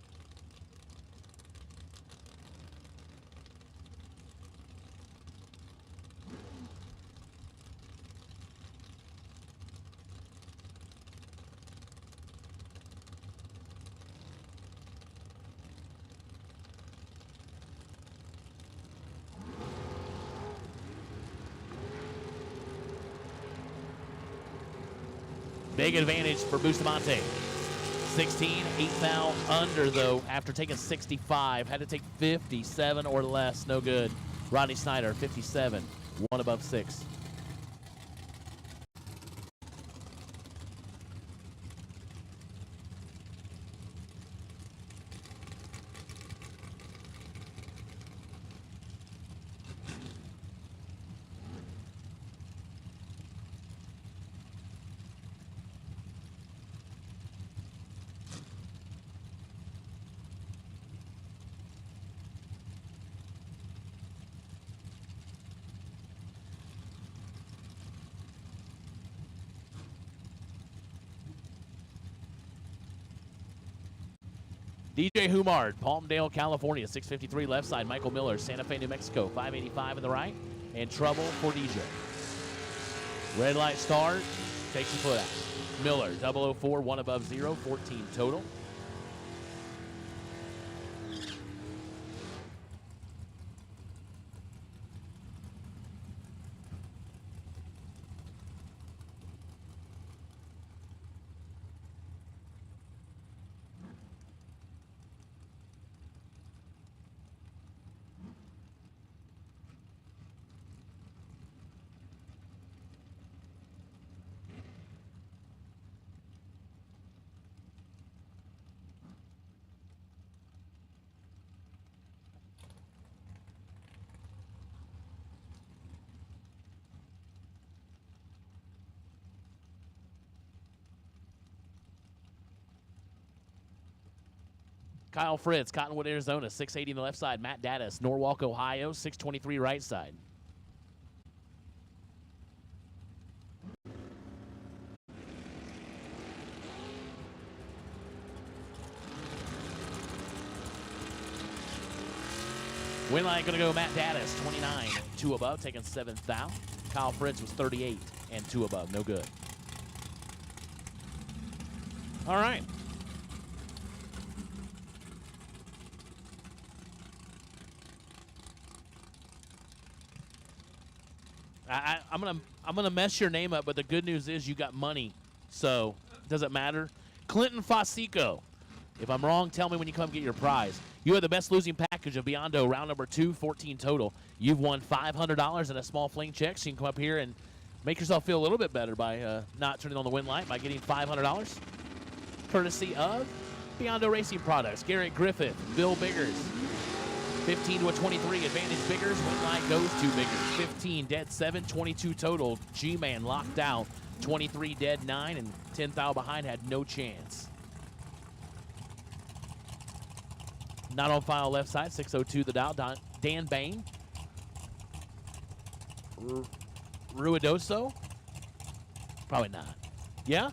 Big advantage for Bustamante. 16, 8 thou under, though, after taking 65. Had to take 57 or less. No good. Rodney Snyder, 57, 1 above 6. DJ Humard, Palmdale, California, 653 left side. Michael Miller, Santa Fe, New Mexico, 585 in the right. And trouble for DJ. Red light start, takes your foot out. Miller, 004, 1 above 0, 14 total. Kyle Fritz, Cottonwood, Arizona, 680 on the left side. Matt Dattis, Norwalk, Ohio, 623 right side. Win line going to go Matt Dattis, 29, 2 above, taking 7th down. Kyle Fritz was 38 and 2 above, no good. All right. I'm gonna mess your name up, but the good news is you got money, so does it matter? Clinton Fosico. If I'm wrong, tell me when you come get your prize. You have the best losing package of Beyond-O, round number 2, 14 total. You've won $500 in a small fling check, so you can come up here and make yourself feel a little bit better by not turning on the win light by getting $500, courtesy of Beyond-O Racing Products. Garrett Griffith, Bill Biggers. 15 to a 23, advantage Biggers, win line goes to Biggers. 15, dead 7, 22 total. G-Man locked out, 23 dead 9, and 10 thou behind had no chance. Not on file left side, 602 the dial, Dan Bain. Ruidoso? Probably not. Yeah?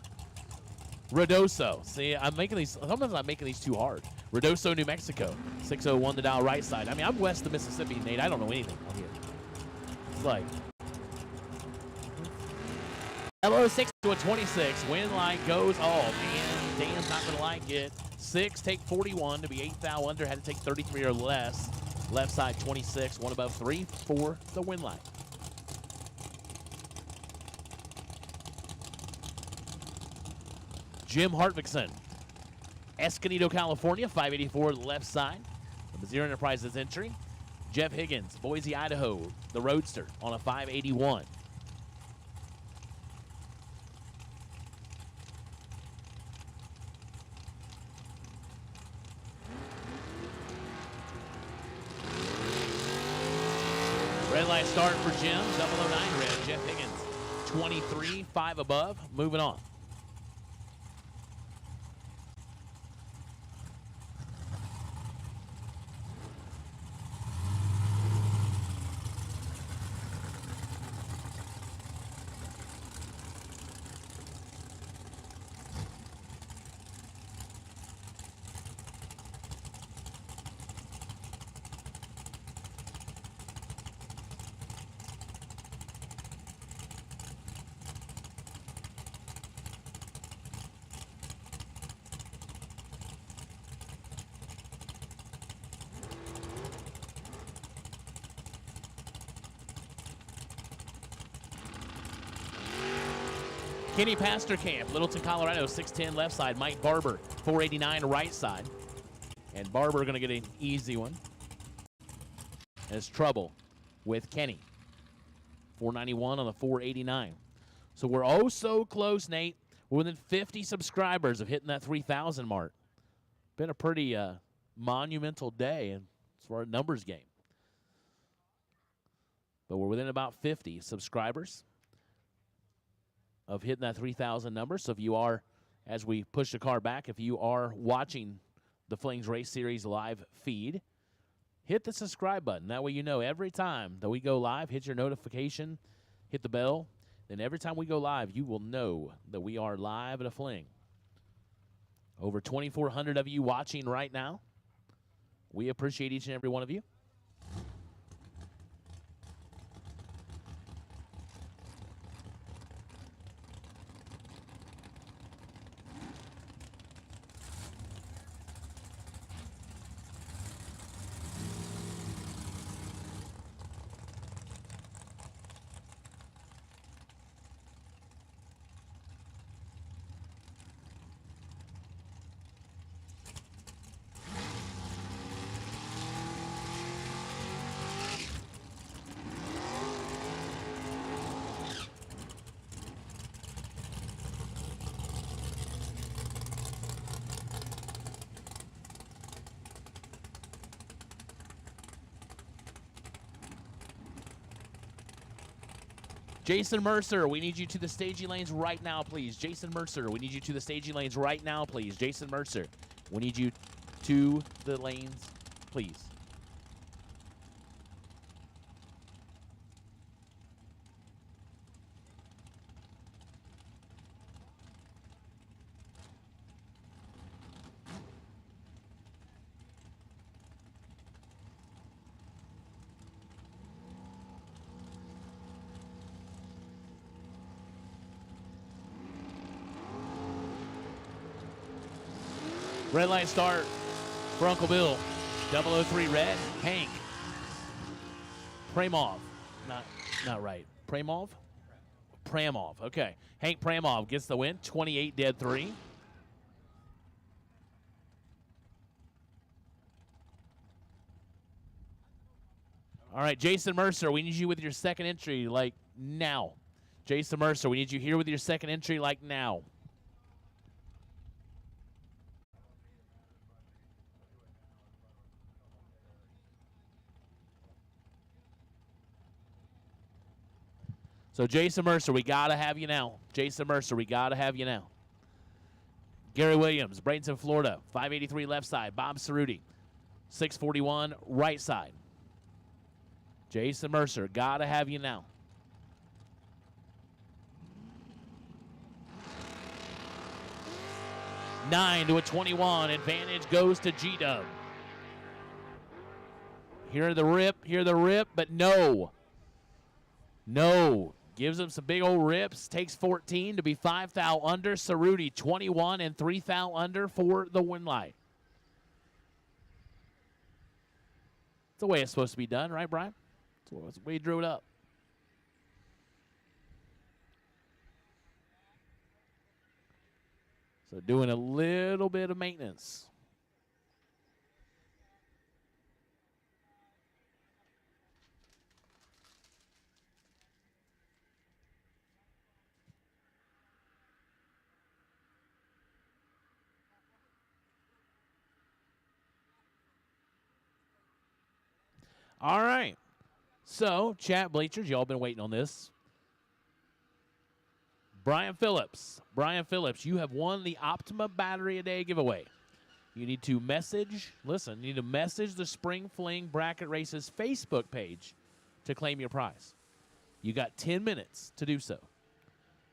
Ruidoso. See, sometimes I'm making these too hard. Ruidoso, New Mexico, 601 the dial right side. I mean, I'm west of Mississippi, Nate. I don't know anything out here. It's like LO 6 to a 26. Win line goes. Oh, man. Dan's not going to like it. 6, take 41 to be 8th thou under. Had to take 33 or less. Left side 26, 1 above 3 for the win line. Jim Hartvickson, Escondido, California, 584 left side. The Missouri Enterprises entry. Jeff Higgins, Boise, Idaho, the Roadster on a 581. Red light start for Jim, 009 red. Jeff Higgins, 23, 5 above, moving on. Kenny Pasterkamp, Littleton, Colorado, 610 left side. Mike Barber, 489 right side. And Barber going to get an easy one. As trouble with Kenny. 491 on the 489. So we're oh so close, Nate. We're within 50 subscribers of hitting that 3,000 mark. Been a pretty monumental day as far as numbers game. But we're within about 50 subscribers of hitting that 3,000 number. So if you are, as we push the car back, if you are watching the Flings Race Series live feed, hit the subscribe button. That way you know every time that we go live, hit your notification, hit the bell. Then every time we go live, you will know that we are live at a Fling. Over 2,400 of you watching right now. We appreciate each and every one of you. Jason Mercer, we need you to the staging lanes right now, please. Jason Mercer, we need you to the staging lanes right now, please. Jason Mercer, we need you to the lanes, please. Red line start for Uncle Bill. 003 red. Hank. Pramov. Not right. Pramov? Pramov. Okay. Hank Pramov gets the win. 28 dead 3. All right, Jason Mercer, we need you with your second entry like now. Jason Mercer, we need you here with your second entry like now. So Jason Mercer, we got to have you now. Jason Mercer, we got to have you now. Gary Williams, Bradenton, Florida, 583 left side. Bob Cerruti, 641 right side. Jason Mercer, got to have you now. Nine to a 21. Advantage goes to G-Dub. Hear the rip, but no. No. Gives him some big old rips. Takes 14 to be 5 thou under. Cerruti 21 and 3 thou under for the win light. It's the way it's supposed to be done, right, Brian? That's the way he drew it up. So doing a little bit of maintenance. All right. So, chat bleachers, y'all been waiting on this. Brian Phillips, you have won the Optima Battery a Day giveaway. You need to message, you need to message the Spring Fling Bracket Races Facebook page to claim your prize. You got 10 minutes to do so.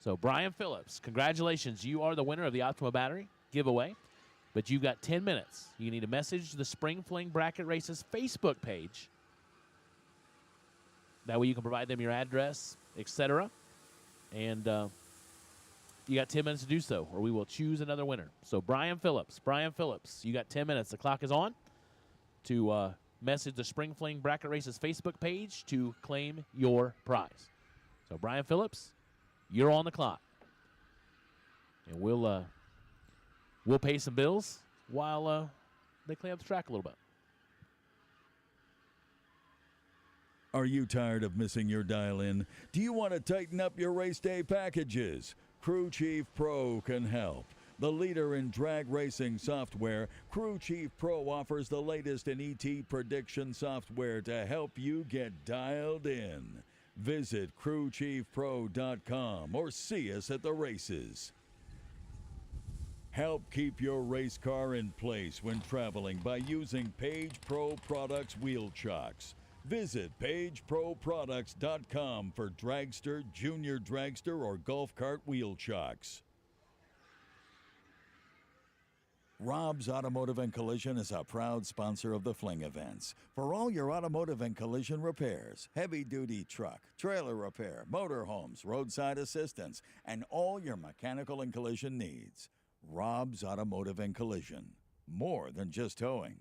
So, Brian Phillips, congratulations. You are the winner of the Optima Battery giveaway, but you've got 10 minutes. You need to message the Spring Fling Bracket Races Facebook page. That way you can provide them your address, etc. And you got 10 minutes to do so, or we will choose another winner. So Brian Phillips, you got 10 minutes. The clock is on to message the Spring Fling Bracket Races Facebook page to claim your prize. So Brian Phillips, you're on the clock. And we'll pay some bills while they clean up the track a little bit. Are you tired of missing your dial-in? Do you want to tighten up your race day packages? Crew Chief Pro can help. The leader in drag racing software, Crew Chief Pro offers the latest in ET prediction software to help you get dialed in. Visit crewchiefpro.com or see us at the races. Help keep your race car in place when traveling by using Page Pro Products wheel chocks. Visit pageproproducts.com for Dragster, Junior Dragster, or Golf Cart wheel chocks. Rob's Automotive and Collision is a proud sponsor of the Fling events. For all your automotive and collision repairs, heavy-duty truck, trailer repair, motorhomes, roadside assistance, and all your mechanical and collision needs. Rob's Automotive and Collision. More than just towing.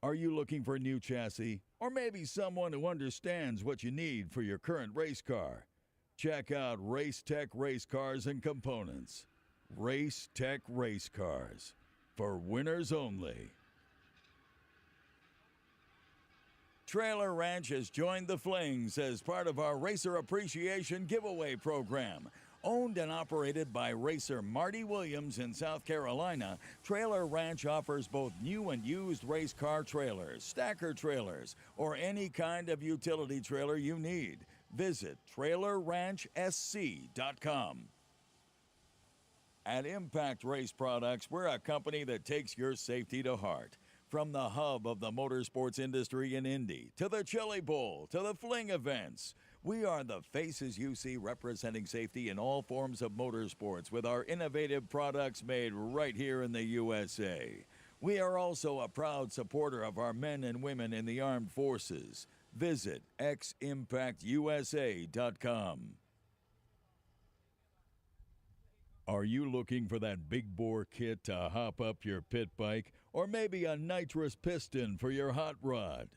Are you looking for a new chassis? Or maybe someone who understands what you need for your current race car? Check out Race Tech Race Cars and Components. Race Tech Race Cars. For winners only. Trailer Ranch has joined the Flings as part of our Racer Appreciation Giveaway Program. Owned and operated by racer Marty Williams in South Carolina, Trailer Ranch offers both new and used race car trailers, stacker trailers, or any kind of utility trailer you need. Visit trailerranchsc.com. At Impact Race Products, we're a company that takes your safety to heart. From the hub of the motorsports industry in Indy, to the Chili Bowl, to the Fling events, we are the faces you see representing safety in all forms of motorsports with our innovative products made right here in the USA. We are also a proud supporter of our men and women in the armed forces. Visit ximpactusa.com. Are you looking for that big bore kit to hop up your pit bike, or maybe a nitrous piston for your hot rod?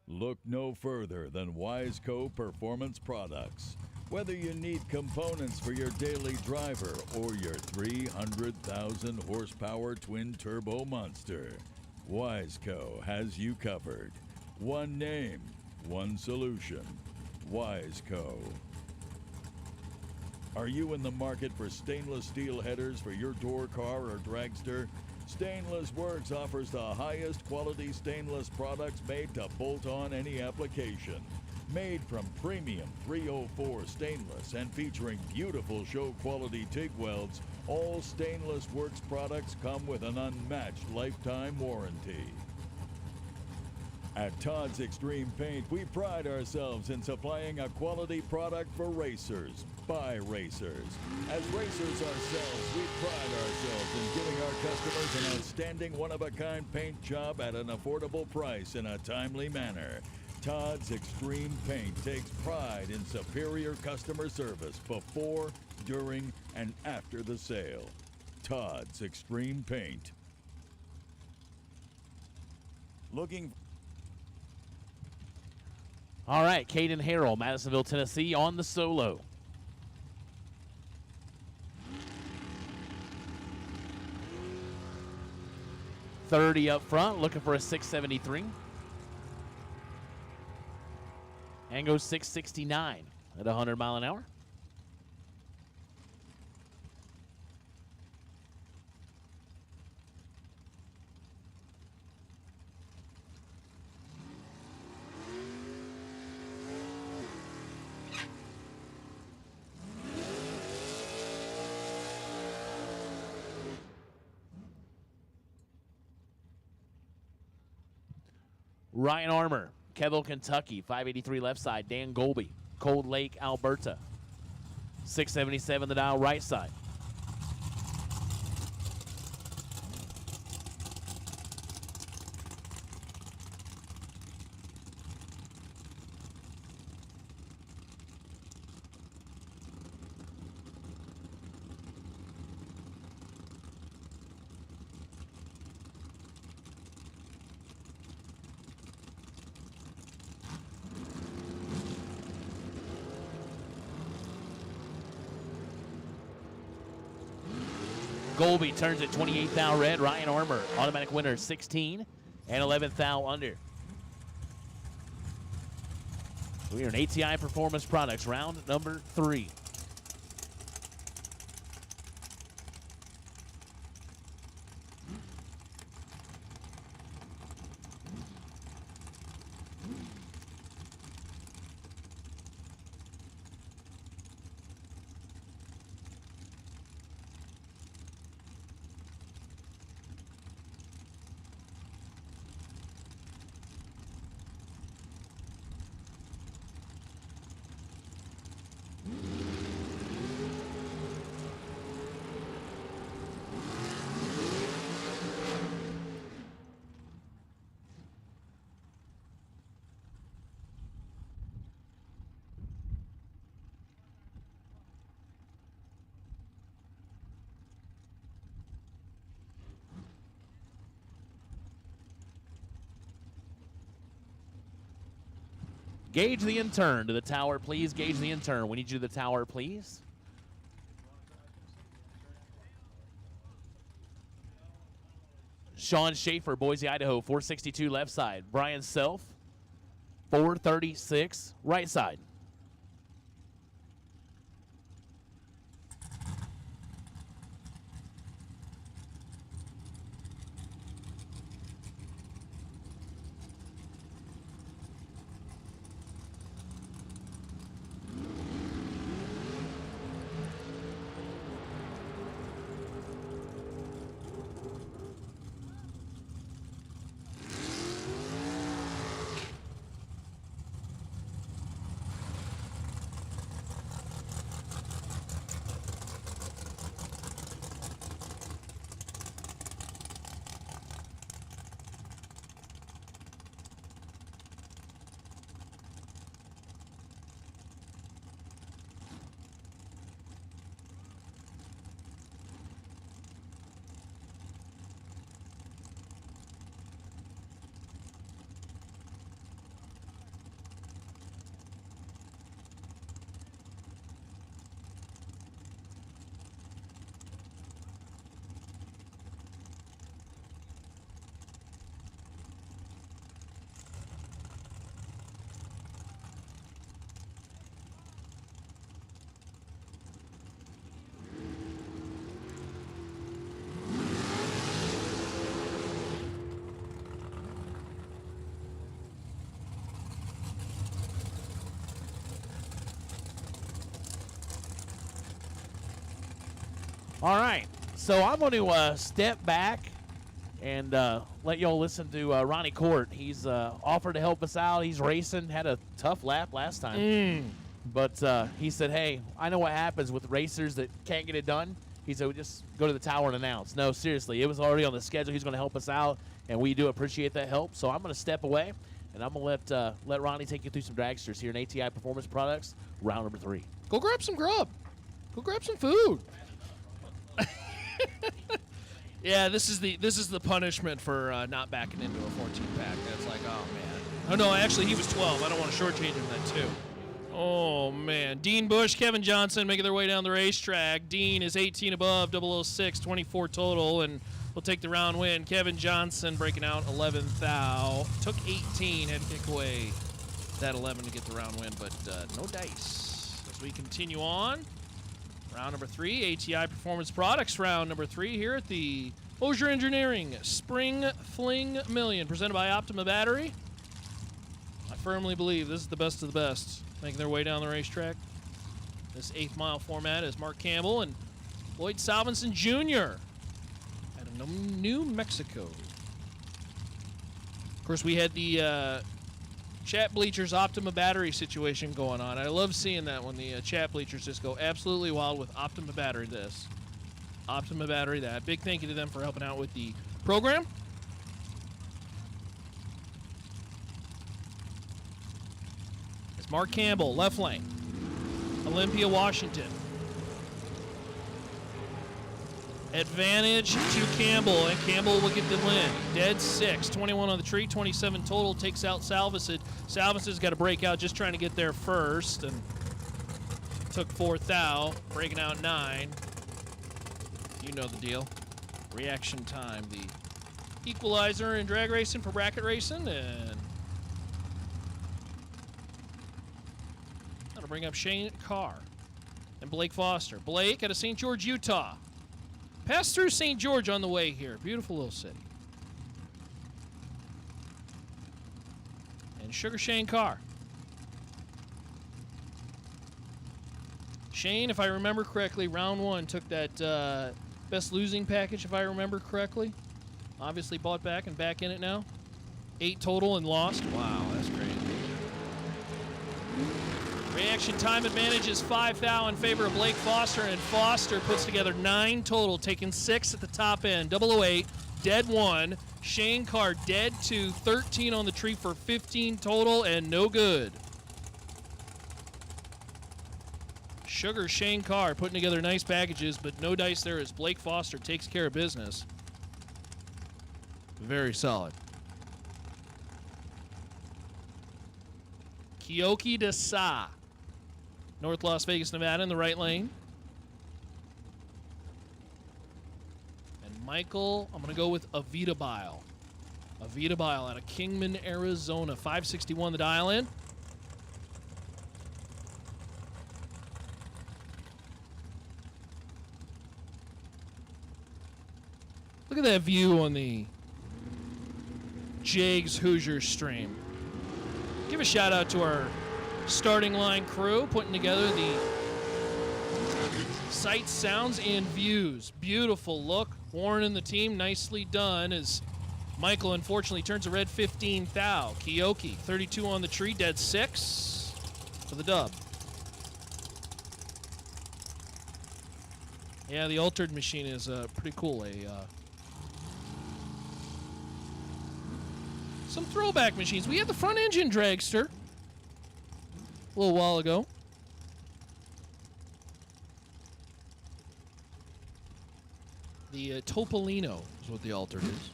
Look no further than Wiseco Performance Products. Whether you need components for your daily driver or your 300,000 horsepower twin turbo monster, Wiseco has you covered. One name, one solution. Wiseco. Are you in the market for stainless steel headers for your tour car or dragster? Stainless Works offers the highest quality stainless products made to bolt on any application. Made from premium 304 stainless and featuring beautiful show quality TIG welds, all Stainless Works products come with an unmatched lifetime warranty. At Todd's Extreme Paint, we pride ourselves in supplying a quality product for racers, by racers. As racers ourselves, we pride ourselves in giving our customers an outstanding one-of-a-kind paint job at an affordable price in a timely manner. Todd's Extreme Paint takes pride in superior customer service before, during, and after the sale. Todd's Extreme Paint. Looking. All right, Caden Harrell, Madisonville, Tennessee, on the solo. .30 up front, looking for a 673. And goes 669 at 100 mile an hour. Ryan Armour, Kevel, Kentucky, 583 left side. Dan Golby, Cold Lake, Alberta, 677 the dial right side. Golby turns at 28th thou red. Ryan Armour, automatic winner, 16 and 11th thou under. We are an ATI Performance Products, round number 3. Gauge the intern to the tower, please. Gauge the intern. We need you to the tower, please. Sean Schaefer, Boise, Idaho, 462 left side. Brian Self, 436 right side. All right, so I'm going to step back and let y'all listen to Ronnie Court. He's offered to help us out. He's racing, had a tough lap last time. But he said, hey, I know what happens with racers that can't get it done. He said, we just go to the tower and announce. No, seriously, it was already on the schedule. He's going to help us out, and we do appreciate that help. So I'm going to step away, and I'm going to let Ronnie take you through some dragsters here in ATI Performance Products, round number 3. Go grab some grub. Go grab some food. Yeah, this is the punishment for not backing into a 14-pack. That's like, oh, man. Oh, no, actually, he was 12. I don't want to shortchange him that, too. Oh, man. Dean Bush, Kevin Johnson making their way down the racetrack. Dean is 18 above, 006, 24 total, and will take the round win. Kevin Johnson breaking out 11th thou. Took 18, had to kick away that 11 to get the round win, but no dice. As we continue on. Round number 3, ATI Performance Products. Round number 3 here at the Osier Engineering Spring Fling Million, presented by Optima Battery. I firmly believe this is the best of the best, making their way down the racetrack. This 8th mile format is Mark Campbell and Lloyd Salvinson Jr. out of New Mexico. Of course, we had the chat bleachers Optima Battery situation going on. I love seeing that when the chat bleachers just go absolutely wild with Optima Battery this. Optima Battery that. Big thank you to them for helping out with the program. It's Mark Campbell, left lane. Olympia, Washington. Advantage to Campbell, and Campbell will get the win. Dead 6, 21 on the tree, 27 total, takes out Salvicid. Salvicid's got to break out, just trying to get there first, and took 4th thou, breaking out 9. You know the deal. Reaction time, the equalizer in drag racing for bracket racing, and that'll bring up Shane Carr and Blake Foster. Blake out of St. George, Utah. Pass through St. George on the way here. Beautiful little city. And Sugar Shane Carr. Shane, if I remember correctly, round 1 took that best losing package, if I remember correctly. Obviously bought back and back in it now. 8 total and lost. Wow, that's crazy. Reaction time advantage is 5 thou in favor of Blake Foster, and Foster puts together 9 total, taking 6 at the top end. 008, dead 1. Shane Carr dead 2, 13 on the tree for 15 total, and no good. Sugar Shane Carr putting together nice packages, but no dice there as Blake Foster takes care of business. Very solid. Kyoki Dasa. North Las Vegas, Nevada in the right lane. And Michael, I'm going to go with Avita Bile. Avita Bile out of Kingman, Arizona. 561 the dial in. Look at that view on the Jags Hoosier stream. Give a shout out to our starting line crew putting together the sights, sounds, and views. Beautiful look. Warren and the team, nicely done as Michael unfortunately turns a red 15 thou. Kyoki, 32 on the tree, dead 6 for the dub. Yeah, the altered machine is pretty cool. Some throwback machines. We had the front engine dragster a little while ago. The Topolino is what the altered is.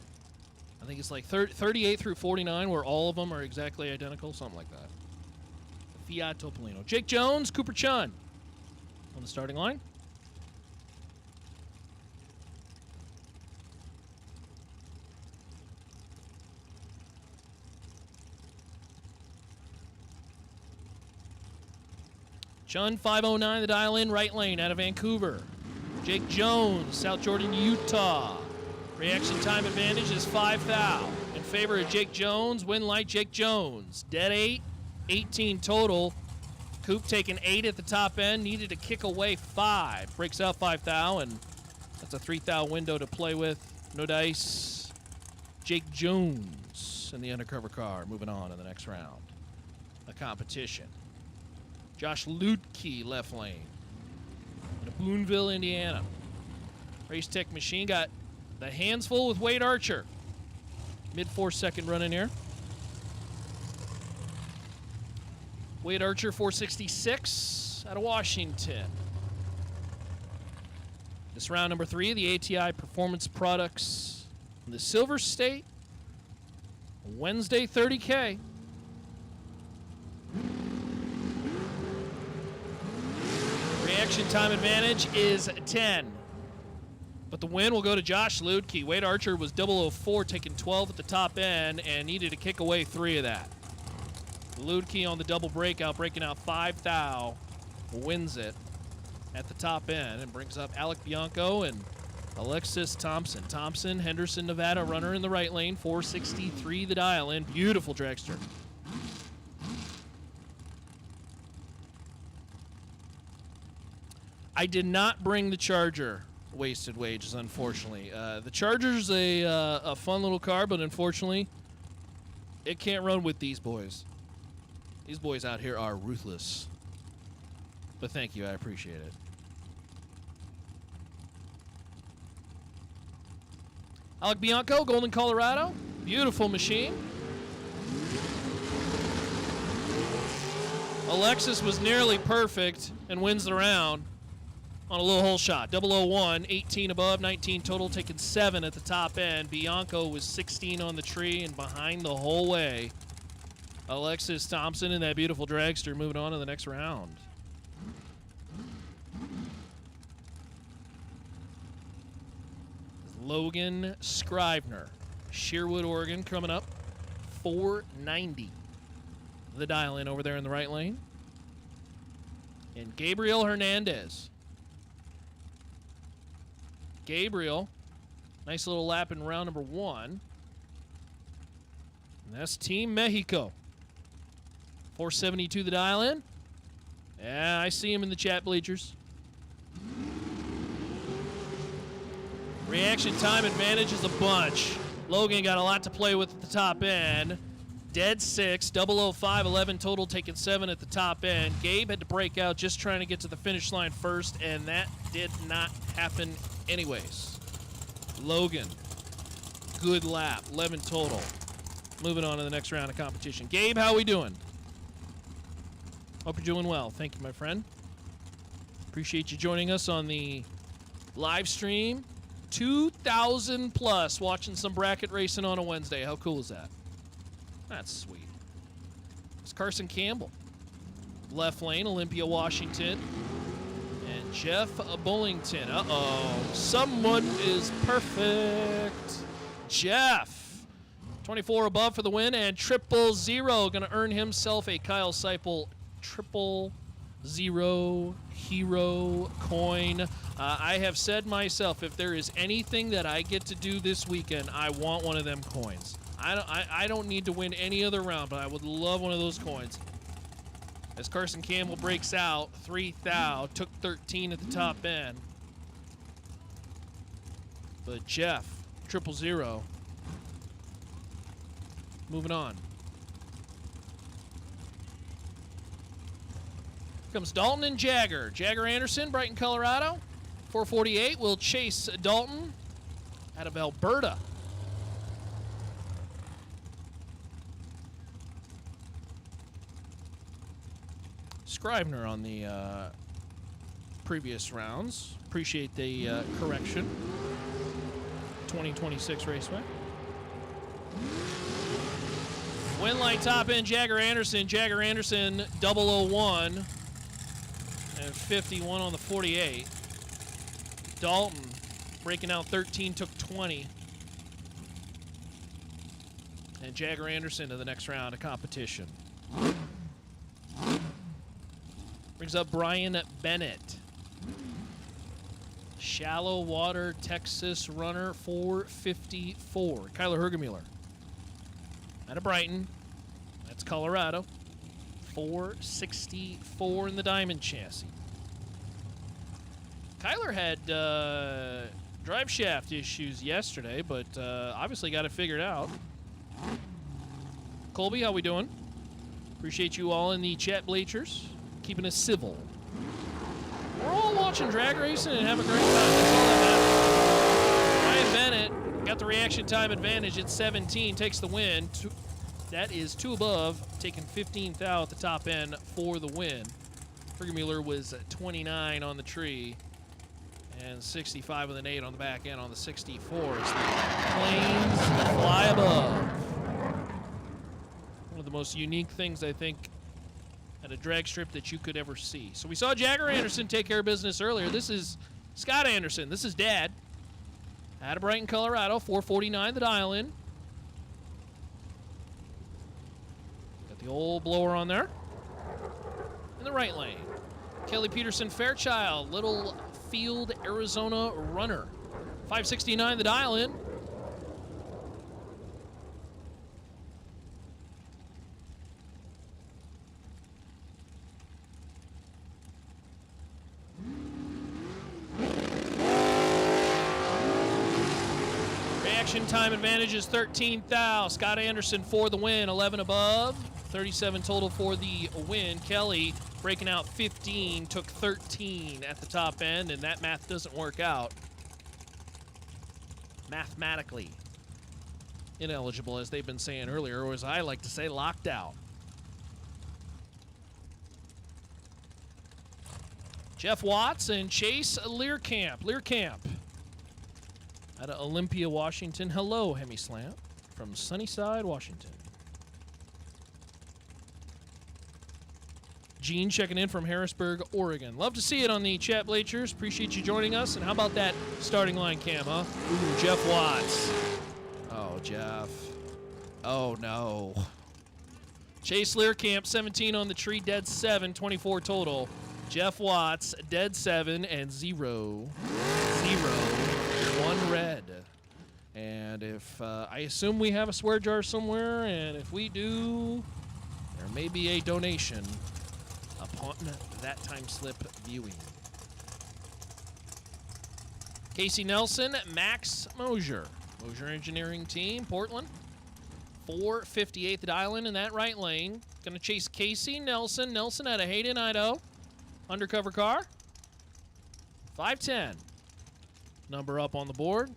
I think it's like 38 through 49 where all of them are exactly identical, something like that. The Fiat Topolino. Jake Jones, Cooper Chun on the starting line. Chun, 509, the dial in, right lane out of Vancouver. Jake Jones, South Jordan, Utah. Reaction time advantage is 5 thou. In favor of Jake Jones, win light Jake Jones. Dead 8, 18 total. Coop taking 8 at the top end, needed to kick away 5. Breaks out 5 thou, and that's a 3 thou window to play with. No dice. Jake Jones in the undercover car, moving on to the next round. The competition. Josh Lutke, left lane. In Boonville, Indiana. Race Tech Machine got the hands full with Wade Archer. Mid 4-second run in here. Wade Archer, 466 out of Washington. This round number 3, the ATI Performance Products. The SilverState Wednesday 30K. Reaction time advantage is 10. But the win will go to Josh Ludke. Wade Archer was 004, taking 12 at the top end, and needed to kick away 3 of that. Ludke on the double breakout, breaking out 5 thou, wins it at the top end, and brings up Alec Bianco and Alexis Thompson. Thompson, Henderson, Nevada, runner in the right lane, 463 the dial in. Beautiful dragster. I did not bring the Charger wasted wages, unfortunately. The Charger's a fun little car, but unfortunately, it can't run with these boys. These boys out here are ruthless. But thank you, I appreciate it. Alec Bianco, Golden, Colorado. Beautiful machine. Alexis was nearly perfect and wins the round on a little hole shot. 001, 18 above, 19 total, taking 7 at the top end. Bianco was 16 on the tree and behind the whole way. Alexis Thompson and that beautiful dragster moving on to the next round. Logan Scrivener, Sherwood, Oregon, coming up. 490. The dial in over there in the right lane. And Gabriel Hernandez. Gabriel, nice little lap in round number 1. And that's Team Mexico. 472 the dial in. Yeah, I see him in the chat bleachers. Reaction time advantage is a bunch. Logan got a lot to play with at the top end. Dead 6, 005, 11 total, taking 7 at the top end. Gabe had to break out just trying to get to the finish line first, and that did not happen anyways. Logan, good lap, 11 total. Moving on to the next round of competition. Gabe, how we doing? Hope you're doing well. Thank you, my friend. Appreciate you joining us on the live stream. 2,000 plus watching some bracket racing on a Wednesday. How cool is that? That's sweet. It's Carson Campbell. Left lane, Olympia, Washington. And Jeff Bullington. Uh-oh. Someone is perfect. Jeff. 24 above for the win, and 000 going to earn himself a Kyle Seipel 000 hero coin. I have said myself, if there is anything that I get to do this weekend, I want one of them coins. I don't need to win any other round, but I would love one of those coins. As Carson Campbell breaks out, 3,000, took 13 at the top end. But Jeff, 000. Moving on. Comes Dalton and Jagger. Jagger Anderson, Brighton, Colorado. 448 will chase Dalton out of Alberta. Scribner on the previous rounds. Appreciate the correction. 2026 Raceway. Win light top end, Jagger Anderson. Jagger Anderson, 001 and 51 on the 48. Dalton breaking out 13, took 20. And Jagger Anderson to the next round of competition. Brings up Brian Bennett. Shallow water Texas runner, 454. Kyler Hergemuller. Out of Brighton. That's Colorado. 464 in the diamond chassis. Kyler had drive shaft issues yesterday, but obviously got it figured out. Colby, how we doing? Appreciate you all in the chat bleachers, keeping us civil. We're all watching drag racing and having a great time. That's all that matters. Ryan Bennett got the reaction time advantage at 17, takes the win. That is 2 above, taking 15,000 at the top end for the win. Hergemuller was 29 on the tree and 65 with an 8 on the back end on the 64. As the planes fly above. One of the most unique things, I think, at a drag strip that you could ever see. So we saw Jagger Anderson take care of business earlier. This is Scott Anderson. This is Dad. Out of Brighton, Colorado, 449 the dial-in. Got the old blower on there. In the right lane, Kelly Peterson Fairchild, Little Field, Arizona runner. 569 the dial-in. Reaction time advantage is 13,000. Scott Anderson for the win, 11 above. 37 total for the win. Kelly breaking out 15, took 13 at the top end, and that math doesn't work out. Mathematically ineligible, as they've been saying earlier, or as I like to say, locked out. Jeff Watts and Chase Learcamp. Learcamp out of Olympia, Washington. Hello, Hemislant from Sunnyside, Washington. Gene checking in from Harrisburg, Oregon. Love to see it on the chat bleachers. Appreciate you joining us. And how about that starting line cam, huh? Ooh, Jeff Watts. Oh, Jeff. Oh, no. Chase Learcamp, 17 on the tree, dead 7, 24 total. Jeff Watts, dead 7, and 0. 1 red. And if, I assume we have a swear jar somewhere, and if we do, there may be a donation upon that time slip viewing. Casey Nelson, Max Mosier. Mosier Engineering Team, Portland. 458 the dial-in in that right lane. Gonna chase Casey Nelson. Nelson out of Hayden, Idaho. Undercover car. 510. Number up on the board.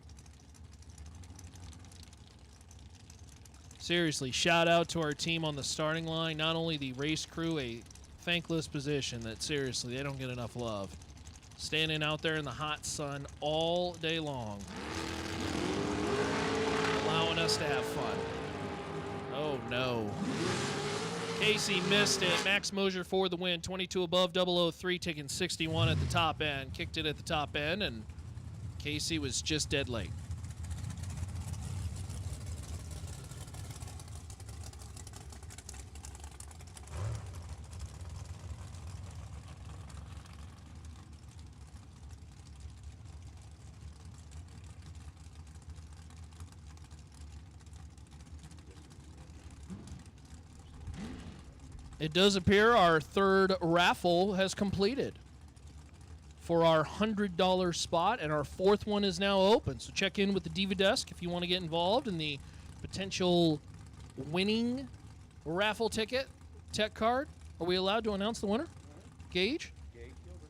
Seriously, shout out to our team on the starting line. Not only the race crew, a thankless position that seriously they don't get enough love. Standing out there in the hot sun all day long, allowing us to have fun. Oh no. Casey missed it. Max Mosier for the win. 22 above, 003, taking 61 at the top end. Kicked it at the top end, and Casey was just dead late. It does appear our third raffle has completed for our $100 spot, and our fourth one is now open. So check in with the Diva Desk if you want to get involved in the potential winning raffle ticket tech card. Are we allowed to announce the winner? Gage?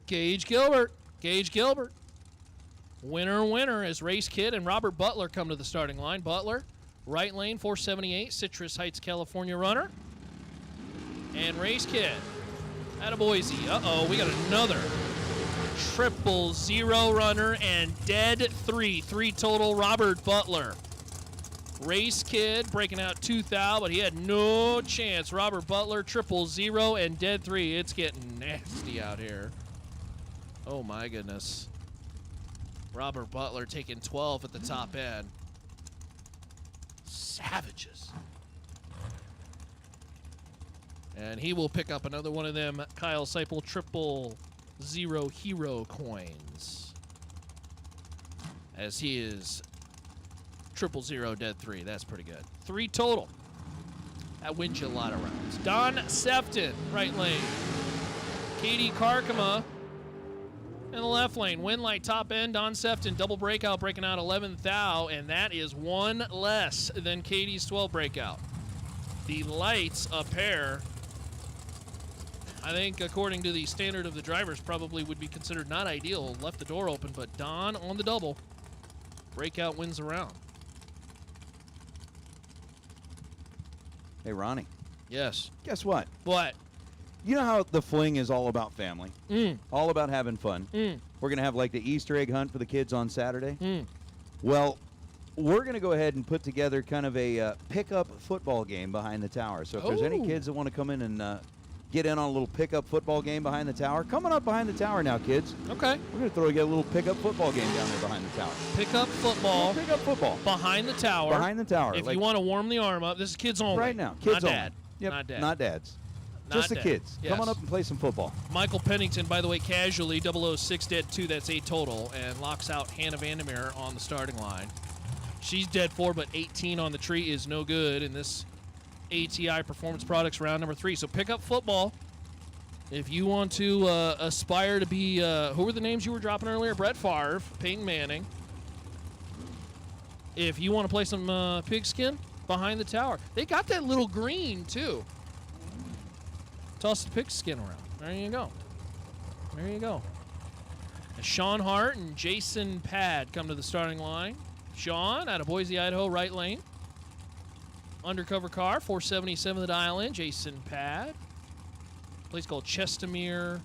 Gage Gilbert. Gage Gilbert. Winner is Race Kid and Robert Butler come to the starting line. Butler, right lane, 478, Citrus Heights, California runner. And Race Kid out of Boise. Uh-oh, we got another 000 runner and dead 3 total, Robert Butler. Race Kid breaking out 2,000, but he had no chance. Robert Butler, 000 and dead 3. It's getting nasty out here. Oh my goodness. Robert Butler taking 12 at the top end. Savages. And he will pick up another one of them Kyle Seipel 000 hero coins. As he is 000 dead 3. That's pretty good. 3 total. That wins you a lot of rounds. Don Sefton, right lane. Katie Karkama in the left lane. Win light top end. Don Sefton double breakout, breaking out 11,000, and that is one less than Katie's 12 breakout. The lights a pair. I think, according to the standard of the drivers, probably would be considered not ideal. Left the door open, but Don on the double. Breakout wins the round. Hey, Ronnie. Yes. Guess what? What? You know how the Fling is all about family? All about having fun. We're going to have like the Easter egg hunt for the kids on Saturday. Well, we're going to go ahead and put together kind of a pickup football game behind the tower. So if there's any kids that want to come in and get in on a little pickup football game behind the tower, come on up behind the tower now, kids. Okay. We're going to get a little pickup football game down there behind the tower. Pickup football. Pickup football. Behind the tower. Behind the tower. If you want to warm the arm up, this is kids only. Right now. Kids not only. dad. Yep. Not dad. Not dads. Not Just the dad. kids. Yes. Come on up and play some football. Michael Pennington, by the way, casually, 006 dead 2, that's 8 total, and locks out Hannah Vandermeer on the starting line. She's dead 4, but 18 on the tree is no good in this ATI Performance Products round number 3. So pick up football. If you want to aspire to be, who were the names you were dropping earlier? Brett Favre, Peyton Manning. If you want to play some pigskin, behind the tower. They got that little green, too. Toss the pigskin around. There you go. There you go. Sean Hart and Jason Pad come to the starting line. Sean out of Boise, Idaho, right lane. Undercover car, 477 the dial in. Jason Pad. Place called Chestermere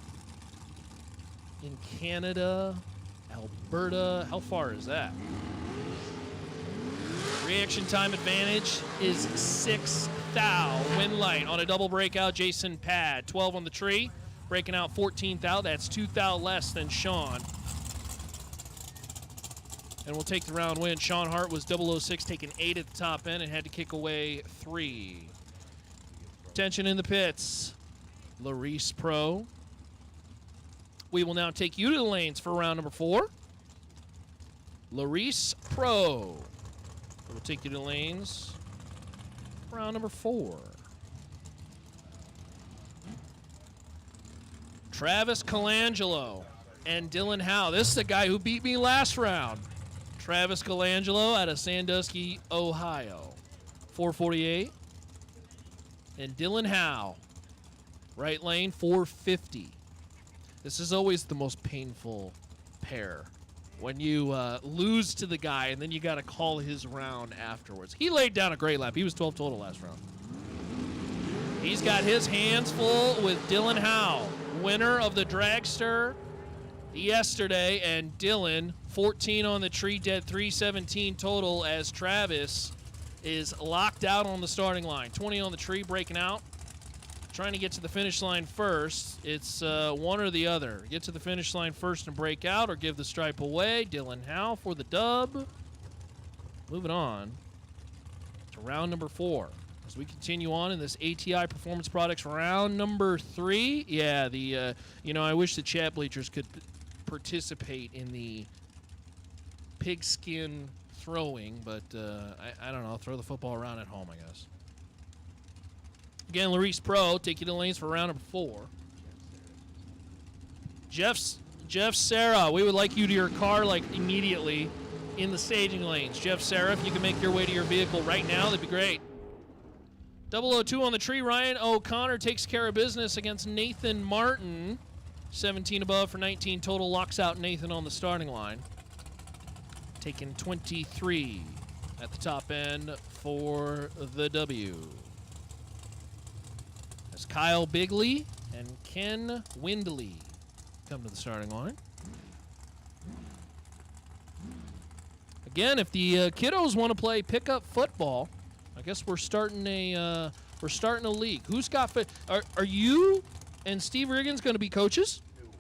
in Canada, Alberta. How far is that? Reaction time advantage is 6,000. Win light on a double breakout. Jason Pad, 12 on the tree. Breaking out 14,000. That's 2,000 less than Sean. And we'll take the round win. Sean Hart was 006, taking 8 at the top end and had to kick away 3. Tension in the pits. Larice Pro. We will now take you to the lanes for round number 4. Larice Pro. We'll take you to the lanes. Round number 4. Travis Colangelo and Dylan Howe. This is the guy who beat me last round. Travis Colangelo out of Sandusky, Ohio. 448. And Dylan Howe. Right lane, 450. This is always the most painful pair. When you lose to the guy and then you got to call his round afterwards. He laid down a great lap. He was 12 total last round. He's got his hands full with Dylan Howe, winner of the Dragster yesterday, and Dylan, 14 on the tree, dead 317 total, as Travis is locked out on the starting line. 20 on the tree, breaking out. trying to get to the finish line first. It's one or the other. Get to the finish line first and break out, or give the stripe away. Dylan Howe for the dub. Moving on to round number 4. As we continue on in this ATI Performance Products round number 3. Yeah, the I wish the chat bleachers could participate in the pigskin throwing, but I don't know. Throw the football around at home, I guess. Again, Larice Pro, take you to the lanes for round number 4. Jeff Sarah, we would like you to your car like immediately in the staging lanes. Jeff Sarah, if you can make your way to your vehicle right now, that'd be great. 002 on the tree. Ryan O'Connor takes care of business against Nathan Martin. 17 above for 19 total. Locks out Nathan on the starting line. Taking 23 at the top end for the W. As Kyle Bigley and Ken Windley come to the starting line. Again, if the kiddos want to play pickup football, I guess we're starting a league. Who's got are you and Steve Riggins going to be coaches? No.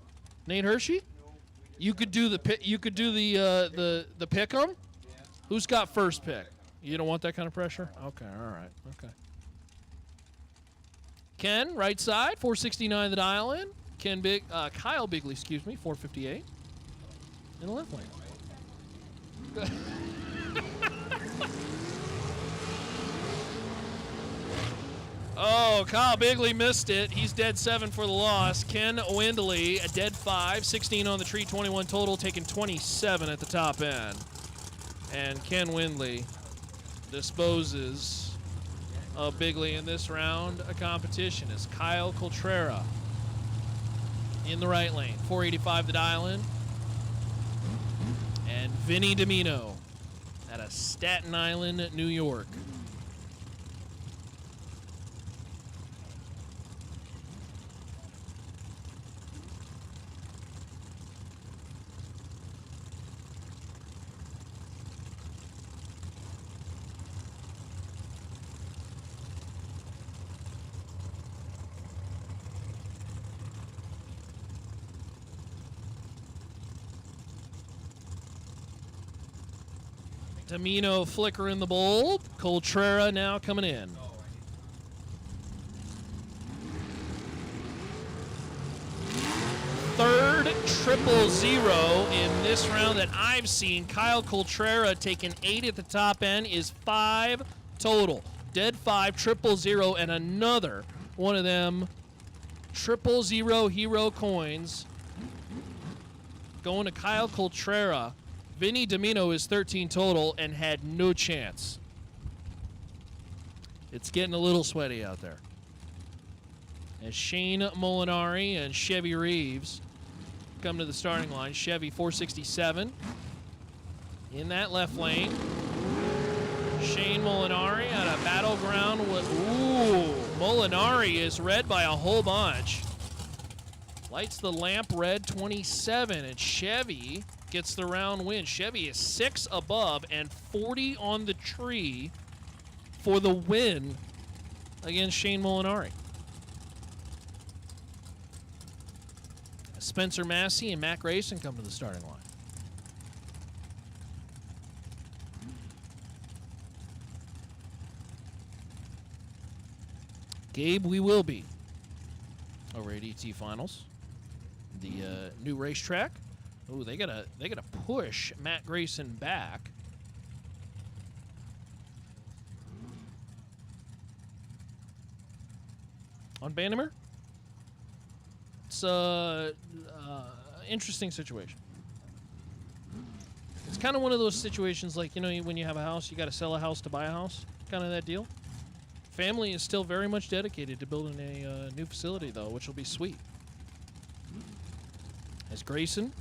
Nate Hershey? No. You could do the pick 'em? Yeah. Who's got first pick? You don't want that kind of pressure? Okay, all right. Okay. Ken, right side, 469 the dial in. Kyle Bigley, 458. In the left lane. Oh, Kyle Bigley missed it. He's dead 7 for the loss. Ken Windley, a dead 5, 16 on the tree, 21 total, taking 27 at the top end. And Ken Windley disposes of Bigley in this round of competition as Kyle Coltrera in the right lane, 485 the dial in. And Vinny Domino out of Staten Island, New York. Domino flickering the bulb. Coltrera now coming in. Third 000 in this round that I've seen. Kyle Coltrera taking 8 at the top end is 5 total. Dead 5, 000, and another one of them 000 hero coins going to Kyle Coltrera. Vinny Domino is 13 total and had no chance. It's getting a little sweaty out there. As Shane Molinari and Chevy Reeves come to the starting line. Chevy 467 in that left lane. Shane Molinari on a battleground with, Molinari is red by a whole bunch. Lights the lamp red, 27, and Chevy gets the round win. Chevy is 6 above and 40 on the tree for the win against Shane Molinari. Spencer Massey and Matt Grayson come to the starting line. Gabe, we will be over at ET Finals. The new racetrack. Oh, they gotta push Matt Grayson back. On Bannerman? It's a interesting situation. It's kind of one of those situations like, you know, when you have a house, you got to sell a house to buy a house, kind of that deal. Family is still very much dedicated to building a new facility, though, which will be sweet. As Grayson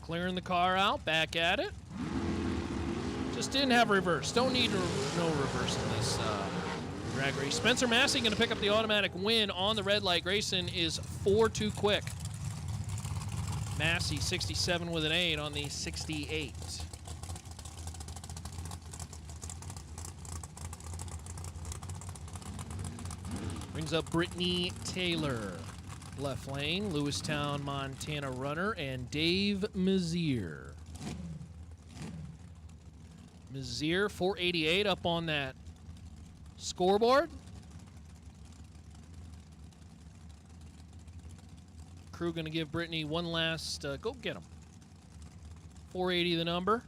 clearing the car out, back at it. Just didn't have reverse. Don't need no reverse in this drag race. Spencer Massey going to pick up the automatic win on the red light. Grayson is 4 too quick. Massey 67 with an 8 on the 68. Brings up Brittany Taylor. Left lane, Lewistown, Montana runner, and Dave Mazier. Mazier, 488 up on that scoreboard. Crew going to give Brittany one last, go get him. 480 the number.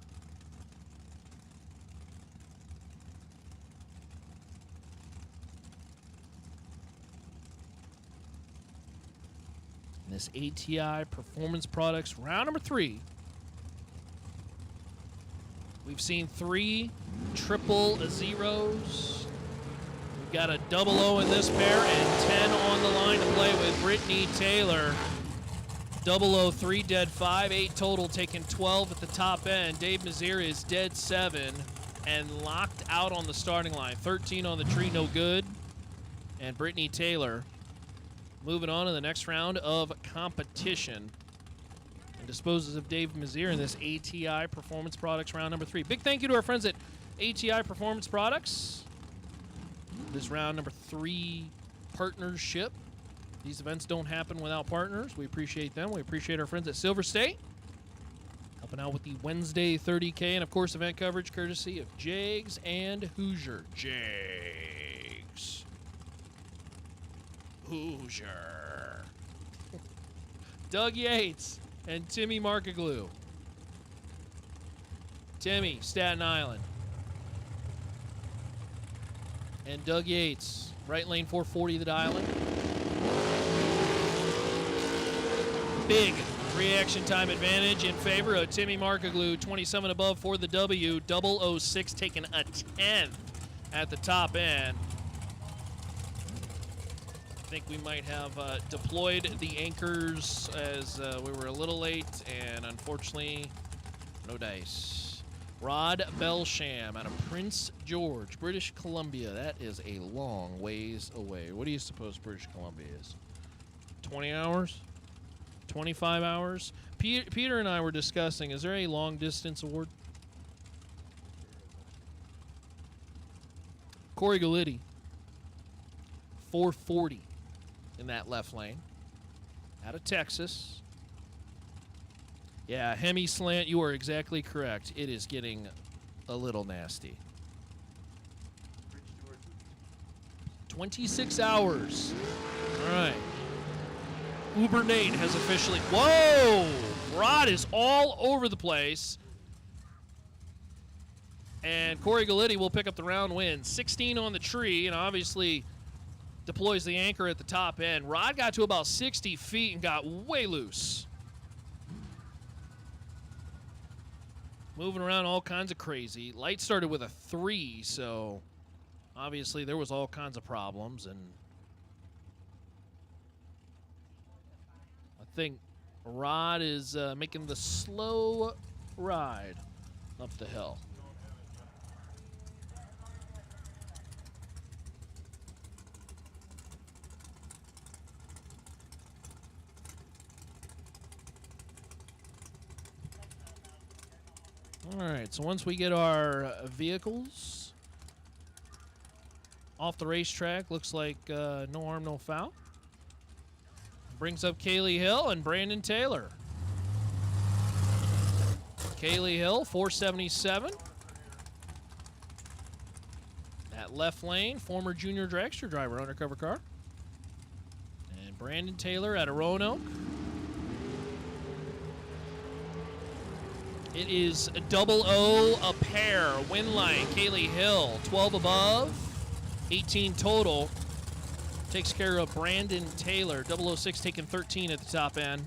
This ATI Performance Products round number 3. We've seen 3 triple zeros. We've got a double O in this pair and 10 on the line to play with Brittany Taylor. Double O, 3 dead 5, 8 total, taking 12 at the top end. Dave Mazier is dead 7 and locked out on the starting line. 13 on the tree, no good. And Brittany Taylor moving on to the next round of competition and disposes of Dave Mazier in this ATI Performance Products round number 3. Big thank you to our friends at ATI Performance Products. This round number 3 partnership. These events don't happen without partners. We appreciate them. We appreciate our friends at SilverState, helping out with the Wednesday 30K, and of course event coverage courtesy of Jags and Hoosier. Jags. Hoosier. Doug Yates and Timmy Markaglu. Timmy, Staten Island. And Doug Yates, right lane 440 the dialing. Big reaction time advantage in favor of Timmy Markaglu, 27 above for the W. 006 taking a 10th at the top end. I think we might have deployed the anchors as we were a little late, and unfortunately, no dice. Rod Belsham out of Prince George, British Columbia. That is a long ways away. What do you suppose British Columbia is? 20 hours? 25 hours? Peter and I were discussing, is there a long distance award? Corey Galiti, 440 in that left lane. Out of Texas. Yeah, Hemi slant, you are exactly correct. It is getting a little nasty. 26 hours. All right. Uber Nate has officially... Whoa! Rod is all over the place. And Corey Galiti will pick up the round win. 16 on the tree, and obviously deploys the anchor at the top end. Rod got to about 60 feet and got way loose. Moving around all kinds of crazy. Light started with a 3, so obviously there was all kinds of problems. And I think Rod is making the slow ride up the hill. All right, so once we get our vehicles off the racetrack, looks like no harm, no foul. Brings up Kaylee Hill and Brandon Taylor. Kaylee Hill, 477. That left lane, former junior dragster driver, undercover car. And Brandon Taylor out of Roanoke. It is a 00 a pair. Win line, Kaylee Hill, 12 above, 18 total. Takes care of Brandon Taylor. 006 taking 13 at the top end.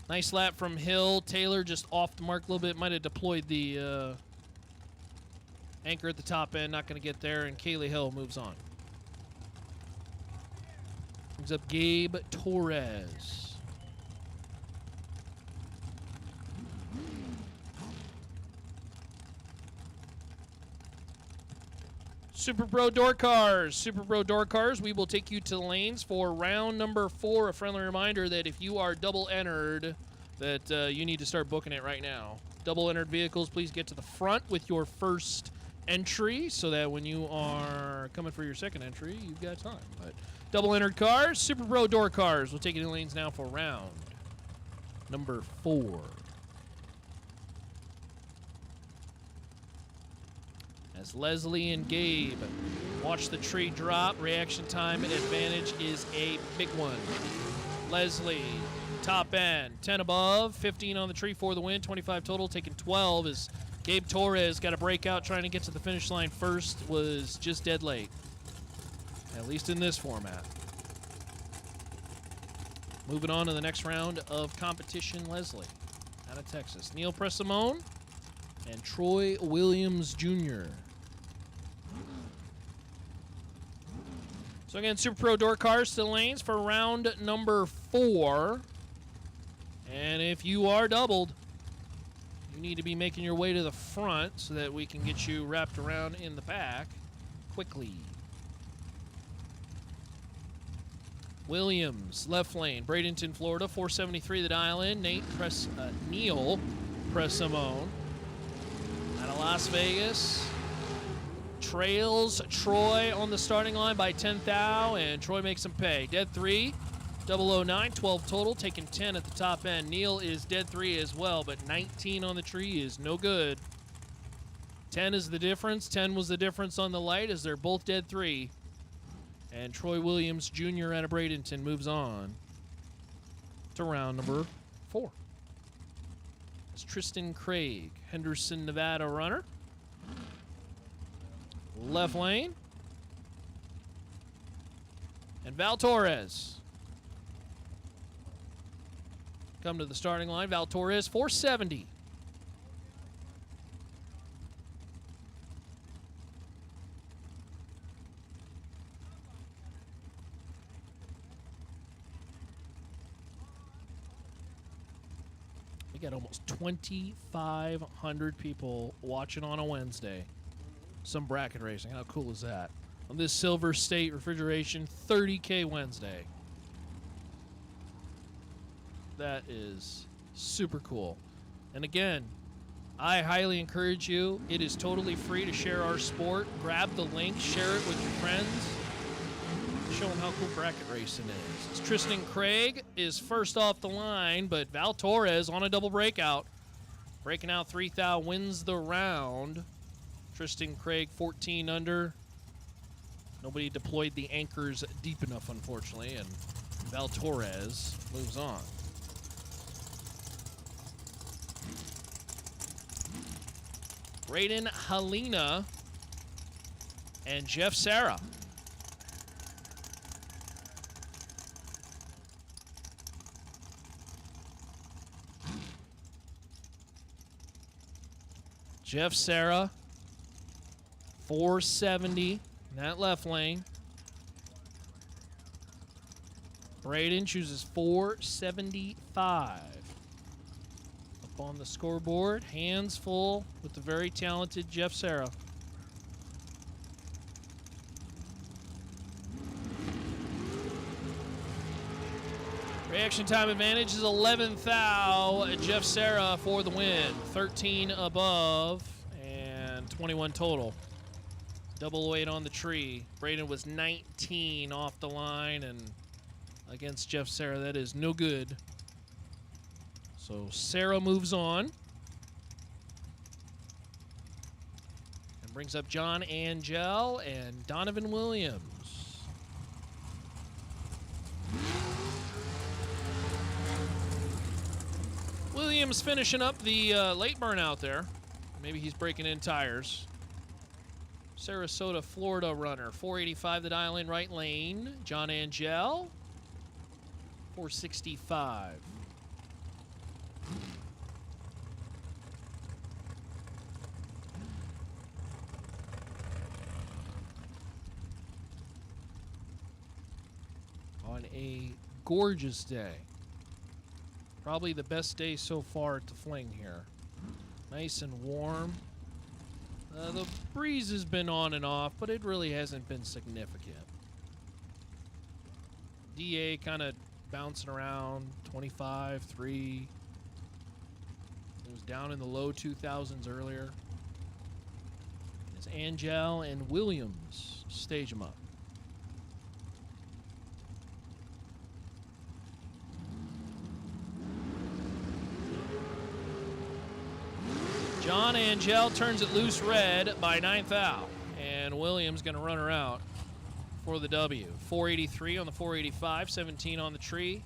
Nice lap from Hill. Taylor just off the mark a little bit. Might have deployed the anchor at the top end. Not going to get there, and Kaylee Hill moves on. Brings up Gabe Torres. Super Pro Door Cars. Super Pro Door Cars, we will take you to the lanes for round number 4. A friendly reminder that if you are double entered, that you need to start booking it right now. Double entered vehicles, please get to the front with your first entry so that when you are coming for your second entry, you've got time. But double entered cars, Super Pro door cars. We'll take it in lanes now for round number 4. As Leslie and Gabe watch the tree drop, reaction time advantage is a big one. Leslie, top end, 10 above, 15 on the tree for the win, 25 total, taking 12 as Gabe Torres got a breakout trying to get to the finish line first, was just dead late, at least in this format. Moving on to the next round of competition, Leslie out of Texas. Neil Presimone and Troy Williams Jr. So again, Super Pro door cars to the lanes for round number 4. And if you are doubled, you need to be making your way to the front so that we can get you wrapped around in the back quickly. Williams, left lane, Bradenton, Florida, 473 the dial in. Neil Presimone out of Las Vegas. Trails Troy on the starting line by 10 thou, and Troy makes him pay. Dead 3, 009, 12 total, taking 10 at the top end. Neil is dead 3 as well, but 19 on the tree is no good. 10 is the difference. 10 was the difference on the light as they're both dead 3. And Troy Williams Jr. out of Bradenton moves on to round number 4. It's Tristan Craig, Henderson, Nevada runner. Left lane. And Val Torres. Come to the starting line. Val Torres, 470. We got almost 2,500 people watching on a Wednesday. Some bracket racing. How cool is that? On this Silver State Refrigeration 30K Wednesday. That is super cool. And again, I highly encourage you. It is totally free to share our sport. Grab the link, share it with your friends. Show them how cool bracket racing is. It's Tristan Craig is first off the line, but Val Torres on a double breakout. Breaking out 3 thou wins the round. Tristan Craig 14 under. Nobody deployed the anchors deep enough, unfortunately, and Val Torres moves on. Braden Helena and Jeff Sarah. Jeff Sarah, 470 in that left lane. Braden chooses 475. Up on the scoreboard, hands full with the very talented Jeff Sarah. Reaction time advantage is 11 thou. Jeff Sarah for the win. 13 above and 21 total. Double weight on the tree. Braden was 19 off the line, and against Jeff Sarah, that is no good. So Sarah moves on. And brings up John Angel and Donovan Williams. Williams finishing up the late burnout there. Maybe he's breaking in tires. Sarasota, Florida runner. 485 the dial in right lane. John Angel. 465. On a gorgeous day. Probably the best day so far at the Fling here. Nice and warm. The breeze has been on and off, but it really hasn't been significant. DA kind of bouncing around, 25, 3. It was down in the low 2000s earlier. It's Angel and Williams. Stage them up. John Angel turns it loose red by 9th out. And Williams going to run her out for the W. 483 on the 485, 17 on the tree.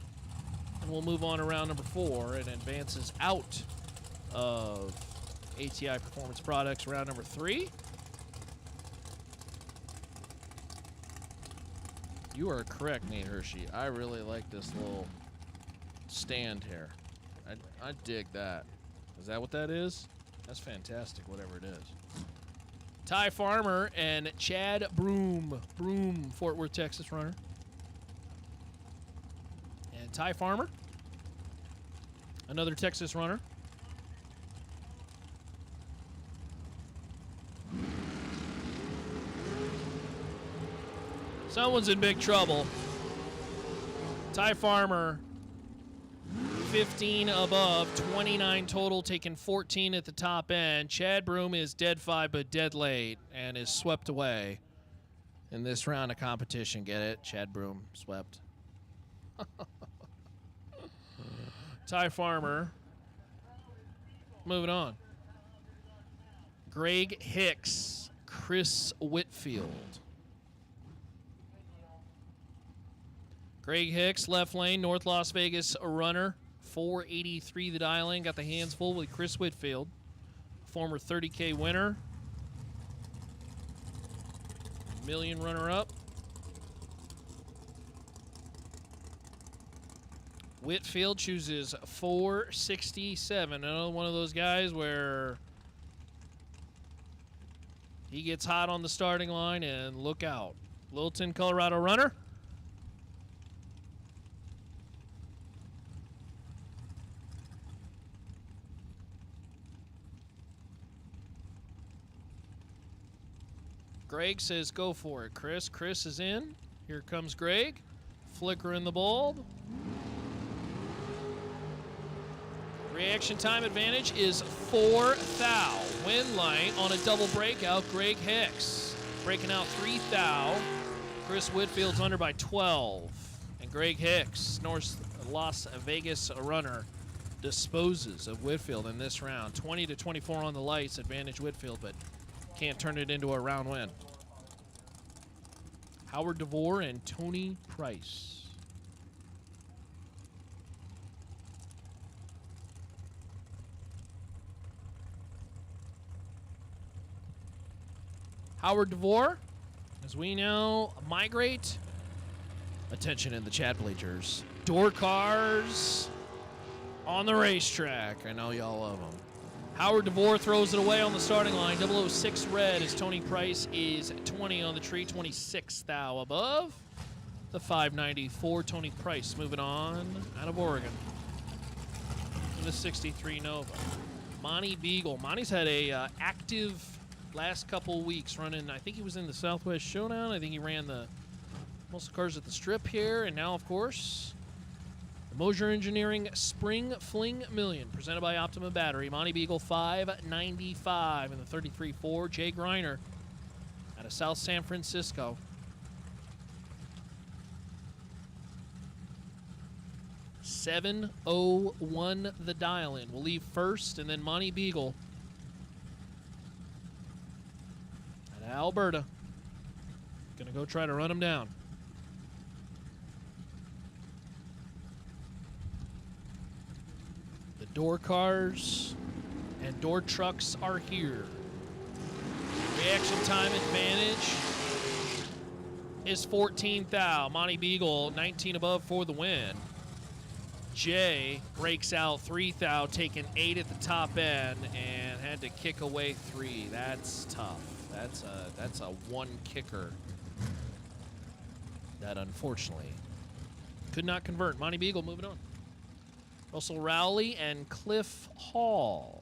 And we'll move on to round number 4 and advances out of ATI Performance Products. Round number 3. You are correct, Nate Hershey. I really like this little stand here. I dig that. Is that what that is? That's fantastic, whatever it is. Ty Farmer and Chad Broom. Broom, Fort Worth, Texas runner. And Ty Farmer, another Texas runner. Someone's in big trouble. Ty Farmer, 15 above, 29 total, taking 14 at the top end. Chad Broom is dead 5 but dead late and is swept away in this round of competition. Get it? Chad Broom swept. Ty Farmer. Moving on. Greg Hicks, Chris Whitfield. Greg Hicks, left lane, North Las Vegas runner. 483 the dialing. Got the hands full with Chris Whitfield, former 30K winner. Million runner-up. Whitfield chooses 467. Another one of those guys where he gets hot on the starting line, and look out. Littleton, Colorado runner. Greg says go for it, Chris. Chris is in. Here comes Greg. Flicker in the bulb. Reaction time advantage is 4 thou. Win light on a double breakout, Greg Hicks. Breaking out 3 thou. Chris Whitfield's under by 12. And Greg Hicks, North Las Vegas runner, disposes of Whitfield in this round. 20-24 on the lights, advantage Whitfield, but can't turn it into a round win. Howard DeVore and Tony Price. Howard DeVore, as we now migrate. Attention in the chat bleachers. Door cars on the racetrack. I know y'all love them. Howard DeVore throws it away on the starting line. 006 red as Tony Price is 20 on the tree, 26 thou above. The 594, Tony Price moving on out of Oregon. In the 63 Nova. Monty Beagle. Monty's had a active last couple weeks running. I think he was in the Southwest Showdown. I think he ran most of the cars at the strip here. And now, of course, Mosier Engineering Spring Fling Million, presented by Optima Battery. Monty Beagle 595 in the 33-4. Jay Greiner out of South San Francisco. $701 the dial-in. We'll leave first, and then Monty Beagle out of Alberta. Gonna go try to run him down. Door cars and door trucks are here. Reaction time advantage is 14 thou. Monty Beagle 19 above for the win. Jay breaks out 3 thou, taking 8 at the top end and had to kick away 3. That's tough. That's a one kicker that unfortunately could not convert. Monty Beagle moving on. Russell Rowley and Cliff Hall.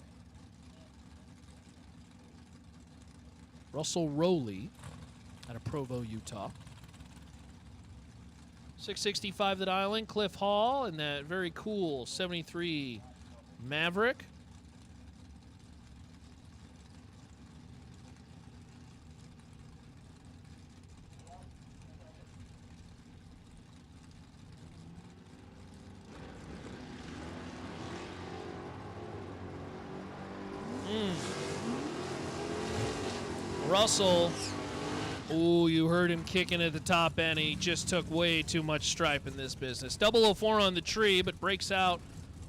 Russell Rowley out of Provo, Utah. 665 the dial-in. Cliff Hall and that very cool 73 Maverick. Russell. Ooh, you heard him kicking at the top end. He just took way too much stripe in this business. 004 on the tree, but breaks out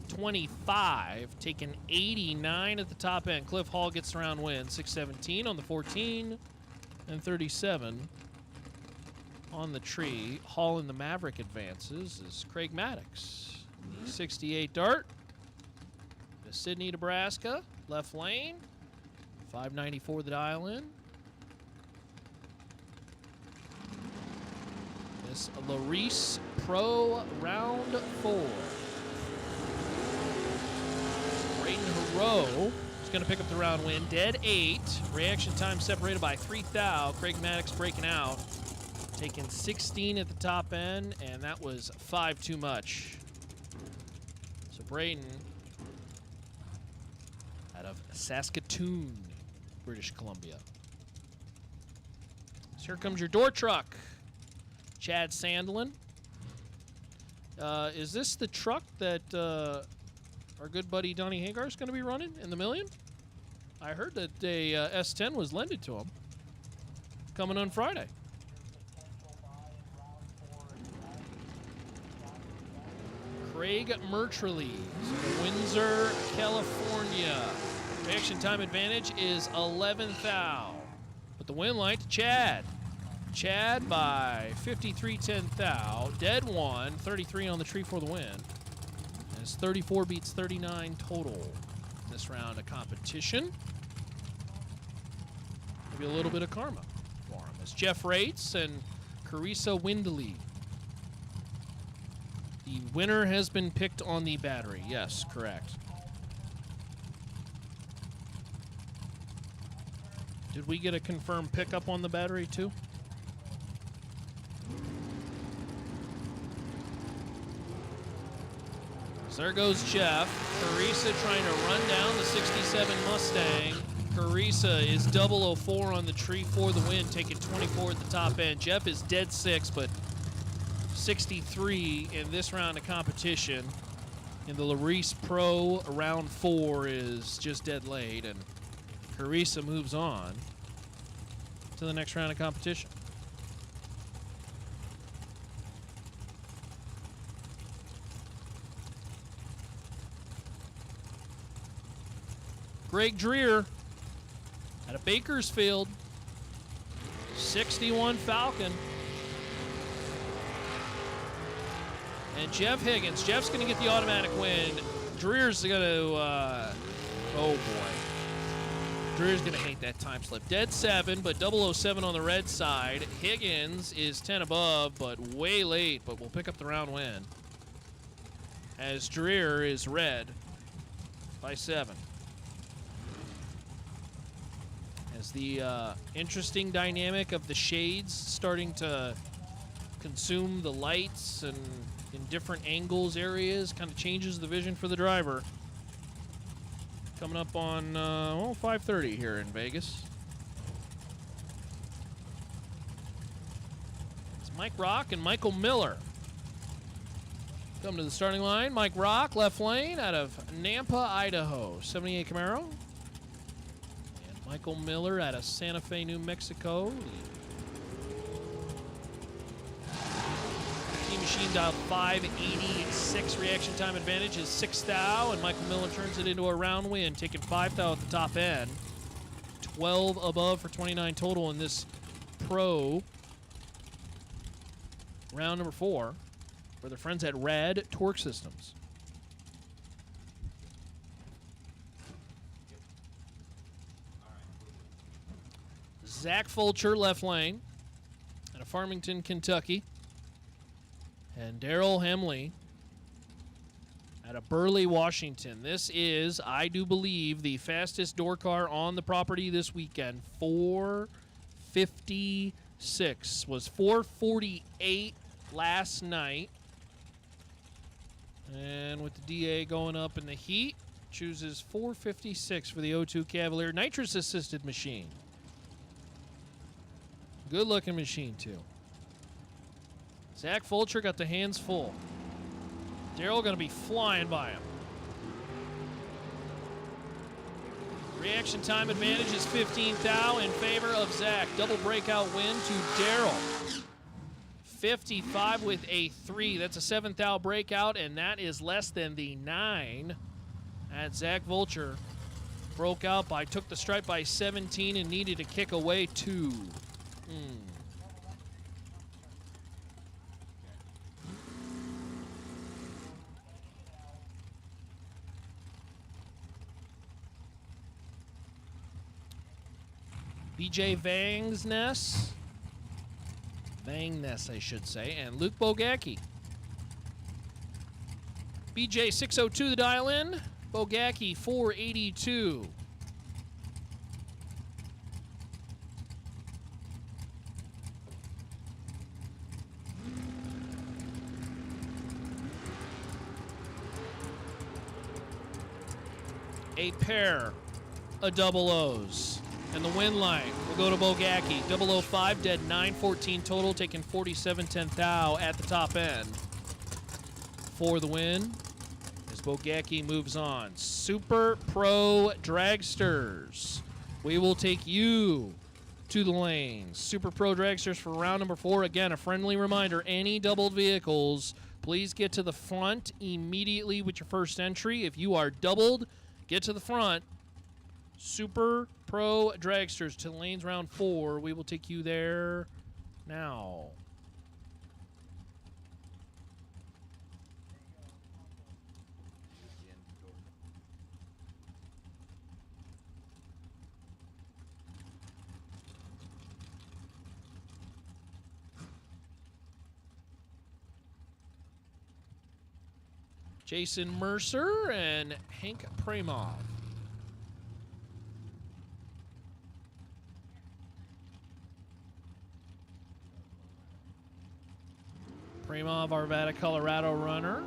25, taking 89 at the top end. Cliff Hall gets the round win. 617 on the 14, and 37 on the tree. Hall in the Maverick advances is Craig Maddox. The 68 dart to Sydney, Nebraska. Left lane. 594 the dial in. This Larice Pro round 4. Brayden Hero is going to pick up the round win. Dead 8. Reaction time separated by 3 thou. Craig Maddox breaking out. Taking 16 at the top end, and that was 5 too much. So Brayden out of Saskatoon, British Columbia. So here comes your door truck. Chad Sandlin. Is this the truck that our good buddy Donnie Hagar is going to be running in the million? I heard that a S10 was lended to him coming on Friday. Craig Mertreley, Windsor, California. Reaction time advantage is 11 thou. But the win light to Chad. Chad by 53-10 thou. Dead 1, 33 on the tree for the win. And his 34 beats 39 total in this round of competition. Maybe a little bit of karma for him. It's Jeff Rates and Carissa Windley. The winner has been picked on the battery. Yes, correct. Did we get a confirmed pickup on the battery too? So there goes Jeff. Carissa trying to run down the 67 Mustang. Carissa is 004 on the tree for the win, taking 24 at the top end. Jeff is dead 6, but 63 in this round of competition. In the Larice Pro round 4 is just dead late, and Carissa moves on to the next round of competition. Greg Dreer out of Bakersfield, 61 Falcon. And Jeff Higgins. Jeff's going to get the automatic win. Dreer's going to, oh boy. Dreer's going to hate that time slip. Dead 7, but 007 on the red side. Higgins is 10 above, but way late, but will pick up the round win. As Dreer is red by 7. As the interesting dynamic of the shades starting to consume the lights and in different angles, areas, kind of changes the vision for the driver. Coming up on, 5:30 here in Vegas. It's Mike Rock and Michael Miller. Come to the starting line. Mike Rock, left lane, out of Nampa, Idaho. 78 Camaro. And Michael Miller out of Santa Fe, New Mexico. Machine dialed 586. Reaction time advantage is 6 thou, and Michael Miller turns it into a round win, taking 5 thou at the top end. 12 above for 29 total in this Pro round number 4 for their friends at Rad Torque Systems. Zach Fulcher, left lane, out of Farmington, Kentucky. And Daryl Hemley out of Burley, Washington. This is, I do believe, the fastest door car on the property this weekend. 4:56. Was 4:48 last night. And with the DA going up in the heat, chooses 4:56 for the O2 Cavalier nitrous-assisted machine. Good-looking machine, too. Zach Fulcher got the hands full. Daryl going to be flying by him. Reaction time advantage is 15 thou in favor of Zach. Double breakout win to Daryl. 55 with a 3. That's a 7 thou breakout, and that is less than the 9 at Zach Vulture. Broke out by, took the stripe by 17 and needed to kick away 2. BJ Vangsness, I should say, and Luke Bogacki. BJ 602 the dial in, Bogacki 482. A pair of double O's. And the win line will go to Bogacki. 005 dead 914 total, taking 47.10 thou at the top end. For the win, as Bogacki moves on. Super Pro Dragsters. We will take you to the lanes. Super Pro Dragsters for round number 4. Again, a friendly reminder, any doubled vehicles, please get to the front immediately with your first entry. If you are doubled, get to the front. Super Pro Dragsters to the lanes round 4. We will take you there now. Jason Mercer and Hank Premov. Premov, Arvada, Colorado runner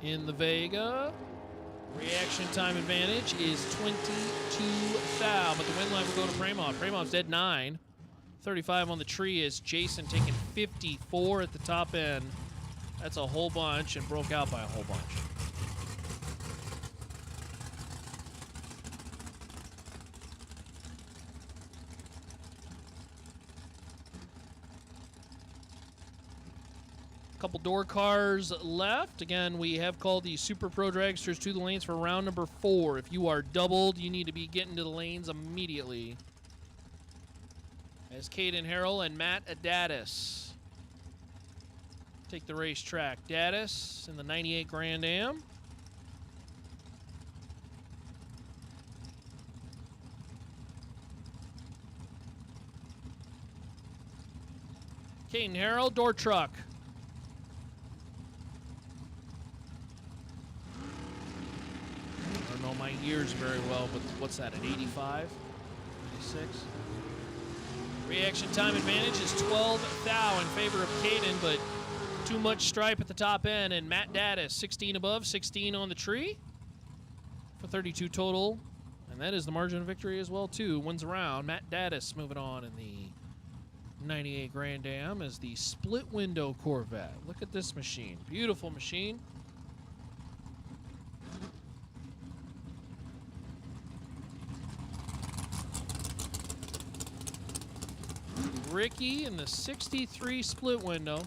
in the Vega. Reaction time advantage is 22 thou, but the win line will go to Premov. Premov's dead 9. 35 on the tree is Jason taking 54 at the top end. That's a whole bunch and broke out by a whole bunch. Couple door cars left. Again, we have called the Super Pro Dragsters to the lanes for round number 4. If you are doubled, you need to be getting to the lanes immediately. As Caden Harrell and Matt Adatis take the racetrack. Adatis in the 98 Grand Am. Caden Harrell, door truck. I don't know my years very well, but what's that, an 85? 86? Reaction time advantage is 12 thou in favor of Caden, but too much stripe at the top end, and Matt Daddis, 16 above, 16 on the tree for 32 total, and that is the margin of victory as well, too. Wins around. Matt Daddis moving on in the 98 Grand Am as the split window Corvette. Look at this machine. Beautiful machine. Ricky in the 63 split window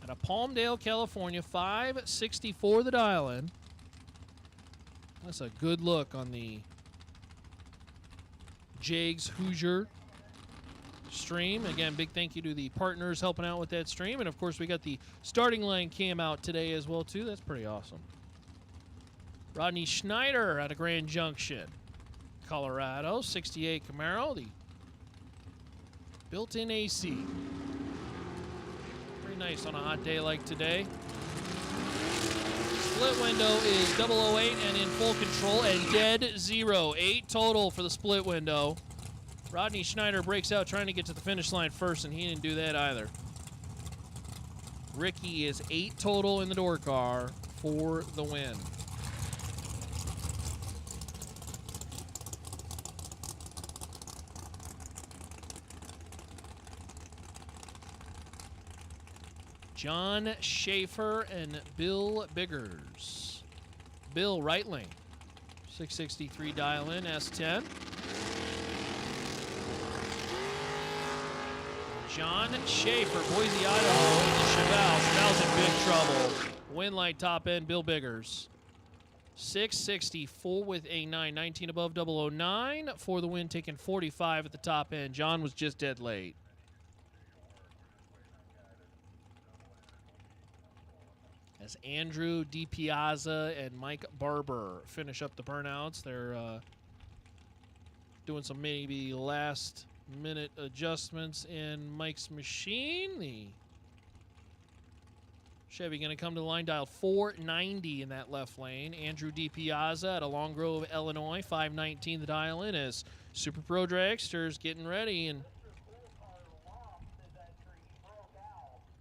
out of Palmdale, California, 564 the dial-in. That's a good look on the Jags Hoosier stream. Again, big thank you to the partners helping out with that stream. And, of course, we got the starting line cam out today as well, too. That's pretty awesome. Rodney Schneider out of Grand Junction, Colorado, 68 Camaro, the built-in AC. Pretty nice on a hot day like today. Split window is 008 and in full control and dead 0. 8 total for the split window. Rodney Schneider breaks out trying to get to the finish line first, and he didn't do that either. Ricky is 8 total in the door car for the win. John Schaefer and Bill Biggers. Bill, right lane. 663 dial in, S10. John Schaefer, Boise, Idaho, in the Chevelle. Chevelle's in big trouble. Winlight top end, Bill Biggers. 664 with a 919 above 009 for the win, taking 45 at the top end. John was just dead late. As Andrew DiPiazza and Mike Barber finish up the burnouts, they're doing some maybe last-minute adjustments in Mike's machine. The Chevy going to come to the line, dialed 490 in that left lane. Andrew DiPiazza at a Long Grove, Illinois, 519 the dial in as Super Pro Dragsters getting ready. And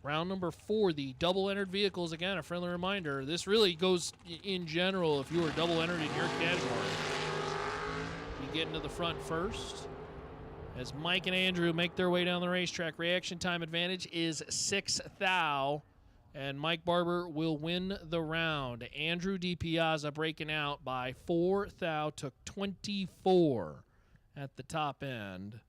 round number 4, the double entered vehicles. Again, a friendly reminder, this really goes in general if you are double entered in your category. You get into the front first. As Mike and Andrew make their way down the racetrack, reaction time advantage is 6 thou, and Mike Barber will win the round. Andrew DiPiazza breaking out by 4 thou, took 24 at the top end.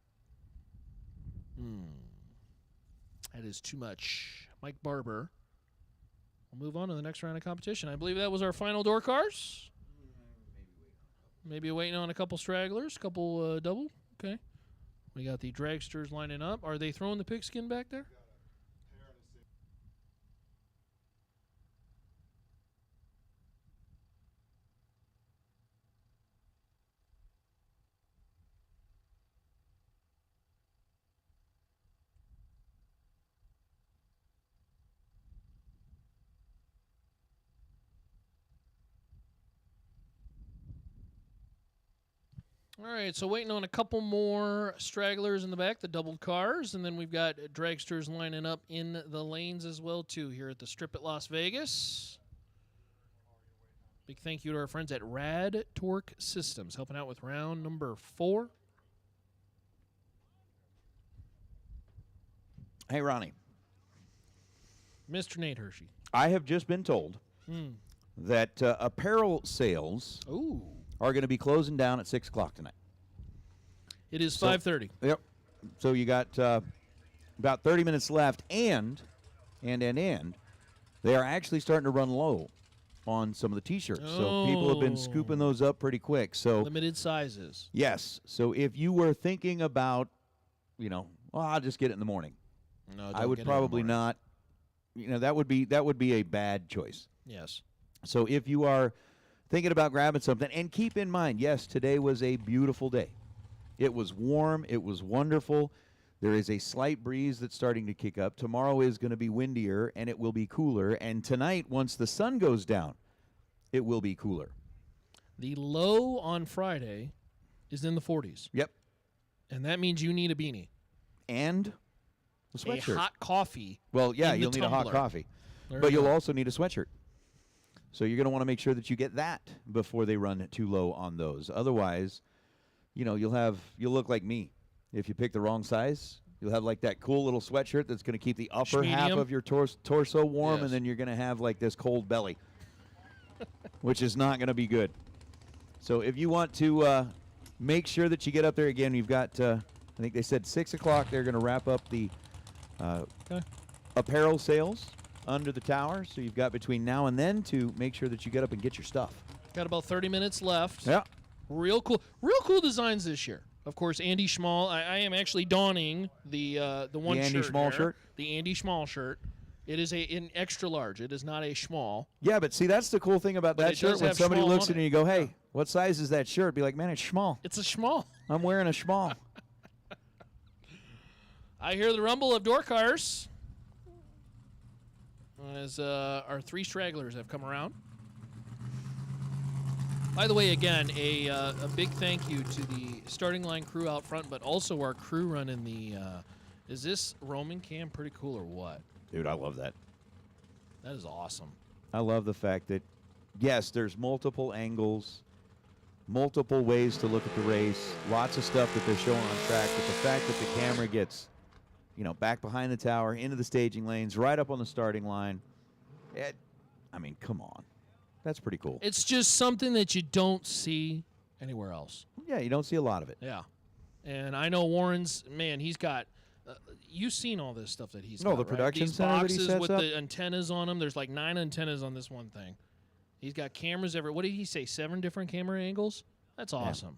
That is too much. Mike Barber. We'll move on to the next round of competition. I believe that was our final door cars. Maybe waiting on a couple stragglers, couple double. Okay. We got the Dragsters lining up. Are they throwing the pigskin back there? All right, so waiting on a couple more stragglers in the back, the doubled cars, and then we've got Dragsters lining up in the lanes as well, too, here at the Strip at Las Vegas. Big thank you to our friends at Rad Torque Systems, helping out with round number 4. Hey, Ronnie. Mr. Nate Hershey. I have just been told that apparel sales are going to be closing down at 6 o'clock tonight. It is 5:30. Yep. So you got about 30 minutes left, and they are actually starting to run low on some of the T-shirts. So people have been scooping those up pretty quick. So limited sizes. Yes. So if you were thinking about, I'll just get it in the morning. No, I would probably not. That would be a bad choice. Yes. So if you are thinking about grabbing something, and keep in mind, yes, today was a beautiful day. It was warm. It was wonderful. There is a slight breeze that's starting to kick up. Tomorrow is going to be windier, and it will be cooler. And tonight, once the sun goes down, it will be cooler. The low on Friday is in the 40s. Yep. And that means you need a beanie. And a sweatshirt. A hot coffee. Well, yeah, in you'll the need a hot tumbler. coffee. There But you you'll go. also need a sweatshirt. So you're going to want to make sure that you get that before they run too low on those. Otherwise, you'll look like me. If you pick the wrong size, you'll have like that cool little sweatshirt that's going to keep the upper half Schmedium. of your torso warm, Yes. and then you're going to have like this cold belly, which is not going to be good. So if you want to make sure that you get up there again, you've got, I think they said 6 o'clock, they're going to wrap up the apparel sales under the tower. So you've got between now and then to make sure that you get up and get your stuff. Got about 30 minutes left. Yeah. Real cool designs this year. Of course, Andy Schmall. I am actually donning the one Andy shirt Schmall there, shirt? The Andy Schmall shirt. It is an extra large. It is not a Schmall. Yeah, but see, that's the cool thing about But that it shirt. does When have somebody Schmall looks on at it and it. you go, hey, what size is that shirt? Be like, man, it's Schmall. It's a Schmall. I'm wearing a Schmall. I hear the rumble of door cars as our 3 stragglers have come around. By the way, again, a big thank you to the starting line crew out front, but also our crew running the. Is this Roman cam pretty cool or what? Dude, I love that. That is awesome. I love the fact that, yes, there's multiple angles, multiple ways to look at the race, lots of stuff that they're showing on track, but the fact that the camera gets, back behind the tower, into the staging lanes, right up on the starting line, come on. That's pretty cool. It's just something that you don't see anywhere else. Yeah, you don't see a lot of it. Yeah. And I know Warren's, man, he's got, you've seen all this stuff that he's No, got, the right? production These center that he boxes sets with up? the antennas on them. There's like 9 antennas on this one thing. He's got cameras everywhere. What did he say, 7 different camera angles? That's awesome.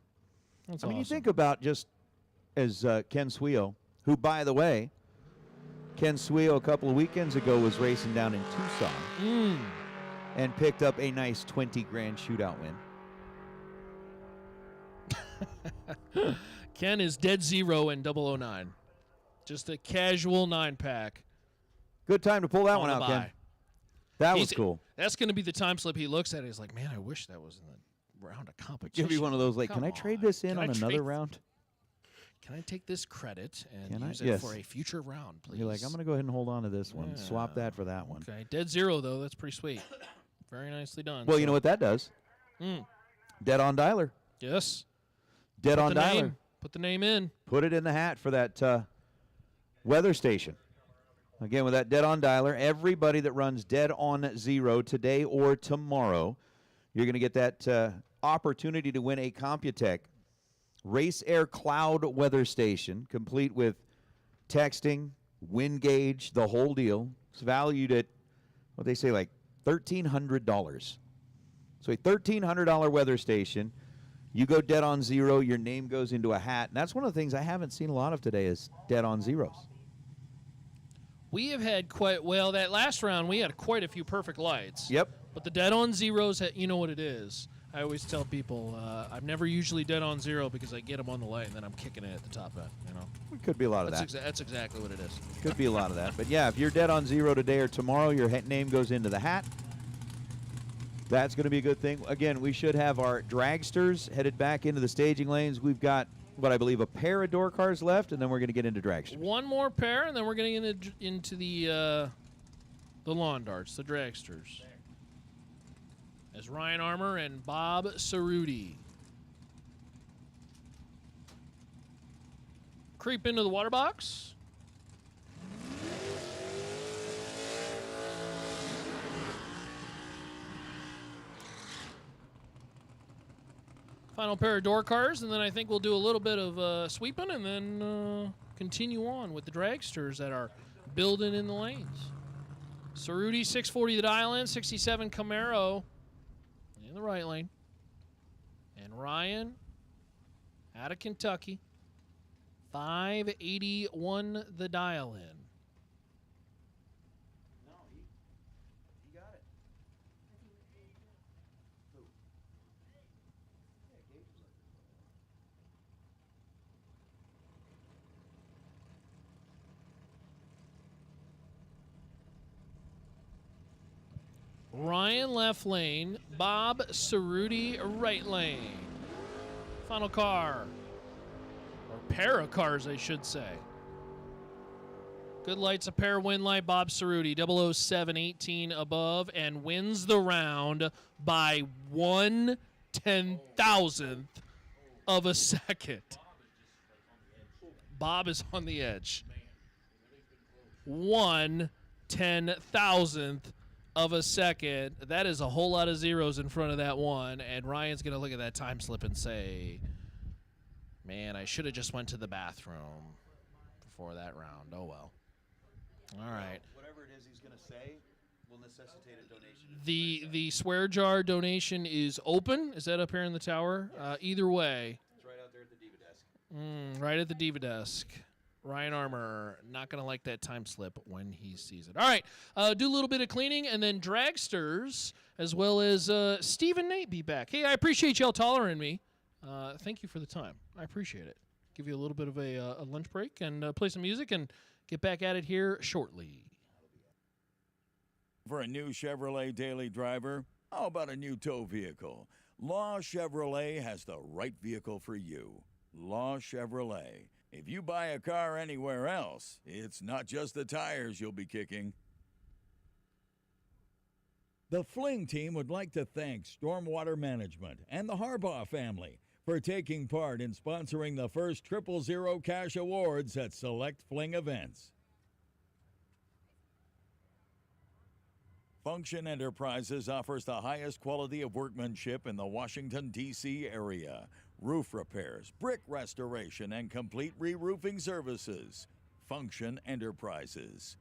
That's I mean, awesome. you think about just as Ken Swio, who, by the way, Ken Swio a couple of weekends ago was racing down in Tucson and picked up a nice 20 grand shootout win. Ken is dead zero in 009. Just a casual 9-pack. Good time to pull that one the out, Ken. buy. That was cool. That's going to be the time slip he looks at it. He's like, man, I wish that was in the round of competition. Give me one of those, like, Come can I trade this in Can on I another trade- round? Can I take this credit and Can I? use it Yes. for a future round, please? You're like, I'm going to go ahead and hold on to this one. Swap that for that one. Okay, dead zero, though. That's pretty sweet. Very nicely done. Well, you know what that does? Dead on dialer. Yes. Dead Put on the dialer. name. Put the name in. Put it in the hat for that weather station. Again, with that dead on dialer, everybody that runs dead on zero today or tomorrow, you're going to get that opportunity to win a Computech Race Air Cloud weather station, complete with texting, wind gauge, the whole deal. It's valued at, what they say, like $1,300. So a $1,300 weather station. You go dead on zero, your name goes into a hat. And that's one of the things I haven't seen a lot of today is dead on zeros. We have had that last round, we had quite a few perfect lights. Yep. But the dead on zeros, you know what it is. I always tell people, I'm never usually dead on zero because I get them on the light and then I'm kicking it at the top end, you know. It could be a lot of that. That's exactly what it is. Could be a lot of that. But yeah, if you're dead on zero today or tomorrow, your name goes into the hat. That's going to be a good thing. Again, we should have our dragsters headed back into the staging lanes. We've got, what I believe, a pair of door cars left, and then we're going to get into dragsters. One more pair, and then we're getting into the lawn darts, the dragsters. As Ryan Armour and Bob Cerruti creep into the water box. Final pair of door cars, and then I think we'll do a little bit of sweeping and then continue on with the dragsters that are building in the lanes. Cerruti, 640 the dial in, 67 Camaro in the right lane. And Ryan out of Kentucky, 581 the dial in. Ryan left lane, Bob Cerruti right lane. Final car, or pair of cars, I should say. Good lights, a pair, win light, Bob Cerruti, 00718 above, and wins the round by 1/10,000th of a second. Bob is on the edge. 1/10,000th of a second. That is a whole lot of zeros in front of that one, and Ryan's going to look at that time slip and say, man, I should have just went to the bathroom before that round. Oh, well. All right. Whatever it is he's going to say will necessitate a donation. The swear jar donation is open. Is that up here in the tower? Either way. It's right out there at the Diva desk. Right at the Diva desk. Ryan Armour, not going to like that time slip when he sees it. All right, do a little bit of cleaning, and then dragsters, as well as Steve and Nate be back. Hey, I appreciate y'all tolerating me. Thank you for the time. I appreciate it. Give you a little bit of a lunch break and play some music and get back at it here shortly. For a new Chevrolet daily driver, how about a new tow vehicle? Law Chevrolet has the right vehicle for you. Law Chevrolet. If you buy a car anywhere else, it's not just the tires you'll be kicking. The Fling team would like to thank Stormwater Management and the Harbaugh family for taking part in sponsoring the first 000 cash awards at select Fling events. Function Enterprises offers the highest quality of workmanship in the Washington, D.C. area. Roof repairs, brick restoration, and complete re-roofing services. Function Enterprises.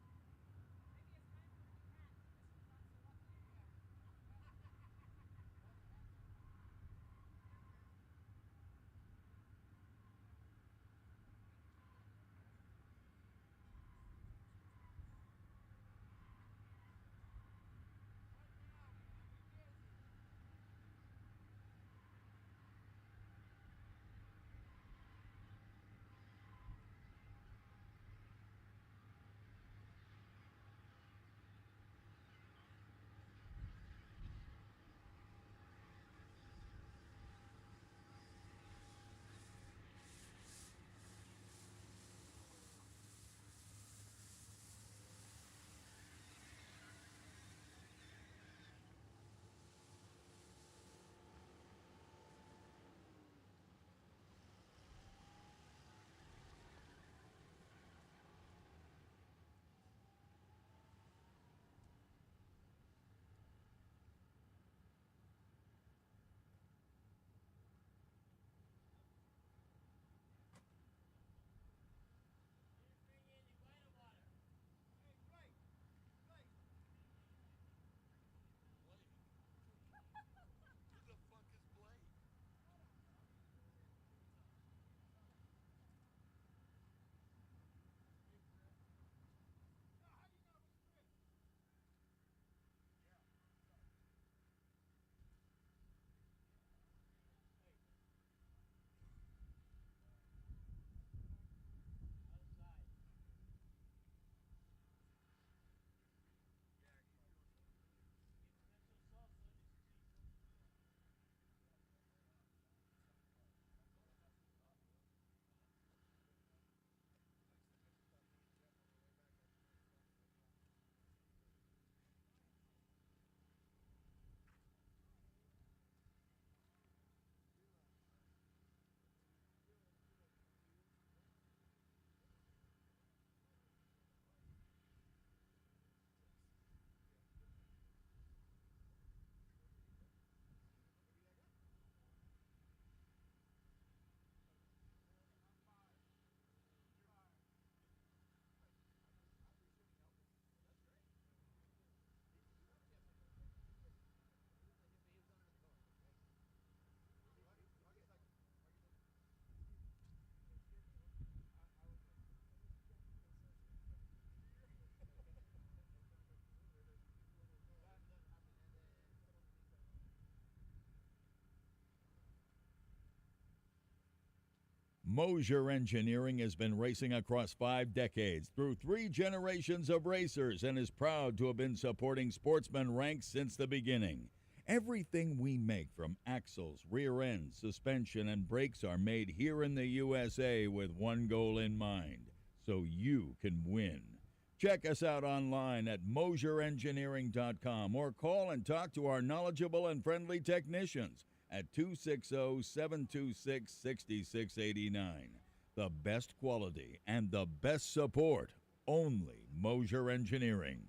Mosier Engineering has been racing across 5 decades through 3 generations of racers and is proud to have been supporting sportsman ranks since the beginning. Everything we make, from axles, rear ends, suspension, and brakes, are made here in the USA with one goal in mind: so you can win. Check us out online at mosierengineering.com or call and talk to our knowledgeable and friendly technicians at 260-726-6689. The best quality and the best support, only Mosier Engineering.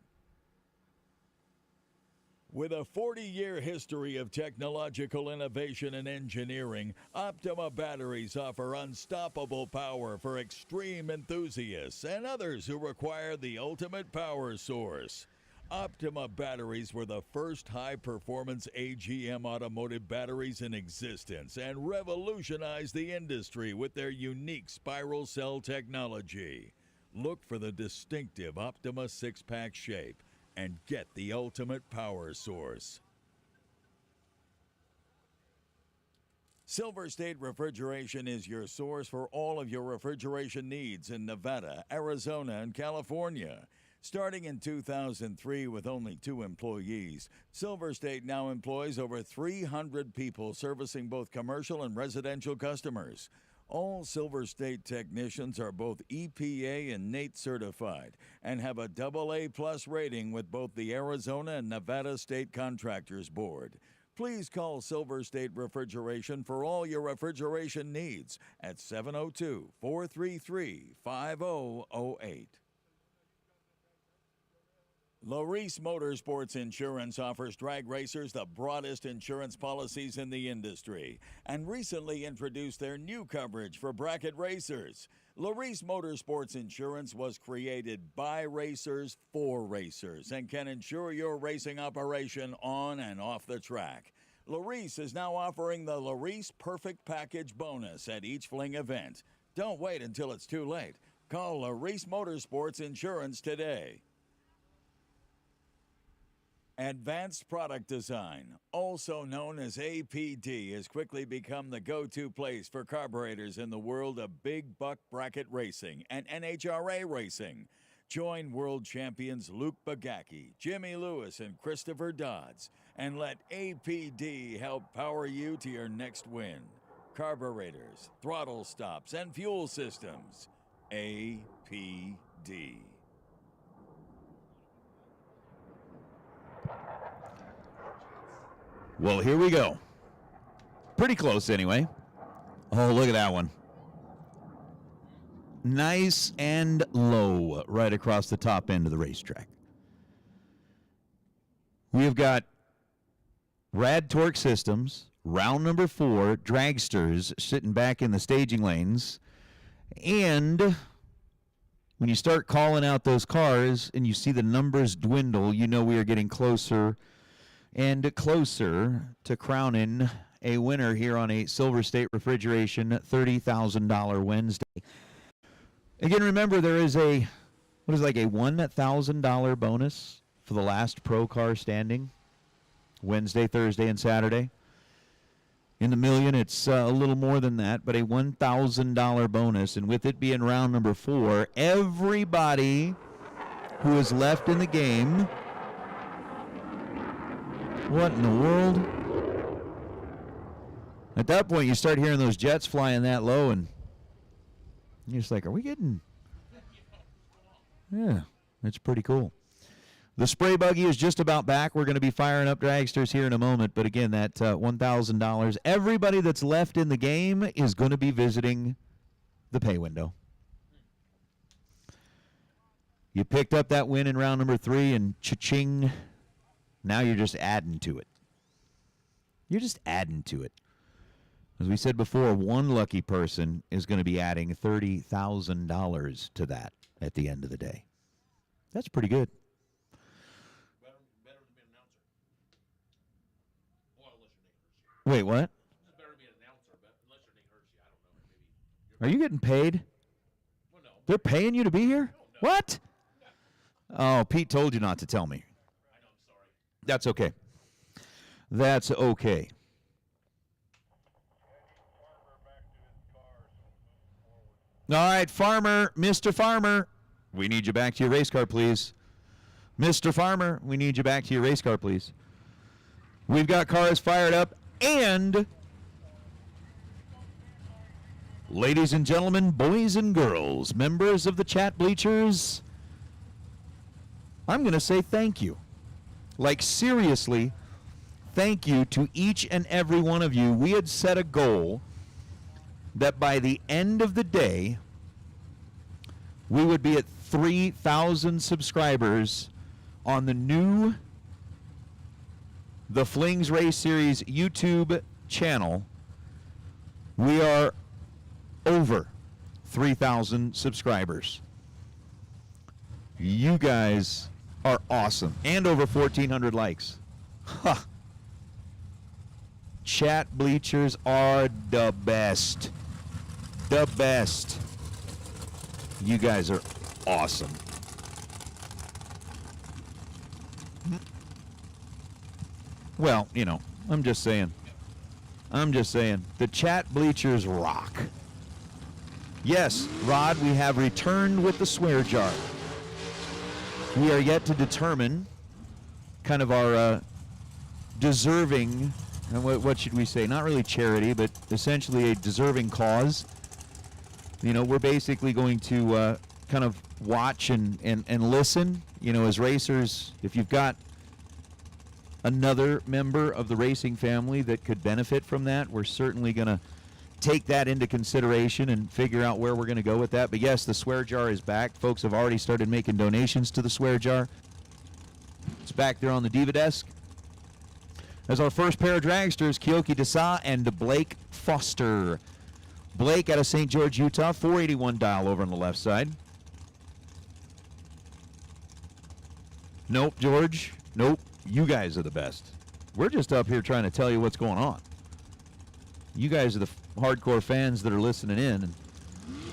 With a 40-year history of technological innovation and engineering, Optima batteries offer unstoppable power for extreme enthusiasts and others who require the ultimate power source. Optima batteries were the first high-performance AGM automotive batteries in existence and revolutionized the industry with their unique spiral cell technology. Look for the distinctive Optima 6-pack shape and get the ultimate power source. SilverState Refrigeration is your source for all of your refrigeration needs in Nevada, Arizona, and California. Starting in 2003 with only 2 employees, SilverState now employs over 300 people servicing both commercial and residential customers. All SilverState technicians are both EPA and NATE certified and have a AA+ rating with both the Arizona and Nevada State Contractors Board. Please call SilverState Refrigeration for all your refrigeration needs at 702-433-5008. Larice Motorsports Insurance offers drag racers the broadest insurance policies in the industry and recently introduced their new coverage for bracket racers. Larice Motorsports Insurance was created by racers for racers and can insure your racing operation on and off the track. Larice is now offering the Larice Perfect Package bonus at each Fling event. Don't wait until it's too late. Call Larice Motorsports Insurance today. Advanced Product Design, also known as APD, has quickly become the go-to place for carburetors in the world of big buck bracket racing and NHRA racing. Join world champions Luke Bagacki, Jimmy Lewis, and Christopher Dodds, and let APD help power you to your next win. Carburetors, throttle stops, and fuel systems. APD. Well, here we go. Pretty close anyway. Oh, look at that one. Nice and low right across the top end of the racetrack. We have got Rad Torque Systems, round number 4, Dragsters sitting back in the staging lanes. And when you start calling out those cars and you see the numbers dwindle, you know we are getting closer and closer to crowning a winner here on a SilverState Refrigeration $30,000 Wednesday. Again, remember there is a $1,000 bonus for the last pro car standing Wednesday, Thursday, and Saturday. In the million, it's a little more than that, but a $1,000 bonus. And with it being round number 4, everybody who is left in the game. What in the world? At that point, you start hearing those jets flying that low, and you're just like, are we getting... Yeah, that's pretty cool. The spray buggy is just about back. We're going to be firing up dragsters here in a moment, but again, that $1,000, everybody that's left in the game is going to be visiting the pay window. You picked up that win in round number 3, and cha-ching. Now you're just adding to it. You're just adding to it. As we said before, one lucky person is going to be adding $30,000 to that at the end of the day. That's pretty good. Better than being an announcer. Well, unless your name hurts you. Wait, what? It's better to be an announcer, but unless your name hurts you, I don't know. Maybe. Are you getting paid? Well, no. They're paying you to be here? No. What? Oh, Pete told you not to tell me. I know, I'm sorry. That's okay. That's okay. All right, Farmer, Mr. Farmer, we need you back to your race car, please. Mr. Farmer, we need you back to your race car, please. We've got cars fired up, and ladies and gentlemen, boys and girls, members of the chat bleachers, I'm going to say thank you. Like, seriously, thank you to each and every one of you. We had set a goal that by the end of the day, we would be at 3,000 subscribers on the new The Flings Race Series YouTube channel. We are over 3,000 subscribers. You guys are awesome. And over 1,400 likes. Huh. Chat bleachers are the best. The best. You guys are awesome. Well, you know, I'm just saying. The chat bleachers rock. Yes, Rod, we have returned with the swear jar. We are yet to determine kind of our deserving, and what should we say? Not really charity, but essentially a deserving cause. You know, we're basically going to kind of watch and listen. You know, as racers, if you've got another member of the racing family that could benefit from that, we're certainly going to take that into consideration and figure out where we're going to go with that. But yes, the swear jar is back. Folks have already started making donations to the swear jar. back there on the Diva desk. As our first pair of dragsters, Kyoki Desa and Blake Foster. Blake out of St. George, Utah, 481 dial over on the left side. Nope, George. Nope. You guys are the best. We're just up here trying to tell you what's going on. You guys are the hardcore fans that are listening in, and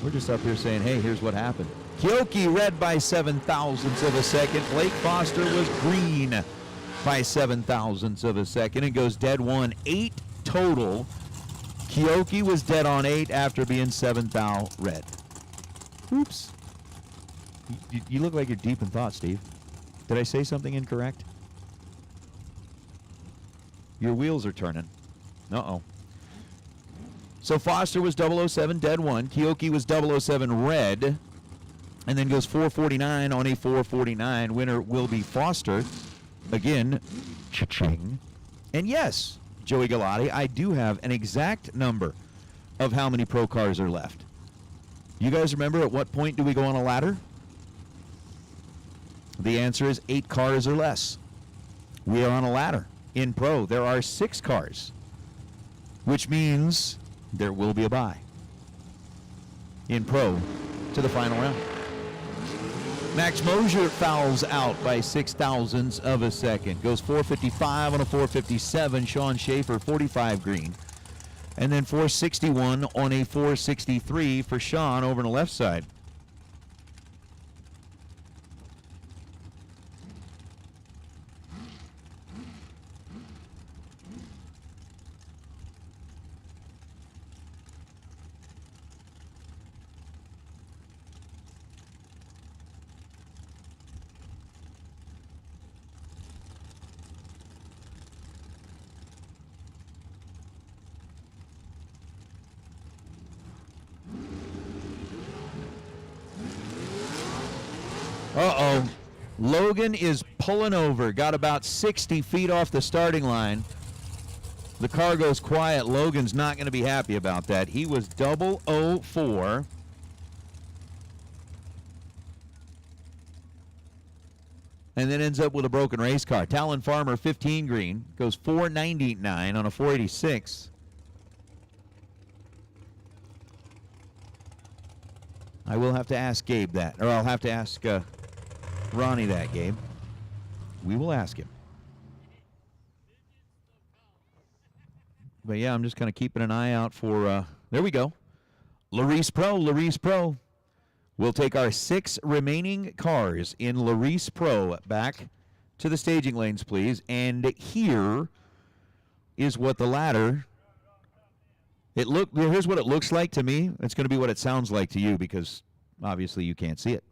we're just up here saying, hey, here's what happened. Kyoki red by 7 thousandths of a second. Blake Foster was green by 7 thousandths of a second. It goes dead 1, 8 total. Kyoki was dead on 8 after being 7 thou red. Oops. You look like you're deep in thought, Steve. Did I say something incorrect? Your wheels are turning. Uh-oh. So Foster was 007, dead 1. Kyoki was 007, red. And then goes 449 on a 449. Winner will be Foster. Again, cha-ching. And yes, Joey Galati, I do have an exact number of how many pro cars are left. You guys remember at what point do we go on a ladder? The answer is 8 cars or less. We are on a ladder. In pro, there are 6 cars, which means there will be a bye in pro to the final round. Max Mosier fouls out by 6 thousandths of a second. Goes 455 on a 457. Sean Schaefer, 45 green. And then 461 on a 463 for Sean over on the left side. Uh-oh. Logan is pulling over. Got about 60 feet off the starting line. The car goes quiet. Logan's not going to be happy about that. He was 004. And then ends up with a broken race car. Talon Farmer, 15 green. Goes 499 on a 486. I will have to ask Gabe that. Or I'll have to ask Ronnie that, Gabe. We will ask him. But yeah, I'm just kind of keeping an eye out for, there we go. Larice Pro. We'll take our 6 remaining cars in Larice Pro back to the staging lanes, please. And here is what the ladder, here's what it looks like to me. It's going to be what it sounds like to you because obviously you can't see it.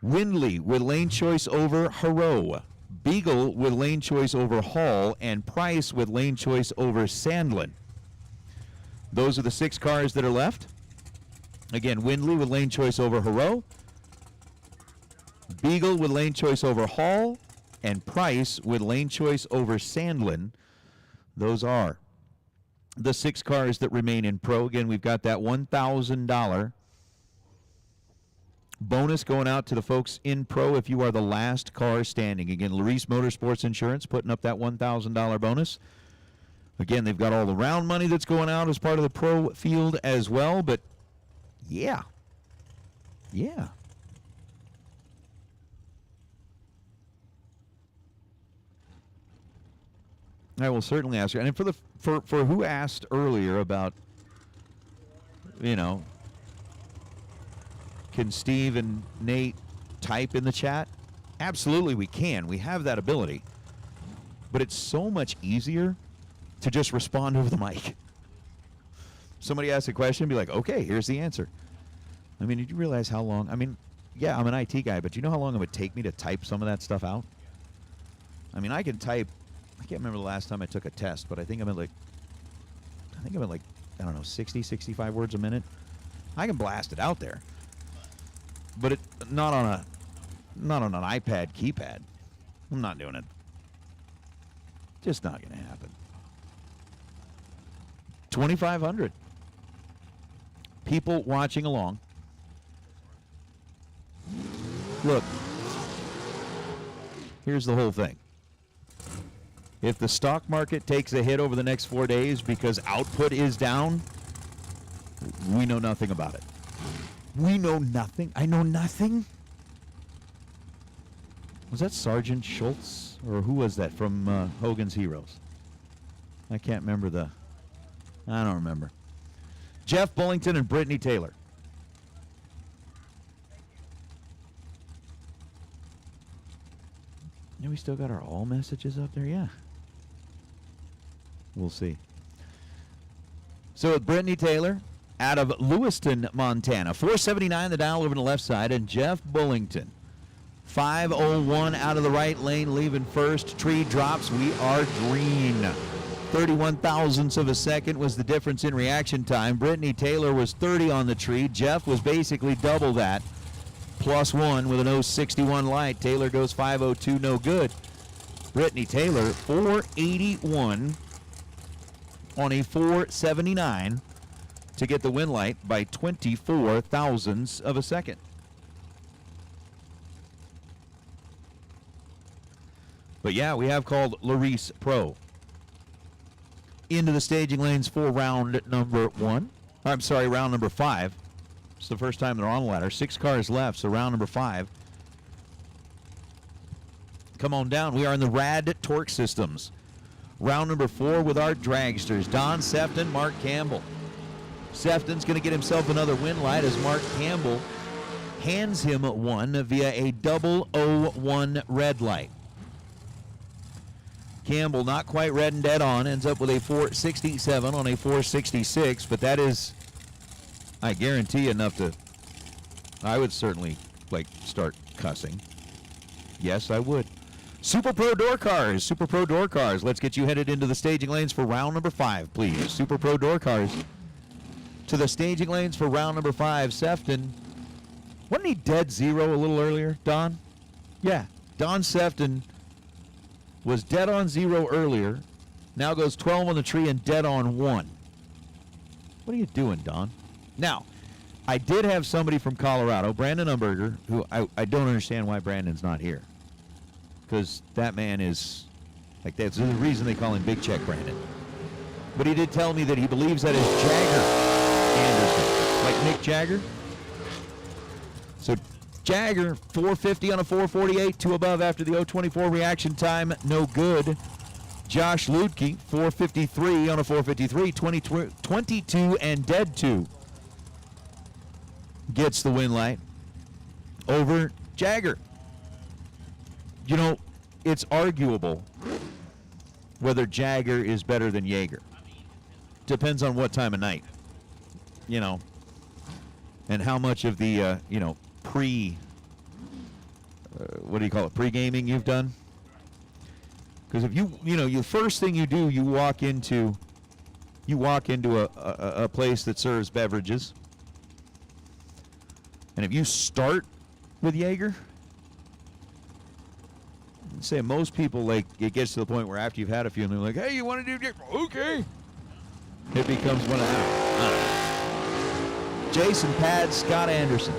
Windley with lane choice over Haro. Beagle with lane choice over Hall. And Price with lane choice over Sandlin. Those are the 6 cars that are left. Again, Windley with lane choice over Haro. Beagle with lane choice over Hall. And Price with lane choice over Sandlin. Those are the 6 cars that remain in pro. Again, we've got that $1,000 bonus going out to the folks in pro if you are the last car standing. Again, Larice Motorsports Insurance putting up that $1,000 bonus. Again, they've got all the round money that's going out as part of the pro field as well, but yeah. I will certainly ask you. And for who asked earlier about, can Steve and Nate type in the chat? Absolutely we can. We have that ability. But it's so much easier to just respond over the mic. Somebody asks a question, be like, okay, here's the answer. I mean, did you realize how long? I mean, yeah, I'm an IT guy, but you know how long it would take me to type some of that stuff out? I mean, I can type. I can't remember the last time I took a test, but I think I'm at like, I don't know, 60, 65 words a minute. I can blast it out there. But not on an iPad keypad. I'm not doing it. Just not going to happen. 2,500 people watching along. Look, Here's the whole thing. If the stock market takes a hit over the next 4 days because output is down, we know nothing about it. We know nothing. I know nothing. Was that Sergeant Schultz? Or who was that from Hogan's Heroes? I can't remember I don't remember. Jeff Bullington and Brittany Taylor. Yeah, we still got our all messages up there? Yeah. We'll see. So with Brittany Taylor out of Lewiston, Montana. 479 the dial over on the left side. And Jeff Bullington. 501 out of the right lane, leaving first. Tree drops. We are green. 31 thousandths of a second was the difference in reaction time. Brittany Taylor was 30 on the tree. Jeff was basically double that. +1 with an 061 light. Taylor goes 502, no good. Brittany Taylor, 481 on a 479 to get the win light by 24 thousandths of a second. But yeah, we have called Larice Pro into the staging lanes for round number 1. I'm sorry, round number 5. It's the first time they're on the ladder. 6 cars left, so round number 5. Come on down. We are in the Rad Torque Systems. Round number 4 with our dragsters. Don Sefton, Mark Campbell. Sefton's going to get himself another win light as Mark Campbell hands him one via a 001 red light. Campbell not quite red and dead on, ends up with a 467 on a 466, but that is, I guarantee, enough to, I would certainly start cussing. Yes, I would. Super Pro Door Cars, Super Pro Door Cars. Let's get you headed into the staging lanes for round number 5, please. Super Pro Door Cars to the staging lanes for round number 5. Sefton, wasn't he dead zero a little earlier, Don? Yeah, Don Sefton was dead on 0 earlier, now goes 12 on the tree and dead on 1. What are you doing, Don? Now, I did have somebody from Colorado, Brandon Umberger, who I don't understand why Brandon's not here. Because that man is, that's the reason they call him Big Check Brandon. But he did tell me that he believes that is Jagger Anderson, like Mick Jagger. So Jagger, 450 on a 448, 2 above after the 024 reaction time, no good. Josh Ludke, 453 on a 453, 22 and dead 2. Gets the win light over Jagger. You know, it's arguable whether Jagger is better than Jaeger. Depends on what time of night, and how much of the, pre-gaming you've done. Because if the first thing you do, you walk into a place that serves beverages. And if you start with Jaeger, I'd say most people, it gets to the point where after you've had a few, and they're like, hey, you want to do Jaeger? Okay. It becomes one of them. Jason Pad, Scott Anderson.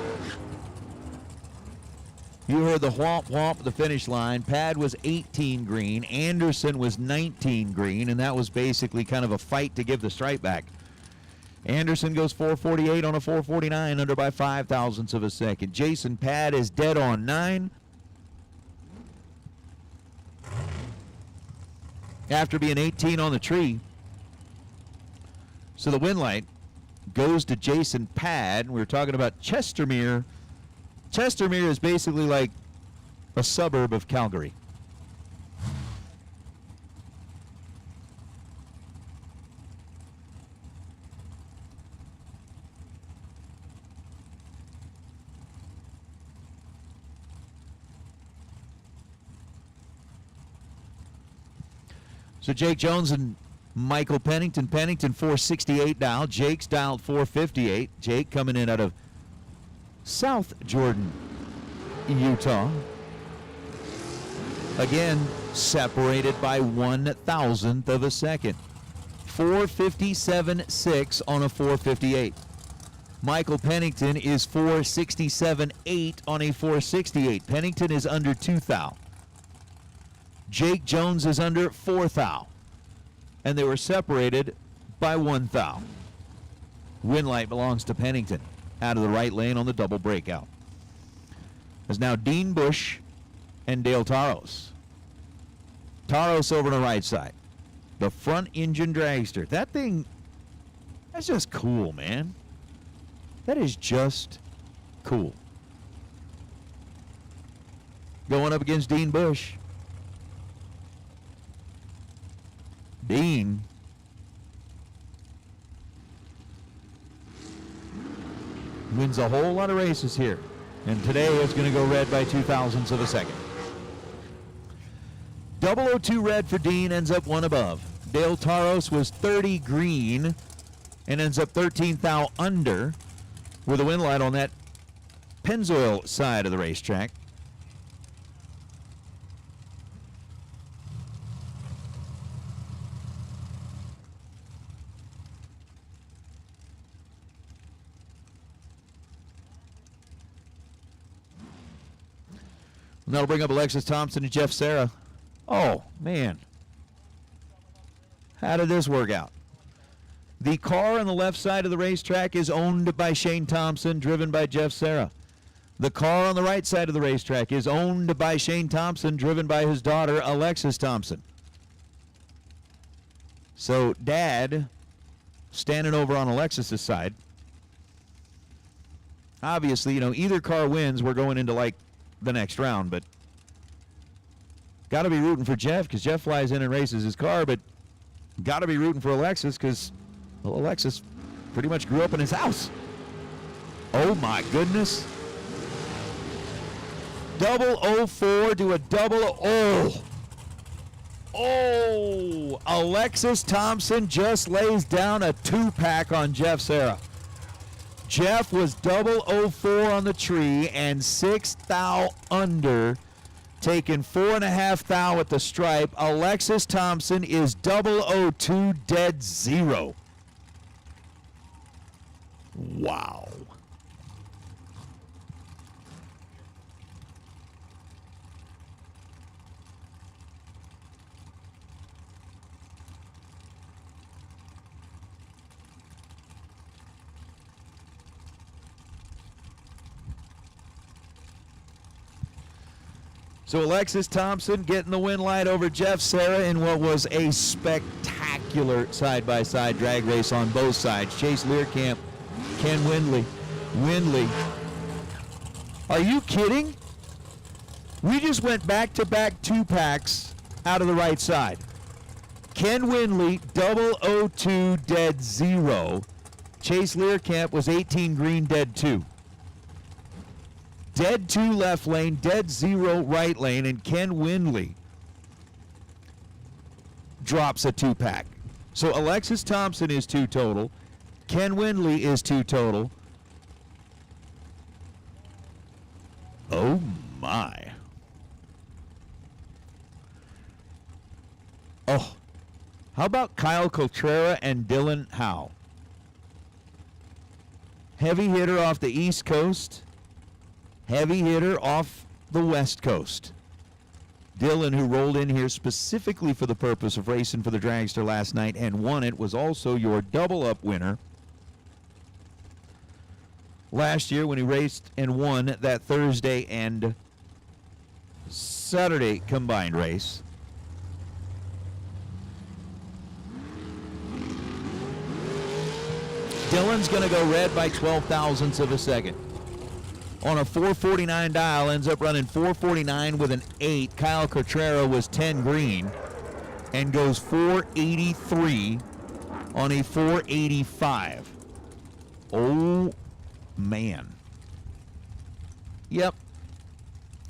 You heard the whomp whomp at the finish line. Pad was 18 green. Anderson was 19 green, and that was basically kind of a fight to give the stripe back. Anderson goes 448 on a 449, under by 5 thousandths of a second. Jason Pad is dead on 9. After being 18 on the tree. So the win light goes to Jason Pad. We were talking about Chestermere. Chestermere is basically like a suburb of Calgary. So Jake Jones and Michael Pennington. Pennington 468 dialed. Jake's dialed 458. Jake coming in out of South Jordan, Utah. Again, separated by 1,000th of a second. 457.6 on a 458. Michael Pennington is 467.8 on a 468. Pennington is under 2 thou. Jake Jones is under 4 thou. And they were separated by 1 thou. Win light belongs to Pennington out of the right lane on the double breakout. There's now Dean Bush and Dale Taros. Taros over on the right side. The front engine dragster. That thing, that's just cool, man. That is just cool. Going up against Dean Bush. Dean wins a whole lot of races here. And today it's going to go red by 0.02 of a second. 002 red for Dean, ends up 1 above. Dale Taros was 30 green and ends up 13 thou under with a win light on that Pennzoil side of the racetrack. And that'll bring up Alexis Thompson and Jeff Serra. Oh, man. How did this work out? The car on the left side of the racetrack is owned by Shane Thompson, driven by Jeff Serra. The car on the right side of the racetrack is owned by Shane Thompson, driven by his daughter, Alexis Thompson. So, Dad, standing over on Alexis's side. Obviously, you know, either car wins, we're going into, like, the next round, but got to be rooting for Jeff because Jeff flies in and races his car, but got to be rooting for Alexis because, well, Alexis pretty much grew up in his house. Oh, my goodness. 004 to a 00. Oh, Alexis Thompson just lays down a 2-pack on Jeff Serra. Jeff was 004 on the tree and 6 thou under, taking 4.5 thou at the stripe. Alexis Thompson is 002 dead 0. Wow. So Alexis Thompson getting the win light over Jeff Serra in what was a spectacular side-by-side drag race on both sides. Chase Learcamp, Ken Windley. Are you kidding? We just went back-to-back 2-packs out of the right side. Ken Windley, 002 dead 0. Chase Learcamp was 18 green dead 2. Dead 2 left lane, dead 0 right lane, and Ken Windley drops a 2-pack. So Alexis Thompson is 2 total. Ken Windley is 2 total. Oh my. Oh, how about Kyle Cotrera and Dylan Howe? Heavy hitter off the East Coast. Heavy hitter off the West Coast. Dylan, who rolled in here specifically for the purpose of racing for the Dragster last night and won it, was also your double-up winner last year when he raced and won that Thursday and Saturday combined race. Dylan's going to go red by 0.12 of a second. On a 449 dial, ends up running 449 with an 8. Kyle Cotrera was 10 green and goes 483 on a 485. Oh, man. Yep.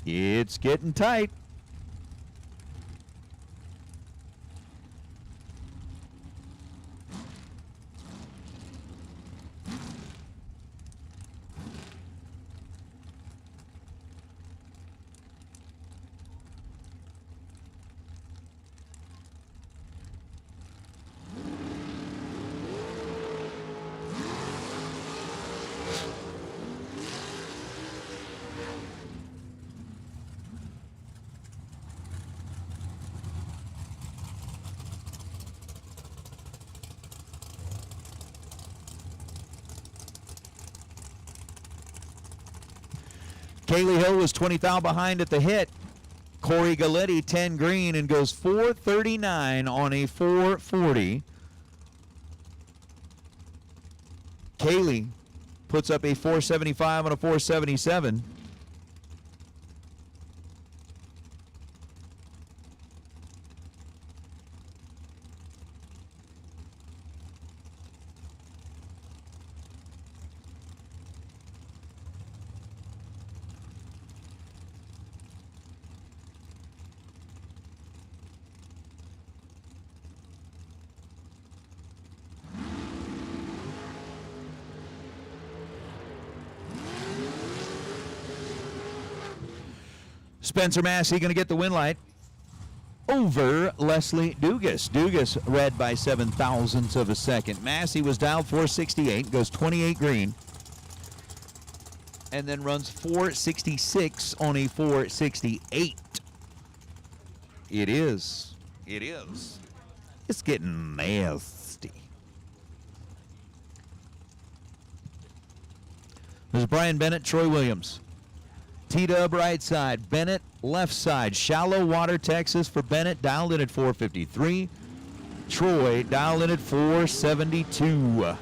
It's getting tight. Kaylee Hill was 20 thou behind at the hit. Corey Galletti, 10 green, and goes 439 on a 440. Kaylee puts up a 475 on a 477. Spencer Massey going to get the win light over Leslie Dugas. Dugas red by 7 thousandths of a second. Massey was dialed 468, goes 28 green, and then runs 466 on a 468. It is. It is. It's getting nasty. There's Brian Bennett, Troy Williams. T-Dub right side, Bennett left side. Shallow Water, Texas for Bennett, dialed in at 453. Troy dialed in at 472.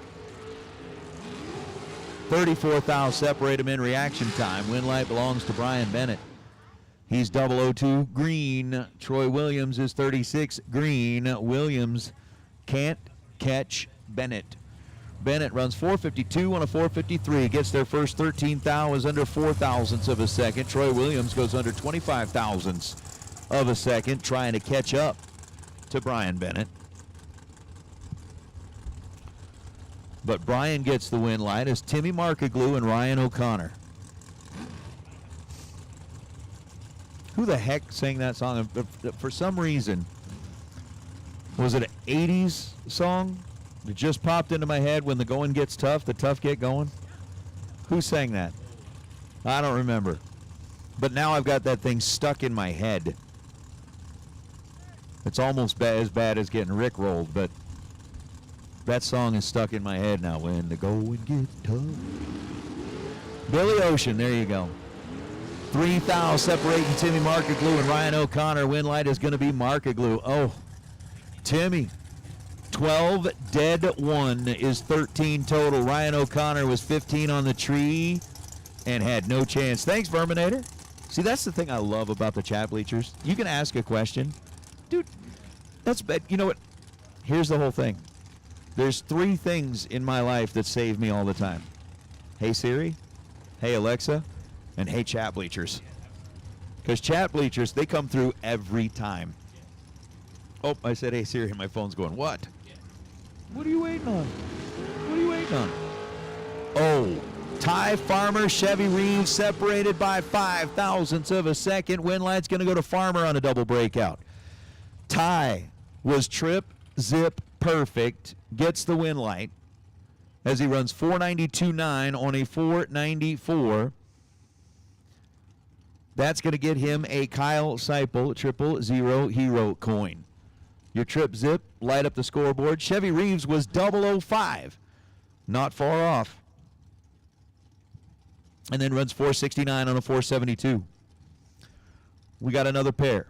34 thou separate them in reaction time. Win light belongs to Brian Bennett. He's 002 green. Troy Williams is 36 green. Williams can't catch Bennett. Bennett runs 452 on a 453. Gets their first 13 thou, is under 4 thousandths of a second. Troy Williams goes under 25 thousandths of a second, trying to catch up to Brian Bennett. But Brian gets the win light as Timmy Markaglu and Ryan O'Connor. Who the heck sang that song? For some reason, was it an 80s song? It just popped into my head. When the going gets tough, the tough get going. Who sang that? I don't remember. But now I've got that thing stuck in my head. It's almost as bad as getting rickrolled, but that song is stuck in my head now. When the going gets tough. Billy Ocean, there you go. 3 thou separating Timmy Markaglu and Ryan O'Connor. Win light is going to be Markaglu. Oh, Timmy. 12 dead 1 is 13 total. Ryan O'Connor was 15 on the tree and had no chance. Thanks, Verminator. See, that's the thing I love about the chat bleachers. You can ask a question. Dude, that's bad. You know what? Here's the whole thing. There's 3 things in my life that save me all the time. Hey, Siri. Hey, Alexa. And hey, chat bleachers. Because chat bleachers, they come through every time. Oh, I said, hey, Siri. My phone's going, what? What are you waiting on? What are you waiting on? Oh, Ty Farmer, Chevy Reeves separated by 5 thousandths of a second. Win light's going to go to Farmer on a double breakout. Ty was trip, zip, perfect. Gets the win light as he runs 492.9 on a 494. That's going to get him a Kyle Seipel 000 hero coin. Your trip zip, light up the scoreboard. Chevy Reeves was 005. Not far off. And then runs 469 on a 472. We got another pair.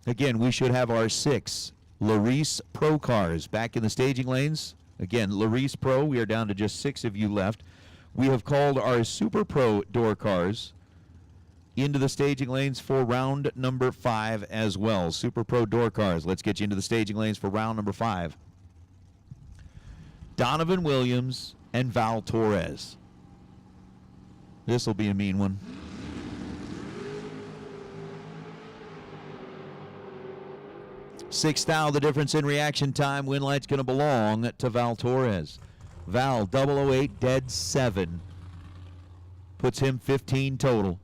Again, we should have our 6 Larice Pro cars back in the staging lanes. Again, Larice Pro, we are down to just 6 of you left. We have called our Super Pro door cars into the staging lanes for round number 5 as well. Super Pro door cars. Let's get you into the staging lanes for round number 5. Donovan Williams and Val Torres. This will be a mean one. Sixth thou, the difference in reaction time. Win light's going to belong to Val Torres. Val, 008, dead 7. Puts him 15 total.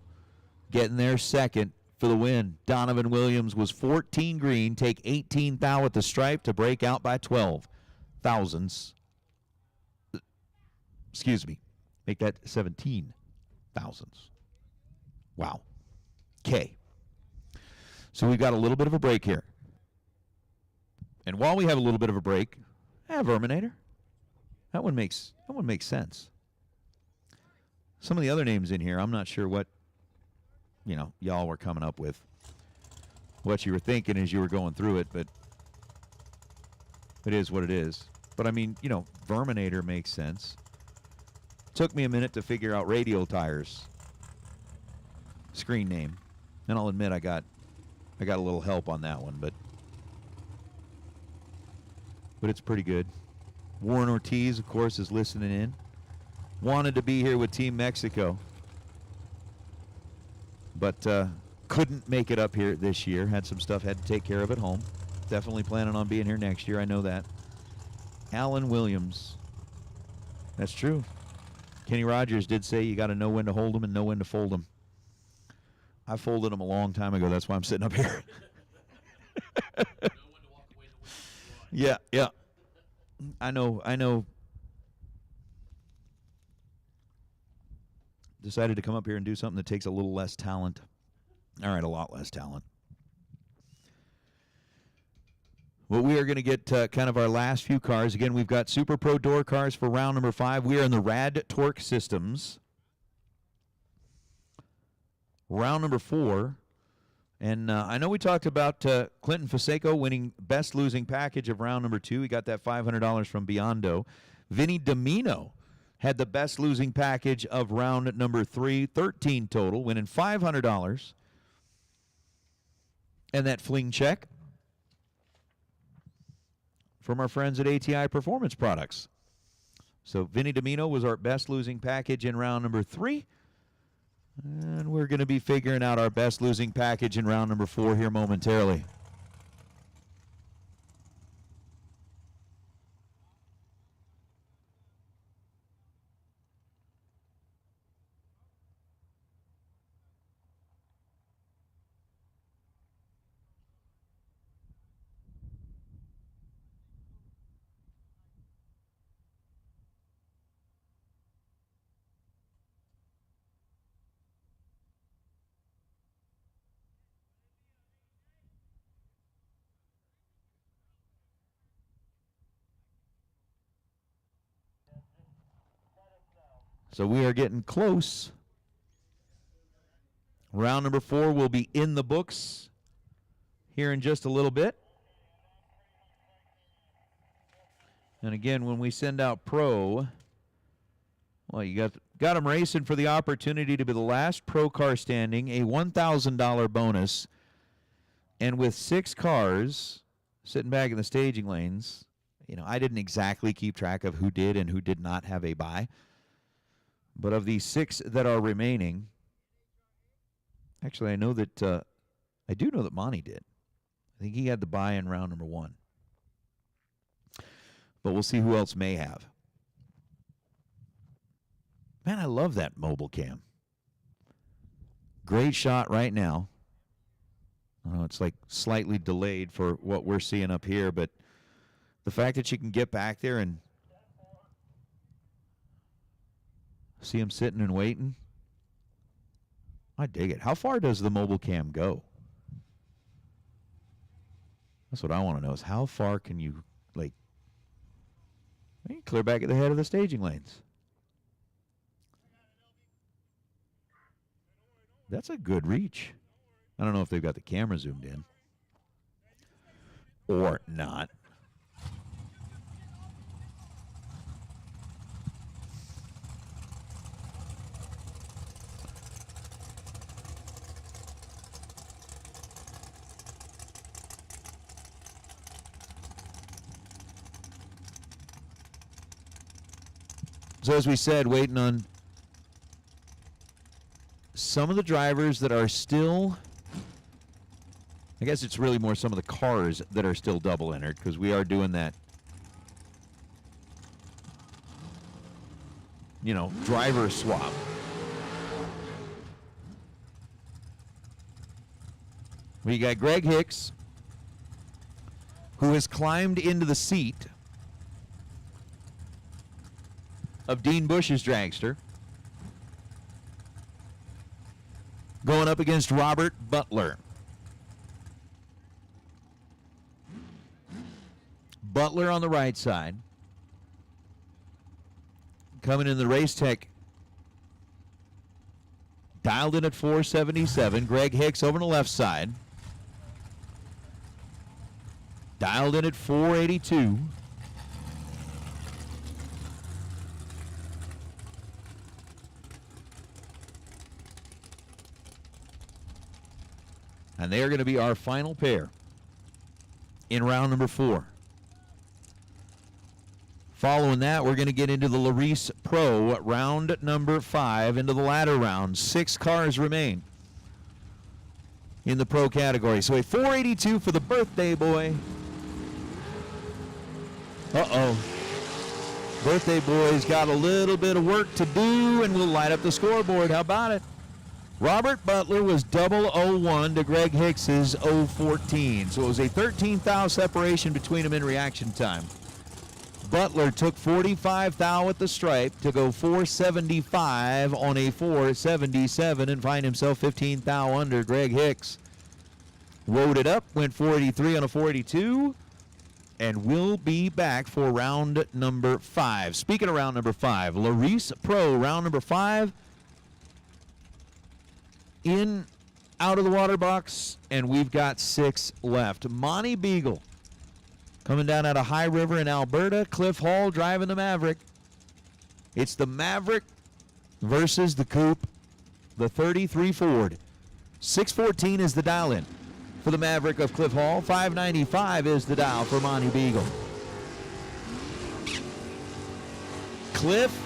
Getting there second for the win. Donovan Williams was 14 green. Take 18 thou at the stripe to break out by 12 thousandths. Excuse me. Make that 17 thousandths. Wow. Okay. So we've got a little bit of a break here. And while we have a little bit of a break, Verminator. That one makes sense. Some of the other names in here, I'm not sure what y'all were coming up with what you were thinking as you were going through it, but it is what it is. But I mean, Verminator makes sense. Took me a minute to figure out Radial Tires screen name, and I'll admit I got a little help on that one, but it's pretty good. Warren Ortiz, of course, is listening in. Wanted to be here with Team Mexico, but couldn't make it up here this year. Had some stuff had to take care of at home. Definitely planning on being here next year. I know that. Alan Williams. That's true. Kenny Rogers did say you got to know when to hold them and know when to fold them. I folded them a long time ago. That's why I'm sitting up here. Yeah. I know. Decided to come up here and do something that takes a little less talent. All right, a lot less talent. Well, we are going to get kind of our last few cars. Again, we've got Super Pro door cars for round number 5. We are in the Rad Torque Systems. Round number 4. And I know we talked about Clinton Faseco winning best losing package of round number 2. He got that $500 from Biondo. Vinny Domino had the best losing package of round number 3, 13 total, winning $500. And that fling check from our friends at ATI Performance Products. So Vinny Domino was our best losing package in round number 3. And we're going to be figuring out our best losing package in round number 4 here momentarily. So we are getting close. Round number 4 will be in the books here in just a little bit. And again, when we send out pro, well, you got them racing for the opportunity to be the last pro car standing, a $1,000 bonus. And with 6 cars sitting back in the staging lanes, I didn't exactly keep track of who did and who did not have a buy. But of these 6 that are remaining, actually, I know that I do know that Monty did. I think he had the buy in round number 1. But we'll see who else may have. Man, I love that mobile cam. Great shot right now. I know it's like slightly delayed for what we're seeing up here, but the fact that you can get back there and see him sitting and waiting, I dig it. How far does the mobile cam go? That's what I want to know, is how far can you, clear back at the head of the staging lanes. That's a good reach. I don't know if they've got the camera zoomed in or not. So as we said, waiting on some of the drivers that are still, I guess it's really more some of the cars that are still double entered, because we are doing that, driver swap. We got Greg Hicks, who has climbed into the seat of Dean Bush's dragster, going up against Robert Butler. Butler on the right side, coming in the Race Tech dialed in at 477. Greg Hicks over on the left side, dialed in at 482. And they are going to be our final pair in round number 4. Following that, we're going to get into the Larice Pro round number 5, into the ladder round. 6 cars remain in the Pro category. So a 482 for the birthday boy. Uh-oh. Birthday boy's got a little bit of work to do, and we'll light up the scoreboard. How about it? Robert Butler was 001 to Greg Hicks's 014. So it was a 13th thou separation between them in reaction time. Butler took 45 thou at the stripe to go 475 on a 477 and find himself 15 thou under. Greg Hicks rode it up, went 483 on a 482, and we'll be back for round number 5. Speaking of round number 5, Larice Pro round number 5. In, out of the water box, and we've got 6 left. Monty Beagle coming down out of High River in Alberta. Cliff Hall driving the Maverick. It's the Maverick versus the Coupe, the 33 Ford. 614 is the dial-in for the Maverick of Cliff Hall. 595 is the dial for Monty Beagle. Cliff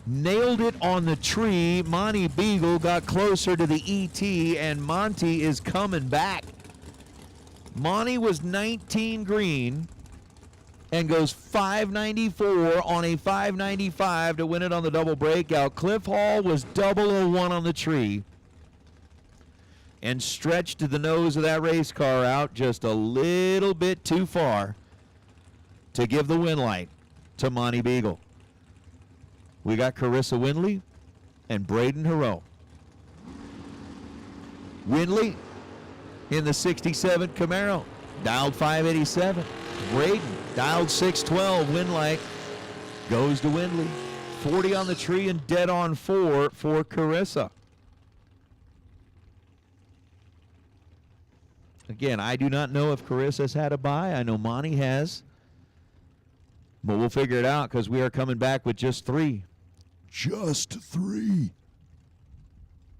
nailed it on the tree. Monty Beagle got closer to the ET, and Monty is coming back. Monty was 19 green and goes 594 on a 595 to win it on the double breakout. Cliff Hall was 001 on the tree and stretched the nose of that race car out just a little bit too far to give the win light to Monty Beagle. We got Carissa Windley and Braden Hero. Windley in the 67 Camaro, dialed 587. Braden dialed 612. Win light goes to Windley. 40 on the tree and dead on 4 for Carissa. Again, I do not know if Carissa's had a bye. I know Monty has. But we'll figure it out because we are coming back with just 3. Just 3.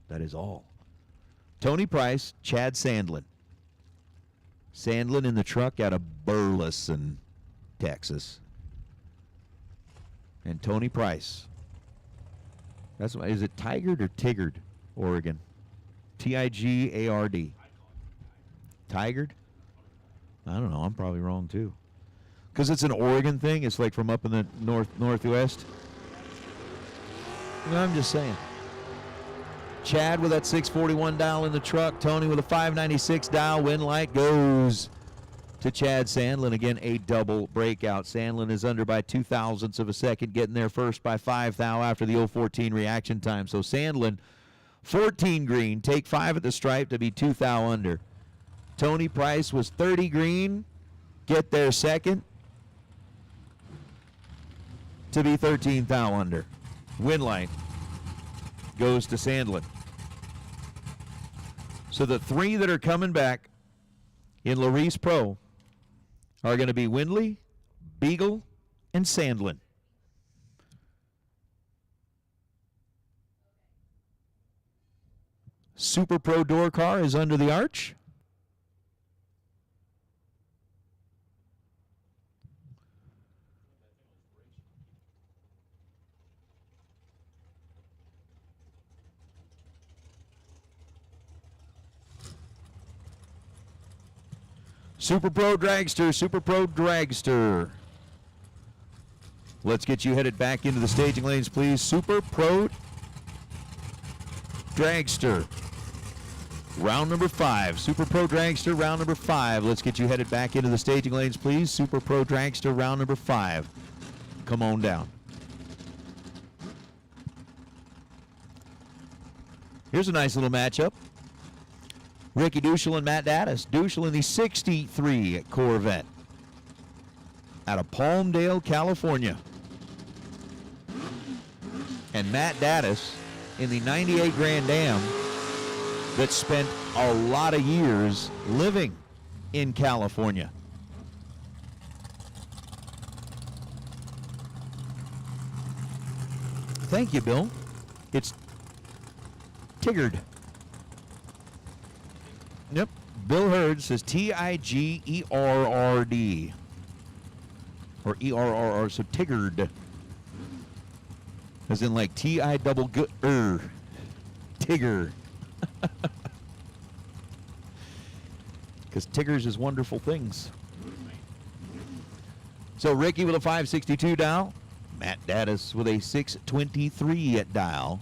That is all. Tony Price, Chad Sandlin. Sandlin in the truck out of Burleson, Texas. And Tony Price. Is it Tigard or Tigard, Oregon? Tigard. Tigard? I don't know. I'm probably wrong too. Because it's an Oregon thing. It's like from up in the northwest. I'm just saying. Chad with that 641 dial in the truck. Tony with a 596 dial. Win light goes to Chad Sandlin. Again, a double breakout. Sandlin is under by 0.02 of a second, getting there first by 5 thou after the 014 reaction time. So Sandlin, 14 green, take 5 at the stripe to be 2 thou under. Tony Price was 30 green, get there second to be 13 thou under. Win light goes to Sandlin. So the 3 that are coming back in Larice Pro are going to be Windley, Beagle, and Sandlin. Super Pro door car is under the arch. Super Pro Dragster, Super Pro Dragster. Let's get you headed back into the staging lanes, please. Super Pro Dragster. Round number 5. Super Pro Dragster, round number 5. Let's get you headed back into the staging lanes, please. Super Pro Dragster, round number 5. Come on down. Here's a nice little matchup. Ricky Duschel and Matt Dattis. Duschel in the 63 Corvette out of Palmdale, California. And Matt Dattis in the 98 Grand Am that spent a lot of years living in California. Thank you, Bill. It's Tiggered. Yep. Bill Hurd says Tiggerrd. Or ERRR, so Tiggered. As in like T-I-double-G-er. Tigger. Because Tiggers is wonderful things. So Ricky with a 562 dial. Matt Daddis with a 623 at dial.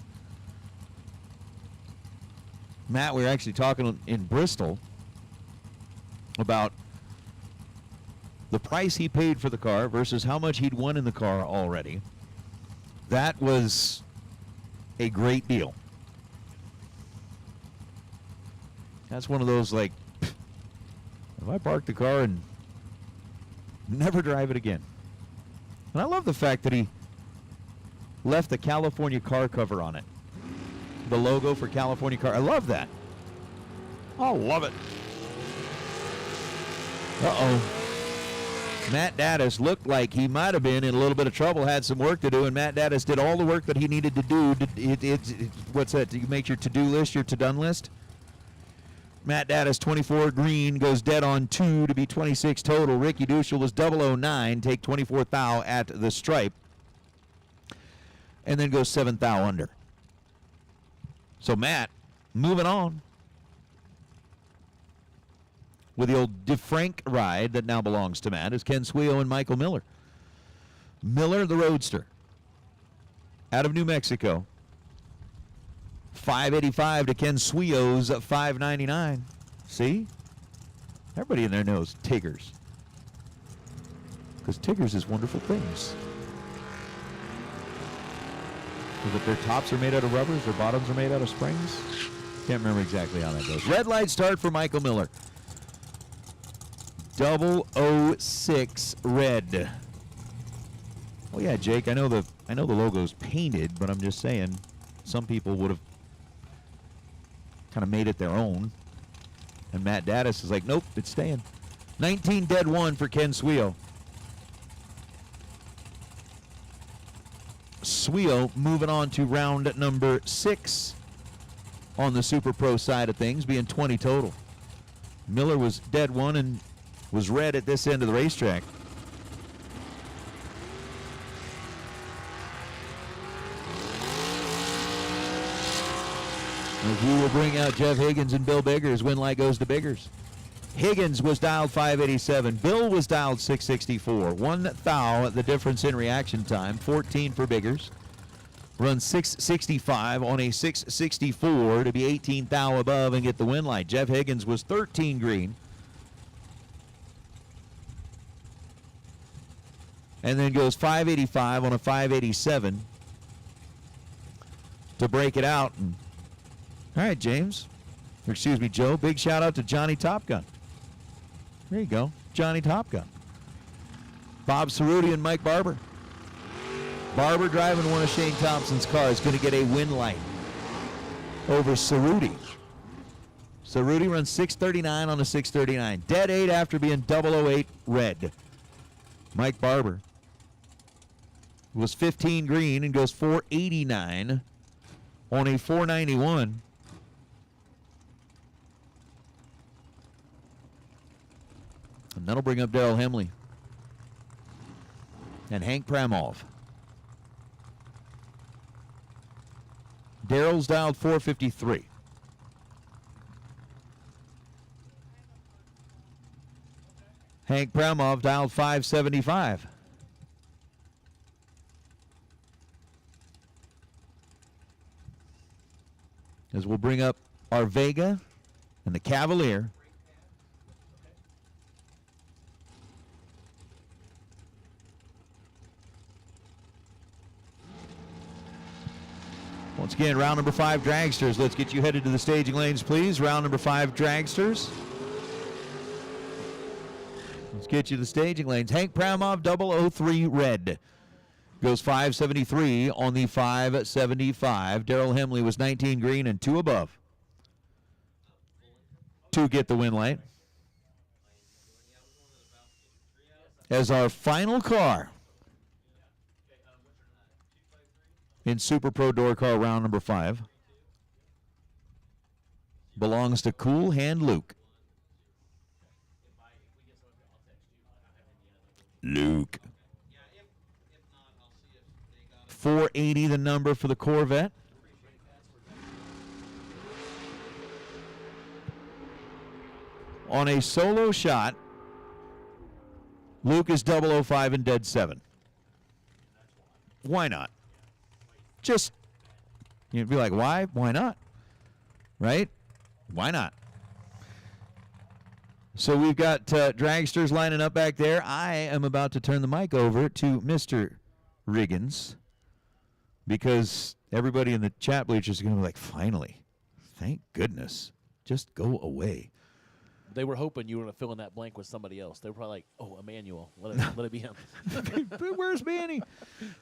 Matt, we were actually talking in Bristol about the price he paid for the car versus how much he'd won in the car already. That was a great deal. That's one of those, like, if I park the car and never drive it again. And I love the fact that he left the California car cover on it. The logo for California car. I love that. I love it. Uh-oh. Matt Daddis looked like he might have been in a little bit of trouble, had some work to do, and Matt Daddis did all the work that he needed to do. What's that? Do you make your to-do list, your to-done list? Matt Daddis, 24 green, goes dead on 2 to be 26 total. Ricky Duschel was 009, take 24 thou at the stripe, and then goes 7 thou under. So Matt, moving on with the old DeFrank ride that now belongs to Matt is Ken Suio and Michael Miller. Miller, the Roadster, out of New Mexico. 585 to Ken Suio's 599. See? Everybody in there knows Tiggers. Because Tiggers is wonderful things. Is it their tops are made out of rubbers, their bottoms are made out of springs? Can't remember exactly how that goes. Red light start for Michael Miller. 006 red. Oh yeah, Jake, I know the logo's painted, but I'm just saying some people would have kind of made it their own. And Matt Daddis is like, nope, it's staying. 19 dead 1 for Ken Suio. Suio moving on to round number 6 on the Super Pro side of things, being 20 total. Miller was dead 1 and was red at this end of the racetrack. As we will bring out Jeff Higgins and Bill Biggers, win light goes to Biggers. Higgins was dialed 587. Bill was dialed 664. 1 thou, the difference in reaction time. 14 for Biggers. Run 665 on a 664 to be 18 thou above and get the win light. Jeff Higgins was 13 green. And then goes 585 on a 587 to break it out. And, all right, James. Or excuse me, Joe. Big shout out to Johnny Top Gun. There you go. Johnny Top Gun. Bob Cerruti and Mike Barber. Barber driving one of Shane Thompson's cars, going to get a win light over Cerruti. Cerruti runs 639 on a 639. Dead 8 after being 008 red. Mike Barber was 15 green and goes 489 on a 491. And that'll bring up Darrell Hemley and Hank Pramov. Darrell's dialed 453. Hank Pramov dialed 575. As we'll bring up our Vega and the Cavalier. Once again, round number 5 Dragsters. Let's get you headed to the staging lanes, please. Round number 5 Dragsters. Let's get you to the staging lanes. Hank Pramov, 003 red. Goes 573 on the 575. Daryl Hemley was 19 green and 2 above to get the win light. As our final car in Super Pro Door Car round number 5 belongs to Cool Hand Luke. Luke. 480 the number for the Corvette. On a solo shot, Luke is 005 and dead 7. Why not? Just, you'd be like, why? Why not? Right? Why not? So we've got dragsters lining up back there. I am about to turn the mic over to Mr. Riggins because everybody in the chat bleachers is going to be like, finally, thank goodness, just go away. They were hoping you were going to fill in that blank with somebody else. They were probably like, oh, Emmanuel, let it be him. Where's Manny?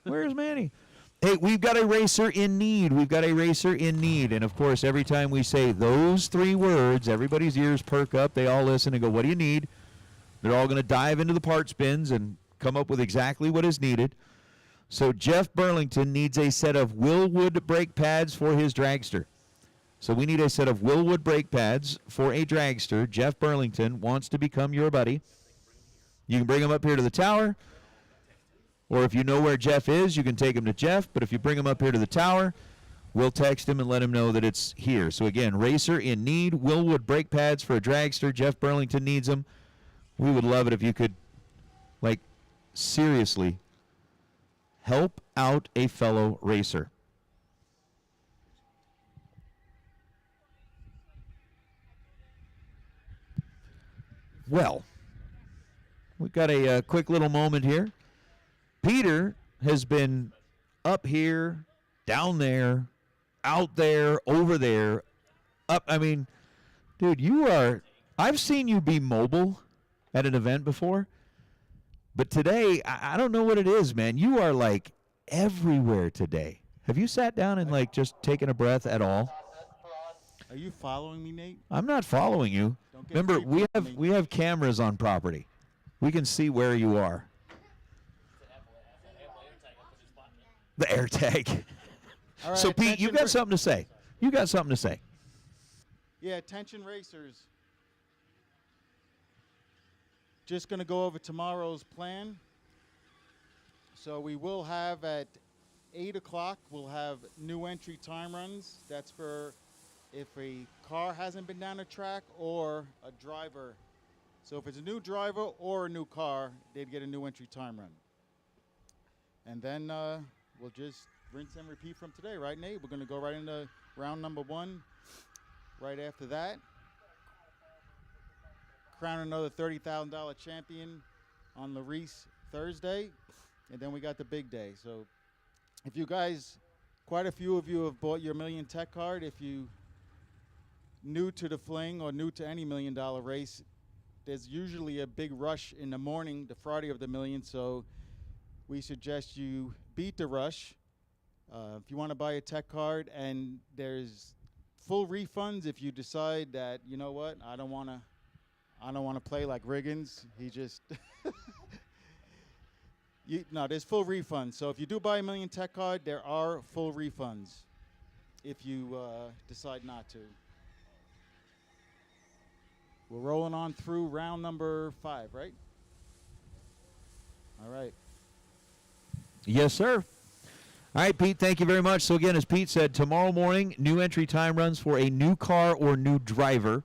Where's Manny? Hey, we've got a racer in need. We've got a racer in need. And, of course, every time we say those 3 words, everybody's ears perk up. They all listen and go, what do you need? They're all going to dive into the parts bins and come up with exactly what is needed. So Jeff Burlington needs a set of Willwood brake pads for his dragster. So we need a set of Willwood brake pads for a dragster. Jeff Burlington wants to become your buddy. You can bring him up here to the tower. Or if you know where Jeff is, you can take him to Jeff. But if you bring him up here to the tower, we'll text him and let him know that it's here. So, again, racer in need, Willwood brake pads for a dragster. Jeff Burlington needs them. We would love it if you could, like, seriously help out a fellow racer. Well, we've got a quick little moment here. Peter has been up here, down there, out there, over there, up. I mean, dude, I've seen you be mobile at an event before, but today, I don't know what it is, man. You are like everywhere today. Have you sat down and like just taken a breath at all? Are you following me, Nate? I'm not following you. Remember, we have cameras on property. We can see where you are. The air tag. All right, So, Pete, you've got something to say. You got something to say. Yeah, attention racers. Just going to go over tomorrow's plan. So we will have at 8 o'clock, we'll have new entry time runs. That's for if a car hasn't been down the track or a driver. So if it's a new driver or a new car, they'd get a new entry time run. And then we'll just rinse and repeat from today, right, Nate? We're going to go right into round number 1 right after that. Crown another $30,000 champion on Larice Thursday. And then we got the big day. So if you guys, quite a few of you have bought your Million Tech card. If you new to the Fling or new to any $1 million race, there's usually a big rush in the morning, the Friday of the Million. So we suggest you beat the rush. If you want to buy a tech card, and there's full refunds if you decide that, you know what, I don't want to play like Riggins. He just no, there's full refunds. So if you do buy a Million Tech card, there are full refunds if you decide not to. We're rolling on through round number 5, right? All right. Yes, sir. All right, Pete, thank you very much. So, again, as Pete said, tomorrow morning, new entry time runs for a new car or new driver.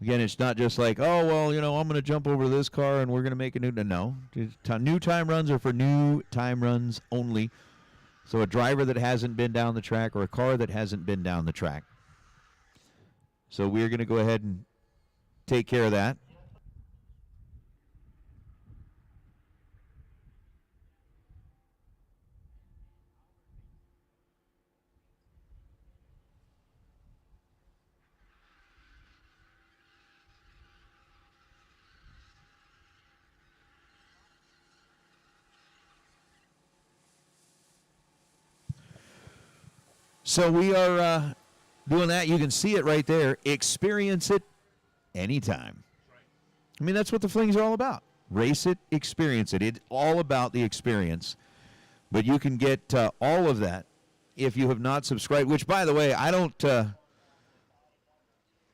Again, it's not just like, oh, well, you know, I'm going to jump over to this car and we're going to make a new. No. New time runs are for new time runs only. So a driver that hasn't been down the track or a car that hasn't been down the track. So we're going to go ahead and take care of that. So we are doing that. You can see it right there. Experience it anytime. I mean, that's what the Flings are all about. Race it, experience it. It's all about the experience. But you can get all of that if you have not subscribed, which, by the way, I don't I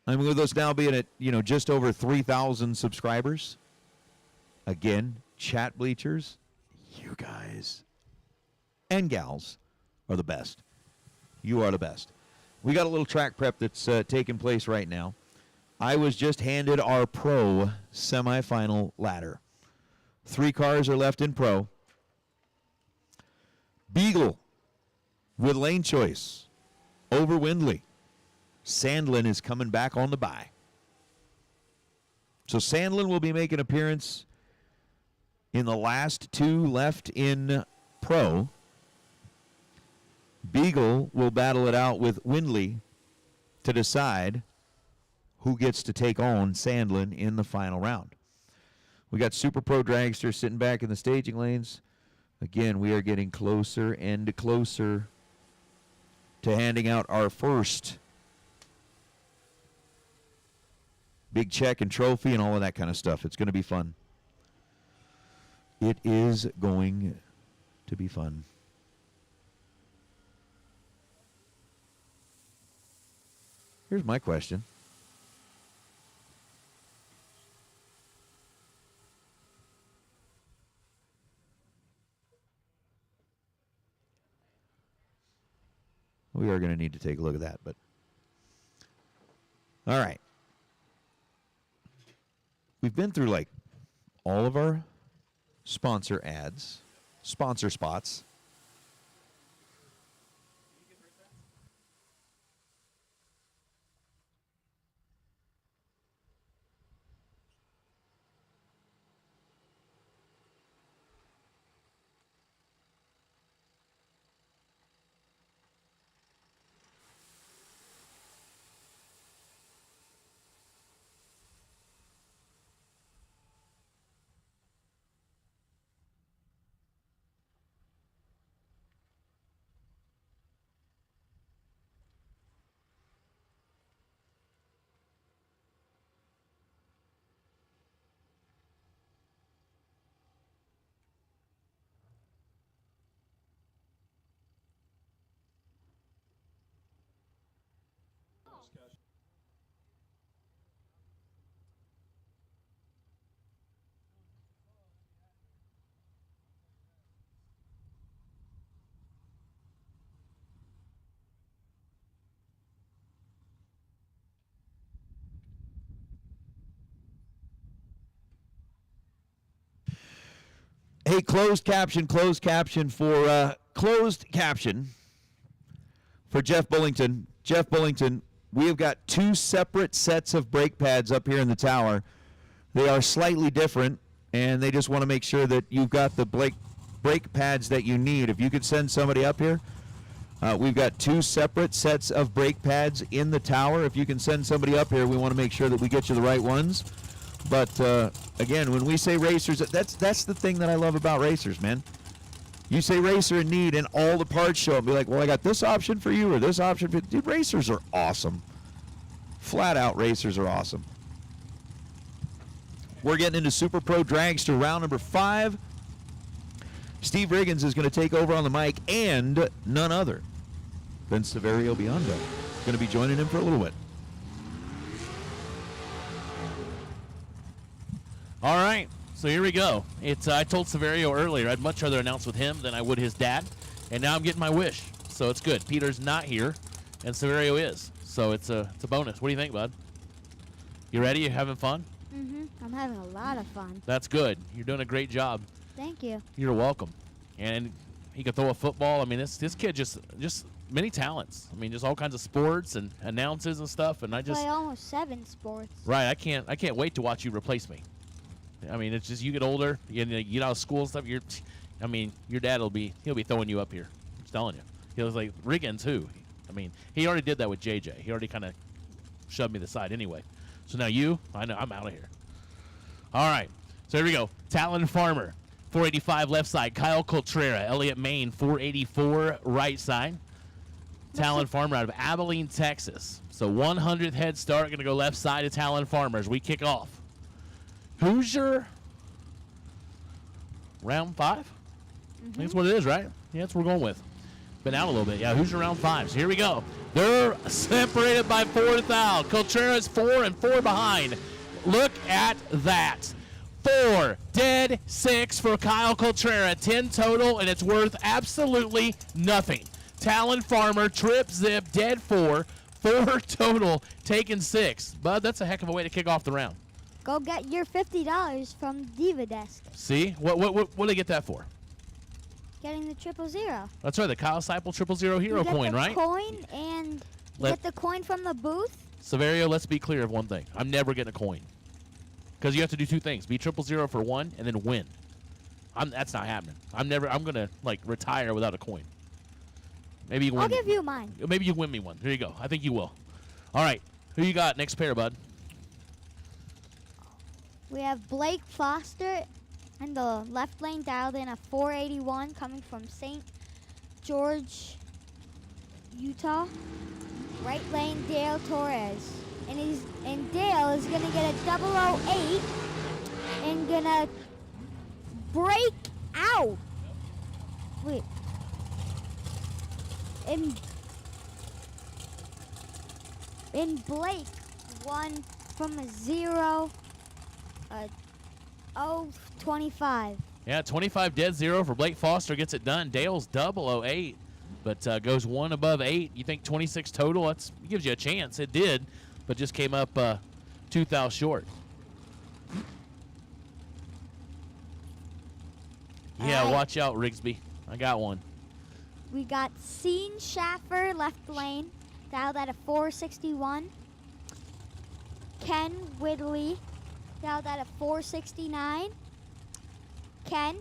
mean, with us now being at, just over 3,000 subscribers, again, chat bleachers, you guys and gals are the best. You are the best. We got a little track prep that's taking place right now. I was just handed our pro semifinal ladder. 3 cars are left in pro. Beagle with lane choice over Windley. Sandlin is coming back on the bye. So Sandlin will be making an appearance in the last 2 left in pro. Beagle will battle it out with Windley to decide who gets to take on Sandlin in the final round. We got Super Pro Dragster sitting back in the staging lanes. Again, we are getting closer and closer to handing out our first big check and trophy and all of that kind of stuff. It's going to be fun. It is going to be fun. Here's my question. We are going to need to take a look at that, but all right. We've been through like all of our sponsor ads, sponsor spots. Hey, closed caption for Jeff Bullington. Jeff Bullington, we have got 2 separate sets of brake pads up here in the tower. They are slightly different, and they just want to make sure that you've got the brake pads that you need. If you could send somebody up here, we've got 2 separate sets of brake pads in the tower. If you can send somebody up here, we want to make sure that we get you the right ones. But again, when we say racers, that's the thing that I love about racers, man. You say racer in need, and all the parts show up. Be like, well, I got this option for you or this option for you. Dude, racers are awesome. Flat out, racers are awesome. We're getting into Super Pro Dragster round number 5. Steve Riggins is going to take over on the mic, and none other than Severio Biondo. Going to be joining him for a little bit. All right, so here we go. I told Severio earlier I'd much rather announce with him than I would his dad, and now I'm getting my wish, so it's good. Peter's not here, and Severio is, so it's a bonus. What do you think, bud? You ready? You having fun? I'm having a lot of fun. That's good. You're doing a great job. Thank you. You're welcome. And he could throw a football. I mean, this kid just many talents. I mean, just all kinds of sports and announces and stuff. And I just play almost 7 sports. Right. I can't wait to watch you replace me. I mean, it's just you get older, you get out of school and stuff. Your dad he'll be throwing you up here. I'm just telling you. He was like Riggins who. I mean, he already did that with JJ. He already kind of shoved me to the side anyway. So now I know I'm out of here. All right. So here we go. Talon Farmer, 485 left side. Kyle Coltrera, Elliott Main, 484 right side. Talon Farmer out of Abilene, Texas. So 100th head start, going to go left side of Talon Farmer as we kick off. Hoosier round 5? I think that's what it is, right? Yeah, that's what we're going with. Been out a little bit. Yeah, Hoosier round 5. So here we go. They're separated by 4 thou. Contreras 4 and 4 behind. Look at that. 4 dead 6 for Kyle Contreras. 10 total, and it's worth absolutely nothing. Talon Farmer, trip, zip, dead 4. 4 total, taking 6. Bud, that's a heck of a way to kick off the round. Go get your $50 from Diva Desk. See? What did they get that for? Getting the 000. That's right, the Kyle Seipel 000 hero You get coin, the right? Coin and you get the coin from the booth. Severio, let's be clear of one thing. I'm never getting a coin. Because you have to do 2 things. Be 000 for 1 and then win. That's not happening. I'm going to, like, retire without a coin. Maybe you can I'll win give you mine. Maybe you win me one. There you go. I think you will. All right. Who you got next pair, bud? We have Blake Foster in the left lane, dialed in a 481 coming from St. George, Utah. Right lane, Dale Torres. And Dale is going to get a 008 and going to break out. Wait. And Blake won from a 0.25. Yeah, 25 dead 0 for Blake Foster. Gets it done. Dale's 008, but goes 1 above 8. You think 26 total? That gives you a chance. It did, but just came up 2 thou short. Yeah, watch out, Rigsby. I got one. We got Scene Schaffer, left lane, dialed at a 461. Ken Whitley, dialed at a 469. Ken,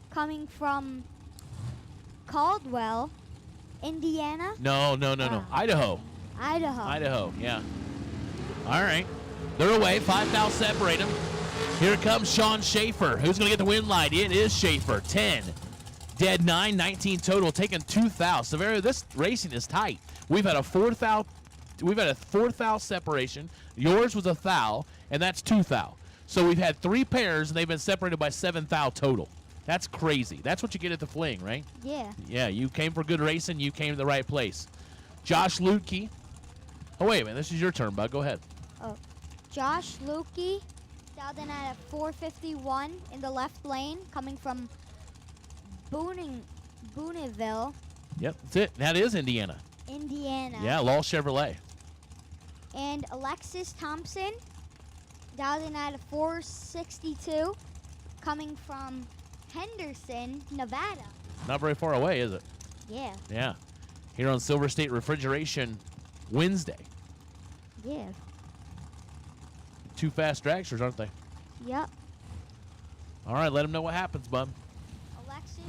coming from Caldwell, Indiana. No. Idaho. Idaho, yeah. All right. They're away. 5 thou separate them. Here comes Sean Schaefer. Who's going to get the win light? It is Schaefer. 10. Dead 9, 19 total, taking 2 thou. Severio, this racing is tight. We've had a 4 thou separation. Yours was a thou, and that's 2 thou. So we've had 3 pairs, and they've been separated by 7 thou total. That's crazy. That's what you get at the Fling, right? Yeah. Yeah, you came for good racing. You came to the right place. Josh Lutke. Oh, wait a minute. This is your turn, bud. Go ahead. Oh, Josh Lukey, dialed in at a 451 in the left lane, coming from Booneville, Yep, that's it. That is Indiana. Indiana. Yeah, Lowell Chevrolet. And Alexis Thompson, dialed in at a 462, coming from Henderson, Nevada. Not very far away, is it? Yeah. Yeah. Here on SilverState Refrigeration Wednesday. Yeah. 2 fast dragsters, aren't they? Yep. All right, let them know what happens, bud. Alexis.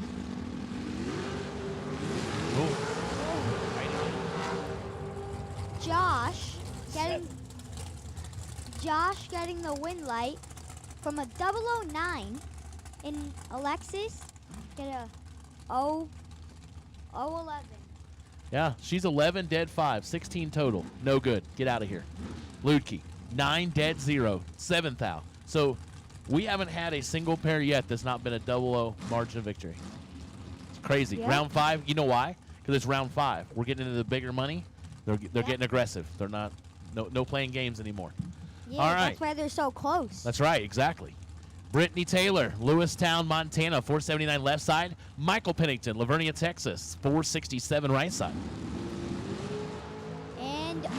Josh getting the win light from a 009, and Alexis get a 011. Yeah, she's 11, dead 5, 16 total. No good. Get out of here. Ludke, 9, dead 0, 7 thou. So we haven't had a single pair yet that's not been a 00 margin of victory. It's crazy. Yeah. Round 5, you know why? Because it's round 5. We're getting into the bigger money. They're getting aggressive. They're not no playing games anymore. Yeah, All right. that's why they're so close. That's right, exactly. Brittany Taylor, Lewistown, Montana, 479 left side. Michael Pennington, Lavernia, Texas, 467 right side. And 018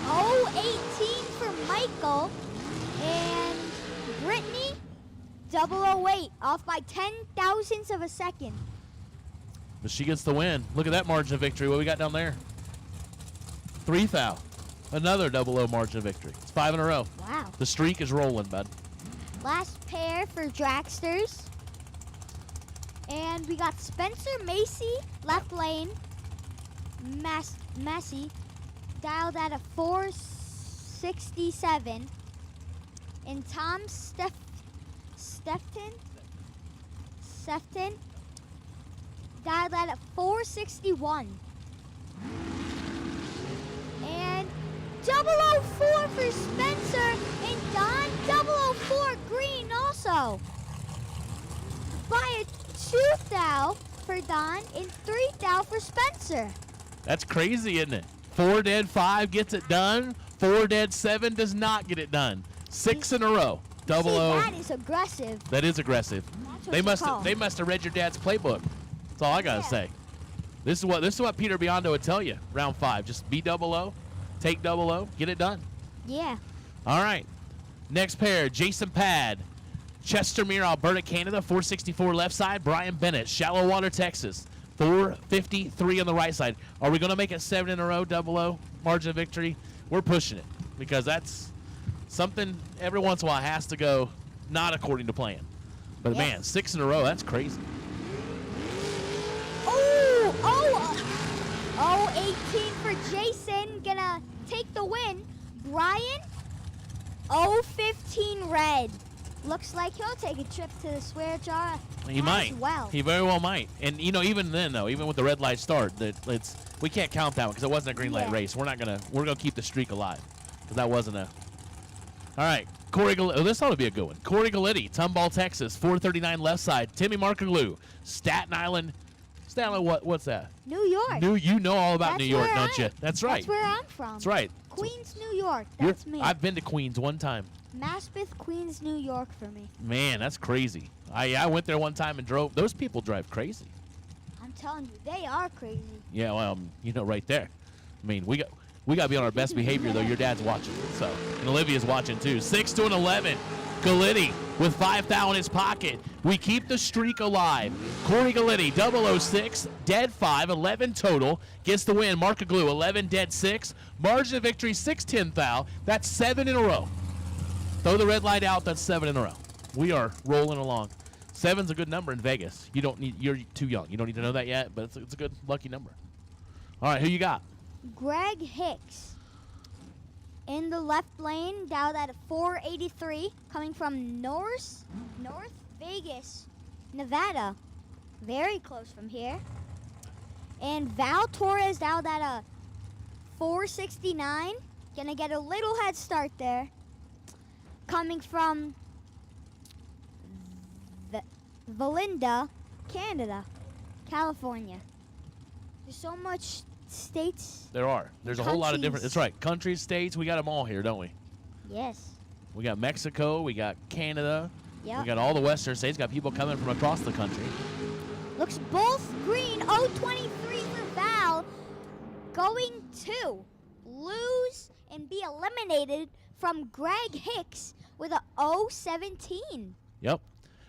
for Michael. And Brittany, 008, off by 10 thousandths of a second. But she gets the win. Look at that margin of victory. What we got down there? 3 thou. Another 00 margin of victory. It's 5 in a row. Wow. The streak is rolling, bud. Last pair for Dragsters. And we got Spencer Macy, left lane. Massey, dialed at a 467. And Tom Stefton, dialed at a 461. 004 for Spencer and Don. 004 green also. By a 2 thou for Don and 3 thou for Spencer. That's crazy, isn't it? 4 dead 5 gets it done. 4 dead 7 does not get it done. 6 in a row. Double See, O. that is aggressive. That is aggressive. That's what They you must call. they must have read your dad's playbook. That's all I gotta say. This is what Peter Biondo would tell you. Round 5, just be 0-0, take 0-0, get it done. Yeah. All right. Next pair, Jason Pad, Chestermere, Alberta, Canada, 464 left side. Brian Bennett, Shallow Water, Texas, 453 on the right side. Are we gonna make it 7 in a row, 0-0 margin of victory? We're pushing it because that's something every once in a while has to go not according to plan. But man, 6 in a row, that's crazy. Oh, 18 for Jason, gonna take the win. Brian, 15 red. Looks like he'll take a trip to the swear jar. He might. Well. He very well might. And even then though, even with the red light start, we can't count that one because it wasn't a green light race. We're gonna keep the streak alive because that wasn't a. All right, Corey. This ought to be a good one. Corey Galitti, Tomball, Texas, 439 left side. Timmy Markaglu, Staten Island. What's that? New York. You know all about New York, don't you? That's right. That's where I'm from. That's right. Queens, New York. That's me. I've been to Queens one time. Maspeth, Queens, New York for me. Man, that's crazy. I went there one time and drove. Those people drive crazy. I'm telling you, they are crazy. Yeah, well, right there. I mean, we got to be on our best behavior though. Your dad's watching, so and Olivia's watching too. 6 to an 11. Galitti with 5 thou in his pocket. We keep the streak alive. Corey Galitti, 006, dead 5, 11 total. Gets the win. Markaglu, 11 dead 6. Margin of victory, 6-10 thou. That's 7 in a row. Throw the red light out. That's 7 in a row. We are rolling along. 7's a good number in Vegas. You're too young. You don't need to know that yet, but it's a good lucky number. All right, who you got? Greg Hicks. In the left lane, down at 483, coming from North Vegas, Nevada. Very close from here. And Val Torres down at 469. Gonna get a little head start there. Coming from Valinda, Canada, California. There's so much states. There are. There's a whole lot of different. That's right. Countries, states, we got them all here, don't we? Yes. We got Mexico. We got Canada. Yep. We got all the western states. Got people coming from across the country. Looks both green. 023 for Val. Going to lose and be eliminated from Greg Hicks with a 017. Yep.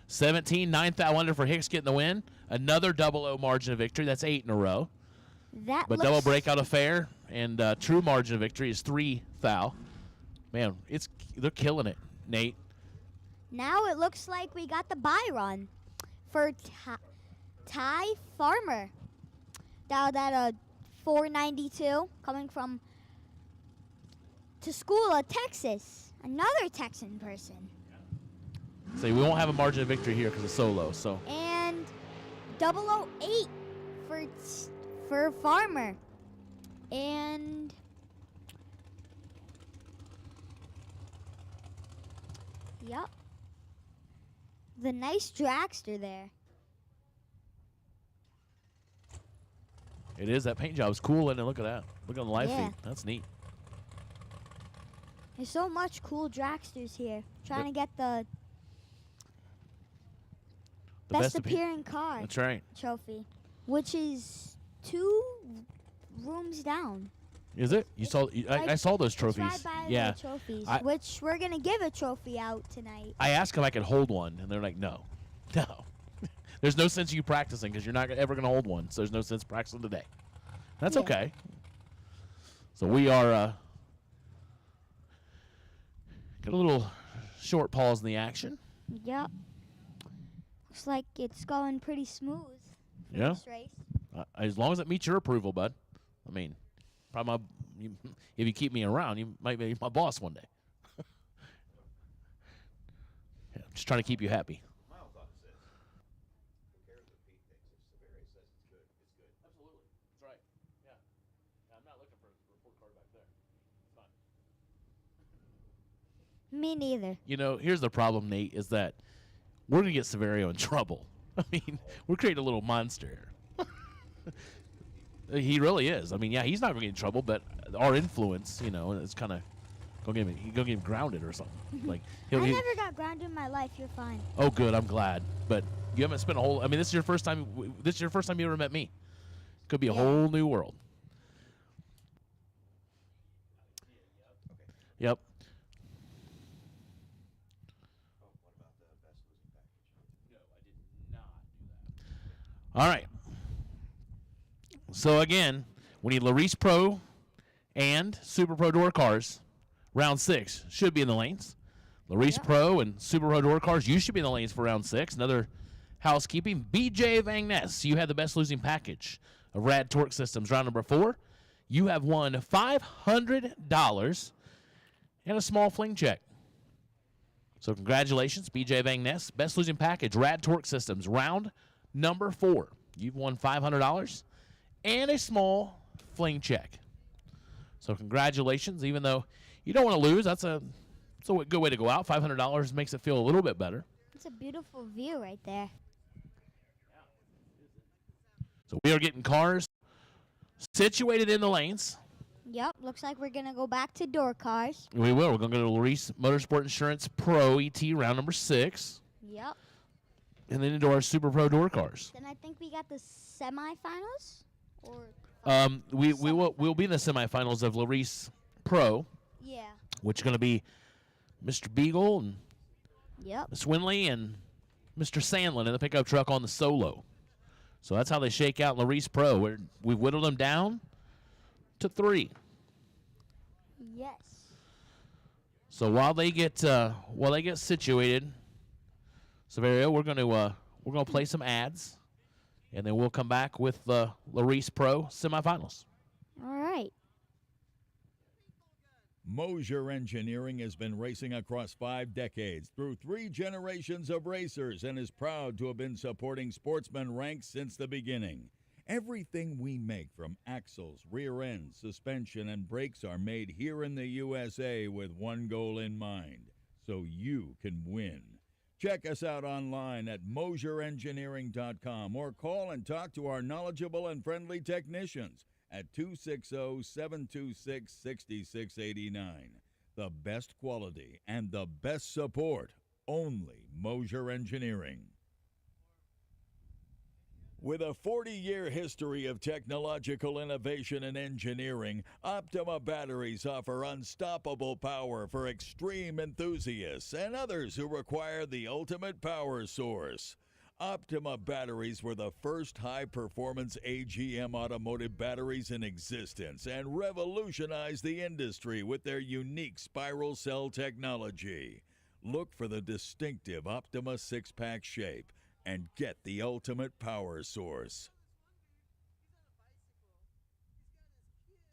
17, 9th thou under for Hicks getting the win. Another 0-0 margin of victory. That's 8 in a row. But double breakout affair and true margin of victory is 3 thou. Man, they're killing it, Nate. Now it looks like we got the buy run for Ty Farmer. Down at 492, coming from Tuscaloosa, Texas. Another Texan person. So we won't have a margin of victory here because it's so low. So. And 008 for Farmer. And yep. The nice dragster there. It is. That paint job is cool, and look at that. Look on the live feed. That's neat. There's so much cool dragsters here. Trying to get the best appearing car. That's right. Trophy, which is 2 rooms down. Is it? You saw? I saw those trophies. Right by yeah. the trophies, which we're gonna give a trophy out tonight. I asked if I could hold one, and they're like, no. There's no sense of you practicing because you're not ever going to hold one. So there's no sense practicing today. That's okay. So we are got a little short pause in the action. Yep. Looks like it's going pretty smooth. Yeah. This race. As long as it meets your approval, bud. I mean, probably if you keep me around, you might be my boss one day. Yeah, I'm just trying to keep you happy. Me neither. You know, here's the problem, Nate, is that we're going to get Severio in trouble. I mean, we're creating a little monster. He really is. I mean, yeah, he's not going to get in trouble, but our influence, you know, is kind of going to get him grounded or something. Like I never got grounded in my life. You're fine. Oh, good. I'm glad. But you haven't spent a whole. I mean, this is your first time. This is your first time you ever met me. Could be a whole new world. Yep. All right. So again, we need Larice Pro and Super Pro door cars. Round 6 should be in the lanes. Larice Pro and Super Pro door cars, you should be in the lanes for round 6. Another housekeeping. BJ Van Ness, you had the best losing package of Rad Torque Systems. Round number 4, you have won $500 and a small fling check. So congratulations, BJ Van Ness. Best losing package, Rad Torque Systems. Round number 4. You've won $500 and a small fling check. So congratulations, even though you don't want to lose. That's a good way to go out. $500 makes it feel a little bit better. It's a beautiful view right there. So we are getting cars situated in the lanes. Yep, looks like we're going to go back to door cars. We will. We're going to go to Larice Motorsport Insurance Pro ET round number 6. Yep. And then into our Super Pro door cars. Then I think we got the semifinals? Or we'll be in the semifinals of Larice Pro. Yeah. Which is going to be Mr. Beagle and Yep. Miss Winley and Mr. Sandlin in the pickup truck on the solo. So that's how they shake out Larice Pro. We've whittled them down to 3. Yes. So while they get situated, Severio, we're going to play some ads, and then we'll come back with the Larice Pro semifinals. All right. Mosier Engineering has been racing across 5 decades through 3 generations of racers and is proud to have been supporting sportsman ranks since the beginning. Everything we make, from axles, rear ends, suspension, and brakes, are made here in the USA with one goal in mind: so you can win. Check us out online at mosierengineering.com or call and talk to our knowledgeable and friendly technicians at 260-726-6689. The best quality and the best support, only Mosier Engineering. With a 40-year history of technological innovation and engineering, Optima batteries offer unstoppable power for extreme enthusiasts and others who require the ultimate power source. Optima batteries were the first high-performance AGM automotive batteries in existence and revolutionized the industry with their unique spiral cell technology. Look for the distinctive Optima 6-pack shape and get the ultimate power source.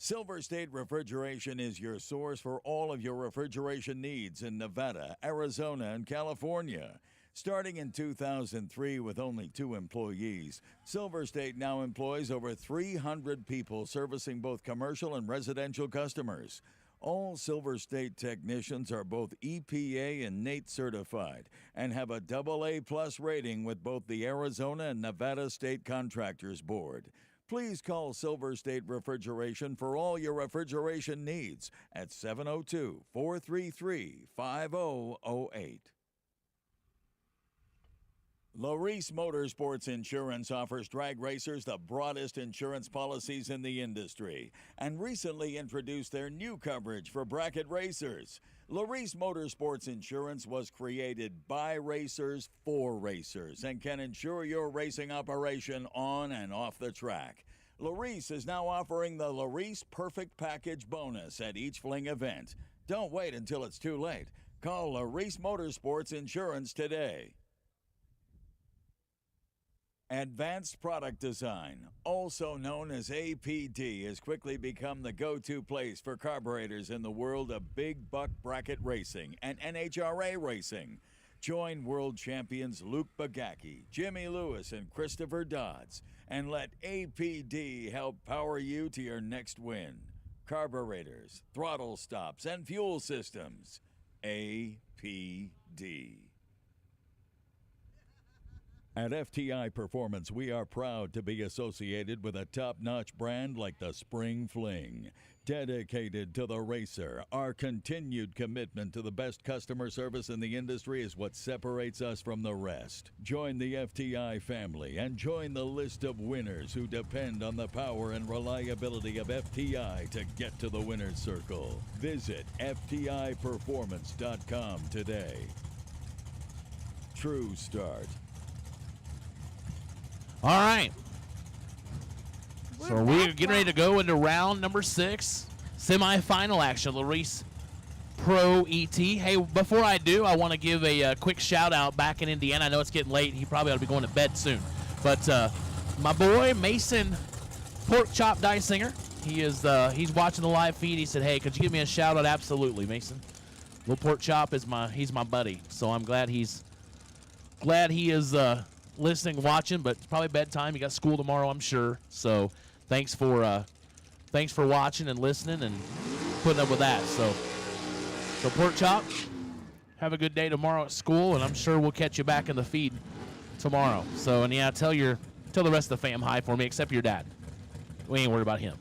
SilverState Refrigeration is your source for all of your refrigeration needs in Nevada, Arizona, and California. Starting in 2003 with only 2 employees, SilverState now employs over 300 people servicing both commercial and residential customers. All SilverState technicians are both EPA and NATE certified and have a AA+ rating with both the Arizona and Nevada State Contractors Board. Please call SilverState Refrigeration for all your refrigeration needs at 702-433-5008. Larice Motorsports Insurance offers drag racers the broadest insurance policies in the industry and recently introduced their new coverage for bracket racers. Larice Motorsports Insurance was created by racers for racers and can insure your racing operation on and off the track. Larice is now offering the Larice Perfect Package bonus at each Fling event. Don't wait until it's too late. Call Larice Motorsports Insurance today. Advanced Product Design, also known as APD, has quickly become the go-to place for carburetors in the world of big buck bracket racing and NHRA racing. Join world champions Luke Bagacki, Jimmy Lewis, and Christopher Dodds, and let APD help power you to your next win. Carburetors, throttle stops, and fuel systems. APD. At FTI Performance, we are proud to be associated with a top-notch brand like the Spring Fling. Dedicated to the racer, our continued commitment to the best customer service in the industry is what separates us from the rest. Join the FTI family and join the list of winners who depend on the power and reliability of FTI to get to the winner's circle. Visit FTIperformance.com today. True Start. All right. So we're getting ready to go into round number 6, semifinal action, Larice Pro ET. Hey, before I do, I want to give a quick shout out back in Indiana. I know it's getting late. He probably ought to be going to bed soon. But my boy Mason Pork Chop Dysinger, he's watching the live feed. He said, "Hey, could you give me a shout out?" Absolutely, Mason. Little Pork Chop is he's my buddy. So I'm glad he is listening, watching, but it's probably bedtime. You got school tomorrow, I'm sure. So thanks for watching and listening and putting up with that. So Pork Chop, have a good day tomorrow at school, and I'm sure we'll catch you back in the feed tomorrow. So, and yeah, tell the rest of the fam hi for me, except your dad. We ain't worried about him.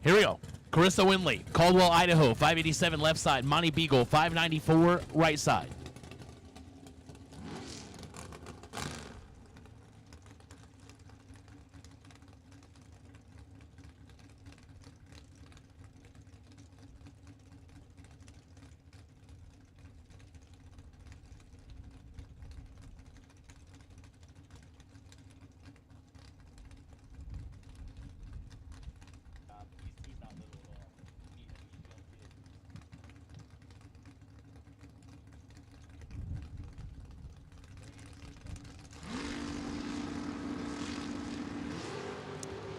Here we go. Carissa Winley, Caldwell, Idaho, 587 left side. Monty Beagle, 594 right side.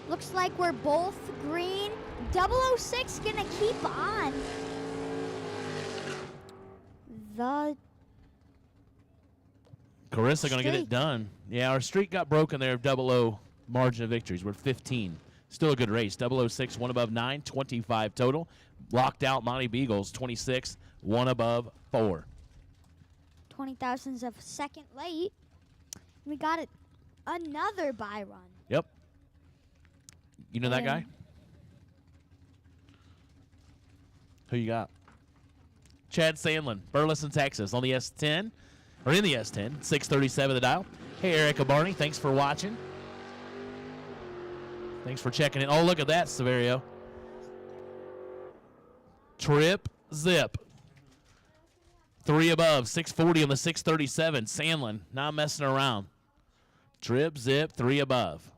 Looks like we're both green. 006 gonna keep on. The Carissa gonna get it streak. done. Yeah, our streak got broken there of 00 margin of victories. We're 15. Still a good race. 006, one above 9, 25 total. Locked out Monty Beagles, 26, one above 4. 20 thousandths of a second late. We got it. Another buy run. Yep. You know that guy? Who you got? Chad Sandlin, Burleson, Texas, on the S10, or in the S10, 637 the dial. Hey, Erica Barney, thanks for watching. Thanks for checking in. Oh, look at that, Severio. Trip Zip. 3 above, 640 on the 637. Sandlin, not messing around. Trip Zip, 3 above.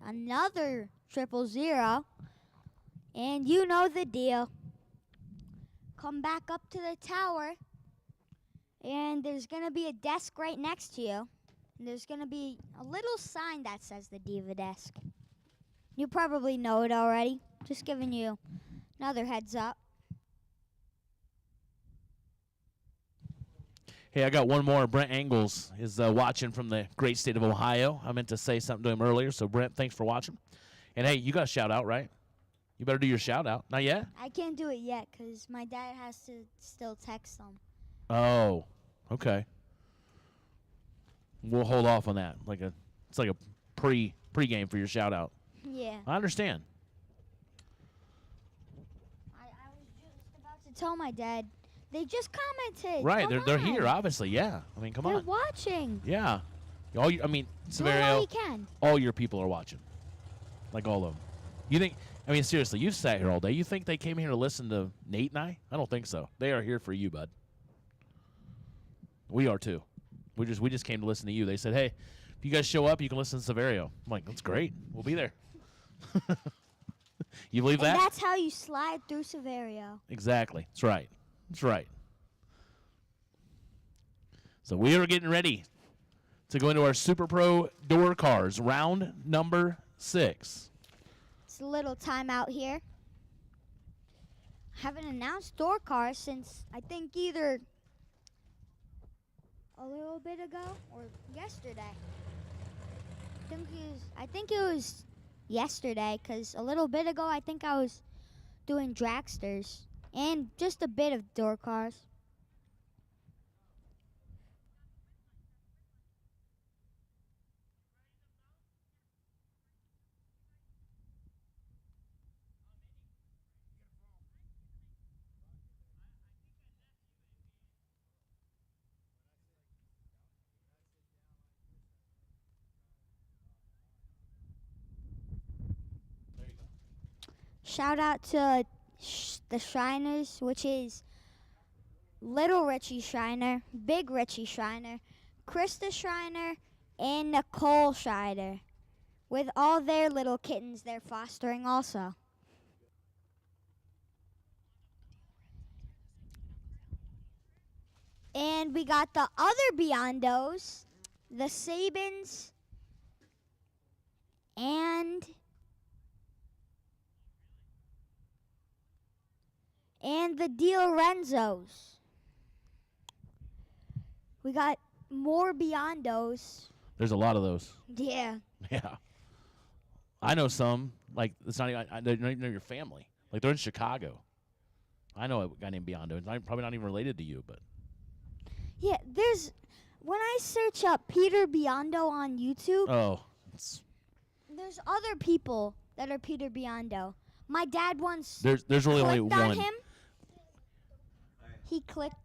Another 000. And you know the deal. Come back up to the tower. And there's going to be a desk right next to you. And there's going to be a little sign that says the Diva Desk. You probably know it already. Just giving you another heads up. Hey, I got one more. Brent Angles is watching from the great state of Ohio. I meant to say something to him earlier, so Brent, thanks for watching. And hey, you got a shout out, right? You better do your shout out. Not yet? I can't do it yet because my dad has to still text them. Oh, okay. We'll hold off on that. It's like a pre-game for your shout out. Yeah. I understand. I was just about to tell my dad. They just commented. Right, Come they're on. here, obviously. Yeah, I mean, come They're on. watching. Yeah, Do all Severio, you can. all your people are watching, like all of them. You think? I mean, seriously, you've sat here all day. You think they came here to listen to Nate and I? I don't think so. They are here for you, bud. We are too. We just came to listen to you. They said, hey, if you guys show up, you can listen to Severio. I'm like, that's great. We'll be there. You believe that? And that's how you slide through Severio. Exactly. That's right. That's right. So we are getting ready to go into our Super Pro door cars, round number 6. It's a little timeout here. Haven't announced door cars since I think either a little bit ago or yesterday. I think it was yesterday, because a little bit ago I think I was doing dragsters and just a bit of door cars. Shout out to the Shriners, which is Little Richie Shriner, Big Richie Shriner, Krista Shriner, and Nicole Shriner, with all their little kittens they're fostering also. And we got the other Beyondos, the Sabins, and the DiLorenzos. We got more Beyondos. There's a lot of those. Yeah. Yeah. I know some. Like, it's not even, I know your family. Like, they're in Chicago. I know a guy named Biondo. It's probably not even related to you, but. Yeah, when I search up Peter Biondo on YouTube, there's other people that are Peter Biondo. My dad once There's really only clicked on one. him. He clicked.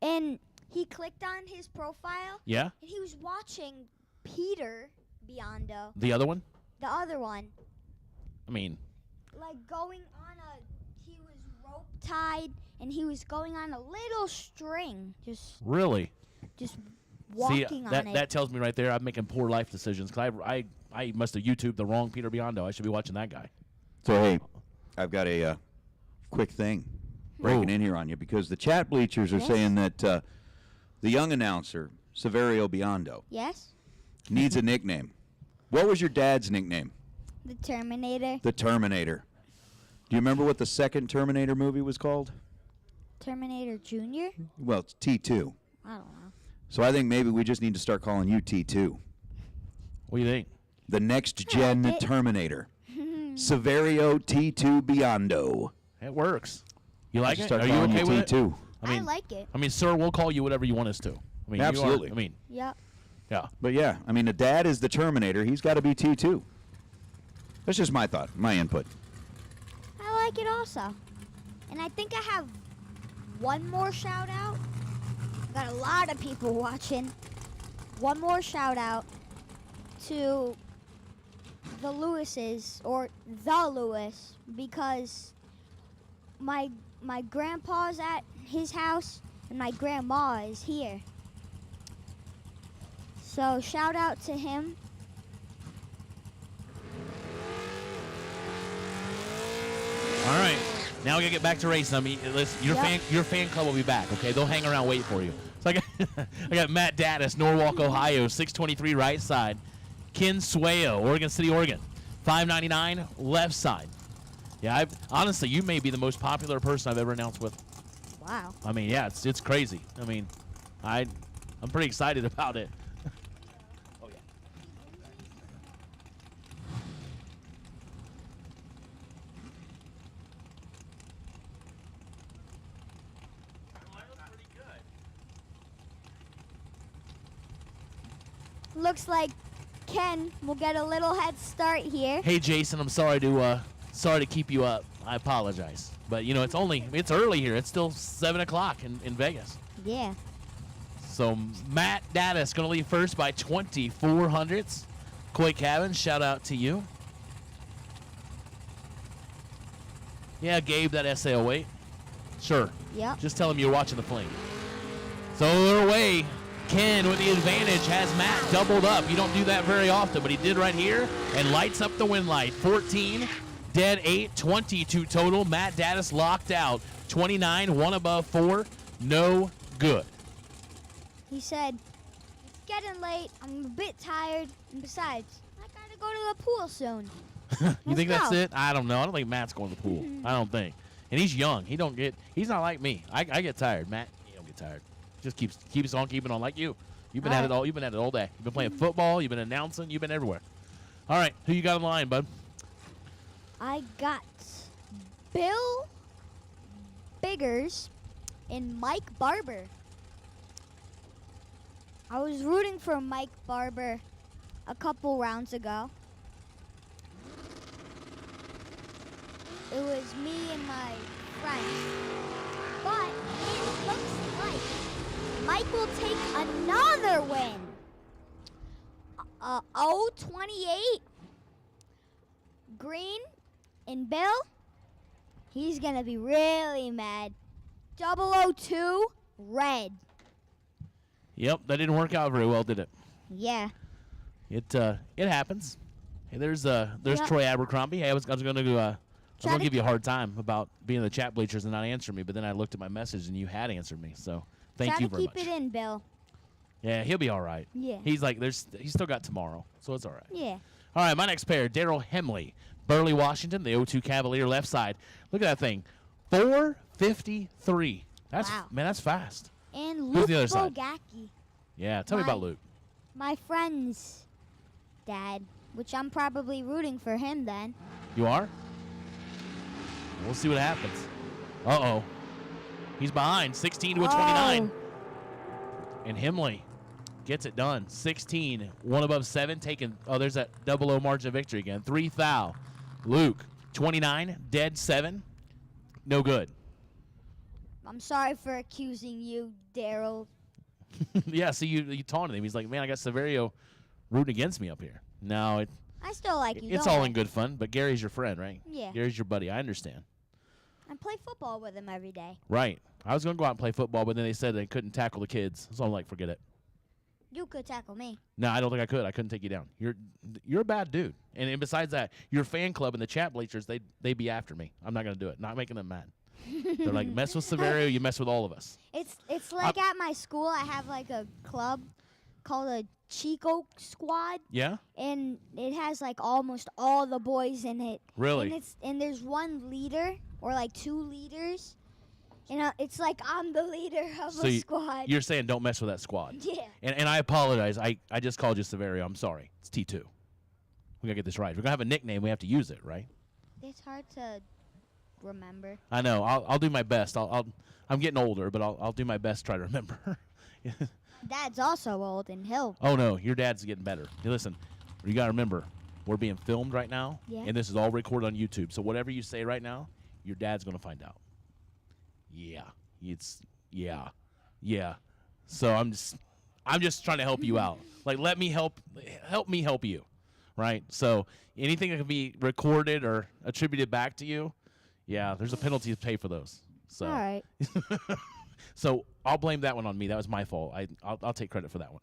And he clicked on his profile. Yeah? And he was watching Peter Biondo. The other one? The other one. I mean, Like going on he was rope tied and he was going on a little string. Just really? walking See, on that, it. that tells me right there I'm making poor life decisions because I must have YouTubed the wrong Peter Biondo. I should be watching that guy. So, hey, I've got a quick thing breaking in here on you because the chat bleachers are Yes? saying that the young announcer, Severio Biondo, Yes? needs a nickname. What was your dad's nickname? The Terminator. The Terminator. Do you remember what the second Terminator movie was called? Terminator Jr.? Well, it's T2. I don't know. So I think maybe we just need to start calling you T2. What do you think? The next gen like it. Terminator. Severio T2 Biondo. It works. You like it? Start Are you calling okay with it? T2. I mean, like it. I mean, sir, we'll call you whatever you want us to. I mean, Absolutely. You are, I mean, Yep. yeah. But yeah, I mean, the dad is the Terminator. He's got to be T2. That's just my thought, my input. I like it also. And I think I have one more shout out. Got a lot of people watching. One more shout out to the Lewises, or the Lewis, because my grandpa's at his house and my grandma is here. So shout out to him. All right. Now we gotta get back to racing. I mean, listen, your fan club will be back. Okay, they'll hang around waiting for you. So I got Matt Daddis, Norwalk, Ohio, 623 right side. Ken Sueyo, Oregon City, Oregon, 599 left side. Yeah, honestly, you may be the most popular person I've ever announced with. Wow. I mean, yeah, it's crazy. I mean, I'm pretty excited about it. Oh yeah. Looks like Ken will get a little head start here. Hey Jason, I'm sorry to keep you up. I apologize, but you know it's early here. It's still 7 o'clock in Vegas. Yeah. So Matt Daddis gonna lead first by 24 hundredths. Coy Cabin, shout out to you. Yeah, Gabe, that SA08. Sure. Yep. Just tell him you're watching the Fling. So they're away. Ken with the advantage has Matt doubled up. You don't do that very often, but he did right here and lights up the win light. 14, dead 8, 22 total. Matt Daddis locked out. 29, one above 4, no good. He said, it's getting late. I'm a bit tired. And besides, I gotta go to the pool soon. You think Let's that's go. it? I don't know. I don't think Matt's going to the pool. I don't think. And he's young. He's not like me. I get tired. Matt, get tired. Just keeps on keeping on like you. You've been at it all. You've been at it all day. You've been playing football. You've been announcing. You've been everywhere. All right, who you got in line, bud? I got Bill Biggers and Mike Barber. I was rooting for Mike Barber a couple rounds ago. It was me and my friends. But it looks like Mike will take another win. 0-28. Green and Bill, he's going to be really mad. 002 red. Yep, that didn't work out very well, did it? Yeah. It happens. Hey, there's Yep. Troy Abercrombie. Hey, I was going to give you a hard time about being in the chat bleachers and not answering me, but then I looked at my message and you had answered me. So thank you very much. Try to keep it in, Bill. Yeah, he'll be all right. Yeah. He's like he's still got tomorrow, so it's all right. Yeah. All right, my next pair, Daryl Hemley, Burley, Washington, the 0-2 Cavalier left side. Look at that thing, 453. Wow. Man, that's fast. And Who's Luke the other side? Bogacki, Yeah, tell me about Luke. my friend's dad, which I'm probably rooting for him then. You are? We'll see what happens. Uh-oh. He's behind, 16 to a 29. And Hemley gets it done. 16, one above 7, taking, there's that 0-0 margin of victory again. 3 thou. Luke, 29, dead 7. No good. I'm sorry for accusing you, Daryl. Yeah, see, you taunted him. He's like, man, I got Severio rooting against me up here. No, I still like you. it's don't all I? in good fun, but Gary's your friend, right? Yeah. Gary's your buddy. I understand. I play football with him every day. Right. I was going to go out and play football, but then they said they couldn't tackle the kids. So I'm like, forget it. You could tackle me. No, I don't think I could. I couldn't take you down. You're a bad dude. And besides that, your fan club and the chat bleachers, they be after me. I'm not going to do it. Not making them mad. They're like, mess with Severio, you mess with all of us. It's like at my school, I have like a club called a Chico Squad. Yeah? And it has like almost all the boys in it. Really? And there's one leader or like 2 leaders. And it's like I'm the leader of So a squad. you're saying don't mess with that squad. Yeah. And I apologize. I just called you Severio. I'm sorry. It's T2. We got to get this right. If we're going to have a nickname, we have to use it, right? It's hard to remember. I know. I'll do my best. I'm getting older, but I'll do my best to try to remember. Dad's also old and he'll. Oh, no. Your dad's getting better. Hey, listen, you got to remember, we're being filmed right now, Yeah. and this is all recorded on YouTube. So whatever you say right now, your dad's going to find out. Yeah. Yeah. So I'm just trying to help you out. Like, let me help me help you, right? So anything that can be recorded or attributed back to you, yeah, there's a penalty to pay for those. So. All right. So I'll blame that one on me. That was my fault. I'll take credit for that one.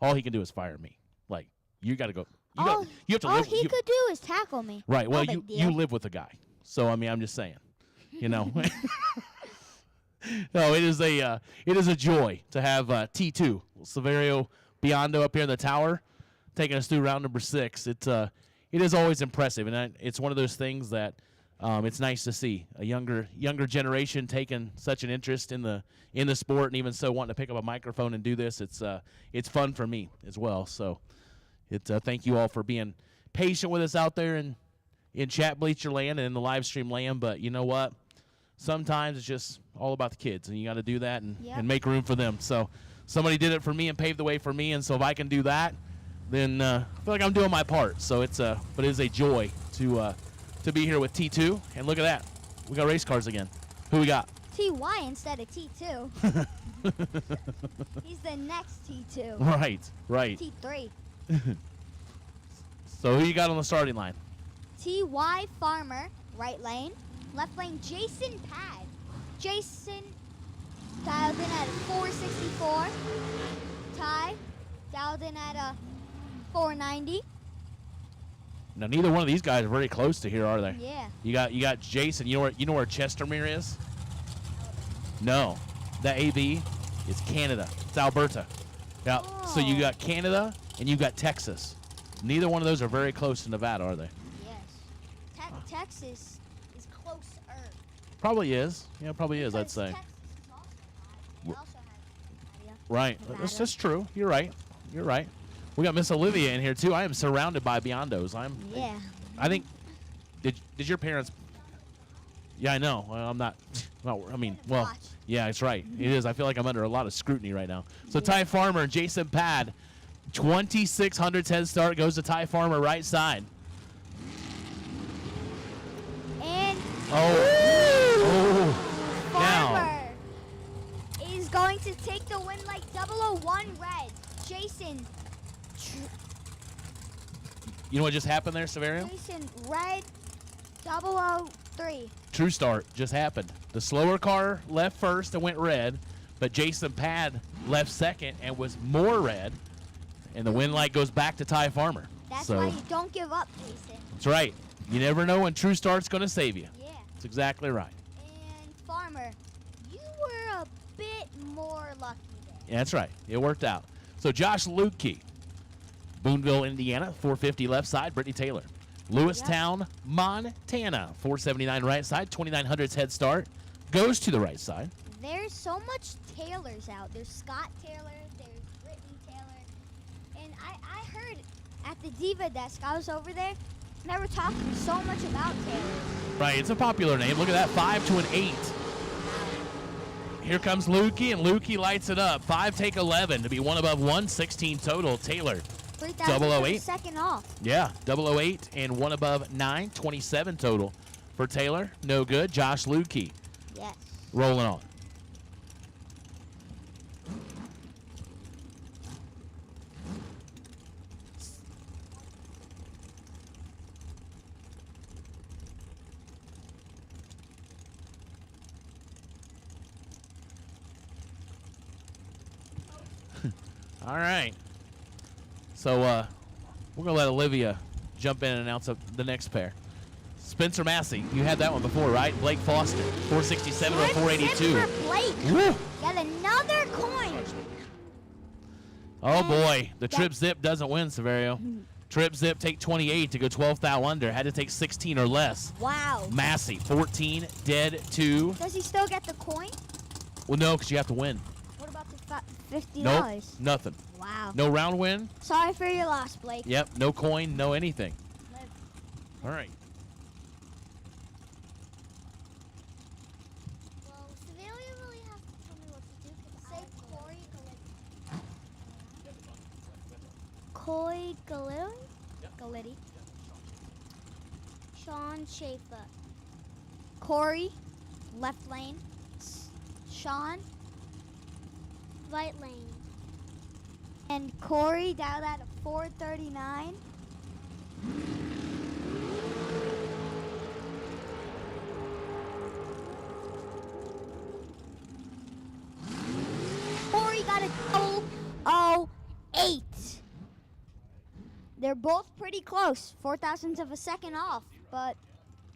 All he can do is fire me. Like, you got to go. You have to all live. he could do is tackle me. Right. Well, No you big deal. live with a guy. So I mean, I'm just saying. You know. No, it is a joy to have T2 Severio Biondo up here in the tower, taking us through round number 6. It is always impressive, and it's one of those things that it's nice to see a younger generation taking such an interest in the sport, and even so wanting to pick up a microphone and do this. It's fun for me as well. So thank you all for being patient with us out there in chat bleacher land and in the live stream land. But you know what? Sometimes it's just all about the kids, and you got to do that and make room for them. So somebody did it for me and paved the way for me, and so if I can do that, then I feel like I'm doing my part. So but it is a joy to be here with T2. And look at that, we got race cars again. Who we got? TY instead of T2. He's the next T2. Right. T3. So who you got on the starting line? TY Farmer, right lane. Left lane, Jason Pad. Jason dialed in at a 464. Ty dialed in at a 490. Now neither one of these guys are very close to here, are they? Yeah. You got Jason. You know where Chestermere is? No, that AB is Canada. It's Alberta. Yeah. So you got Canada and you got Texas. Neither one of those are very close to Nevada, are they? Yes. Texas is closer. Probably is. Yeah, probably is. I'd say. Texas is also high. They also Right. That's just true. You're right. You're right. We got Miss Olivia in here too. I am surrounded by Beyondos. Yeah. I think. Did your parents? Yeah, I know. Well, I'm not. I mean, well, Watch. yeah, it's right. It is. I feel like I'm under a lot of scrutiny right now. So Ty Farmer, Jason Pad, 2600 head start goes to Ty Farmer right side. And Oh. Now. Farmer is going to take the win like 001 red. Jason. You know what just happened there, Severio? Jason red 003. True start just happened. The slower car left first and went red, but Jason Pad left second and was more red, and the win light goes back to Ty Farmer. That's so why you don't give up, Jason. that's right. You never know when true start's going to save you. Yeah. That's exactly right. And Farmer, you were a bit more lucky there. Yeah, that's right. It worked out. So Josh Lukey, Boonville, Indiana, 450 left side, Brittany Taylor. Lewistown, Montana, 479 right side, 2900s head start, goes to the right side. There's so much Taylors out. There's Scott Taylor, there's Brittany Taylor. And I heard at the Diva desk, I was over there, and they were talking so much about Taylor. Right, it's a popular name. Look at that, 5 to an 8. Here comes Lukey, and Lukey lights it up. 5 take 11 to be one above 116 total. Taylor, 3,000 second off. yeah, 008 and one above 9, 27 total for Taylor. No good. Josh Lukey Yes. rolling on. All right. So we're going to let Olivia jump in and announce the next pair. Spencer Massey, you had that one before, right? Blake Foster, 467 or 482. For Blake. Woo. Got another coin. Oh, boy. The Trip Zip doesn't win, Severio. Trip Zip take 28 to go 12 thou under. Had to take 16 or less. Wow. Massey, 14, dead 2. Does he still get the coin? Well, no, because you have to win. What about the $50? Nope, nothing. Wow. No round win. Sorry for your loss, Blake. Yep, no coin, no anything. All right. Well, Sevilla really has to tell me what to do because Corey Galitti. Sean Schaefer. Corey, left lane. Sean, right lane. And Corey down at a 439. Corey got a 008. They're both pretty close. 0.04 of a second off, but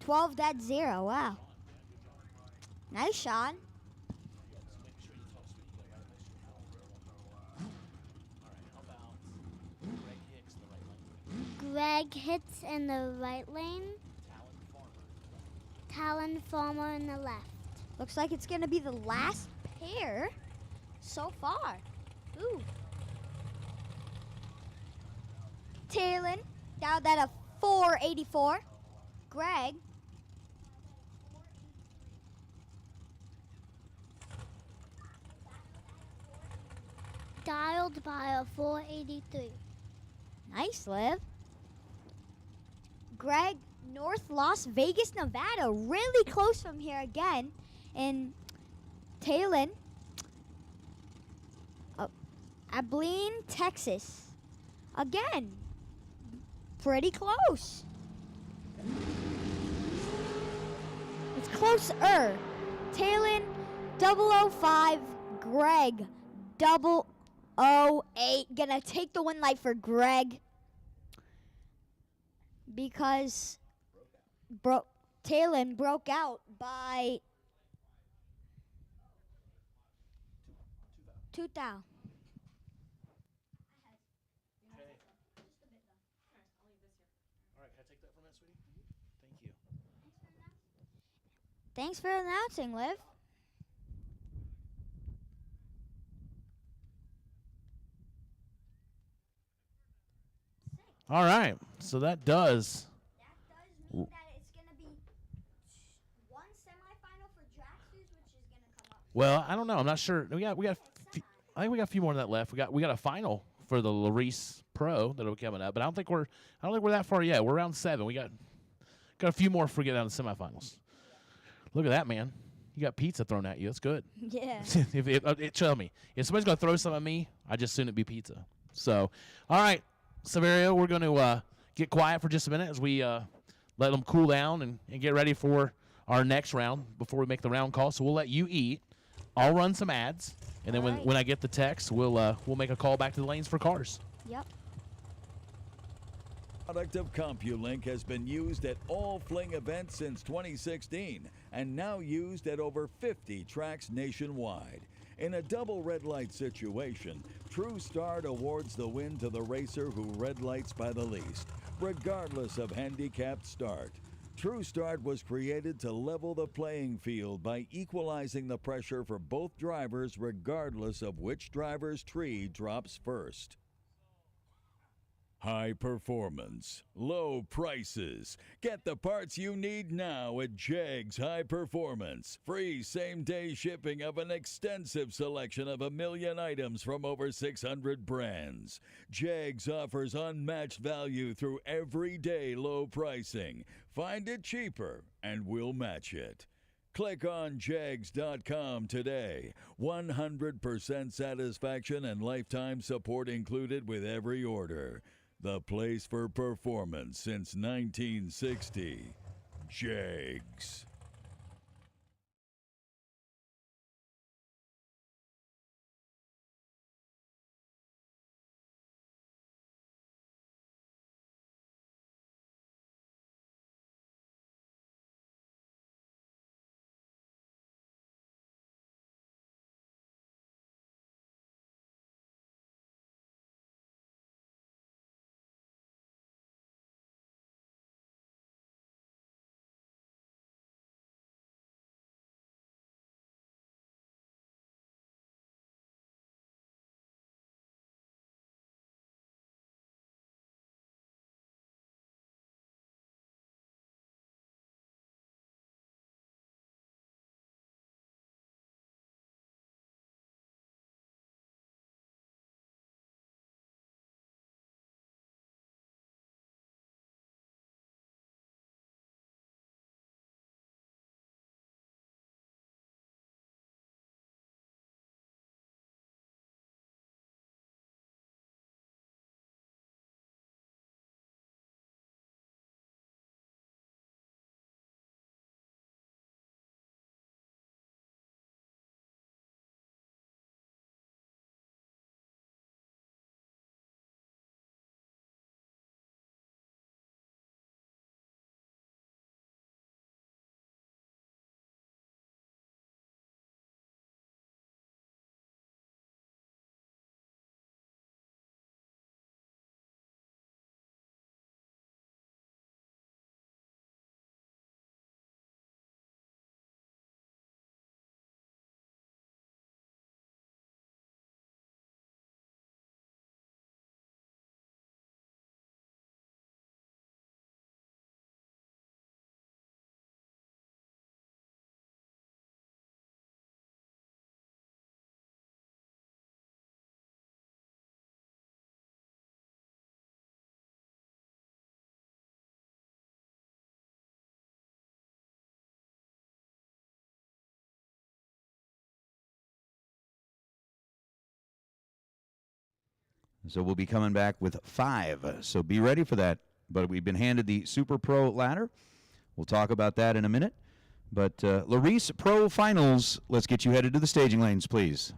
12 dead 0. Wow. Nice, Sean. Greg hits in the right lane. Talon Farmer in the left. Looks like it's going to be the last pair so far. Ooh. Talon down at a 484. Greg. Dialed by a 483. Nice, Liv. Greg, North Las Vegas, Nevada. Really close from here again. And Talon, Abilene, Texas. Again, pretty close. It's closer. Talon, 005. Greg, 008. Gonna take the win light for Greg. Because Talon broke out by 2 thou. Thanks for announcing, Liv. All right. So that does. Mean that it's going to be one semifinal for Dragsters, which is going to come up. Well, I don't know. I'm not sure. I think we got a few more of that left. We got a final for the Larice Pro that'll be coming up, but I don't think we're that far yet. We're around 7. We got a few more before we get down to the semifinals. Look at that, man. You got pizza thrown at you. That's good. Yeah. Tell me, if somebody's gonna throw something at me, I just assume it be pizza. So, all right, Severio, we're going to get quiet for just a minute as we let them cool down and get ready for our next round before we make the round call. So we'll let you eat. I'll run some ads, and then when I get the text, we'll make a call back to the lanes for cars. Yep. Product of CompuLink has been used at all Fling events since 2016 and now used at over 50 tracks nationwide. In a double red light situation, True Start awards the win to the racer who red lights by the least, regardless of handicapped start. True Start was created to level the playing field by equalizing the pressure for both drivers regardless of which driver's tree drops first. High performance, low prices. Get the parts you need now at Jegs High Performance. Free same-day shipping of an extensive selection of 1 million items from over 600 brands. Jegs offers unmatched value through everyday low pricing. Find it cheaper and we'll match it. Click on Jegs.com today. 100% satisfaction and lifetime support included with every order. The place for performance since 1960. Jegs. So we'll be coming back with 5. So be ready for that. But we've been handed the Super Pro ladder. We'll talk about that in a minute. But Larice Pro Finals, let's get you headed to the staging lanes, please.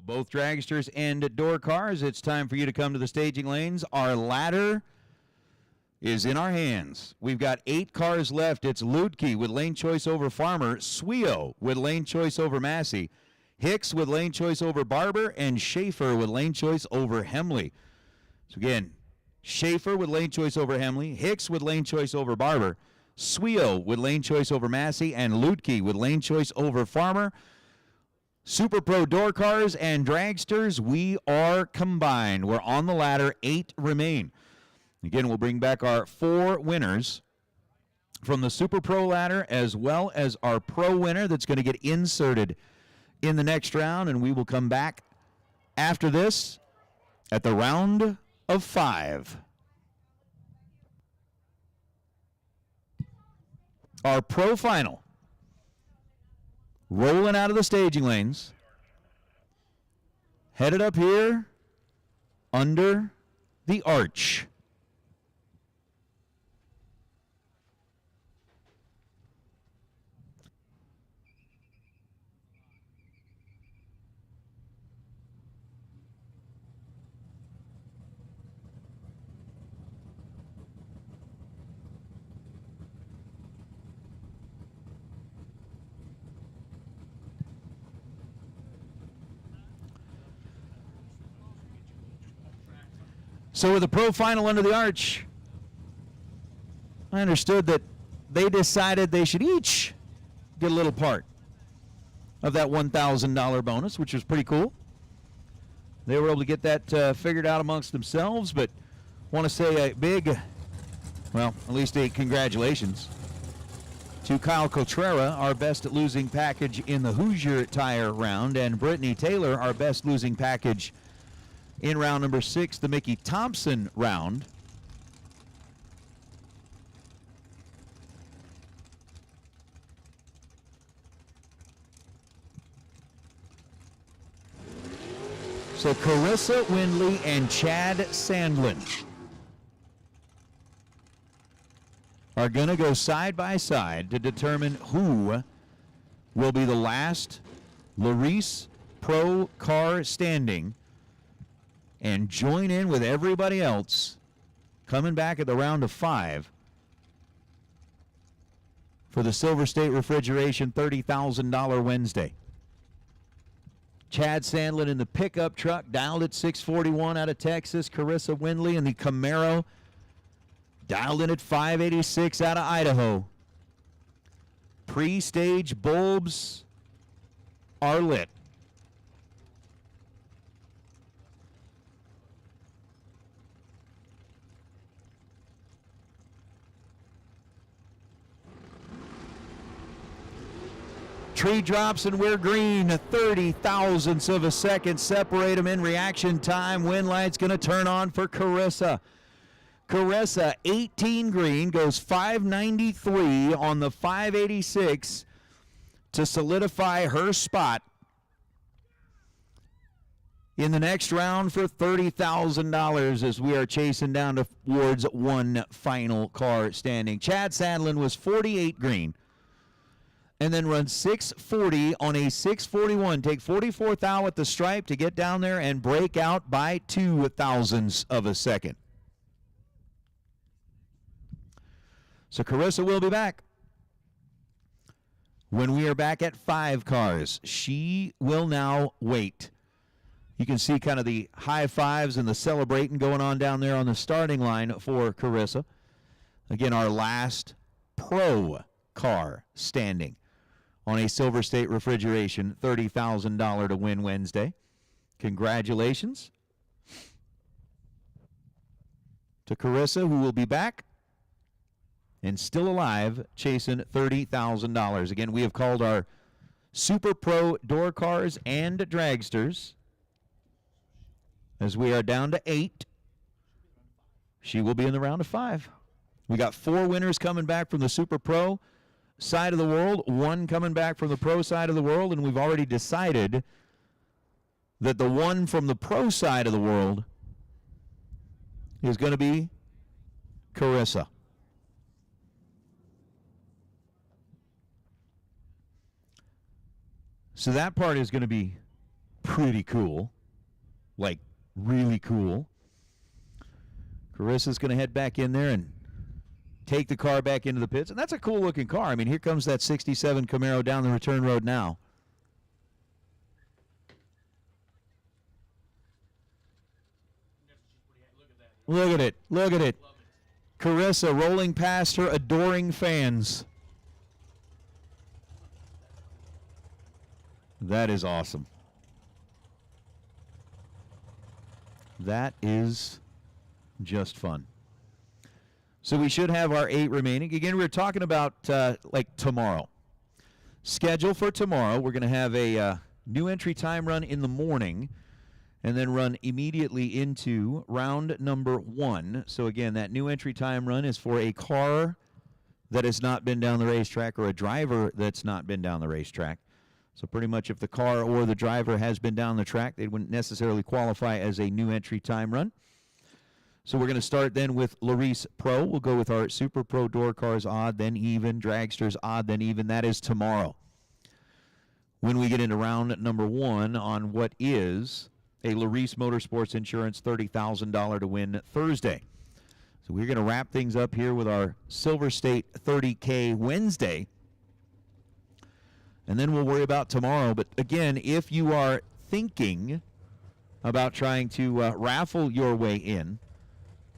both dragsters and door cars, it's time for you to come to the staging lanes. Our ladder is in our hands. We've got 8 cars left. It's Ludke with lane choice over Farmer, Swio with lane choice over Massey, Hicks with lane choice over Barber, and Schaefer with lane choice over Hemley. So again, Schaefer with lane choice over Hemley, Hicks with lane choice over Barber, Swio with lane choice over Massey, and Ludke with lane choice over Farmer. Super Pro door cars and dragsters, we are combined. We're on the ladder. 8 remain. Again, we'll bring back our 4 winners from the Super Pro ladder, as well as our Pro winner that's going to get inserted in the next round, and we will come back after this at the round of 5. Our Pro final, rolling out of the staging lanes, headed up here under the arch. So with the Pro final under the arch, I understood that they decided they should each get a little part of that $1,000 bonus, which was pretty cool. They were able to get that figured out amongst themselves, but want to say a big, well, at least a congratulations to Kyle Cotrera, our best at losing package in the Hoosier Tire round, and Brittany Taylor, our best losing package in round number 6, the Mickey Thompson round. So Carissa Windley and Chad Sandlin are going to go side by side to determine who will be the last Larice Pro car standing and join in with everybody else coming back at the round of 5 for the Silver State Refrigeration $30,000 Wednesday. Chad Sandlin in the pickup truck, dialed at 641 out of Texas. Carissa Windley in the Camaro, dialed in at 586 out of Idaho. Pre-stage bulbs are lit. Tree drops and we're green, 30 thousandths of a second separate them in reaction time. Wind light's going to turn on for Carissa. Carissa, 18 green, goes 593 on the 586 to solidify her spot in the next round for $30,000 as we are chasing down towards one final car standing. Chad Sandlin was 48 green, and then run 640 on a 641. Take 44th thou at the stripe to get down there and break out by 2 thousandths of a second. So Carissa will be back. When we are back at 5 cars, she will now wait. You can see kind of the high fives and the celebrating going on down there on the starting line for Carissa. Again, our last Pro car standing on a Silver State Refrigeration $30,000 to win Wednesday. Congratulations to Carissa, who will be back and still alive, chasing $30,000. Again, we have called our Super Pro door cars and dragsters as we are down to 8. She will be in the round of 5. We got 4 winners coming back from the Super Pro side of the world, 1 coming back from the Pro side of the world, and we've already decided that the one from the Pro side of the world is going to be Carissa. So that part is going to be pretty cool. Like, really cool. Carissa's going to head back in there and take the car back into the pits. And that's a cool-looking car. I mean, here comes that 67 Camaro down the return road now. Look at it. Look at it. Carissa rolling past her adoring fans. That is awesome. That is just fun. So we should have our 8 remaining. Again, we were talking about like tomorrow. Schedule for tomorrow, we're going to have a new entry time run in the morning and then run immediately into round number 1. So again, that new entry time run is for a car that has not been down the racetrack or a driver that's not been down the racetrack. So pretty much if the car or the driver has been down the track, they wouldn't necessarily qualify as a new entry time run. So we're going to start then with Larice Pro. We'll go with our Super Pro door cars odd, then even, Dragsters odd, then even. That is tomorrow. When we get into round number 1 on what is a Larice Motorsports Insurance $30,000 to win Thursday. So we're going to wrap things up here with our SilverState 30K Wednesday. And then we'll worry about tomorrow. But again, if you are thinking about trying to raffle your way in,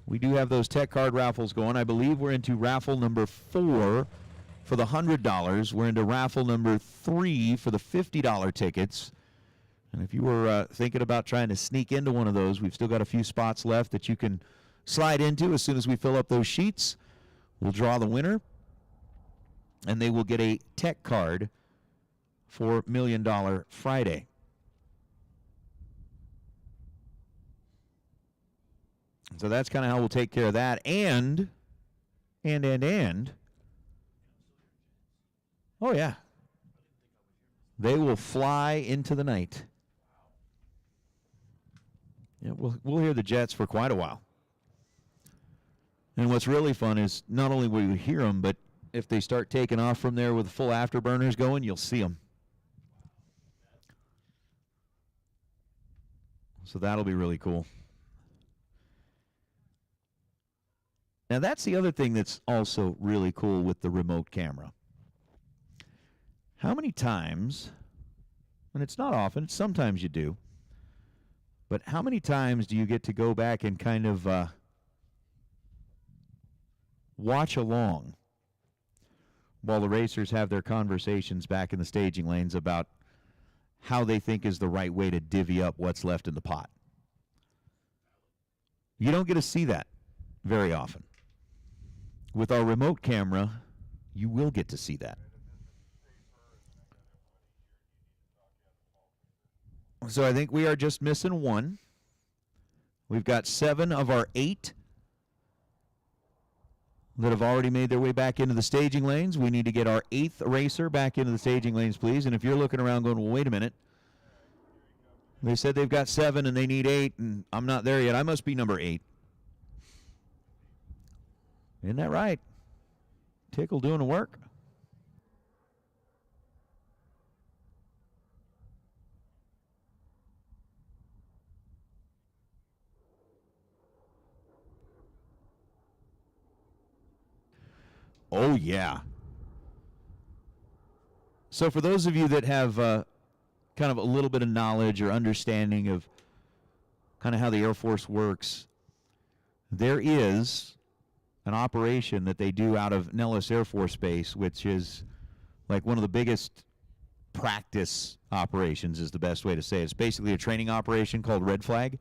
we do have those tech card raffles going. I believe we're into raffle number 4 for the $100. We're into raffle number 3 for the $50 tickets. And if you were thinking about trying to sneak into one of those, we've still got a few spots left that you can slide into. As soon as we fill up those sheets, we'll draw the winner, and they will get a tech card for $1 Million Friday. So that's kind of how we'll take care of that. And, oh yeah, they will fly into the night. Yeah, we'll hear the jets for quite a while. And what's really fun is not only will you hear them, but if they start taking off from there with full afterburners going, you'll see them. So that'll be really cool. Now that's the other thing that's also really cool with the remote camera. How many times, and it's not often, sometimes you do, but how many times do you get to go back and kind of watch along while the racers have their conversations back in the staging lanes about how they think is the right way to divvy up what's left in the pot? You don't get to see that very often. With our remote camera, you will get to see that. So I think we are just missing 1. We've got 7 of our 8 that have already made their way back into the staging lanes. We need to get our 8th racer back into the staging lanes, please. And if you're looking around going, well, wait a minute. They said they've got 7 and they need 8, and I'm not there yet. I must be number 8. Isn't that right? Tickle doing the work. Oh, yeah. So for those of you that have kind of a little bit of knowledge or understanding of kind of how the Air Force works, there is an operation that they do out of Nellis Air Force Base, which is like one of the biggest practice operations is the best way to say it. It's basically a training operation called Red Flag,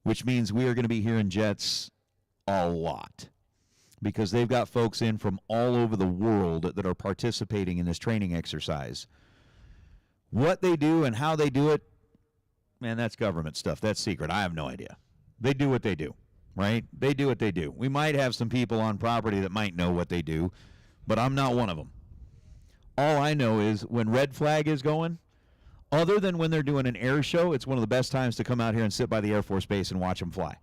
which means we are going to be hearing jets a lot because they've got folks in from all over the world that are participating in this training exercise. What they do and how they do it, man, that's government stuff. That's secret. I have no idea. They do what they do. Right? They do what they do. We might have some people on property that might know what they do, but I'm not one of them. All I know is when Red Flag is going, other than when they're doing an air show, it's one of the best times to come out here and sit by the Air Force Base and watch them fly.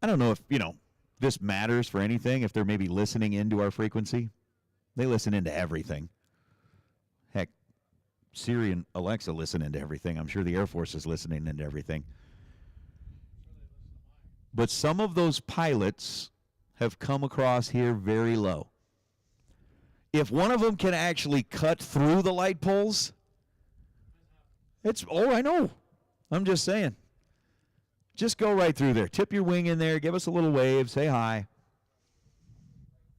I don't know if, this matters for anything, if they're maybe listening into our frequency. They listen into everything. Heck, Siri and Alexa listen into everything. I'm sure the Air Force is listening into everything. But some of those pilots have come across here very low. If one of them can actually cut through the light poles, I know. I'm just saying. Just go right through there. Tip your wing in there. Give us a little wave. Say hi.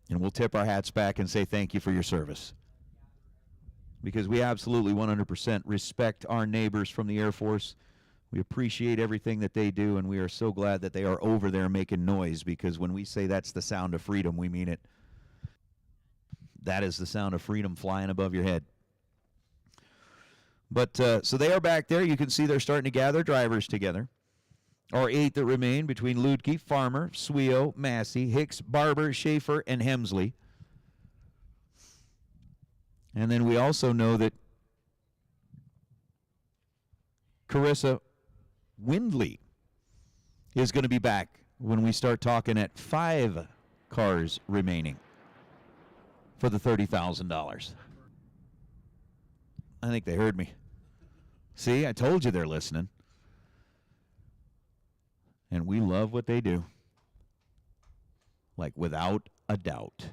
And we'll tip our hats back and say thank you for your service. Because we absolutely 100% respect our neighbors from the Air Force. We appreciate everything that they do, and we are so glad that they are over there making noise, because when we say that's the sound of freedom, we mean it. That is the sound of freedom flying above your head. But so they are back there. You can see they're starting to gather drivers together. Our 8 that remain between Ludke, Farmer, Sweo, Massey, Hicks, Barber, Schaefer, and Hemsley. And then we also know that Carissa Windley is going to be back when we start talking at 5 cars remaining for the $30,000. I think they heard me. See, I told you they're listening. And we love what they do. Like, without a doubt.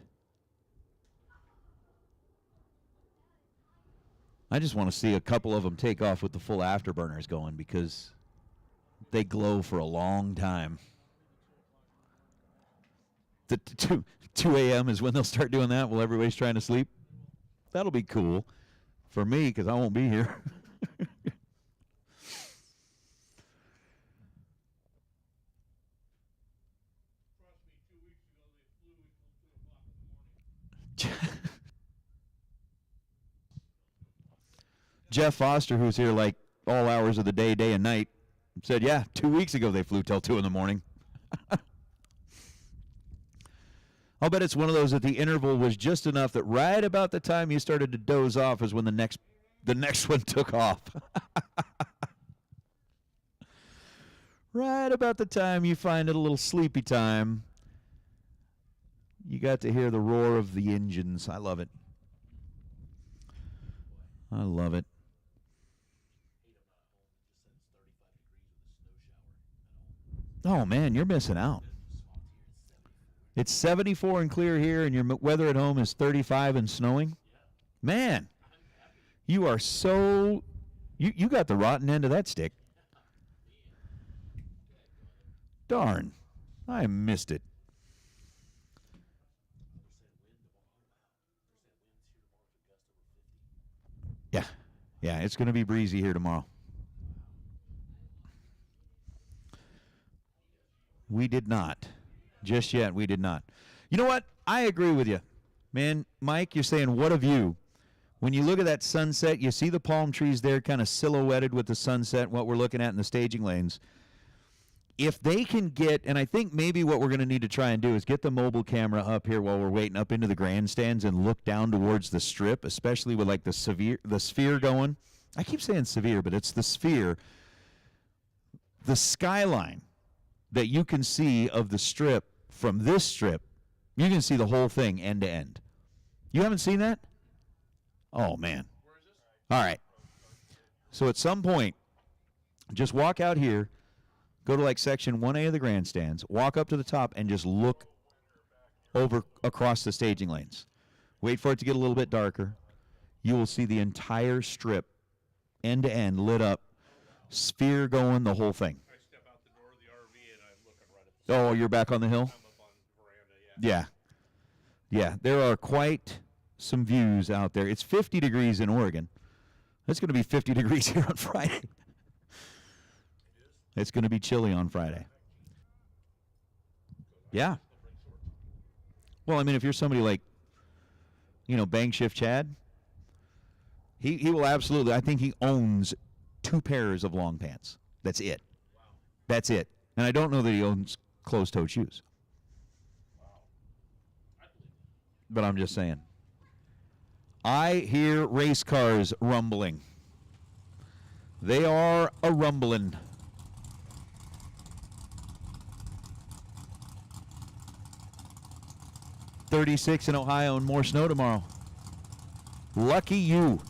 I just want to see a couple of them take off with the full afterburners going, because they glow for a long time. The 2 a.m. is when they'll start doing that while everybody's trying to sleep. That'll be cool for me, because I won't be here. Jeff Foster, who's here like all hours of the day, day and night, said, yeah, 2 weeks ago they flew till 2 in the morning. I'll bet it's one of those that the interval was just enough that right about the time you started to doze off is when the next one took off. Right about the time you find it a little sleepy time, you got to hear the roar of the engines. I love it. I love it. Oh, man, you're missing out. It's 74 and clear here, and your weather at home is 35 and snowing. Man, you are so... You got the rotten end of that stick. Darn. I missed it. Yeah, it's going to be breezy here tomorrow. We did not. Just yet, we did not. You know what? I agree with you. Man, Mike, you're saying, what a view. When you look at that sunset, you see the palm trees there kind of silhouetted with the sunset, what we're looking at in the staging lanes. If they can get, and I think maybe what we're going to need to try and do is get the mobile camera up here while we're waiting up into the grandstands and look down towards the strip, especially with like the sphere going. I keep saying severe, but it's the sphere. The skyline that you can see of the strip from this strip, you can see the whole thing end to end. You haven't seen that? Oh, man. All right. So at some point, just walk out here, go to like section 1A of the grandstands, walk up to the top, and just look over across the staging lanes. Wait for it to get a little bit darker. You will see the entire strip, end to end, lit up, sphere going, the whole thing. I step out the door of the RV and I'm looking right at the Oh, you're back on the hill? I'm up on the veranda, Yeah, there are quite some views out there. It's 50 degrees in Oregon. It's going to be 50 degrees here on Friday. It's going to be chilly on Friday. Yeah. Well, I mean, if you're somebody like, Bang Shift Chad, he will absolutely, I think he owns 2 pairs of long pants. That's it. That's it. And I don't know that he owns closed-toed shoes. But I'm just saying. I hear race cars rumbling. They are a rumbling. .36 in Ohio and more snow tomorrow. Lucky you.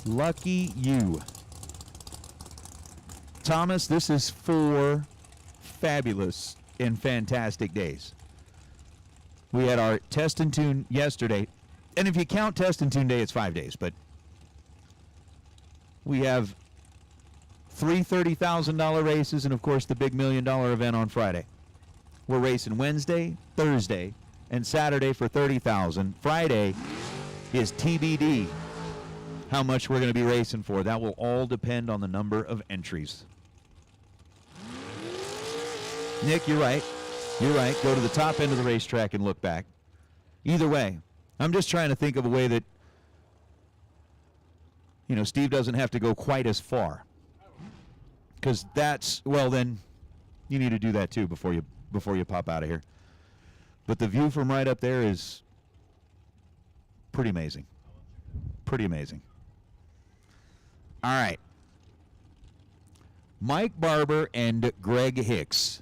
Lucky you. Thomas, this is 4 fabulous and fantastic days. We had our test and tune yesterday. And if you count test and tune day, it's 5 days. But we have 3 $30,000 races and, of course, the big $1 million event on Friday. We're racing Wednesday, Thursday, and Saturday for $30,000. Friday is TBD how much we're going to be racing for. That will all depend on the number of entries. Nick, you're right. You're right. Go to the top end of the racetrack and look back. Either way, I'm just trying to think of a way that, you know, Steve doesn't have to go quite as far. Because that's, well, then you need to do that too before you pop out of here. But the view from right up there is pretty amazing. Pretty amazing. All right. Mike Barber and Greg Hicks.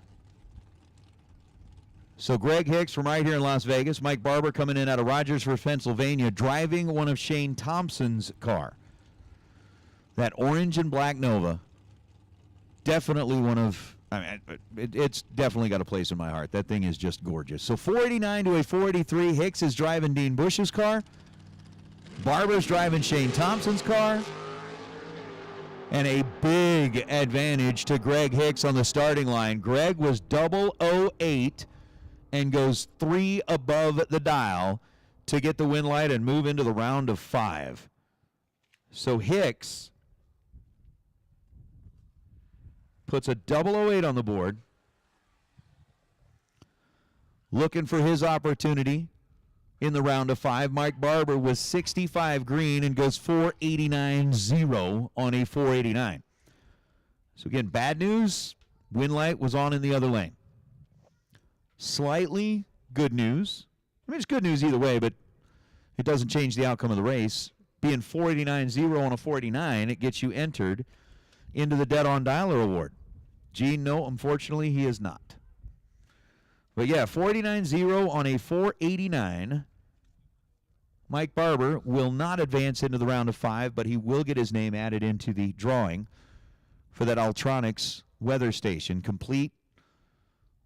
So Greg Hicks from right here in Las Vegas. Mike Barber coming in out of Rogersford, Pennsylvania, driving one of Shane Thompson's car. That orange and black Nova. Definitely one of, I mean, it's definitely got a place in my heart. That thing is just gorgeous. So 489 to a 483. Hicks is driving Dean Bush's car. Barber's driving Shane Thompson's car. And a big advantage to Greg Hicks on the starting line. Greg was 008 and goes 3 above the dial to get the win light and move into the round of 5. So Hicks puts a 008 on the board, looking for his opportunity in the round of 5. Mike Barber was 65 green and goes 489-0 on a 489. So again, bad news, win light was on in the other lane. Slightly good news. I mean, it's good news either way, but it doesn't change the outcome of the race. Being 489-0 on a 489, it gets you entered into the Dead On Dialer Award. Gene, no, unfortunately, he is not. But yeah, 489-0 on a 489. Mike Barber will not advance into the round of 5, but he will get his name added into the drawing for that Ultronics weather station, complete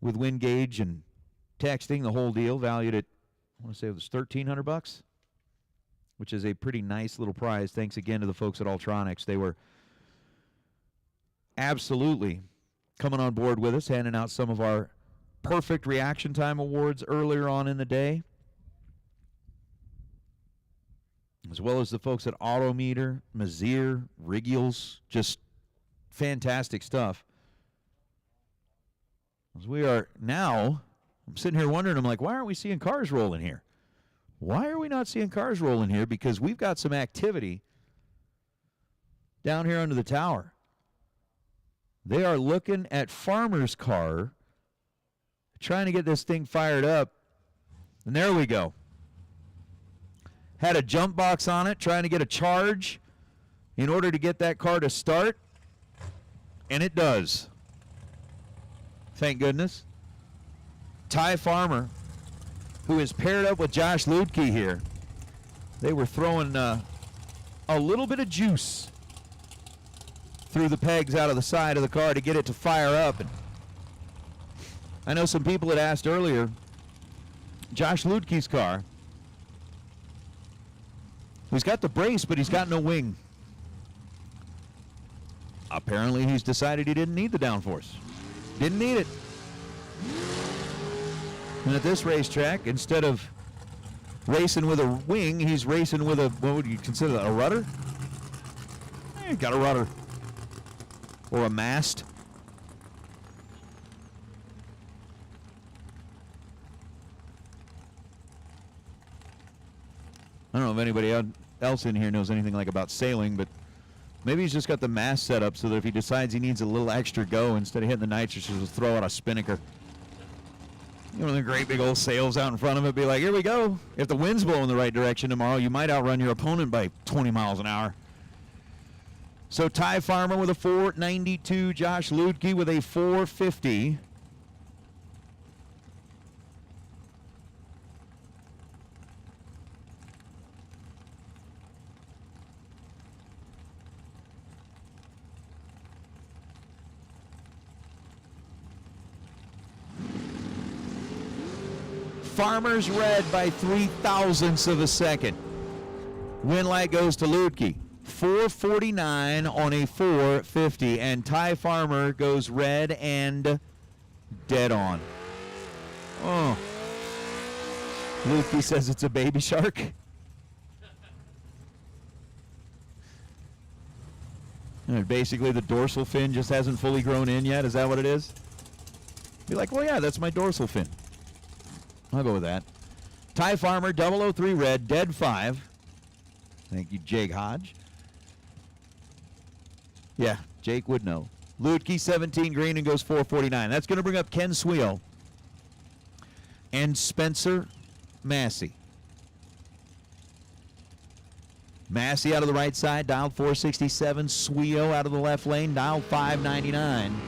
with wind gauge and texting, the whole deal, valued at, I want to say it was $1,300, which is a pretty nice little prize. Thanks again to the folks at Ultronics. They were absolutely coming on board with us, handing out some of our perfect reaction time awards earlier on in the day, as well as the folks at Autometer, Mazir, Riggiels, just fantastic stuff. As we are now, I'm sitting here wondering, I'm like, why aren't we seeing cars rolling here? Why are we not seeing cars rolling here? Because we've got some activity down here under the tower. They are looking at Farmer's car, trying to get this thing fired up. And there we go. Had a jump box on it, trying to get a charge in order to get that car to start. And it does. Thank goodness. Ty Farmer, who is paired up with Josh Ludke here. They were throwing a little bit of juice through the pegs out of the side of the car to get it to fire up. And I know some people had asked earlier, Josh Ludke's car, he's got the brace, but he's got no wing. Apparently he's decided he didn't need the downforce. Didn't need it. And at this racetrack, instead of racing with a wing, he's racing with a, what would you consider that, a rudder? Got a rudder. Or a mast. I don't know if anybody else in here knows anything like about sailing, but maybe he's just got the mast set up so that if he decides he needs a little extra go, instead of hitting the nitrous, he'll just throw out a spinnaker. You know, the great big old sails out in front of it, be like, here we go. If the wind's blowing the right direction tomorrow, you might outrun your opponent by 20 miles an hour. So Ty Farmer with a 492, Josh Ludke with a 450. Farmer's red by 0.03 of a second. Win light goes to Lutke. 449 on a 450. And Ty Farmer goes red and dead on. Oh. Lutke says it's a baby shark. And basically, the dorsal fin just hasn't fully grown in yet. Is that what it is? Be like, well, yeah, that's my dorsal fin. I'll go with that. Ty Farmer, 003 red, dead 5. Thank you, Jake Hodge. Yeah, Jake would know. Lutke, 17 green, and goes 449. That's going to bring up Ken Sweo and Spencer Massey. Massey out of the right side, dialed 467. Sweo out of the left lane, dialed 599.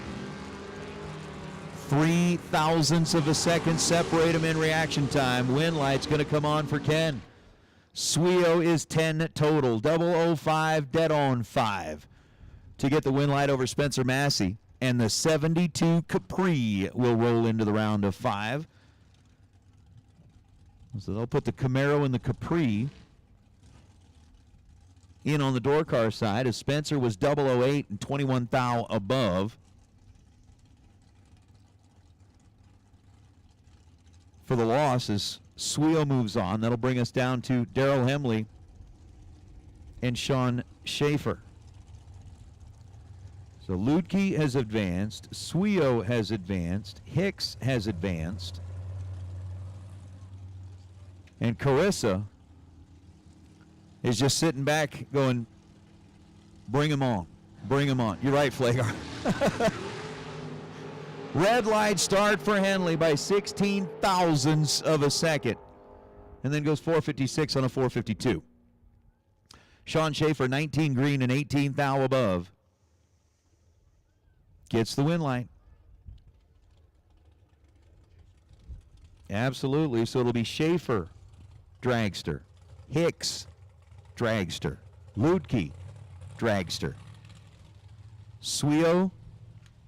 0.03 of a second separate them in reaction time. Win light's going to come on for Ken. Sweo is 10 total. 005, dead on 5 to get the win light over Spencer Massey. And the 72 Capri will roll into the round of 5. So they'll put the Camaro and the Capri in on the door car side, as Spencer was 008 and 21 thou above. For the loss, as Sweo moves on, that'll bring us down to Daryl Hemley and Sean Schaefer. So Lutke has advanced, Sweo has advanced, Hicks has advanced, and Carissa is just sitting back going, bring him on, bring him on. You're right, Flagar. Red light start for Henley by 16 thousandths of a second, and then goes 456 on a 452. Sean Schaefer, 19 green and 18 thou above, gets the win light. Absolutely, so it'll be Schaefer, Dragster, Hicks, Dragster, Lutke, Dragster, Sweo,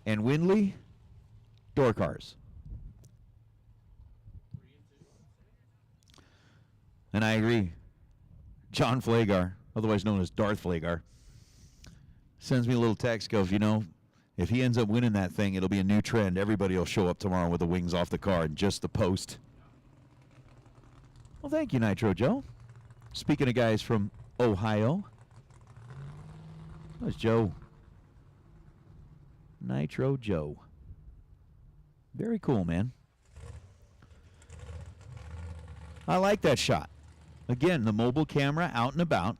and Windley, door cars. And I agree. John Flagar, otherwise known as Darth Flagar, sends me a little text, goes, you know, if he ends up winning that thing, it'll be a new trend. Everybody will show up tomorrow with the wings off the car and just the post. Well, thank you, Nitro Joe. Speaking of guys from Ohio, that's Joe. Nitro Joe. Very cool, man. I like that shot. Again, the mobile camera out and about.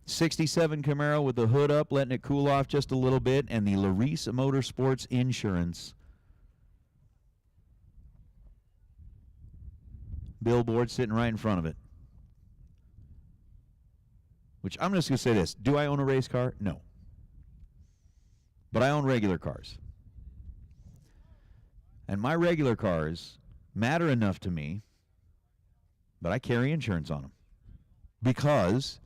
67 Camaro with the hood up, letting it cool off just a little bit, and the Larice Motorsports Insurance billboard sitting right in front of it. Which I'm just going to say this. Do I own a race car? No. But I own regular cars. And my regular cars matter enough to me, but I carry insurance on them. Because,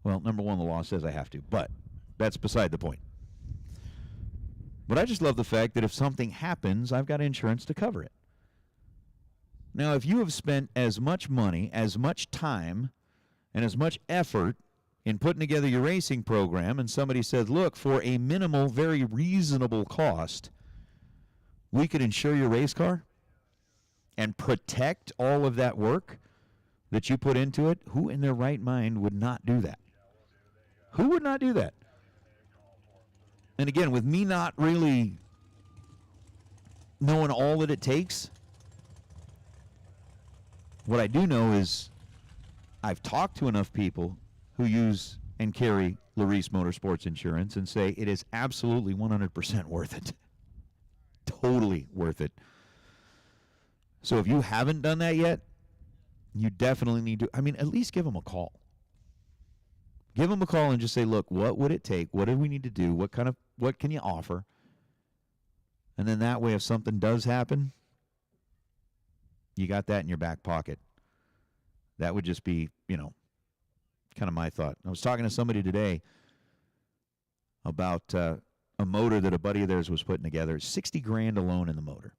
well, number one, the law says I have to, but that's beside the point. But I just love the fact that if something happens, I've got insurance to cover it. Now, if you have spent as much money, as much time, and as much effort in putting together your racing program, and somebody said, look, for a minimal, very reasonable cost, we could insure your race car and protect all of that work that you put into it, who in their right mind would not do that? Who would not do that? And again, with me not really knowing all that it takes, what I do know is I've talked to enough people who use and carry Larice Motorsports Insurance and say it is absolutely 100% worth it. Totally worth it. So if you haven't done that yet, you definitely need to, I mean, at least give them a call. Give them a call and just say, look, what would it take? What do we need to do? What can you offer? And then that way, if something does happen, you got that in your back pocket. That would just be, you know, kind of my thought. I was talking to somebody today about a motor that a buddy of theirs was putting together. 60 grand alone in the motor.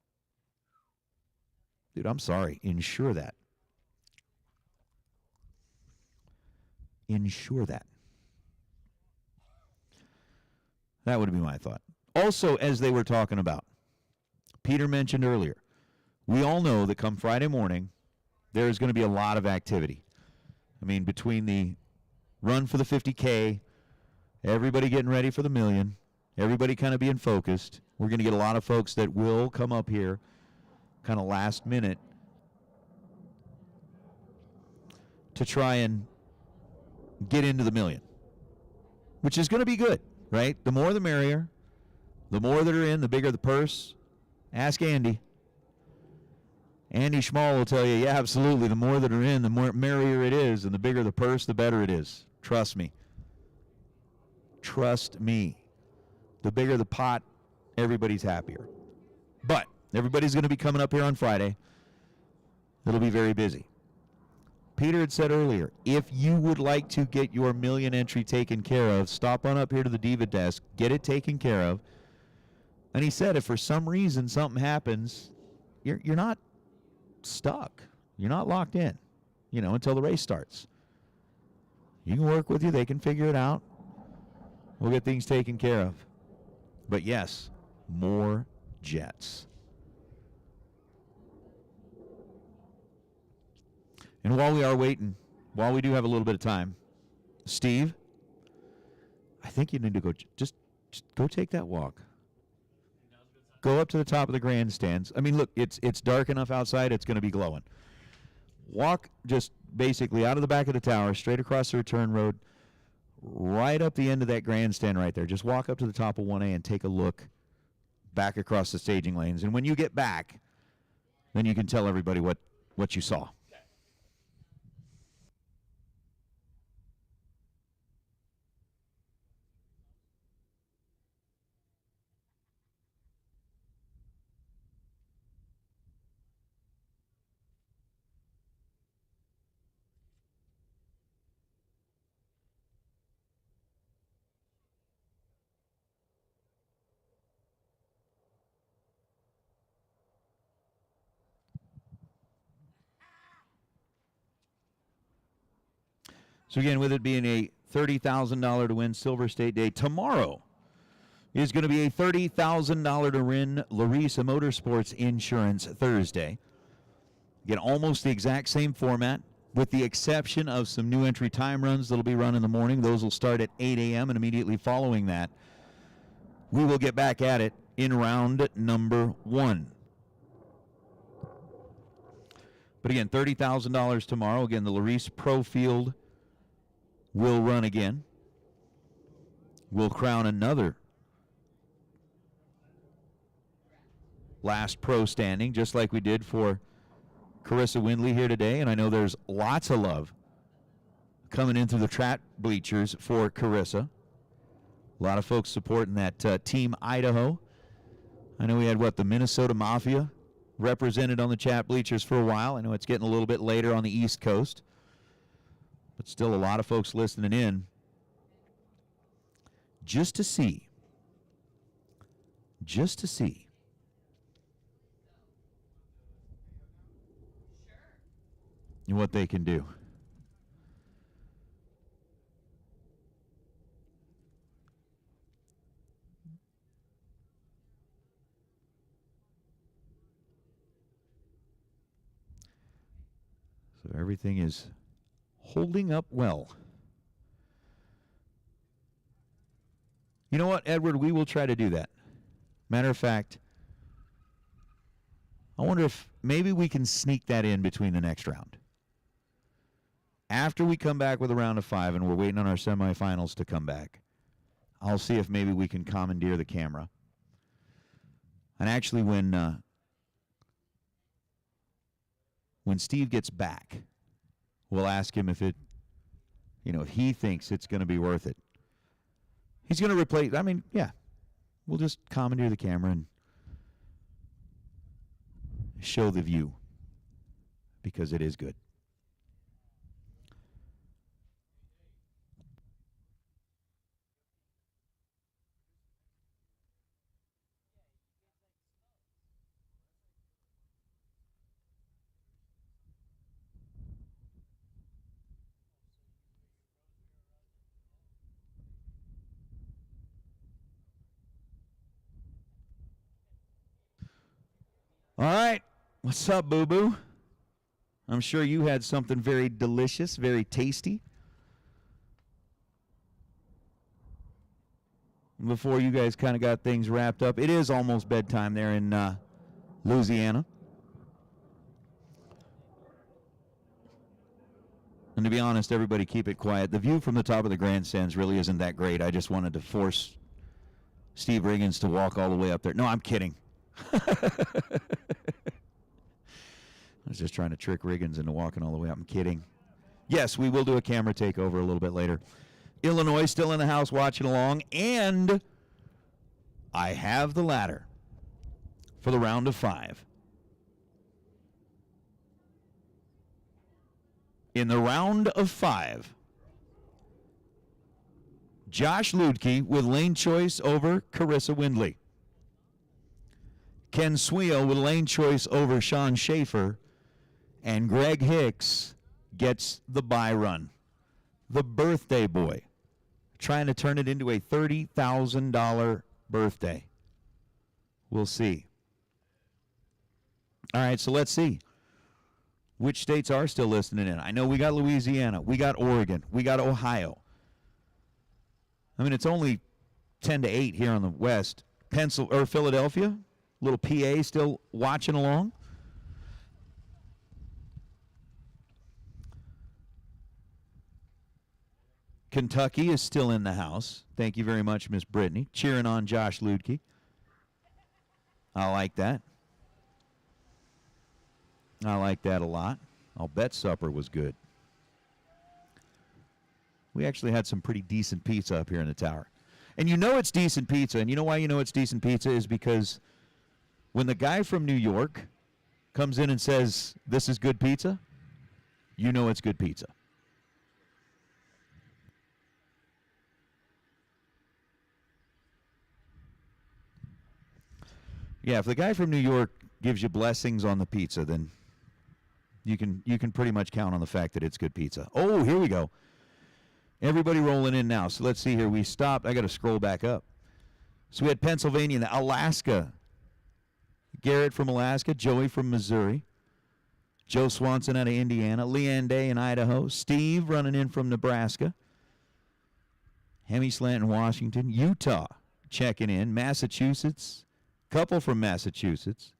Dude, I'm sorry. Insure that. Insure that. That would be my thought. Also, as they were talking about, Peter mentioned earlier, we all know that come Friday morning, there is going to be a lot of activity. I mean, between the run for the 50K, everybody getting ready for the million, everybody kind of being focused. We're going to get a lot of folks that will come up here kind of last minute to try and get into the million, which is going to be good, right? The more the merrier. The more that are in, the bigger the purse. Ask Andy. Andy Schmall will tell you, yeah, absolutely. The more that are in, the more merrier it is, and the bigger the purse, the better it is. Trust me. Trust me. The bigger the pot, everybody's happier. But everybody's going to be coming up here on Friday. It'll be very busy. Peter had said earlier, if you would like to get your million entry taken care of, stop on up here to the Diva desk, get it taken care of. And he said if for some reason something happens, you're not stuck. You're not locked in, until the race starts. You can work with you. They can figure it out. We'll get things taken care of. But yes, more jets. And while we are waiting, while we do have a little bit of time, Steve, I think you need to go just go take that walk. Go up to the top of the grandstands. I mean, look, it's dark enough outside, it's going to be glowing. Walk just basically out of the back of the tower, straight across the return road, right up the end of that grandstand right there. Just walk up to the top of 1A and take a look back across the staging lanes. And when you get back, then you can tell everybody what you saw. So again, with it being a $30,000 to win SilverState Day, tomorrow is going to be a $30,000 to win Larissa Motorsports Insurance Thursday. Again, almost the exact same format, with the exception of some new entry time runs that'll be run in the morning. Those will start at 8 a.m. and immediately following that, we will get back at it in round number 1. But again, $30,000 tomorrow. Again, the Larissa Pro Field will run again. We'll crown another last pro standing, just like we did for Carissa Windley here today. And I know there's lots of love coming in through the track bleachers for Carissa. A lot of folks supporting that Team Idaho. I know we had, the Minnesota Mafia represented on the chat bleachers for a while. I know it's getting a little bit later on the East Coast, but still a lot of folks listening in just to see what they can do. So everything is holding up well. You know what, Edward? We will try to do that. Matter of fact, I wonder if maybe we can sneak that in between the next round. After we come back with a round of 5 and we're waiting on our semifinals to come back, I'll see if maybe we can commandeer the camera. And actually, when Steve gets back, we'll ask him if if he thinks it's going to be worth it. He's going to replace, we'll just commandeer the camera and show the view, because it is good. All right. What's up, boo-boo? I'm sure you had something very delicious, very tasty. Before you guys kind of got things wrapped up. It is almost bedtime there in Louisiana. And to be honest, everybody keep it quiet. The view from the top of the grandstands really isn't that great. I just wanted to force Steve Riggins to walk all the way up there. No, I'm kidding. I was just trying to trick Riggins into walking all the way up. I'm kidding. Yes, we will do a camera takeover a little bit later. Illinois still in the house watching along, and I have the ladder for the round of 5. In the round of 5, Josh Ludke with lane choice over Carissa Windley. Ken Sweel with lane choice over Sean Schaefer. And Greg Hicks gets the bye run. The birthday boy. Trying to turn it into a $30,000 birthday. We'll see. All right, so let's see. Which states are still listening in? I know we got Louisiana, we got Oregon, we got Ohio. I mean, it's only 10 to 8 here on the west. Philadelphia, little PA still watching along. Kentucky is still in the house. Thank you very much, Miss Brittany. Cheering on Josh Ludke. I like that. I like that a lot. I'll bet supper was good. We actually had some pretty decent pizza up here in the tower. And you know it's decent pizza, and you know why you know it's decent pizza is because when the guy from New York comes in and says, this is good pizza, you know it's good pizza. Yeah, if the guy from New York gives you blessings on the pizza, then you can pretty much count on the fact that it's good pizza. Oh, here we go. Everybody rolling in now. So let's see here. We stopped. I got to scroll back up. So we had Pennsylvania and Alaska. Garrett from Alaska. Joey from Missouri. Joe Swanson out of Indiana. Leanne Day in Idaho. Steve running in from Nebraska. Hemi Slant in Washington. Utah checking in. Massachusetts. Couple from Massachusetts.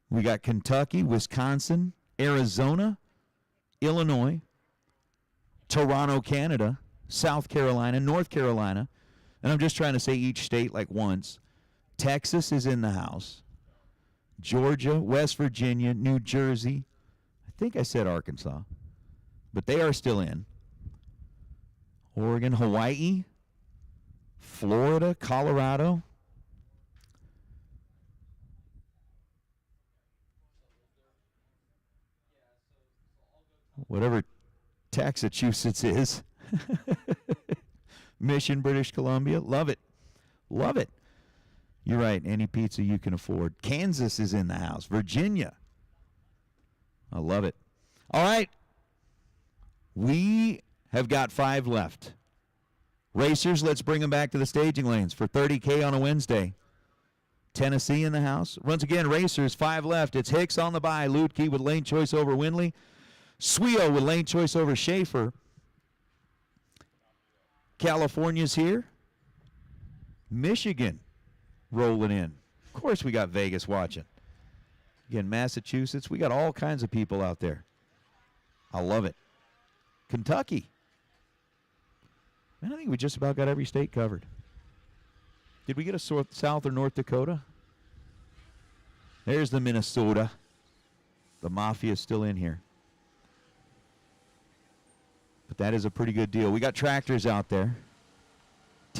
We got Kentucky, Wisconsin, Arizona, Illinois, Toronto, Canada, South Carolina, North Carolina, and I'm just trying to say each state like once. Texas is in the house. Georgia, West Virginia, New Jersey. I think I said Arkansas, but they are still in. Oregon, Hawaii, Florida, Colorado. Whatever Taxachusetts is. Mission, British Columbia. Love it. Love it. You're right. Any pizza you can afford. Kansas is in the house. Virginia. I love it. All right. We have got 5 left. Racers, let's bring them back to the staging lanes for 30K on a Wednesday. Tennessee in the house. Once again, racers, 5 left. It's Hicks on the bye. Ludke with lane choice over Windley. Sweo with lane choice over Schaefer. California's here. Michigan rolling in. Of course, we got Vegas watching. Again, Massachusetts. We got all kinds of people out there. I love it. Kentucky. Man, I think we just about got every state covered. Did we get a South or North Dakota? There's the Minnesota. The Mafia's still in here. But that is a pretty good deal. We got tractors out there.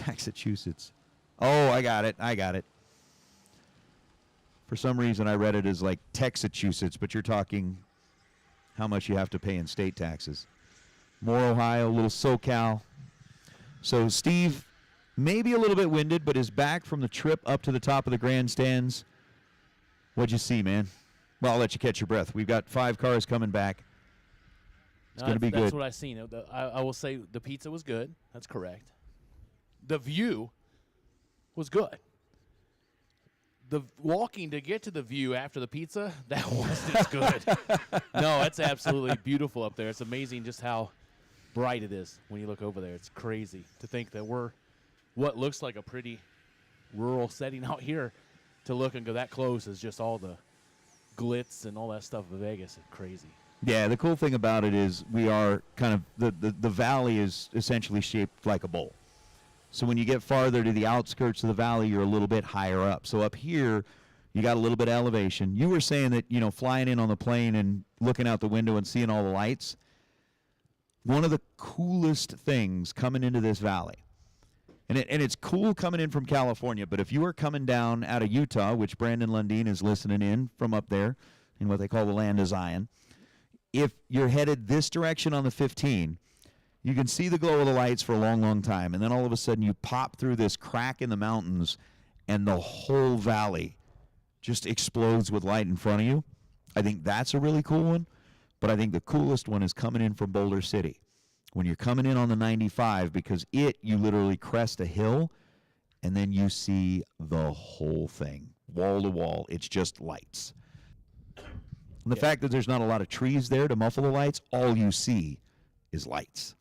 Massachusetts. Oh, I got it. For some reason, I read it as like Texachusetts, but you're talking how much you have to pay in state taxes. More Ohio, a little SoCal. So Steve, maybe a little bit winded, but is back from the trip up to the top of the grandstands. What'd you see, man? Well, I'll let you catch your breath. We've got 5 cars coming back. It's going to be good. That's what I seen. I will say the pizza was good. That's correct. The view was good. the walking to get to the view after the pizza, that wasn't as good. No, it's absolutely beautiful up there. It's amazing just how bright it is when you look over there. It's crazy to think that we're what looks like a pretty rural setting out here to look and go that close is just all the glitz and all that stuff of Vegas. It's crazy. Yeah, the cool thing about it is we are kind of the valley is essentially shaped like a bowl. So when you get farther to the outskirts of the valley, you're a little bit higher up. So up here, you got a little bit of elevation. You were saying that, you know, flying in on the plane and looking out the window and seeing all the lights, one of the coolest things coming into this valley, and it's cool coming in from California, but if you are coming down out of Utah, which Brandon Lundeen is listening in from up there in what they call the land of Zion, if you're headed this direction on the 15, you can see the glow of the lights for a long, long time, and then all of a sudden you pop through this crack in the mountains, and the whole valley just explodes with light in front of you. I think that's a really cool one, but I think the coolest one is coming in from Boulder City. When you're coming in on the 95, because you literally crest a hill, and then you see the whole thing, wall to wall. It's just lights. And the fact that there's not a lot of trees there to muffle the lights, all you see is lights.